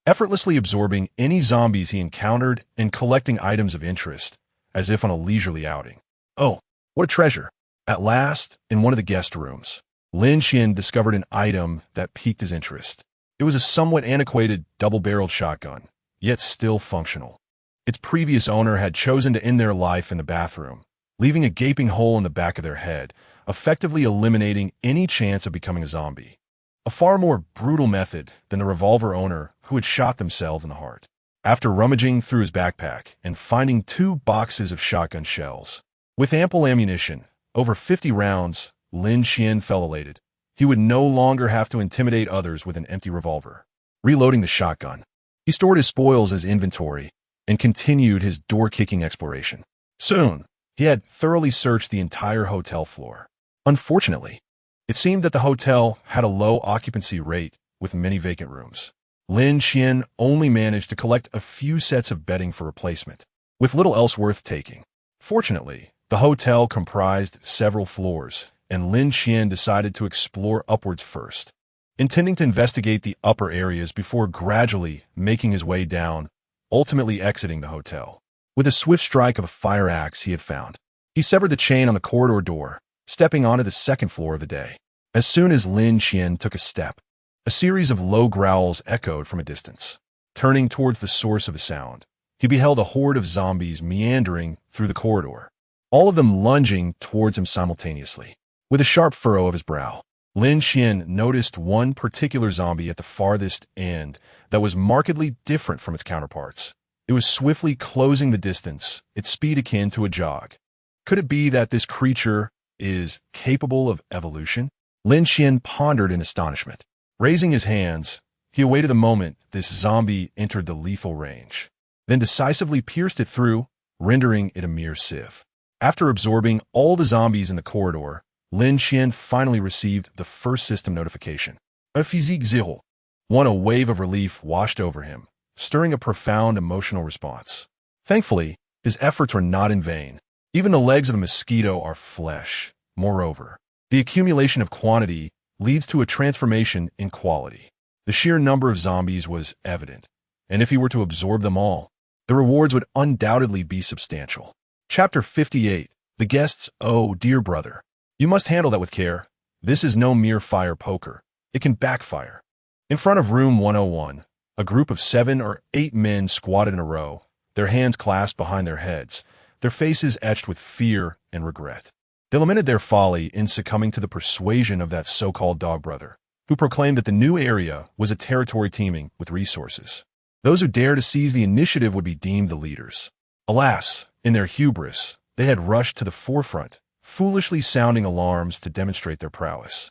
effortlessly absorbing any zombies he encountered and collecting items of interest, as if on a leisurely outing. Oh, what a treasure! At last, in one of the guest rooms, Lin Qian discovered an item that piqued his interest. It was a somewhat antiquated double-barreled shotgun, yet still functional. Its previous owner had chosen to end their life in the bathroom, leaving a gaping hole in the back of their head, effectively eliminating any chance of becoming a zombie. A far more brutal method than the revolver owner who had shot themselves in the heart. After rummaging through his backpack and finding 2 boxes of shotgun shells, with ample ammunition, over 50 rounds, Lin Qian felt elated. He would no longer have to intimidate others with an empty revolver. Reloading the shotgun, he stored his spoils as inventory and continued his door-kicking exploration. Soon, he had thoroughly searched the entire hotel floor. Unfortunately, it seemed that the hotel had a low occupancy rate with many vacant rooms. Lin Qian only managed to collect a few sets of bedding for replacement, with little else worth taking. Fortunately, the hotel comprised several floors, and Lin Qian decided to explore upwards first, intending to investigate the upper areas before gradually making his way down, ultimately exiting the hotel. With a swift strike of a fire axe he had found, he severed the chain on the corridor door, stepping onto the 2nd floor of the day. As soon as Lin Qian took a step, A series of low growls echoed from a distance. Turning towards the source of the sound, he beheld a horde of zombies meandering through the corridor, all of them lunging towards him simultaneously. With a sharp furrow of his brow, Lin Qian noticed one particular zombie at the farthest end that was markedly different from its counterparts. It was swiftly closing the distance, its speed akin to a jog. Could it be that this creature is capable of evolution? Lin Qian pondered in astonishment. Raising his hands, he awaited the moment this zombie entered the lethal range, then decisively pierced it through, rendering it a mere sieve. After absorbing all the zombies in the corridor, Lin Qian finally received the first system notification. A physique zero. A wave of relief washed over him, stirring a profound emotional response. Thankfully, his efforts were not in vain. Even the legs of a mosquito are flesh. Moreover, the accumulation of quantity leads to a transformation in quality. The sheer number of zombies was evident, and if he were to absorb them all, the rewards would undoubtedly be substantial. Chapter 58. The guests. Oh, dear brother. You must handle that with care. This is no mere fire poker. It can backfire. In front of room 101, a group of 7 or 8 men squatted in a row, their hands clasped behind their heads, their faces etched with fear and regret. They lamented their folly in succumbing to the persuasion of that so-called dog brother, who proclaimed that the new area was a territory teeming with resources. Those who dared to seize the initiative would be deemed the leaders. Alas, in their hubris, they had rushed to the forefront, foolishly sounding alarms to demonstrate their prowess,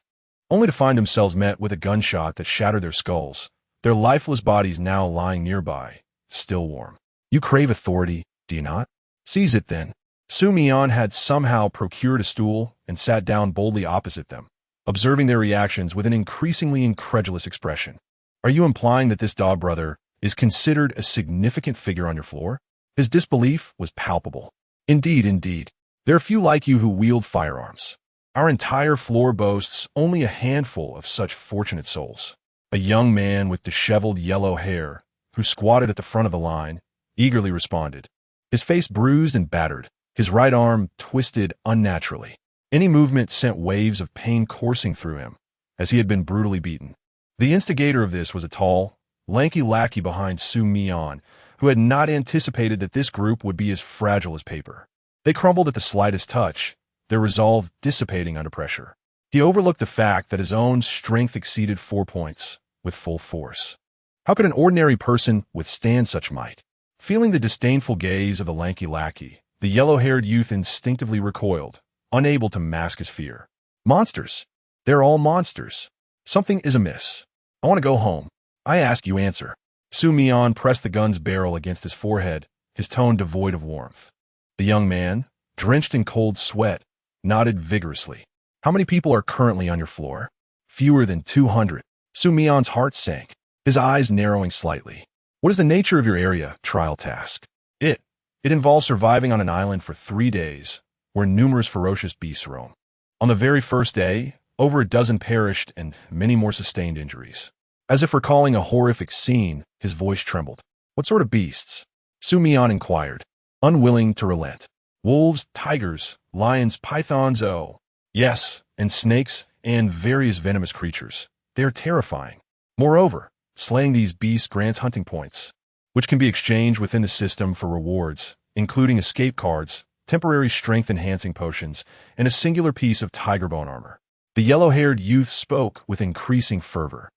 only to find themselves met with a gunshot that shattered their skulls, their lifeless bodies now lying nearby, still warm. You crave authority, do you not? Seize it then. Su Mian had somehow procured a stool and sat down boldly opposite them, observing their reactions with an increasingly incredulous expression. Are you implying that this dog brother is considered a significant figure on your floor? His disbelief was palpable. Indeed. There are few like you who wield firearms. Our entire floor boasts only a handful of such fortunate souls. A young man with disheveled yellow hair, who squatted at the front of the line, eagerly responded. His face bruised and battered, his right arm twisted unnaturally. Any movement sent waves of pain coursing through him, as he had been brutally beaten. The instigator of this was a tall, lanky lackey behind Su Mian, who had not anticipated that this group would be as fragile as paper. They crumbled at the slightest touch, their resolve dissipating under pressure. He overlooked the fact that his own strength exceeded 4 points, with full force. How could an ordinary person withstand such might? Feeling the disdainful gaze of the lanky lackey, the yellow-haired youth instinctively recoiled, unable to mask his fear. Monsters. They're all monsters. Something is amiss. I want to go home. I ask, you answer. Su Mian pressed the gun's barrel against his forehead, his tone devoid of warmth. The young man, drenched in cold sweat, nodded vigorously. How many people are currently on your floor? Fewer than 200. Su Mian's heart sank, his eyes narrowing slightly. What is the nature of your area trial task? It involves surviving on an island for 3 days, where numerous ferocious beasts roam. On the very first day, over a dozen perished and many more sustained injuries. As if recalling a horrific scene, his voice trembled. What sort of beasts? Su Mian inquired, unwilling to relent. Wolves, tigers, lions, pythons, oh. Yes, and snakes, and various venomous creatures. They are terrifying. Moreover, slaying these beasts grants hunting points, which can be exchanged within the system for rewards, including escape cards, temporary strength-enhancing potions, and a singular piece of tiger bone armor. The yellow-haired youth spoke with increasing fervor,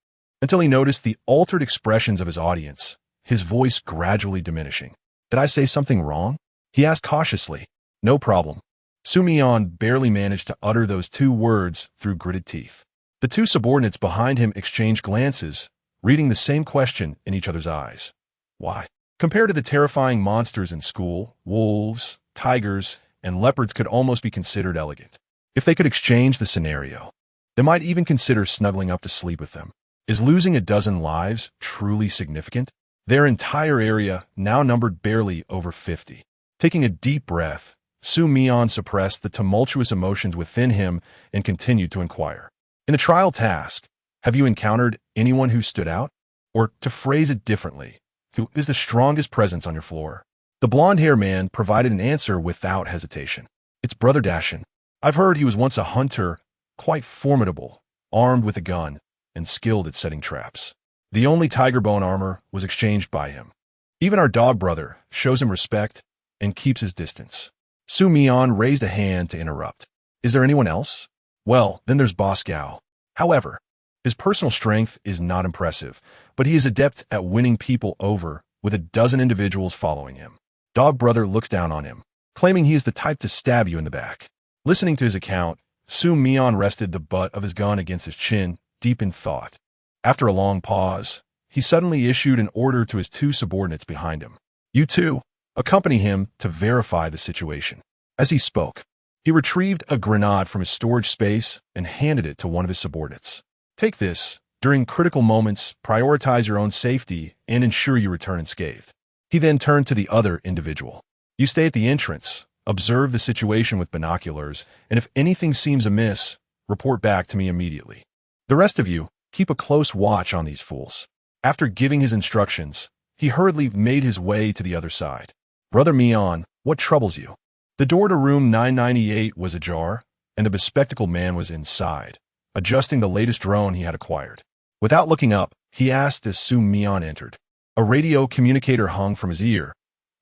until he noticed the altered expressions of his audience, his voice gradually diminishing. Did I say something wrong? He asked cautiously. No problem. Su Mian barely managed to utter those 2 words through gritted teeth. The 2 subordinates behind him exchanged glances, reading the same question in each other's eyes. Why? Compared to the terrifying monsters in school, wolves, tigers, and leopards could almost be considered elegant. If they could exchange the scenario, they might even consider snuggling up to sleep with them. Is losing a dozen lives truly significant? Their entire area now numbered barely over 50. Taking a deep breath, Su Mian suppressed the tumultuous emotions within him and continued to inquire. In the trial task, have you encountered anyone who stood out? Or, to phrase it differently, who is the strongest presence on your floor? The blonde-haired man provided an answer without hesitation. It's Brother Dashin. I've heard he was once a hunter, quite formidable, armed with a gun, and skilled at setting traps. The only tiger bone armor was exchanged by him. Even our dog brother shows him respect and keeps his distance. Su Mian raised a hand to interrupt. Is there anyone else? Well, then there's Boss Gao. However, his personal strength is not impressive, but he is adept at winning people over with a dozen individuals following him. Dog brother looks down on him, claiming he is the type to stab you in the back. Listening to his account, Su Mian rested the butt of his gun against his chin, deep in thought. After a long pause, he suddenly issued an order to his two subordinates behind him. You two, accompany him to verify the situation. As he spoke, he retrieved a grenade from his storage space and handed it to one of his subordinates. Take this. During critical moments, prioritize your own safety and ensure you return unscathed. He then turned to the other individual. You stay at the entrance, observe the situation with binoculars, and if anything seems amiss, report back to me immediately. The rest of you, keep a close watch on these fools. After giving his instructions, he hurriedly made his way to the other side. Brother Mian, what troubles you? The door to room 998 was ajar, and the bespectacled man was inside, adjusting the latest drone he had acquired. Without looking up, he asked as Su Mian entered. A radio communicator hung from his ear.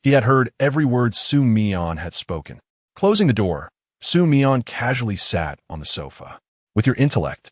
He had heard every word Su Mian had spoken. Closing the door, Su Mian casually sat on the sofa. With your intellect,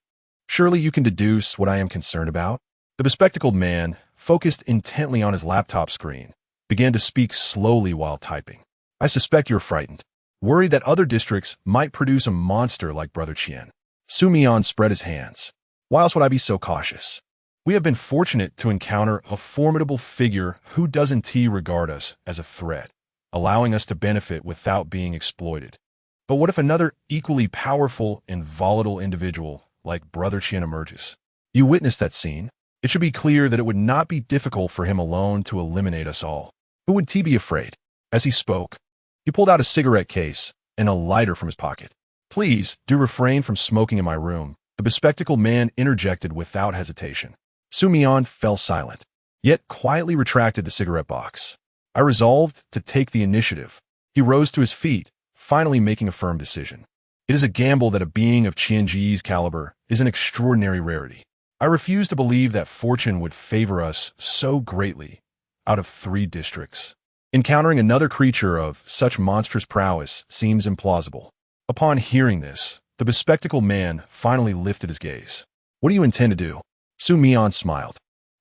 surely you can deduce what I am concerned about? The bespectacled man, focused intently on his laptop screen, began to speak slowly while typing. I suspect you're frightened, worried that other districts might produce a monster like Brother Qian. Su Mian spread his hands. Why else would I be so cautious? We have been fortunate to encounter a formidable figure who doesn't regard us as a threat, allowing us to benefit without being exploited. But what if another equally powerful and volatile individual like Brother Qian emerges? You witnessed that scene. It should be clear that it would not be difficult for him alone to eliminate us all. Who would T be afraid? As he spoke, he pulled out a cigarette case and a lighter from his pocket. Please do refrain from smoking in my room, the bespectacled man interjected without hesitation. Su Mian fell silent, yet quietly retracted the cigarette box. I resolved to take the initiative. He rose to his feet, finally making a firm decision. It is a gamble that a being of Qianji's caliber is an extraordinary rarity. I refuse to believe that fortune would favor us so greatly out of 3 districts. Encountering another creature of such monstrous prowess seems implausible. Upon hearing this, the bespectacled man finally lifted his gaze. What do you intend to do? Su Mian smiled.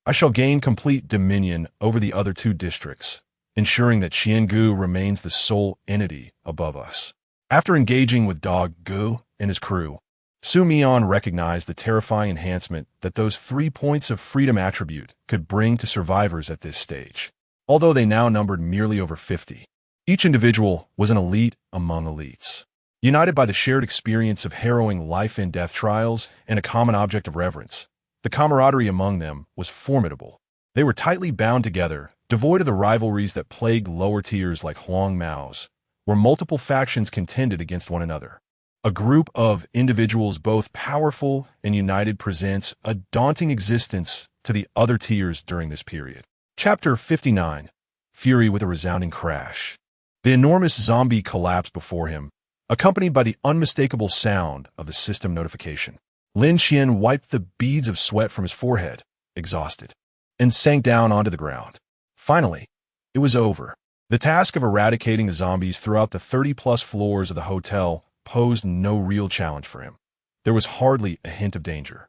I shall gain complete dominion over the other 2 districts, ensuring that Qiangu remains the sole entity above us. After engaging with Dog Gu and his crew, Su Mian recognized the terrifying enhancement that those 3 points of freedom attribute could bring to survivors at this stage. Although they now numbered merely over 50, each individual was an elite among elites. United by the shared experience of harrowing life and death trials and a common object of reverence, the camaraderie among them was formidable. They were tightly bound together, devoid of the rivalries that plagued lower tiers like Huang Mao's, where multiple factions contended against one another. A group of individuals both powerful and united presents a daunting existence to the other tiers during this period. Chapter 59. Fury with a resounding crash. The enormous zombie collapsed before him, accompanied by the unmistakable sound of the system notification. Lin Qian wiped the beads of sweat from his forehead, exhausted, and sank down onto the ground. Finally, it was over. The task of eradicating the zombies throughout the 30-plus floors of the hotel posed no real challenge for him. There was hardly a hint of danger.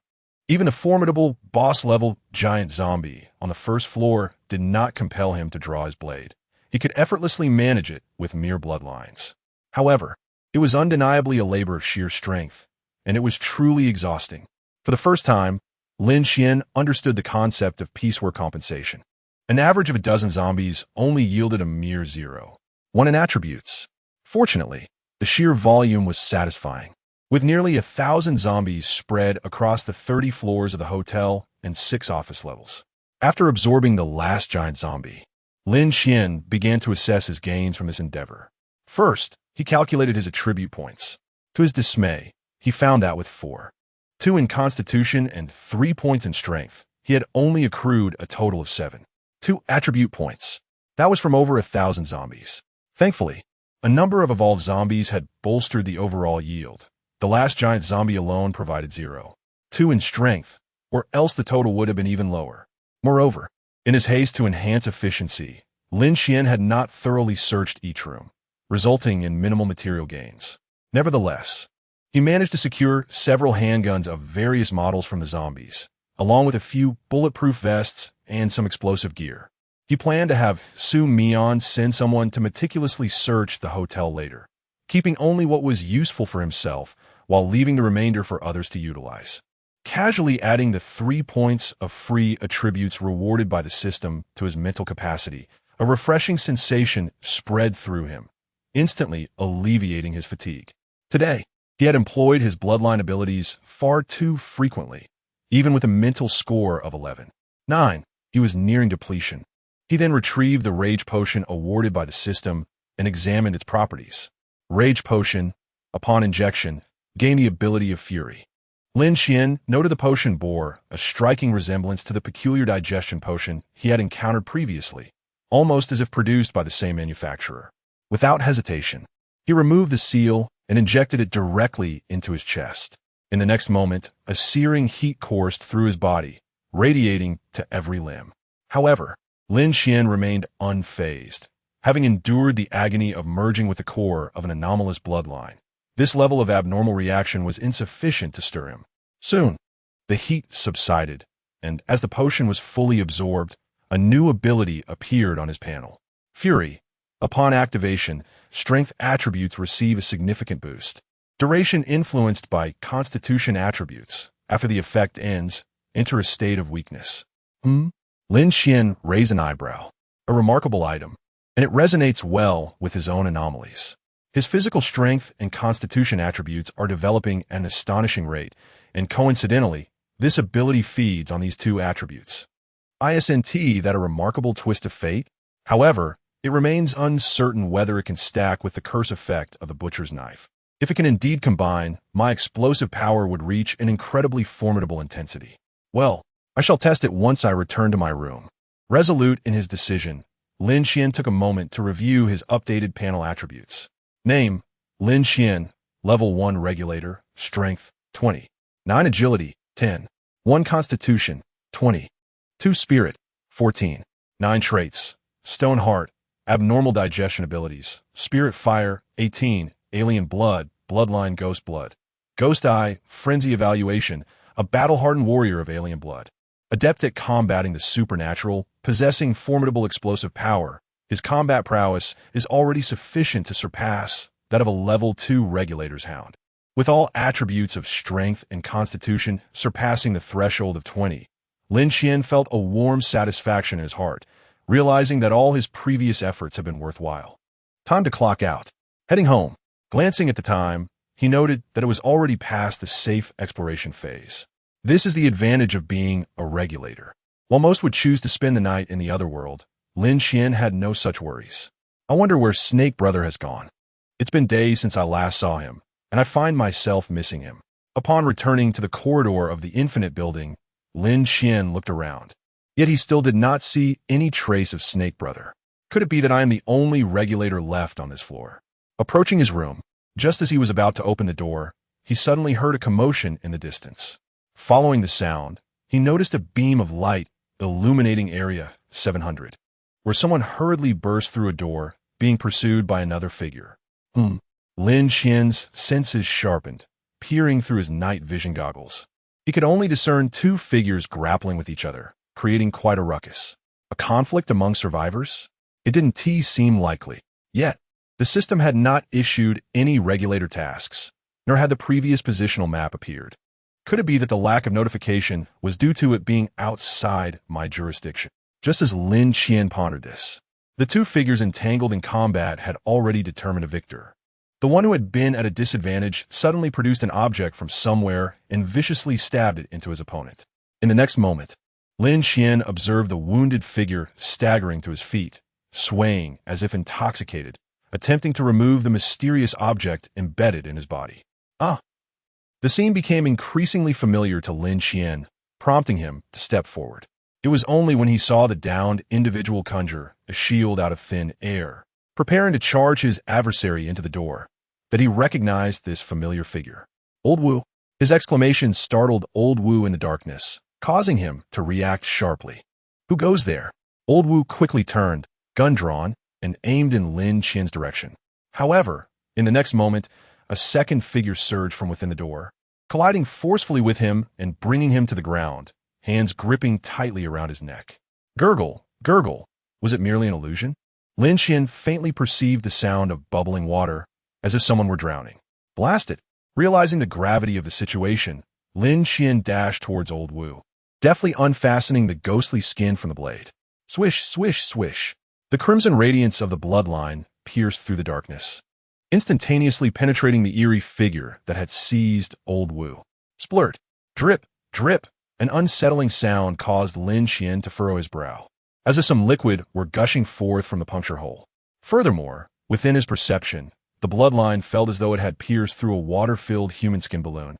Even the formidable, boss-level giant zombie on the first floor did not compel him to draw his blade. He could effortlessly manage it with mere bloodlines. However, it was undeniably a labor of sheer strength, and it was truly exhausting. For the first time, Lin Qian understood the concept of piecework compensation. An average of a dozen zombies only yielded a mere 0. 1 in attributes. Fortunately, the sheer volume was satisfying. With nearly 1,000 zombies spread across the 30 floors of the hotel and 6 office levels. After absorbing the last giant zombie, Lin Qian began to assess his gains from this endeavor. First, he calculated his attribute points. To his dismay, he found that with 4. 2 in constitution and 3 points in strength, he had only accrued a total of 7. 2 attribute points. That was from over 1,000 zombies. Thankfully, a number of evolved zombies had bolstered the overall yield. The last giant zombie alone provided 0. 2 in strength, or else the total would have been even lower. Moreover, in his haste to enhance efficiency, Lin Qian had not thoroughly searched each room, resulting in minimal material gains. Nevertheless, he managed to secure several handguns of various models from the zombies, along with a few bulletproof vests and some explosive gear. He planned to have Su Mian send someone to meticulously search the hotel later, keeping only what was useful for himself while leaving the remainder for others to utilize. Casually adding the 3 points of free attributes rewarded by the system to his mental capacity, a refreshing sensation spread through him, instantly alleviating his fatigue. Today, he had employed his bloodline abilities far too frequently, even with a mental score of 11. 9. He was nearing depletion. He then retrieved the Rage Potion awarded by the system and examined its properties. Rage Potion, upon injection, gained the ability of Fury. Lin Qian noted the potion bore a striking resemblance to the peculiar digestion potion he had encountered previously, almost as if produced by the same manufacturer. Without hesitation, he removed the seal and injected it directly into his chest. In the next moment, a searing heat coursed through his body, radiating to every limb. However, Lin Qian remained unfazed, having endured the agony of merging with the core of an anomalous bloodline. This level of abnormal reaction was insufficient to stir him. Soon, the heat subsided, and as the potion was fully absorbed, a new ability appeared on his panel. Fury. Upon activation, strength attributes receive a significant boost. Duration influenced by constitution attributes. After the effect ends, enter a state of weakness. Lin Qian raised an eyebrow. A remarkable item, and it resonates well with his own anomalies. His physical strength and constitution attributes are developing at an astonishing rate, and coincidentally, this ability feeds on these two attributes. Isn't that a remarkable twist of fate? However, it remains uncertain whether it can stack with the curse effect of the butcher's knife. If it can indeed combine, my explosive power would reach an incredibly formidable intensity. Well, I shall test it once I return to my room. Resolute in his decision, Lin Qian took a moment to review his updated panel attributes. Name, Lin Qian, Level 1 Regulator, Strength, 20. 9 Agility, 10. 1 Constitution, 20. 2 Spirit, 14. 9 Traits, Stone Heart, Abnormal Digestion Abilities, Spirit Fire, 18. Alien Blood, Bloodline Ghost Blood. Ghost Eye, Frenzy Evaluation, a battle-hardened warrior of alien blood. Adept at combating the supernatural, possessing formidable explosive power, his combat prowess is already sufficient to surpass that of a Level 2 Regulator's Hound. With all attributes of strength and constitution surpassing the threshold of 20, Lin Qian felt a warm satisfaction in his heart, realizing that all his previous efforts have been worthwhile. Time to clock out. Heading home, glancing at the time, he noted that it was already past the safe exploration phase. This is the advantage of being a regulator. While most would choose to spend the night in the other world, Lin Qian had no such worries. I wonder where Snake Brother has gone. It's been days since I last saw him, and I find myself missing him. Upon returning to the corridor of the Infinite Building, Lin Qian looked around. Yet he still did not see any trace of Snake Brother. Could it be that I am the only regulator left on this floor? Approaching his room, just as he was about to open the door, he suddenly heard a commotion in the distance. Following the sound, he noticed a beam of light illuminating Area 700, where someone hurriedly burst through a door, being pursued by another figure. Lin Qian's senses sharpened, peering through his night vision goggles. He could only discern two figures grappling with each other, creating quite a ruckus. A conflict among survivors? It didn't seem likely. Yet, the system had not issued any regulator tasks, nor had the previous positional map appeared. Could it be that the lack of notification was due to it being outside my jurisdiction? Just as Lin Qian pondered this, the two figures entangled in combat had already determined a victor. The one who had been at a disadvantage suddenly produced an object from somewhere and viciously stabbed it into his opponent. In the next moment, Lin Qian observed the wounded figure staggering to his feet, swaying as if intoxicated, attempting to remove the mysterious object embedded in his body. The scene became increasingly familiar to Lin Qian, prompting him to step forward. It was only when he saw the downed individual conjure a shield out of thin air, preparing to charge his adversary into the door, that he recognized this familiar figure. Old Wu. His exclamation startled Old Wu in the darkness, causing him to react sharply. "Who goes there?" Old Wu quickly turned, gun drawn, and aimed in Lin Qian's direction. However, in the next moment, a second figure surged from within the door, colliding forcefully with him and bringing him to the ground, hands gripping tightly around his neck. Gurgle, gurgle. Was it merely an illusion? Lin Qian faintly perceived the sound of bubbling water, as if someone were drowning. Blast it! Realizing the gravity of the situation, Lin Qian dashed towards Old Wu, deftly unfastening the ghostly skin from the blade. Swish, swish, swish. The crimson radiance of the bloodline pierced through the darkness, instantaneously penetrating the eerie figure that had seized Old Wu. Splurt, drip, drip. An unsettling sound caused Lin Qian to furrow his brow, as if some liquid were gushing forth from the puncture hole. Furthermore, within his perception, the bloodline felt as though it had pierced through a water-filled human skin balloon,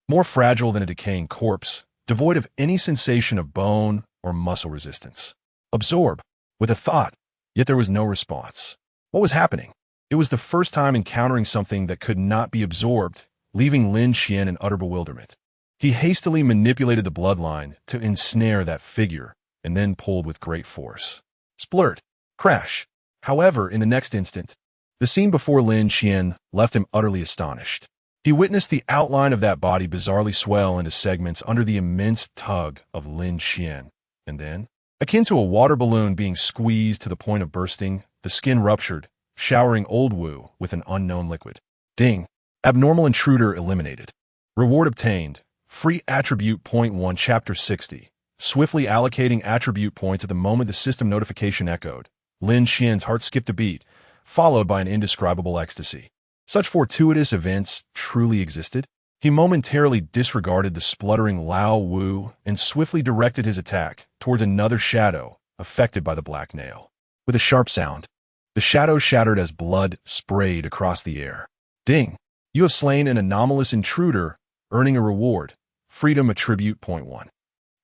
more fragile than a decaying corpse, devoid of any sensation of bone or muscle resistance. Absorb, with a thought, yet there was no response. What was happening? It was the first time encountering something that could not be absorbed, leaving Lin Qian in utter bewilderment. He hastily manipulated the bloodline to ensnare that figure, and then pulled with great force. Splurt, crash. However, in the next instant, the scene before Lin Qian left him utterly astonished. He witnessed the outline of that body bizarrely swell into segments under the immense tug of Lin Qian, and then, akin to a water balloon being squeezed to the point of bursting, the skin ruptured, showering Old Wu with an unknown liquid. Ding! Abnormal intruder eliminated. Reward obtained. Free attribute point 1 Chapter 60. Swiftly allocating attribute points at the moment the system notification echoed. Lin Qian's heart skipped a beat, followed by an indescribable ecstasy. Such fortuitous events truly existed? He momentarily disregarded the spluttering Lao Wu and swiftly directed his attack towards another shadow affected by the black nail. With a sharp sound, the shadow shattered as blood sprayed across the air. Ding! You have slain an anomalous intruder, earning a reward. Freedom attribute point 1.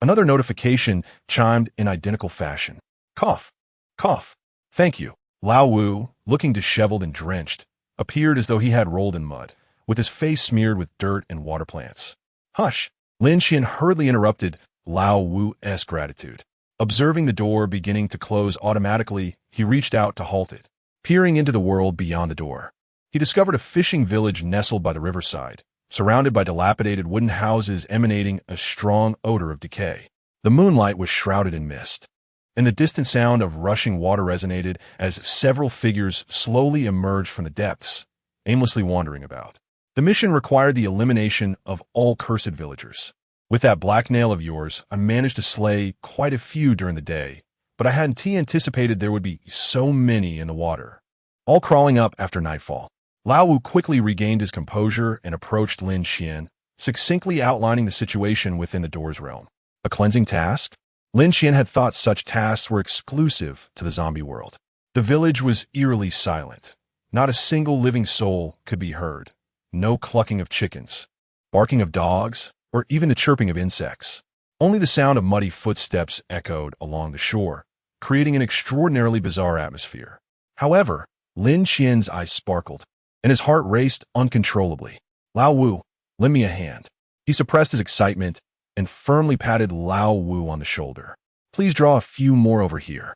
Another notification chimed in identical fashion. Cough. Cough. Thank you. Lao Wu, looking disheveled and drenched, appeared as though he had rolled in mud, with his face smeared with dirt and water plants. Hush! Lin Qian hurriedly interrupted Lao Wu's gratitude. Observing the door beginning to close automatically, he reached out to halt it. Peering into the world beyond the door, he discovered a fishing village nestled by the riverside, surrounded by dilapidated wooden houses emanating a strong odor of decay. The moonlight was shrouded in mist, and the distant sound of rushing water resonated as several figures slowly emerged from the depths, aimlessly wandering about. The mission required the elimination of all cursed villagers. With that black nail of yours, I managed to slay quite a few during the day, but I hadn't anticipated there would be so many in the water, all crawling up after nightfall. Lao Wu quickly regained his composure and approached Lin Qian, succinctly outlining the situation within the door's realm. A cleansing task? Lin Qian had thought such tasks were exclusive to the zombie world. The village was eerily silent. Not a single living soul could be heard. No clucking of chickens, barking of dogs, or even the chirping of insects. Only the sound of muddy footsteps echoed along the shore, creating an extraordinarily bizarre atmosphere. However, Lin Qian's eyes sparkled, and his heart raced uncontrollably. Lao Wu, lend me a hand. He suppressed his excitement and firmly patted Lao Wu on the shoulder. Please draw a few more over here.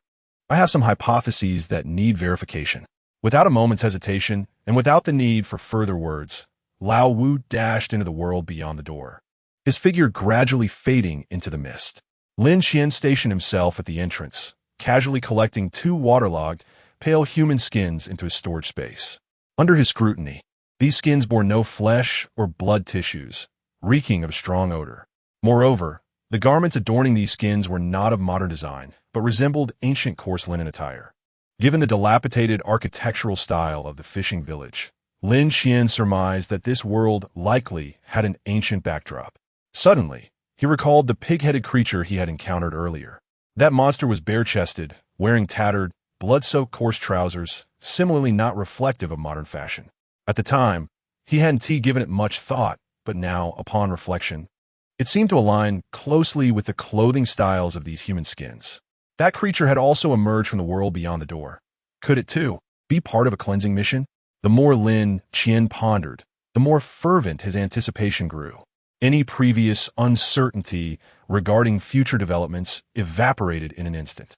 I have some hypotheses that need verification. Without a moment's hesitation, and without the need for further words, Lao Wu dashed into the world beyond the door, his figure gradually fading into the mist. Lin Qian stationed himself at the entrance, casually collecting 2 waterlogged, pale human skins into his storage space. Under his scrutiny, these skins bore no flesh or blood tissues, reeking of strong odor. Moreover, the garments adorning these skins were not of modern design, but resembled ancient coarse linen attire. Given the dilapidated architectural style of the fishing village, Lin Qian surmised that this world likely had an ancient backdrop. Suddenly, he recalled the pig-headed creature he had encountered earlier. That monster was bare-chested, wearing tattered, blood-soaked coarse trousers, similarly not reflective of modern fashion. At the time, he hadn't given it much thought, but now, upon reflection, it seemed to align closely with the clothing styles of these human skins. That creature had also emerged from the world beyond the door. Could it, too, be part of a cleansing mission? The more Lin Qian pondered, the more fervent his anticipation grew. Any previous uncertainty regarding future developments evaporated in an instant,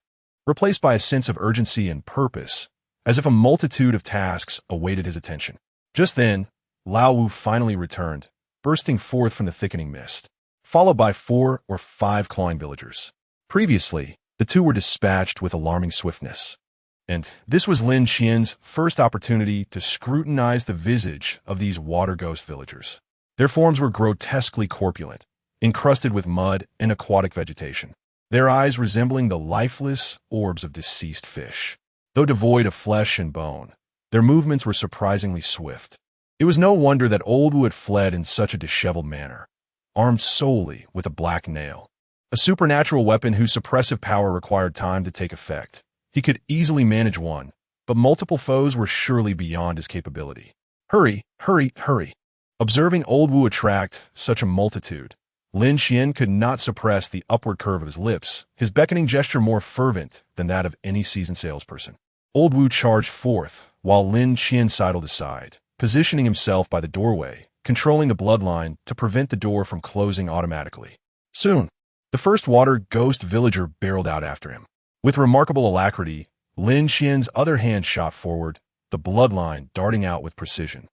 replaced by a sense of urgency and purpose, as if a multitude of tasks awaited his attention. Just then, Lao Wu finally returned, bursting forth from the thickening mist, followed by 4 or 5 clawing villagers. Previously, the two were dispatched with alarming swiftness, and this was Lin Qian's first opportunity to scrutinize the visage of these water ghost villagers. Their forms were grotesquely corpulent, encrusted with mud and aquatic vegetation, their eyes resembling the lifeless orbs of deceased fish. Though devoid of flesh and bone, their movements were surprisingly swift. It was no wonder that Old Wu had fled in such a disheveled manner, armed solely with a black nail, a supernatural weapon whose suppressive power required time to take effect. He could easily manage one, but multiple foes were surely beyond his capability. Hurry, hurry, hurry. Observing Old Wu attract such a multitude, Lin Qian could not suppress the upward curve of his lips, his beckoning gesture more fervent than that of any seasoned salesperson. Old Wu charged forth, while Lin Qian sidled aside, positioning himself by the doorway, controlling the bloodline to prevent the door from closing automatically. Soon, the first water ghost villager barreled out after him. With remarkable alacrity, Lin Qian's other hand shot forward, the bloodline darting out with precision,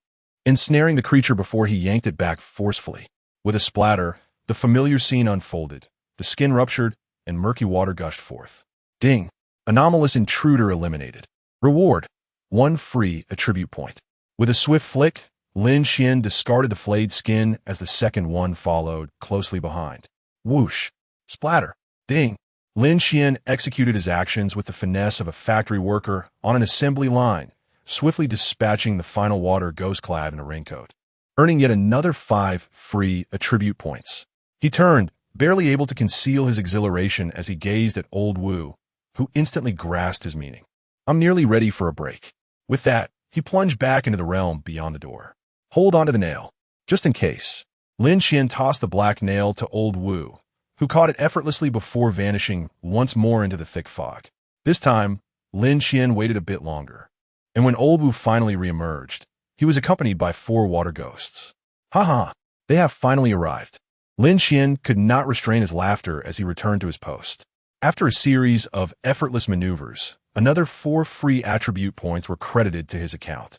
ensnaring the creature before he yanked it back forcefully. With a splatter, the familiar scene unfolded, the skin ruptured, and murky water gushed forth. Ding! Anomalous intruder eliminated. Reward: 1 free attribute point. With a swift flick, Lin Qian discarded the flayed skin as the second one followed, closely behind. Whoosh! Splatter! Ding! Lin Qian executed his actions with the finesse of a factory worker on an assembly line, swiftly dispatching the final water ghost clad in a raincoat, earning yet another 5 free attribute points. He turned, barely able to conceal his exhilaration as he gazed at Old Wu, who instantly grasped his meaning. I'm nearly ready for a break. With that, he plunged back into the realm beyond the door. Hold on to the nail, just in case. Lin Qian tossed the black nail to Old Wu, who caught it effortlessly before vanishing once more into the thick fog. This time, Lin Qian waited a bit longer, and when Old Wu finally reemerged, he was accompanied by 4 water ghosts. Ha! They have finally arrived. Lin Qian could not restrain his laughter as he returned to his post. After a series of effortless maneuvers, another 4 free attribute points were credited to his account.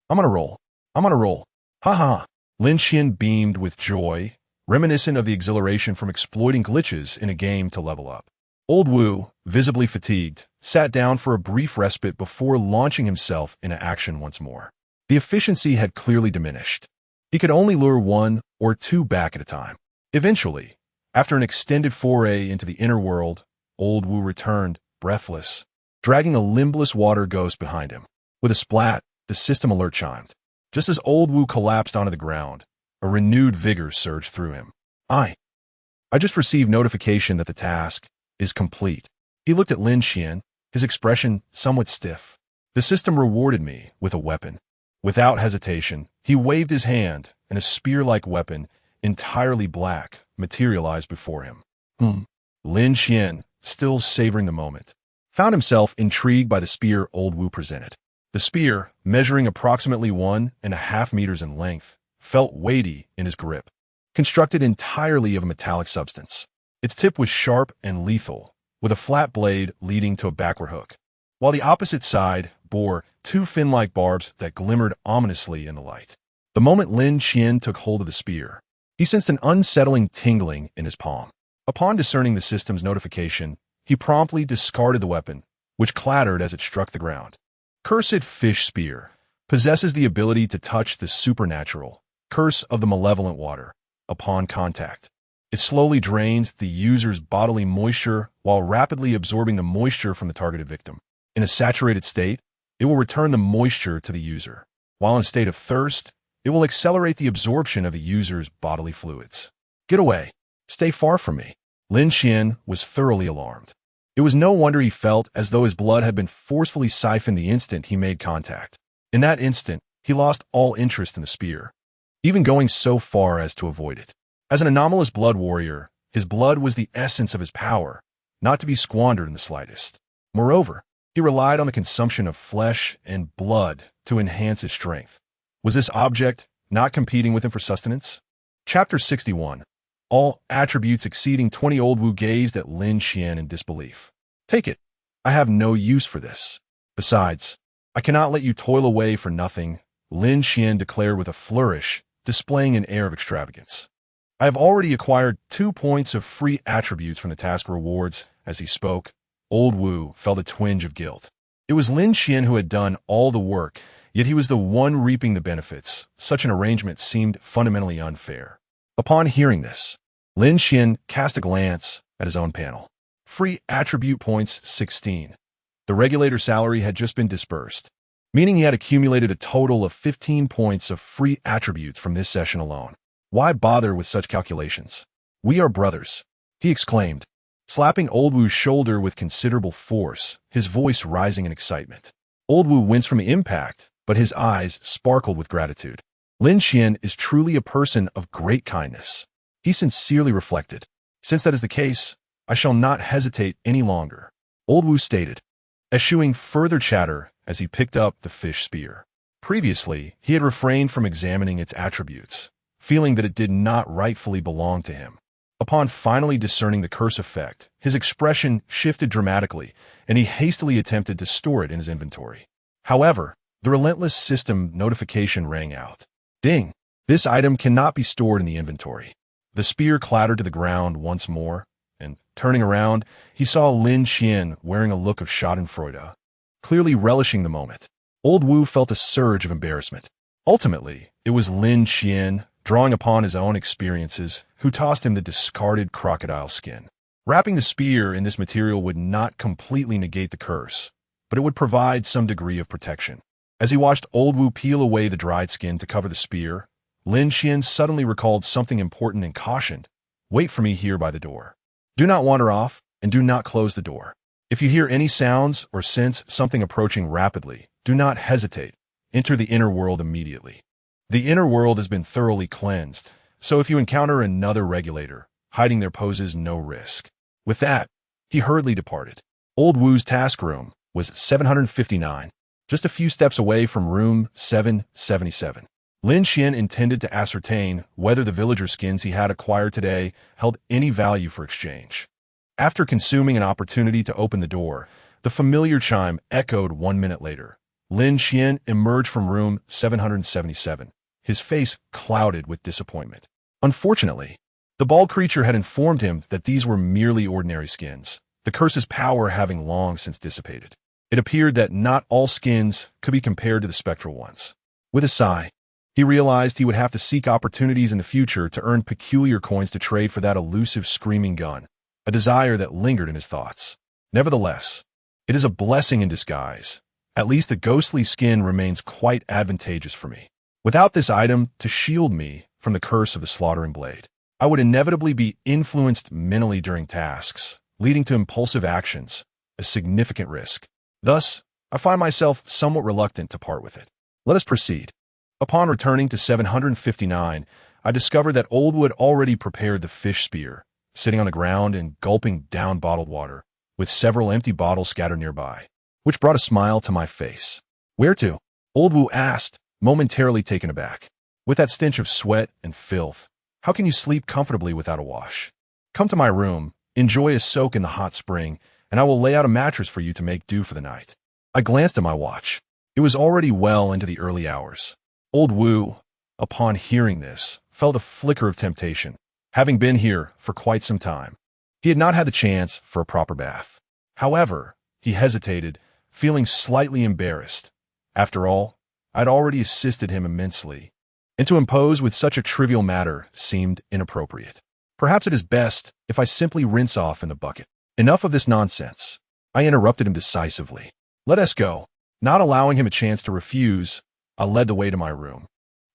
I'm on a roll. Ha! Lin Qian beamed with joy, reminiscent of the exhilaration from exploiting glitches in a game to level up. Old Wu, visibly fatigued, sat down for a brief respite before launching himself into action once more. The efficiency had clearly diminished. He could only lure 1 or 2 back at a time. Eventually, after an extended foray into the inner world, Old Wu returned, breathless, dragging a limbless water ghost behind him. With a splat, the system alert chimed. Just as Old Wu collapsed onto the ground, a renewed vigor surged through him. I just received notification that the task is complete. He looked at Lin Qian, his expression somewhat stiff. The system rewarded me with a weapon. Without hesitation, he waved his hand, and a spear-like weapon, entirely black, materialized before him. Lin Qian, still savoring the moment, found himself intrigued by the spear Old Wu presented. The spear, measuring approximately 1.5 meters in length, felt weighty in his grip. Constructed entirely of a metallic substance, its tip was sharp and lethal, with a flat blade leading to a backward hook, while the opposite side bore 2 fin-like barbs that glimmered ominously in the light. The moment Lin Qian took hold of the spear, he sensed an unsettling tingling in his palm. Upon discerning the system's notification, he promptly discarded the weapon, which clattered as it struck the ground. Cursed fish spear possesses the ability to touch the supernatural curse of the malevolent water upon contact. It slowly drains the user's bodily moisture while rapidly absorbing the moisture from the targeted victim. In a saturated state, it will return the moisture to the user, while in a state of thirst, it will accelerate the absorption of the user's bodily fluids. Get away. Stay far from me. Lin Qian was thoroughly alarmed. It was no wonder he felt as though his blood had been forcefully siphoned the instant he made contact. In that instant, he lost all interest in the spear, even going so far as to avoid it. As an anomalous blood warrior, his blood was the essence of his power, not to be squandered in the slightest. Moreover, he relied on the consumption of flesh and blood to enhance his strength. Was this object not competing with him for sustenance? Chapter 61. All attributes exceeding 20. Old Wu gazed at Lin Qian in disbelief. Take it. I have no use for this. Besides, I cannot let you toil away for nothing, Lin Qian declared with a flourish, displaying an air of extravagance. I have already acquired 2 points of free attributes from the task rewards. As he spoke, Old Wu felt a twinge of guilt. It was Lin Qian who had done all the work, yet he was the one reaping the benefits. Such an arrangement seemed fundamentally unfair. Upon hearing this, Lin Qian cast a glance at his own panel. Free attribute points 16. The regulator salary had just been disbursed, meaning he had accumulated a total of 15 points of free attributes from this session alone. Why bother with such calculations? We are brothers, he exclaimed, slapping Old Wu's shoulder with considerable force, his voice rising in excitement. Old Wu winced from the impact, but his eyes sparkled with gratitude. Lin Qian is truly a person of great kindness, he sincerely reflected. Since that is the case, I shall not hesitate any longer, Old Wu stated, eschewing further chatter as he picked up the fish spear. Previously, he had refrained from examining its attributes, feeling that it did not rightfully belong to him. Upon finally discerning the curse effect, his expression shifted dramatically, and he hastily attempted to store it in his inventory. However, the relentless system notification rang out. Ding! This item cannot be stored in the inventory. The spear clattered to the ground once more, and, turning around, he saw Lin Qian wearing a look of schadenfreude, clearly relishing the moment. Old Wu felt a surge of embarrassment. Ultimately, it was Lin Qian, drawing upon his own experiences, who tossed him the discarded crocodile skin. Wrapping the spear in this material would not completely negate the curse, but it would provide some degree of protection. As he watched Old Wu peel away the dried skin to cover the spear, Lin Qian suddenly recalled something important and cautioned, "Wait for me here by the door. Do not wander off, and do not close the door. If you hear any sounds or sense something approaching rapidly, do not hesitate. Enter the inner world immediately. The inner world has been thoroughly cleansed, so if you encounter another regulator, hiding there poses no risk." With that, he hurriedly departed. Old Wu's task room was 759, just a few steps away from room 777. Lin Qian intended to ascertain whether the villager skins he had acquired today held any value for exchange. After consuming an opportunity to open the door, the familiar chime echoed 1 minute later. Lin Qian emerged from room 777, his face clouded with disappointment. Unfortunately, the bald creature had informed him that these were merely ordinary skins, the curse's power having long since dissipated. It appeared that not all skins could be compared to the spectral ones. With a sigh, he realized he would have to seek opportunities in the future to earn peculiar coins to trade for that elusive screaming gun, a desire that lingered in his thoughts. Nevertheless, it is a blessing in disguise. At least the ghostly skin remains quite advantageous for me. Without this item to shield me from the curse of the slaughtering blade, I would inevitably be influenced mentally during tasks, leading to impulsive actions, a significant risk. Thus, I find myself somewhat reluctant to part with it. Let us proceed. Upon returning to 759, I discovered that Old Wu had already prepared the fish spear, sitting on the ground and gulping down bottled water, with several empty bottles scattered nearby, which brought a smile to my face. "Where to?" Old Wu asked, momentarily taken aback. "With that stench of sweat and filth, how can you sleep comfortably without a wash? Come to my room, enjoy a soak in the hot spring, and I will lay out a mattress for you to make do for the night." I glanced at my watch. It was already well into the early hours. Old Wu, upon hearing this, felt a flicker of temptation. Having been here for quite some time, he had not had the chance for a proper bath. However, he hesitated, feeling slightly embarrassed. After all, I'd already assisted him immensely, and to impose with such a trivial matter seemed inappropriate. Perhaps it is best if I simply rinse off in the bucket. Enough of this nonsense. I interrupted him decisively. "Let us go." Not allowing him a chance to refuse, I led the way to my room,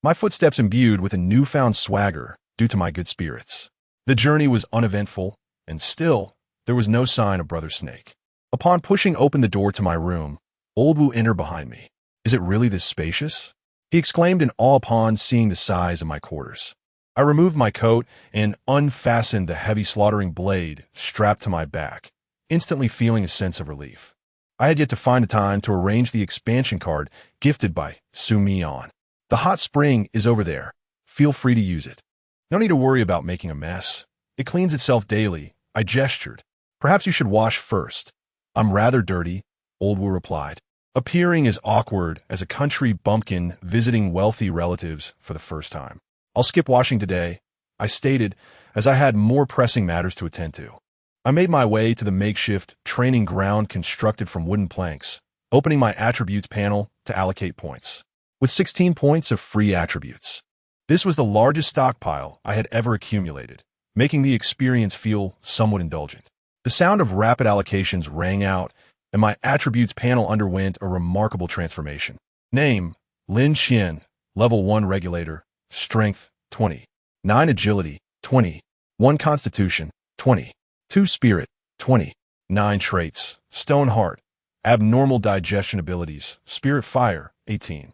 my footsteps imbued with a newfound swagger due to my good spirits. The journey was uneventful, and still, there was no sign of Brother Snake. Upon pushing open the door to my room, Old Wu entered behind me. "Is it really this spacious?" he exclaimed in awe upon seeing the size of my quarters. I removed my coat and unfastened the heavy slaughtering blade strapped to my back, instantly feeling a sense of relief. I had yet to find the time to arrange the expansion card gifted by Su Mian. "The hot spring is over there. Feel free to use it." No need to worry about making a mess. It cleans itself daily, I gestured. Perhaps you should wash first. I'm rather dirty, Old Wu replied, appearing as awkward as a country bumpkin visiting wealthy relatives for the first time. I'll skip washing today, I stated, as I had more pressing matters to attend to. I made my way to the makeshift training ground constructed from wooden planks, opening my attributes panel to allocate points. With 16 points of free attributes. This was the largest stockpile I had ever accumulated, making the experience feel somewhat indulgent. The sound of rapid allocations rang out, and my attributes panel underwent a remarkable transformation. Name, Lin Qian, Level 1 Regulator, Strength, 20. 9 Agility, 20. 1 Constitution, 20. 2 Spirit, 20. 9 Traits, Stone Heart, Abnormal Digestion Abilities, Spirit Fire, 18.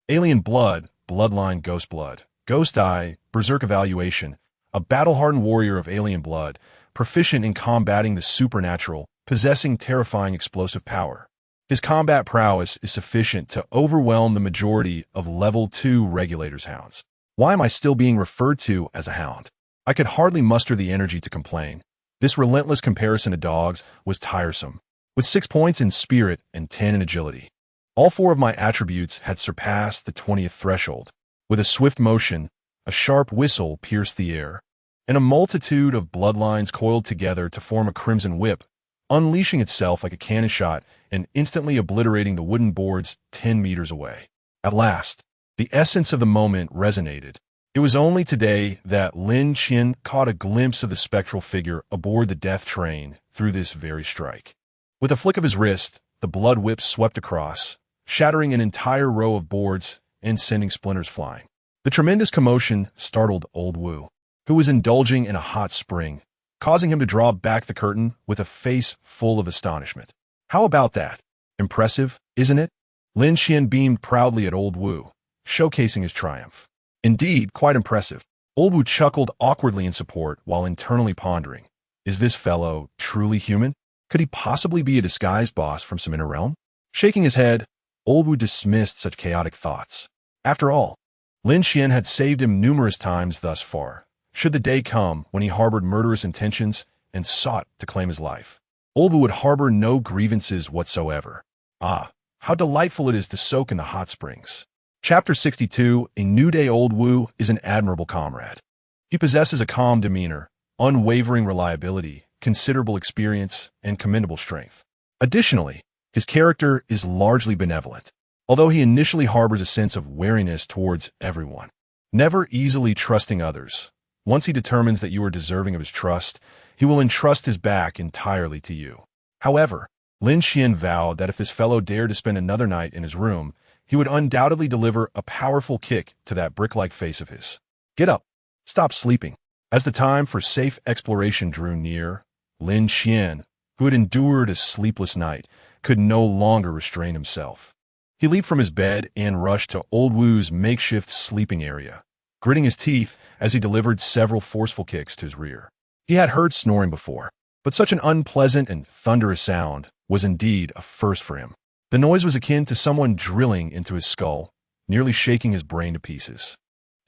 Alien Blood, Bloodline Ghost Blood, Ghost Eye, Berserk Evaluation, a battle-hardened warrior of alien blood, proficient in combating the supernatural, possessing terrifying explosive power. His combat prowess is sufficient to overwhelm the majority of Level 2 Regulators hounds. Why am I still being referred to as a hound? I could hardly muster the energy to complain. This relentless comparison to dogs was tiresome. With 6 points in spirit and 10 in agility, all 4 of my attributes had surpassed the 20th threshold. With a swift motion, a sharp whistle pierced the air, and a multitude of bloodlines coiled together to form a crimson whip, unleashing itself like a cannon shot and instantly obliterating the wooden boards 10 meters away. At last, the essence of the moment resonated. It was only today that Lin Qian caught a glimpse of the spectral figure aboard the death train through this very strike. With a flick of his wrist, the blood whip swept across, shattering an entire row of boards and sending splinters flying. The tremendous commotion startled Old Wu, who was indulging in a hot spring, causing him to draw back the curtain with a face full of astonishment. How about that? Impressive, isn't it? Lin Qian beamed proudly at Old Wu, showcasing his triumph. Indeed, quite impressive. Old Wu chuckled awkwardly in support while internally pondering. Is this fellow truly human? Could he possibly be a disguised boss from some inner realm? Shaking his head, Old Wu dismissed such chaotic thoughts. After all, Lin Qian had saved him numerous times thus far, should the day come when he harbored murderous intentions and sought to claim his life. Old Wu would harbor no grievances whatsoever. Ah, how delightful it is to soak in the hot springs. Chapter 62, A New Day. Old Wu is an admirable comrade. He possesses a calm demeanor, unwavering reliability, considerable experience, and commendable strength. Additionally, his character is largely benevolent, although he initially harbors a sense of wariness towards everyone. Never easily trusting others, once he determines that you are deserving of his trust, he will entrust his back entirely to you. However, Lin Qian vowed that if this fellow dared to spend another night in his room, he would undoubtedly deliver a powerful kick to that brick-like face of his. Get up. Stop sleeping. As the time for safe exploration drew near, Lin Qian, who had endured a sleepless night, could no longer restrain himself. He leaped from his bed and rushed to Old Wu's makeshift sleeping area, gritting his teeth as he delivered several forceful kicks to his rear. He had heard snoring before, but such an unpleasant and thunderous sound was indeed a first for him. The noise was akin to someone drilling into his skull, nearly shaking his brain to pieces.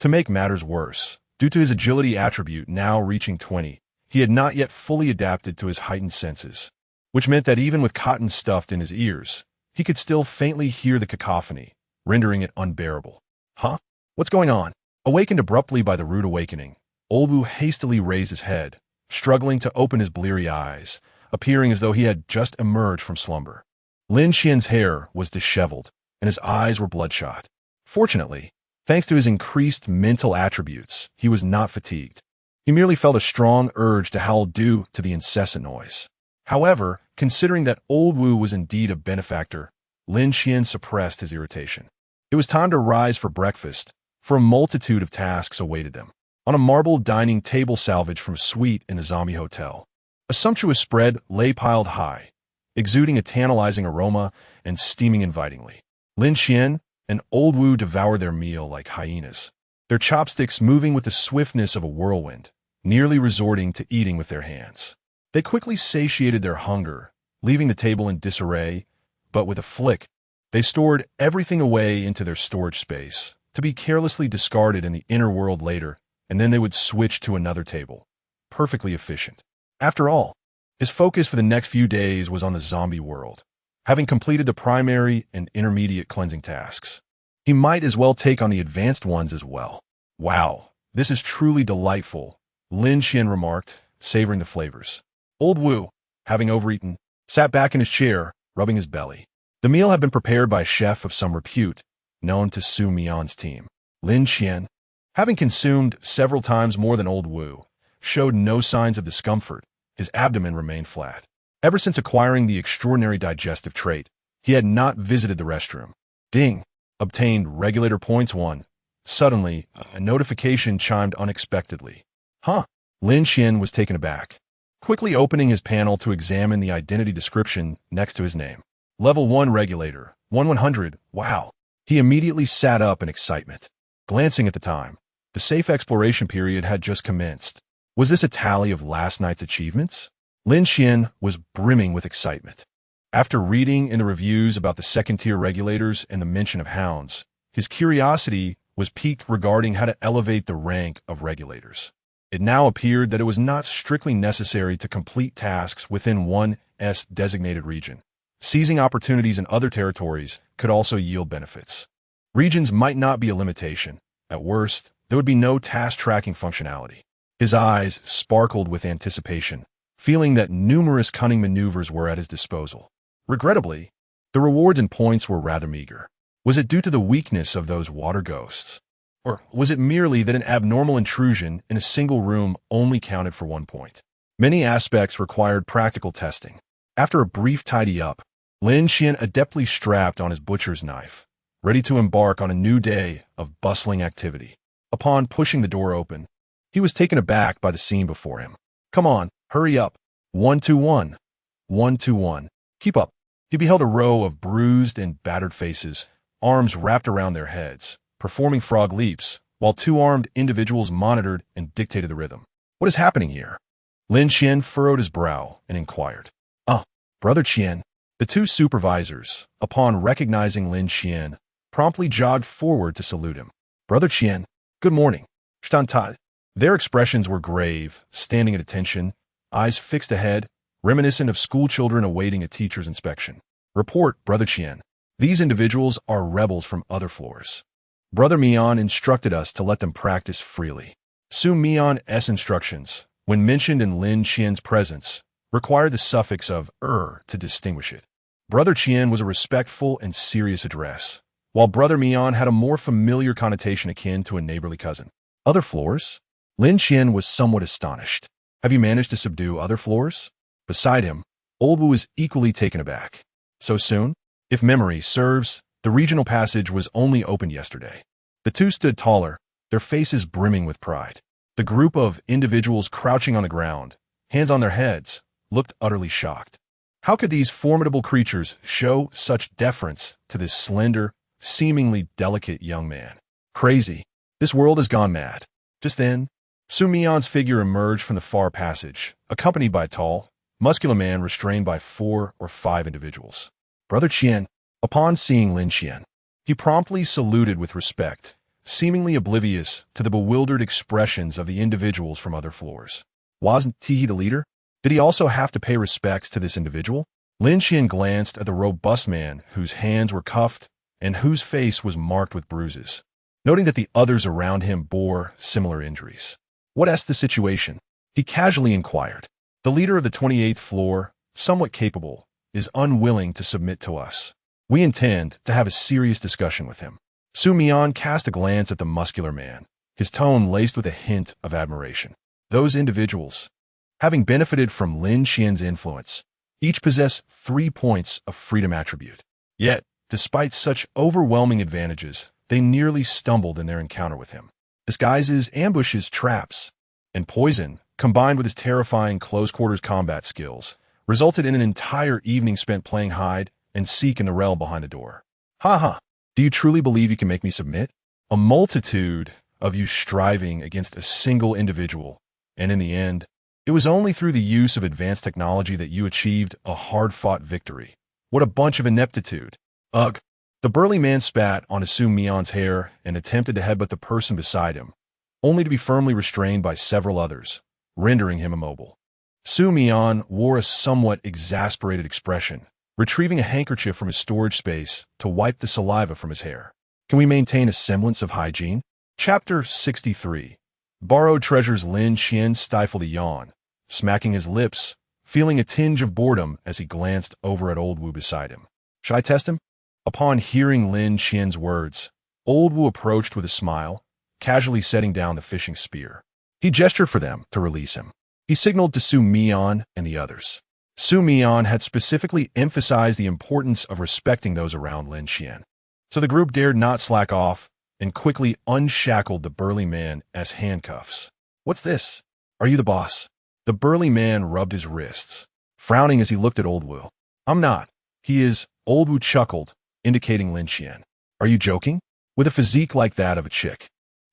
To make matters worse, due to his agility attribute now reaching 20, he had not yet fully adapted to his heightened senses, which meant that even with cotton stuffed in his ears, he could still faintly hear the cacophony, rendering it unbearable. Huh? What's going on? Awakened abruptly by the rude awakening, Old Wu hastily raised his head, struggling to open his bleary eyes, appearing as though he had just emerged from slumber. Lin Qian's hair was disheveled, and his eyes were bloodshot. Fortunately, thanks to his increased mental attributes, he was not fatigued. He merely felt a strong urge to howl due to the incessant noise. However, considering that Old Wu was indeed a benefactor, Lin Qian suppressed his irritation. It was time to rise for breakfast, for a multitude of tasks awaited them. On a marble dining table salvaged from a suite in a zombie hotel, a sumptuous spread lay piled high, exuding a tantalizing aroma and steaming invitingly. Lin Qian and Old Wu devoured their meal like hyenas, their chopsticks moving with the swiftness of a whirlwind, nearly resorting to eating with their hands. They quickly satiated their hunger, leaving the table in disarray, but with a flick, they stored everything away into their storage space, to be carelessly discarded in the inner world later and then they would switch to another table. Perfectly efficient. After all, his focus for the next few days was on the zombie world. Having completed the primary and intermediate cleansing tasks, he might as well take on the advanced ones as well. Wow, this is truly delightful, Lin Qian remarked, savoring the flavors. Old Wu, having overeaten, sat back in his chair, rubbing his belly. The meal had been prepared by a chef of some repute, known to Su Mian's team. Lin Qian, having consumed several times more than Old Wu, showed no signs of discomfort. His abdomen remained flat. Ever since acquiring the extraordinary digestive trait, he had not visited the restroom. Ding! Obtained regulator points 1. Suddenly, a notification chimed unexpectedly. Huh? Lin Qian was taken aback, quickly opening his panel to examine the identity description next to his name. Level 1 regulator, 100. Wow. He immediately sat up in excitement. Glancing at the time, the safe exploration period had just commenced. Was this a tally of last night's achievements? Lin Qian was brimming with excitement. After reading in the reviews about the second-tier regulators and the mention of hounds, his curiosity was piqued regarding how to elevate the rank of regulators. It now appeared that it was not strictly necessary to complete tasks within one's designated region. Seizing opportunities in other territories could also yield benefits. Regions might not be a limitation. At worst, there would be no task tracking functionality. His eyes sparkled with anticipation, feeling that numerous cunning maneuvers were at his disposal. Regrettably, the rewards and points were rather meager. Was it due to the weakness of those water ghosts? Or was it merely that an abnormal intrusion in a single room only counted for 1 point? Many aspects required practical testing. After a brief tidy-up, Lin Qian adeptly strapped on his butcher's knife, ready to embark on a new day of bustling activity. Upon pushing the door open, he was taken aback by the scene before him. Come on, hurry up. 121. 121. Keep up. He beheld a row of bruised and battered faces, arms wrapped around their heads, performing frog leaps, while 2 armed individuals monitored and dictated the rhythm. What is happening here? Lin Qian furrowed his brow and inquired. Brother Qian. The 2 supervisors, upon recognizing Lin Qian, promptly jogged forward to salute him. Brother Qian, good morning. Shantai. Their expressions were grave, standing at attention, eyes fixed ahead, reminiscent of schoolchildren awaiting a teacher's inspection. Report, Brother Qian. These individuals are rebels from other floors. Brother Mian instructed us to let them practice freely. Su Mian's instructions, when mentioned in Lin Qian's presence, required the suffix of to distinguish it. Brother Qian was a respectful and serious address, while Brother Mian had a more familiar connotation akin to a neighborly cousin. Other floors? Lin Qian was somewhat astonished. Have you managed to subdue other floors? Beside him, Old Wu was equally taken aback. So soon? If memory serves, the regional passage was only opened yesterday. The 2 stood taller, their faces brimming with pride. The group of individuals crouching on the ground, hands on their heads, looked utterly shocked. How could these formidable creatures show such deference to this slender, seemingly delicate young man? Crazy. This world has gone mad. Just then, Su Mian's figure emerged from the far passage, accompanied by a tall, muscular man restrained by 4 or 5 individuals. Brother Qian, upon seeing Lin Qian, he promptly saluted with respect, seemingly oblivious to the bewildered expressions of the individuals from other floors. Wasn't he the leader? Did he also have to pay respects to this individual? Lin Qian glanced at the robust man whose hands were cuffed and whose face was marked with bruises, noting that the others around him bore similar injuries. What's the situation? He casually inquired. The leader of the 28th floor, somewhat capable, is unwilling to submit to us. We intend to have a serious discussion with him. Su Mian cast a glance at the muscular man, his tone laced with a hint of admiration. Those individuals, having benefited from Lin Qian's influence, each possess 3 points of freedom attribute. Yet, despite such overwhelming advantages, they nearly stumbled in their encounter with him. Disguises, ambushes, traps, and poison, combined with his terrifying close-quarters combat skills, resulted in an entire evening spent playing hide and seek in the realm behind the door. Ha! Do you truly believe you can make me submit? A multitude of you striving against a single individual, and in the end, it was only through the use of advanced technology that you achieved a hard-fought victory. What a bunch of ineptitude. Ugh. The burly man spat on Su Mian's hair and attempted to headbutt the person beside him, only to be firmly restrained by several others, rendering him immobile. Su Mian wore a somewhat exasperated expression, retrieving a handkerchief from his storage space to wipe the saliva from his hair. Can we maintain a semblance of hygiene? Chapter 63. Borrowed treasures. Lin Qian stifled a yawn, smacking his lips, feeling a tinge of boredom as he glanced over at Old Wu beside him. Should I test him? Upon hearing Lin Qian's words, Old Wu approached with a smile, casually setting down the fishing spear. He gestured for them to release him. He signaled to Su Mian and the others. Su Mian had specifically emphasized the importance of respecting those around Lin Qian, so the group dared not slack off and quickly unshackled the burly man as handcuffs. What's this? Are you the boss? The burly man rubbed his wrists, frowning as he looked at Old Wu. I'm not. He is. Old Wu chuckled, indicating Lin Qian. Are you joking? With a physique like that of a chick,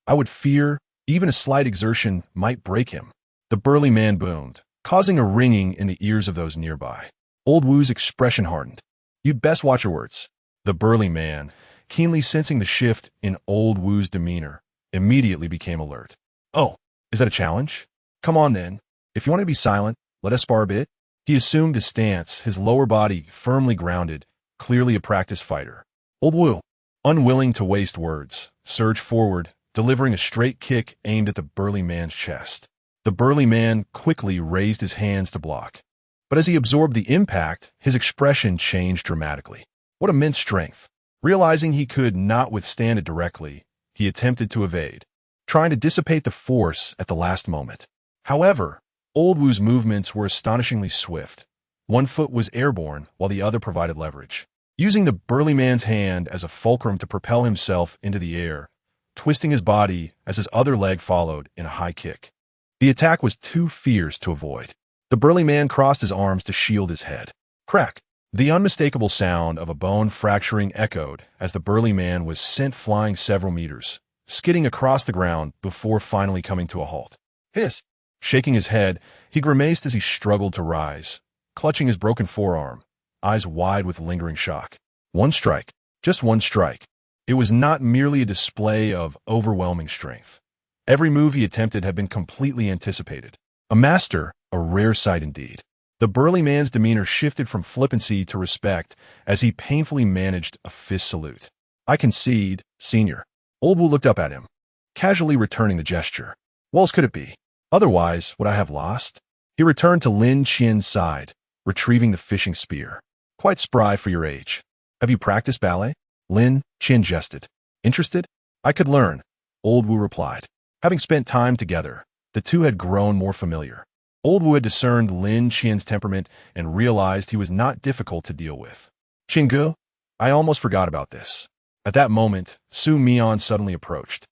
I would fear even a slight exertion might break him. The burly man boomed, causing a ringing in the ears of those nearby. Old Wu's expression hardened. You'd best watch your words. The burly man, keenly sensing the shift in Old Wu's demeanor, immediately became alert. Oh, is that a challenge? Come on then. If you want to be silent, let us spar a bit. He assumed a stance, his lower body firmly grounded, clearly a practiced fighter. Old Wu, unwilling to waste words, surged forward, delivering a straight kick aimed at the burly man's chest. The burly man quickly raised his hands to block. But as he absorbed the impact, his expression changed dramatically. What immense strength! Realizing he could not withstand it directly, he attempted to evade, trying to dissipate the force at the last moment. However, Old Wu's movements were astonishingly swift. One foot was airborne, while the other provided leverage. Using the burly man's hand as a fulcrum to propel himself into the air, twisting his body as his other leg followed in a high kick. The attack was too fierce to avoid. The burly man crossed his arms to shield his head. Crack! The unmistakable sound of a bone fracturing echoed as the burly man was sent flying several meters, skidding across the ground before finally coming to a halt. Hiss! Shaking his head, he grimaced as he struggled to rise, clutching his broken forearm, eyes wide with lingering shock. One strike. Just one strike. It was not merely a display of overwhelming strength. Every move he attempted had been completely anticipated. A master, a rare sight indeed. The burly man's demeanor shifted from flippancy to respect as he painfully managed a fist salute. I concede, senior. Old Wu looked up at him, casually returning the gesture. What else could it be? Otherwise, would I have lost? He returned to Lin Qian's side, retrieving the fishing spear. Quite spry for your age. Have you practiced ballet? Lin Qian jested. Interested? I could learn, Old Wu replied. Having spent time together, the two had grown more familiar. Old Wu had discerned Lin Qian's temperament and realized he was not difficult to deal with. Qinggu, I almost forgot about this. At that moment, Su Mian suddenly approached,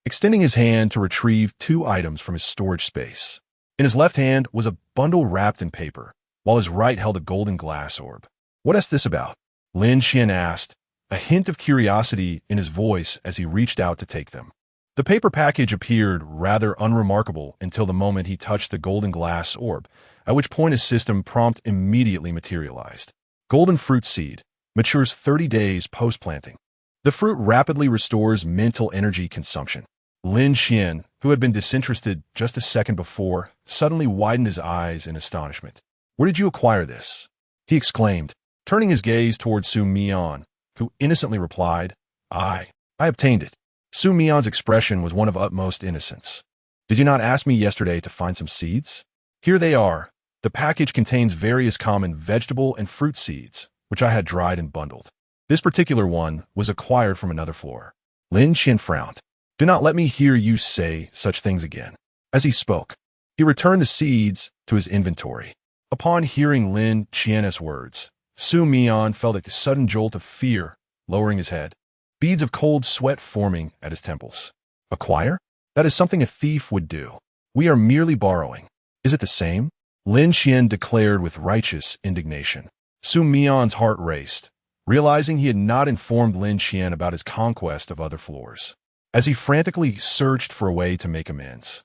extending his hand to retrieve 2 items from his storage space. In his left hand was a bundle wrapped in paper, while his right held a golden glass orb. What is this about? Lin Qian asked, a hint of curiosity in his voice as he reached out to take them. The paper package appeared rather unremarkable until the moment he touched the golden glass orb, at which point his system prompt immediately materialized. Golden fruit seed, matures 30 days post-planting. The fruit rapidly restores mental energy consumption. Lin Qian, who had been disinterested just a second before, suddenly widened his eyes in astonishment. Where did you acquire this? He exclaimed, turning his gaze towards Su Mian, who innocently replied, I obtained it. Su Mian's expression was one of utmost innocence. Did you not ask me yesterday to find some seeds? Here they are. The package contains various common vegetable and fruit seeds, which I had dried and bundled. This particular one was acquired from another floor. Lin Qian frowned. Do not let me hear you say such things again. As he spoke, he returned the seeds to his inventory. Upon hearing Lin Qian's words, Su Mian felt a sudden jolt of fear, lowering his head, beads of cold sweat forming at his temples. Acquire? That is something a thief would do. We are merely borrowing. Is it the same? Lin Qian declared with righteous indignation. Su Mian's heart raced, realizing he had not informed Lin Qian about his conquest of other floors. As he frantically searched for a way to make amends,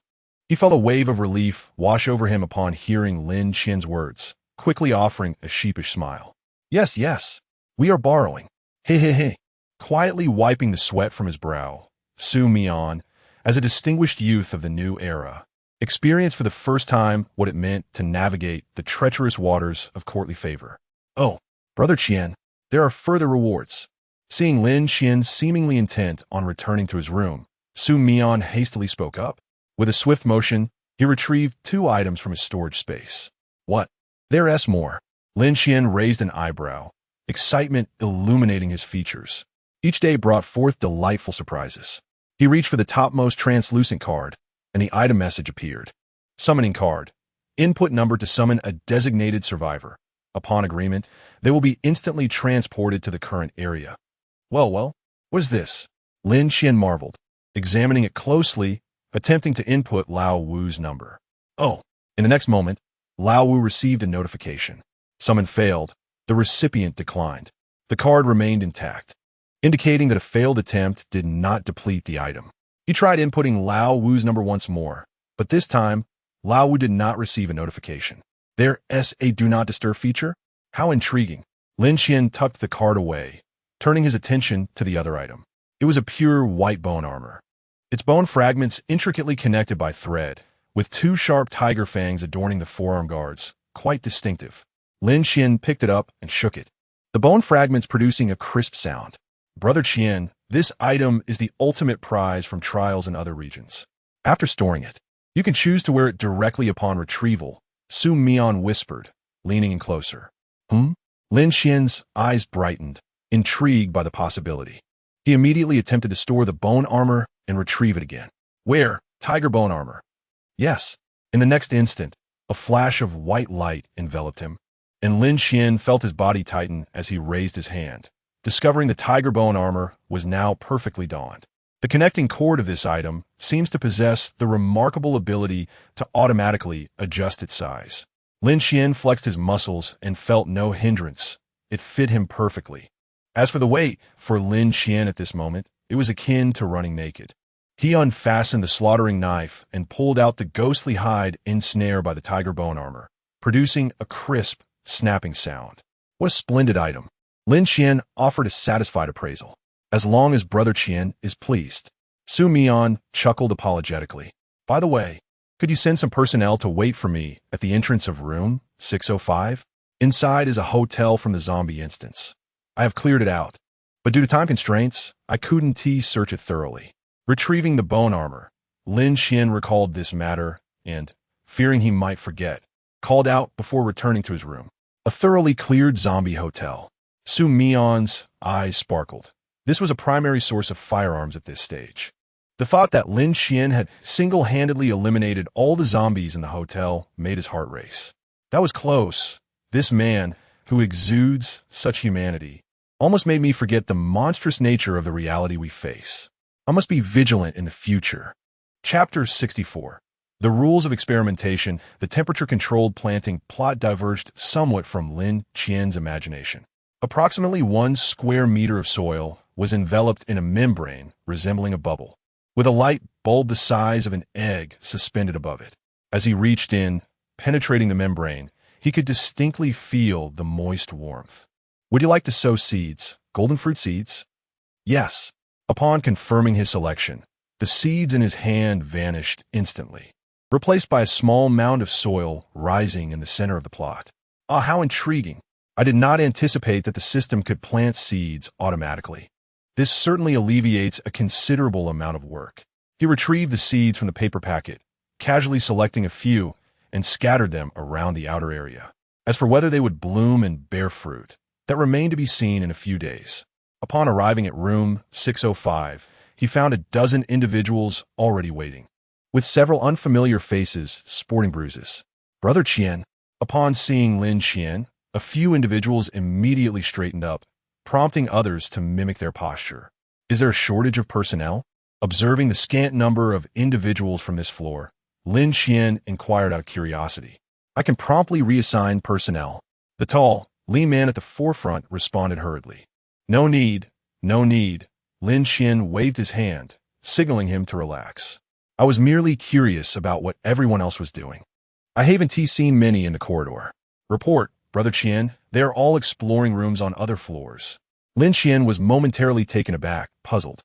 he felt a wave of relief wash over him upon hearing Lin Qian's words, quickly offering a sheepish smile. Yes, we are borrowing. Hey. Quietly wiping the sweat from his brow, Su Mian, As a distinguished youth of the new era, experienced for the first time what it meant to navigate the treacherous waters of courtly favor. Oh, Brother Qian, there are further rewards. Seeing Lin Qian seemingly intent on returning to his room, Su Mian hastily spoke up. With a swift motion, he retrieved 2 items from his storage space. What? There's more. Lin Qian raised an eyebrow, excitement illuminating his features. Each day brought forth delightful surprises. He reached for the topmost translucent card, and the item message appeared. Summoning card. Input number to summon a designated survivor. Upon agreement, they will be instantly transported to the current area. Well, what is this? Lin Qian marveled, examining it closely, attempting to input Lao Wu's number. Oh, in the next moment, Lao Wu received a notification. Summon failed. The recipient declined. The card remained intact, indicating that a failed attempt did not deplete the item. He tried inputting Lao Wu's number once more, but this time, Lao Wu did not receive a notification. There's a do not disturb feature? How intriguing. Lin Qian tucked the card away, turning his attention to the other item. It was a pure white bone armor. Its bone fragments intricately connected by thread, with 2 sharp tiger fangs adorning the forearm guards, quite distinctive. Lin Qian picked it up and shook it, the bone fragments producing a crisp sound. Brother Qian, this item is the ultimate prize from trials in other regions. After storing it, you can choose to wear it directly upon retrieval, Su Mian whispered, leaning in closer. Lin Qian's eyes brightened, intrigued by the possibility. He immediately attempted to store the bone armor and retrieve it again. Where? Tiger bone armor. Yes. In the next instant, a flash of white light enveloped him, and Lin Qian felt his body tighten as he raised his hand, discovering the tiger bone armor was now perfectly donned. The connecting cord of this item seems to possess the remarkable ability to automatically adjust its size. Lin Qian flexed his muscles and felt no hindrance. It fit him perfectly. As for the weight, for Lin Qian at this moment, it was akin to running naked. He unfastened the slaughtering knife and pulled out the ghostly hide ensnared by the tiger bone armor, producing a crisp, snapping sound. What a splendid item. Lin Qian offered a satisfied appraisal. As long as Brother Qian is pleased. Su Mian chuckled apologetically. By the way, could you send some personnel to wait for me at the entrance of room 605? Inside is a hotel from the zombie instance. I have cleared it out, but due to time constraints, I couldn't search it thoroughly. Retrieving the bone armor, Lin Qian recalled this matter and, fearing he might forget, called out before returning to his room. A thoroughly cleared zombie hotel. Su Mian's eyes sparkled. This was a primary source of firearms at this stage. The thought that Lin Qian had single-handedly eliminated all the zombies in the hotel made his heart race. That was close. This man, who exudes such humanity, almost made me forget the monstrous nature of the reality we face. I must be vigilant in the future. Chapter 64. The rules of experimentation, the temperature-controlled planting plot diverged somewhat from Lin Qian's imagination. Approximately 1 square meter of soil was enveloped in a membrane resembling a bubble, with a light bulb the size of an egg suspended above it. As he reached in, penetrating the membrane, he could distinctly feel the moist warmth. Would you like to sow seeds, golden fruit seeds? Yes. Upon confirming his selection, the seeds in his hand vanished instantly, replaced by a small mound of soil rising in the center of the plot. Ah, how intriguing. I did not anticipate that the system could plant seeds automatically. This certainly alleviates a considerable amount of work. He retrieved the seeds from the paper packet, casually selecting a few, and scattered them around the outer area. As for whether they would bloom and bear fruit, that remained to be seen in a few days. Upon arriving at room 605, he found a dozen individuals already waiting, with several unfamiliar faces sporting bruises. Brother Qian. Upon seeing Lin Qian, a few individuals immediately straightened up, prompting others to mimic their posture. Is there a shortage of personnel? Observing the scant number of individuals from this floor, Lin Qian inquired out of curiosity. I can promptly reassign personnel. The tall, lean man at the forefront responded hurriedly. No need, no need. Lin Qian waved his hand, signaling him to relax. I was merely curious about what everyone else was doing. I haven't seen many in the corridor. Report, Brother Qian, they are all exploring rooms on other floors. Lin Qian was momentarily taken aback, puzzled.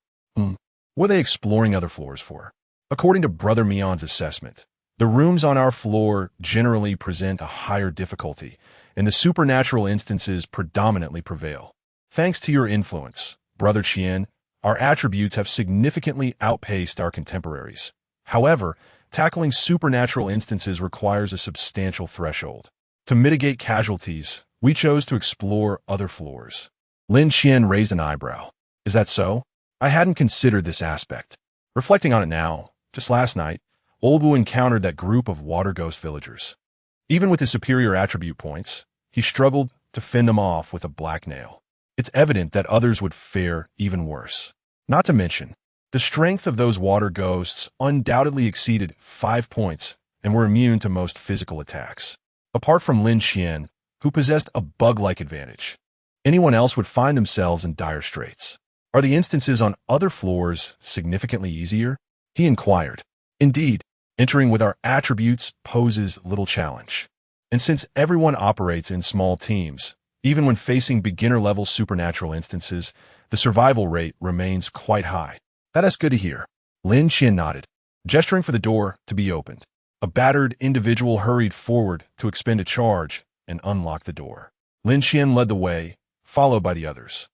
What are they exploring other floors for? According to Brother Mion's assessment, the rooms on our floor generally present a higher difficulty, and the supernatural instances predominantly prevail. Thanks to your influence, Brother Qian, our attributes have significantly outpaced our contemporaries. However, tackling supernatural instances requires a substantial threshold. To mitigate casualties, we chose to explore other floors. Lin Qian raised an eyebrow. Is that so? I hadn't considered this aspect. Reflecting on it now, just last night, Olbu encountered that group of water ghost villagers. Even with his superior attribute points, he struggled to fend them off with a black nail. It's evident that others would fare even worse. Not to mention, the strength of those water ghosts undoubtedly exceeded 5 points and were immune to most physical attacks. Apart from Lin Qian, who possessed a bug-like advantage, anyone else would find themselves in dire straits. Are the instances on other floors significantly easier? He inquired. Indeed, entering with our attributes poses little challenge. And since everyone operates in small teams, even when facing beginner-level supernatural instances, the survival rate remains quite high. That's good to hear. Lin Qian nodded, gesturing for the door to be opened. A battered individual hurried forward to expend a charge and unlock the door. Lin Qian led the way, followed by the others.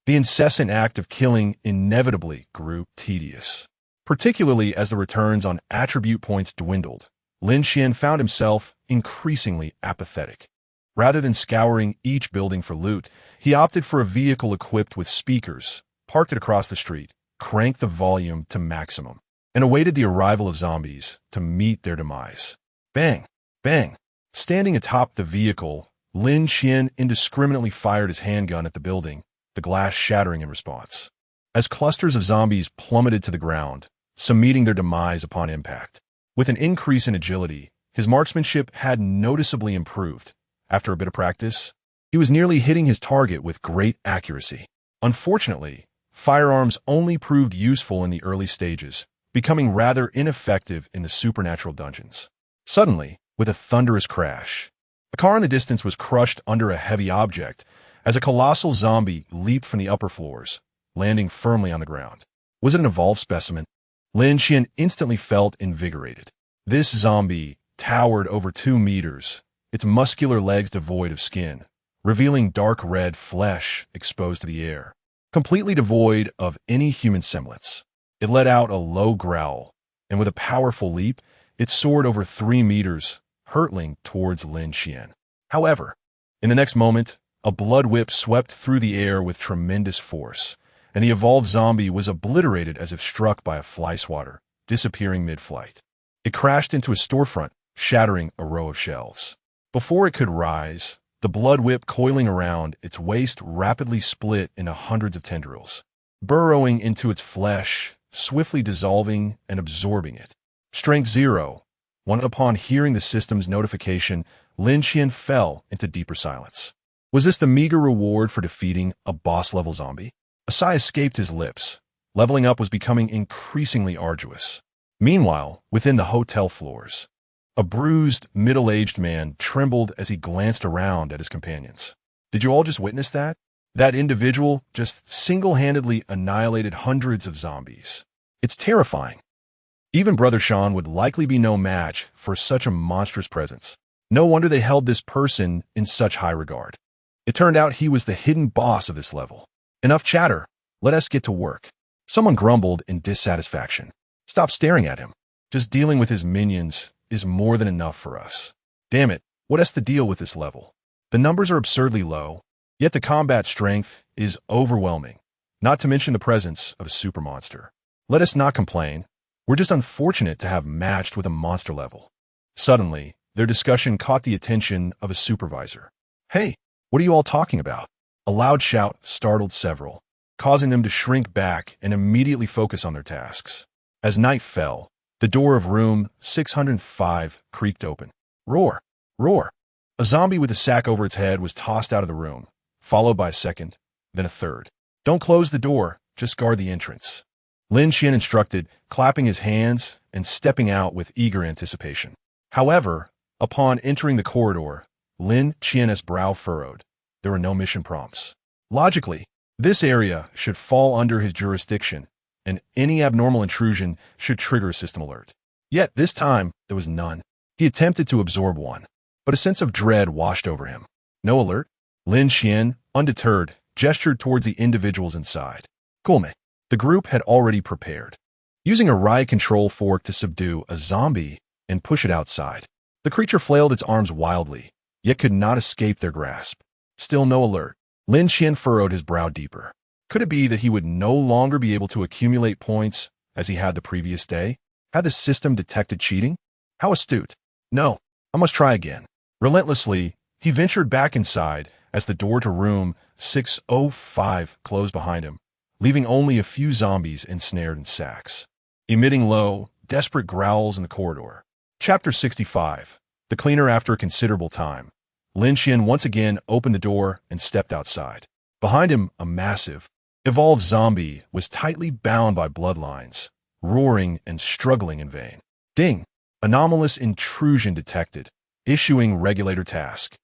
The incessant act of killing inevitably grew tedious. Particularly as the returns on attribute points dwindled, Lin Qian found himself increasingly apathetic. Rather than scouring each building for loot, he opted for a vehicle equipped with speakers, parked it across the street, cranked the volume to maximum, and awaited the arrival of zombies to meet their demise. Bang! Bang! Standing atop the vehicle, Lin Qian indiscriminately fired his handgun at the building, the glass shattering in response. As clusters of zombies plummeted to the ground, some meeting their demise upon impact. With an increase in agility, his marksmanship had noticeably improved. After a bit of practice, he was nearly hitting his target with great accuracy. Unfortunately, firearms only proved useful in the early stages, becoming rather ineffective in the supernatural dungeons. Suddenly, with a thunderous crash, a car in the distance was crushed under a heavy object as a colossal zombie leaped from the upper floors, landing firmly on the ground. Was it an evolved specimen? Lin Qian instantly felt invigorated. This zombie towered over 2 meters, its muscular legs devoid of skin, revealing dark red flesh exposed to the air. Completely devoid of any human semblance, it let out a low growl, and with a powerful leap, it soared over 3 meters, hurtling towards Lin Qian. However, in the next moment, a blood whip swept through the air with tremendous force, and the evolved zombie was obliterated as if struck by a fly swatter, disappearing mid-flight. It crashed into a storefront, shattering a row of shelves. Before it could rise, the blood whip coiling around its waist rapidly split into hundreds of tendrils, burrowing into its flesh, swiftly dissolving and absorbing it. Strength 0. Upon hearing the system's notification, Lin Qian fell into deeper silence. Was this the meager reward for defeating a boss-level zombie? A sigh escaped his lips. Leveling up was becoming increasingly arduous. Meanwhile, within the hotel floors, a bruised, middle-aged man trembled as he glanced around at his companions. Did you all just witness that? That individual just single-handedly annihilated hundreds of zombies. It's terrifying. Even Brother Shan would likely be no match for such a monstrous presence. No wonder they held this person in such high regard. It turned out he was the hidden boss of this level. Enough chatter. Let us get to work. Someone grumbled in dissatisfaction. Stop staring at him. Just dealing with his minions is more than enough for us. Damn it, what has to deal with this level? The numbers are absurdly low, yet the combat strength is overwhelming, not to mention the presence of a super monster. Let us not complain. We're just unfortunate to have matched with a monster level. Suddenly, their discussion caught the attention of a supervisor. Hey, what are you all talking about? A loud shout startled several, causing them to shrink back and immediately focus on their tasks. As night fell, the door of room 605 creaked open. Roar! Roar! A zombie with a sack over its head was tossed out of the room, followed by a second, then a third. Don't close the door, just guard the entrance. Lin Qian instructed, clapping his hands and stepping out with eager anticipation. However, upon entering the corridor, Lin Qian's brow furrowed. There were no mission prompts. Logically, this area should fall under his jurisdiction, and any abnormal intrusion should trigger a system alert. Yet this time, there was none. He attempted to absorb one, but a sense of dread washed over him. No alert? Lin Qian, undeterred, gestured towards the individuals inside. Coolme. The group had already prepared, using a riot control fork to subdue a zombie and push it outside. The creature flailed its arms wildly, yet could not escape their grasp. Still no alert. Lin Qian furrowed his brow deeper. Could it be that he would no longer be able to accumulate points as he had the previous day? Had the system detected cheating? How astute. No, I must try again. Relentlessly, he ventured back inside as the door to room 605 closed behind him, leaving only a few zombies ensnared in sacks, emitting low, desperate growls in the corridor. Chapter 65. The Cleaner. After a considerable time, Lin Qian once again opened the door and stepped outside. Behind him, a massive, evolved zombie was tightly bound by bloodlines, roaring and struggling in vain. Ding! Anomalous intrusion detected, issuing regulator task.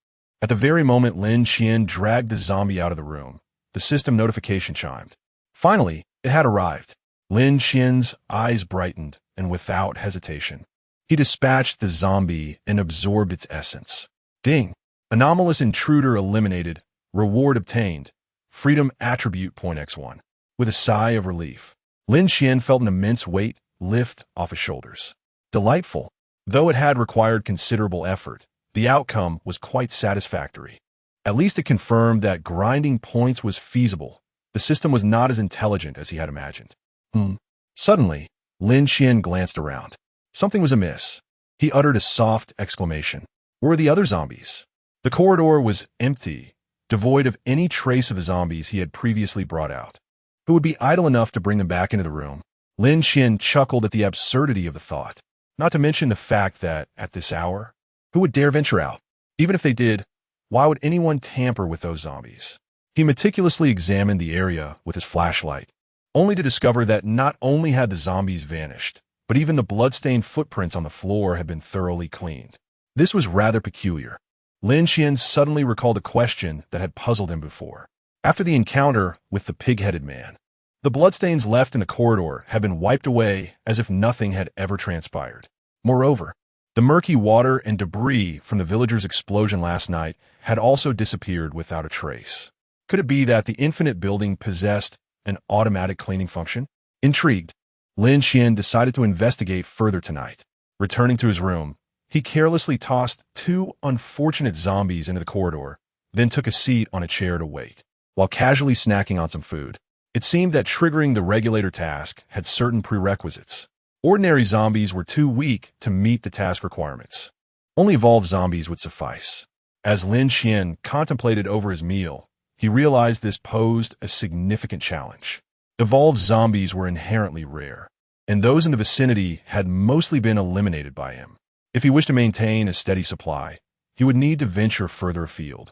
At the very moment Lin Qian dragged the zombie out of the room, the system notification chimed. Finally, it had arrived. Lin Qian's eyes brightened, and without hesitation, he dispatched the zombie and absorbed its essence. Ding! Anomalous intruder eliminated, reward obtained, freedom attribute point x1. With a sigh of relief, Lin Qian felt an immense weight lift off his shoulders. Delightful. Though it had required considerable effort, the outcome was quite satisfactory. At least it confirmed that grinding points was feasible. The system was not as intelligent as he had imagined. Suddenly, Lin Qian glanced around. Something was amiss. He uttered a soft exclamation. Where were the other zombies? The corridor was empty, devoid of any trace of the zombies he had previously brought out. Who would be idle enough to bring them back into the room? Lin Qian chuckled at the absurdity of the thought, not to mention the fact that, at this hour, who would dare venture out? Even if they did, why would anyone tamper with those zombies? He meticulously examined the area with his flashlight, only to discover that not only had the zombies vanished, but even the blood-stained footprints on the floor had been thoroughly cleaned. This was rather peculiar. Lin Qian suddenly recalled a question that had puzzled him before. After the encounter with the pig-headed man, the bloodstains left in the corridor had been wiped away as if nothing had ever transpired. Moreover, the murky water and debris from the villagers' explosion last night had also disappeared without a trace. Could it be that the infinite building possessed an automatic cleaning function? Intrigued, Lin Qian decided to investigate further tonight. Returning to his room, he carelessly tossed two unfortunate zombies into the corridor, then took a seat on a chair to wait, while casually snacking on some food. It seemed that triggering the regulator task had certain prerequisites. Ordinary zombies were too weak to meet the task requirements. Only evolved zombies would suffice. As Lin Qian contemplated over his meal, he realized this posed a significant challenge. Evolved zombies were inherently rare, and those in the vicinity had mostly been eliminated by him. If he wished to maintain a steady supply, he would need to venture further afield,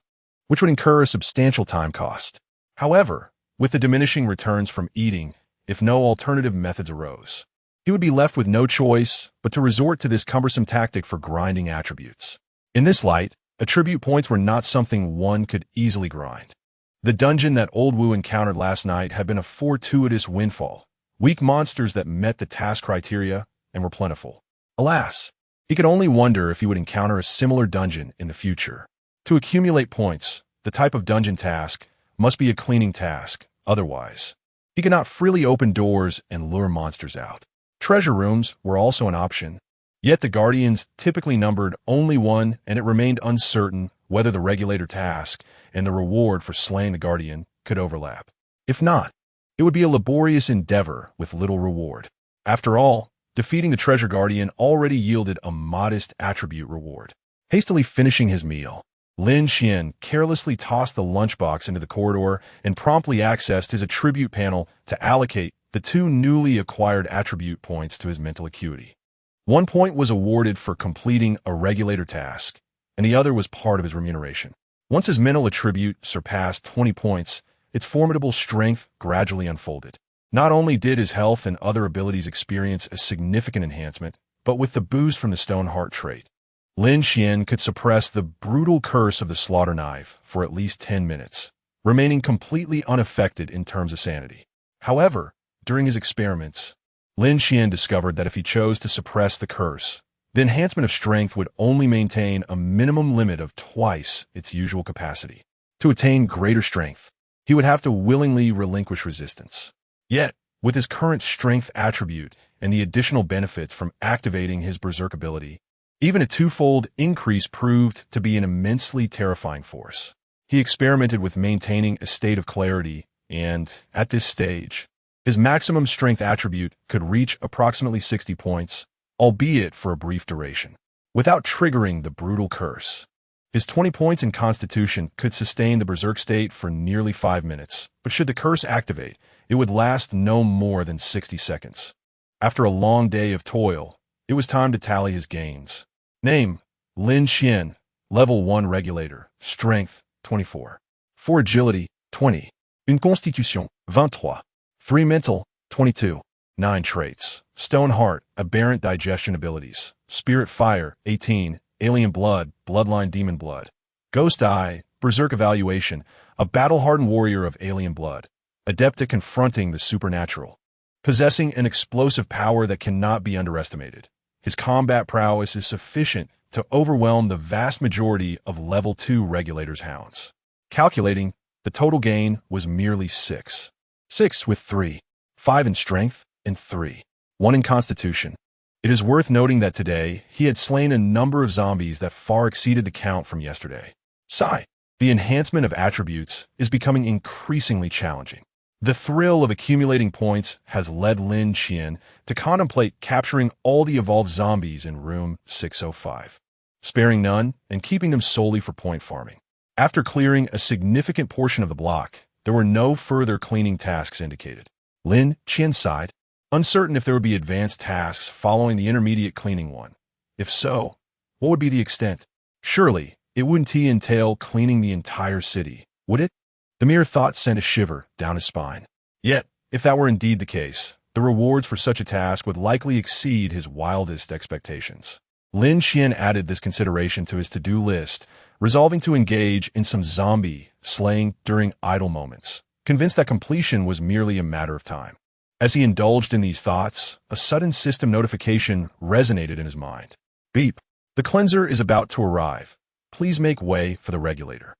which would incur a substantial time cost. However, with the diminishing returns from eating, if no alternative methods arose, he would be left with no choice but to resort to this cumbersome tactic for grinding attributes. In this light, attribute points were not something one could easily grind. The dungeon that Old Wu encountered last night had been a fortuitous windfall, weak monsters that met the task criteria and were plentiful. Alas, he could only wonder if he would encounter a similar dungeon in the future. To accumulate points, the type of dungeon task must be a cleaning task. Otherwise, he could not freely open doors and lure monsters out. Treasure rooms were also an option, yet the guardians typically numbered only one, and it remained uncertain whether the regulator task and the reward for slaying the guardian could overlap. If not, it would be a laborious endeavor with little reward. After all, defeating the treasure guardian already yielded a modest attribute reward. Hastily finishing his meal, Lin Qian carelessly tossed the lunchbox into the corridor and promptly accessed his attribute panel to allocate the two newly acquired attribute points to his mental acuity. 1 point was awarded for completing a regulator task, and the other was part of his remuneration. Once his mental attribute surpassed 20 points, its formidable strength gradually unfolded. Not only did his health and other abilities experience a significant enhancement, but with the boost from the stone heart trait, Lin Qian could suppress the brutal curse of the slaughter knife for at least 10 minutes, remaining completely unaffected in terms of sanity. However, during his experiments, Lin Qian discovered that if he chose to suppress the curse, the enhancement of strength would only maintain a minimum limit of twice its usual capacity. To attain greater strength, he would have to willingly relinquish resistance. Yet, with his current strength attribute and the additional benefits from activating his berserk ability, even a twofold increase proved to be an immensely terrifying force. He experimented with maintaining a state of clarity, and, at this stage, his maximum strength attribute could reach approximately 60 points, albeit for a brief duration, without triggering the brutal curse. His 20 points in Constitution could sustain the berserk state for nearly 5 minutes, but should the curse activate, it would last no more than 60 seconds. After a long day of toil, it was time to tally his gains. Name: Lin Qian, Level 1 Regulator, Strength, 24. 4 Agility, 20. Une Constitution, 23. 3 Mental, 22. 9 Traits: Stone Heart, Aberrant Digestion Abilities, Spirit Fire, 18. Alien Blood, Bloodline Demon Blood. Ghost Eye, Berserk Evaluation, a battle-hardened warrior of alien blood, adept at confronting the supernatural, possessing an explosive power that cannot be underestimated. His combat prowess is sufficient to overwhelm the vast majority of Level 2 Regulator's hounds. Calculating, the total gain was merely 6. 6 with 3, 5 in Strength, and 3. 1 in Constitution. It is worth noting that today, he had slain a number of zombies that far exceeded the count from yesterday. Sigh. The enhancement of attributes is becoming increasingly challenging. The thrill of accumulating points has led Lin Qian to contemplate capturing all the evolved zombies in room 605, sparing none and keeping them solely for point farming. After clearing a significant portion of the block, there were no further cleaning tasks indicated. Lin Qian sighed, uncertain if there would be advanced tasks following the intermediate cleaning one. If so, what would be the extent? Surely, it wouldn't entail cleaning the entire city, would it? The mere thought sent a shiver down his spine. Yet, if that were indeed the case, the rewards for such a task would likely exceed his wildest expectations. Lin Qian added this consideration to his to-do list, resolving to engage in some zombie slaying during idle moments, convinced that completion was merely a matter of time. As he indulged in these thoughts, a sudden system notification resonated in his mind. Beep. The cleanser is about to arrive. Please make way for the regulator.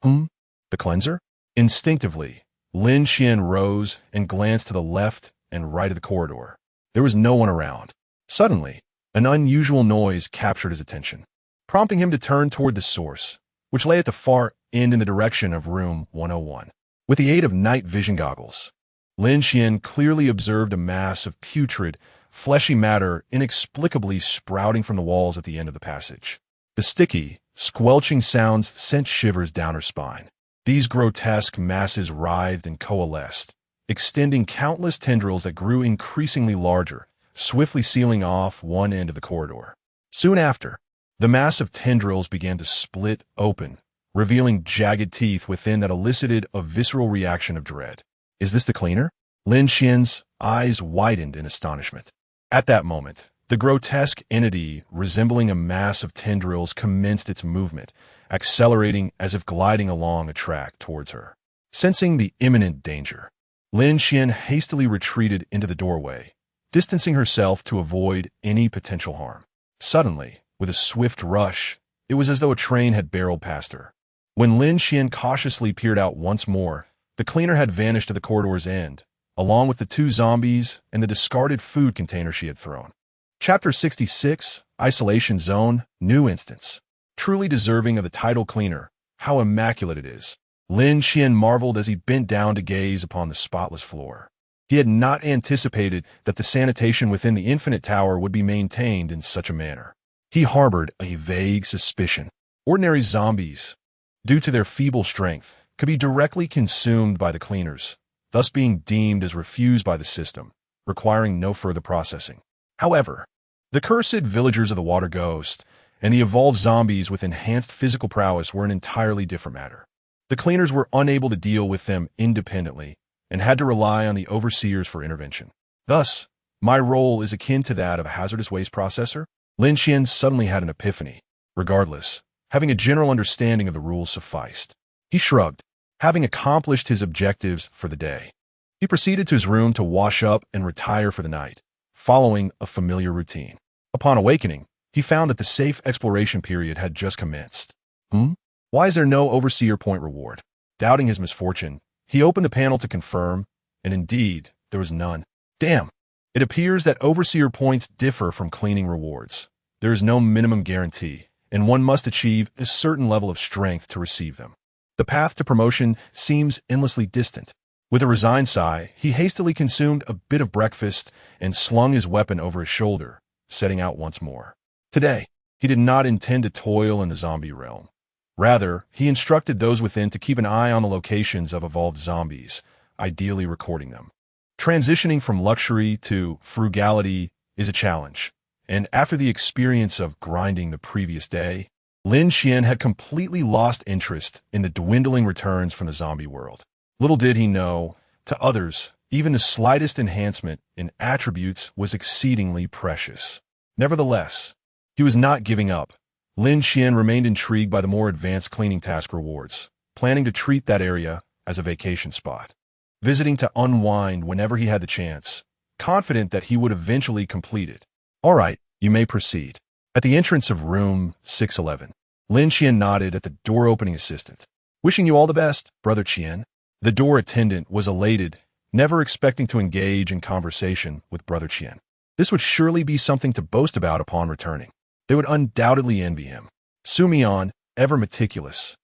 The cleanser? Instinctively, Lin Qian rose and glanced to the left and right of the corridor. There was no one around. Suddenly, an unusual noise captured his attention, prompting him to turn toward the source, which lay at the far end in the direction of room 101. With the aid of night vision goggles, Lin Qian clearly observed a mass of putrid, fleshy matter inexplicably sprouting from the walls at the end of the passage. The sticky, squelching sounds sent shivers down her spine. These grotesque masses writhed and coalesced, extending countless tendrils that grew increasingly larger, swiftly sealing off one end of the corridor. Soon after, the mass of tendrils began to split open, revealing jagged teeth within that elicited a visceral reaction of dread. Is this the cleaner? Lin Qian's eyes widened in astonishment. At that moment, the grotesque entity resembling a mass of tendrils commenced its movement, accelerating as if gliding along a track towards her. Sensing the imminent danger, Lin Qian hastily retreated into the doorway, distancing herself to avoid any potential harm. Suddenly, with a swift rush, it was as though a train had barreled past her. When Lin Qian cautiously peered out once more, the cleaner had vanished at the corridor's end, along with the 2 zombies and the discarded food container she had thrown. Chapter 66, Isolation Zone, New Instance. Truly deserving of the title cleaner, how immaculate it is. Lin Qian marveled as he bent down to gaze upon the spotless floor. He had not anticipated that the sanitation within the Infinite Tower would be maintained in such a manner. He harbored a vague suspicion. Ordinary zombies, due to their feeble strength, could be directly consumed by the cleaners, thus being deemed as refused by the system, requiring no further processing. However, the cursed villagers of the Water Ghost and the evolved zombies with enhanced physical prowess were an entirely different matter. The cleaners were unable to deal with them independently and had to rely on the overseers for intervention. Thus, my role is akin to that of a hazardous waste processor. Lin Qian suddenly had an epiphany. Regardless, having a general understanding of the rules sufficed. He shrugged, having accomplished his objectives for the day. He proceeded to his room to wash up and retire for the night, following a familiar routine. Upon awakening, he found that the safe exploration period had just commenced. Why is there no Overseer Point reward? Doubting his misfortune, he opened the panel to confirm, and indeed, there was none. Damn! It appears that Overseer Points differ from cleaning rewards. There is no minimum guarantee, and one must achieve a certain level of strength to receive them. The path to promotion seems endlessly distant. With a resigned sigh, he hastily consumed a bit of breakfast and slung his weapon over his shoulder, setting out once more. Today, he did not intend to toil in the zombie realm. Rather, he instructed those within to keep an eye on the locations of evolved zombies, ideally recording them. Transitioning from luxury to frugality is a challenge, and after the experience of grinding the previous day, Lin Qian had completely lost interest in the dwindling returns from the zombie world. Little did he know, to others, even the slightest enhancement in attributes was exceedingly precious. Nevertheless, he was not giving up. Lin Qian remained intrigued by the more advanced cleaning task rewards, planning to treat that area as a vacation spot. Visiting to unwind whenever he had the chance, confident that he would eventually complete it. All right, you may proceed. At the entrance of room 611, Lin Qian nodded at the door-opening assistant. Wishing you all the best, Brother Qian. The door attendant was elated, never expecting to engage in conversation with Brother Qian. This would surely be something to boast about upon returning. They would undoubtedly envy him. Su Mian, ever meticulous,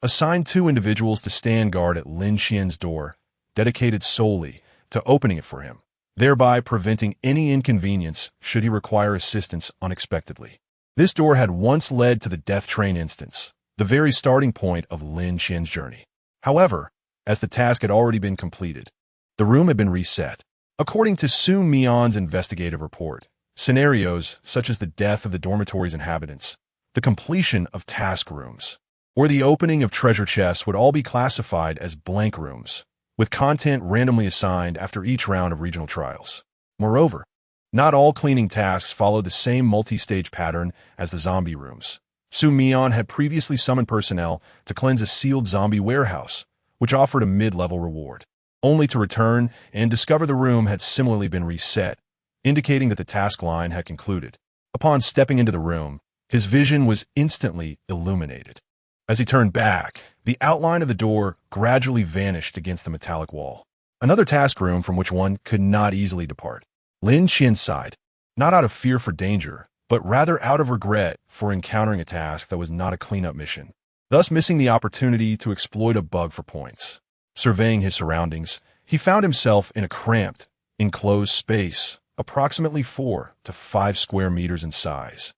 assigned 2 individuals to stand guard at Lin Qian's door, dedicated solely to opening it for him, thereby preventing any inconvenience should he require assistance unexpectedly. This door had once led to the death train instance, the very starting point of Lin Qian's journey. However, as the task had already been completed, the room had been reset. According to Su Mian's investigative report, scenarios such as the death of the dormitory's inhabitants, the completion of task rooms, or the opening of treasure chests would all be classified as blank rooms, with content randomly assigned after each round of regional trials. Moreover, not all cleaning tasks followed the same multi-stage pattern as the zombie rooms. Su Mian had previously summoned personnel to cleanse a sealed zombie warehouse, which offered a mid-level reward, only to return and discover the room had similarly been reset, indicating that the task line had concluded. Upon stepping into the room, his vision was instantly illuminated. As he turned back, the outline of the door gradually vanished against the metallic wall. Another task room from which one could not easily depart. Lin Qian sighed, not out of fear for danger, but rather out of regret for encountering a task that was not a cleanup mission, thus missing the opportunity to exploit a bug for points. Surveying his surroundings, he found himself in a cramped, enclosed space, approximately 4 to 5 square meters in size,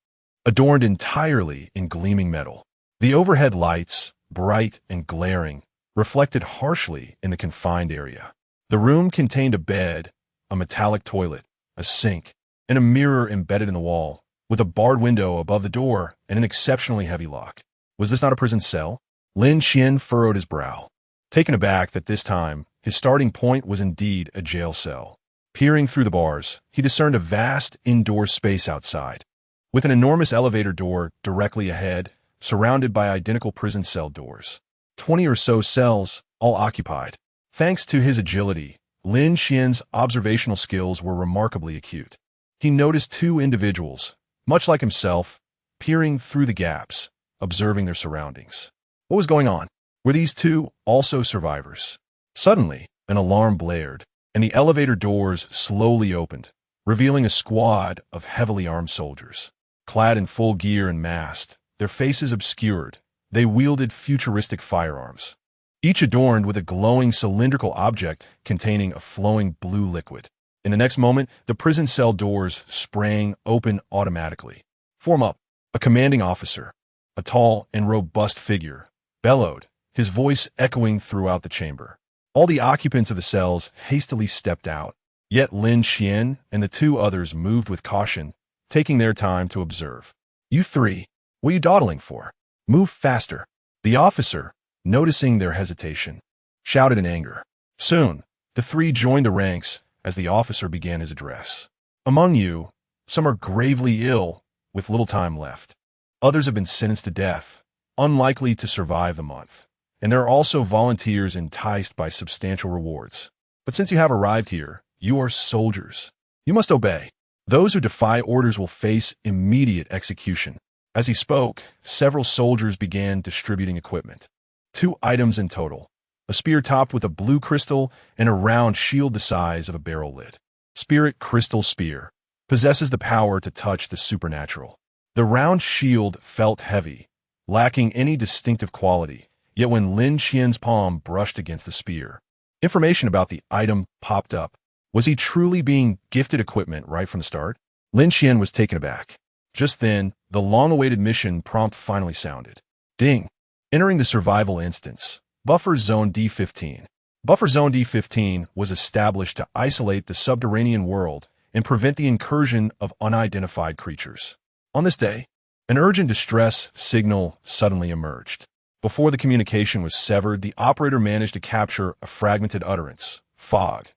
adorned entirely in gleaming metal. The overhead lights, bright and glaring, reflected harshly in the confined area. The room contained a bed, a metallic toilet, a sink, and a mirror embedded in the wall, with a barred window above the door and an exceptionally heavy lock. Was this not a prison cell? Lin Qian furrowed his brow, taken aback that this time his starting point was indeed a jail cell. Peering through the bars, he discerned a vast indoor space outside, with an enormous elevator door directly ahead, surrounded by identical prison cell doors. 20 or so cells, all occupied. Thanks to his agility, Lin Qian's observational skills were remarkably acute. He noticed 2 individuals, much like himself, peering through the gaps, observing their surroundings. What was going on? Were these 2 also survivors? Suddenly, an alarm blared, and the elevator doors slowly opened, revealing a squad of heavily armed soldiers. Clad in full gear and masked, their faces obscured, they wielded futuristic firearms, each adorned with a glowing cylindrical object containing a flowing blue liquid. In the next moment, the prison cell doors sprang open automatically. Form up, a commanding officer, a tall and robust figure, bellowed, his voice echoing throughout the chamber. All the occupants of the cells hastily stepped out, yet Lin Qian and the 2 others moved with caution, taking their time to observe. You 3, what are you dawdling for? Move faster. The officer, noticing their hesitation, shouted in anger. Soon, the 3 joined the ranks as the officer began his address. Among you, some are gravely ill with little time left. Others have been sentenced to death, unlikely to survive the month. And there are also volunteers enticed by substantial rewards. But since you have arrived here, you are soldiers. You must obey. Those who defy orders will face immediate execution. As he spoke, several soldiers began distributing equipment. 2 items in total: a spear topped with a blue crystal and a round shield the size of a barrel lid. Spirit Crystal Spear possesses the power to touch the supernatural. The round shield felt heavy, lacking any distinctive quality, yet when Lin Qian's palm brushed against the spear, information about the item popped up. Was he truly being gifted equipment right from the start? Lin Qian was taken aback. Just then, the long-awaited mission prompt finally sounded. Ding! Entering the survival instance. Buffer Zone D15. Buffer Zone D15 was established to isolate the subterranean world and prevent the incursion of unidentified creatures. On this day, an urgent distress signal suddenly emerged. Before the communication was severed, the operator managed to capture a fragmented utterance. Fog.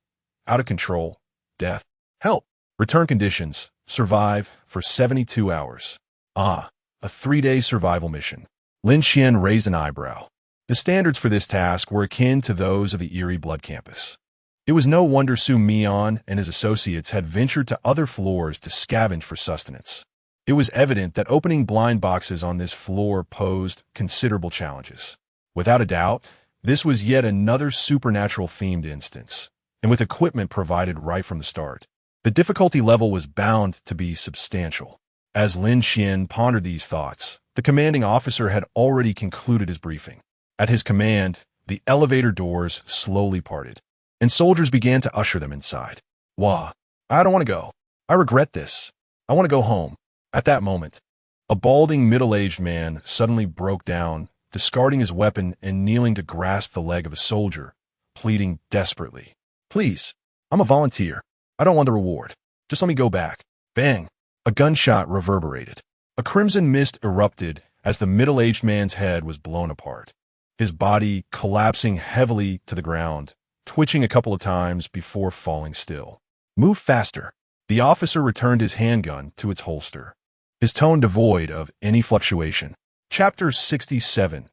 Out of control. Death. Help. Return conditions. Survive for 72 hours. A 3-day survival mission. Lin Qian raised an eyebrow. The standards for this task were akin to those of the Eerie Blood Campus. It was no wonder Su Mian and his associates had ventured to other floors to scavenge for sustenance. It was evident that opening blind boxes on this floor posed considerable challenges. Without a doubt, this was yet another supernatural-themed instance, and with equipment provided right from the start, the difficulty level was bound to be substantial. As Lin Qian pondered these thoughts, the commanding officer had already concluded his briefing. At his command, the elevator doors slowly parted, and soldiers began to usher them inside. Wah! I don't want to go. I regret this. I want to go home. At that moment, a balding middle-aged man suddenly broke down, discarding his weapon and kneeling to grasp the leg of a soldier, pleading desperately. Please, I'm a volunteer. I don't want the reward. Just let me go back. Bang! A gunshot reverberated. A crimson mist erupted as the middle-aged man's head was blown apart, his body collapsing heavily to the ground, twitching a couple of times before falling still. Move faster. The officer returned his handgun to its holster, his tone devoid of any fluctuation. Chapter 67.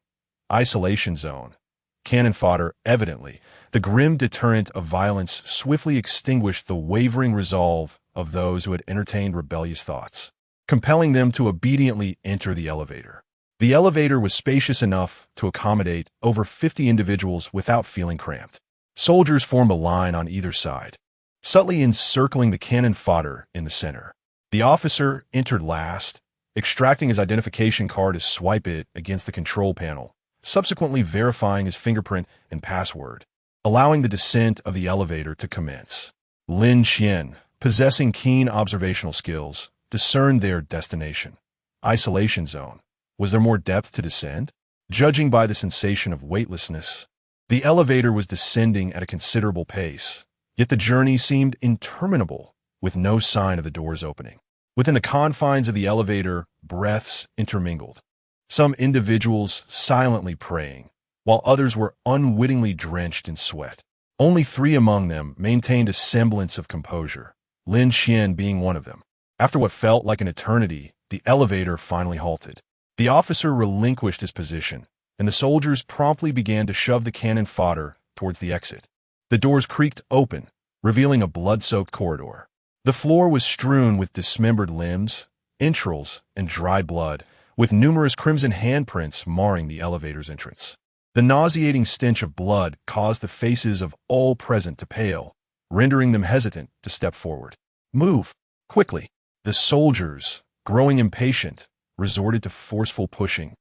Isolation Zone. Cannon fodder. Evidently, the grim deterrent of violence swiftly extinguished the wavering resolve of those who had entertained rebellious thoughts, compelling them to obediently enter the elevator. The elevator was spacious enough to accommodate over 50 individuals without feeling cramped. Soldiers formed a line on either side, subtly encircling the cannon fodder in the center. The officer entered last, extracting his identification card to swipe it against the control panel, subsequently verifying his fingerprint and password, allowing the descent of the elevator to commence. Lin Qian, possessing keen observational skills, discerned their destination. Isolation Zone. Was there more depth to descend? Judging by the sensation of weightlessness, the elevator was descending at a considerable pace, yet the journey seemed interminable, with no sign of the doors opening. Within the confines of the elevator, breaths intermingled, some individuals silently praying, while others were unwittingly drenched in sweat. Only 3 among them maintained a semblance of composure, Lin Qian being one of them. After what felt like an eternity, the elevator finally halted. The officer relinquished his position, and the soldiers promptly began to shove the cannon fodder towards the exit. The doors creaked open, revealing a blood-soaked corridor. The floor was strewn with dismembered limbs, entrails, and dried blood, with numerous crimson handprints marring the elevator's entrance. The nauseating stench of blood caused the faces of all present to pale, rendering them hesitant to step forward. Move! Quickly! The soldiers, growing impatient, resorted to forceful pushing,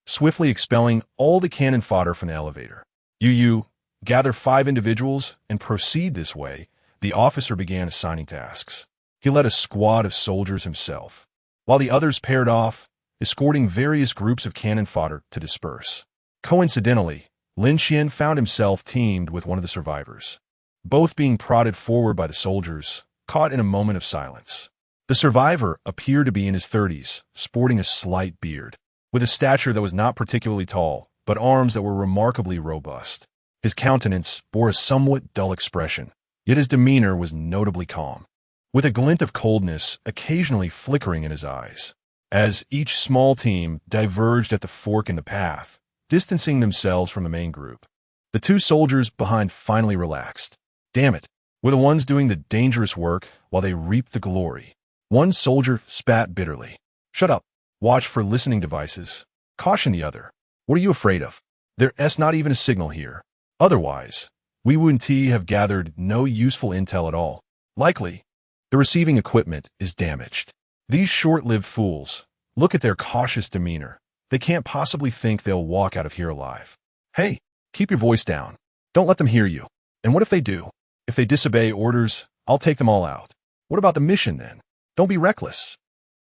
swiftly expelling all the cannon fodder from the elevator. You, gather 5 individuals and proceed this way. The officer began assigning tasks. He led a squad of soldiers himself, while the others paired off, escorting various groups of cannon fodder to disperse. Coincidentally, Lin Qian found himself teamed with one of the survivors, both being prodded forward by the soldiers, caught in a moment of silence. The survivor appeared to be in his 30s, sporting a slight beard, with a stature that was not particularly tall, but arms that were remarkably robust. His countenance bore a somewhat dull expression, yet his demeanor was notably calm, with a glint of coldness occasionally flickering in his eyes. As each small team diverged at the fork in the path, distancing themselves from the main group, the 2 soldiers behind finally relaxed. Damn it. We're the ones doing the dangerous work while they reap the glory. One soldier spat bitterly. Shut up. Watch for listening devices. Caution the other. What are you afraid of? There's not even a signal here. Otherwise, we wouldn't have gathered no useful intel at all. Likely, the receiving equipment is damaged. These short-lived fools, look at their cautious demeanor. They can't possibly think they'll walk out of here alive. Hey, keep your voice down. Don't let them hear you. And what if they do? If they disobey orders, I'll take them all out. What about the mission then? Don't be reckless.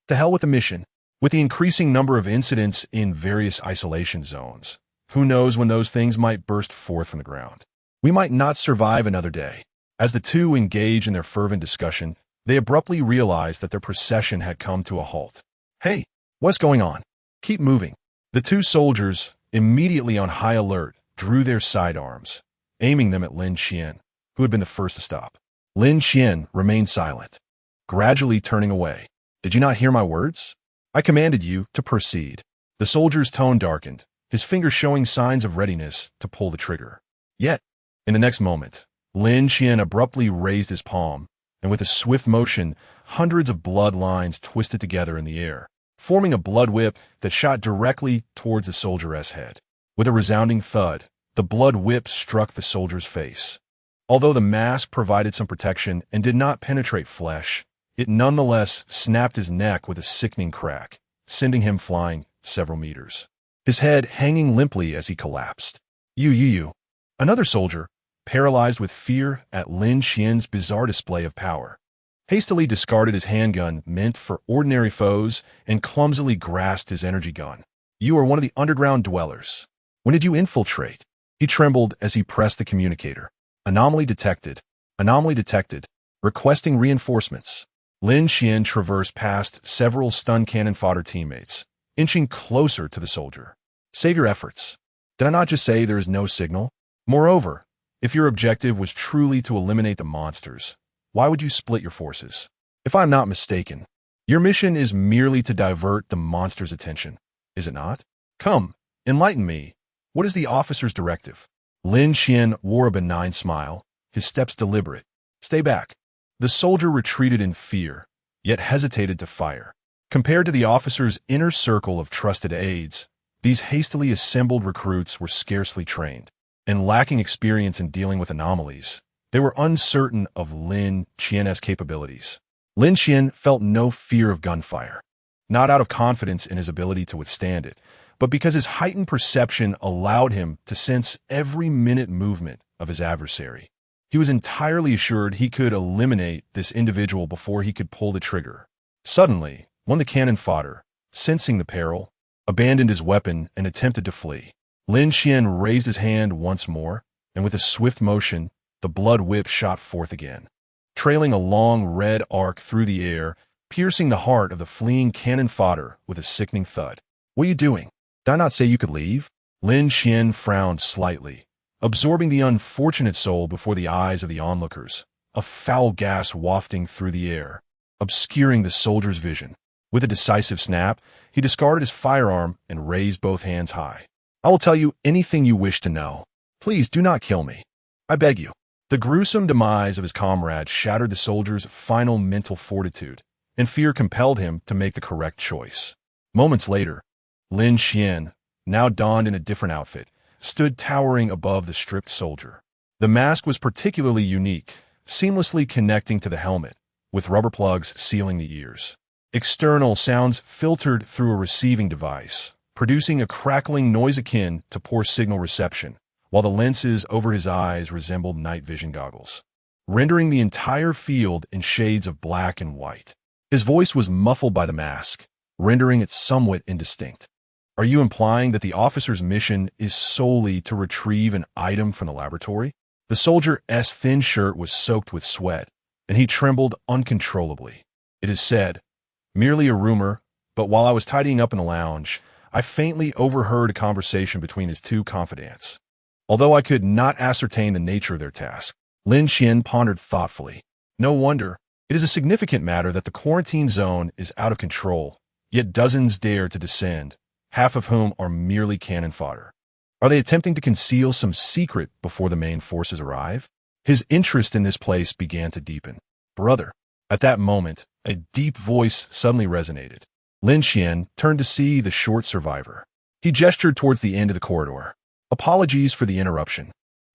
To hell with the mission. With the increasing number of incidents in various isolation zones, who knows when those things might burst forth from the ground. We might not survive another day. As the two engage in their fervent discussion, they abruptly realize that their procession had come to a halt. Hey, what's going on? Keep moving. The two soldiers, immediately on high alert, drew their sidearms, aiming them at Lin Qian, who had been the first to stop. Lin Qian remained silent, gradually turning away. Did you not hear my words? I commanded you to proceed. The soldier's tone darkened, his fingers showing signs of readiness to pull the trigger. Yet, in the next moment, Lin Qian abruptly raised his palm, and with a swift motion, hundreds of blood lines twisted together in the air, forming a blood whip that shot directly towards the soldier's head. With a resounding thud, the blood whip struck the soldier's face. Although the mask provided some protection and did not penetrate flesh, it nonetheless snapped his neck with a sickening crack, sending him flying several meters, his head hanging limply as he collapsed. You. Another soldier, paralyzed with fear at Lin Qian's bizarre display of power, hastily discarded his handgun meant for ordinary foes and clumsily grasped his energy gun. You are one of the underground dwellers. When did you infiltrate? He trembled as he pressed the communicator. Anomaly detected. Requesting reinforcements. Lin Qian traversed past several stun cannon fodder teammates, inching closer to the soldier. Save your efforts. Did I not just say there is no signal? Moreover, if your objective was truly to eliminate the monsters, why would you split your forces? If I'm not mistaken, your mission is merely to divert the monster's attention, is it not? Come, enlighten me. What is the officer's directive? Lin Qian wore a benign smile, his steps deliberate. Stay back. The soldier retreated in fear, yet hesitated to fire. Compared to the officer's inner circle of trusted aides, these hastily assembled recruits were scarcely trained, and lacking experience in dealing with anomalies. They were uncertain of Lin Qian's capabilities. Lin Qian felt no fear of gunfire, not out of confidence in his ability to withstand it, but because his heightened perception allowed him to sense every minute movement of his adversary. He was entirely assured he could eliminate this individual before he could pull the trigger. Suddenly, one of the cannon fodder, sensing the peril, abandoned his weapon and attempted to flee. Lin Qian raised his hand once more, and with a swift motion, the blood whip shot forth again, trailing a long red arc through the air, piercing the heart of the fleeing cannon fodder with a sickening thud. What are you doing? Did I not say you could leave? Lin Qian frowned slightly, absorbing the unfortunate soul before the eyes of the onlookers, a foul gas wafting through the air, obscuring the soldier's vision. With a decisive snap, he discarded his firearm and raised both hands high. I will tell you anything you wish to know. Please do not kill me. I beg you. The gruesome demise of his comrade shattered the soldier's final mental fortitude, and fear compelled him to make the correct choice. Moments later, Lin Qian, now donned in a different outfit, stood towering above the stripped soldier. The mask was particularly unique, seamlessly connecting to the helmet, with rubber plugs sealing the ears. External sounds filtered through a receiving device, producing a crackling noise akin to poor signal reception, while the lenses over his eyes resembled night vision goggles, rendering the entire field in shades of black and white. His voice was muffled by the mask, rendering it somewhat indistinct. Are you implying that the officer's mission is solely to retrieve an item from the laboratory? The soldier's thin shirt was soaked with sweat, and he trembled uncontrollably. It is said, merely a rumor, but while I was tidying up in the lounge, I faintly overheard a conversation between his two confidants. Although I could not ascertain the nature of their task, Lin Qian pondered thoughtfully. No wonder. It is a significant matter that the quarantine zone is out of control, yet dozens dare to descend, half of whom are merely cannon fodder. Are they attempting to conceal some secret before the main forces arrive? His interest in this place began to deepen. Brother. At that moment, a deep voice suddenly resonated. Lin Qian turned to see the short survivor. He gestured towards the end of the corridor. Apologies for the interruption,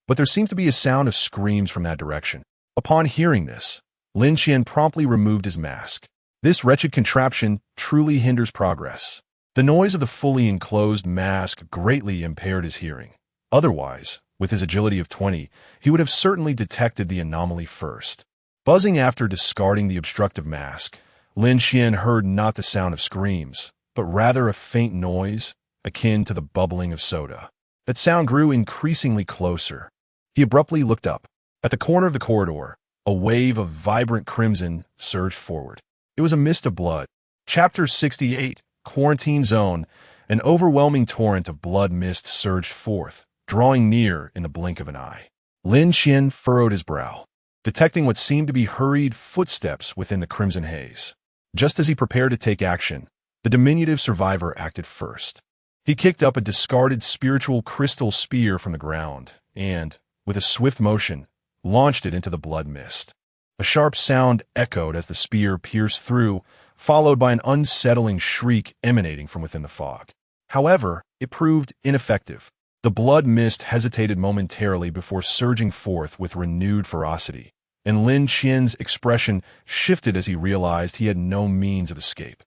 but there seems to be a sound of screams from that direction. Upon hearing this, Lin Qian promptly removed his mask. This wretched contraption truly hinders progress. The noise of the fully enclosed mask greatly impaired his hearing. Otherwise, with his agility of 20, he would have certainly detected the anomaly first. Buzzing after discarding the obstructive mask, Lin Qian heard not the sound of screams, but rather a faint noise akin to the bubbling of soda. That sound grew increasingly closer. He abruptly looked up. At the corner of the corridor, a wave of vibrant crimson surged forward. It was a mist of blood. Chapter 68, Quarantine Zone. An overwhelming torrent of blood mist surged forth, drawing near in the blink of an eye. Lin Qian furrowed his brow, detecting what seemed to be hurried footsteps within the crimson haze. Just as he prepared to take action, the diminutive survivor acted first. He kicked up a discarded spiritual crystal spear from the ground and, with a swift motion, launched it into the blood mist. A sharp sound echoed as the spear pierced through, followed by an unsettling shriek emanating from within the fog. However, it proved ineffective. The blood mist hesitated momentarily before surging forth with renewed ferocity, and Lin Qian's expression shifted as he realized he had no means of escape.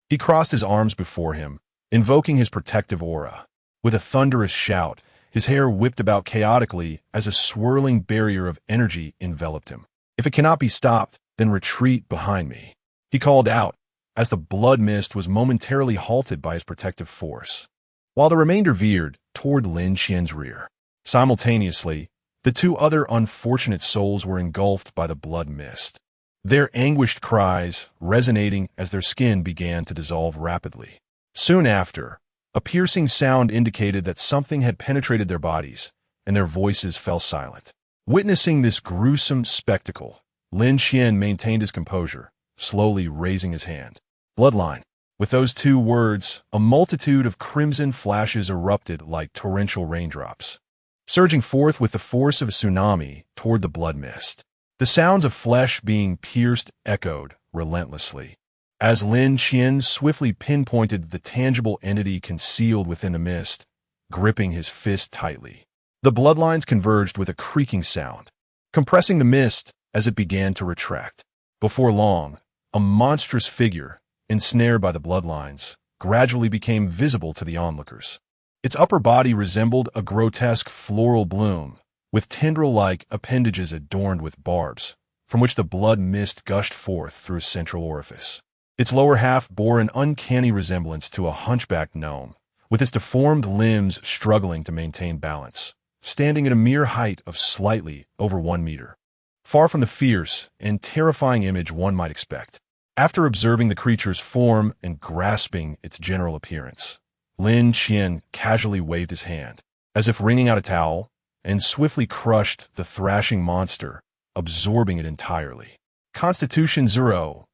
He crossed his arms before him, invoking his protective aura. With a thunderous shout, his hair whipped about chaotically as a swirling barrier of energy enveloped him. If it cannot be stopped, then retreat behind me, he called out, as the blood mist was momentarily halted by his protective force, while the remainder veered toward Lin Qian's rear. Simultaneously, the two other unfortunate souls were engulfed by the blood mist, their anguished cries resonating as their skin began to dissolve rapidly. Soon after, a piercing sound indicated that something had penetrated their bodies, and their voices fell silent. Witnessing this gruesome spectacle, Lin Qian maintained his composure, slowly raising his hand. Bloodline. With those two words, a multitude of crimson flashes erupted like torrential raindrops, surging forth with the force of a tsunami toward the blood mist. The sounds of flesh being pierced echoed relentlessly, as Lin Qian swiftly pinpointed the tangible entity concealed within the mist, gripping his fist tightly. The bloodlines converged with a creaking sound, compressing the mist as it began to retract. Before long, a monstrous figure, ensnared by the bloodlines, gradually became visible to the onlookers. Its upper body resembled a grotesque floral bloom, with tendril-like appendages adorned with barbs, from which the blood mist gushed forth through a central orifice. Its lower half bore an uncanny resemblance to a hunchbacked gnome, with its deformed limbs struggling to maintain balance, standing at a mere height of slightly over 1 meter. Far from the fierce and terrifying image one might expect. After observing the creature's form and grasping its general appearance, Lin Qian casually waved his hand, as if wringing out a towel, and swiftly crushed the thrashing monster, absorbing it entirely. Constitution 0-2.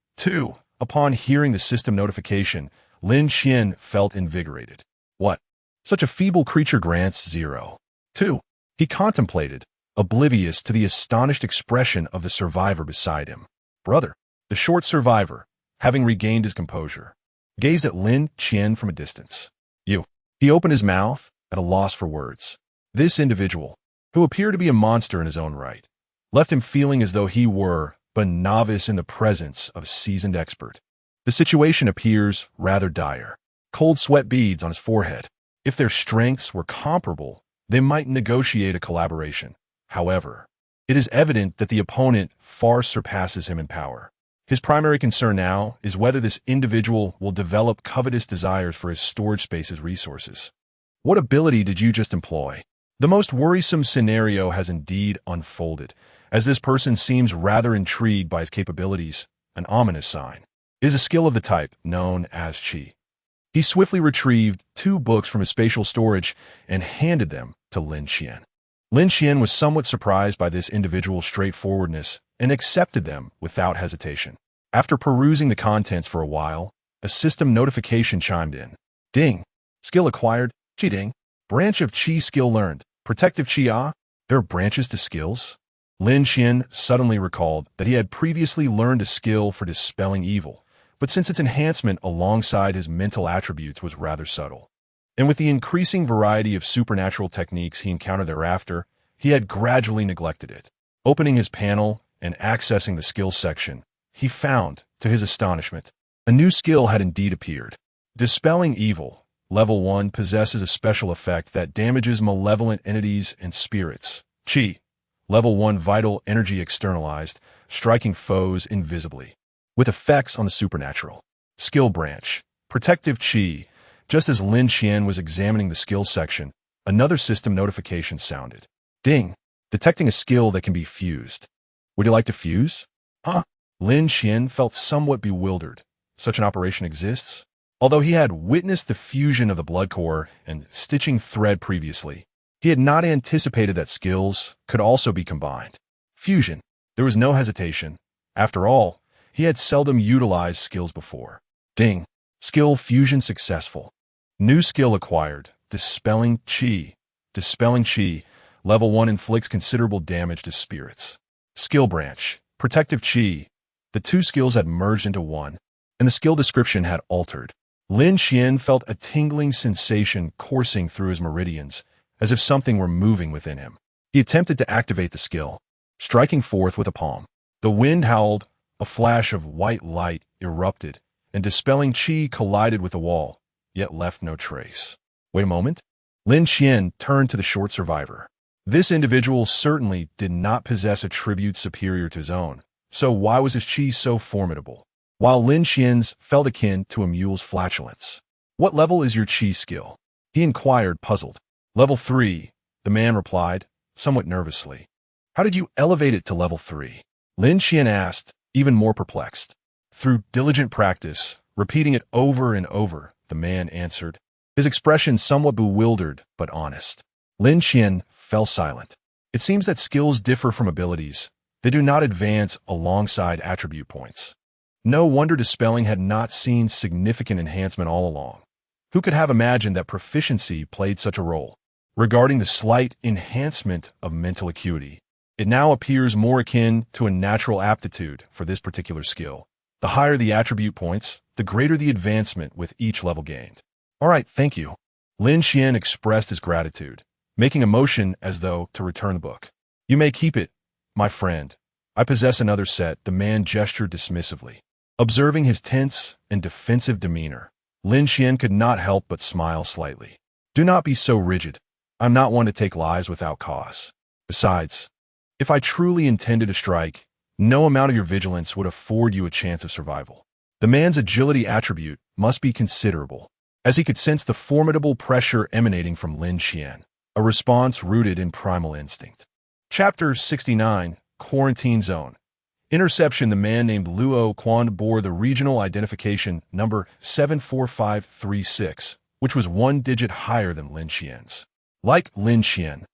Upon hearing the system notification, Lin Qian felt invigorated. What? Such a feeble creature grants 0-2. He contemplated, oblivious to the astonished expression of the survivor beside him. Brother. The short survivor, having regained his composure, gazed at Lin Qian from a distance. You. He opened his mouth, at a loss for words. This individual, who appeared to be a monster in his own right, left him feeling as though he were but a novice in the presence of a seasoned expert. The situation appears rather dire. Cold sweat beads on his forehead. If their strengths were comparable, they might negotiate a collaboration. However, it is evident that the opponent far surpasses him in power. His primary concern now is whether this individual will develop covetous desires for his storage space's resources. What ability did you just employ? The most worrisome scenario has indeed unfolded, as this person seems rather intrigued by his capabilities, an ominous sign. It is a skill of the type known as Qi. He swiftly retrieved 2 books from his spatial storage and handed them to Lin Qian. Lin Qian was somewhat surprised by this individual's straightforwardness and accepted them without hesitation. After perusing the contents for a while, a system notification chimed in. Ding. Skill acquired. Qi Ding. Branch of Qi skill learned. Protective Qi Ah. There are branches to skills? Lin Qian suddenly recalled that he had previously learned a skill for dispelling evil, but since its enhancement alongside his mental attributes was rather subtle. And with the increasing variety of supernatural techniques he encountered thereafter, he had gradually neglected it. Opening his panel and accessing the skills section, he found, to his astonishment, a new skill had indeed appeared. Dispelling Evil, Level 1, possesses a special effect that damages malevolent entities and spirits. Qi, Level 1, vital energy externalized, striking foes invisibly. With effects on the supernatural. Skill Branch, Protective Qi. Just as Lin Qian was examining the skills section, another system notification sounded. Ding! Detecting a skill that can be fused. Would you like to fuse? Huh? Lin Qian felt somewhat bewildered. Such an operation exists? Although he had witnessed the fusion of the blood core and stitching thread previously, he had not anticipated that skills could also be combined. Fusion. There was no hesitation. After all, he had seldom utilized skills before. Ding. Skill fusion successful. New skill acquired. Dispelling Qi. Dispelling Qi. Level 1 inflicts considerable damage to spirits. Skill Branch. Protective Qi. The two skills had merged into one, and the skill description had altered. Lin Qian felt a tingling sensation coursing through his meridians, as if something were moving within him. He attempted to activate the skill, striking forth with a palm. The wind howled, a flash of white light erupted, and dispelling Qi collided with the wall, yet left no trace. Wait a moment. Lin Qian turned to the short survivor. This individual certainly did not possess attributes superior to his own, so why was his Qi so formidable? While Lin Qian's felt akin to a mule's flatulence. What level is your Qi skill? He inquired, puzzled. Level 3, the man replied, somewhat nervously. How did you elevate it to level 3? Lin Qian asked, even more perplexed. Through diligent practice, repeating it over and over, the man answered, his expression somewhat bewildered but honest. Lin Qian fell silent. It seems that skills differ from abilities. They do not advance alongside attribute points. No wonder dispelling had not seen significant enhancement all along. Who could have imagined that proficiency played such a role? Regarding the slight enhancement of mental acuity, it now appears more akin to a natural aptitude for this particular skill. The higher the attribute points, the greater the advancement with each level gained. All right, thank you. Lin Qian expressed his gratitude, making a motion as though to return the book. You may keep it, my friend. I possess another set, the man gestured dismissively. Observing his tense and defensive demeanor, Lin Qian could not help but smile slightly. Do not be so rigid. I'm not one to take lives without cause. Besides, if I truly intended to strike, no amount of your vigilance would afford you a chance of survival. The man's agility attribute must be considerable, as he could sense the formidable pressure emanating from Lin Qian, a response rooted in primal instinct. Chapter 69, Quarantine Zone. Interception. The man named Luo Quan bore the regional identification number 74536, which was one digit higher than Lin Qian's. Like Lin Qian,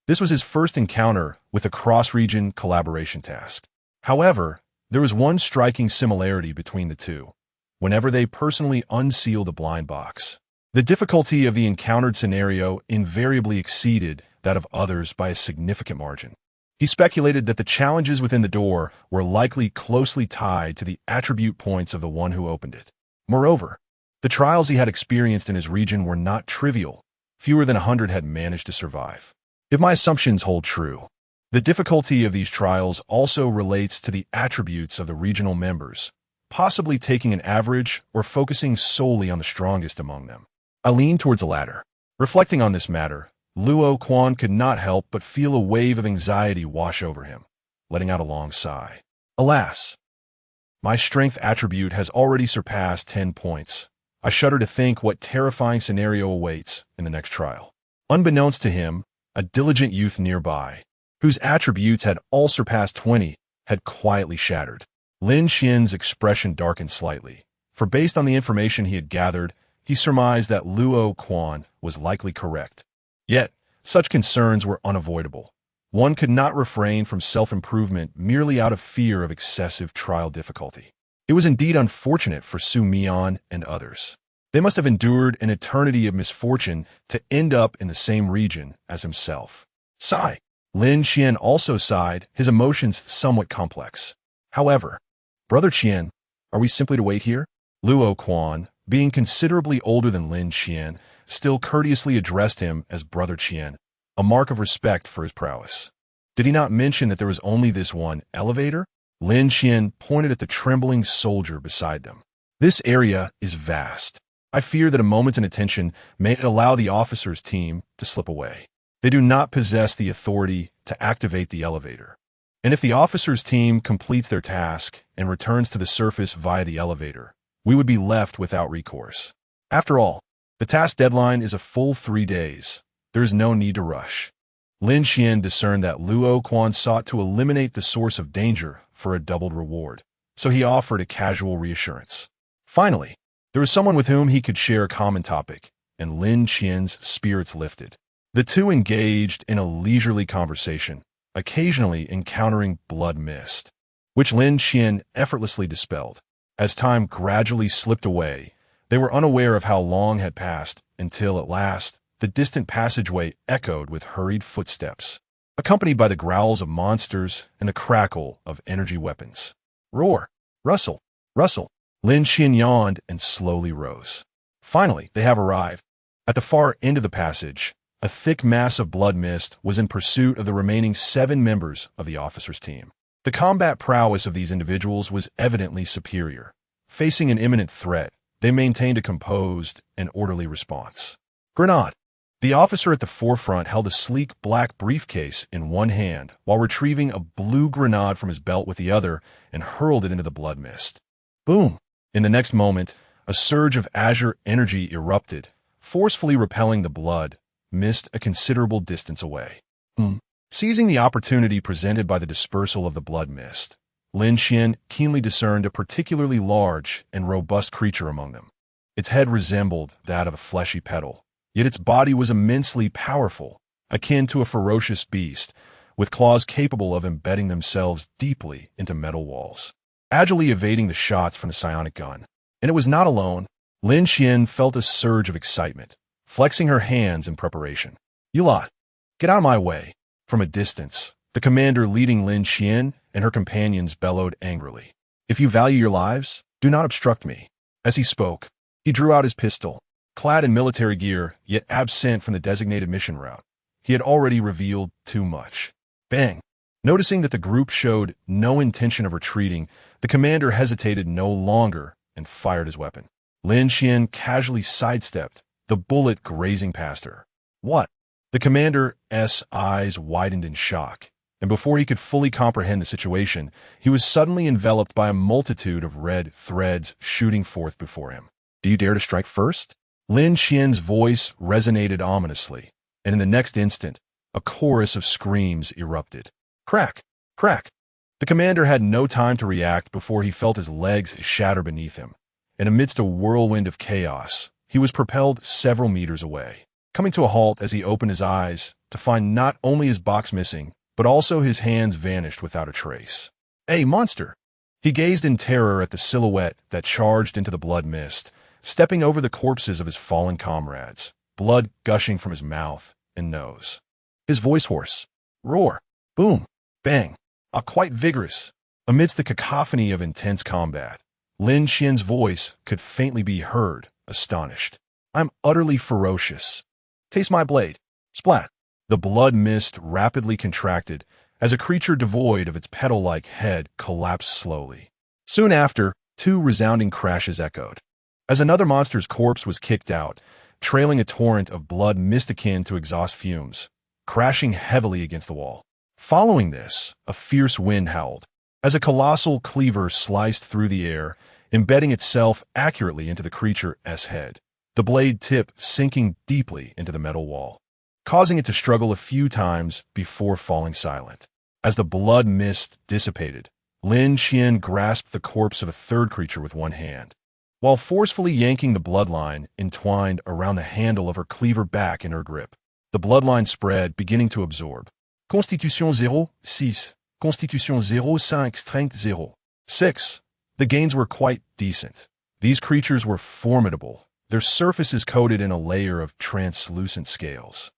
this was his first encounter with a cross-region collaboration task. However, there was one striking similarity between the two. Whenever they personally unsealed a blind box, the difficulty of the encountered scenario invariably exceeded that of others by a significant margin. He speculated that the challenges within the door were likely closely tied to the attribute points of the one who opened it. Moreover, the trials he had experienced in his region were not trivial. Fewer than 100 had managed to survive. If my assumptions hold true, the difficulty of these trials also relates to the attributes of the regional members, possibly taking an average or focusing solely on the strongest among them. I leaned towards the latter. Reflecting on this matter, Luo Quan could not help but feel a wave of anxiety wash over him, letting out a long sigh. Alas, my strength attribute has already surpassed 10 points. I shudder to think what terrifying scenario awaits in the next trial. Unbeknownst to him, a diligent youth nearby, whose attributes had all surpassed 20, had quietly shattered. Lin Qian's expression darkened slightly, for based on the information he had gathered, he surmised that Luo Quan was likely correct. Yet, such concerns were unavoidable. One could not refrain from self-improvement merely out of fear of excessive trial difficulty. It was indeed unfortunate for Su Mian and others. They must have endured an eternity of misfortune to end up in the same region as himself. Sigh. Lin Qian also sighed, his emotions somewhat complex. However, Brother Qian, are we simply to wait here? Luo Quan, being considerably older than Lin Qian, still courteously addressed him as Brother Qian, a mark of respect for his prowess. Did he not mention that there was only this one elevator? Lin Qian pointed at the trembling soldier beside them. This area is vast. I fear that a moment's inattention may allow the officer's team to slip away. They do not possess the authority to activate the elevator. And if the officer's team completes their task and returns to the surface via the elevator, we would be left without recourse. After all, the task deadline is a full 3 days. There is no need to rush. Lin Qian discerned that Luo Quan sought to eliminate the source of danger for a doubled reward, so he offered a casual reassurance. Finally, there was someone with whom he could share a common topic, and Lin Qian's spirits lifted. The two engaged in a leisurely conversation, occasionally encountering blood mist, which Lin Qian effortlessly dispelled. As time gradually slipped away, they were unaware of how long had passed until, at last, the distant passageway echoed with hurried footsteps, accompanied by the growls of monsters and the crackle of energy weapons. Roar! Rustle! Rustle! Lin Qian yawned and slowly rose. Finally, they have arrived. At the far end of the passage, a thick mass of blood mist was in pursuit of the remaining 7 members of the officer's team. The combat prowess of these individuals was evidently superior. Facing an imminent threat, they maintained a composed and orderly response. Grenade! The officer at the forefront held a sleek black briefcase in one hand while retrieving a blue grenade from his belt with the other and hurled it into the blood mist. Boom! In the next moment, a surge of azure energy erupted, forcefully repelling the blood mist a considerable distance away. Seizing the opportunity presented by the dispersal of the blood mist, Lin Qian keenly discerned a particularly large and robust creature among them. Its head resembled that of a fleshy petal, yet its body was immensely powerful, akin to a ferocious beast, with claws capable of embedding themselves deeply into metal walls, agilely evading the shots from the psionic gun. And it was not alone. Lin Qian felt a surge of excitement, flexing her hands in preparation. You lot, get out of my way. From a distance, the commander leading Lin Qian and her companions bellowed angrily. If you value your lives, do not obstruct me. As he spoke, he drew out his pistol. Clad in military gear, yet absent from the designated mission route, he had already revealed too much. Bang! Noticing that the group showed no intention of retreating, the commander hesitated no longer and fired his weapon. Lin Qian casually sidestepped, the bullet grazing past her. What? The commander's eyes widened in shock, and before he could fully comprehend the situation, he was suddenly enveloped by a multitude of red threads shooting forth before him. Do you dare to strike first? Lin Qian's voice resonated ominously, and in the next instant, a chorus of screams erupted. Crack! Crack! The commander had no time to react before he felt his legs shatter beneath him, and amidst a whirlwind of chaos, he was propelled several meters away, coming to a halt as he opened his eyes to find not only his box missing, but also his hands vanished without a trace. Hey, monster! He gazed in terror at the silhouette that charged into the blood mist, stepping over the corpses of his fallen comrades, blood gushing from his mouth and nose. His voice hoarse. Roar! Boom! Bang! Quite vigorous. Amidst the cacophony of intense combat, Lin Qian's voice could faintly be heard, astonished. I'm utterly ferocious. Taste my blade. Splat! The blood mist rapidly contracted as a creature devoid of its petal-like head collapsed slowly. Soon after, 2 resounding crashes echoed. As another monster's corpse was kicked out, trailing a torrent of blood mist akin to exhaust fumes, crashing heavily against the wall. Following this, a fierce wind howled, as a colossal cleaver sliced through the air, embedding itself accurately into the creature's head, the blade tip sinking deeply into the metal wall, causing it to struggle a few times before falling silent. As the blood mist dissipated, Lin Qian grasped the corpse of a third creature with one hand, while forcefully yanking the bloodline entwined around the handle of her cleaver back in her grip. The bloodline spread, beginning to absorb. Constitution 0, 6. Constitution 0, 5, Strength 0, 6. The gains were quite decent. These creatures were formidable, their surfaces coated in a layer of translucent scales.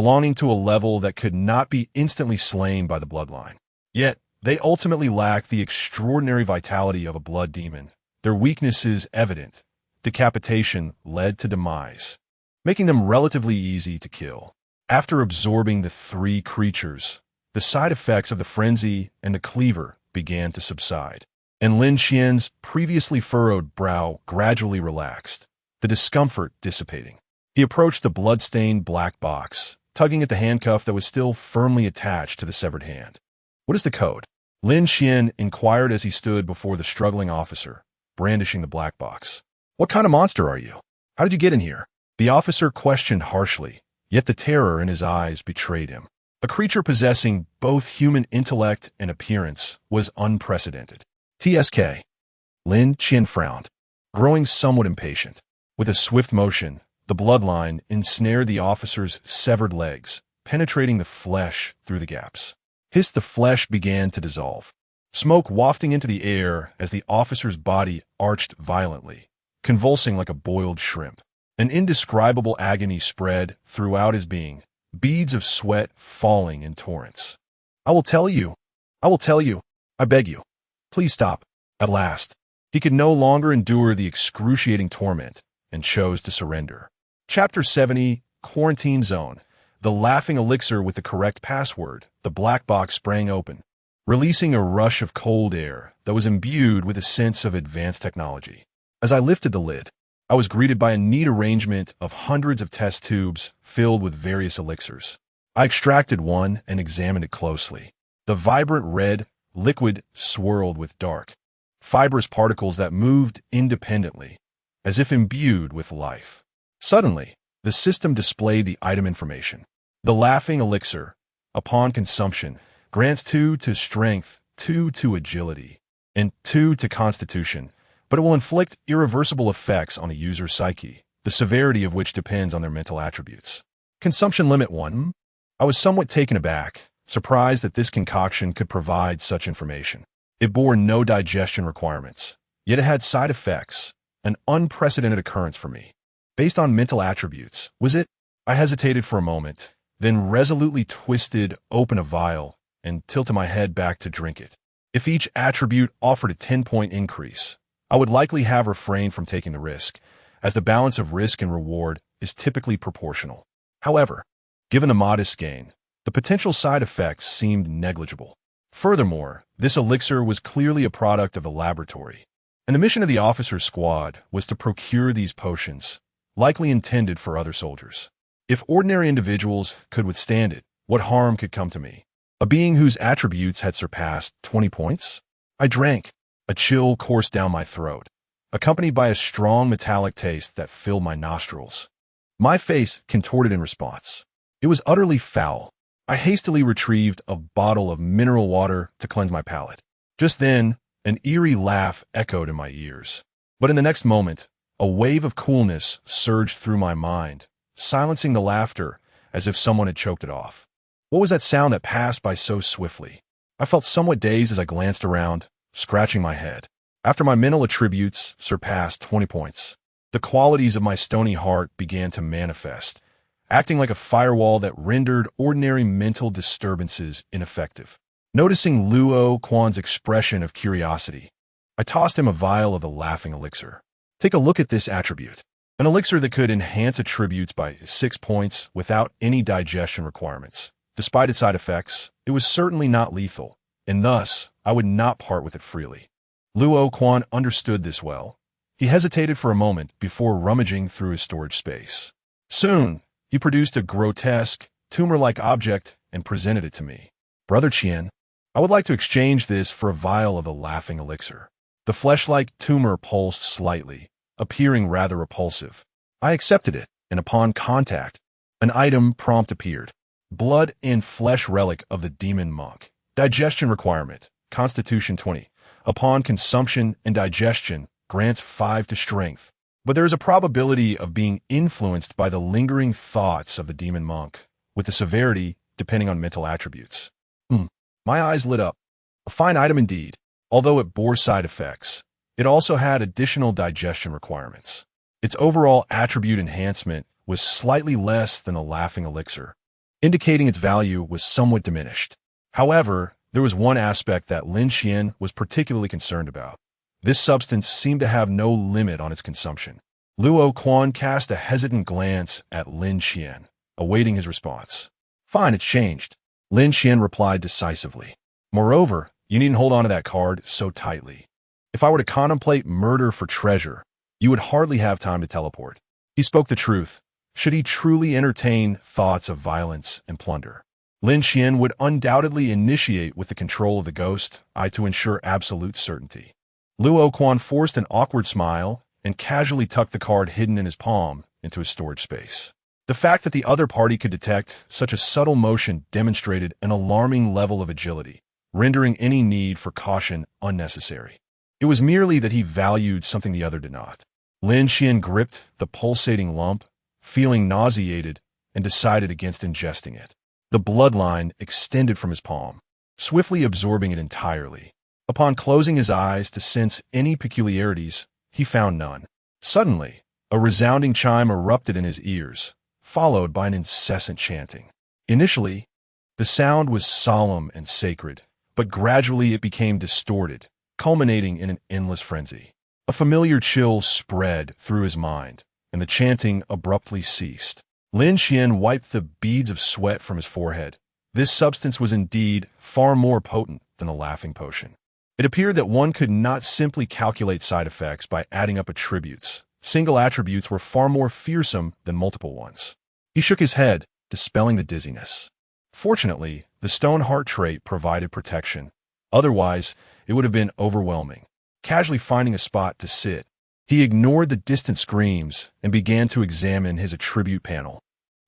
belonging to a level that could not be instantly slain by the bloodline. Yet, they ultimately lack the extraordinary vitality of a blood demon. Their weakness is evident. Decapitation led to demise, making them relatively easy to kill. After absorbing the three creatures, the side effects of the frenzy and the cleaver began to subside, and Lin Qian's previously furrowed brow gradually relaxed, the discomfort dissipating. He approached the blood-stained black box, tugging at the handcuff that was still firmly attached to the severed hand. "What is the code?" Lin Qian inquired as he stood before the struggling officer, brandishing the black box. "What kind of monster are you? How did you get in here?" The officer questioned harshly, yet the terror in his eyes betrayed him. A creature possessing both human intellect and appearance was unprecedented. "TSK." Lin Qian frowned, growing somewhat impatient. With a swift motion, the bloodline ensnared the officer's severed legs, penetrating the flesh through the gaps. The flesh began to dissolve, smoke wafting into the air as the officer's body arched violently, convulsing like a boiled shrimp. An indescribable agony spread throughout his being, beads of sweat falling in torrents. I will tell you. I beg you. Please stop." At last, he could no longer endure the excruciating torment and chose to surrender. Chapter 70, Quarantine Zone. The laughing elixir with the correct password, the black box sprang open, releasing a rush of cold air that was imbued with a sense of advanced technology. As I lifted the lid, I was greeted by a neat arrangement of hundreds of test tubes filled with various elixirs. I extracted one and examined it closely. The vibrant red liquid swirled with dark, fibrous particles that moved independently, as if imbued with life. Suddenly, the system displayed the item information. The laughing elixir, upon consumption, grants 2 to strength, 2 to agility, and 2 to constitution, but it will inflict irreversible effects on the user's psyche, the severity of which depends on their mental attributes. Consumption limit 1. I was somewhat taken aback, surprised that this concoction could provide such information. It bore no digestion requirements, yet it had side effects, an unprecedented occurrence for me. Based on mental attributes, was it? I hesitated for a moment, then resolutely twisted open a vial and tilted my head back to drink it. If each attribute offered a 10-point increase, I would likely have refrained from taking the risk, as the balance of risk and reward is typically proportional. However, given the modest gain, the potential side effects seemed negligible. Furthermore, this elixir was clearly a product of the laboratory, and the mission of the officer's squad was to procure these potions, likely intended for other soldiers. If ordinary individuals could withstand it, what harm could come to me? A being whose attributes had surpassed 20 points? I drank. A chill coursed down my throat, accompanied by a strong metallic taste that filled my nostrils. My face contorted in response. It was utterly foul. I hastily retrieved a bottle of mineral water to cleanse my palate. Just then, an eerie laugh echoed in my ears. But in the next moment, a wave of coolness surged through my mind, silencing the laughter as if someone had choked it off. What was that sound that passed by so swiftly? I felt somewhat dazed as I glanced around, scratching my head. After my mental attributes surpassed 20 points, the qualities of my stony heart began to manifest, acting like a firewall that rendered ordinary mental disturbances ineffective. Noticing Luo Quan's expression of curiosity, I tossed him a vial of the laughing elixir. Take a look at this attribute. An elixir that could enhance attributes by 6 points without any digestion requirements. Despite its side effects, it was certainly not lethal, and thus, I would not part with it freely. Luo Quan understood this well. He hesitated for a moment before rummaging through his storage space. Soon, he produced a grotesque, tumor-like object and presented it to me. Brother Qian, I would like to exchange this for a vial of the laughing elixir. The flesh-like tumor pulsed slightly, appearing rather repulsive. I accepted it, and upon contact, an item prompt appeared. Blood and flesh relic of the demon monk. Digestion requirement, Constitution 20. Upon consumption and digestion, grants 5 to strength. But there is a probability of being influenced by the lingering thoughts of the demon monk, with the severity depending on mental attributes. My eyes lit up. A fine item indeed. Although it bore side effects, it also had additional digestion requirements. Its overall attribute enhancement was slightly less than a laughing elixir, indicating its value was somewhat diminished. However, there was one aspect that Lin Qian was particularly concerned about. This substance seemed to have no limit on its consumption. Luo Quan cast a hesitant glance at Lin Qian, awaiting his response. Fine, it's changed. Lin Qian replied decisively. Moreover, you needn't hold on to that card so tightly. If I were to contemplate murder for treasure, you would hardly have time to teleport. He spoke the truth. Should he truly entertain thoughts of violence and plunder, Lin Qian would undoubtedly initiate with the control of the ghost eye to ensure absolute certainty. Luo Quan forced an awkward smile and casually tucked the card hidden in his palm into his storage space. The fact that the other party could detect such a subtle motion demonstrated an alarming level of agility, rendering any need for caution unnecessary. It was merely that he valued something the other did not. Lin Qian gripped the pulsating lump, feeling nauseated, and decided against ingesting it. The bloodline extended from his palm, swiftly absorbing it entirely. Upon closing his eyes to sense any peculiarities, he found none. Suddenly, a resounding chime erupted in his ears, followed by an incessant chanting. Initially, the sound was solemn and sacred, but gradually it became distorted, culminating in an endless frenzy. A familiar chill spread through his mind, and the chanting abruptly ceased. Lin Qian wiped the beads of sweat from his forehead. This substance was indeed far more potent than the laughing potion. It appeared that one could not simply calculate side effects by adding up attributes. Single attributes were far more fearsome than multiple ones. He shook his head, dispelling the dizziness. Fortunately, the stone heart trait provided protection. Otherwise, it would have been overwhelming. Casually finding a spot to sit, he ignored the distant screams and began to examine his attribute panel.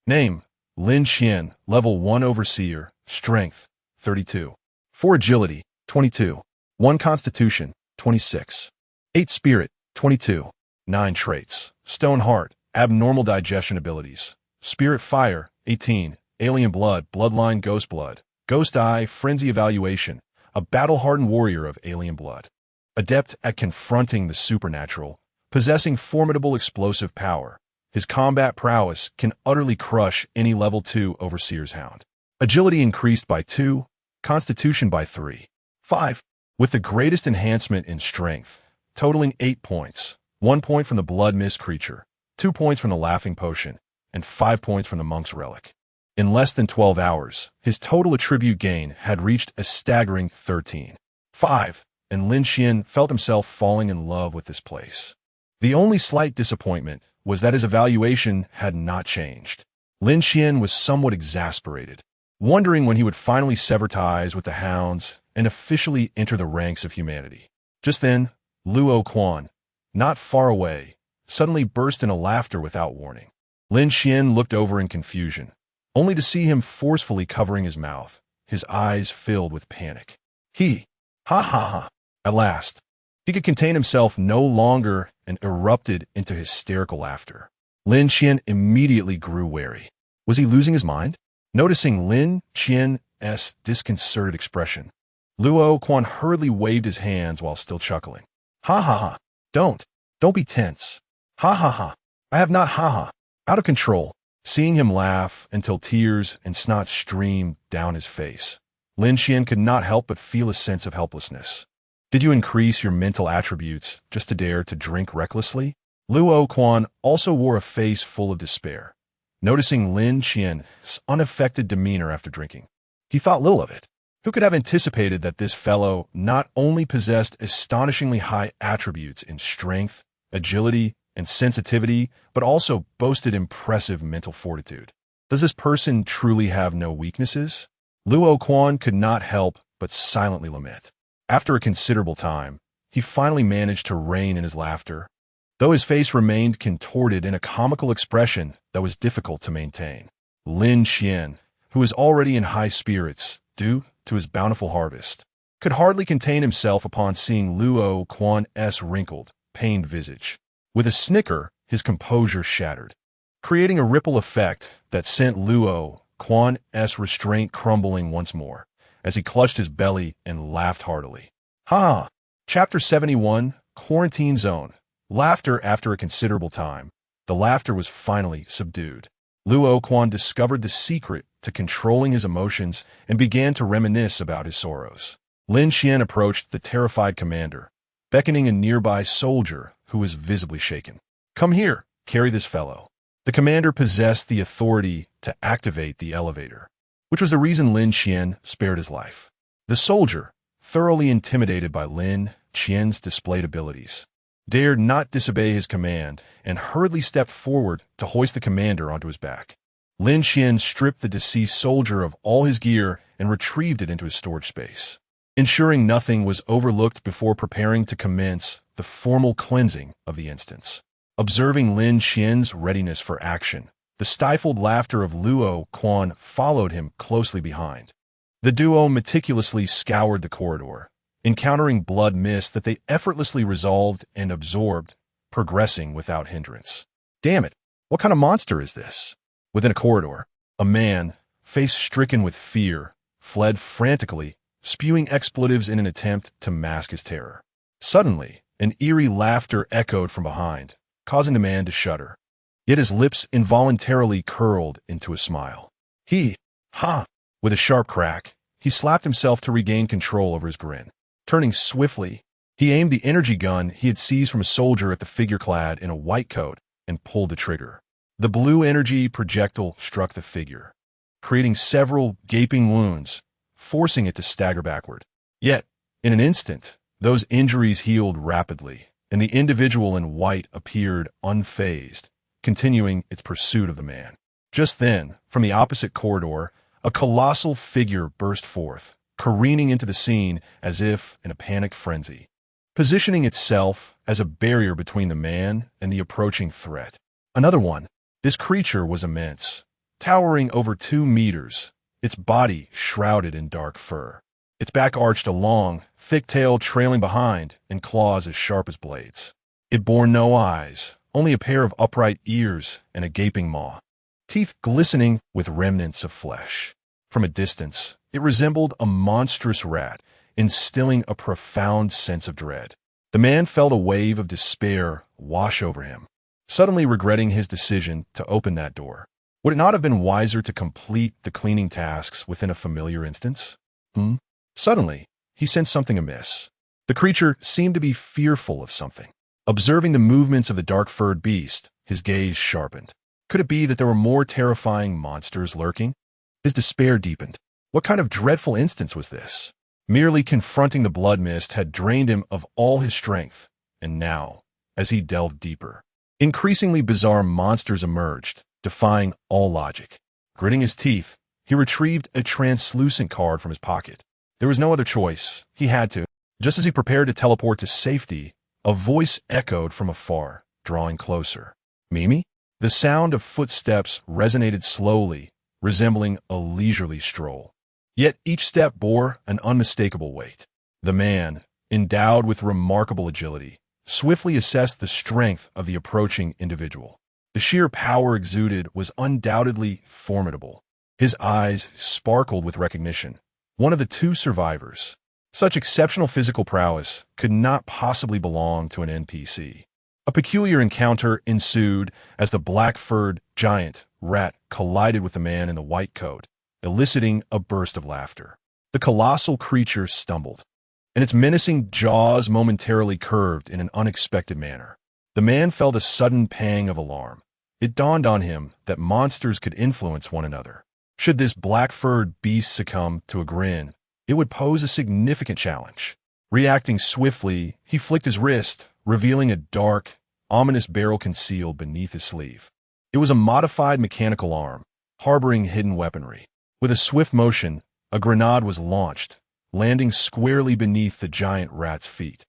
Name: Lin Qian, level 1 Overseer, Strength, 32. 4 Agility, 22. 1 Constitution, 26. 8 Spirit, 22. 9 Traits: Stone Heart, Abnormal Digestion Abilities. Spirit Fire, 18. Alien Blood, Bloodline Ghost Blood. Ghost Eye, Frenzy Evaluation, a battle-hardened warrior of alien blood. Adept at confronting the supernatural, possessing formidable explosive power. His combat prowess can utterly crush any level 2 Overseer's Hound. Agility increased by 2, Constitution by 3. 5. With the greatest enhancement in strength, totaling 8 points, 1 point from the Blood Mist creature, 2 points from the Laughing Potion, and 5 points from the Monk's Relic. In less than 12 hours, his total attribute gain had reached a staggering 13. 5. And Lin Qian felt himself falling in love with this place. The only slight disappointment was that his evaluation had not changed. Lin Qian was somewhat exasperated, wondering when he would finally sever ties with the hounds and officially enter the ranks of humanity. Just then, Luo Quan, not far away, suddenly burst into laughter without warning. Lin Qian looked over in confusion, only to see him forcefully covering his mouth, his eyes filled with panic. Ha ha ha. At last, he could contain himself no longer and erupted into hysterical laughter. Lin Qian immediately grew wary. Was he losing his mind? Noticing Lin Qian's disconcerted expression, Luo Quan hurriedly waved his hands while still chuckling. Ha ha ha. Don't be tense. Ha ha ha. I have not ha ha. Out of control. Seeing him laugh until tears and snot streamed down his face, Lin Qian could not help but feel a sense of helplessness. Did you increase your mental attributes just to dare to drink recklessly? Luo Quan also wore a face full of despair. Noticing Lin Qian's unaffected demeanor after drinking, he thought little of it. Who could have anticipated that this fellow not only possessed astonishingly high attributes in strength, agility, and sensitivity, but also boasted impressive mental fortitude? Does this person truly have no weaknesses? Luo Quan could not help but silently lament. After a considerable time, he finally managed to rein in his laughter, though his face remained contorted in a comical expression that was difficult to maintain. Lin Qian, who was already in high spirits due to his bountiful harvest, could hardly contain himself upon seeing Luo Quan's wrinkled, pained visage. With a snicker, his composure shattered, creating a ripple effect that sent Luo Quan's restraint crumbling once more, as he clutched his belly and laughed heartily. Ha! Chapter 71, Quarantine Zone. Laughter after a considerable time. The laughter was finally subdued. Luo Quan discovered the secret to controlling his emotions and began to reminisce about his sorrows. Lin Qian approached the terrified commander, beckoning a nearby soldier who was visibly shaken. "Come here, carry this fellow." The commander possessed the authority to activate the elevator, which was the reason Lin Qian spared his life. The soldier, thoroughly intimidated by Lin Qian's displayed abilities, dared not disobey his command and hurriedly stepped forward to hoist the commander onto his back. Lin Qian stripped the deceased soldier of all his gear and retrieved it into his storage space, ensuring nothing was overlooked before preparing to commence the formal cleansing of the instance. Observing Lin Qian's readiness for action, the stifled laughter of Luo Quan followed him closely behind. The duo meticulously scoured the corridor, encountering blood mist that they effortlessly resolved and absorbed, progressing without hindrance. Damn it, what kind of monster is this? Within a corridor, a man, face stricken with fear, fled frantically, spewing expletives in an attempt to mask his terror. Suddenly, an eerie laughter echoed from behind, causing the man to shudder. Yet his lips involuntarily curled into a smile. With a sharp crack, he slapped himself to regain control over his grin. Turning swiftly, he aimed the energy gun he had seized from a soldier at the figure clad in a white coat and pulled the trigger. The blue energy projectile struck the figure, creating several gaping wounds, forcing it to stagger backward. Yet, in an instant, those injuries healed rapidly, and the individual in white appeared unfazed, continuing its pursuit of the man. Just then, from the opposite corridor, a colossal figure burst forth, careening into the scene as if in a panicked frenzy, positioning itself as a barrier between the man and the approaching threat. Another one. This creature was immense, towering over 2 meters, its body shrouded in dark fur. Its back arched a long, thick tail trailing behind and claws as sharp as blades. It bore no eyes, only a pair of upright ears and a gaping maw, teeth glistening with remnants of flesh. From a distance, it resembled a monstrous rat, instilling a profound sense of dread. The man felt a wave of despair wash over him, suddenly regretting his decision to open that door. Would it not have been wiser to complete the cleaning tasks within a familiar instance? Suddenly, he sensed something amiss. The creature seemed to be fearful of something. Observing the movements of the dark-furred beast, his gaze sharpened. Could it be that there were more terrifying monsters lurking? His despair deepened. What kind of dreadful instance was this? Merely confronting the blood mist had drained him of all his strength, and now, as he delved deeper, increasingly bizarre monsters emerged, defying all logic. Gritting his teeth, he retrieved a translucent card from his pocket. There was no other choice. He had to. Just as he prepared to teleport to safety, a voice echoed from afar, drawing closer. "Mimi?" The sound of footsteps resonated slowly, resembling a leisurely stroll. Yet each step bore an unmistakable weight. The man, endowed with remarkable agility, swiftly assessed the strength of the approaching individual. The sheer power exuded was undoubtedly formidable. His eyes sparkled with recognition. One of the 2 survivors. Such exceptional physical prowess could not possibly belong to an NPC. A peculiar encounter ensued as the black-furred giant rat collided with the man in the white coat, eliciting a burst of laughter. The colossal creature stumbled, and its menacing jaws momentarily curved in an unexpected manner. The man felt a sudden pang of alarm. It dawned on him that monsters could influence one another. Should this black-furred beast succumb to a grin, it would pose a significant challenge. Reacting swiftly, he flicked his wrist, revealing a dark, ominous barrel concealed beneath his sleeve. It was a modified mechanical arm, harboring hidden weaponry. With a swift motion, a grenade was launched, landing squarely beneath the giant rat's feet,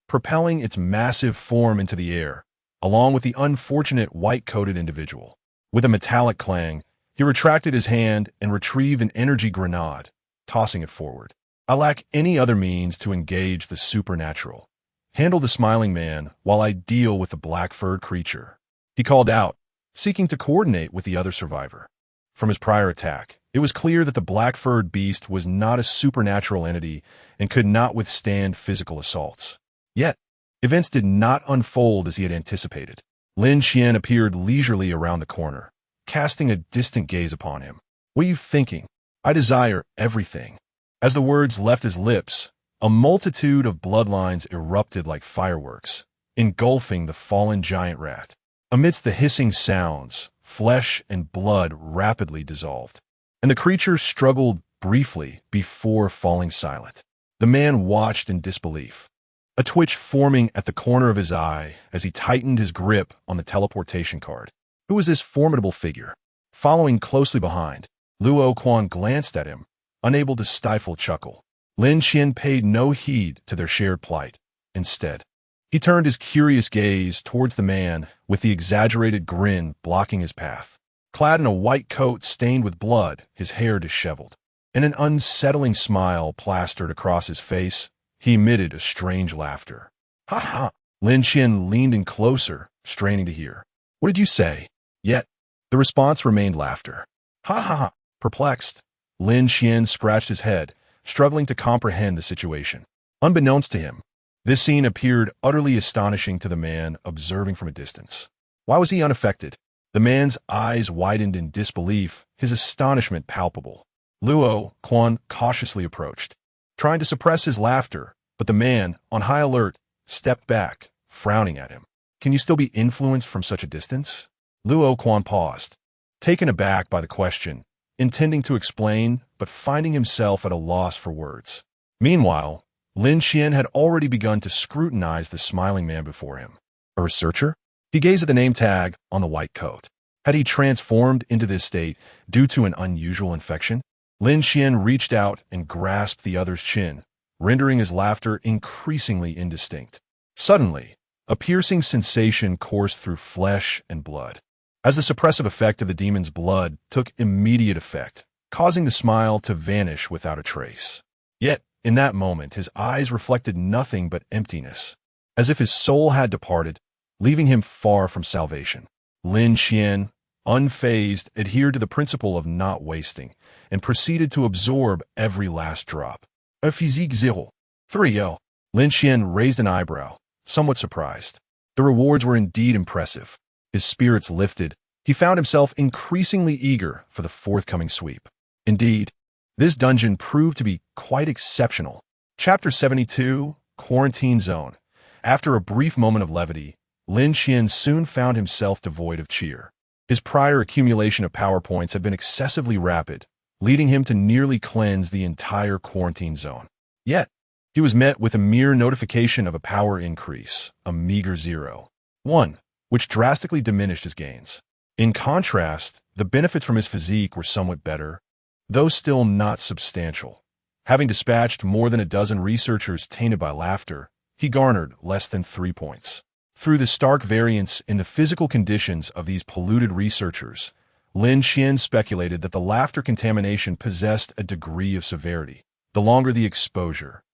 propelling its massive form into the air, along with the unfortunate white-coated individual. With a metallic clang, he retracted his hand and retrieved an energy grenade, tossing it forward. "I lack any other means to engage the supernatural. Handle the smiling man while I deal with the black-furred creature," he called out, seeking to coordinate with the other survivor. From his prior attack, it was clear that the black-furred beast was not a supernatural entity and could not withstand physical assaults. Yet, events did not unfold as he had anticipated. Lin Qian appeared leisurely around the corner, casting a distant gaze upon him. What are you thinking? I desire everything. As the words left his lips, a multitude of bloodlines erupted like fireworks, engulfing the fallen giant rat. Amidst the hissing sounds, flesh and blood rapidly dissolved, and the creature struggled briefly before falling silent. The man watched in disbelief, a twitch forming at the corner of his eye as he tightened his grip on the teleportation card. Who was this formidable figure? Following closely behind, Luo Quan glanced at him, unable to stifle a chuckle. Lin Qian paid no heed to their shared plight. Instead, he turned his curious gaze towards the man with the exaggerated grin blocking his path. Clad in a white coat stained with blood, his hair disheveled, and an unsettling smile plastered across his face, he emitted a strange laughter. Ha ha! Lin Qian leaned in closer, straining to hear. What did you say? Yet, the response remained laughter. Ha ha ha! Perplexed, Lin Qian scratched his head, struggling to comprehend the situation. Unbeknownst to him, this scene appeared utterly astonishing to the man observing from a distance. Why was he unaffected? The man's eyes widened in disbelief, his astonishment palpable. Luo Quan cautiously approached, trying to suppress his laughter, but the man, on high alert, stepped back, frowning at him. Can you still be influenced from such a distance? Luo Quan paused, taken aback by the question, intending to explain, but finding himself at a loss for words. Meanwhile, Lin Qian had already begun to scrutinize the smiling man before him. A researcher? He gazed at the name tag on the white coat. Had he transformed into this state due to an unusual infection? Lin Qian reached out and grasped the other's chin, rendering his laughter increasingly indistinct. Suddenly, a piercing sensation coursed through flesh and blood, as the suppressive effect of the demon's blood took immediate effect, causing the smile to vanish without a trace. Yet, in that moment, his eyes reflected nothing but emptiness, as if his soul had departed, leaving him far from salvation. Lin Qian, unfazed, adhered to the principle of not wasting, and proceeded to absorb every last drop. A physique 0. Lin Qian raised an eyebrow, somewhat surprised. The rewards were indeed impressive. His spirits lifted. He found himself increasingly eager for the forthcoming sweep. Indeed, this dungeon proved to be quite exceptional. Chapter 72, Quarantine Zone. After a brief moment of levity, Lin Qian soon found himself devoid of cheer. His prior accumulation of power points had been excessively rapid, leading him to nearly cleanse the entire quarantine zone. Yet, he was met with a mere notification of a power increase, a meager 0.1, which drastically diminished his gains. In contrast, the benefits from his physique were somewhat better, though still not substantial. Having dispatched more than a dozen researchers tainted by laughter, he garnered less than 3 points. Through the stark variance in the physical conditions of these polluted researchers, Lin Qian speculated that the laughter contamination possessed a degree of severity. The longer the exposure,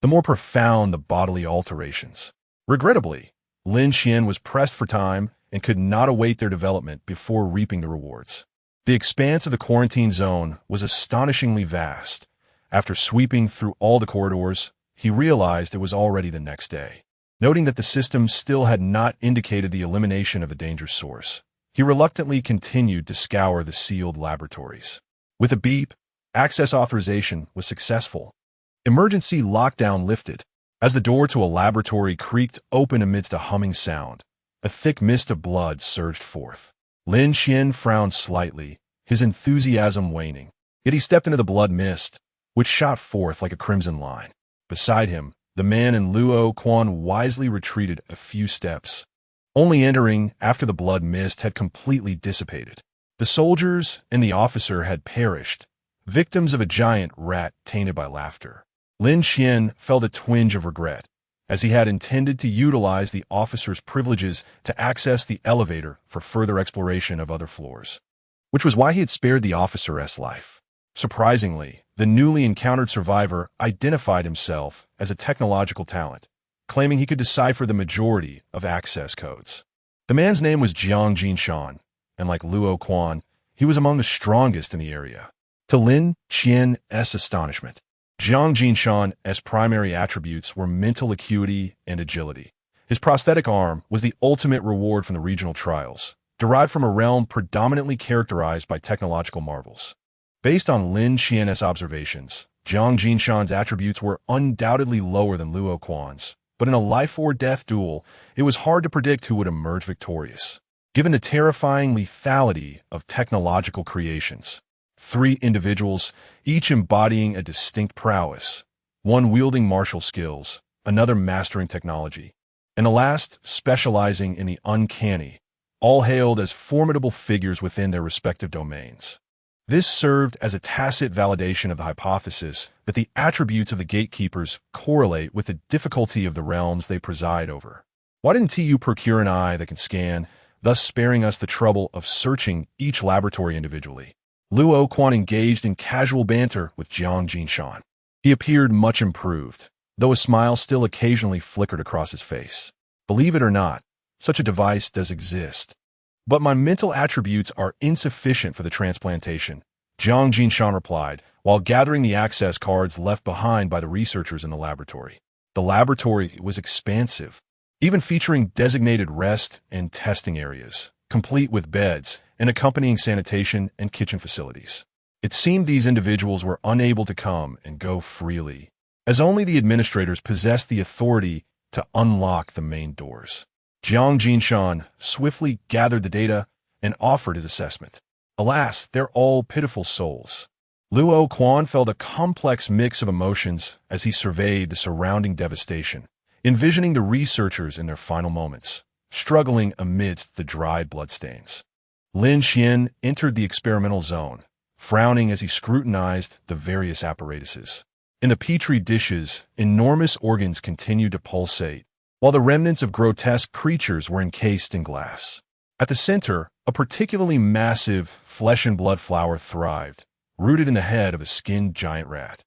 the more profound the bodily alterations. Regrettably, Lin Qian was pressed for time and could not await their development before reaping the rewards. The expanse of the quarantine zone was astonishingly vast. After sweeping through all the corridors, he realized it was already the next day. Noting that the system still had not indicated the elimination of the danger source, he reluctantly continued to scour the sealed laboratories. With a beep, access authorization was successful. Emergency lockdown lifted. As the door to a laboratory creaked open amidst a humming sound, a thick mist of blood surged forth. Lin Qian frowned slightly, his enthusiasm waning. Yet he stepped into the blood mist, which shot forth like a crimson line. Beside him, the man and Luo Quan wisely retreated a few steps, only entering after the blood mist had completely dissipated. The soldiers and the officer had perished, victims of a giant rat tainted by laughter. Lin Qian felt a twinge of regret, as he had intended to utilize the officer's privileges to access the elevator for further exploration of other floors, which was why he had spared the officer's life. Surprisingly, the newly encountered survivor identified himself as a technological talent, claiming he could decipher the majority of access codes. The man's name was Jiang Jinshan, and like Luo Quan, he was among the strongest in the area. To Lin Qian's astonishment, Jiang Jinshan's primary attributes were mental acuity and agility. His prosthetic arm was the ultimate reward from the regional trials, derived from a realm predominantly characterized by technological marvels. Based on Lin Qian's observations, Jiang Jinshan's attributes were undoubtedly lower than Luo Quan's, but in a life-or-death duel, it was hard to predict who would emerge victorious. Given the terrifying lethality of technological creations, 3 individuals, each embodying a distinct prowess, one wielding martial skills, another mastering technology, and the last specializing in the uncanny, all hailed as formidable figures within their respective domains. This served as a tacit validation of the hypothesis that the attributes of the gatekeepers correlate with the difficulty of the realms they preside over. Why didn't TU procure an eye that can scan, thus sparing us the trouble of searching each laboratory individually? Luo Quan engaged in casual banter with Jiang Jinshan. He appeared much improved, though a smile still occasionally flickered across his face. Believe it or not, such a device does exist. But my mental attributes are insufficient for the transplantation, Jiang Jinshan replied, while gathering the access cards left behind by the researchers in the laboratory. The laboratory was expansive, even featuring designated rest and testing areas, complete with beds and accompanying sanitation and kitchen facilities. It seemed these individuals were unable to come and go freely, as only the administrators possessed the authority to unlock the main doors. Jiang Jinshan swiftly gathered the data and offered his assessment. Alas, they're all pitiful souls. Luo Quan felt a complex mix of emotions as he surveyed the surrounding devastation, envisioning the researchers in their final moments, struggling amidst the dried bloodstains. Lin Qian entered the experimental zone, frowning as he scrutinized the various apparatuses. In the petri dishes, enormous organs continued to pulsate, while the remnants of grotesque creatures were encased in glass. At the center, a particularly massive flesh-and-blood flower thrived, rooted in the head of a skinned giant rat,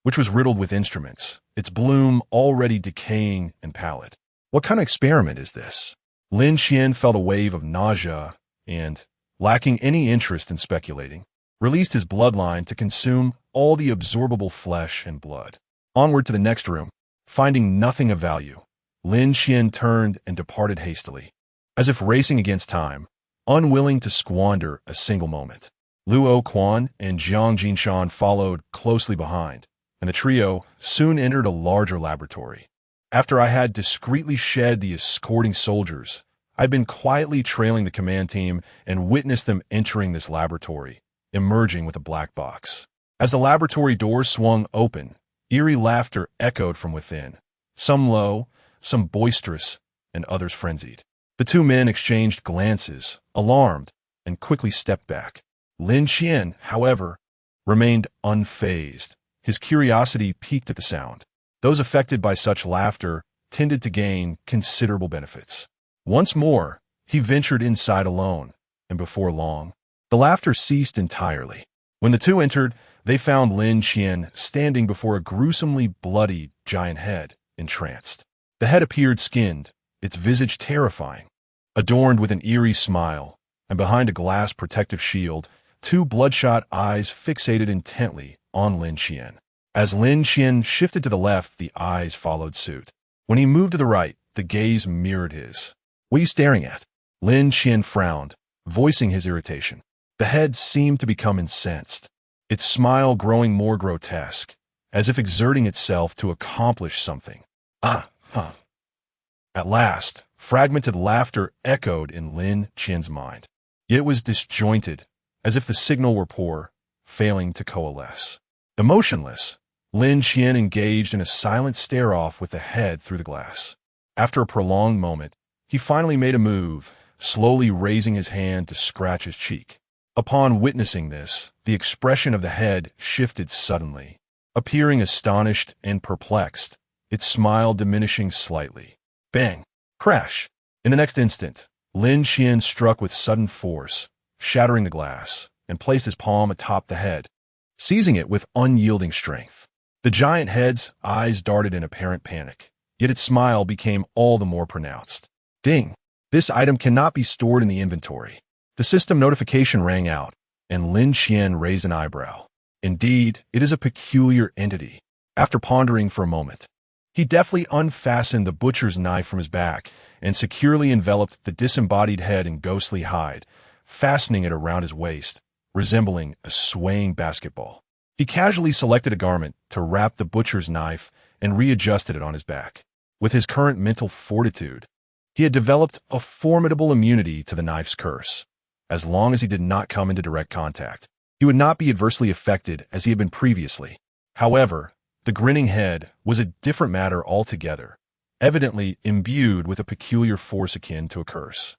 which was riddled with instruments, its bloom already decaying and pallid. What kind of experiment is this? Lin Qian felt a wave of nausea and, lacking any interest in speculating, released his bloodline to consume all the absorbable flesh and blood. Onward to the next room, finding nothing of value, Lin Qian turned and departed hastily, as if racing against time, unwilling to squander a single moment. Luo Quan and Jiang Jinshan followed closely behind, and the trio soon entered a larger laboratory. After I had discreetly shed the escorting soldiers, I'd been quietly trailing the command team and witnessed them entering this laboratory, emerging with a black box. As the laboratory doors swung open, eerie laughter echoed from within, some low, some boisterous, and others frenzied. The 2 men exchanged glances, alarmed, and quickly stepped back. Lin Qian, however, remained unfazed. His curiosity piqued at the sound. Those affected by such laughter tended to gain considerable benefits. Once more, he ventured inside alone, and before long, the laughter ceased entirely. When the 2 entered, they found Lin Qian standing before a gruesomely bloody giant head, entranced. The head appeared skinned, its visage terrifying, adorned with an eerie smile, and behind a glass protective shield, 2 bloodshot eyes fixated intently on Lin Qian. As Lin Qian shifted to the left, the eyes followed suit. When he moved to the right, the gaze mirrored his. "What are you staring at?" Lin Qian frowned, voicing his irritation. The head seemed to become incensed, its smile growing more grotesque, as if exerting itself to accomplish something. At last, fragmented laughter echoed in Lin Qian's mind. Yet it was disjointed, as if the signal were poor, failing to coalesce. Emotionless, Lin Qian engaged in a silent stare-off with the head through the glass. After a prolonged moment, he finally made a move, slowly raising his hand to scratch his cheek. Upon witnessing this, the expression of the head shifted suddenly, appearing astonished and perplexed, its smile diminishing slightly. Bang! Crash! In the next instant, Lin Qian struck with sudden force, shattering the glass, and placed his palm atop the head, seizing it with unyielding strength. The giant head's eyes darted in apparent panic, yet its smile became all the more pronounced. Ding! This item cannot be stored in the inventory. The system notification rang out, and Lin Qian raised an eyebrow. Indeed, it is a peculiar entity. After pondering for a moment, he deftly unfastened the butcher's knife from his back and securely enveloped the disembodied head in ghostly hide, fastening it around his waist, resembling a swaying basketball. He casually selected a garment to wrap the butcher's knife and readjusted it on his back. With his current mental fortitude, he had developed a formidable immunity to the knife's curse. As long as he did not come into direct contact, he would not be adversely affected as he had been previously. However, the grinning head was a different matter altogether, evidently imbued with a peculiar force akin to a curse.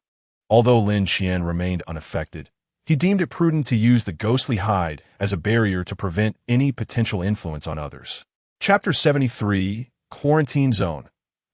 Although Lin Qian remained unaffected, he deemed it prudent to use the ghostly hide as a barrier to prevent any potential influence on others. Chapter 73, Quarantine Zone.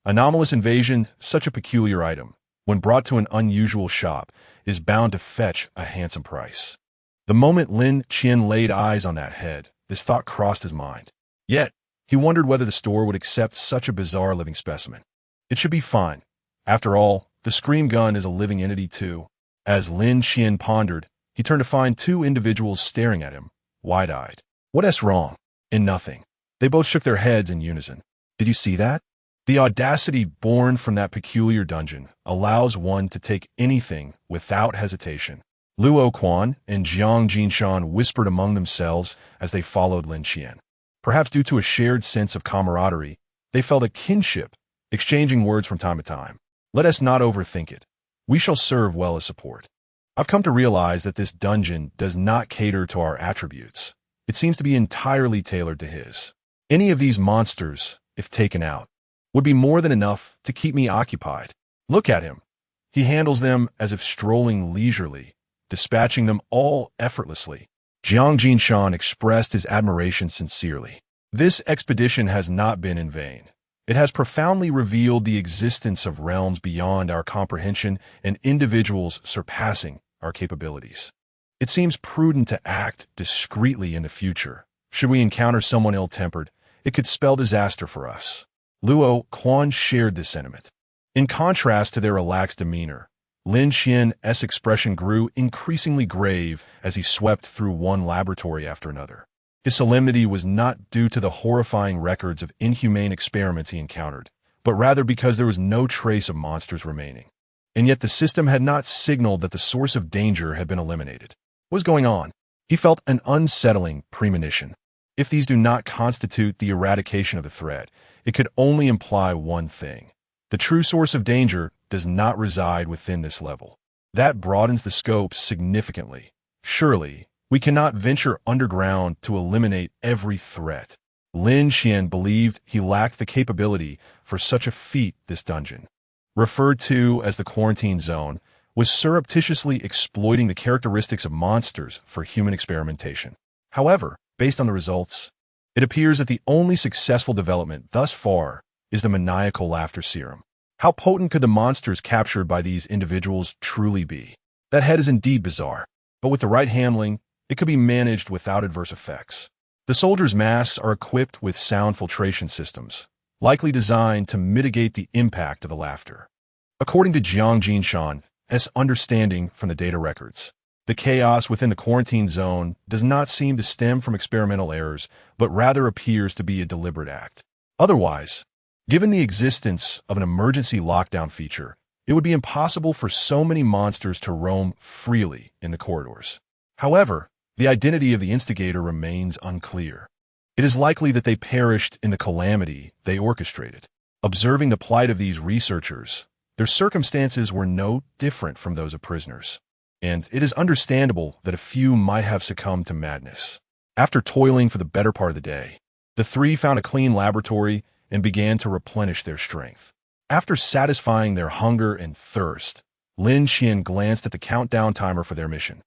Anomalous invasion, such a peculiar item, when brought to an unusual shop, is bound to fetch a handsome price. The moment Lin Qian laid eyes on that head, this thought crossed his mind. Yet, he wondered whether the store would accept such a bizarre living specimen. It should be fine. After all, the scream gun is a living entity too. As Lin Qian pondered, he turned to find two individuals staring at him, wide-eyed. What's wrong? And nothing. They both shook their heads in unison. Did you see that? The audacity born from that peculiar dungeon allows one to take anything without hesitation. Luo Quan and Jiang Jinshan whispered among themselves as they followed Lin Qian. Perhaps due to a shared sense of camaraderie, they felt a kinship, exchanging words from time to time. Let us not overthink it. We shall serve well as support. I've come to realize that this dungeon does not cater to our attributes. It seems to be entirely tailored to his. Any of these monsters, if taken out, would be more than enough to keep me occupied. Look at him. He handles them as if strolling leisurely, dispatching them all effortlessly. Jiang Jinshan expressed his admiration sincerely. This expedition has not been in vain. It has profoundly revealed the existence of realms beyond our comprehension and individuals surpassing our capabilities. It seems prudent to act discreetly in the future. Should we encounter someone ill-tempered, it could spell disaster for us. Luo Quan shared this sentiment. In contrast to their relaxed demeanor, Lin Qian's expression grew increasingly grave as he swept through one laboratory after another. His solemnity was not due to the horrifying records of inhumane experiments he encountered, but rather because there was no trace of monsters remaining. And yet the system had not signaled that the source of danger had been eliminated. What was going on? He felt an unsettling premonition. If these do not constitute the eradication of the threat, it could only imply one thing. The true source of danger does not reside within this level. That broadens the scope significantly. Surely, we cannot venture underground to eliminate every threat. Lin Qian believed he lacked the capability for such a feat. This dungeon, referred to as the Quarantine Zone, was surreptitiously exploiting the characteristics of monsters for human experimentation. However, based on the results, it appears that the only successful development thus far is the maniacal laughter serum. How potent could the monsters captured by these individuals truly be? That head is indeed bizarre, but with the right handling, it could be managed without adverse effects. The soldiers' masks are equipped with sound filtration systems, likely designed to mitigate the impact of the laughter. According to Jiang Jinshan's understanding from the data records, the chaos within the quarantine zone does not seem to stem from experimental errors, but rather appears to be a deliberate act. Otherwise, given the existence of an emergency lockdown feature, it would be impossible for so many monsters to roam freely in the corridors. However, the identity of the instigator remains unclear. It is likely that they perished in the calamity they orchestrated. Observing the plight of these researchers, their circumstances were no different from those of prisoners, and it is understandable that a few might have succumbed to madness. After toiling for the better part of the day, the three found a clean laboratory and began to replenish their strength. After satisfying their hunger and thirst, Lin Qian glanced at the countdown timer for their mission.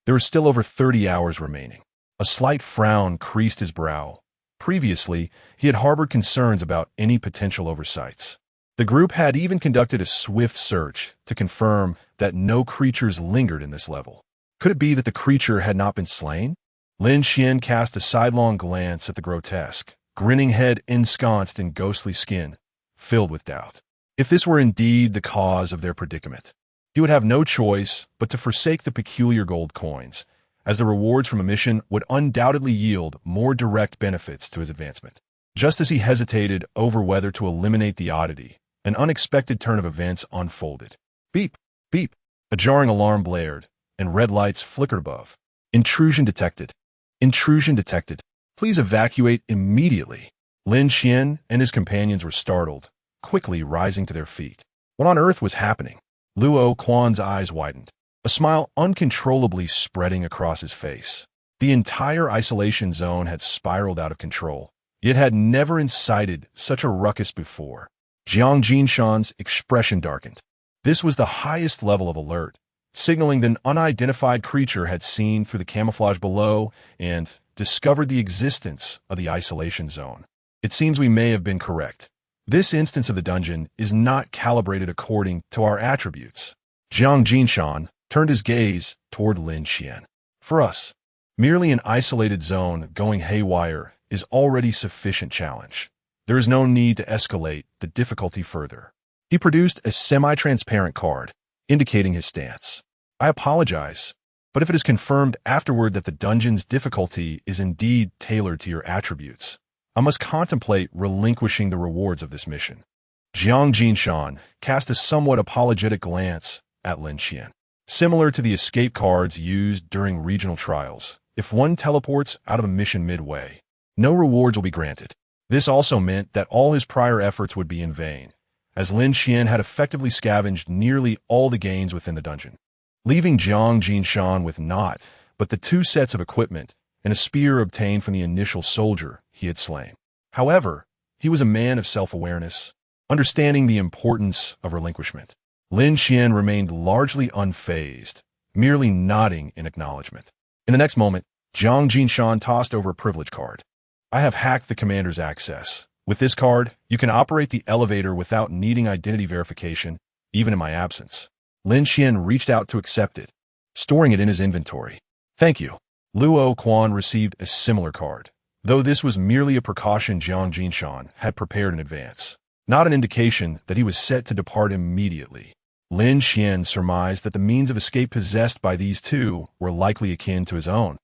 There were still over 30 hours remaining. A slight frown creased his brow. Previously, he had harbored concerns about any potential oversights. The group had even conducted a swift search to confirm that no creatures lingered in this level. Could it be that the creature had not been slain? Lin Qian cast a sidelong glance at the grotesque, grinning head ensconced in ghostly skin, filled with doubt. If this were indeed the cause of their predicament, he would have no choice but to forsake the peculiar gold coins, as the rewards from a mission would undoubtedly yield more direct benefits to his advancement. Just as he hesitated over whether to eliminate the oddity, an unexpected turn of events unfolded. Beep, beep. A jarring alarm blared, and red lights flickered above. Intrusion detected. Intrusion detected. Please evacuate immediately. Lin Qian and his companions were startled, quickly rising to their feet. What on earth was happening? Luo Quan's eyes widened, a smile uncontrollably spreading across his face. The entire isolation zone had spiraled out of control. It had never incited such a ruckus before. Jiang Jinshan's expression darkened. This was the highest level of alert, signaling that an unidentified creature had seen through the camouflage below and discovered the existence of the isolation zone. It seems we may have been correct. This instance of the dungeon is not calibrated according to our attributes. Jiang Jinshan turned his gaze toward Lin Qian. For us, merely an isolated zone going haywire is already sufficient challenge. There is no need to escalate the difficulty further. He produced a semi-transparent card, indicating his stance. I apologize, but if it is confirmed afterward that the dungeon's difficulty is indeed tailored to your attributes, I must contemplate relinquishing the rewards of this mission. Jiang Jinshan cast a somewhat apologetic glance at Lin Qian. Similar to the escape cards used during regional trials, if one teleports out of a mission midway, no rewards will be granted. This also meant that all his prior efforts would be in vain, as Lin Qian had effectively scavenged nearly all the gains within the dungeon, leaving Jiang Jinshan with naught but the 2 sets of equipment and a spear obtained from the initial soldier he had slain. However, he was a man of self-awareness, understanding the importance of relinquishment. Lin Qian remained largely unfazed, merely nodding in acknowledgement. In the next moment, Jiang Jinshan tossed over a privilege card. I have hacked the commander's access. With this card, you can operate the elevator without needing identity verification, even in my absence. Lin Qian reached out to accept it, storing it in his inventory. Thank you. Luo Quan received a similar card, though this was merely a precaution Jiang Jinshan had prepared in advance, not an indication that he was set to depart immediately. Lin Qian surmised that the means of escape possessed by these two were likely akin to his own,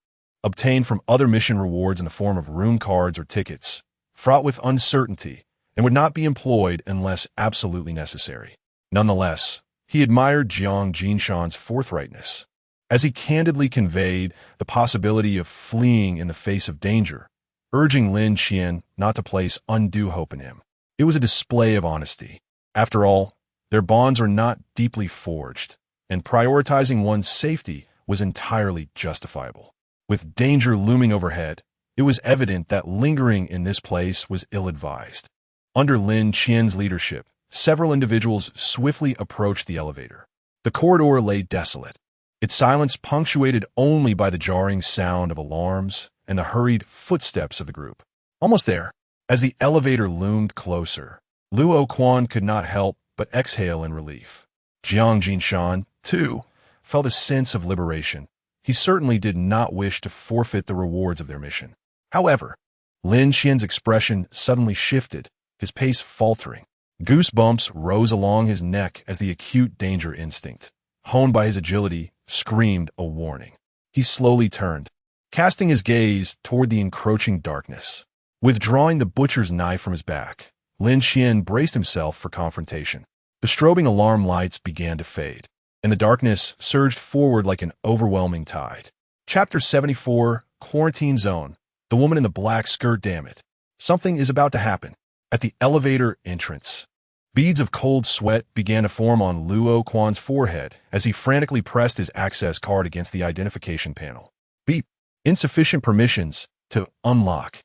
obtained from other mission rewards in the form of rune cards or tickets, fraught with uncertainty, and would not be employed unless absolutely necessary. Nonetheless, he admired Jiang Jinshan's forthrightness, as he candidly conveyed the possibility of fleeing in the face of danger, urging Lin Qian not to place undue hope in him. It was a display of honesty. After all, their bonds were not deeply forged, and prioritizing one's safety was entirely justifiable. With danger looming overhead, it was evident that lingering in this place was ill-advised. Under Lin Qian's leadership, several individuals swiftly approached the elevator. The corridor lay desolate, its silence punctuated only by the jarring sound of alarms and the hurried footsteps of the group. Almost there, as the elevator loomed closer, Luo Quan could not help but exhale in relief. Jiang Jinshan, too, felt a sense of liberation. He certainly did not wish to forfeit the rewards of their mission. However, Lin Qian's expression suddenly shifted, his pace faltering. Goosebumps rose along his neck as the acute danger instinct, honed by his agility, screamed a warning. He slowly turned, casting his gaze toward the encroaching darkness. Withdrawing the butcher's knife from his back, Lin Qian braced himself for confrontation. The strobing alarm lights began to fade, and the darkness surged forward like an overwhelming tide. Chapter 74, Quarantine Zone. The woman in the black skirt, damn it. Something is about to happen. At the elevator entrance, beads of cold sweat began to form on Luo Quan's forehead as he frantically pressed his access card against the identification panel. Beep. Insufficient permissions to unlock.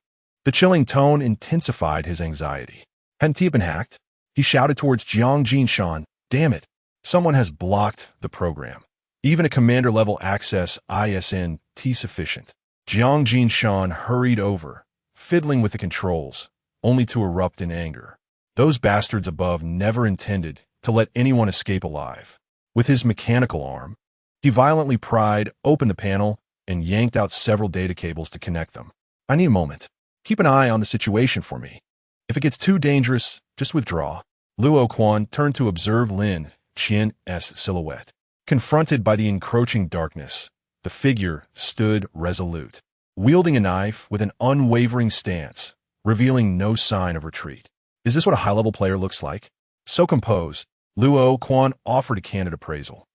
The chilling tone intensified his anxiety. Hadn't he been hacked? He shouted towards Jiang Jinshan. Damn it. Someone has blocked the program. Even a commander-level access isn't sufficient. Jiang Jinshan hurried over, fiddling with the controls, only to erupt in anger. Those bastards above never intended to let anyone escape alive. With his mechanical arm, he violently pried open the panel and yanked out several data cables to connect them. I need a moment. Keep an eye on the situation for me. If it gets too dangerous, just withdraw. Luo Quan turned to observe Lin Qian's silhouette. Confronted by the encroaching darkness, the figure stood resolute, wielding a knife with an unwavering stance, revealing no sign of retreat. Is this what a high-level player looks like? So composed, Luo Quan offered a candid appraisal.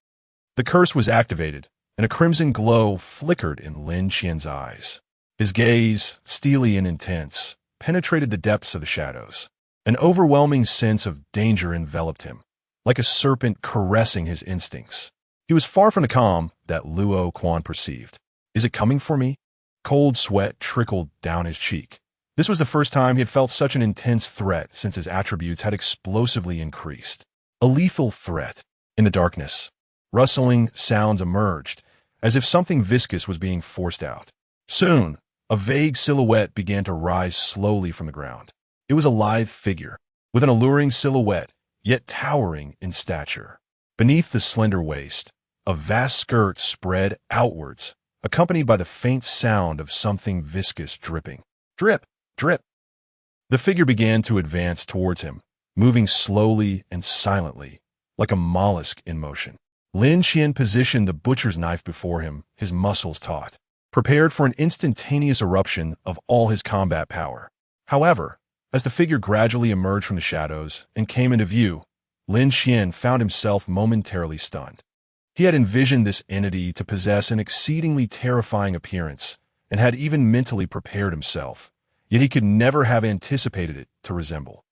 The curse was activated, and a crimson glow flickered in Lin Qian's eyes. His gaze, steely and intense, penetrated the depths of the shadows. An overwhelming sense of danger enveloped him, like a serpent caressing his instincts. He was far from the calm that Luo Quan perceived. Is it coming for me? Cold sweat trickled down his cheek. This was the first time he had felt such an intense threat since his attributes had explosively increased. A lethal threat. In the darkness, rustling sounds emerged, as if something viscous was being forced out. Soon, a vague silhouette began to rise slowly from the ground. It was a lithe figure, with an alluring silhouette, yet towering in stature. Beneath the slender waist, a vast skirt spread outwards, accompanied by the faint sound of something viscous dripping. Drip, drip. The figure began to advance towards him, moving slowly and silently, like a mollusk in motion. Lin Qian positioned the butcher's knife before him, his muscles taut, prepared for an instantaneous eruption of all his combat power. However, as the figure gradually emerged from the shadows and came into view, Lin Qian found himself momentarily stunned. He had envisioned this entity to possess an exceedingly terrifying appearance and had even mentally prepared himself, yet he could never have anticipated it to resemble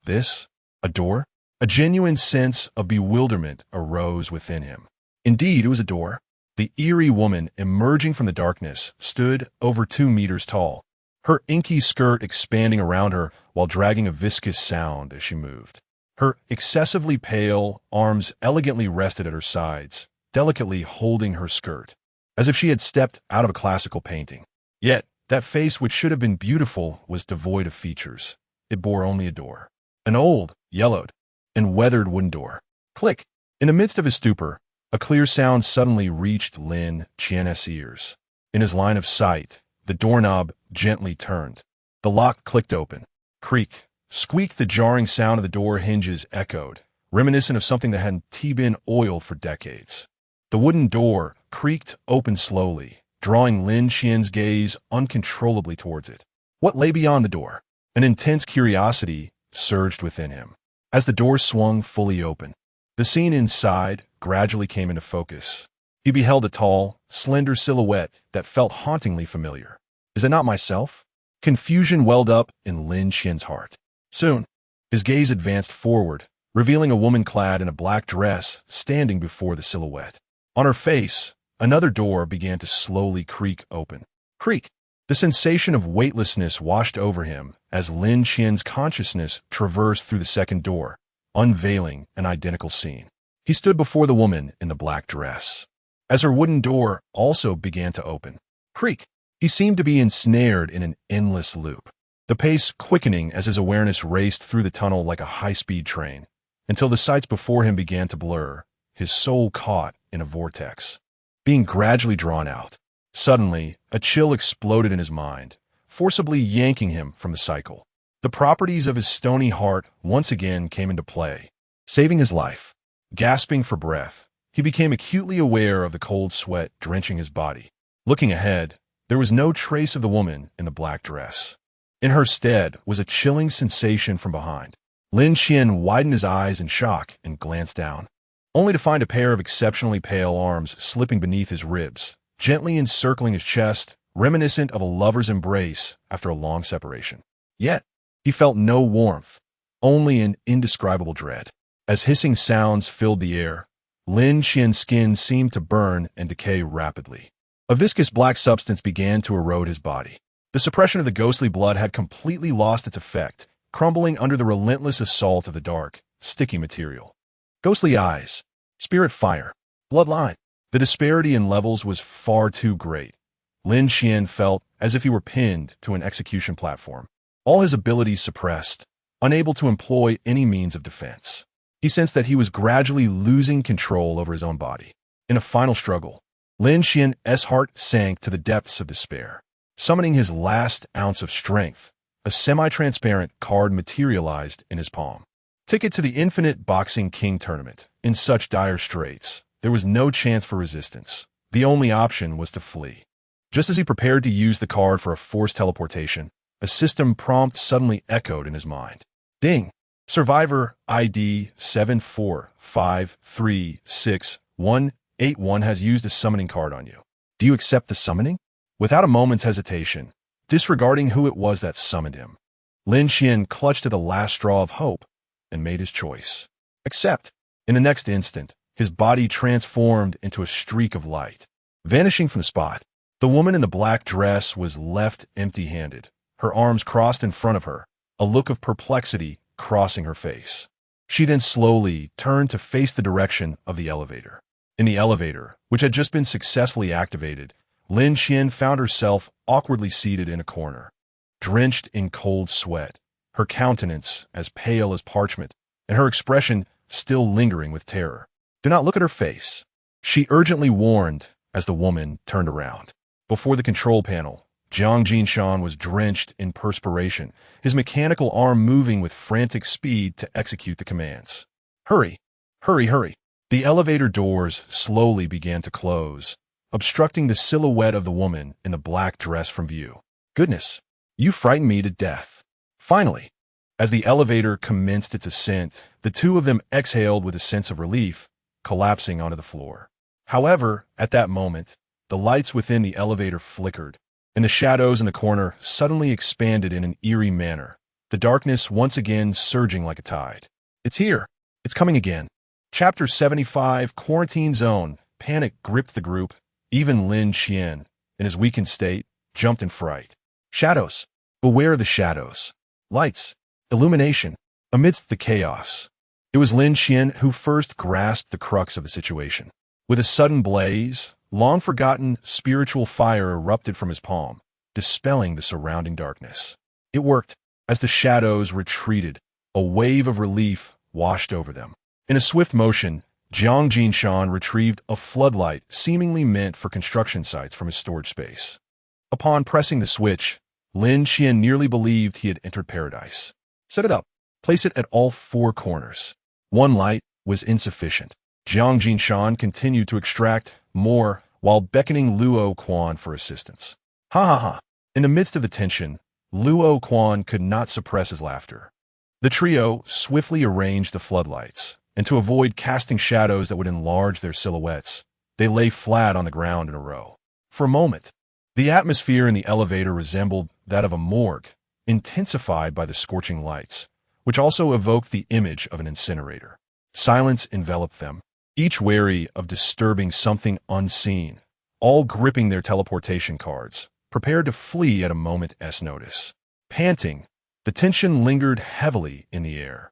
this. A door? A genuine sense of bewilderment arose within him. Indeed, it was a door. The eerie woman emerging from the darkness stood over 2 meters tall, her inky skirt expanding around her while dragging a viscous sound as she moved. Her excessively pale arms elegantly rested at her sides, delicately holding her skirt, as if she had stepped out of a classical painting. Yet, that face which should have been beautiful was devoid of features. It bore only a door. An old, yellowed, and weathered wooden door. Click! In the midst of his stupor, a clear sound suddenly reached Lin Qian's ears. In his line of sight, the doorknob gently turned. The lock clicked open. Creak, squeak, the jarring sound of the door hinges echoed, reminiscent of something that hadn't been oiled for decades. The wooden door creaked open slowly, drawing Lin Qian's gaze uncontrollably towards it. What lay beyond the door? An intense curiosity surged within him. As the door swung fully open, the scene inside gradually came into focus. He beheld a tall, slender silhouette that felt hauntingly familiar. Is it not myself? Confusion welled up in Lin Qian's heart. Soon, his gaze advanced forward, revealing a woman clad in a black dress standing before the silhouette. On her face, another door began to slowly creak open. Creak! The sensation of weightlessness washed over him as Lin Qian's consciousness traversed through the second door, unveiling an identical scene. He stood before the woman in the black dress. As her wooden door also began to open. Creak! He seemed to be ensnared in an endless loop, the pace quickening as his awareness raced through the tunnel like a high-speed train, until the sights before him began to blur, his soul caught in a vortex, being gradually drawn out. Suddenly, a chill exploded in his mind, forcibly yanking him from the cycle. The properties of his stony heart once again came into play, saving his life. Gasping for breath, he became acutely aware of the cold sweat drenching his body. Looking ahead, there was no trace of the woman in the black dress. In her stead was a chilling sensation from behind. Lin Qian widened his eyes in shock and glanced down, only to find a pair of exceptionally pale arms slipping beneath his ribs, gently encircling his chest, reminiscent of a lover's embrace after a long separation. Yet, he felt no warmth, only an indescribable dread. As hissing sounds filled the air, Lin Qian's skin seemed to burn and decay rapidly. A viscous black substance began to erode his body. The suppression of the ghostly blood had completely lost its effect, crumbling under the relentless assault of the dark, sticky material. Ghostly eyes, spirit fire, bloodline. The disparity in levels was far too great. Lin Qian felt as if he were pinned to an execution platform, all his abilities suppressed, unable to employ any means of defense. He sensed that he was gradually losing control over his own body. In a final struggle, Lin Qian's heart sank to the depths of despair. Summoning his last ounce of strength, a semi-transparent card materialized in his palm. Ticket to the Infinite Boxing King Tournament. In such dire straits, there was no chance for resistance. The only option was to flee. Just as he prepared to use the card for a forced teleportation, a system prompt suddenly echoed in his mind. Ding! Survivor ID 7453618 8-1 has used a summoning card on you. Do you accept the summoning? Without a moment's hesitation, disregarding who it was that summoned him, Lin Qian clutched at the last straw of hope and made his choice. Accept. In the next instant, his body transformed into a streak of light. Vanishing from the spot, the woman in the black dress was left empty-handed, her arms crossed in front of her, a look of perplexity crossing her face. She then slowly turned to face the direction of the elevator. In the elevator, which had just been successfully activated, Lin Qian found herself awkwardly seated in a corner, drenched in cold sweat, her countenance as pale as parchment, and her expression still lingering with terror. Do not look at her face, she urgently warned as the woman turned around. Before the control panel, Jiang Jinshan was drenched in perspiration, his mechanical arm moving with frantic speed to execute the commands. Hurry! Hurry, hurry! The elevator doors slowly began to close, obstructing the silhouette of the woman in the black dress from view. Goodness, you frightened me to death. Finally, as the elevator commenced its ascent, the two of them exhaled with a sense of relief, collapsing onto the floor. However, at that moment, the lights within the elevator flickered, and the shadows in the corner suddenly expanded in an eerie manner, the darkness once again surging like a tide. It's here. It's coming again. Chapter 75, Quarantine Zone. Panic gripped the group. Even Lin Qian, in his weakened state, jumped in fright. Shadows. Beware of the shadows. Lights. Illumination. Amidst the chaos, it was Lin Qian who first grasped the crux of the situation. With a sudden blaze, long-forgotten spiritual fire erupted from his palm, dispelling the surrounding darkness. It worked. As the shadows retreated, a wave of relief washed over them. In a swift motion, Jiang Jinshan retrieved a floodlight seemingly meant for construction sites from his storage space. Upon pressing the switch, Lin Qian nearly believed he had entered paradise. Set it up. Place it at all four corners. One light was insufficient. Jiang Jinshan continued to extract more while beckoning Luo Quan for assistance. Ha ha ha. In the midst of the tension, Luo Quan could not suppress his laughter. The trio swiftly arranged the floodlights, and to avoid casting shadows that would enlarge their silhouettes, they lay flat on the ground in a row. For a moment, the atmosphere in the elevator resembled that of a morgue, intensified by the scorching lights, which also evoked the image of an incinerator. Silence enveloped them, each wary of disturbing something unseen, all gripping their teleportation cards, prepared to flee at a moment's notice. Panting, the tension lingered heavily in the air.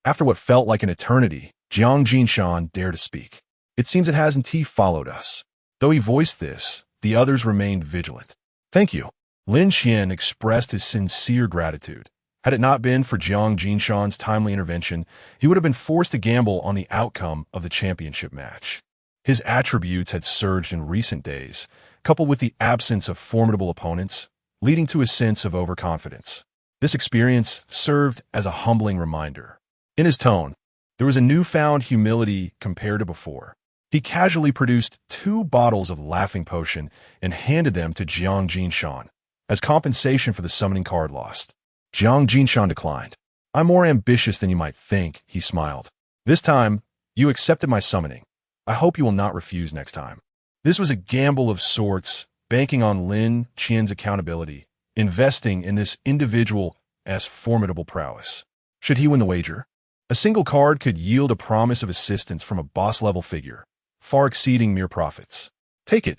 After what felt like an eternity, Jiang Jinshan dared to speak. It seems it hasn't followed us. Though he voiced this, the others remained vigilant. Thank you. Lin Qian expressed his sincere gratitude. Had it not been for Jiang Jinshan's timely intervention, he would have been forced to gamble on the outcome of the championship match. His attributes had surged in recent days, coupled with the absence of formidable opponents, leading to a sense of overconfidence. This experience served as a humbling reminder. In his tone, there was a newfound humility compared to before. He casually produced 2 bottles of laughing potion and handed them to Jiang Jinshan as compensation for the summoning card lost. Jiang Jinshan declined. I'm more ambitious than you might think, he smiled. This time, you accepted my summoning. I hope you will not refuse next time. This was a gamble of sorts, banking on Lin Qian's accountability, investing in this individual's formidable prowess. Should he win the wager? A single card could yield a promise of assistance from a boss-level figure, far exceeding mere profits. Take it.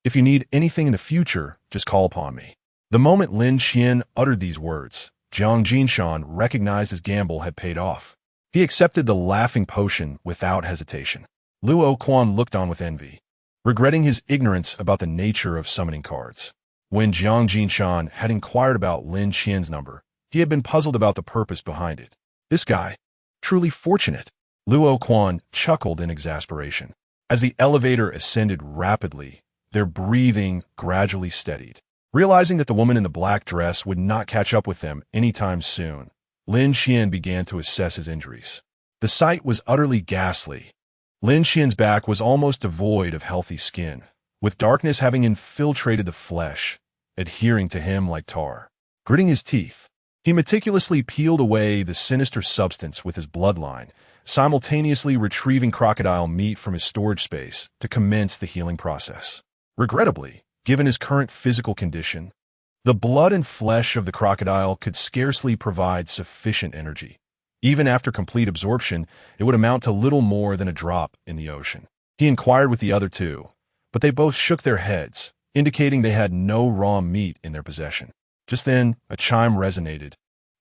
If you need anything in the future, just call upon me. The moment Lin Qian uttered these words, Jiang Jinshan recognized his gamble had paid off. He accepted the laughing potion without hesitation. Luo Quan looked on with envy, regretting his ignorance about the nature of summoning cards. When Jiang Jinshan had inquired about Lin Qian's number, he had been puzzled about the purpose behind it. This guy, truly fortunate. Luo Quan chuckled in exasperation. As the elevator ascended rapidly, their breathing gradually steadied. Realizing that the woman in the black dress would not catch up with them anytime soon, Lin Qian began to assess his injuries. The sight was utterly ghastly. Lin Qian's back was almost devoid of healthy skin, with darkness having infiltrated the flesh, adhering to him like tar. Gritting his teeth, he meticulously peeled away the sinister substance with his bloodline, simultaneously retrieving crocodile meat from his storage space to commence the healing process. Regrettably, given his current physical condition, the blood and flesh of the crocodile could scarcely provide sufficient energy. Even after complete absorption, it would amount to little more than a drop in the ocean. He inquired with the other two, but they both shook their heads, indicating they had no raw meat in their possession. Just then, a chime resonated,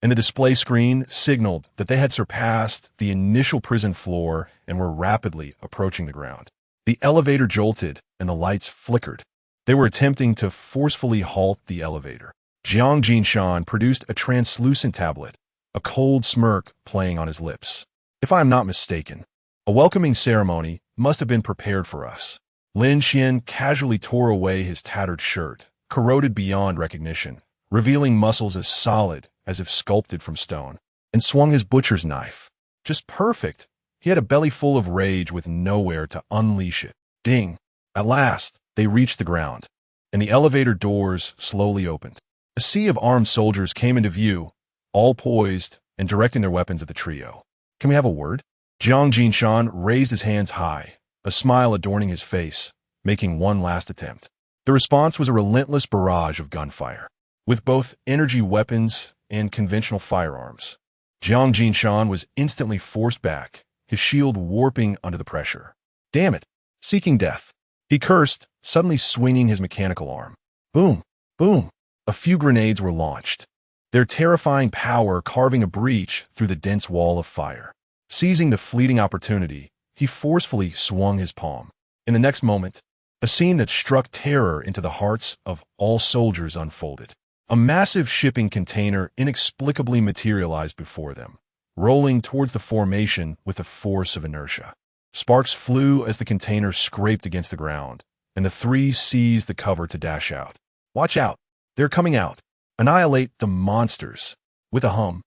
and the display screen signaled that they had surpassed the initial prison floor and were rapidly approaching the ground. The elevator jolted, and the lights flickered. They were attempting to forcefully halt the elevator. Jiang Jinshan produced a translucent tablet, a cold smirk playing on his lips. If I am not mistaken, a welcoming ceremony must have been prepared for us. Lin Qian casually tore away his tattered shirt, corroded beyond recognition, revealing muscles as solid as if sculpted from stone, and swung his butcher's knife. Just perfect. He had a belly full of rage with nowhere to unleash it. Ding! At last, they reached the ground, and the elevator doors slowly opened. A sea of armed soldiers came into view, all poised and directing their weapons at the trio. Can we have a word? Jiang Jinshan raised his hands high, a smile adorning his face, making one last attempt. The response was a relentless barrage of gunfire, with both energy weapons and conventional firearms. Jiang Jinshan was instantly forced back, his shield warping under the pressure. Damn it! Seeking death. He cursed, suddenly swinging his mechanical arm. Boom! Boom! A few grenades were launched, their terrifying power carving a breach through the dense wall of fire. Seizing the fleeting opportunity, he forcefully swung his palm. In the next moment, a scene that struck terror into the hearts of all soldiers unfolded. A massive shipping container inexplicably materialized before them, rolling towards the formation with the force of inertia. Sparks flew as the container scraped against the ground, and the three seized the cover to dash out. Watch out! They're coming out! Annihilate the monsters! With a hum,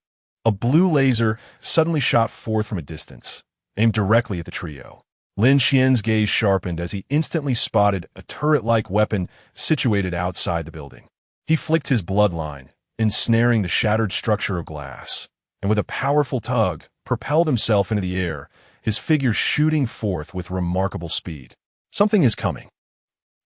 a blue laser suddenly shot forth from a distance, aimed directly at the trio. Lin Qian's gaze sharpened as he instantly spotted a turret-like weapon situated outside the building. He flicked his bloodline, ensnaring the shattered structure of glass, and with a powerful tug, propelled himself into the air, his figure shooting forth with remarkable speed. Something is coming.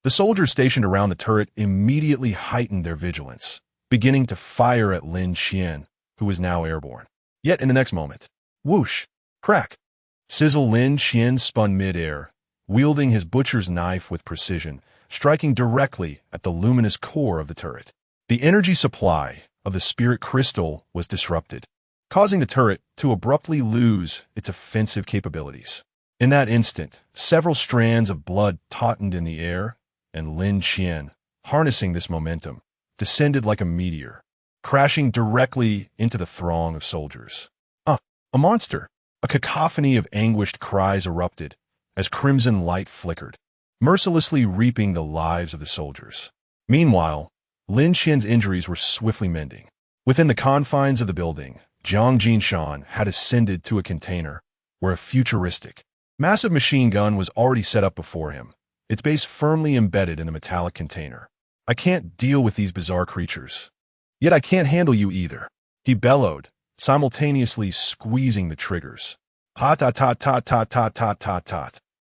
The soldiers stationed around the turret immediately heightened their vigilance, beginning to fire at Lin Qian, who was now airborne. Yet in the next moment, whoosh, crack, sizzle. Lin Qian spun mid-air, wielding his butcher's knife with precision, striking directly at the luminous core of the turret. The energy supply of the spirit crystal was disrupted, causing the turret to abruptly lose its offensive capabilities. In that instant, several strands of blood tautened in the air, and Lin Qian, harnessing this momentum, descended like a meteor, crashing directly into the throng of soldiers. A monster! A cacophony of anguished cries erupted as crimson light flickered, mercilessly reaping the lives of the soldiers. Meanwhile, Lin Qian's injuries were swiftly mending. Within the confines of the building, Jiang Jinshan had ascended to a container where a futuristic, massive machine gun was already set up before him, its base firmly embedded in the metallic container. I can't deal with these bizarre creatures. Yet I can't handle you either, he bellowed, simultaneously squeezing the triggers. Hot.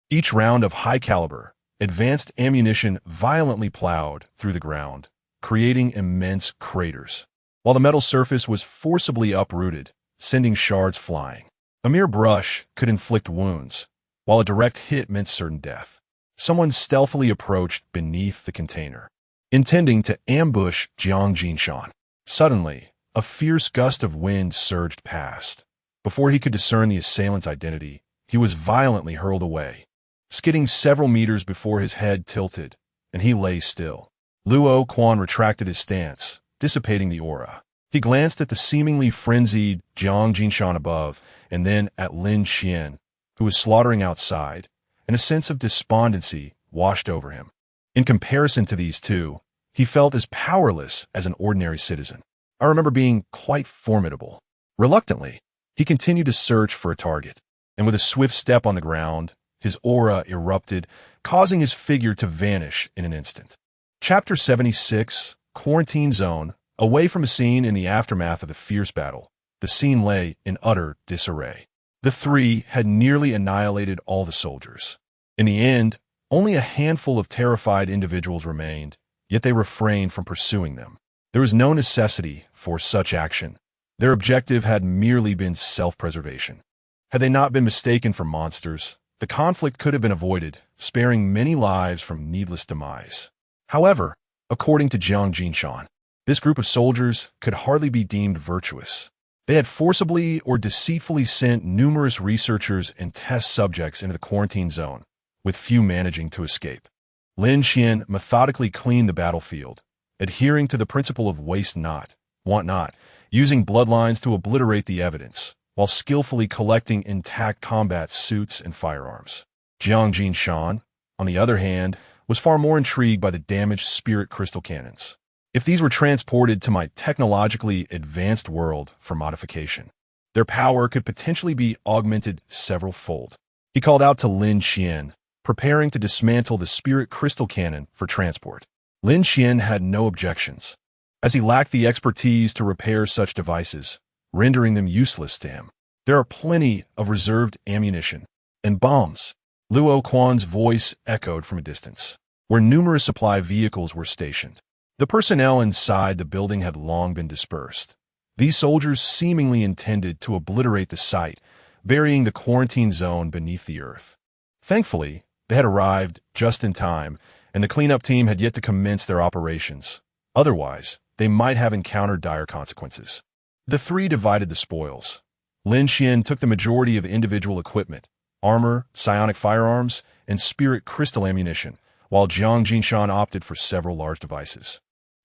Each round of high-caliber, advanced ammunition violently plowed through the ground, creating immense craters, while the metal surface was forcibly uprooted, sending shards flying. A mere brush could inflict wounds, while a direct hit meant certain death. Someone stealthily approached beneath the container, intending to ambush Jiang Jinshan. Suddenly, a fierce gust of wind surged past. Before he could discern the assailant's identity, he was violently hurled away, skidding several meters before his head tilted, and he lay still. Luo Quan retracted his stance, dissipating the aura. He glanced at the seemingly frenzied Jiang Jinshan above, and then at Lin Qian, who was slaughtering outside, and a sense of despondency washed over him. In comparison to these two, he felt as powerless as an ordinary citizen. I remember being quite formidable. Reluctantly, he continued to search for a target, and with a swift step on the ground, his aura erupted, causing his figure to vanish in an instant. Chapter 76, Quarantine Zone. Away from a scene in the aftermath of the fierce battle, the scene lay in utter disarray. The three had nearly annihilated all the soldiers. In the end, only a handful of terrified individuals remained, yet they refrained from pursuing them. There was no necessity for such action. Their objective had merely been self-preservation. Had they not been mistaken for monsters, the conflict could have been avoided, sparing many lives from needless demise. However, according to Jiang Jinshan, this group of soldiers could hardly be deemed virtuous. They had forcibly or deceitfully sent numerous researchers and test subjects into the quarantine zone, with few managing to escape. Lin Qian methodically cleaned the battlefield, adhering to the principle of waste not, want not, using bloodlines to obliterate the evidence, while skillfully collecting intact combat suits and firearms. Jiang Jinshan, on the other hand, was far more intrigued by the damaged spirit crystal cannons. If these were transported to my technologically advanced world for modification, their power could potentially be augmented several-fold. He called out to Lin Qian, preparing to dismantle the spirit crystal cannon for transport. Lin Qian had no objections, as he lacked the expertise to repair such devices, rendering them useless to him. There are plenty of reserved ammunition and bombs. Luo Quan's voice echoed from a distance, where numerous supply vehicles were stationed. The personnel inside the building had long been dispersed. These soldiers seemingly intended to obliterate the site, burying the quarantine zone beneath the earth. Thankfully, they had arrived just in time, and the cleanup team had yet to commence their operations. Otherwise, they might have encountered dire consequences. The three divided the spoils. Lin Qian took the majority of individual equipment, armor, psionic firearms, and spirit crystal ammunition, while Jiang Jinshan opted for several large devices,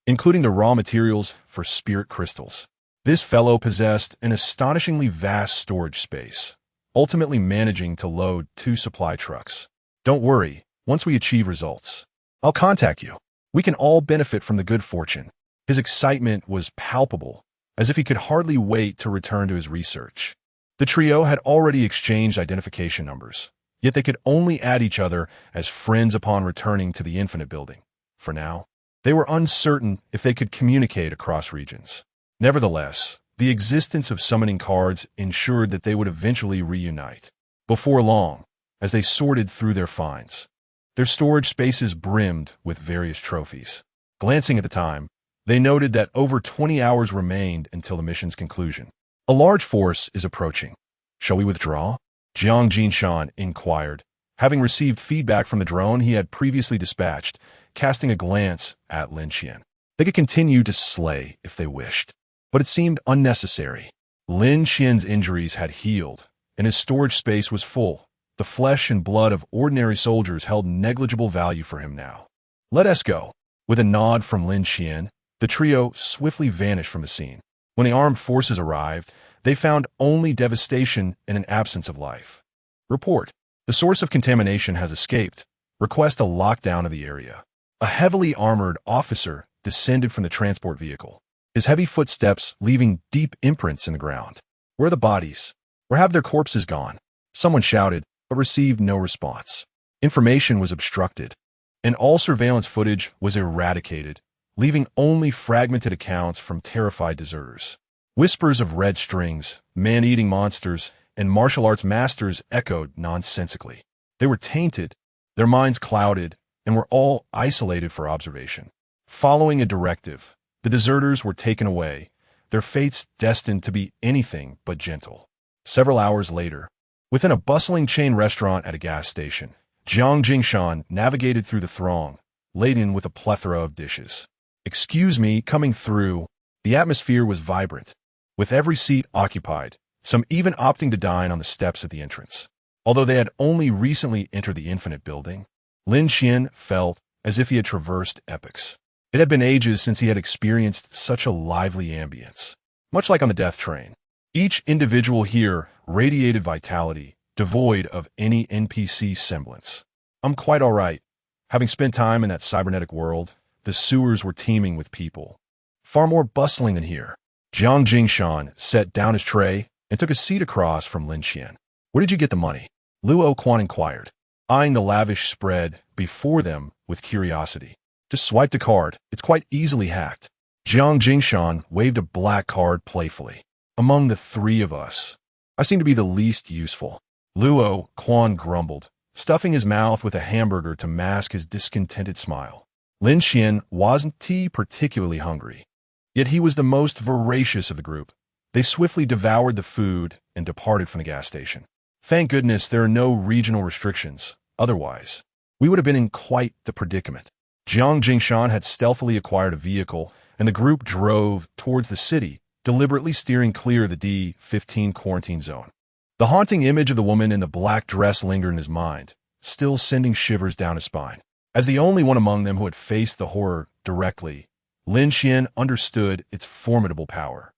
including the raw materials for spirit crystals. This fellow possessed an astonishingly vast storage space, ultimately managing to load 2 supply trucks. Don't worry, once we achieve results, I'll contact you. We can all benefit from the good fortune. His excitement was palpable, as if he could hardly wait to return to his research. The trio had already exchanged identification numbers, yet they could only add each other as friends upon returning to the Infinite Building. For now, they were uncertain if they could communicate across regions. Nevertheless, the existence of summoning cards ensured that they would eventually reunite. Before long, as they sorted through their finds, their storage spaces brimmed with various trophies. Glancing at the time, they noted that over 20 hours remained until the mission's conclusion. A large force is approaching. Shall we withdraw? Jiang Jinshan inquired, having received feedback from the drone he had previously dispatched, casting a glance at Lin Qian. They could continue to slay if they wished, but it seemed unnecessary. Lin Qian's injuries had healed, and his storage space was full. The flesh and blood of ordinary soldiers held negligible value for him now. Let us go. With a nod from Lin Qian, the trio swiftly vanished from the scene. When the armed forces arrived, they found only devastation and an absence of life. Report. The source of contamination has escaped. Request a lockdown of the area. A heavily armored officer descended from the transport vehicle, his heavy footsteps leaving deep imprints in the ground. Where are the bodies? Where have their corpses gone? Someone shouted, but received no response. Information was obstructed, and all surveillance footage was eradicated, leaving only fragmented accounts from terrified deserters. Whispers of red strings, man-eating monsters, and martial arts masters echoed nonsensically. They were tainted, their minds clouded, and were all isolated for observation. Following a directive, the deserters were taken away, their fates destined to be anything but gentle. Several hours later, within a bustling chain restaurant at a gas station, Jiang Jinshan navigated through the throng, laden with a plethora of dishes. Excuse me, coming through. The atmosphere was vibrant, with every seat occupied, some even opting to dine on the steps at the entrance. Although they had only recently entered the Infinite Building, Lin Qian felt as if he had traversed epochs. It had been ages since he had experienced such a lively ambience. Much like on the death train, each individual here radiated vitality, devoid of any NPC semblance. I'm quite all right. Having spent time in that cybernetic world, the sewers were teeming with people. Far more bustling than here. Jiang Jinshan set down his tray and took a seat across from Lin Qian. Where did you get the money? Luo Quan inquired, eyeing the lavish spread before them with curiosity. Just swiped a card. It's quite easily hacked. Jiang Jinshan waved a black card playfully. Among the 3 of us, I seem to be the least useful. Luo Qian grumbled, stuffing his mouth with a hamburger to mask his discontented smile. Lin Qian wasn't particularly hungry, yet he was the most voracious of the group. They swiftly devoured the food and departed from the gas station. Thank goodness there are no regional restrictions. Otherwise, we would have been in quite the predicament. Jiang Jingshan had stealthily acquired a vehicle, and the group drove towards the city, deliberately steering clear of the D-15 quarantine zone. The haunting image of the woman in the black dress lingered in his mind, still sending shivers down his spine. As the only one among them who had faced the horror directly, Lin Qian understood its formidable power.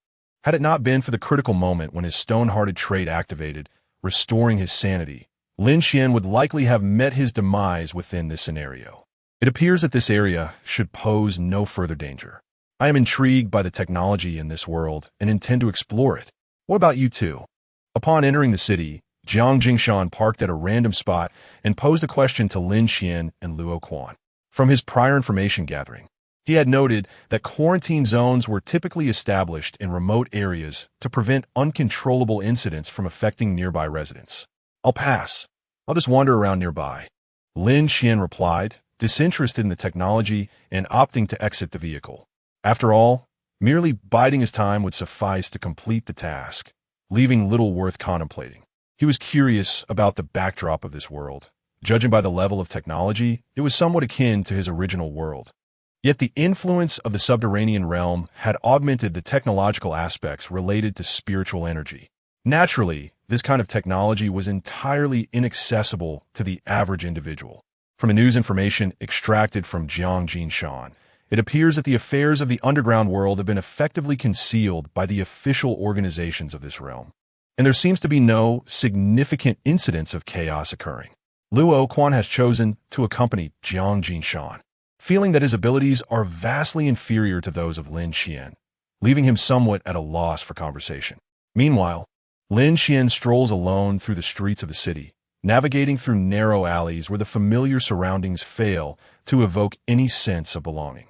Had it not been for the critical moment when his stone-hearted trait activated, restoring his sanity, Lin Qian would likely have met his demise within this scenario. It appears that this area should pose no further danger. I am intrigued by the technology in this world and intend to explore it. What about you two? Upon entering the city, Jiang Jingshan parked at a random spot and posed a question to Lin Qian and Luo Qian. From his prior information gathering, he had noted that quarantine zones were typically established in remote areas to prevent uncontrollable incidents from affecting nearby residents. I'll pass. I'll just wander around nearby. Lin Qian replied, disinterested in the technology and opting to exit the vehicle. After all, merely biding his time would suffice to complete the task, leaving little worth contemplating. He was curious about the backdrop of this world. Judging by the level of technology, it was somewhat akin to his original world. Yet the influence of the subterranean realm had augmented the technological aspects related to spiritual energy. Naturally, this kind of technology was entirely inaccessible to the average individual. From a news information extracted from Jiang Jingshan, it appears that the affairs of the underground world have been effectively concealed by the official organizations of this realm, and there seems to be no significant incidents of chaos occurring. Luo Qian has chosen to accompany Jiang Jingshan, feeling that his abilities are vastly inferior to those of Lin Qian, leaving him somewhat at a loss for conversation. Meanwhile, Lin Qian strolls alone through the streets of the city, navigating through narrow alleys where the familiar surroundings fail to evoke any sense of belonging.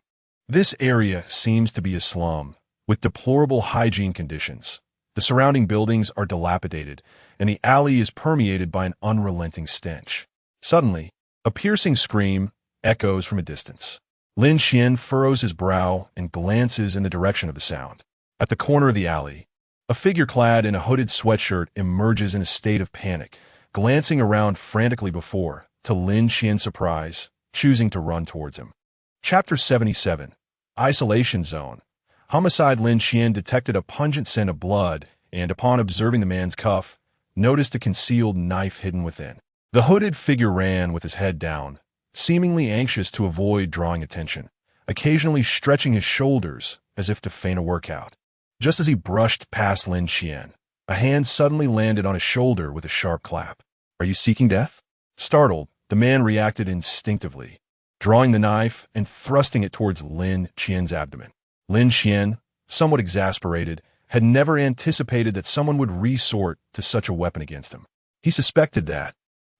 This area seems to be a slum, with deplorable hygiene conditions. The surrounding buildings are dilapidated, and the alley is permeated by an unrelenting stench. Suddenly, a piercing scream echoes from a distance. Lin Qian furrows his brow and glances in the direction of the sound. At the corner of the alley, a figure clad in a hooded sweatshirt emerges in a state of panic, glancing around frantically before, to Lin Qian's surprise, choosing to run towards him. Chapter 77. Isolation Zone. Homicide. Lin Qian detected a pungent scent of blood and, upon observing the man's cuff, noticed a concealed knife hidden within. The hooded figure ran with his head down, seemingly anxious to avoid drawing attention, occasionally stretching his shoulders as if to feign a workout. Just as he brushed past Lin Qian, a hand suddenly landed on his shoulder with a sharp clap. "Are you seeking death?" Startled, the man reacted instinctively, drawing the knife and thrusting it towards Lin Qian's abdomen. Lin Qian, somewhat exasperated, had never anticipated that someone would resort to such a weapon against him. He suspected that,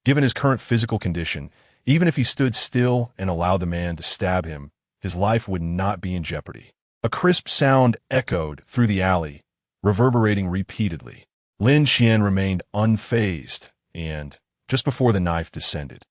given his current physical condition, even if he stood still and allowed the man to stab him, his life would not be in jeopardy. A crisp sound echoed through the alley, reverberating repeatedly. Lin Qian remained unfazed and, just before the knife descended,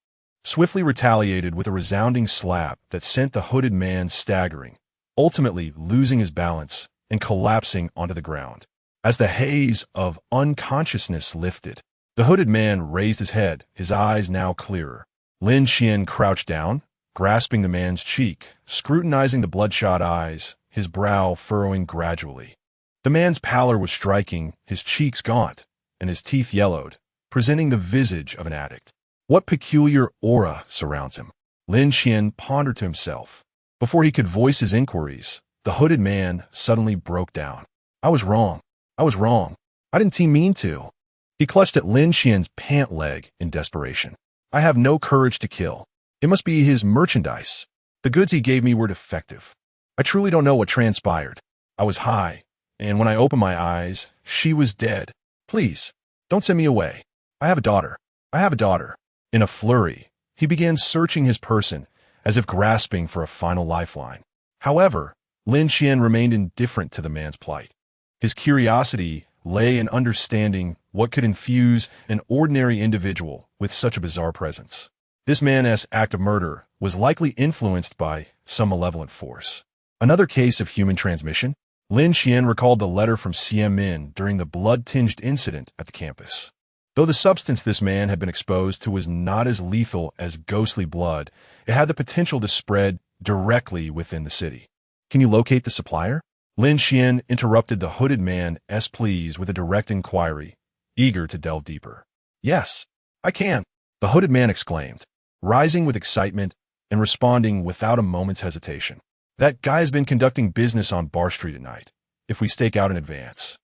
swiftly retaliated with a resounding slap that sent the hooded man staggering, ultimately losing his balance and collapsing onto the ground. As the haze of unconsciousness lifted, the hooded man raised his head, his eyes now clearer. Lin Qian crouched down, grasping the man's cheek, scrutinizing the bloodshot eyes, his brow furrowing gradually. The man's pallor was striking, his cheeks gaunt, and his teeth yellowed, presenting the visage of an addict. What peculiar aura surrounds him? Lin Qian pondered to himself. Before he could voice his inquiries, the hooded man suddenly broke down. "I was wrong. I was wrong. I didn't mean to." He clutched at Lin Qian's pant leg in desperation. "I have no courage to kill. It must be his merchandise. The goods he gave me were defective. I truly don't know what transpired. I was high, and when I opened my eyes, she was dead. Please, don't send me away. I have a daughter. I have a daughter." In a flurry, he began searching his person, as if grasping for a final lifeline. However, Lin Qian remained indifferent to the man's plight. His curiosity lay in understanding what could infuse an ordinary individual with such a bizarre presence. This man's act of murder was likely influenced by some malevolent force. Another case of human transmission? Lin Qian recalled the letter from CM Min during the blood-tinged incident at the campus. Though the substance this man had been exposed to was not as lethal as ghostly blood, it had the potential to spread directly within the city. Can you locate the supplier? Lin Qian interrupted the hooded man's pleas with a direct inquiry, eager to delve deeper. Yes, I can, the hooded man exclaimed, rising with excitement and responding without a moment's hesitation. That guy has been conducting business on Bar Street at night. If we stake out in advance,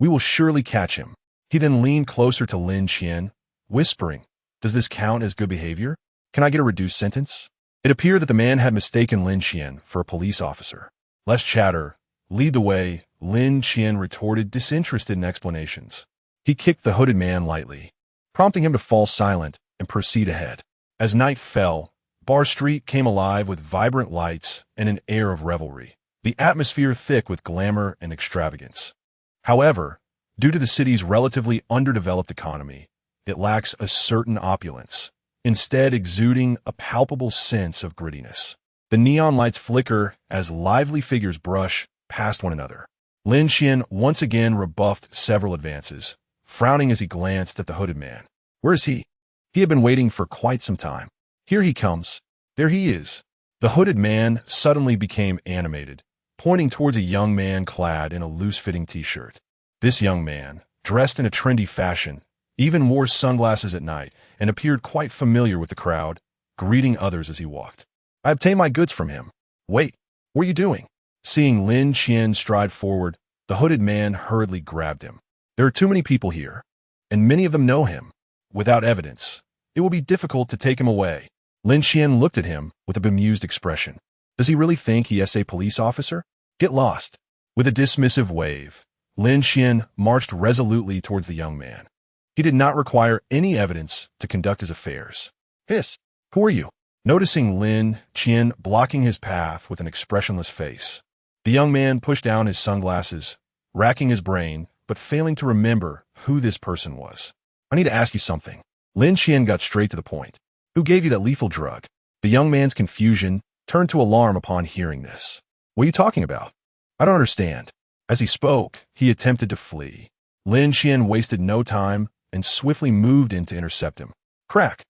we will surely catch him. He then leaned closer to Lin Qian, whispering, "Does this count as good behavior? Can I get a reduced sentence?" It appeared that the man had mistaken Lin Qian for a police officer. Less chatter. Lead the way, Lin Qian retorted, disinterested in explanations. He kicked the hooded man lightly, prompting him to fall silent and proceed ahead. As night fell, Bar Street came alive with vibrant lights and an air of revelry, the atmosphere thick with glamour and extravagance. However, due to the city's relatively underdeveloped economy, it lacks a certain opulence, instead exuding a palpable sense of grittiness. The neon lights flicker as lively figures brush past one another. Lin Qian once again rebuffed several advances, frowning as he glanced at the hooded man. Where is he? He had been waiting for quite some time. Here he comes. There he is. The hooded man suddenly became animated, pointing towards a young man clad in a loose-fitting t-shirt. This young man, dressed in a trendy fashion, even wore sunglasses at night and appeared quite familiar with the crowd, greeting others as he walked. I obtained my goods from him. Wait, what are you doing? Seeing Lin Qian stride forward, the hooded man hurriedly grabbed him. There are too many people here, and many of them know him. Without evidence, it will be difficult to take him away. Lin Qian looked at him with a bemused expression. Does he really think he is a police officer? Get lost. With a dismissive wave, Lin Qian marched resolutely towards the young man. He did not require any evidence to conduct his affairs. Hiss, who are you? Noticing Lin Qian blocking his path with an expressionless face, the young man pushed down his sunglasses, racking his brain, but failing to remember who this person was. I need to ask you something. Lin Qian got straight to the point. Who gave you that lethal drug? The young man's confusion turned to alarm upon hearing this. What are you talking about? I don't understand. As he spoke, he attempted to flee. Lin Qian wasted no time and swiftly moved in to intercept him. Crack!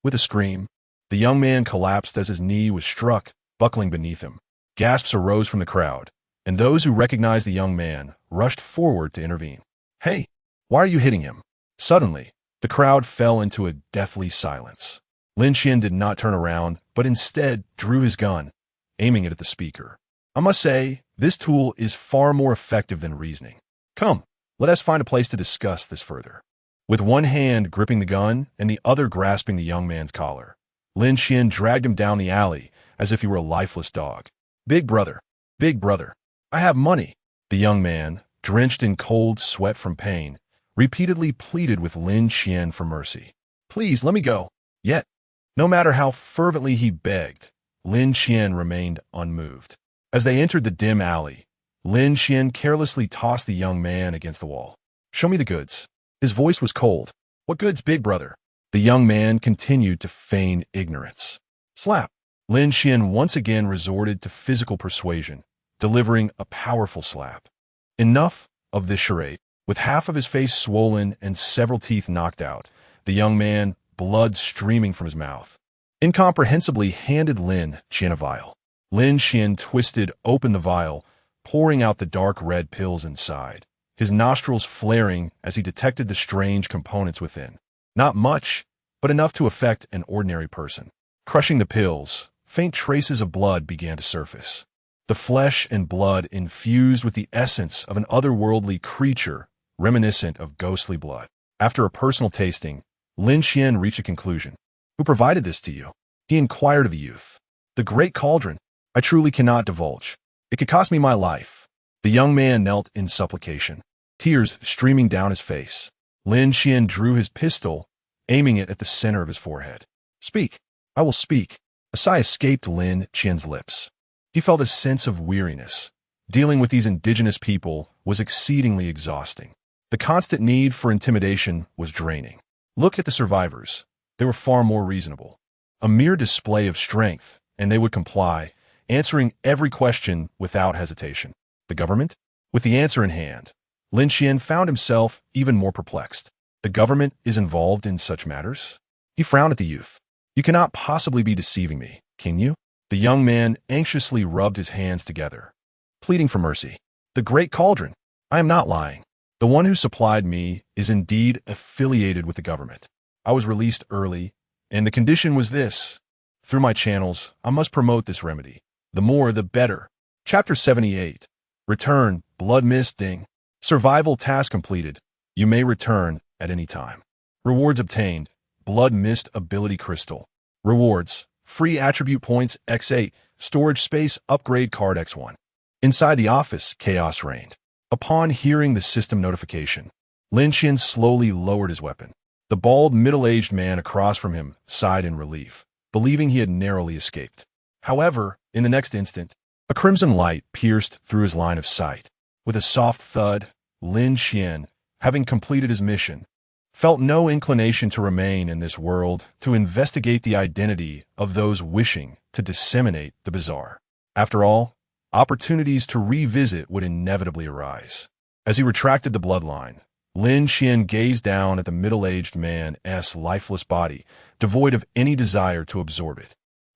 With a scream, the young man collapsed as his knee was struck, buckling beneath him. Gasps arose from the crowd, and those who recognized the young man rushed forward to intervene. Hey, why are you hitting him? Suddenly, the crowd fell into a deathly silence. Lin Qian did not turn around, but instead drew his gun, aiming it at the speaker. I must say, this tool is far more effective than reasoning. Come, let us find a place to discuss this further. With one hand gripping the gun and the other grasping the young man's collar, Lin Qian dragged him down the alley as if he were a lifeless dog. Big brother, I have money. The young man, drenched in cold sweat from pain, repeatedly pleaded with Lin Qian for mercy. Please, let me go. Yet, no matter how fervently he begged, Lin Qian remained unmoved. As they entered the dim alley, Lin Qian carelessly tossed the young man against the wall. Show me the goods. His voice was cold. What goods, big brother? The young man continued to feign ignorance. Slap. Lin Qian once again resorted to physical persuasion, delivering a powerful slap. Enough of this charade. With half of his face swollen and several teeth knocked out, the young man, blood streaming from his mouth, incomprehensibly handed Lin Qian a vial. Lin Qian twisted open the vial, pouring out the dark red pills inside, his nostrils flaring as he detected the strange components within. Not much, but enough to affect an ordinary person. Crushing the pills, faint traces of blood began to surface. The flesh and blood infused with the essence of an otherworldly creature reminiscent of ghostly blood. After a personal tasting, Lin Qian reached a conclusion. Who provided this to you? He inquired of the youth. The great cauldron. I truly cannot divulge. It could cost me my life. The young man knelt in supplication, tears streaming down his face. Lin Qian drew his pistol, aiming it at the center of his forehead. Speak. I will speak. A sigh escaped Lin Qian's lips. He felt a sense of weariness. Dealing with these indigenous people was exceedingly exhausting. The constant need for intimidation was draining. Look at the survivors. They were far more reasonable. A mere display of strength, and they would comply, answering every question without hesitation. The government? With the answer in hand, Lin Qian found himself even more perplexed. The government is involved in such matters? He frowned at the youth. You cannot possibly be deceiving me, can you? The young man anxiously rubbed his hands together, pleading for mercy. The Great Cauldron. I am not lying. The one who supplied me is indeed affiliated with the government. I was released early, and the condition was this. Through my channels, I must promote this remedy. The more, the better. Chapter 78. Return, Blood Mist Ding. Survival task completed. You may return at any time. Rewards obtained. Blood Mist Ability Crystal. Rewards. Free attribute points X8. Storage space upgrade card X1. Inside the office, chaos reigned. Upon hearing the system notification, Lin Qian slowly lowered his weapon. The bald, middle-aged man across from him sighed in relief, believing he had narrowly escaped. However, in the next instant, a crimson light pierced through his line of sight. With a soft thud, Lin Qian, having completed his mission, felt no inclination to remain in this world to investigate the identity of those wishing to disseminate the bizarre. After all, opportunities to revisit would inevitably arise. As he retracted the bloodline, Lin Qian gazed down at the middle-aged man's lifeless body, devoid of any desire to absorb it.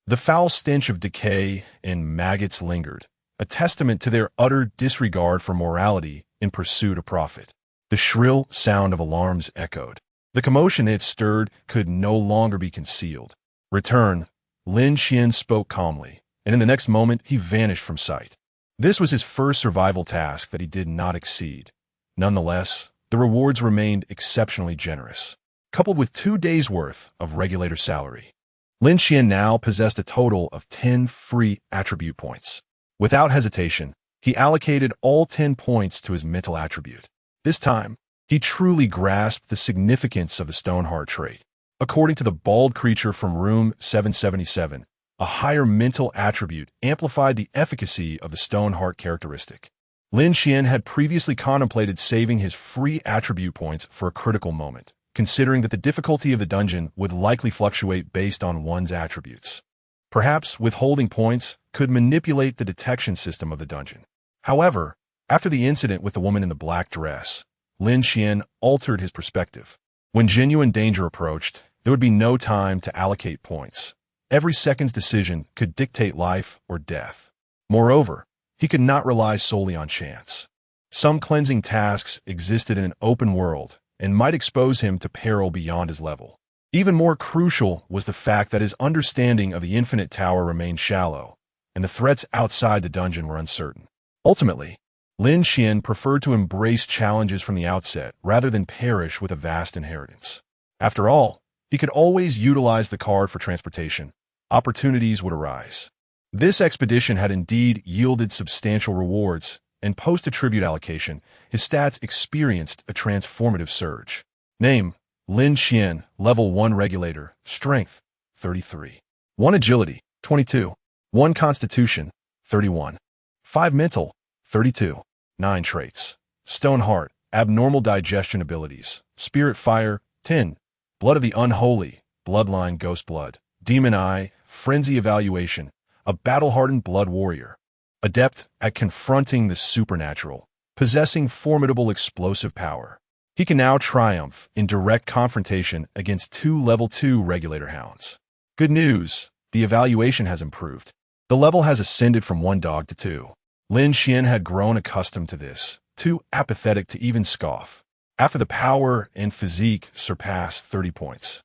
The foul stench of decay and maggots lingered, a testament to their utter disregard for morality in pursuit of profit. The shrill sound of alarms echoed. The commotion it stirred could no longer be concealed. Return, Lin Qian spoke calmly, and in the next moment he vanished from sight. This was his first survival task that he did not exceed. Nonetheless, the rewards remained exceptionally generous, coupled with 2 days' worth of regulator salary. Lin Qian now possessed a total of 10 free attribute points. Without hesitation, he allocated all 10 points to his mental attribute. This time, he truly grasped the significance of the Stoneheart trait. According to the bald creature from room 777, a higher mental attribute amplified the efficacy of the Stoneheart characteristic. Lin Qian had previously contemplated saving his free attribute points for a critical moment, considering that the difficulty of the dungeon would likely fluctuate based on one's attributes. Perhaps withholding points could manipulate the detection system of the dungeon. However, after the incident with the woman in the black dress, Lin Qian altered his perspective. When genuine danger approached, there would be no time to allocate points. Every second's decision could dictate life or death. Moreover, he could not rely solely on chance. Some cleansing tasks existed in an open world and might expose him to peril beyond his level. Even more crucial was the fact that his understanding of the Infinite Tower remained shallow, and the threats outside the dungeon were uncertain. Ultimately, Lin Qian preferred to embrace challenges from the outset rather than perish with a vast inheritance. After all, he could always utilize the card for transportation. Opportunities would arise. This expedition had indeed yielded substantial rewards, and post-attribute allocation, his stats experienced a transformative surge. Name, Lin Qian, Level 1 Regulator, Strength, 33. 1 Agility, 22. 1 Constitution, 31. 5 Mental, 32. 9 Traits. Stoneheart, Abnormal Digestion Abilities, Spirit Fire, 10. Blood of the Unholy, Bloodline Ghost Blood, Demon Eye, Frenzy Evaluation, a battle-hardened blood warrior. Adept at confronting the supernatural, possessing formidable explosive power. He can now triumph in direct confrontation against 2 Level 2 Regulator Hounds. Good news, the evaluation has improved. The level has ascended from 1 dog to 2. Lin Qian had grown accustomed to this, too apathetic to even scoff. After the power and physique surpassed 30 points,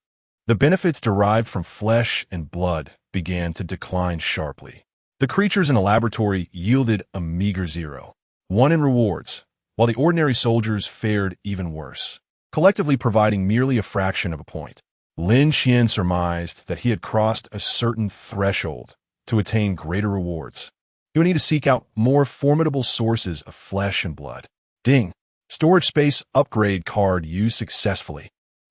the benefits derived from flesh and blood began to decline sharply. The creatures in the laboratory yielded a meager 0. 1 in rewards, while the ordinary soldiers fared even worse, collectively providing merely a fraction of a point. Lin Qian surmised that he had crossed a certain threshold to attain greater rewards. He would need to seek out more formidable sources of flesh and blood. Ding! Storage space upgrade card used successfully.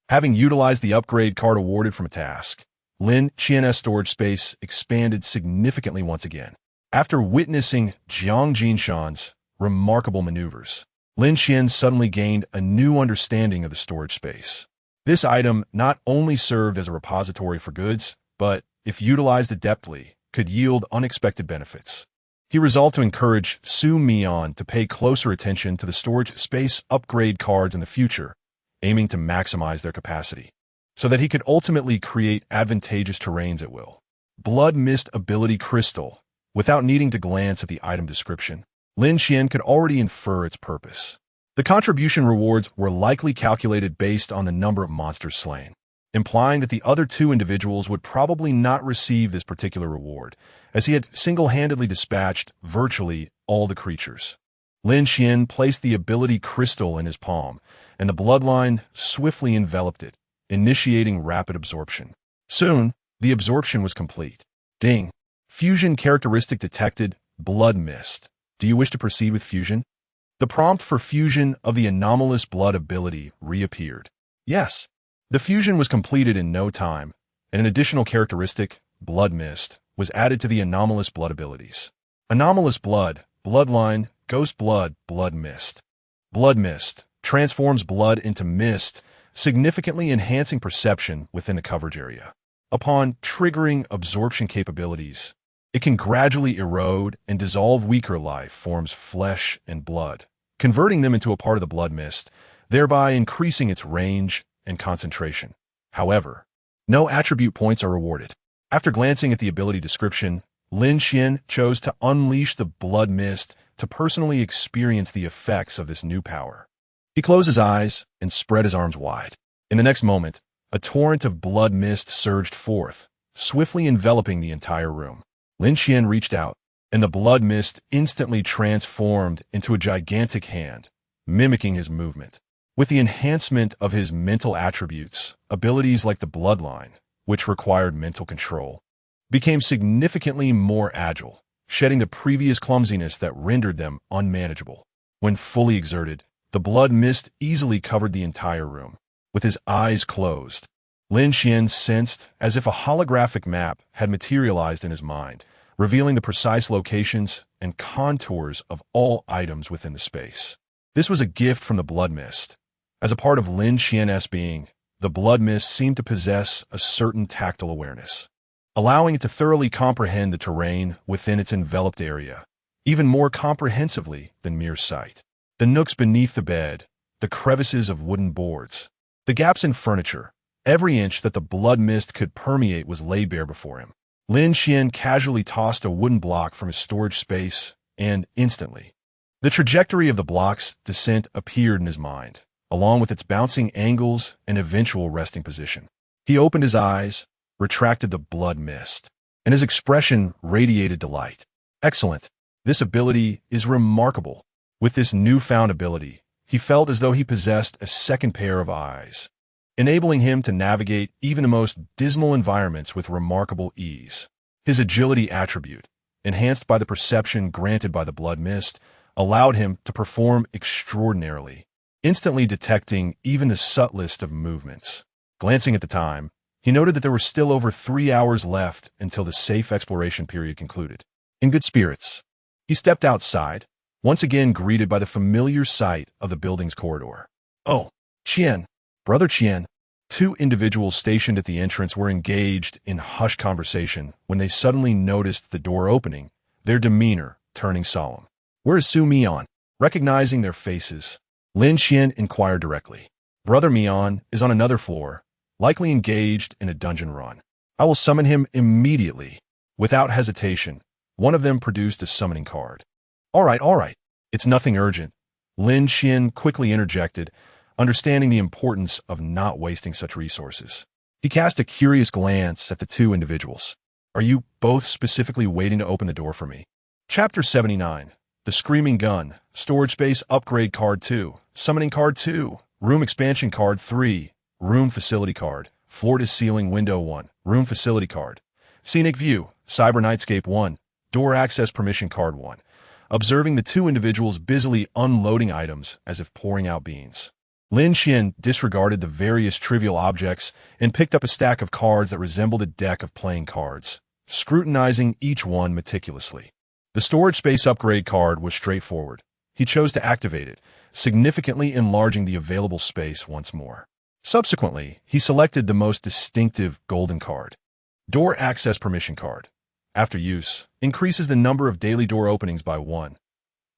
Having utilized the upgrade card awarded from a task, Lin Qian's storage space expanded significantly once again. After witnessing Jiang Jinshan's remarkable maneuvers, Lin Qian suddenly gained a new understanding of the storage space. This item not only served as a repository for goods, but, if utilized adeptly, could yield unexpected benefits. He resolved to encourage Su Mian to pay closer attention to the storage space upgrade cards in the future, aiming to maximize their capacity, so that he could ultimately create advantageous terrains at will. Blood Mist Ability Crystal. Without needing to glance at the item description, Lin Qian could already infer its purpose. The contribution rewards were likely calculated based on the number of monsters slain, implying that the other two individuals would probably not receive this particular reward, as he had single-handedly dispatched virtually all the creatures. Lin Qian placed the ability crystal in his palm, and the bloodline swiftly enveloped it, initiating rapid absorption. Soon, the absorption was complete. Ding. Fusion characteristic detected. Blood Mist. Do you wish to proceed with fusion? The prompt for fusion of the anomalous blood ability reappeared. Yes. The fusion was completed in no time, and an additional characteristic, Blood Mist, was added to the anomalous blood abilities. Anomalous blood, bloodline, ghost blood, blood mist. Blood Mist transforms blood into mist, significantly enhancing perception within the coverage area. Upon triggering absorption capabilities, it can gradually erode and dissolve weaker life forms, flesh and blood, converting them into a part of the blood mist, thereby increasing its range and concentration. However, no attribute points are rewarded. After glancing at the ability description, Lin Qian chose to unleash the blood mist to personally experience the effects of this new power. He closed his eyes and spread his arms wide. In the next moment, a torrent of blood mist surged forth, swiftly enveloping the entire room. Lin Qian reached out, and the blood mist instantly transformed into a gigantic hand, mimicking his movement. With the enhancement of his mental attributes, abilities like the bloodline, which required mental control, became significantly more agile, shedding the previous clumsiness that rendered them unmanageable. When fully exerted, the blood mist easily covered the entire room. With his eyes closed, Lin Qian sensed as if a holographic map had materialized in his mind, revealing the precise locations and contours of all items within the space. This was a gift from the blood mist. As a part of Lin Qian's being, the blood mist seemed to possess a certain tactile awareness, allowing it to thoroughly comprehend the terrain within its enveloped area, even more comprehensively than mere sight. The nooks beneath the bed, the crevices of wooden boards, the gaps in furniture, every inch that the blood mist could permeate was laid bare before him. Lin Qian casually tossed a wooden block from his storage space, and instantly, the trajectory of the block's descent appeared in his mind, along with its bouncing angles and eventual resting position. He opened his eyes, retracted the blood mist, and his expression radiated delight. Excellent. This ability is remarkable. With this newfound ability, he felt as though he possessed a second pair of eyes, enabling him to navigate even the most dismal environments with remarkable ease. His agility attribute, enhanced by the perception granted by the blood mist, allowed him to perform extraordinarily, instantly detecting even the subtlest of movements. Glancing at the time, he noted that there were still over 3 hours left until the safe exploration period concluded. In good spirits, he stepped outside, once again greeted by the familiar sight of the building's corridor. Oh, Qian, Brother Qian. Two individuals stationed at the entrance were engaged in hushed conversation when they suddenly noticed the door opening, their demeanor turning solemn. Where is Su Mian? Recognizing their faces, Lin Qian inquired directly. Brother Mian is on another floor, likely engaged in a dungeon run. I will summon him immediately. Without hesitation, one of them produced a summoning card. All right. It's nothing urgent. Lin Qian quickly interjected, understanding the importance of not wasting such resources. He cast a curious glance at the two individuals. Are you both specifically waiting to open the door for me? Chapter 79. The Screaming Gun. Storage Space Upgrade Card 2. Summoning Card 2. Room Expansion Card 3. Room Facility Card. Floor to Ceiling Window 1. Room Facility Card. Scenic View. Cyber Nightscape 1. Door Access Permission Card 1. Observing the two individuals busily unloading items as if pouring out beans, Lin Qian disregarded the various trivial objects and picked up a stack of cards that resembled a deck of playing cards, scrutinizing each one meticulously. The storage space upgrade card was straightforward. He chose to activate it, significantly enlarging the available space once more. Subsequently, he selected the most distinctive golden card. Door Access Permission Card. After use, increases the number of daily door openings by 1.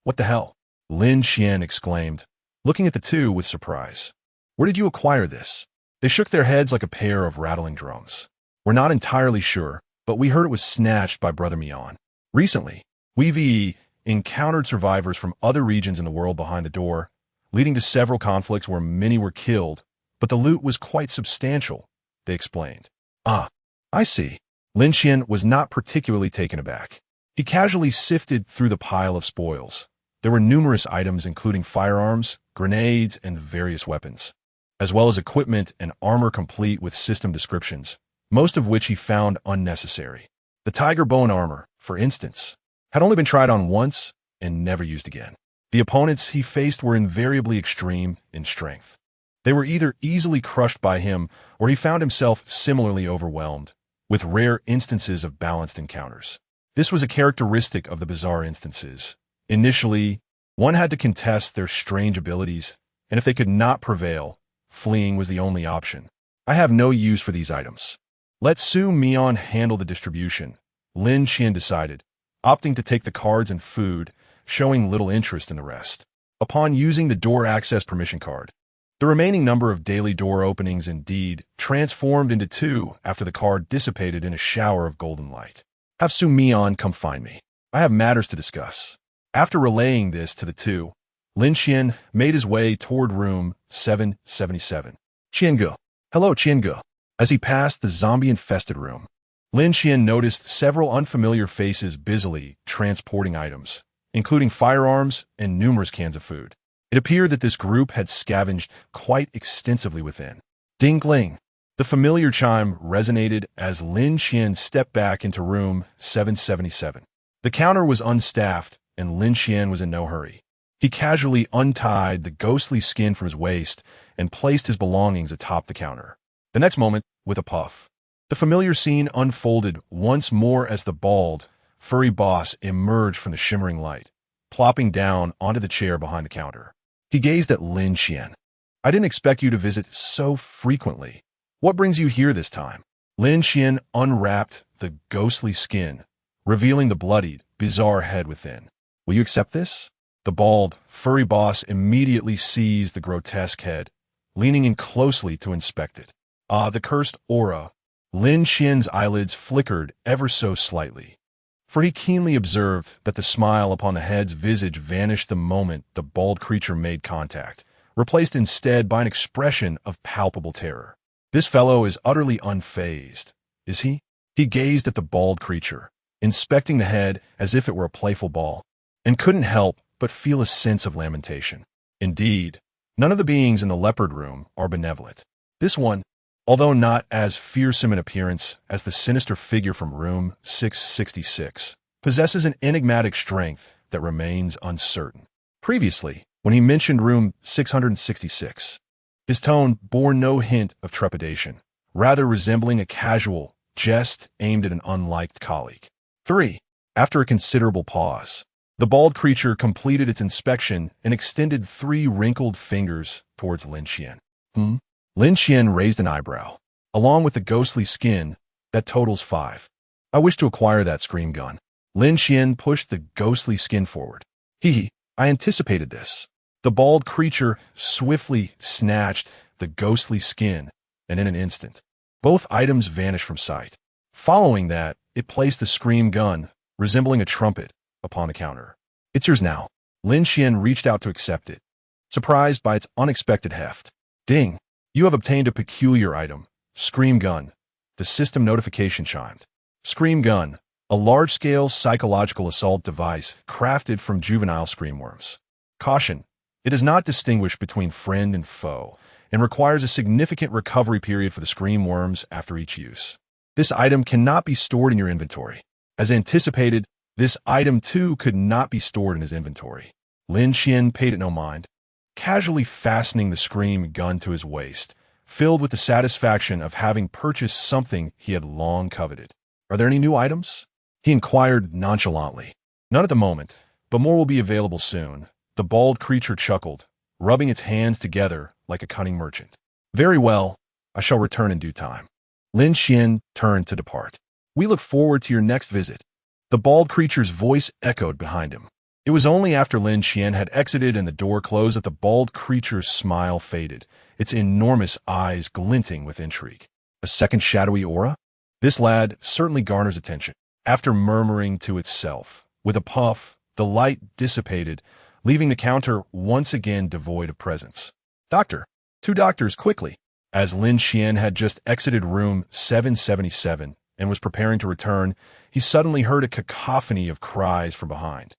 What the hell? Lin Qian exclaimed, looking at the two with surprise. Where did you acquire this? They shook their heads like a pair of rattling drums. We're not entirely sure, but we heard it was snatched by Brother Mian. Recently, we've encountered survivors from other regions in the world behind the door, leading to several conflicts where many were killed, but the loot was quite substantial, they explained. Ah, I see. Lin Qian was not particularly taken aback. He casually sifted through the pile of spoils. There were numerous items including firearms, grenades, and various weapons, as well as equipment and armor complete with system descriptions, most of which he found unnecessary. The tiger bone armor, for instance, had only been tried on once and never used again. The opponents he faced were invariably extreme in strength. They were either easily crushed by him or he found himself similarly overwhelmed, with rare instances of balanced encounters. This was a characteristic of the bizarre instances. Initially, one had to contest their strange abilities, and if they could not prevail, fleeing was the only option. I have no use for these items. Let Su Mian handle the distribution, Lin Qian decided, opting to take the cards and food, showing little interest in the rest. Upon using the door access permission card, the remaining number of daily door openings indeed transformed into 2 after the card dissipated in a shower of golden light. Have Su Mian come find me. I have matters to discuss. After relaying this to the two, Lin Qian made his way toward room 777. Qiange. Hello, Qiange. As he passed the zombie-infested room, Lin Qian noticed several unfamiliar faces busily transporting items, including firearms and numerous cans of food. It appeared that this group had scavenged quite extensively within. Ding-ling. The familiar chime resonated as Lin Qian stepped back into room 777. The counter was unstaffed, and Lin Qian was in no hurry. He casually untied the ghostly skin from his waist and placed his belongings atop the counter. The next moment, with a puff, the familiar scene unfolded once more as the bald, furry boss emerged from the shimmering light, plopping down onto the chair behind the counter. He gazed at Lin Qian. I didn't expect you to visit so frequently. What brings you here this time? Lin Qian unwrapped the ghostly skin, revealing the bloodied, bizarre head within. Will you accept this? The bald, furry boss immediately seized the grotesque head, leaning in closely to inspect it. Ah, the cursed aura. Lin Qian's eyelids flickered ever so slightly, for he keenly observed that the smile upon the head's visage vanished the moment the bald creature made contact, replaced instead by an expression of palpable terror. This fellow is utterly unfazed, is he? He gazed at the bald creature, inspecting the head as if it were a playful ball, and couldn't help but feel a sense of lamentation. Indeed, none of the beings in the leopard room are benevolent. This one, although not as fearsome in appearance as the sinister figure from room 666, possesses an enigmatic strength that remains uncertain. Previously, when he mentioned room 666, his tone bore no hint of trepidation, rather resembling a casual jest aimed at an unliked colleague. 3. After a considerable pause, the bald creature completed its inspection and extended 3 wrinkled fingers towards Lin Qian. Lin Qian raised an eyebrow. Along with the ghostly skin, that totals 5. I wish to acquire that scream gun. Lin Qian pushed the ghostly skin forward. I anticipated this. The bald creature swiftly snatched the ghostly skin, and in an instant, both items vanished from sight. Following that, it placed the scream gun, resembling a trumpet, upon the counter. It's yours now. Lin Qian reached out to accept it, surprised by its unexpected heft. Ding! You have obtained a peculiar item. Scream gun. The system notification chimed. Scream gun, a large-scale psychological assault device crafted from juvenile screamworms. Caution. It does not distinguish between friend and foe, and requires a significant recovery period for the screamworms after each use. This item cannot be stored in your inventory. As anticipated, this item too could not be stored in his inventory. Lin Qian paid it no mind, casually fastening the scream gun to his waist, filled with the satisfaction of having purchased something he had long coveted. Are there any new items? He inquired nonchalantly. None at the moment, but more will be available soon. The bald creature chuckled, rubbing its hands together like a cunning merchant. Very well, I shall return in due time. Lin Qian turned to depart. We look forward to your next visit. The bald creature's voice echoed behind him. It was only after Lin Qian had exited and the door closed that the bald creature's smile faded, its enormous eyes glinting with intrigue. A second shadowy aura? This lad certainly garners attention. After murmuring to itself, with a puff, the light dissipated, leaving the counter once again devoid of presence. Doctor! 2 doctors, quickly! As Lin Qian had just exited room 777 and was preparing to return, he suddenly heard a cacophony of cries from behind.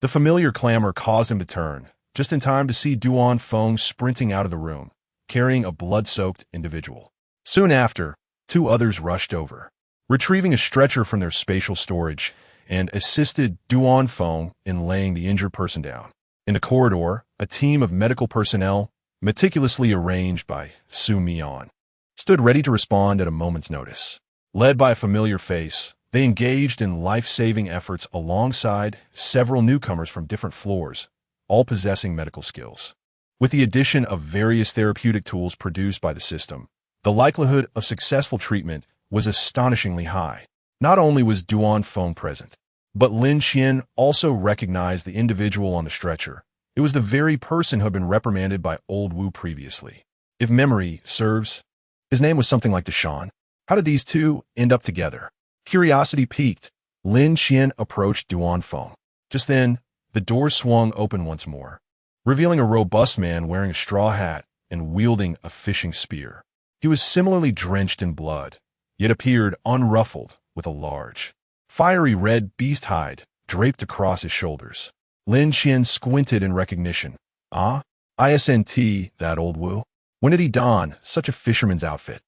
The familiar clamor caused him to turn, just in time to see Duan Feng sprinting out of the room, carrying a blood-soaked individual. Soon after, 2 others rushed over, retrieving a stretcher from their spatial storage, and assisted Duan Feng in laying the injured person down. In the corridor, a team of medical personnel, meticulously arranged by Su Mian, stood ready to respond at a moment's notice. Led by a familiar face, they engaged in life-saving efforts alongside several newcomers from different floors, all possessing medical skills. With the addition of various therapeutic tools produced by the system, the likelihood of successful treatment was astonishingly high. Not only was Duan Feng present, but Lin Qian also recognized the individual on the stretcher. It was the very person who had been reprimanded by Old Wu previously. If memory serves, his name was something like Deshawn. How did these two end up together? Curiosity piqued. Lin Qian approached Duan Feng. Just then, the door swung open once more, revealing a robust man wearing a straw hat and wielding a fishing spear. He was similarly drenched in blood, yet appeared unruffled with a large, fiery red beast hide draped across his shoulders. Lin Qian squinted in recognition. Ah, ISNT, that Old Wu. When did he don such a fisherman's outfit?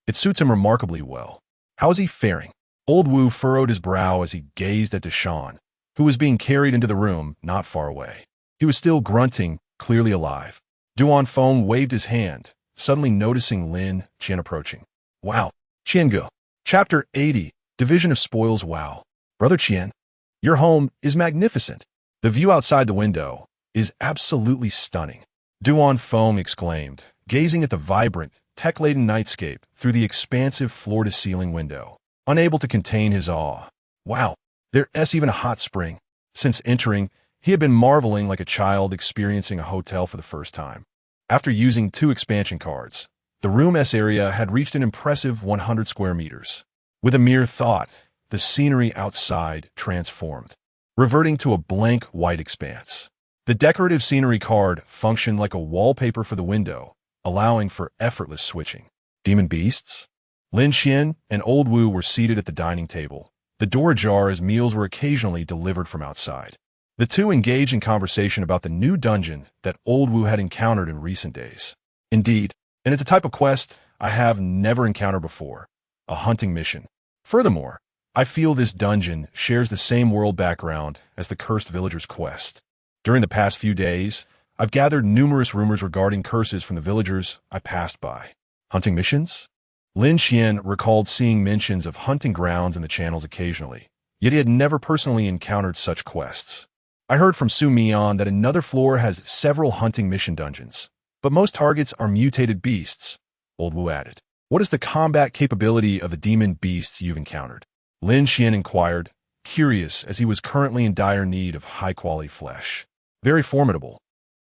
It suits him remarkably well. How is he faring? Old Wu furrowed his brow as he gazed at Deshawn, who was being carried into the room not far away. He was still grunting, clearly alive. Duan Feng waved his hand, suddenly noticing Lin Qian approaching. Wow. Qiange. Chapter 80, Division of Spoils. Wow. Brother Qian, your home is magnificent. The view outside the window is absolutely stunning. Duan Feng exclaimed, gazing at the vibrant, tech-laden nightscape through the expansive floor-to-ceiling window, unable to contain his awe. Wow, there's even a hot spring. Since entering, he had been marveling like a child experiencing a hotel for the first time. After using 2 expansion cards, the room-S area had reached an impressive 100 square meters. With a mere thought, the scenery outside transformed, reverting to a blank white expanse. The decorative scenery card functioned like a wallpaper for the window, allowing for effortless switching. Demon beasts? Lin Qian and Old Wu were seated at the dining table, the door ajar as meals were occasionally delivered from outside. The two engaged in conversation about the new dungeon that Old Wu had encountered in recent days. Indeed, and it's a type of quest I have never encountered before, a hunting mission. Furthermore, I feel this dungeon shares the same world background as the Cursed Villager's quest. During the past few days, I've gathered numerous rumors regarding curses from the villagers I passed by. Hunting missions? Lin Qian recalled seeing mentions of hunting grounds in the channels occasionally, yet he had never personally encountered such quests. I heard from Su Mian that another floor has several hunting mission dungeons, but most targets are mutated beasts, Old Wu added. What is the combat capability of the demon beasts you've encountered? Lin Qian inquired, curious as he was currently in dire need of high-quality flesh. Very formidable.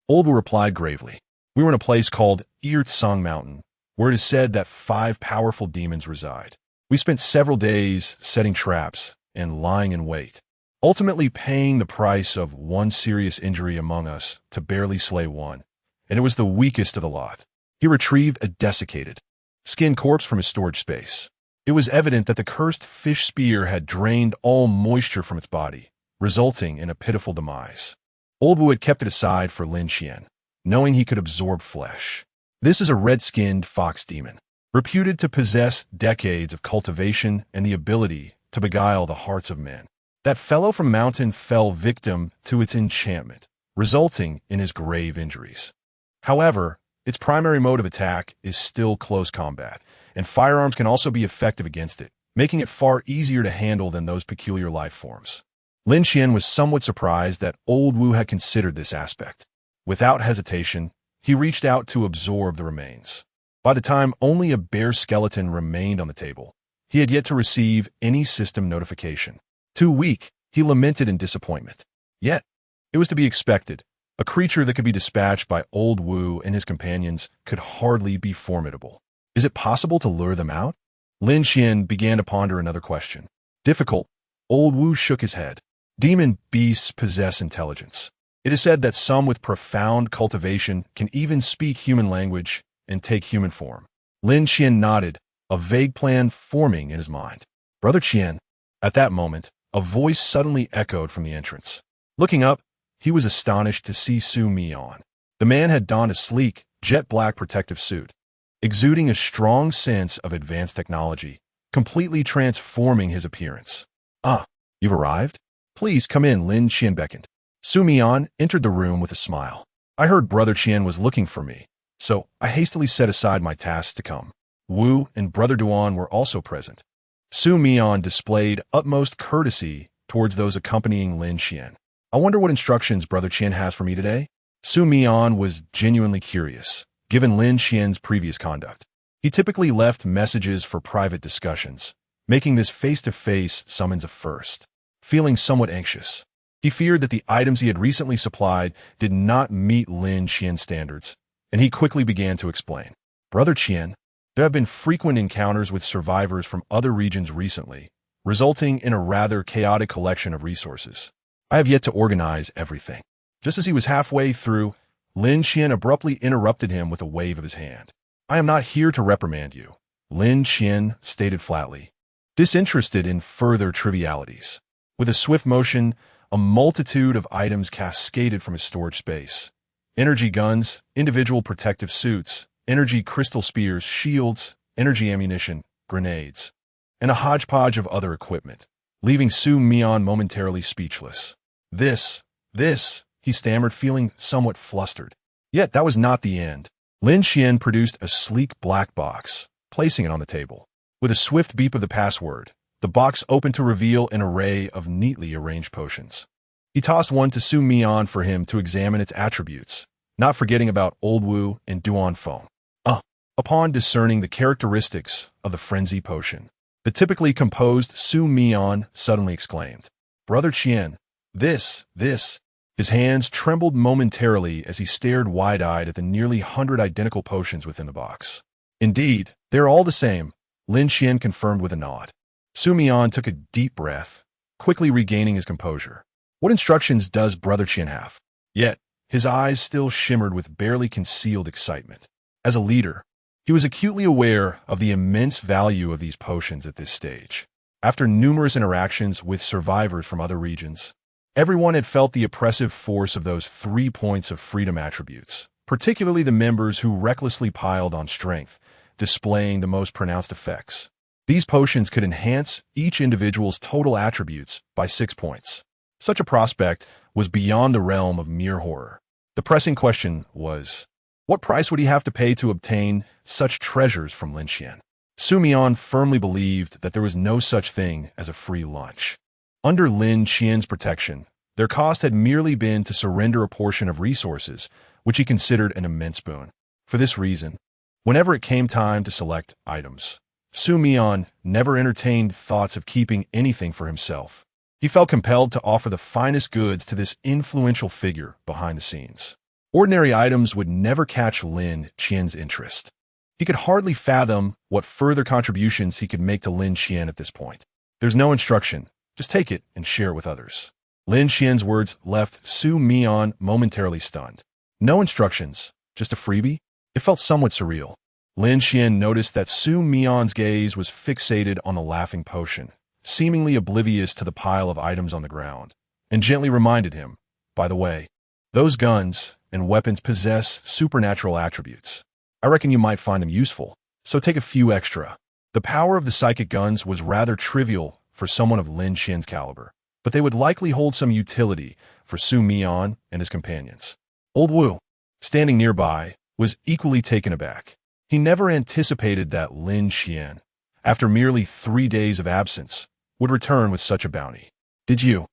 Old Wu replied gravely. We were in a place called Song Mountain, where it is said that 5 powerful demons reside. We spent several days setting traps and lying in wait, ultimately paying the price of 1 serious injury among us to barely slay one, and it was the weakest of the lot. He retrieved a desiccated, skinned corpse from his storage space. It was evident that the cursed fish spear had drained all moisture from its body, resulting in a pitiful demise. Old Wu had kept it aside for Lin Qian, knowing he could absorb flesh. This is a red-skinned fox demon, reputed to possess decades of cultivation and the ability to beguile the hearts of men. That fellow from Mountain fell victim to its enchantment, resulting in his grave injuries. However, its primary mode of attack is still close combat, and firearms can also be effective against it, making it far easier to handle than those peculiar life forms. Lin Qian was somewhat surprised that Old Wu had considered this aspect. Without hesitation, he reached out to absorb the remains. By the time only a bare skeleton remained on the table, he had yet to receive any system notification. Too weak, he lamented in disappointment. Yet, it was to be expected. A creature that could be dispatched by Old Wu and his companions could hardly be formidable. Is it possible to lure them out? Lin Qian began to ponder another question. Difficult. Old Wu shook his head. Demon beasts possess intelligence. It is said that some with profound cultivation can even speak human language and take human form. Lin Qian nodded, a vague plan forming in his mind. Brother Qian. At that moment, a voice suddenly echoed from the entrance. Looking up, he was astonished to see Su Mian. The man had donned a sleek, jet-black protective suit, exuding a strong sense of advanced technology, completely transforming his appearance. Ah, you've arrived? Please come in, Lin Qian beckoned. Su Mian entered the room with a smile. I heard Brother Qian was looking for me, so I hastily set aside my tasks to come. Wu and Brother Duan were also present. Su Mian displayed utmost courtesy towards those accompanying Lin Qian. I wonder what instructions Brother Qian has for me today? Su Mian was genuinely curious, given Lin Qian's previous conduct. He typically left messages for private discussions, making this face-to-face summons a first. Feeling somewhat anxious, he feared that the items he had recently supplied did not meet Lin Qian's standards, and he quickly began to explain. Brother Qian, there have been frequent encounters with survivors from other regions recently, resulting in a rather chaotic collection of resources. I have yet to organize everything. Just as he was halfway through, Lin Qian abruptly interrupted him with a wave of his hand. I am not here to reprimand you, Lin Qian stated flatly, disinterested in further trivialities. With a swift motion, a multitude of items cascaded from his storage space. Energy guns, individual protective suits, energy crystal spears, shields, energy ammunition, grenades, and a hodgepodge of other equipment, leaving Su Mian momentarily speechless. This, he stammered, feeling somewhat flustered. Yet that was not the end. Lin Qian produced a sleek black box, placing it on the table. With a swift beep of the password, the box opened to reveal an array of neatly arranged potions. He tossed one to Su Mian for him to examine its attributes, not forgetting about Old Wu and Duan Feng. Upon discerning the characteristics of the frenzy potion, the typically composed Su Mian suddenly exclaimed, Brother Qian, this. His hands trembled momentarily as he stared wide-eyed at the nearly 100 identical potions within the box. Indeed, they're all the same, Lin Qian confirmed with a nod. Su Mian took a deep breath, quickly regaining his composure. What instructions does Brother Qian have? Yet, his eyes still shimmered with barely concealed excitement. As a leader, he was acutely aware of the immense value of these potions at this stage. After numerous interactions with survivors from other regions, everyone had felt the oppressive force of those 3 points of freedom attributes, particularly the members who recklessly piled on strength, displaying the most pronounced effects. These potions could enhance each individual's total attributes by 6 points. Such a prospect was beyond the realm of mere horror. The pressing question was, what price would he have to pay to obtain such treasures from Lin Qian? Su Mian firmly believed that there was no such thing as a free lunch. Under Lin Qian's protection, their cost had merely been to surrender a portion of resources, which he considered an immense boon. For this reason, whenever it came time to select items, Su Mian never entertained thoughts of keeping anything for himself. He felt compelled to offer the finest goods to this influential figure behind the scenes. Ordinary items would never catch Lin Qian's interest. He could hardly fathom what further contributions he could make to Lin Qian at this point. There's no instruction. Just take it and share it with others. Lin Qian's words left Su Mian momentarily stunned. No instructions, just a freebie? It felt somewhat surreal. Lin Qian noticed that Su Mian's gaze was fixated on the laughing potion, seemingly oblivious to the pile of items on the ground, and gently reminded him, by the way, those guns and weapons possess supernatural attributes. I reckon you might find them useful, so take a few extra. The power of the psychic guns was rather trivial for someone of Lin Qian's caliber, but they would likely hold some utility for Su Mian and his companions. Old Wu, standing nearby, was equally taken aback. He never anticipated that Lin Qian, after merely 3 days of absence, would return with such a bounty. Did you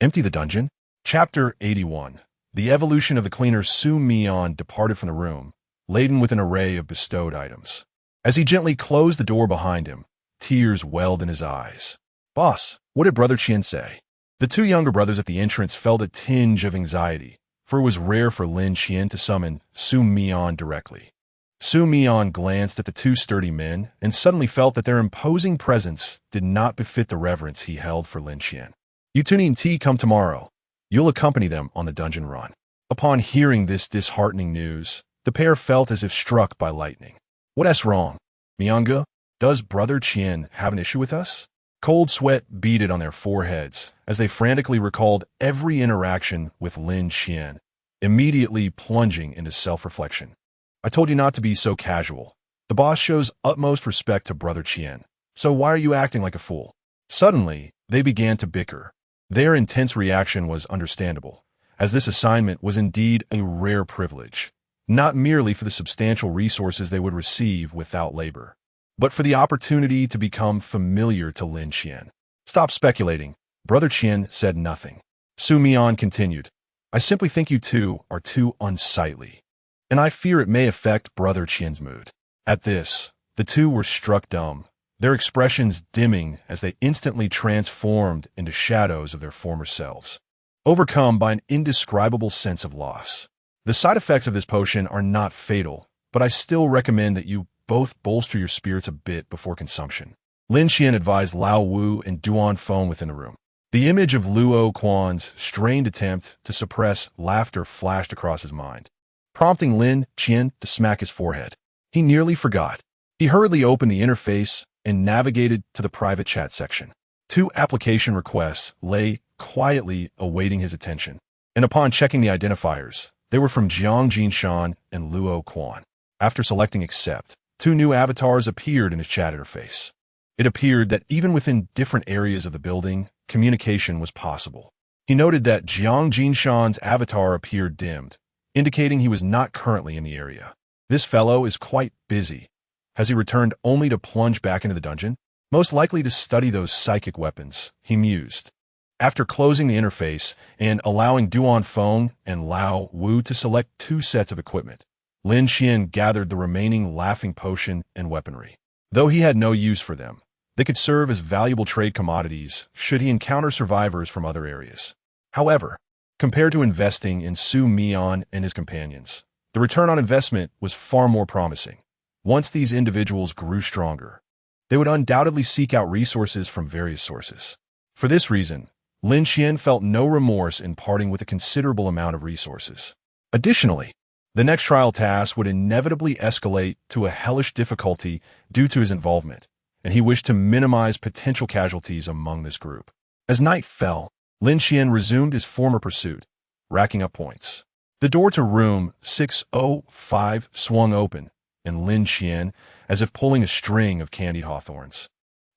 empty the dungeon? Chapter 81. The evolution of the cleaner Su Mian departed from the room, laden with an array of bestowed items. As he gently closed the door behind him, tears welled in his eyes. "Boss, what did Brother Qian say?" The two younger brothers at the entrance felt a tinge of anxiety, for it was rare for Lin Qian to summon Su Mian directly. Su Mian glanced at the two sturdy men and suddenly felt that their imposing presence did not befit the reverence he held for Lin Qian. "You two need tea come tomorrow. You'll accompany them on the dungeon run." Upon hearing this disheartening news, the pair felt as if struck by lightning. "What's wrong? Mianga, does Brother Qian have an issue with us?" Cold sweat beaded on their foreheads as they frantically recalled every interaction with Lin Qian, immediately plunging into self-reflection. "I told you not to be so casual. The boss shows utmost respect to Brother Qian, so why are you acting like a fool?" Suddenly, they began to bicker. Their intense reaction was understandable, as this assignment was indeed a rare privilege, not merely for the substantial resources they would receive without labor, but for the opportunity to become familiar to Lin Qian. "Stop speculating." Brother Qian said nothing. Su Mian continued, "I simply think you two are too unsightly, and I fear it may affect Brother Qian's mood." At this, the two were struck dumb, their expressions dimming as they instantly transformed into shadows of their former selves, overcome by an indescribable sense of loss. "The side effects of this potion are not fatal, but I still recommend that you both bolster your spirits a bit before consumption." Lin Qian advised Lao Wu and Duan Feng within the room. The image of Luo Quan's strained attempt to suppress laughter flashed across his mind, prompting Lin Qian to smack his forehead. He nearly forgot. He hurriedly opened the interface and navigated to the private chat section. Two application requests lay quietly awaiting his attention, and upon checking the identifiers, they were from Jiang Jinshan and Luo Quan. After selecting accept, two new avatars appeared in his chat interface. It appeared that even within different areas of the building, communication was possible. He noted that Jiang Jinshan's avatar appeared dimmed, indicating he was not currently in the area. "This fellow is quite busy. Has he returned only to plunge back into the dungeon? Most likely to study those psychic weapons," he mused. After closing the interface and allowing Duan Feng and Lao Wu to select two sets of equipment, Lin Qian gathered the remaining laughing potion and weaponry. Though he had no use for them, they could serve as valuable trade commodities should he encounter survivors from other areas. However, compared to investing in Su Mian and his companions, the return on investment was far more promising. Once these individuals grew stronger, they would undoubtedly seek out resources from various sources. For this reason, Lin Qian felt no remorse in parting with a considerable amount of resources. Additionally, the next trial task would inevitably escalate to a hellish difficulty due to his involvement, and he wished to minimize potential casualties among this group. As night fell, Lin Qian resumed his former pursuit, racking up points. The door to room 605 swung open, and Lin Qian, as if pulling a string of candied hawthorns,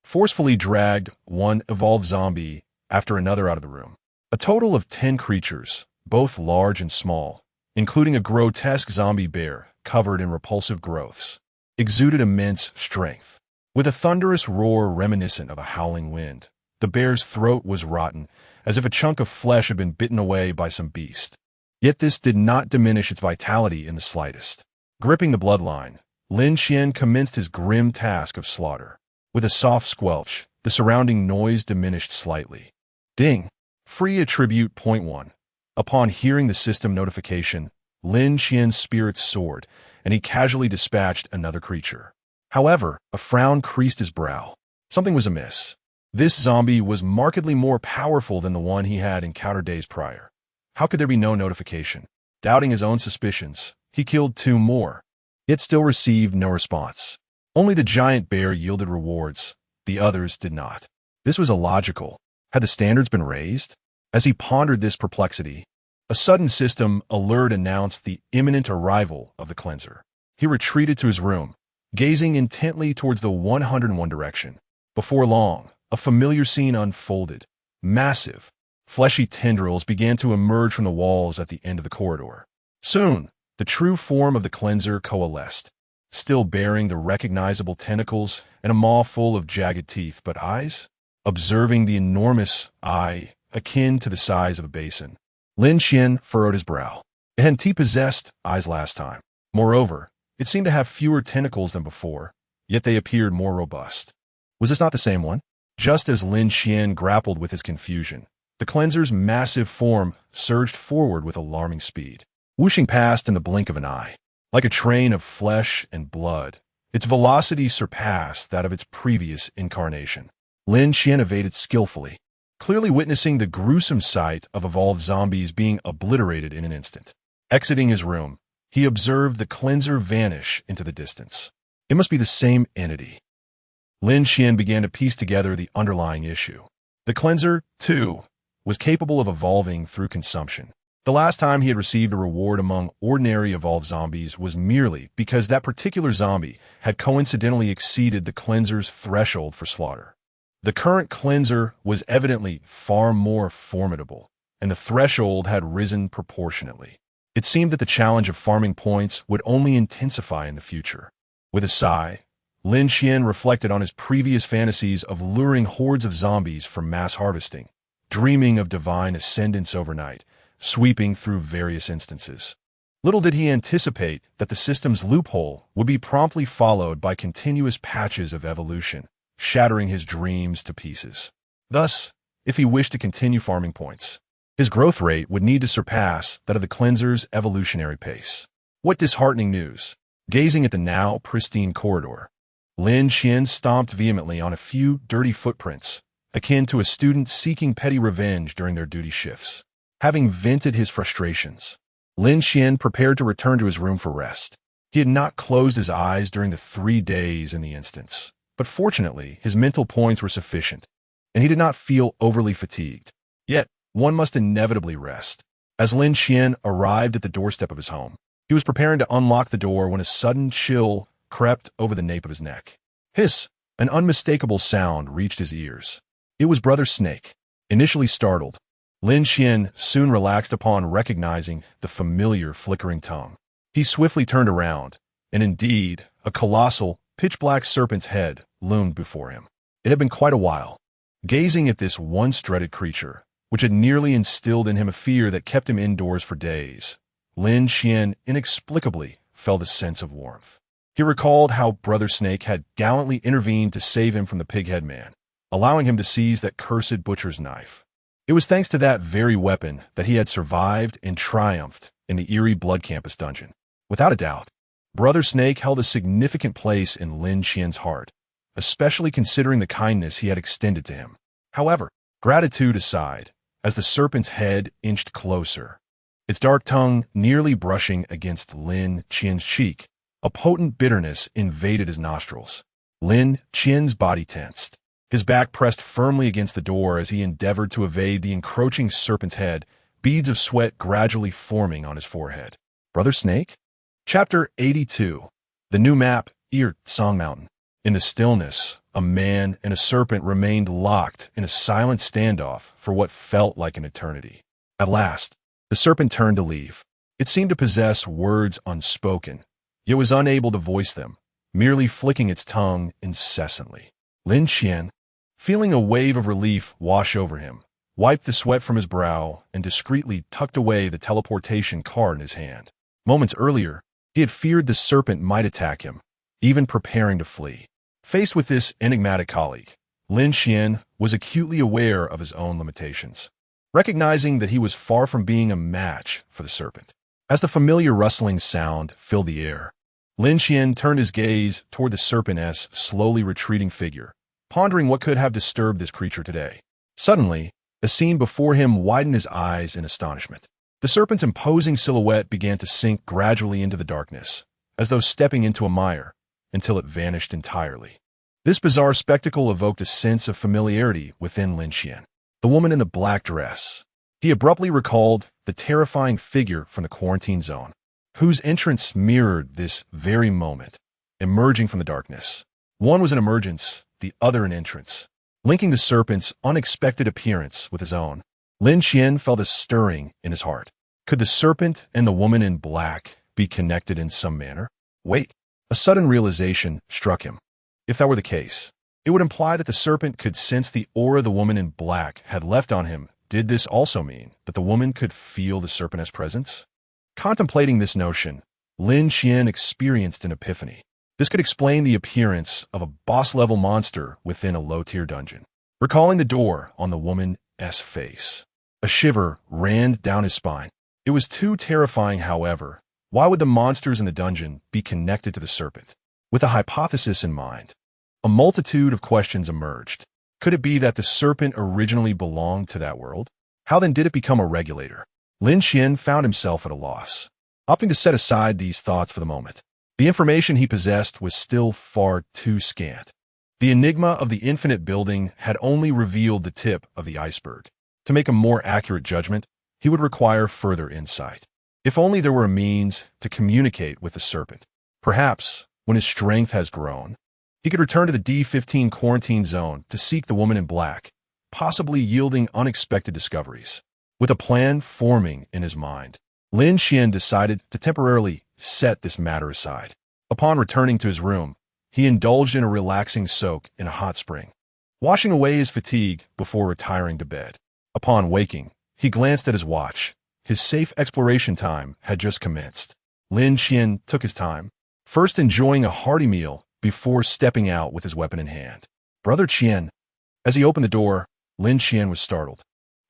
forcefully dragged one evolved zombie after another out of the room. A total of 10 creatures, both large and small, including a grotesque zombie bear covered in repulsive growths, exuded immense strength. With a thunderous roar reminiscent of a howling wind, the bear's throat was rotten, as if a chunk of flesh had been bitten away by some beast. Yet this did not diminish its vitality in the slightest. Gripping the bloodline, Lin Qian commenced his grim task of slaughter. With a soft squelch, the surrounding noise diminished slightly. Ding! Free attribute .1. Upon hearing the system notification, Lin Qian's spirits soared, and he casually dispatched another creature. However, a frown creased his brow. Something was amiss. This zombie was markedly more powerful than the one he had encountered days prior. How could there be no notification? Doubting his own suspicions, he killed 2 more, yet still received no response. Only the giant bear yielded rewards, the others did not. This was illogical. Had the standards been raised? As he pondered this perplexity, a sudden system alert announced the imminent arrival of the cleanser. He retreated to his room, gazing intently towards the 101 direction. Before long, a familiar scene unfolded. Massive, fleshy tendrils began to emerge from the walls at the end of the corridor. Soon, the true form of the cleanser coalesced, still bearing the recognizable tentacles and a maw full of jagged teeth, but eyes? Observing the enormous eye, akin to the size of a basin, Lin Qian furrowed his brow. It hadn't T-possessed eyes last time. Moreover, it seemed to have fewer tentacles than before, yet they appeared more robust. Was this not the same one? Just as Lin Qian grappled with his confusion, the cleanser's massive form surged forward with alarming speed, whooshing past in the blink of an eye. Like a train of flesh and blood, its velocity surpassed that of its previous incarnation. Lin Qian evaded skillfully, clearly witnessing the gruesome sight of evolved zombies being obliterated in an instant. Exiting his room, he observed the cleanser vanish into the distance. It must be the same entity. Lin Qian began to piece together the underlying issue. The cleanser, too, was capable of evolving through consumption. The last time he had received a reward among ordinary evolved zombies was merely because that particular zombie had coincidentally exceeded the cleanser's threshold for slaughter. The current cleanser was evidently far more formidable, and the threshold had risen proportionately. It seemed that the challenge of farming points would only intensify in the future. With a sigh, Lin Qian reflected on his previous fantasies of luring hordes of zombies for mass harvesting, dreaming of divine ascendance overnight, sweeping through various instances. Little did he anticipate that the system's loophole would be promptly followed by continuous patches of evolution, shattering his dreams to pieces. Thus, if he wished to continue farming points, his growth rate would need to surpass that of the cleanser's evolutionary pace. What disheartening news! Gazing at the now pristine corridor, Lin Qian stomped vehemently on a few dirty footprints, akin to a student seeking petty revenge during their duty shifts. Having vented his frustrations, Lin Qian prepared to return to his room for rest. He had not closed his eyes during the 3 days in the instance, but fortunately his mental points were sufficient, and he did not feel overly fatigued. Yet, one must inevitably rest. As Lin Qian arrived at the doorstep of his home, he was preparing to unlock the door when a sudden chill crept over the nape of his neck. Hiss! An unmistakable sound reached his ears. It was Brother Snake. Initially startled, Lin Qian soon relaxed upon recognizing the familiar flickering tongue. He swiftly turned around, and indeed, a colossal, pitch-black serpent's head loomed before him. It had been quite a while. Gazing at this once-dreaded creature, which had nearly instilled in him a fear that kept him indoors for days, Lin Qian inexplicably felt a sense of warmth. He recalled how Brother Snake had gallantly intervened to save him from the pighead man, allowing him to seize that cursed butcher's knife. It was thanks to that very weapon that he had survived and triumphed in the eerie Blood Campus dungeon. Without a doubt, Brother Snake held a significant place in Lin Qian's heart, especially considering the kindness he had extended to him. However, gratitude aside, as the serpent's head inched closer, its dark tongue nearly brushing against Lin Qian's cheek, a potent bitterness invaded his nostrils. Lin Qian's body tensed, his back pressed firmly against the door as he endeavored to evade the encroaching serpent's head, beads of sweat gradually forming on his forehead. Brother Snake? Chapter 82. The new map, Song Mountain. In the stillness, a man and a serpent remained locked in a silent standoff for what felt like an eternity. At last, the serpent turned to leave. It seemed to possess words unspoken, yet was unable to voice them, merely flicking its tongue incessantly. Lin Qian, feeling a wave of relief wash over him, wiped the sweat from his brow and discreetly tucked away the teleportation card in his hand. Moments earlier, he had feared the serpent might attack him, even preparing to flee. Faced with this enigmatic colleague, Lin Qian was acutely aware of his own limitations, recognizing that he was far from being a match for the serpent. As the familiar rustling sound filled the air, Lin Qian turned his gaze toward the serpent's slowly retreating figure, pondering what could have disturbed this creature today. Suddenly, a scene before him widened his eyes in astonishment. The serpent's imposing silhouette began to sink gradually into the darkness, as though stepping into a mire, until it vanished entirely. This bizarre spectacle evoked a sense of familiarity within Lin Qian. The woman in the black dress. He abruptly recalled the terrifying figure from the quarantine zone, whose entrance mirrored this very moment, emerging from the darkness. One was an emergence, the other an entrance. Linking the serpent's unexpected appearance with his own, Lin Qian felt a stirring in his heart. Could the serpent and the woman in black be connected in some manner? Wait. A sudden realization struck him. If that were the case, it would imply that the serpent could sense the aura the woman in black had left on him Did this also mean that the woman could feel the serpent's presence? Contemplating this notion, Lin Qian experienced an epiphany. This could explain the appearance of a boss-level monster within a low-tier dungeon. Recalling the door on the woman's face, a shiver ran down his spine. It was too terrifying, however. Why would the monsters in the dungeon be connected to the serpent? With a hypothesis in mind, a multitude of questions emerged. Could it be that the serpent originally belonged to that world? How then did it become a regulator? Lin Qian found himself at a loss, opting to set aside these thoughts for the moment. The information he possessed was still far too scant. The enigma of the infinite building had only revealed the tip of the iceberg. To make a more accurate judgment, he would require further insight. If only there were a means to communicate with the serpent. Perhaps, when his strength has grown, he could return to the D-15 quarantine zone to seek the woman in black, possibly yielding unexpected discoveries. With a plan forming in his mind, Lin Qian decided to temporarily set this matter aside. Upon returning to his room, he indulged in a relaxing soak in a hot spring, washing away his fatigue before retiring to bed. Upon waking, he glanced at his watch. His safe exploration time had just commenced. Lin Qian took his time, first enjoying a hearty meal before stepping out with his weapon in hand. Brother Qian. As he opened the door, Lin Qian was startled.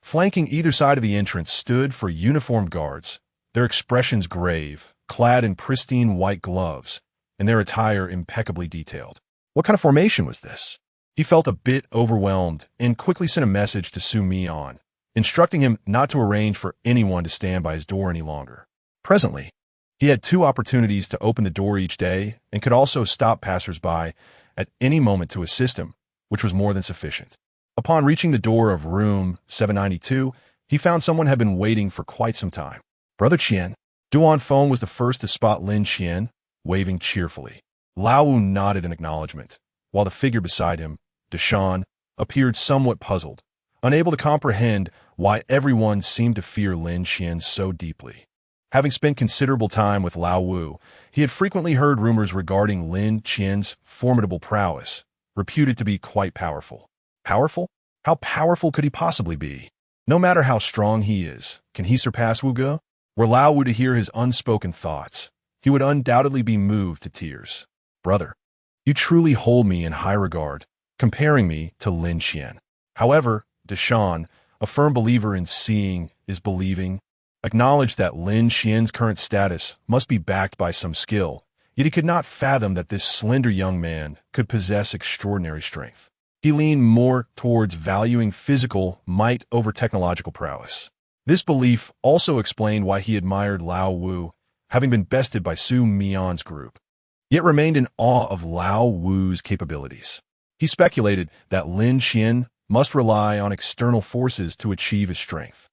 Flanking either side of the entrance stood four uniformed guards, their expressions grave, clad in pristine white gloves, and their attire impeccably detailed. What kind of formation was this? He felt a bit overwhelmed and quickly sent a message to Su Mian, instructing him not to arrange for anyone to stand by his door any longer. Presently, he had 2 opportunities to open the door each day and could also stop passers-by at any moment to assist him, which was more than sufficient. Upon reaching the door of room 792, he found someone had been waiting for quite some time. Brother Qian. Duan Feng was the first to spot Lin Qian, waving cheerfully. Lao Wu nodded in acknowledgement, while the figure beside him, Deshan, appeared somewhat puzzled, unable to comprehend why everyone seemed to fear Lin Qian so deeply. Having spent considerable time with Lao Wu, he had frequently heard rumors regarding Lin Qian's formidable prowess, reputed to be quite powerful. Powerful? How powerful could he possibly be? No matter how strong he is, can he surpass Wu Ge? Were Lao Wu to hear his unspoken thoughts, he would undoubtedly be moved to tears. Brother, you truly hold me in high regard, comparing me to Lin Qian. However, Deshan, a firm believer in seeing is believing, acknowledged that Lin Qian's current status must be backed by some skill, yet he could not fathom that this slender young man could possess extraordinary strength. He leaned more towards valuing physical might over technological prowess. This belief also explained why he admired Lao Wu, having been bested by Su Mian's group, yet remained in awe of Lao Wu's capabilities. He speculated that Lin Qian must rely on external forces to achieve his strength.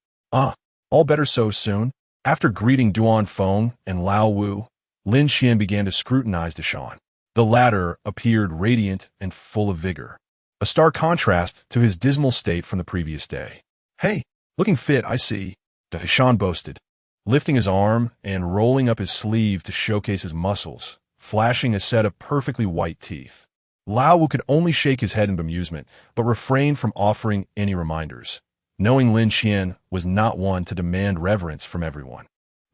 All better so soon. After greeting Duan Feng and Lao Wu, Lin Qian began to scrutinize Deshan. The latter appeared radiant and full of vigor, a stark contrast to his dismal state from the previous day. Hey, looking fit, I see, Deshan boasted, lifting his arm and rolling up his sleeve to showcase his muscles, flashing a set of perfectly white teeth. Lao Wu could only shake his head in bemusement, but refrained from offering any reminders, knowing Lin Qian was not one to demand reverence from everyone.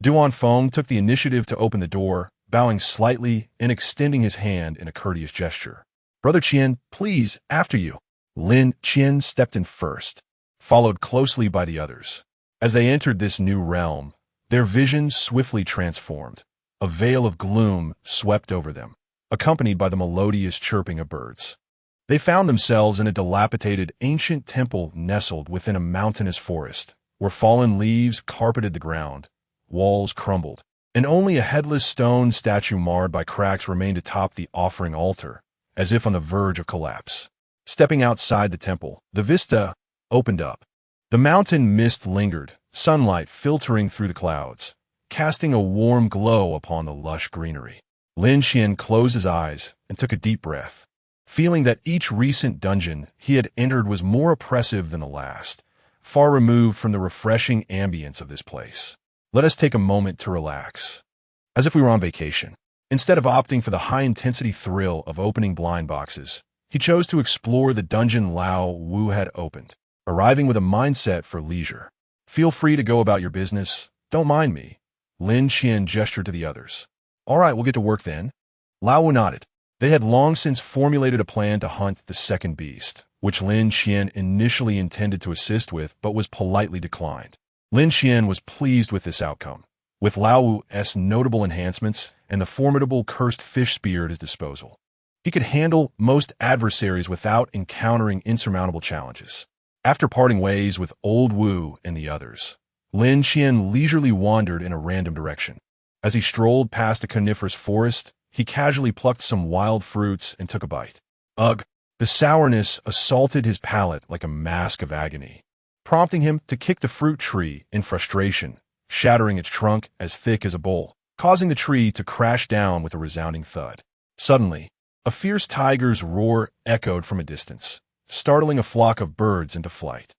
Duan Feng took the initiative to open the door, bowing slightly and extending his hand in a courteous gesture. Brother Qian, please, after you. Lin Qian stepped in first, followed closely by the others. As they entered this new realm, their vision swiftly transformed. A veil of gloom swept over them, accompanied by the melodious chirping of birds. They found themselves in a dilapidated ancient temple nestled within a mountainous forest, where fallen leaves carpeted the ground, walls crumbled, and only a headless stone statue marred by cracks remained atop the offering altar, as if on the verge of collapse. Stepping outside the temple, the vista opened up. The mountain mist lingered, sunlight filtering through the clouds, casting a warm glow upon the lush greenery. Lin Qian closed his eyes and took a deep breath, feeling that each recent dungeon he had entered was more oppressive than the last, far removed from the refreshing ambience of this place. Let us take a moment to relax, as if we were on vacation. Instead of opting for the high-intensity thrill of opening blind boxes, he chose to explore the dungeon Lao Wu had opened. arriving with a mindset for leisure. Feel free to go about your business. Don't mind me. Lin Qian gestured to the others. All right, we'll get to work then. Lao Wu nodded. They had long since formulated a plan to hunt the second beast, which Lin Qian initially intended to assist with but was politely declined. Lin Qian was pleased with this outcome. With Lao Wu's notable enhancements and the formidable cursed fish spear at his disposal, he could handle most adversaries without encountering insurmountable challenges. After parting ways with Old Wu and the others, Lin Qian leisurely wandered in a random direction. As he strolled past a coniferous forest, he casually plucked some wild fruits and took a bite. Ugh! The sourness assaulted his palate like a mask of agony, prompting him to kick the fruit tree in frustration, shattering its trunk as thick as a bowl, causing the tree to crash down with a resounding thud. Suddenly, a fierce tiger's roar echoed from a distance, startling a flock of birds into flight.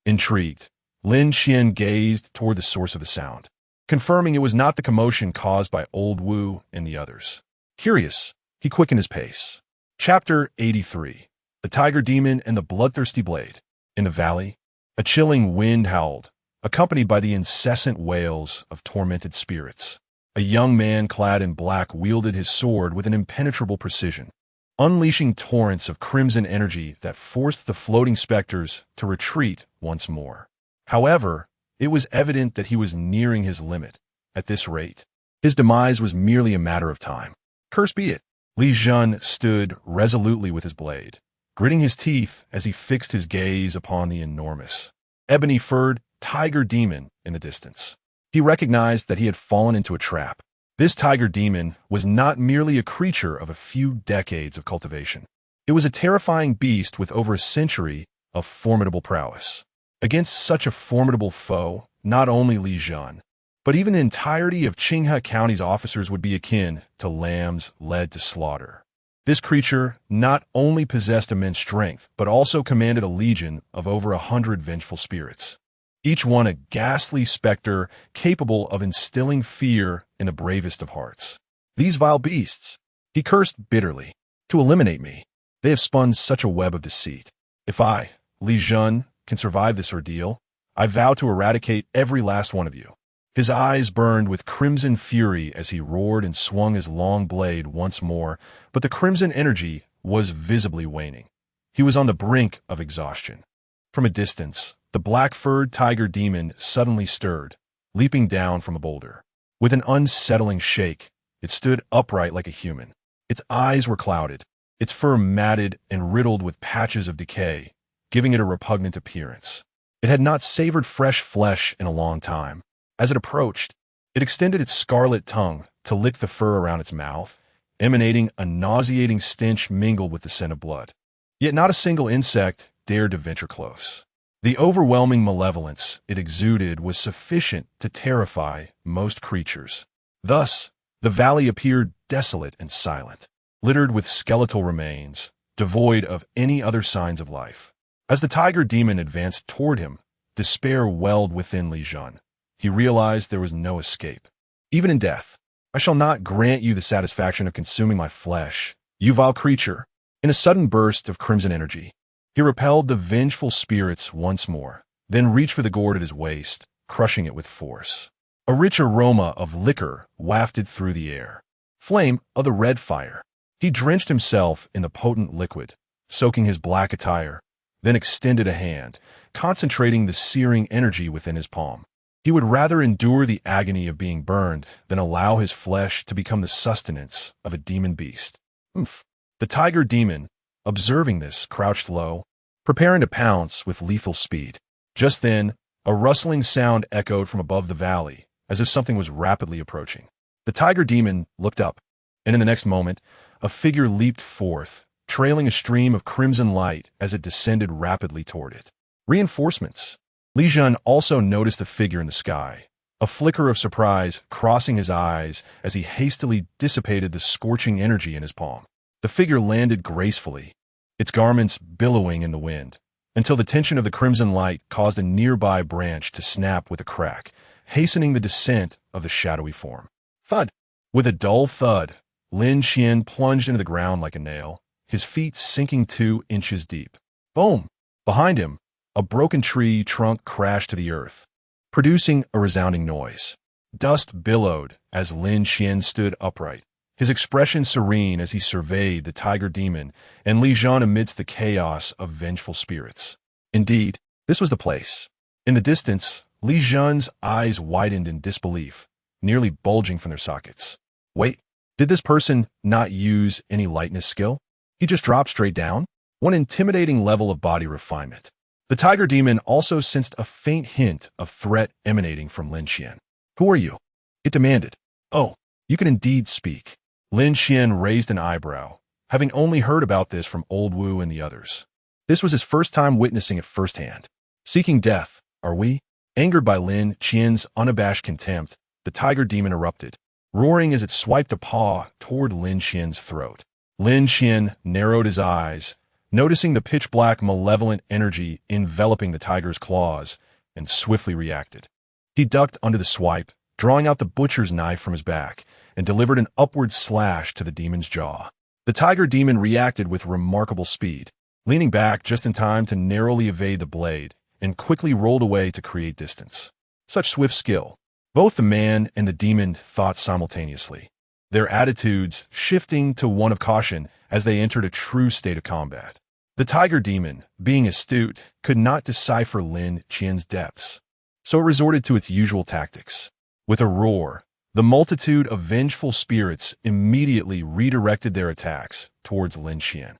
Intrigued, Lin Qian gazed toward the source of the sound, confirming it was not the commotion caused by Old Wu and the others. Curious, he quickened his pace. Chapter 83. The Tiger Demon and the Bloodthirsty Blade. In the valley, a chilling wind howled, accompanied by the incessant wails of tormented spirits. A young man clad in black wielded his sword with an impenetrable precision, unleashing torrents of crimson energy that forced the floating specters to retreat once more. However, it was evident that he was nearing his limit. At this rate, his demise was merely a matter of time. Cursed be it! Li Qian stood resolutely with his blade, gritting his teeth as he fixed his gaze upon the enormous, ebony-furred tiger demon in the distance. He recognized that he had fallen into a trap. This tiger demon was not merely a creature of a few decades of cultivation. It was a terrifying beast with over a century of formidable prowess. Against such a formidable foe, not only Li Qian, but even the entirety of Qinghe County's officers would be akin to lambs led to slaughter. This creature not only possessed immense strength, but also commanded a legion of over 100 vengeful spirits, each one a ghastly specter capable of instilling fear in the bravest of hearts. These vile beasts, he cursed bitterly, to eliminate me. They have spun such a web of deceit. If I, Li Qian, can survive this ordeal, I vow to eradicate every last one of you. His eyes burned with crimson fury as he roared and swung his long blade once more, but the crimson energy was visibly waning. He was on the brink of exhaustion. From a distance, the black-furred tiger demon suddenly stirred, leaping down from a boulder. With an unsettling shake, it stood upright like a human. Its eyes were clouded, its fur matted and riddled with patches of decay, giving it a repugnant appearance. It had not savored fresh flesh in a long time. As it approached, it extended its scarlet tongue to lick the fur around its mouth, emanating a nauseating stench mingled with the scent of blood. Yet not a single insect dared to venture close. The overwhelming malevolence it exuded was sufficient to terrify most creatures. Thus, the valley appeared desolate and silent, littered with skeletal remains, devoid of any other signs of life. As the tiger demon advanced toward him, despair welled within Li Qian. He realized there was no escape. Even in death, I shall not grant you the satisfaction of consuming my flesh, you vile creature. In a sudden burst of crimson energy, he repelled the vengeful spirits once more, then reached for the gourd at his waist, crushing it with force. A rich aroma of liquor wafted through the air. Flame of the red fire. He drenched himself in the potent liquid, soaking his black attire, then extended a hand, concentrating the searing energy within his palm. He would rather endure the agony of being burned than allow his flesh to become the sustenance of a demon beast. The tiger demon, observing this, crouched low, preparing to pounce with lethal speed. Just then, a rustling sound echoed from above the valley, as if something was rapidly approaching. The tiger demon looked up, and in the next moment, a figure leaped forth, trailing a stream of crimson light as it descended rapidly toward it. Reinforcements. Li Qian also noticed the figure in the sky, a flicker of surprise crossing his eyes as he hastily dissipated the scorching energy in his palm. The figure landed gracefully, its garments billowing in the wind, until the tension of the crimson light caused a nearby branch to snap with a crack, hastening the descent of the shadowy form. Thud! With a dull thud, Lin Qian plunged into the ground like a nail, his feet sinking 2 inches deep. Boom! Behind him, a broken tree trunk crashed to the earth, producing a resounding noise. Dust billowed as Lin Qian stood upright, his expression serene as he surveyed the tiger demon and Li Qian amidst the chaos of vengeful spirits. Indeed, this was the place. In the distance, Li Qian's eyes widened in disbelief, nearly bulging from their sockets. Wait, did this person not use any lightness skill? He just dropped straight down? One intimidating level of body refinement. The tiger demon also sensed a faint hint of threat emanating from Lin Qian. Who are you? It demanded. Oh, you can indeed speak. Lin Qian raised an eyebrow, having only heard about this from Old Wu and the others. This was his first time witnessing it firsthand. Seeking death, are we? Angered by Lin Qian's unabashed contempt, the tiger demon erupted, roaring as it swiped a paw toward Lin Qian's throat. Lin Qian narrowed his eyes, noticing the pitch-black malevolent energy enveloping the tiger's claws, and swiftly reacted. He ducked under the swipe, drawing out the butcher's knife from his back, and delivered an upward slash to the demon's jaw. The tiger demon reacted with remarkable speed, leaning back just in time to narrowly evade the blade, and quickly rolled away to create distance. Such swift skill. Both the man and the demon thought simultaneously, their attitudes shifting to one of caution as they entered a true state of combat. The tiger demon, being astute, could not decipher Lin Qian's depths, so it resorted to its usual tactics. With a roar, the multitude of vengeful spirits immediately redirected their attacks towards Lin Qian.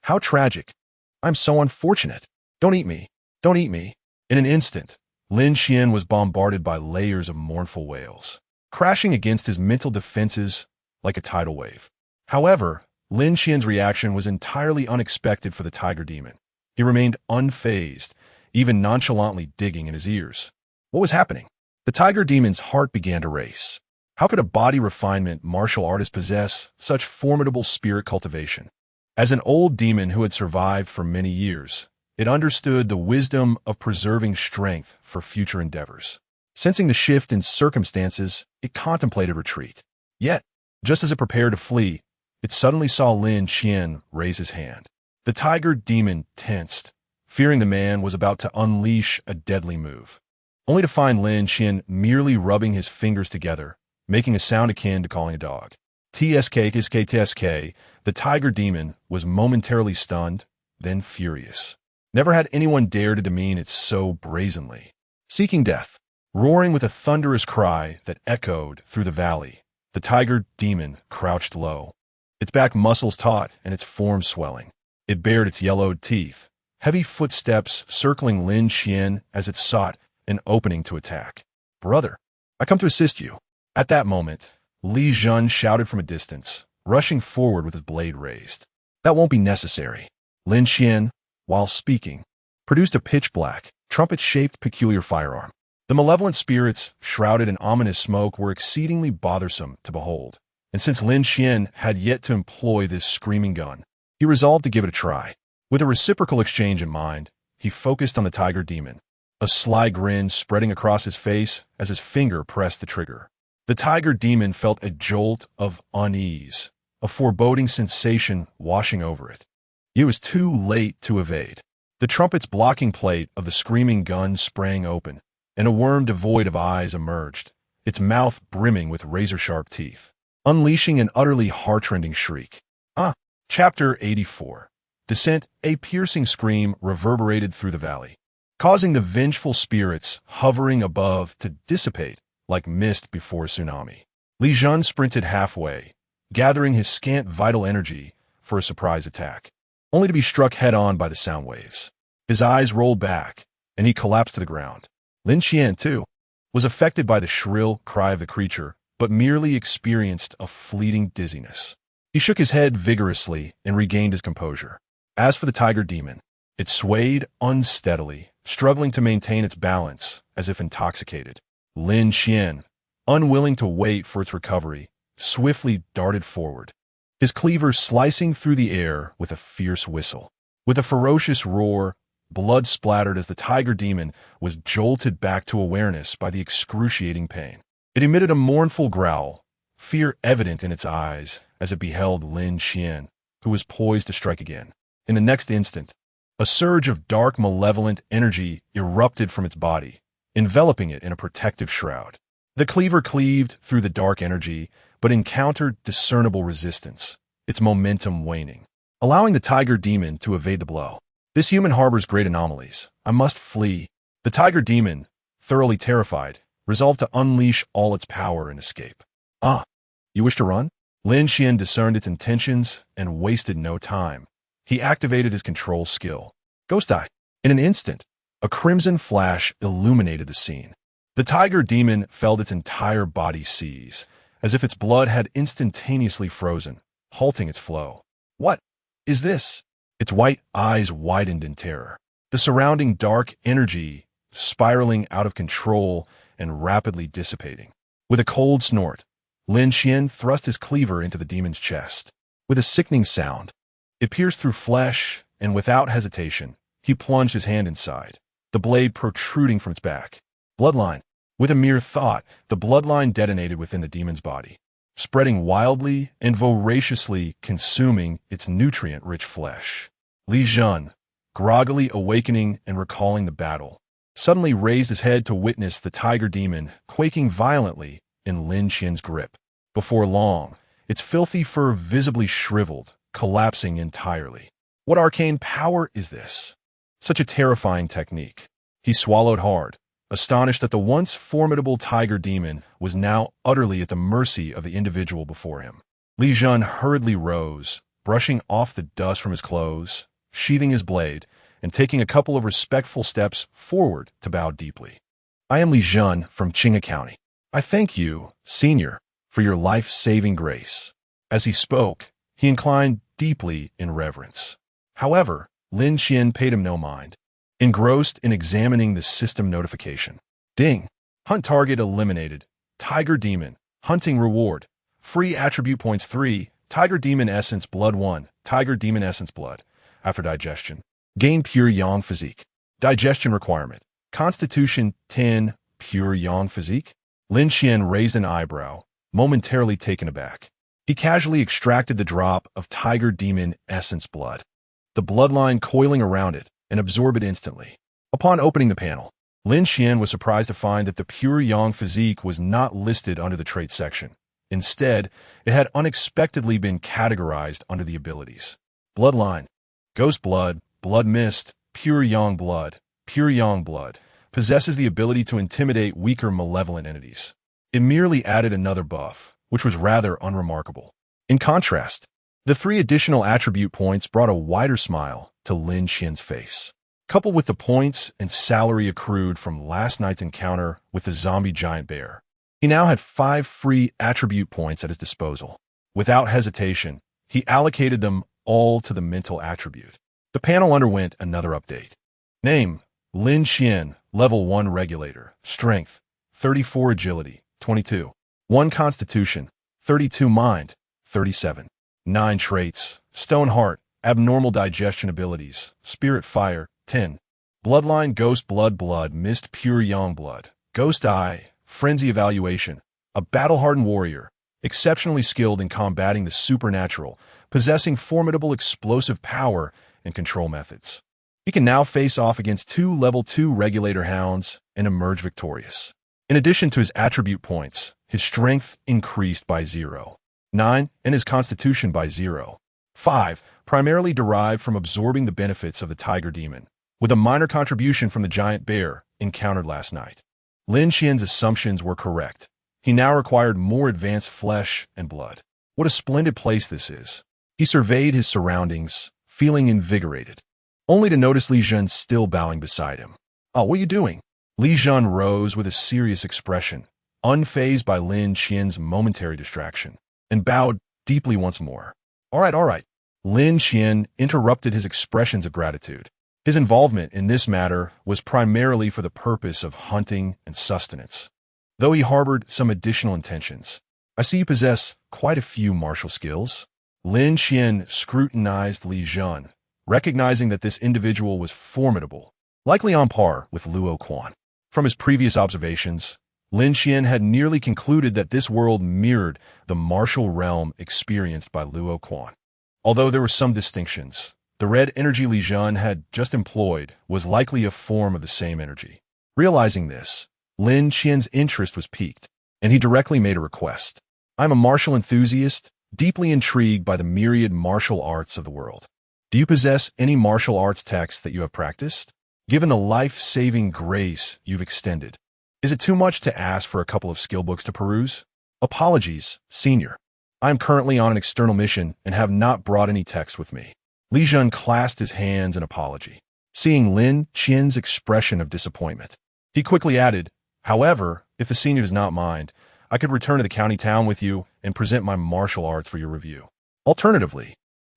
How tragic. I'm so unfortunate. Don't eat me. Don't eat me. In an instant, Lin Qian was bombarded by layers of mournful wails, crashing against his mental defenses like a tidal wave. However, Lin Qian's reaction was entirely unexpected for the tiger demon. He remained unfazed, even nonchalantly digging in his ears. What was happening? The tiger demon's heart began to race. How could a body refinement martial artist possess such formidable spirit cultivation? As an old demon who had survived for many years, it understood the wisdom of preserving strength for future endeavors. Sensing the shift in circumstances, it contemplated retreat. Yet, just as it prepared to flee, it suddenly saw Lin Qian raise his hand. The tiger demon tensed, fearing the man was about to unleash a deadly move, only to find Lin Qian merely rubbing his fingers together, making a sound akin to calling a dog. TSK, the tiger demon was momentarily stunned, then furious. Never had anyone dared to demean it so brazenly. Seeking death, roaring with a thunderous cry that echoed through the valley, the tiger demon crouched low, its back muscles taut and its form swelling. It bared its yellowed teeth, heavy footsteps circling Lin Qian as it sought an opening to attack. Brother, I come to assist you. At that moment, Li Qian shouted from a distance, rushing forward with his blade raised. That won't be necessary. Lin Qian, while speaking, produced a pitch-black, trumpet-shaped peculiar firearm. The malevolent spirits, shrouded in ominous smoke, were exceedingly bothersome to behold, and since Lin Qian had yet to employ this screaming gun, he resolved to give it a try. With a reciprocal exchange in mind, he focused on the tiger demon, a sly grin spreading across his face as his finger pressed the trigger. The tiger demon felt a jolt of unease, a foreboding sensation washing over it. It was too late to evade. The trumpet's blocking plate of the screaming gun sprang open, and a worm devoid of eyes emerged, its mouth brimming with razor-sharp teeth, unleashing an utterly heart-rending shriek. Chapter 84. Descent. A piercing scream reverberated through the valley, causing the vengeful spirits hovering above to dissipate like mist before a tsunami. Li Qian sprinted halfway, gathering his scant vital energy for a surprise attack, only to be struck head-on by the sound waves. His eyes rolled back, and he collapsed to the ground. Lin Qian, too, was affected by the shrill cry of the creature, but merely experienced a fleeting dizziness. He shook his head vigorously and regained his composure. As for the tiger demon, it swayed unsteadily, struggling to maintain its balance as if intoxicated. Lin Qian, unwilling to wait for its recovery, swiftly darted forward, his cleaver slicing through the air with a fierce whistle. With a ferocious roar, blood splattered as the tiger demon was jolted back to awareness by the excruciating pain. It emitted a mournful growl, fear evident in its eyes as it beheld Lin Qian, who was poised to strike again. In the next instant, A surge of dark, malevolent energy erupted from its body, enveloping it in a protective shroud. The cleaver cleaved through the dark energy, but encountered discernible resistance, its momentum waning, allowing the tiger demon to evade the blow. This human harbors great anomalies. I must flee. The tiger demon, thoroughly terrified, resolved to unleash all its power and escape. Ah, you wish to run? Lin Qian discerned its intentions and wasted no time. He activated his control skill. Ghost Eye. In an instant, a crimson flash illuminated the scene. The tiger demon felt its entire body seize, as if its blood had instantaneously frozen, halting its flow. What is this? Its white eyes widened in terror. The surrounding dark energy spiraling out of control and rapidly dissipating. With a cold snort, Lin Qian thrust his cleaver into the demon's chest. With a sickening sound, it pierced through flesh, and without hesitation, he plunged his hand inside, the blade protruding from its back. Bloodline. With a mere thought, the bloodline detonated within the demon's body, spreading wildly and voraciously, consuming its nutrient-rich flesh. Li Qian, groggily awakening and recalling the battle, suddenly raised his head to witness the tiger demon quaking violently in Lin Qian's grip. Before long, its filthy fur visibly shriveled, collapsing entirely. What arcane power is this? Such a terrifying technique. He swallowed hard, astonished that the once formidable tiger demon was now utterly at the mercy of the individual before him. Li Qian hurriedly rose, brushing off the dust from his clothes, sheathing his blade, and taking a couple of respectful steps forward to bow deeply. I am Li Qian from Qinga County. I thank you, Senior, for your life-saving grace. As he spoke, he inclined deeply in reverence. However, Lin Qian paid him no mind, engrossed in examining the system notification. Ding! Hunt target eliminated. Tiger Demon. Hunting reward. Free attribute points 3. Tiger Demon Essence Blood 1. Tiger Demon Essence Blood. After digestion. Gain Pure Yang Physique. Digestion requirement. Constitution 10. Pure Yang Physique. Lin Qian raised an eyebrow, momentarily taken aback. He casually extracted the drop of Tiger Demon Essence Blood, the bloodline coiling around it, and absorb it instantly. Upon opening the panel, Lin Qian was surprised to find that the Pure Yang Physique was not listed under the trait section. Instead, it had unexpectedly been categorized under the abilities. Bloodline. Ghost Blood, Blood Mist, Pure Yang Blood. Pure Yang Blood possesses the ability to intimidate weaker malevolent entities. It merely added another buff, which was rather unremarkable. In contrast, the 3 additional attribute points brought a wider smile to Lin Qian's face. Coupled with the points and salary accrued from last night's encounter with the zombie giant bear, he now had 5 free attribute points at his disposal. Without hesitation, he allocated them all to the mental attribute. The panel underwent another update. Name: Lin Qian, Level 1 Regulator. Strength: 34 Agility, 22. 1 Constitution, 32 Mind, 37. 9 Traits: Stone Heart, Abnormal Digestion Abilities, Spirit Fire, 10. Bloodline: Ghost Blood, Blood Mist, Pure Yang Blood. Ghost Eye, Frenzy Evaluation. A battle-hardened warrior, exceptionally skilled in combating the supernatural, possessing formidable explosive power and control methods. He can now face off against 2 Level 2 Regulator Hounds and emerge victorious. In addition to his attribute points, his strength increased by 0. 9, and his constitution by 0. 5, primarily derived from absorbing the benefits of the tiger demon, with a minor contribution from the giant bear encountered last night. Lin Qian's assumptions were correct. He now required more advanced flesh and blood. What a splendid place this is. He surveyed his surroundings, feeling invigorated, only to notice Li Qian still bowing beside him. Oh, what are you doing? Li Qian rose with a serious expression, unfazed by Lin Qian's momentary distraction, and bowed deeply once more. All right. Lin Qian interrupted his expressions of gratitude. His involvement in this matter was primarily for the purpose of hunting and sustenance, though he harbored some additional intentions. I see you possess quite a few martial skills. Lin Qian scrutinized Li Qian, recognizing that this individual was formidable, likely on par with Luo Quan. From his previous observations, Lin Qian had nearly concluded that this world mirrored the martial realm experienced by Luo Quan. Although there were some distinctions, The red energy Li Qian had just employed was likely a form of the same energy. Realizing this, Lin Qian's interest was piqued, and he directly made a request. I'm a martial enthusiast, deeply intrigued by the myriad martial arts of the world. Do you possess any martial arts texts that you have practiced? Given the life-saving grace you've extended, is it too much to ask for a couple of skill books to peruse? Apologies, Senior. I am currently on an external mission and have not brought any texts with me. Li Qian clasped his hands in apology, seeing Lin Qian's expression of disappointment. He quickly added, however, if the senior does not mind, I could return to the county town with you and present my martial arts for your review. Alternatively,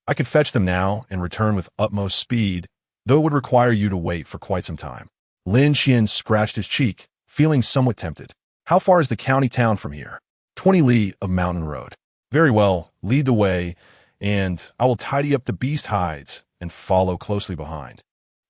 I could fetch them now and return with utmost speed, though it would require you to wait for quite some time. Lin Qian scratched his cheek, feeling somewhat tempted. How far is the county town from here? 20 li of mountain road. Very well, lead the way, and I will tidy up the beast hides and follow closely behind.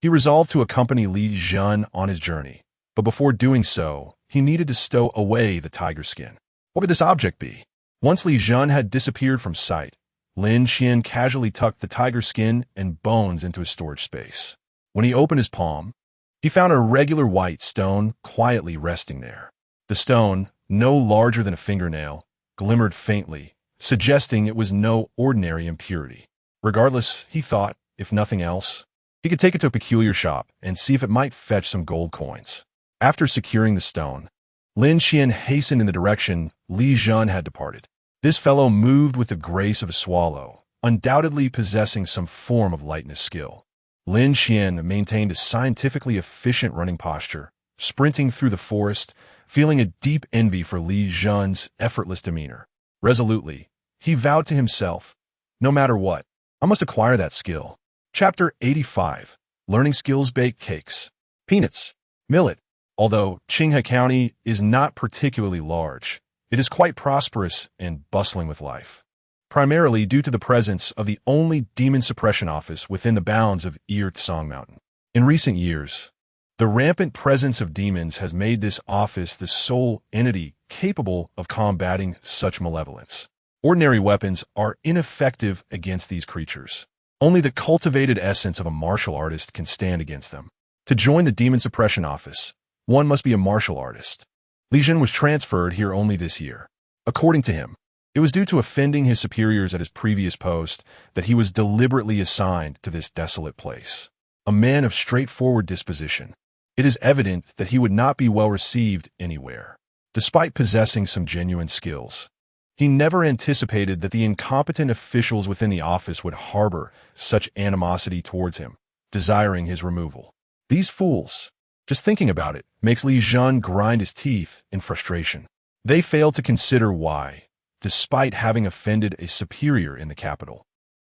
He resolved to accompany Li Qian on his journey, but before doing so, he needed to stow away the tiger skin. What would this object be? Once Li Qian had disappeared from sight, Lin Qian casually tucked the tiger skin and bones into his storage space. When he opened his palm, he found a regular white stone quietly resting there. The stone, no larger than a fingernail, glimmered faintly, suggesting it was no ordinary impurity. Regardless, he thought, if nothing else, he could take it to a peculiar shop and see if it might fetch some gold coins. After securing the stone, Lin Qian hastened in the direction Li Qian had departed. This fellow moved with the grace of a swallow, undoubtedly possessing some form of lightness skill. Lin Qian maintained a scientifically efficient running posture, sprinting through the forest, feeling a deep envy for Li Qian's effortless demeanor. Resolutely, he vowed to himself, no matter what, I must acquire that skill. Chapter 85. Learning Skills. Bake cakes. Peanuts. Millet. Although Qinghe County is not particularly large, it is quite prosperous and bustling with life, primarily due to the presence of the only demon suppression office within the bounds of Tsang Mountain. In recent years, the rampant presence of demons has made this office the sole entity capable of combating such malevolence. Ordinary weapons are ineffective against these creatures. Only the cultivated essence of a martial artist can stand against them. To join the demon suppression office, one must be a martial artist. Li Qian was transferred here only this year. According to him, it was due to offending his superiors at his previous post that he was deliberately assigned to this desolate place. A man of straightforward disposition, it is evident that he would not be well received anywhere. Despite possessing some genuine skills, he never anticipated that the incompetent officials within the office would harbor such animosity towards him, desiring his removal. These fools, just thinking about it, makes Li Qian grind his teeth in frustration. They fail to consider why, despite having offended a superior in the capital,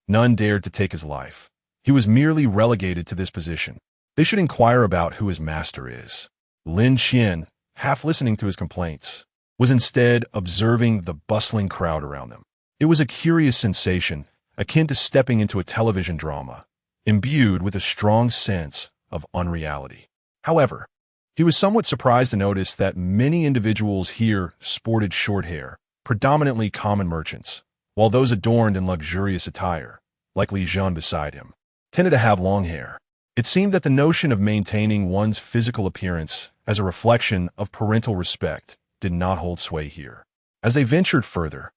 none dared to take his life. He was merely relegated to this position. They should inquire about who his master is. Lin Qian, half listening to his complaints, was instead observing the bustling crowd around them. It was a curious sensation, akin to stepping into a television drama, imbued with a strong sense of unreality. However, he was somewhat surprised to notice that many individuals here sported short hair, predominantly common merchants, while those adorned in luxurious attire, like Li Qian beside him, tended to have long hair. It seemed that the notion of maintaining one's physical appearance as a reflection of parental respect did not hold sway here. As they ventured further,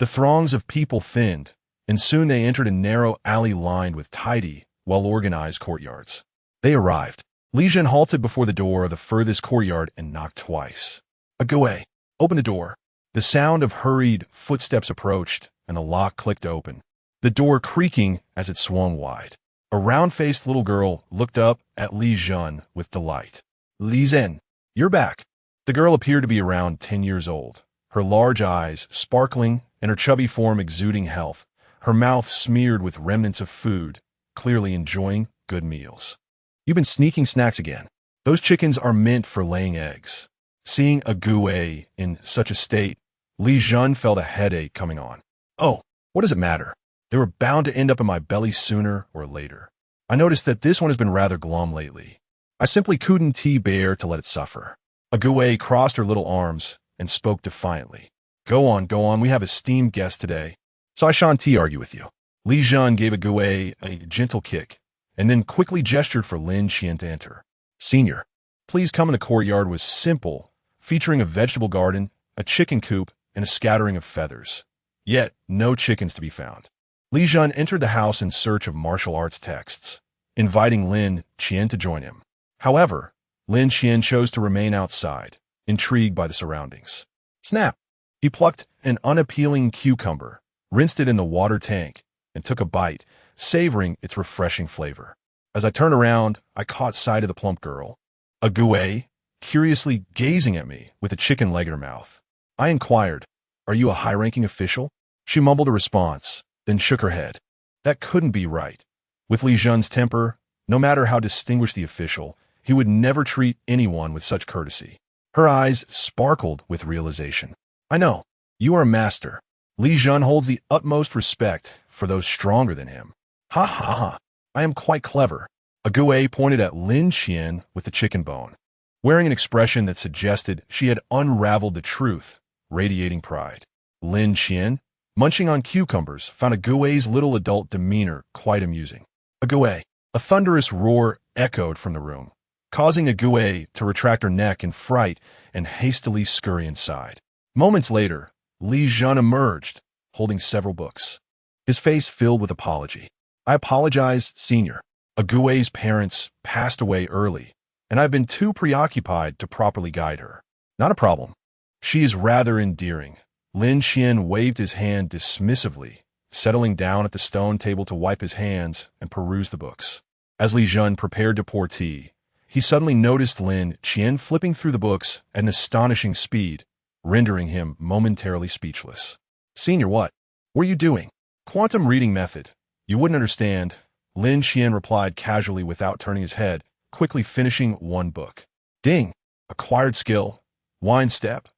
the throngs of people thinned, and soon they entered a narrow alley lined with tidy, well-organized courtyards. They arrived. Li Qian halted before the door of the furthest courtyard and knocked twice. "Agoué, open the door." The sound of hurried footsteps approached, and the lock clicked open, the door creaking as it swung wide. A round-faced little girl looked up at Li Qian with delight. "Li Qian, you're back." The girl appeared to be around 10 years old, her large eyes sparkling and her chubby form exuding health, her mouth smeared with remnants of food, clearly enjoying good meals. "You've been sneaking snacks again. Those chickens are meant for laying eggs." Seeing Agoué in such a state, Li Qian felt a headache coming on. "Oh, what does it matter? They were bound to end up in my belly sooner or later. I noticed that this one has been rather glum lately. I simply couldn't bear to let it suffer." Agoué crossed her little arms and spoke defiantly. Go on, we have esteemed guests today, so I shan't argue with you." Li Qian gave a gentle kick, and then quickly gestured for Lin Qian to enter. Senior, please come in. The courtyard was simple, featuring a vegetable garden, a chicken coop, and a scattering of feathers. Yet, no chickens to be found. Li Qian entered the house in search of martial arts texts, inviting Lin Qian to join him. However, Lin Qian chose to remain outside, intrigued by the surroundings. Snap! He plucked an unappealing cucumber, rinsed it in the water tank, and took a bite, savoring its refreshing flavor. As I turned around, I caught sight of the plump girl, a Gouet, curiously gazing at me with a chicken leg in her mouth. I inquired, "Are you a high-ranking official?" She mumbled a response, then shook her head. That couldn't be right. With Li Qian's temper, no matter how distinguished the official, he would never treat anyone with such courtesy. Her eyes sparkled with realization. I know, you are a master. Li Qian holds the utmost respect for those stronger than him. Ha ha ha, I am quite clever. A Gouet pointed at Lin Qian with the chicken bone, wearing an expression that suggested she had unraveled the truth, radiating pride. Lin Qian, munching on cucumbers, found a Gouet's little adult demeanor quite amusing. A Gouet. A thunderous roar echoed from the room, causing a Gouet to retract her neck in fright and hastily scurry inside. Moments later, Li Qian emerged, holding several books, his face filled with apology. I apologize, Senior. A Gouet's parents passed away early, and I've been too preoccupied to properly guide her. Not a problem. She is rather endearing. Lin Qian waved his hand dismissively, settling down at the stone table to wipe his hands and peruse the books. As Li Qian prepared to pour tea, he suddenly noticed Lin Qian flipping through the books at an astonishing speed, rendering him momentarily speechless. Senior, what were you doing? Quantum reading method. You wouldn't understand, Lin Qian replied casually without turning his head, quickly finishing one book. Ding! Acquired skill. Wind step.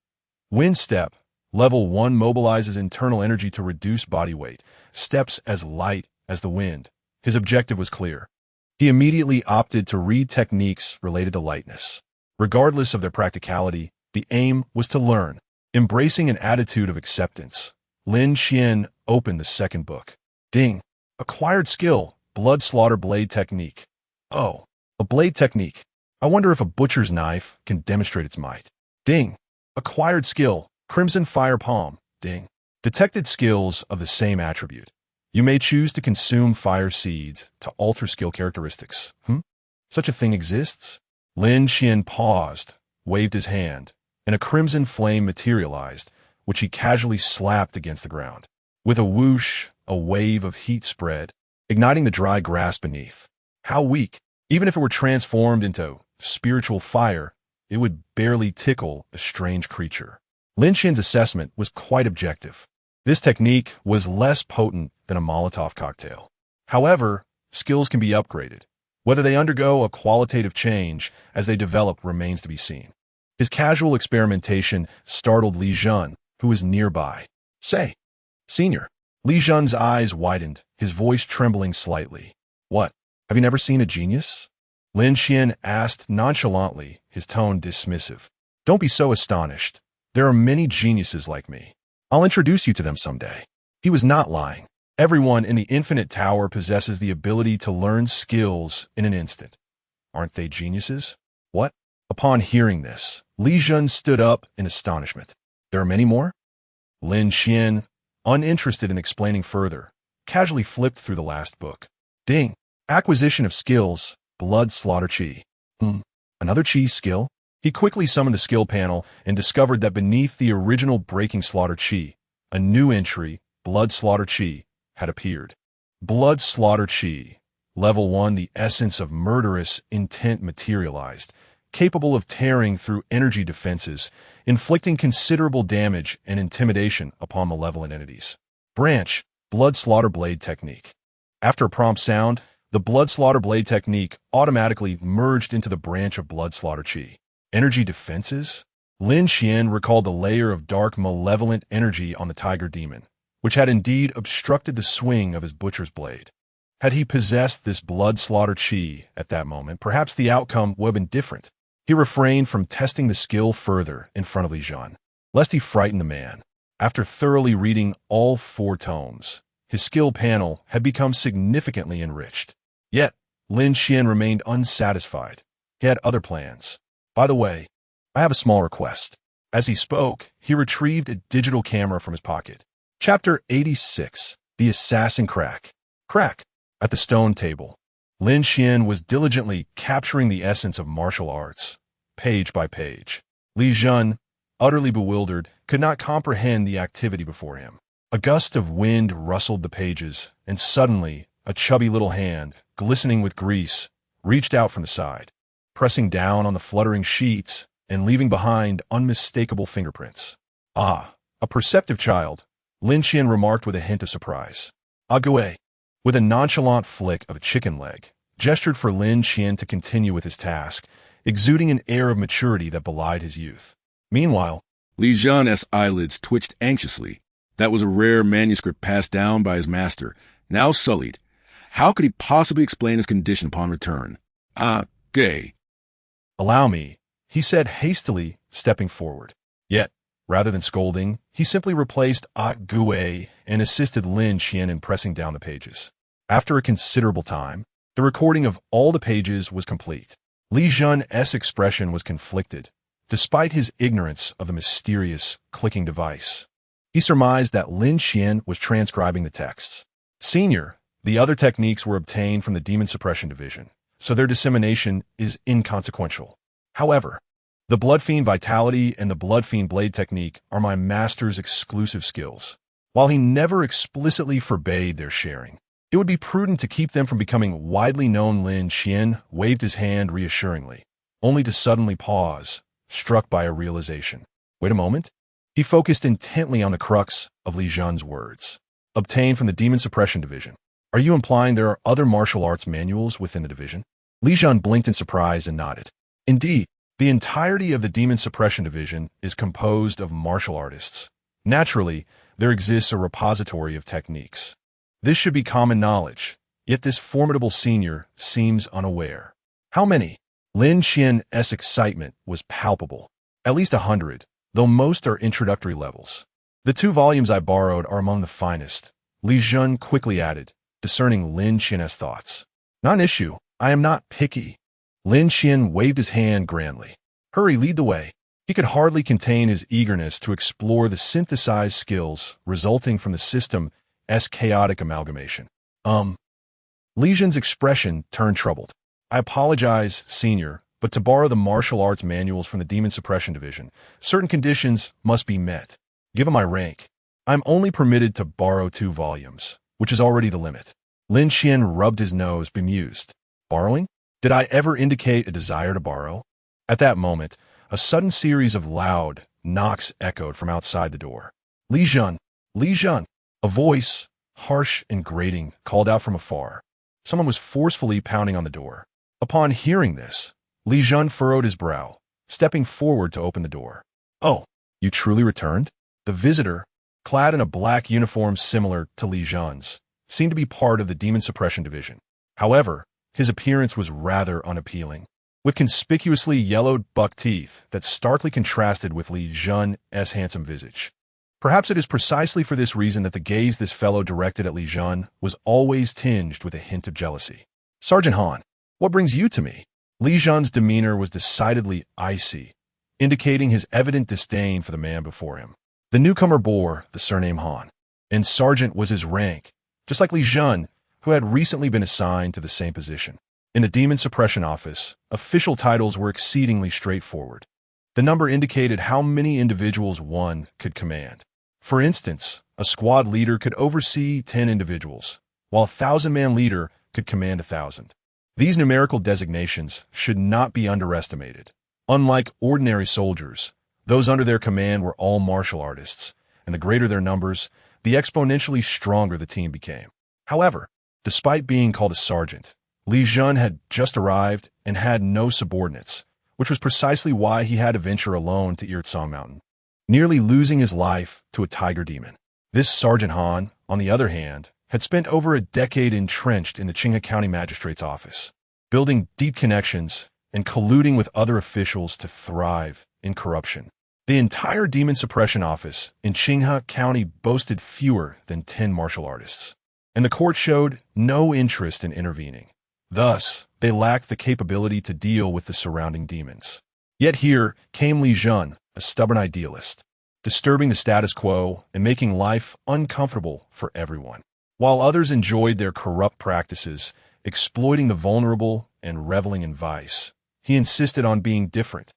Wind step. Level 1 mobilizes internal energy to reduce body weight. Steps as light as the wind. His objective was clear. He immediately opted to read techniques related to lightness. Regardless of their practicality, the aim was to learn. Embracing an attitude of acceptance, Lin Qian opened the second book. Ding! Acquired skill. Blood slaughter blade technique. Oh, a blade technique. I wonder if a butcher's knife can demonstrate its might. Ding! Acquired skill. Crimson fire palm. Ding! Detected skills of the same attribute. You may choose to consume fire seeds to alter skill characteristics. Such a thing exists? Lin Qian paused, waved his hand, and a crimson flame materialized, which he casually slapped against the ground. With a whoosh, a wave of heat spread, igniting the dry grass beneath. How weak! Even if it were transformed into spiritual fire, it would barely tickle a strange creature. Lin Qian's assessment was quite objective. This technique was less potent than a Molotov cocktail. However, skills can be upgraded. Whether they undergo a qualitative change as they develop remains to be seen. His casual experimentation startled Li Qian, who was nearby. Say, Senior. Li Qian's eyes widened, his voice trembling slightly. What? Have you never seen a genius? Lin Qian asked nonchalantly, his tone dismissive. Don't be so astonished. There are many geniuses like me. I'll introduce you to them someday. He was not lying. Everyone in the Infinite Tower possesses the ability to learn skills in an instant. Aren't they geniuses? What? Upon hearing this, Li Qian stood up in astonishment. There are many more? Lin Qian, uninterested in explaining further, casually flipped through the last book. Ding! Acquisition of skills, blood slaughter chi. Another chi skill? He quickly summoned the skill panel and discovered that beneath the original breaking slaughter chi, a new entry, blood slaughter chi, had appeared. Blood slaughter chi. Level 1, the essence of murderous intent materialized, capable of tearing through energy defenses, inflicting considerable damage and intimidation upon malevolent entities. Branch, blood slaughter blade technique. After a prompt sound, the blood slaughter blade technique automatically merged into the branch of blood slaughter chi. Energy defenses? Lin Qian recalled the layer of dark malevolent energy on the tiger demon, which had indeed obstructed the swing of his butcher's blade. Had he possessed this blood slaughter chi at that moment, perhaps the outcome would have been different. He refrained from testing the skill further in front of Li Qian, lest he frighten the man. After thoroughly reading all 4 tomes, his skill panel had become significantly enriched. Yet, Lin Qian remained unsatisfied. He had other plans. By the way, I have a small request. As he spoke, he retrieved a digital camera from his pocket. Chapter 86. The Assassin Crack. Crack. At the stone table, Lin Qian was diligently capturing the essence of martial arts, page by page. Li Jun, utterly bewildered, could not comprehend the activity before him. A gust of wind rustled the pages, and suddenly, a chubby little hand, glistening with grease, reached out from the side, pressing down on the fluttering sheets and leaving behind unmistakable fingerprints. Ah, a perceptive child, Lin Qian remarked with a hint of surprise. Ague, with a nonchalant flick of a chicken leg, gestured for Lin Qian to continue with his task, exuding an air of maturity that belied his youth. Meanwhile, Li Jian's eyelids twitched anxiously. That was a rare manuscript passed down by his master, now sullied. How could he possibly explain his condition upon return? Gay. Allow me, he said hastily, stepping forward. Yet, rather than scolding, he simply replaced Gue and assisted Lin Qian in pressing down the pages. After a considerable time, the recording of all the pages was complete. Li Jun's expression was conflicted, despite his ignorance of the mysterious clicking device. He surmised that Lin Qian was transcribing the texts. Senior, the other techniques were obtained from the Demon Suppression Division, so their dissemination is inconsequential. However, the Blood Fiend Vitality and the Blood Fiend Blade technique are my master's exclusive skills. While he never explicitly forbade their sharing, it would be prudent to keep them from becoming widely known. Lin Qian waved his hand reassuringly, only to suddenly pause, struck by a realization. Wait a moment. He focused intently on the crux of Li Jun's words. Obtained from the Demon Suppression Division. Are you implying there are other martial arts manuals within the division? Li Jun blinked in surprise and nodded. Indeed, the entirety of the Demon Suppression Division is composed of martial artists. Naturally, there exists a repository of techniques. This should be common knowledge, yet this formidable senior seems unaware. How many? Lin Qian's excitement was palpable. At least 100, though most are introductory levels. The 2 volumes I borrowed are among the finest, Li Jun quickly added, discerning Lin Qian's thoughts. Not an issue. I am not picky. Lin Qian waved his hand grandly. Hurry, lead the way. He could hardly contain his eagerness to explore the synthesized skills resulting from the system's chaotic amalgamation. Li Jun's expression turned troubled. I apologize, Senior, but to borrow the martial arts manuals from the Demon Suppression Division, certain conditions must be met. Given my rank, I'm only permitted to borrow 2 volumes, which is already the limit. Lin Qian rubbed his nose, bemused. Borrowing? Did I ever indicate a desire to borrow? At that moment, a sudden series of loud knocks echoed from outside the door. Li Jun! Li Jun! A voice, harsh and grating, called out from afar. Someone was forcefully pounding on the door. Upon hearing this, Li Jun furrowed his brow, stepping forward to open the door. Oh, you truly returned? The visitor, clad in a black uniform similar to Li Jun's, seemed to be part of the Demon Suppression Division. However, his appearance was rather unappealing, with conspicuously yellowed buck teeth that starkly contrasted with Li Jun's handsome visage. Perhaps it is precisely for this reason that the gaze this fellow directed at Li Jun was always tinged with a hint of jealousy. Sergeant Han, what brings you to me? Li Jun's demeanor was decidedly icy, indicating his evident disdain for the man before him. The newcomer bore the surname Han, and Sergeant was his rank, just like Li Jun, who had recently been assigned to the same position. In the Demon Suppression Office, official titles were exceedingly straightforward. The number indicated how many individuals one could command. For instance, a squad leader could oversee 10 individuals, while a 1,000-man leader could command 1,000. These numerical designations should not be underestimated. Unlike ordinary soldiers, those under their command were all martial artists, and the greater their numbers, the exponentially stronger the team became. However, despite being called a sergeant, Li Jun had just arrived and had no subordinates, which was precisely why he had to venture alone to Irtsong Mountain, nearly losing his life to a tiger demon. This Sergeant Han, on the other hand, had spent over a decade entrenched in the Qinghe County Magistrate's office, building deep connections and colluding with other officials to thrive in corruption. The entire demon suppression office in Qinghe County boasted fewer than 10 martial artists, and the court showed no interest in intervening. Thus, they lacked the capability to deal with the surrounding demons. Yet here came Lin Qian, a stubborn idealist, disturbing the status quo and making life uncomfortable for everyone. While others enjoyed their corrupt practices, exploiting the vulnerable and reveling in vice, he insisted on being different,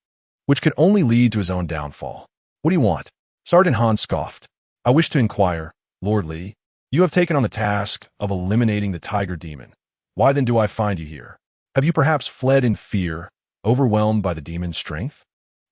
which could only lead to his own downfall. What do you want? Sergeant Han scoffed. I wish to inquire, Lord Li. You have taken on the task of eliminating the tiger demon. Why then do I find you here? Have you perhaps fled in fear, overwhelmed by the demon's strength?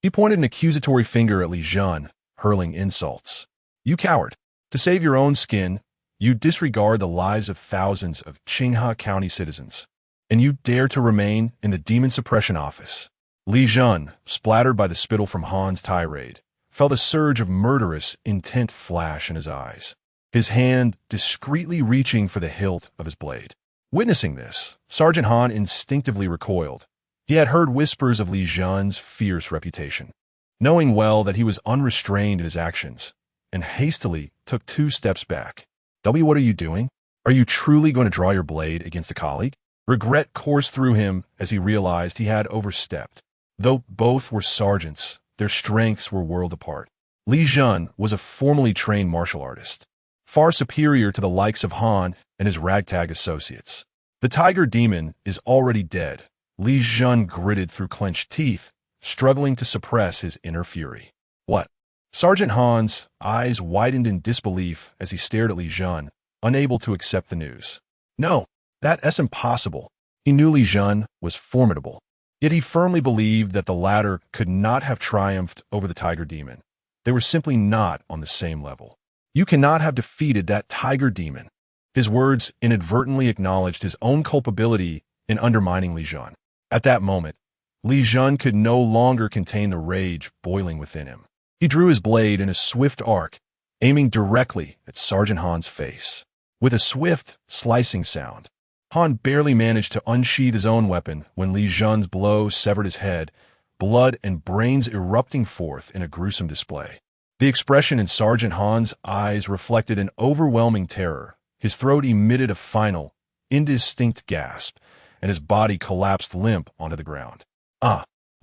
He pointed an accusatory finger at Lin Qian, hurling insults. You coward! To save your own skin, you disregard the lives of thousands of Qinghe County citizens, and you dare to remain in the demon suppression office. Lin Qian, splattered by the spittle from Han's tirade, felt a surge of murderous intent flash in his eyes, his hand discreetly reaching for the hilt of his blade. Witnessing this, Sergeant Han instinctively recoiled. He had heard whispers of Lin Qian's fierce reputation, knowing well that he was unrestrained in his actions, and hastily took 2 steps back. What are you doing? Are you truly going to draw your blade against a colleague? Regret coursed through him as he realized he had overstepped. Though both were sergeants, their strengths were worlds apart. Lin Qian was a formally trained martial artist, far superior to the likes of Han and his ragtag associates. The tiger demon is already dead. Lin Qian gritted through clenched teeth, struggling to suppress his inner fury. What? Sergeant Han's eyes widened in disbelief as he stared at Lin Qian, unable to accept the news. No, that's impossible. He knew Lin Qian was formidable, yet he firmly believed that the latter could not have triumphed over the tiger demon. They were simply not on the same level. You cannot have defeated that tiger demon. His words inadvertently acknowledged his own culpability in undermining Lin Qian. At that moment, Lin Qian could no longer contain the rage boiling within him. He drew his blade in a swift arc, aiming directly at Sergeant Han's face. With a swift, slicing sound, Han barely managed to unsheath his own weapon when Lin Qian's blow severed his head, blood and brains erupting forth in a gruesome display. The expression in Sergeant Han's eyes reflected an overwhelming terror. His throat emitted a final, indistinct gasp, and his body collapsed limp onto the ground.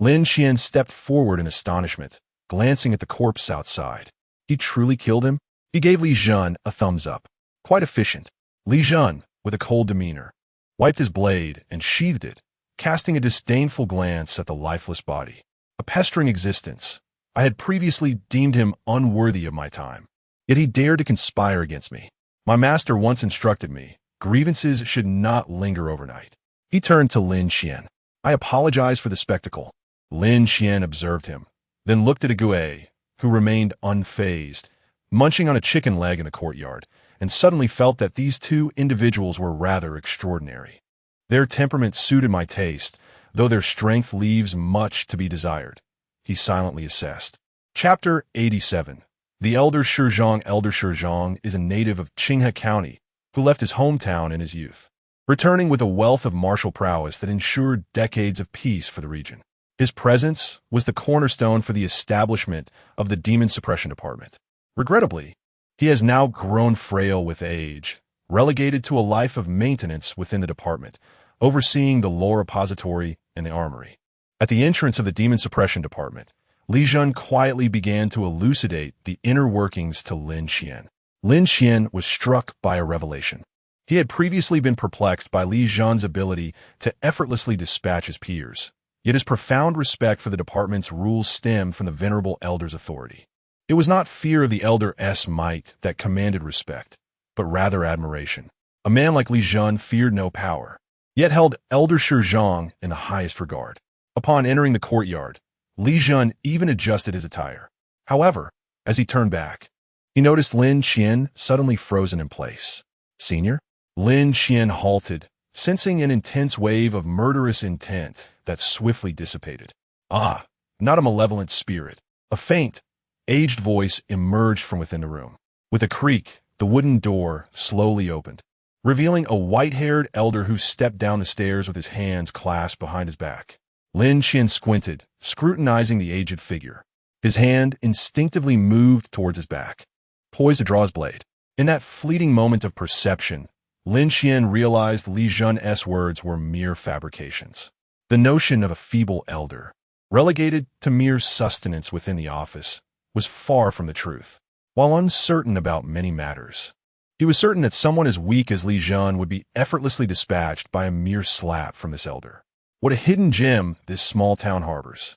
Lin Qian stepped forward in astonishment, glancing at the corpse outside. He truly killed him? He gave Lin Qian a thumbs up. Quite efficient. Lin Qian, with a cold demeanor, wiped his blade and sheathed it, casting a disdainful glance at the lifeless body. A pestering existence. I had previously deemed him unworthy of my time, yet he dared to conspire against me. My master once instructed me, grievances should not linger overnight. He turned to Lin Qian. I apologize for the spectacle. Lin Qian observed him, then looked at a Gue, who remained unfazed, munching on a chicken leg in the courtyard, and suddenly felt that these 2 individuals were rather extraordinary. Their temperament suited my taste, though their strength leaves much to be desired, he silently assessed. Chapter 87. The Elder Shizhong. Elder Shizhong is a native of Qinghe County who left his hometown in his youth, returning with a wealth of martial prowess that ensured decades of peace for the region. His presence was the cornerstone for the establishment of the Demon Suppression Department. Regrettably, he has now grown frail with age, relegated to a life of maintenance within the department, overseeing the lore repository and the armory. At the entrance of the Demon Suppression Department, Lin Qian quietly began to elucidate the inner workings to Lin Qian. Lin Qian was struck by a revelation. He had previously been perplexed by Lin Qian's ability to effortlessly dispatch his peers, yet his profound respect for the department's rules stemmed from the venerable elder's authority. It was not fear of the elder's might that commanded respect, but rather admiration. A man like Lin Qian feared no power, yet held Elder Shizhong in the highest regard. Upon entering the courtyard, Lin Qian even adjusted his attire. However, as he turned back, he noticed Lin Qian suddenly frozen in place. Senior? Lin Qian halted, sensing an intense wave of murderous intent that swiftly dissipated. Not a malevolent spirit. A faint, aged voice emerged from within the room. With a creak, the wooden door slowly opened, revealing a white-haired elder who stepped down the stairs with his hands clasped behind his back. Lin Qian squinted, scrutinizing the aged figure. His hand instinctively moved towards his back, poised to draw his blade. In that fleeting moment of perception, Lin Qian realized Li Jun's words were mere fabrications. The notion of a feeble elder, relegated to mere sustenance within the office, was far from the truth. While uncertain about many matters, he was certain that someone as weak as Li Jun would be effortlessly dispatched by a mere slap from this elder. What a hidden gem this small town harbors.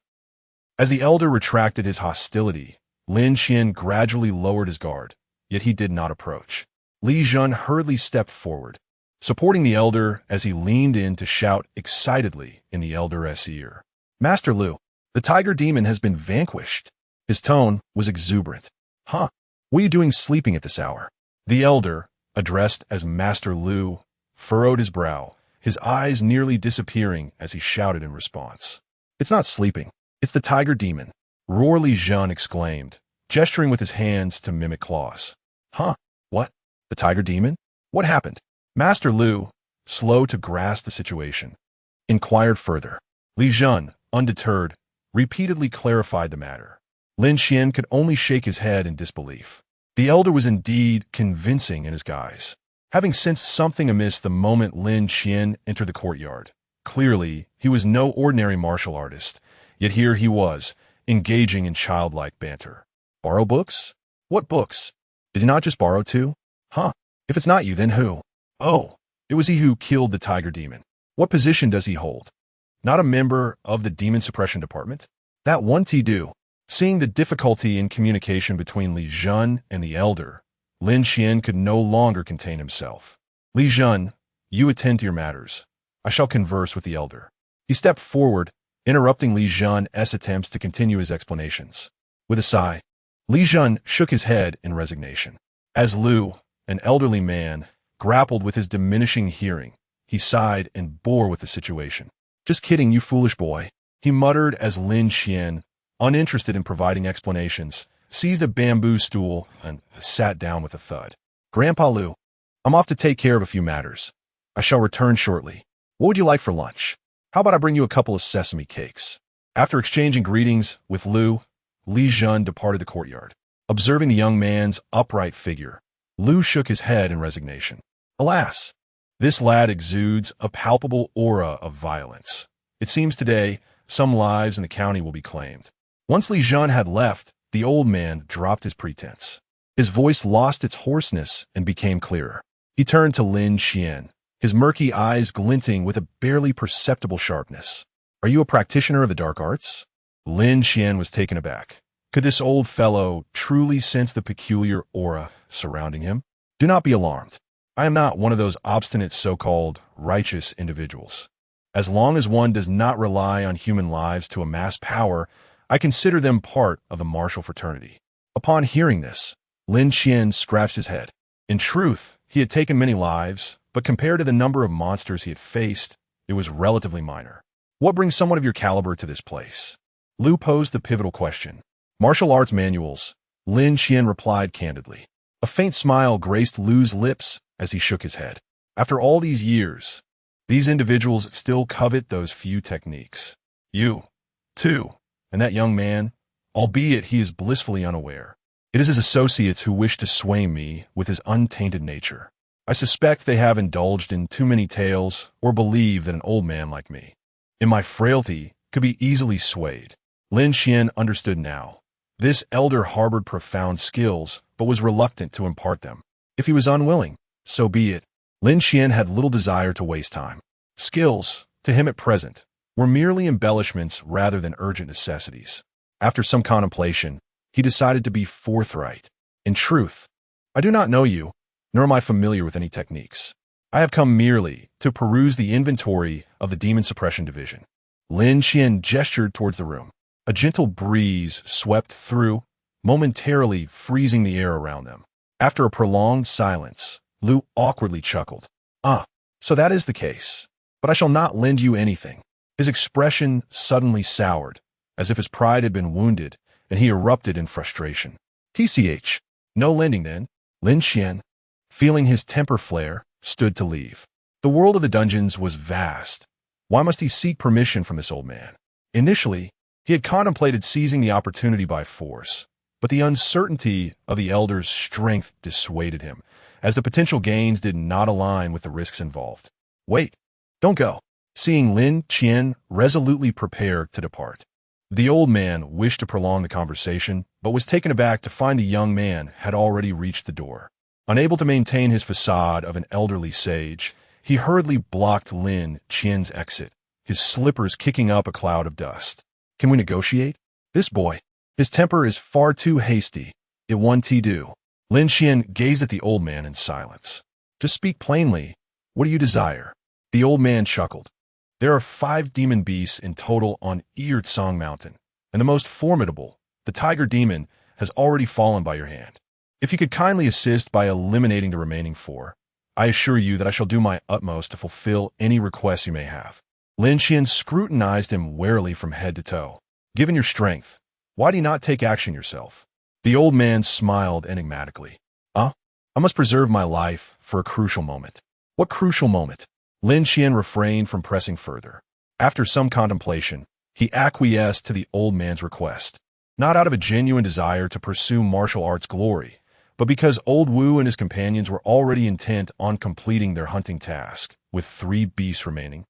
As the elder retracted his hostility, Lin Qian gradually lowered his guard, yet he did not approach. Li Jun hurriedly stepped forward, supporting the elder as he leaned in to shout excitedly in the elder's ear. "Master Lu, the tiger demon has been vanquished." His tone was exuberant. "Huh? What are you doing sleeping at this hour?" The elder, addressed as Master Lu, furrowed his brow, his eyes nearly disappearing as he shouted in response. "It's not sleeping. It's the tiger demon," Roar Li Jun exclaimed, gesturing with his hands to mimic claws. "Huh? What? The tiger demon? What happened?" Master Lu, slow to grasp the situation, inquired further. Li Jun, undeterred, repeatedly clarified the matter. Lin Qian could only shake his head in disbelief. The elder was indeed convincing in his guise. Having sensed something amiss the moment Lin Qian entered the courtyard, clearly he was no ordinary martial artist, yet here he was, engaging in childlike banter. "Borrow books? What books? Did you not just borrow two? Huh? If it's not you, then who?" "Oh, it was he who killed the tiger demon. What position does he hold? Not a member of the demon suppression department? That won't he do?" Seeing the difficulty in communication between Li Jun and the elder, Lin Qian could no longer contain himself. "Li Jun, you attend to your matters. I shall converse with the elder." He stepped forward, interrupting Li Jun's attempts to continue his explanations. With a sigh, Li Jun shook his head in resignation. As Lu, an elderly man, grappled with his diminishing hearing, he sighed and bore with the situation. "Just kidding, you foolish boy," he muttered as Lin Qian, uninterested in providing explanations, seized a bamboo stool and sat down with a thud. "Grandpa Lu, I'm off to take care of a few matters. I shall return shortly. What would you like for lunch? How about I bring you a couple of sesame cakes?" After exchanging greetings with Lu, Li Jun departed the courtyard. Observing the young man's upright figure, Lu shook his head in resignation. Alas, this lad exudes a palpable aura of violence. It seems today some lives in the county will be claimed. Once Li Jun had left, the old man dropped his pretense. His voice lost its hoarseness and became clearer. He turned to Lin Qian, his murky eyes glinting with a barely perceptible sharpness. "Are you a practitioner of the dark arts?" Lin Qian was taken aback. Could this old fellow truly sense the peculiar aura surrounding him? "Do not be alarmed. I am not one of those obstinate so-called righteous individuals. As long as one does not rely on human lives to amass power, I consider them part of the martial fraternity." Upon hearing this, Lin Qian scratched his head. In truth, he had taken many lives, but compared to the number of monsters he had faced, it was relatively minor. "What brings someone of your caliber to this place?" Lu posed the pivotal question. "Martial arts manuals," Lin Qian replied candidly. A faint smile graced Lu's lips as he shook his head. After all these years, these individuals still covet those few techniques. You, too, and that young man, albeit he is blissfully unaware. It is his associates who wish to sway me with his untainted nature. I suspect they have indulged in too many tales or believe that an old man like me, in my frailty, could be easily swayed. Lin Qian understood now. This elder harbored profound skills, but was reluctant to impart them. If he was unwilling, so be it. Lin Qian had little desire to waste time. Skills, to him at present, were merely embellishments rather than urgent necessities. After some contemplation, he decided to be forthright. "In truth, I do not know you, nor am I familiar with any techniques. I have come merely to peruse the inventory of the Demon Suppression Division." Lin Qian gestured towards the room. A gentle breeze swept through, momentarily freezing the air around them. After a prolonged silence, Lu awkwardly chuckled. "Ah, so that is the case. But I shall not lend you anything." His expression suddenly soured, as if his pride had been wounded, and he erupted in frustration. "TCH, no lending then?" Lin Qian, feeling his temper flare, stood to leave. The world of the dungeons was vast. Why must he seek permission from this old man? Initially, He had contemplated seizing the opportunity by force, but the uncertainty of the elder's strength dissuaded him, as the potential gains did not align with the risks involved. Wait, don't go. Seeing Lin Qian resolutely prepare to depart. The old man wished to prolong the conversation, but was taken aback to find the young man had already reached the door. Unable to maintain his facade of an elderly sage, he hurriedly blocked Lin Qian's exit, his slippers kicking up a cloud of dust. Can we negotiate? This boy, his temper is far too hasty. It won't do. Lin Qian gazed at the old man in silence. To speak plainly, what do you desire? The old man chuckled. There are 5 demon beasts in total on Song Mountain, and the most formidable, the tiger demon, has already fallen by your hand. If you could kindly assist by eliminating the remaining 4, I assure you that I shall do my utmost to fulfill any requests you may have. Lin Qian scrutinized him warily from head to toe. Given your strength, why do you not take action yourself? The old man smiled enigmatically. I must preserve my life for a crucial moment. What crucial moment? Lin Qian refrained from pressing further. After some contemplation, he acquiesced to the old man's request, not out of a genuine desire to pursue martial arts glory, but because old Wu and his companions were already intent on completing their hunting task, with 3 beasts remaining,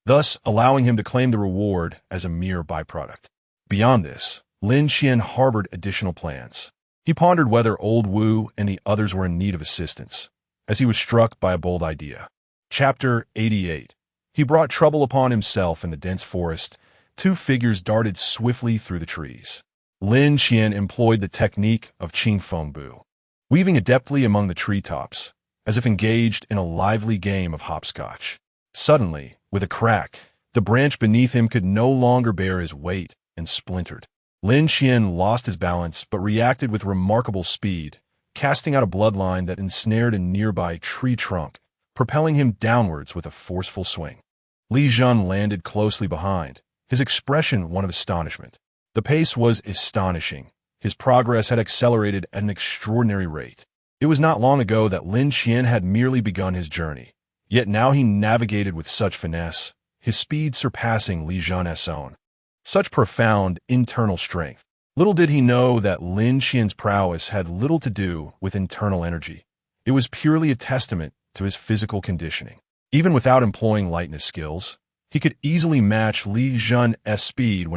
thus allowing him to claim the reward as a mere byproduct. Beyond this, Lin Qian harbored additional plans. He pondered whether old Wu and the others were in need of assistance, as he was struck by a bold idea. Chapter 88. He brought trouble upon himself in the dense forest. 2 figures darted swiftly through the trees. Lin Qian employed the technique of Qingfeng Bu, weaving adeptly among the treetops, as if engaged in a lively game of hopscotch. Suddenly, with a crack, the branch beneath him could no longer bear his weight and splintered. Lin Qian lost his balance but reacted with remarkable speed, casting out a bloodline that ensnared a nearby tree trunk, propelling him downwards with a forceful swing. Li Zhen landed closely behind, his expression one of astonishment. The pace was astonishing. His progress had accelerated at an extraordinary rate. It was not long ago that Lin Qian had merely begun his journey, yet now he navigated with such finesse, his speed surpassing Li Zhen's own. Such profound internal strength. Little did he know that Lin Qian's prowess had little to do with internal energy. It was purely a testament to his physical conditioning. Even without employing lightness skills, he could easily match Li Zhen's speed when he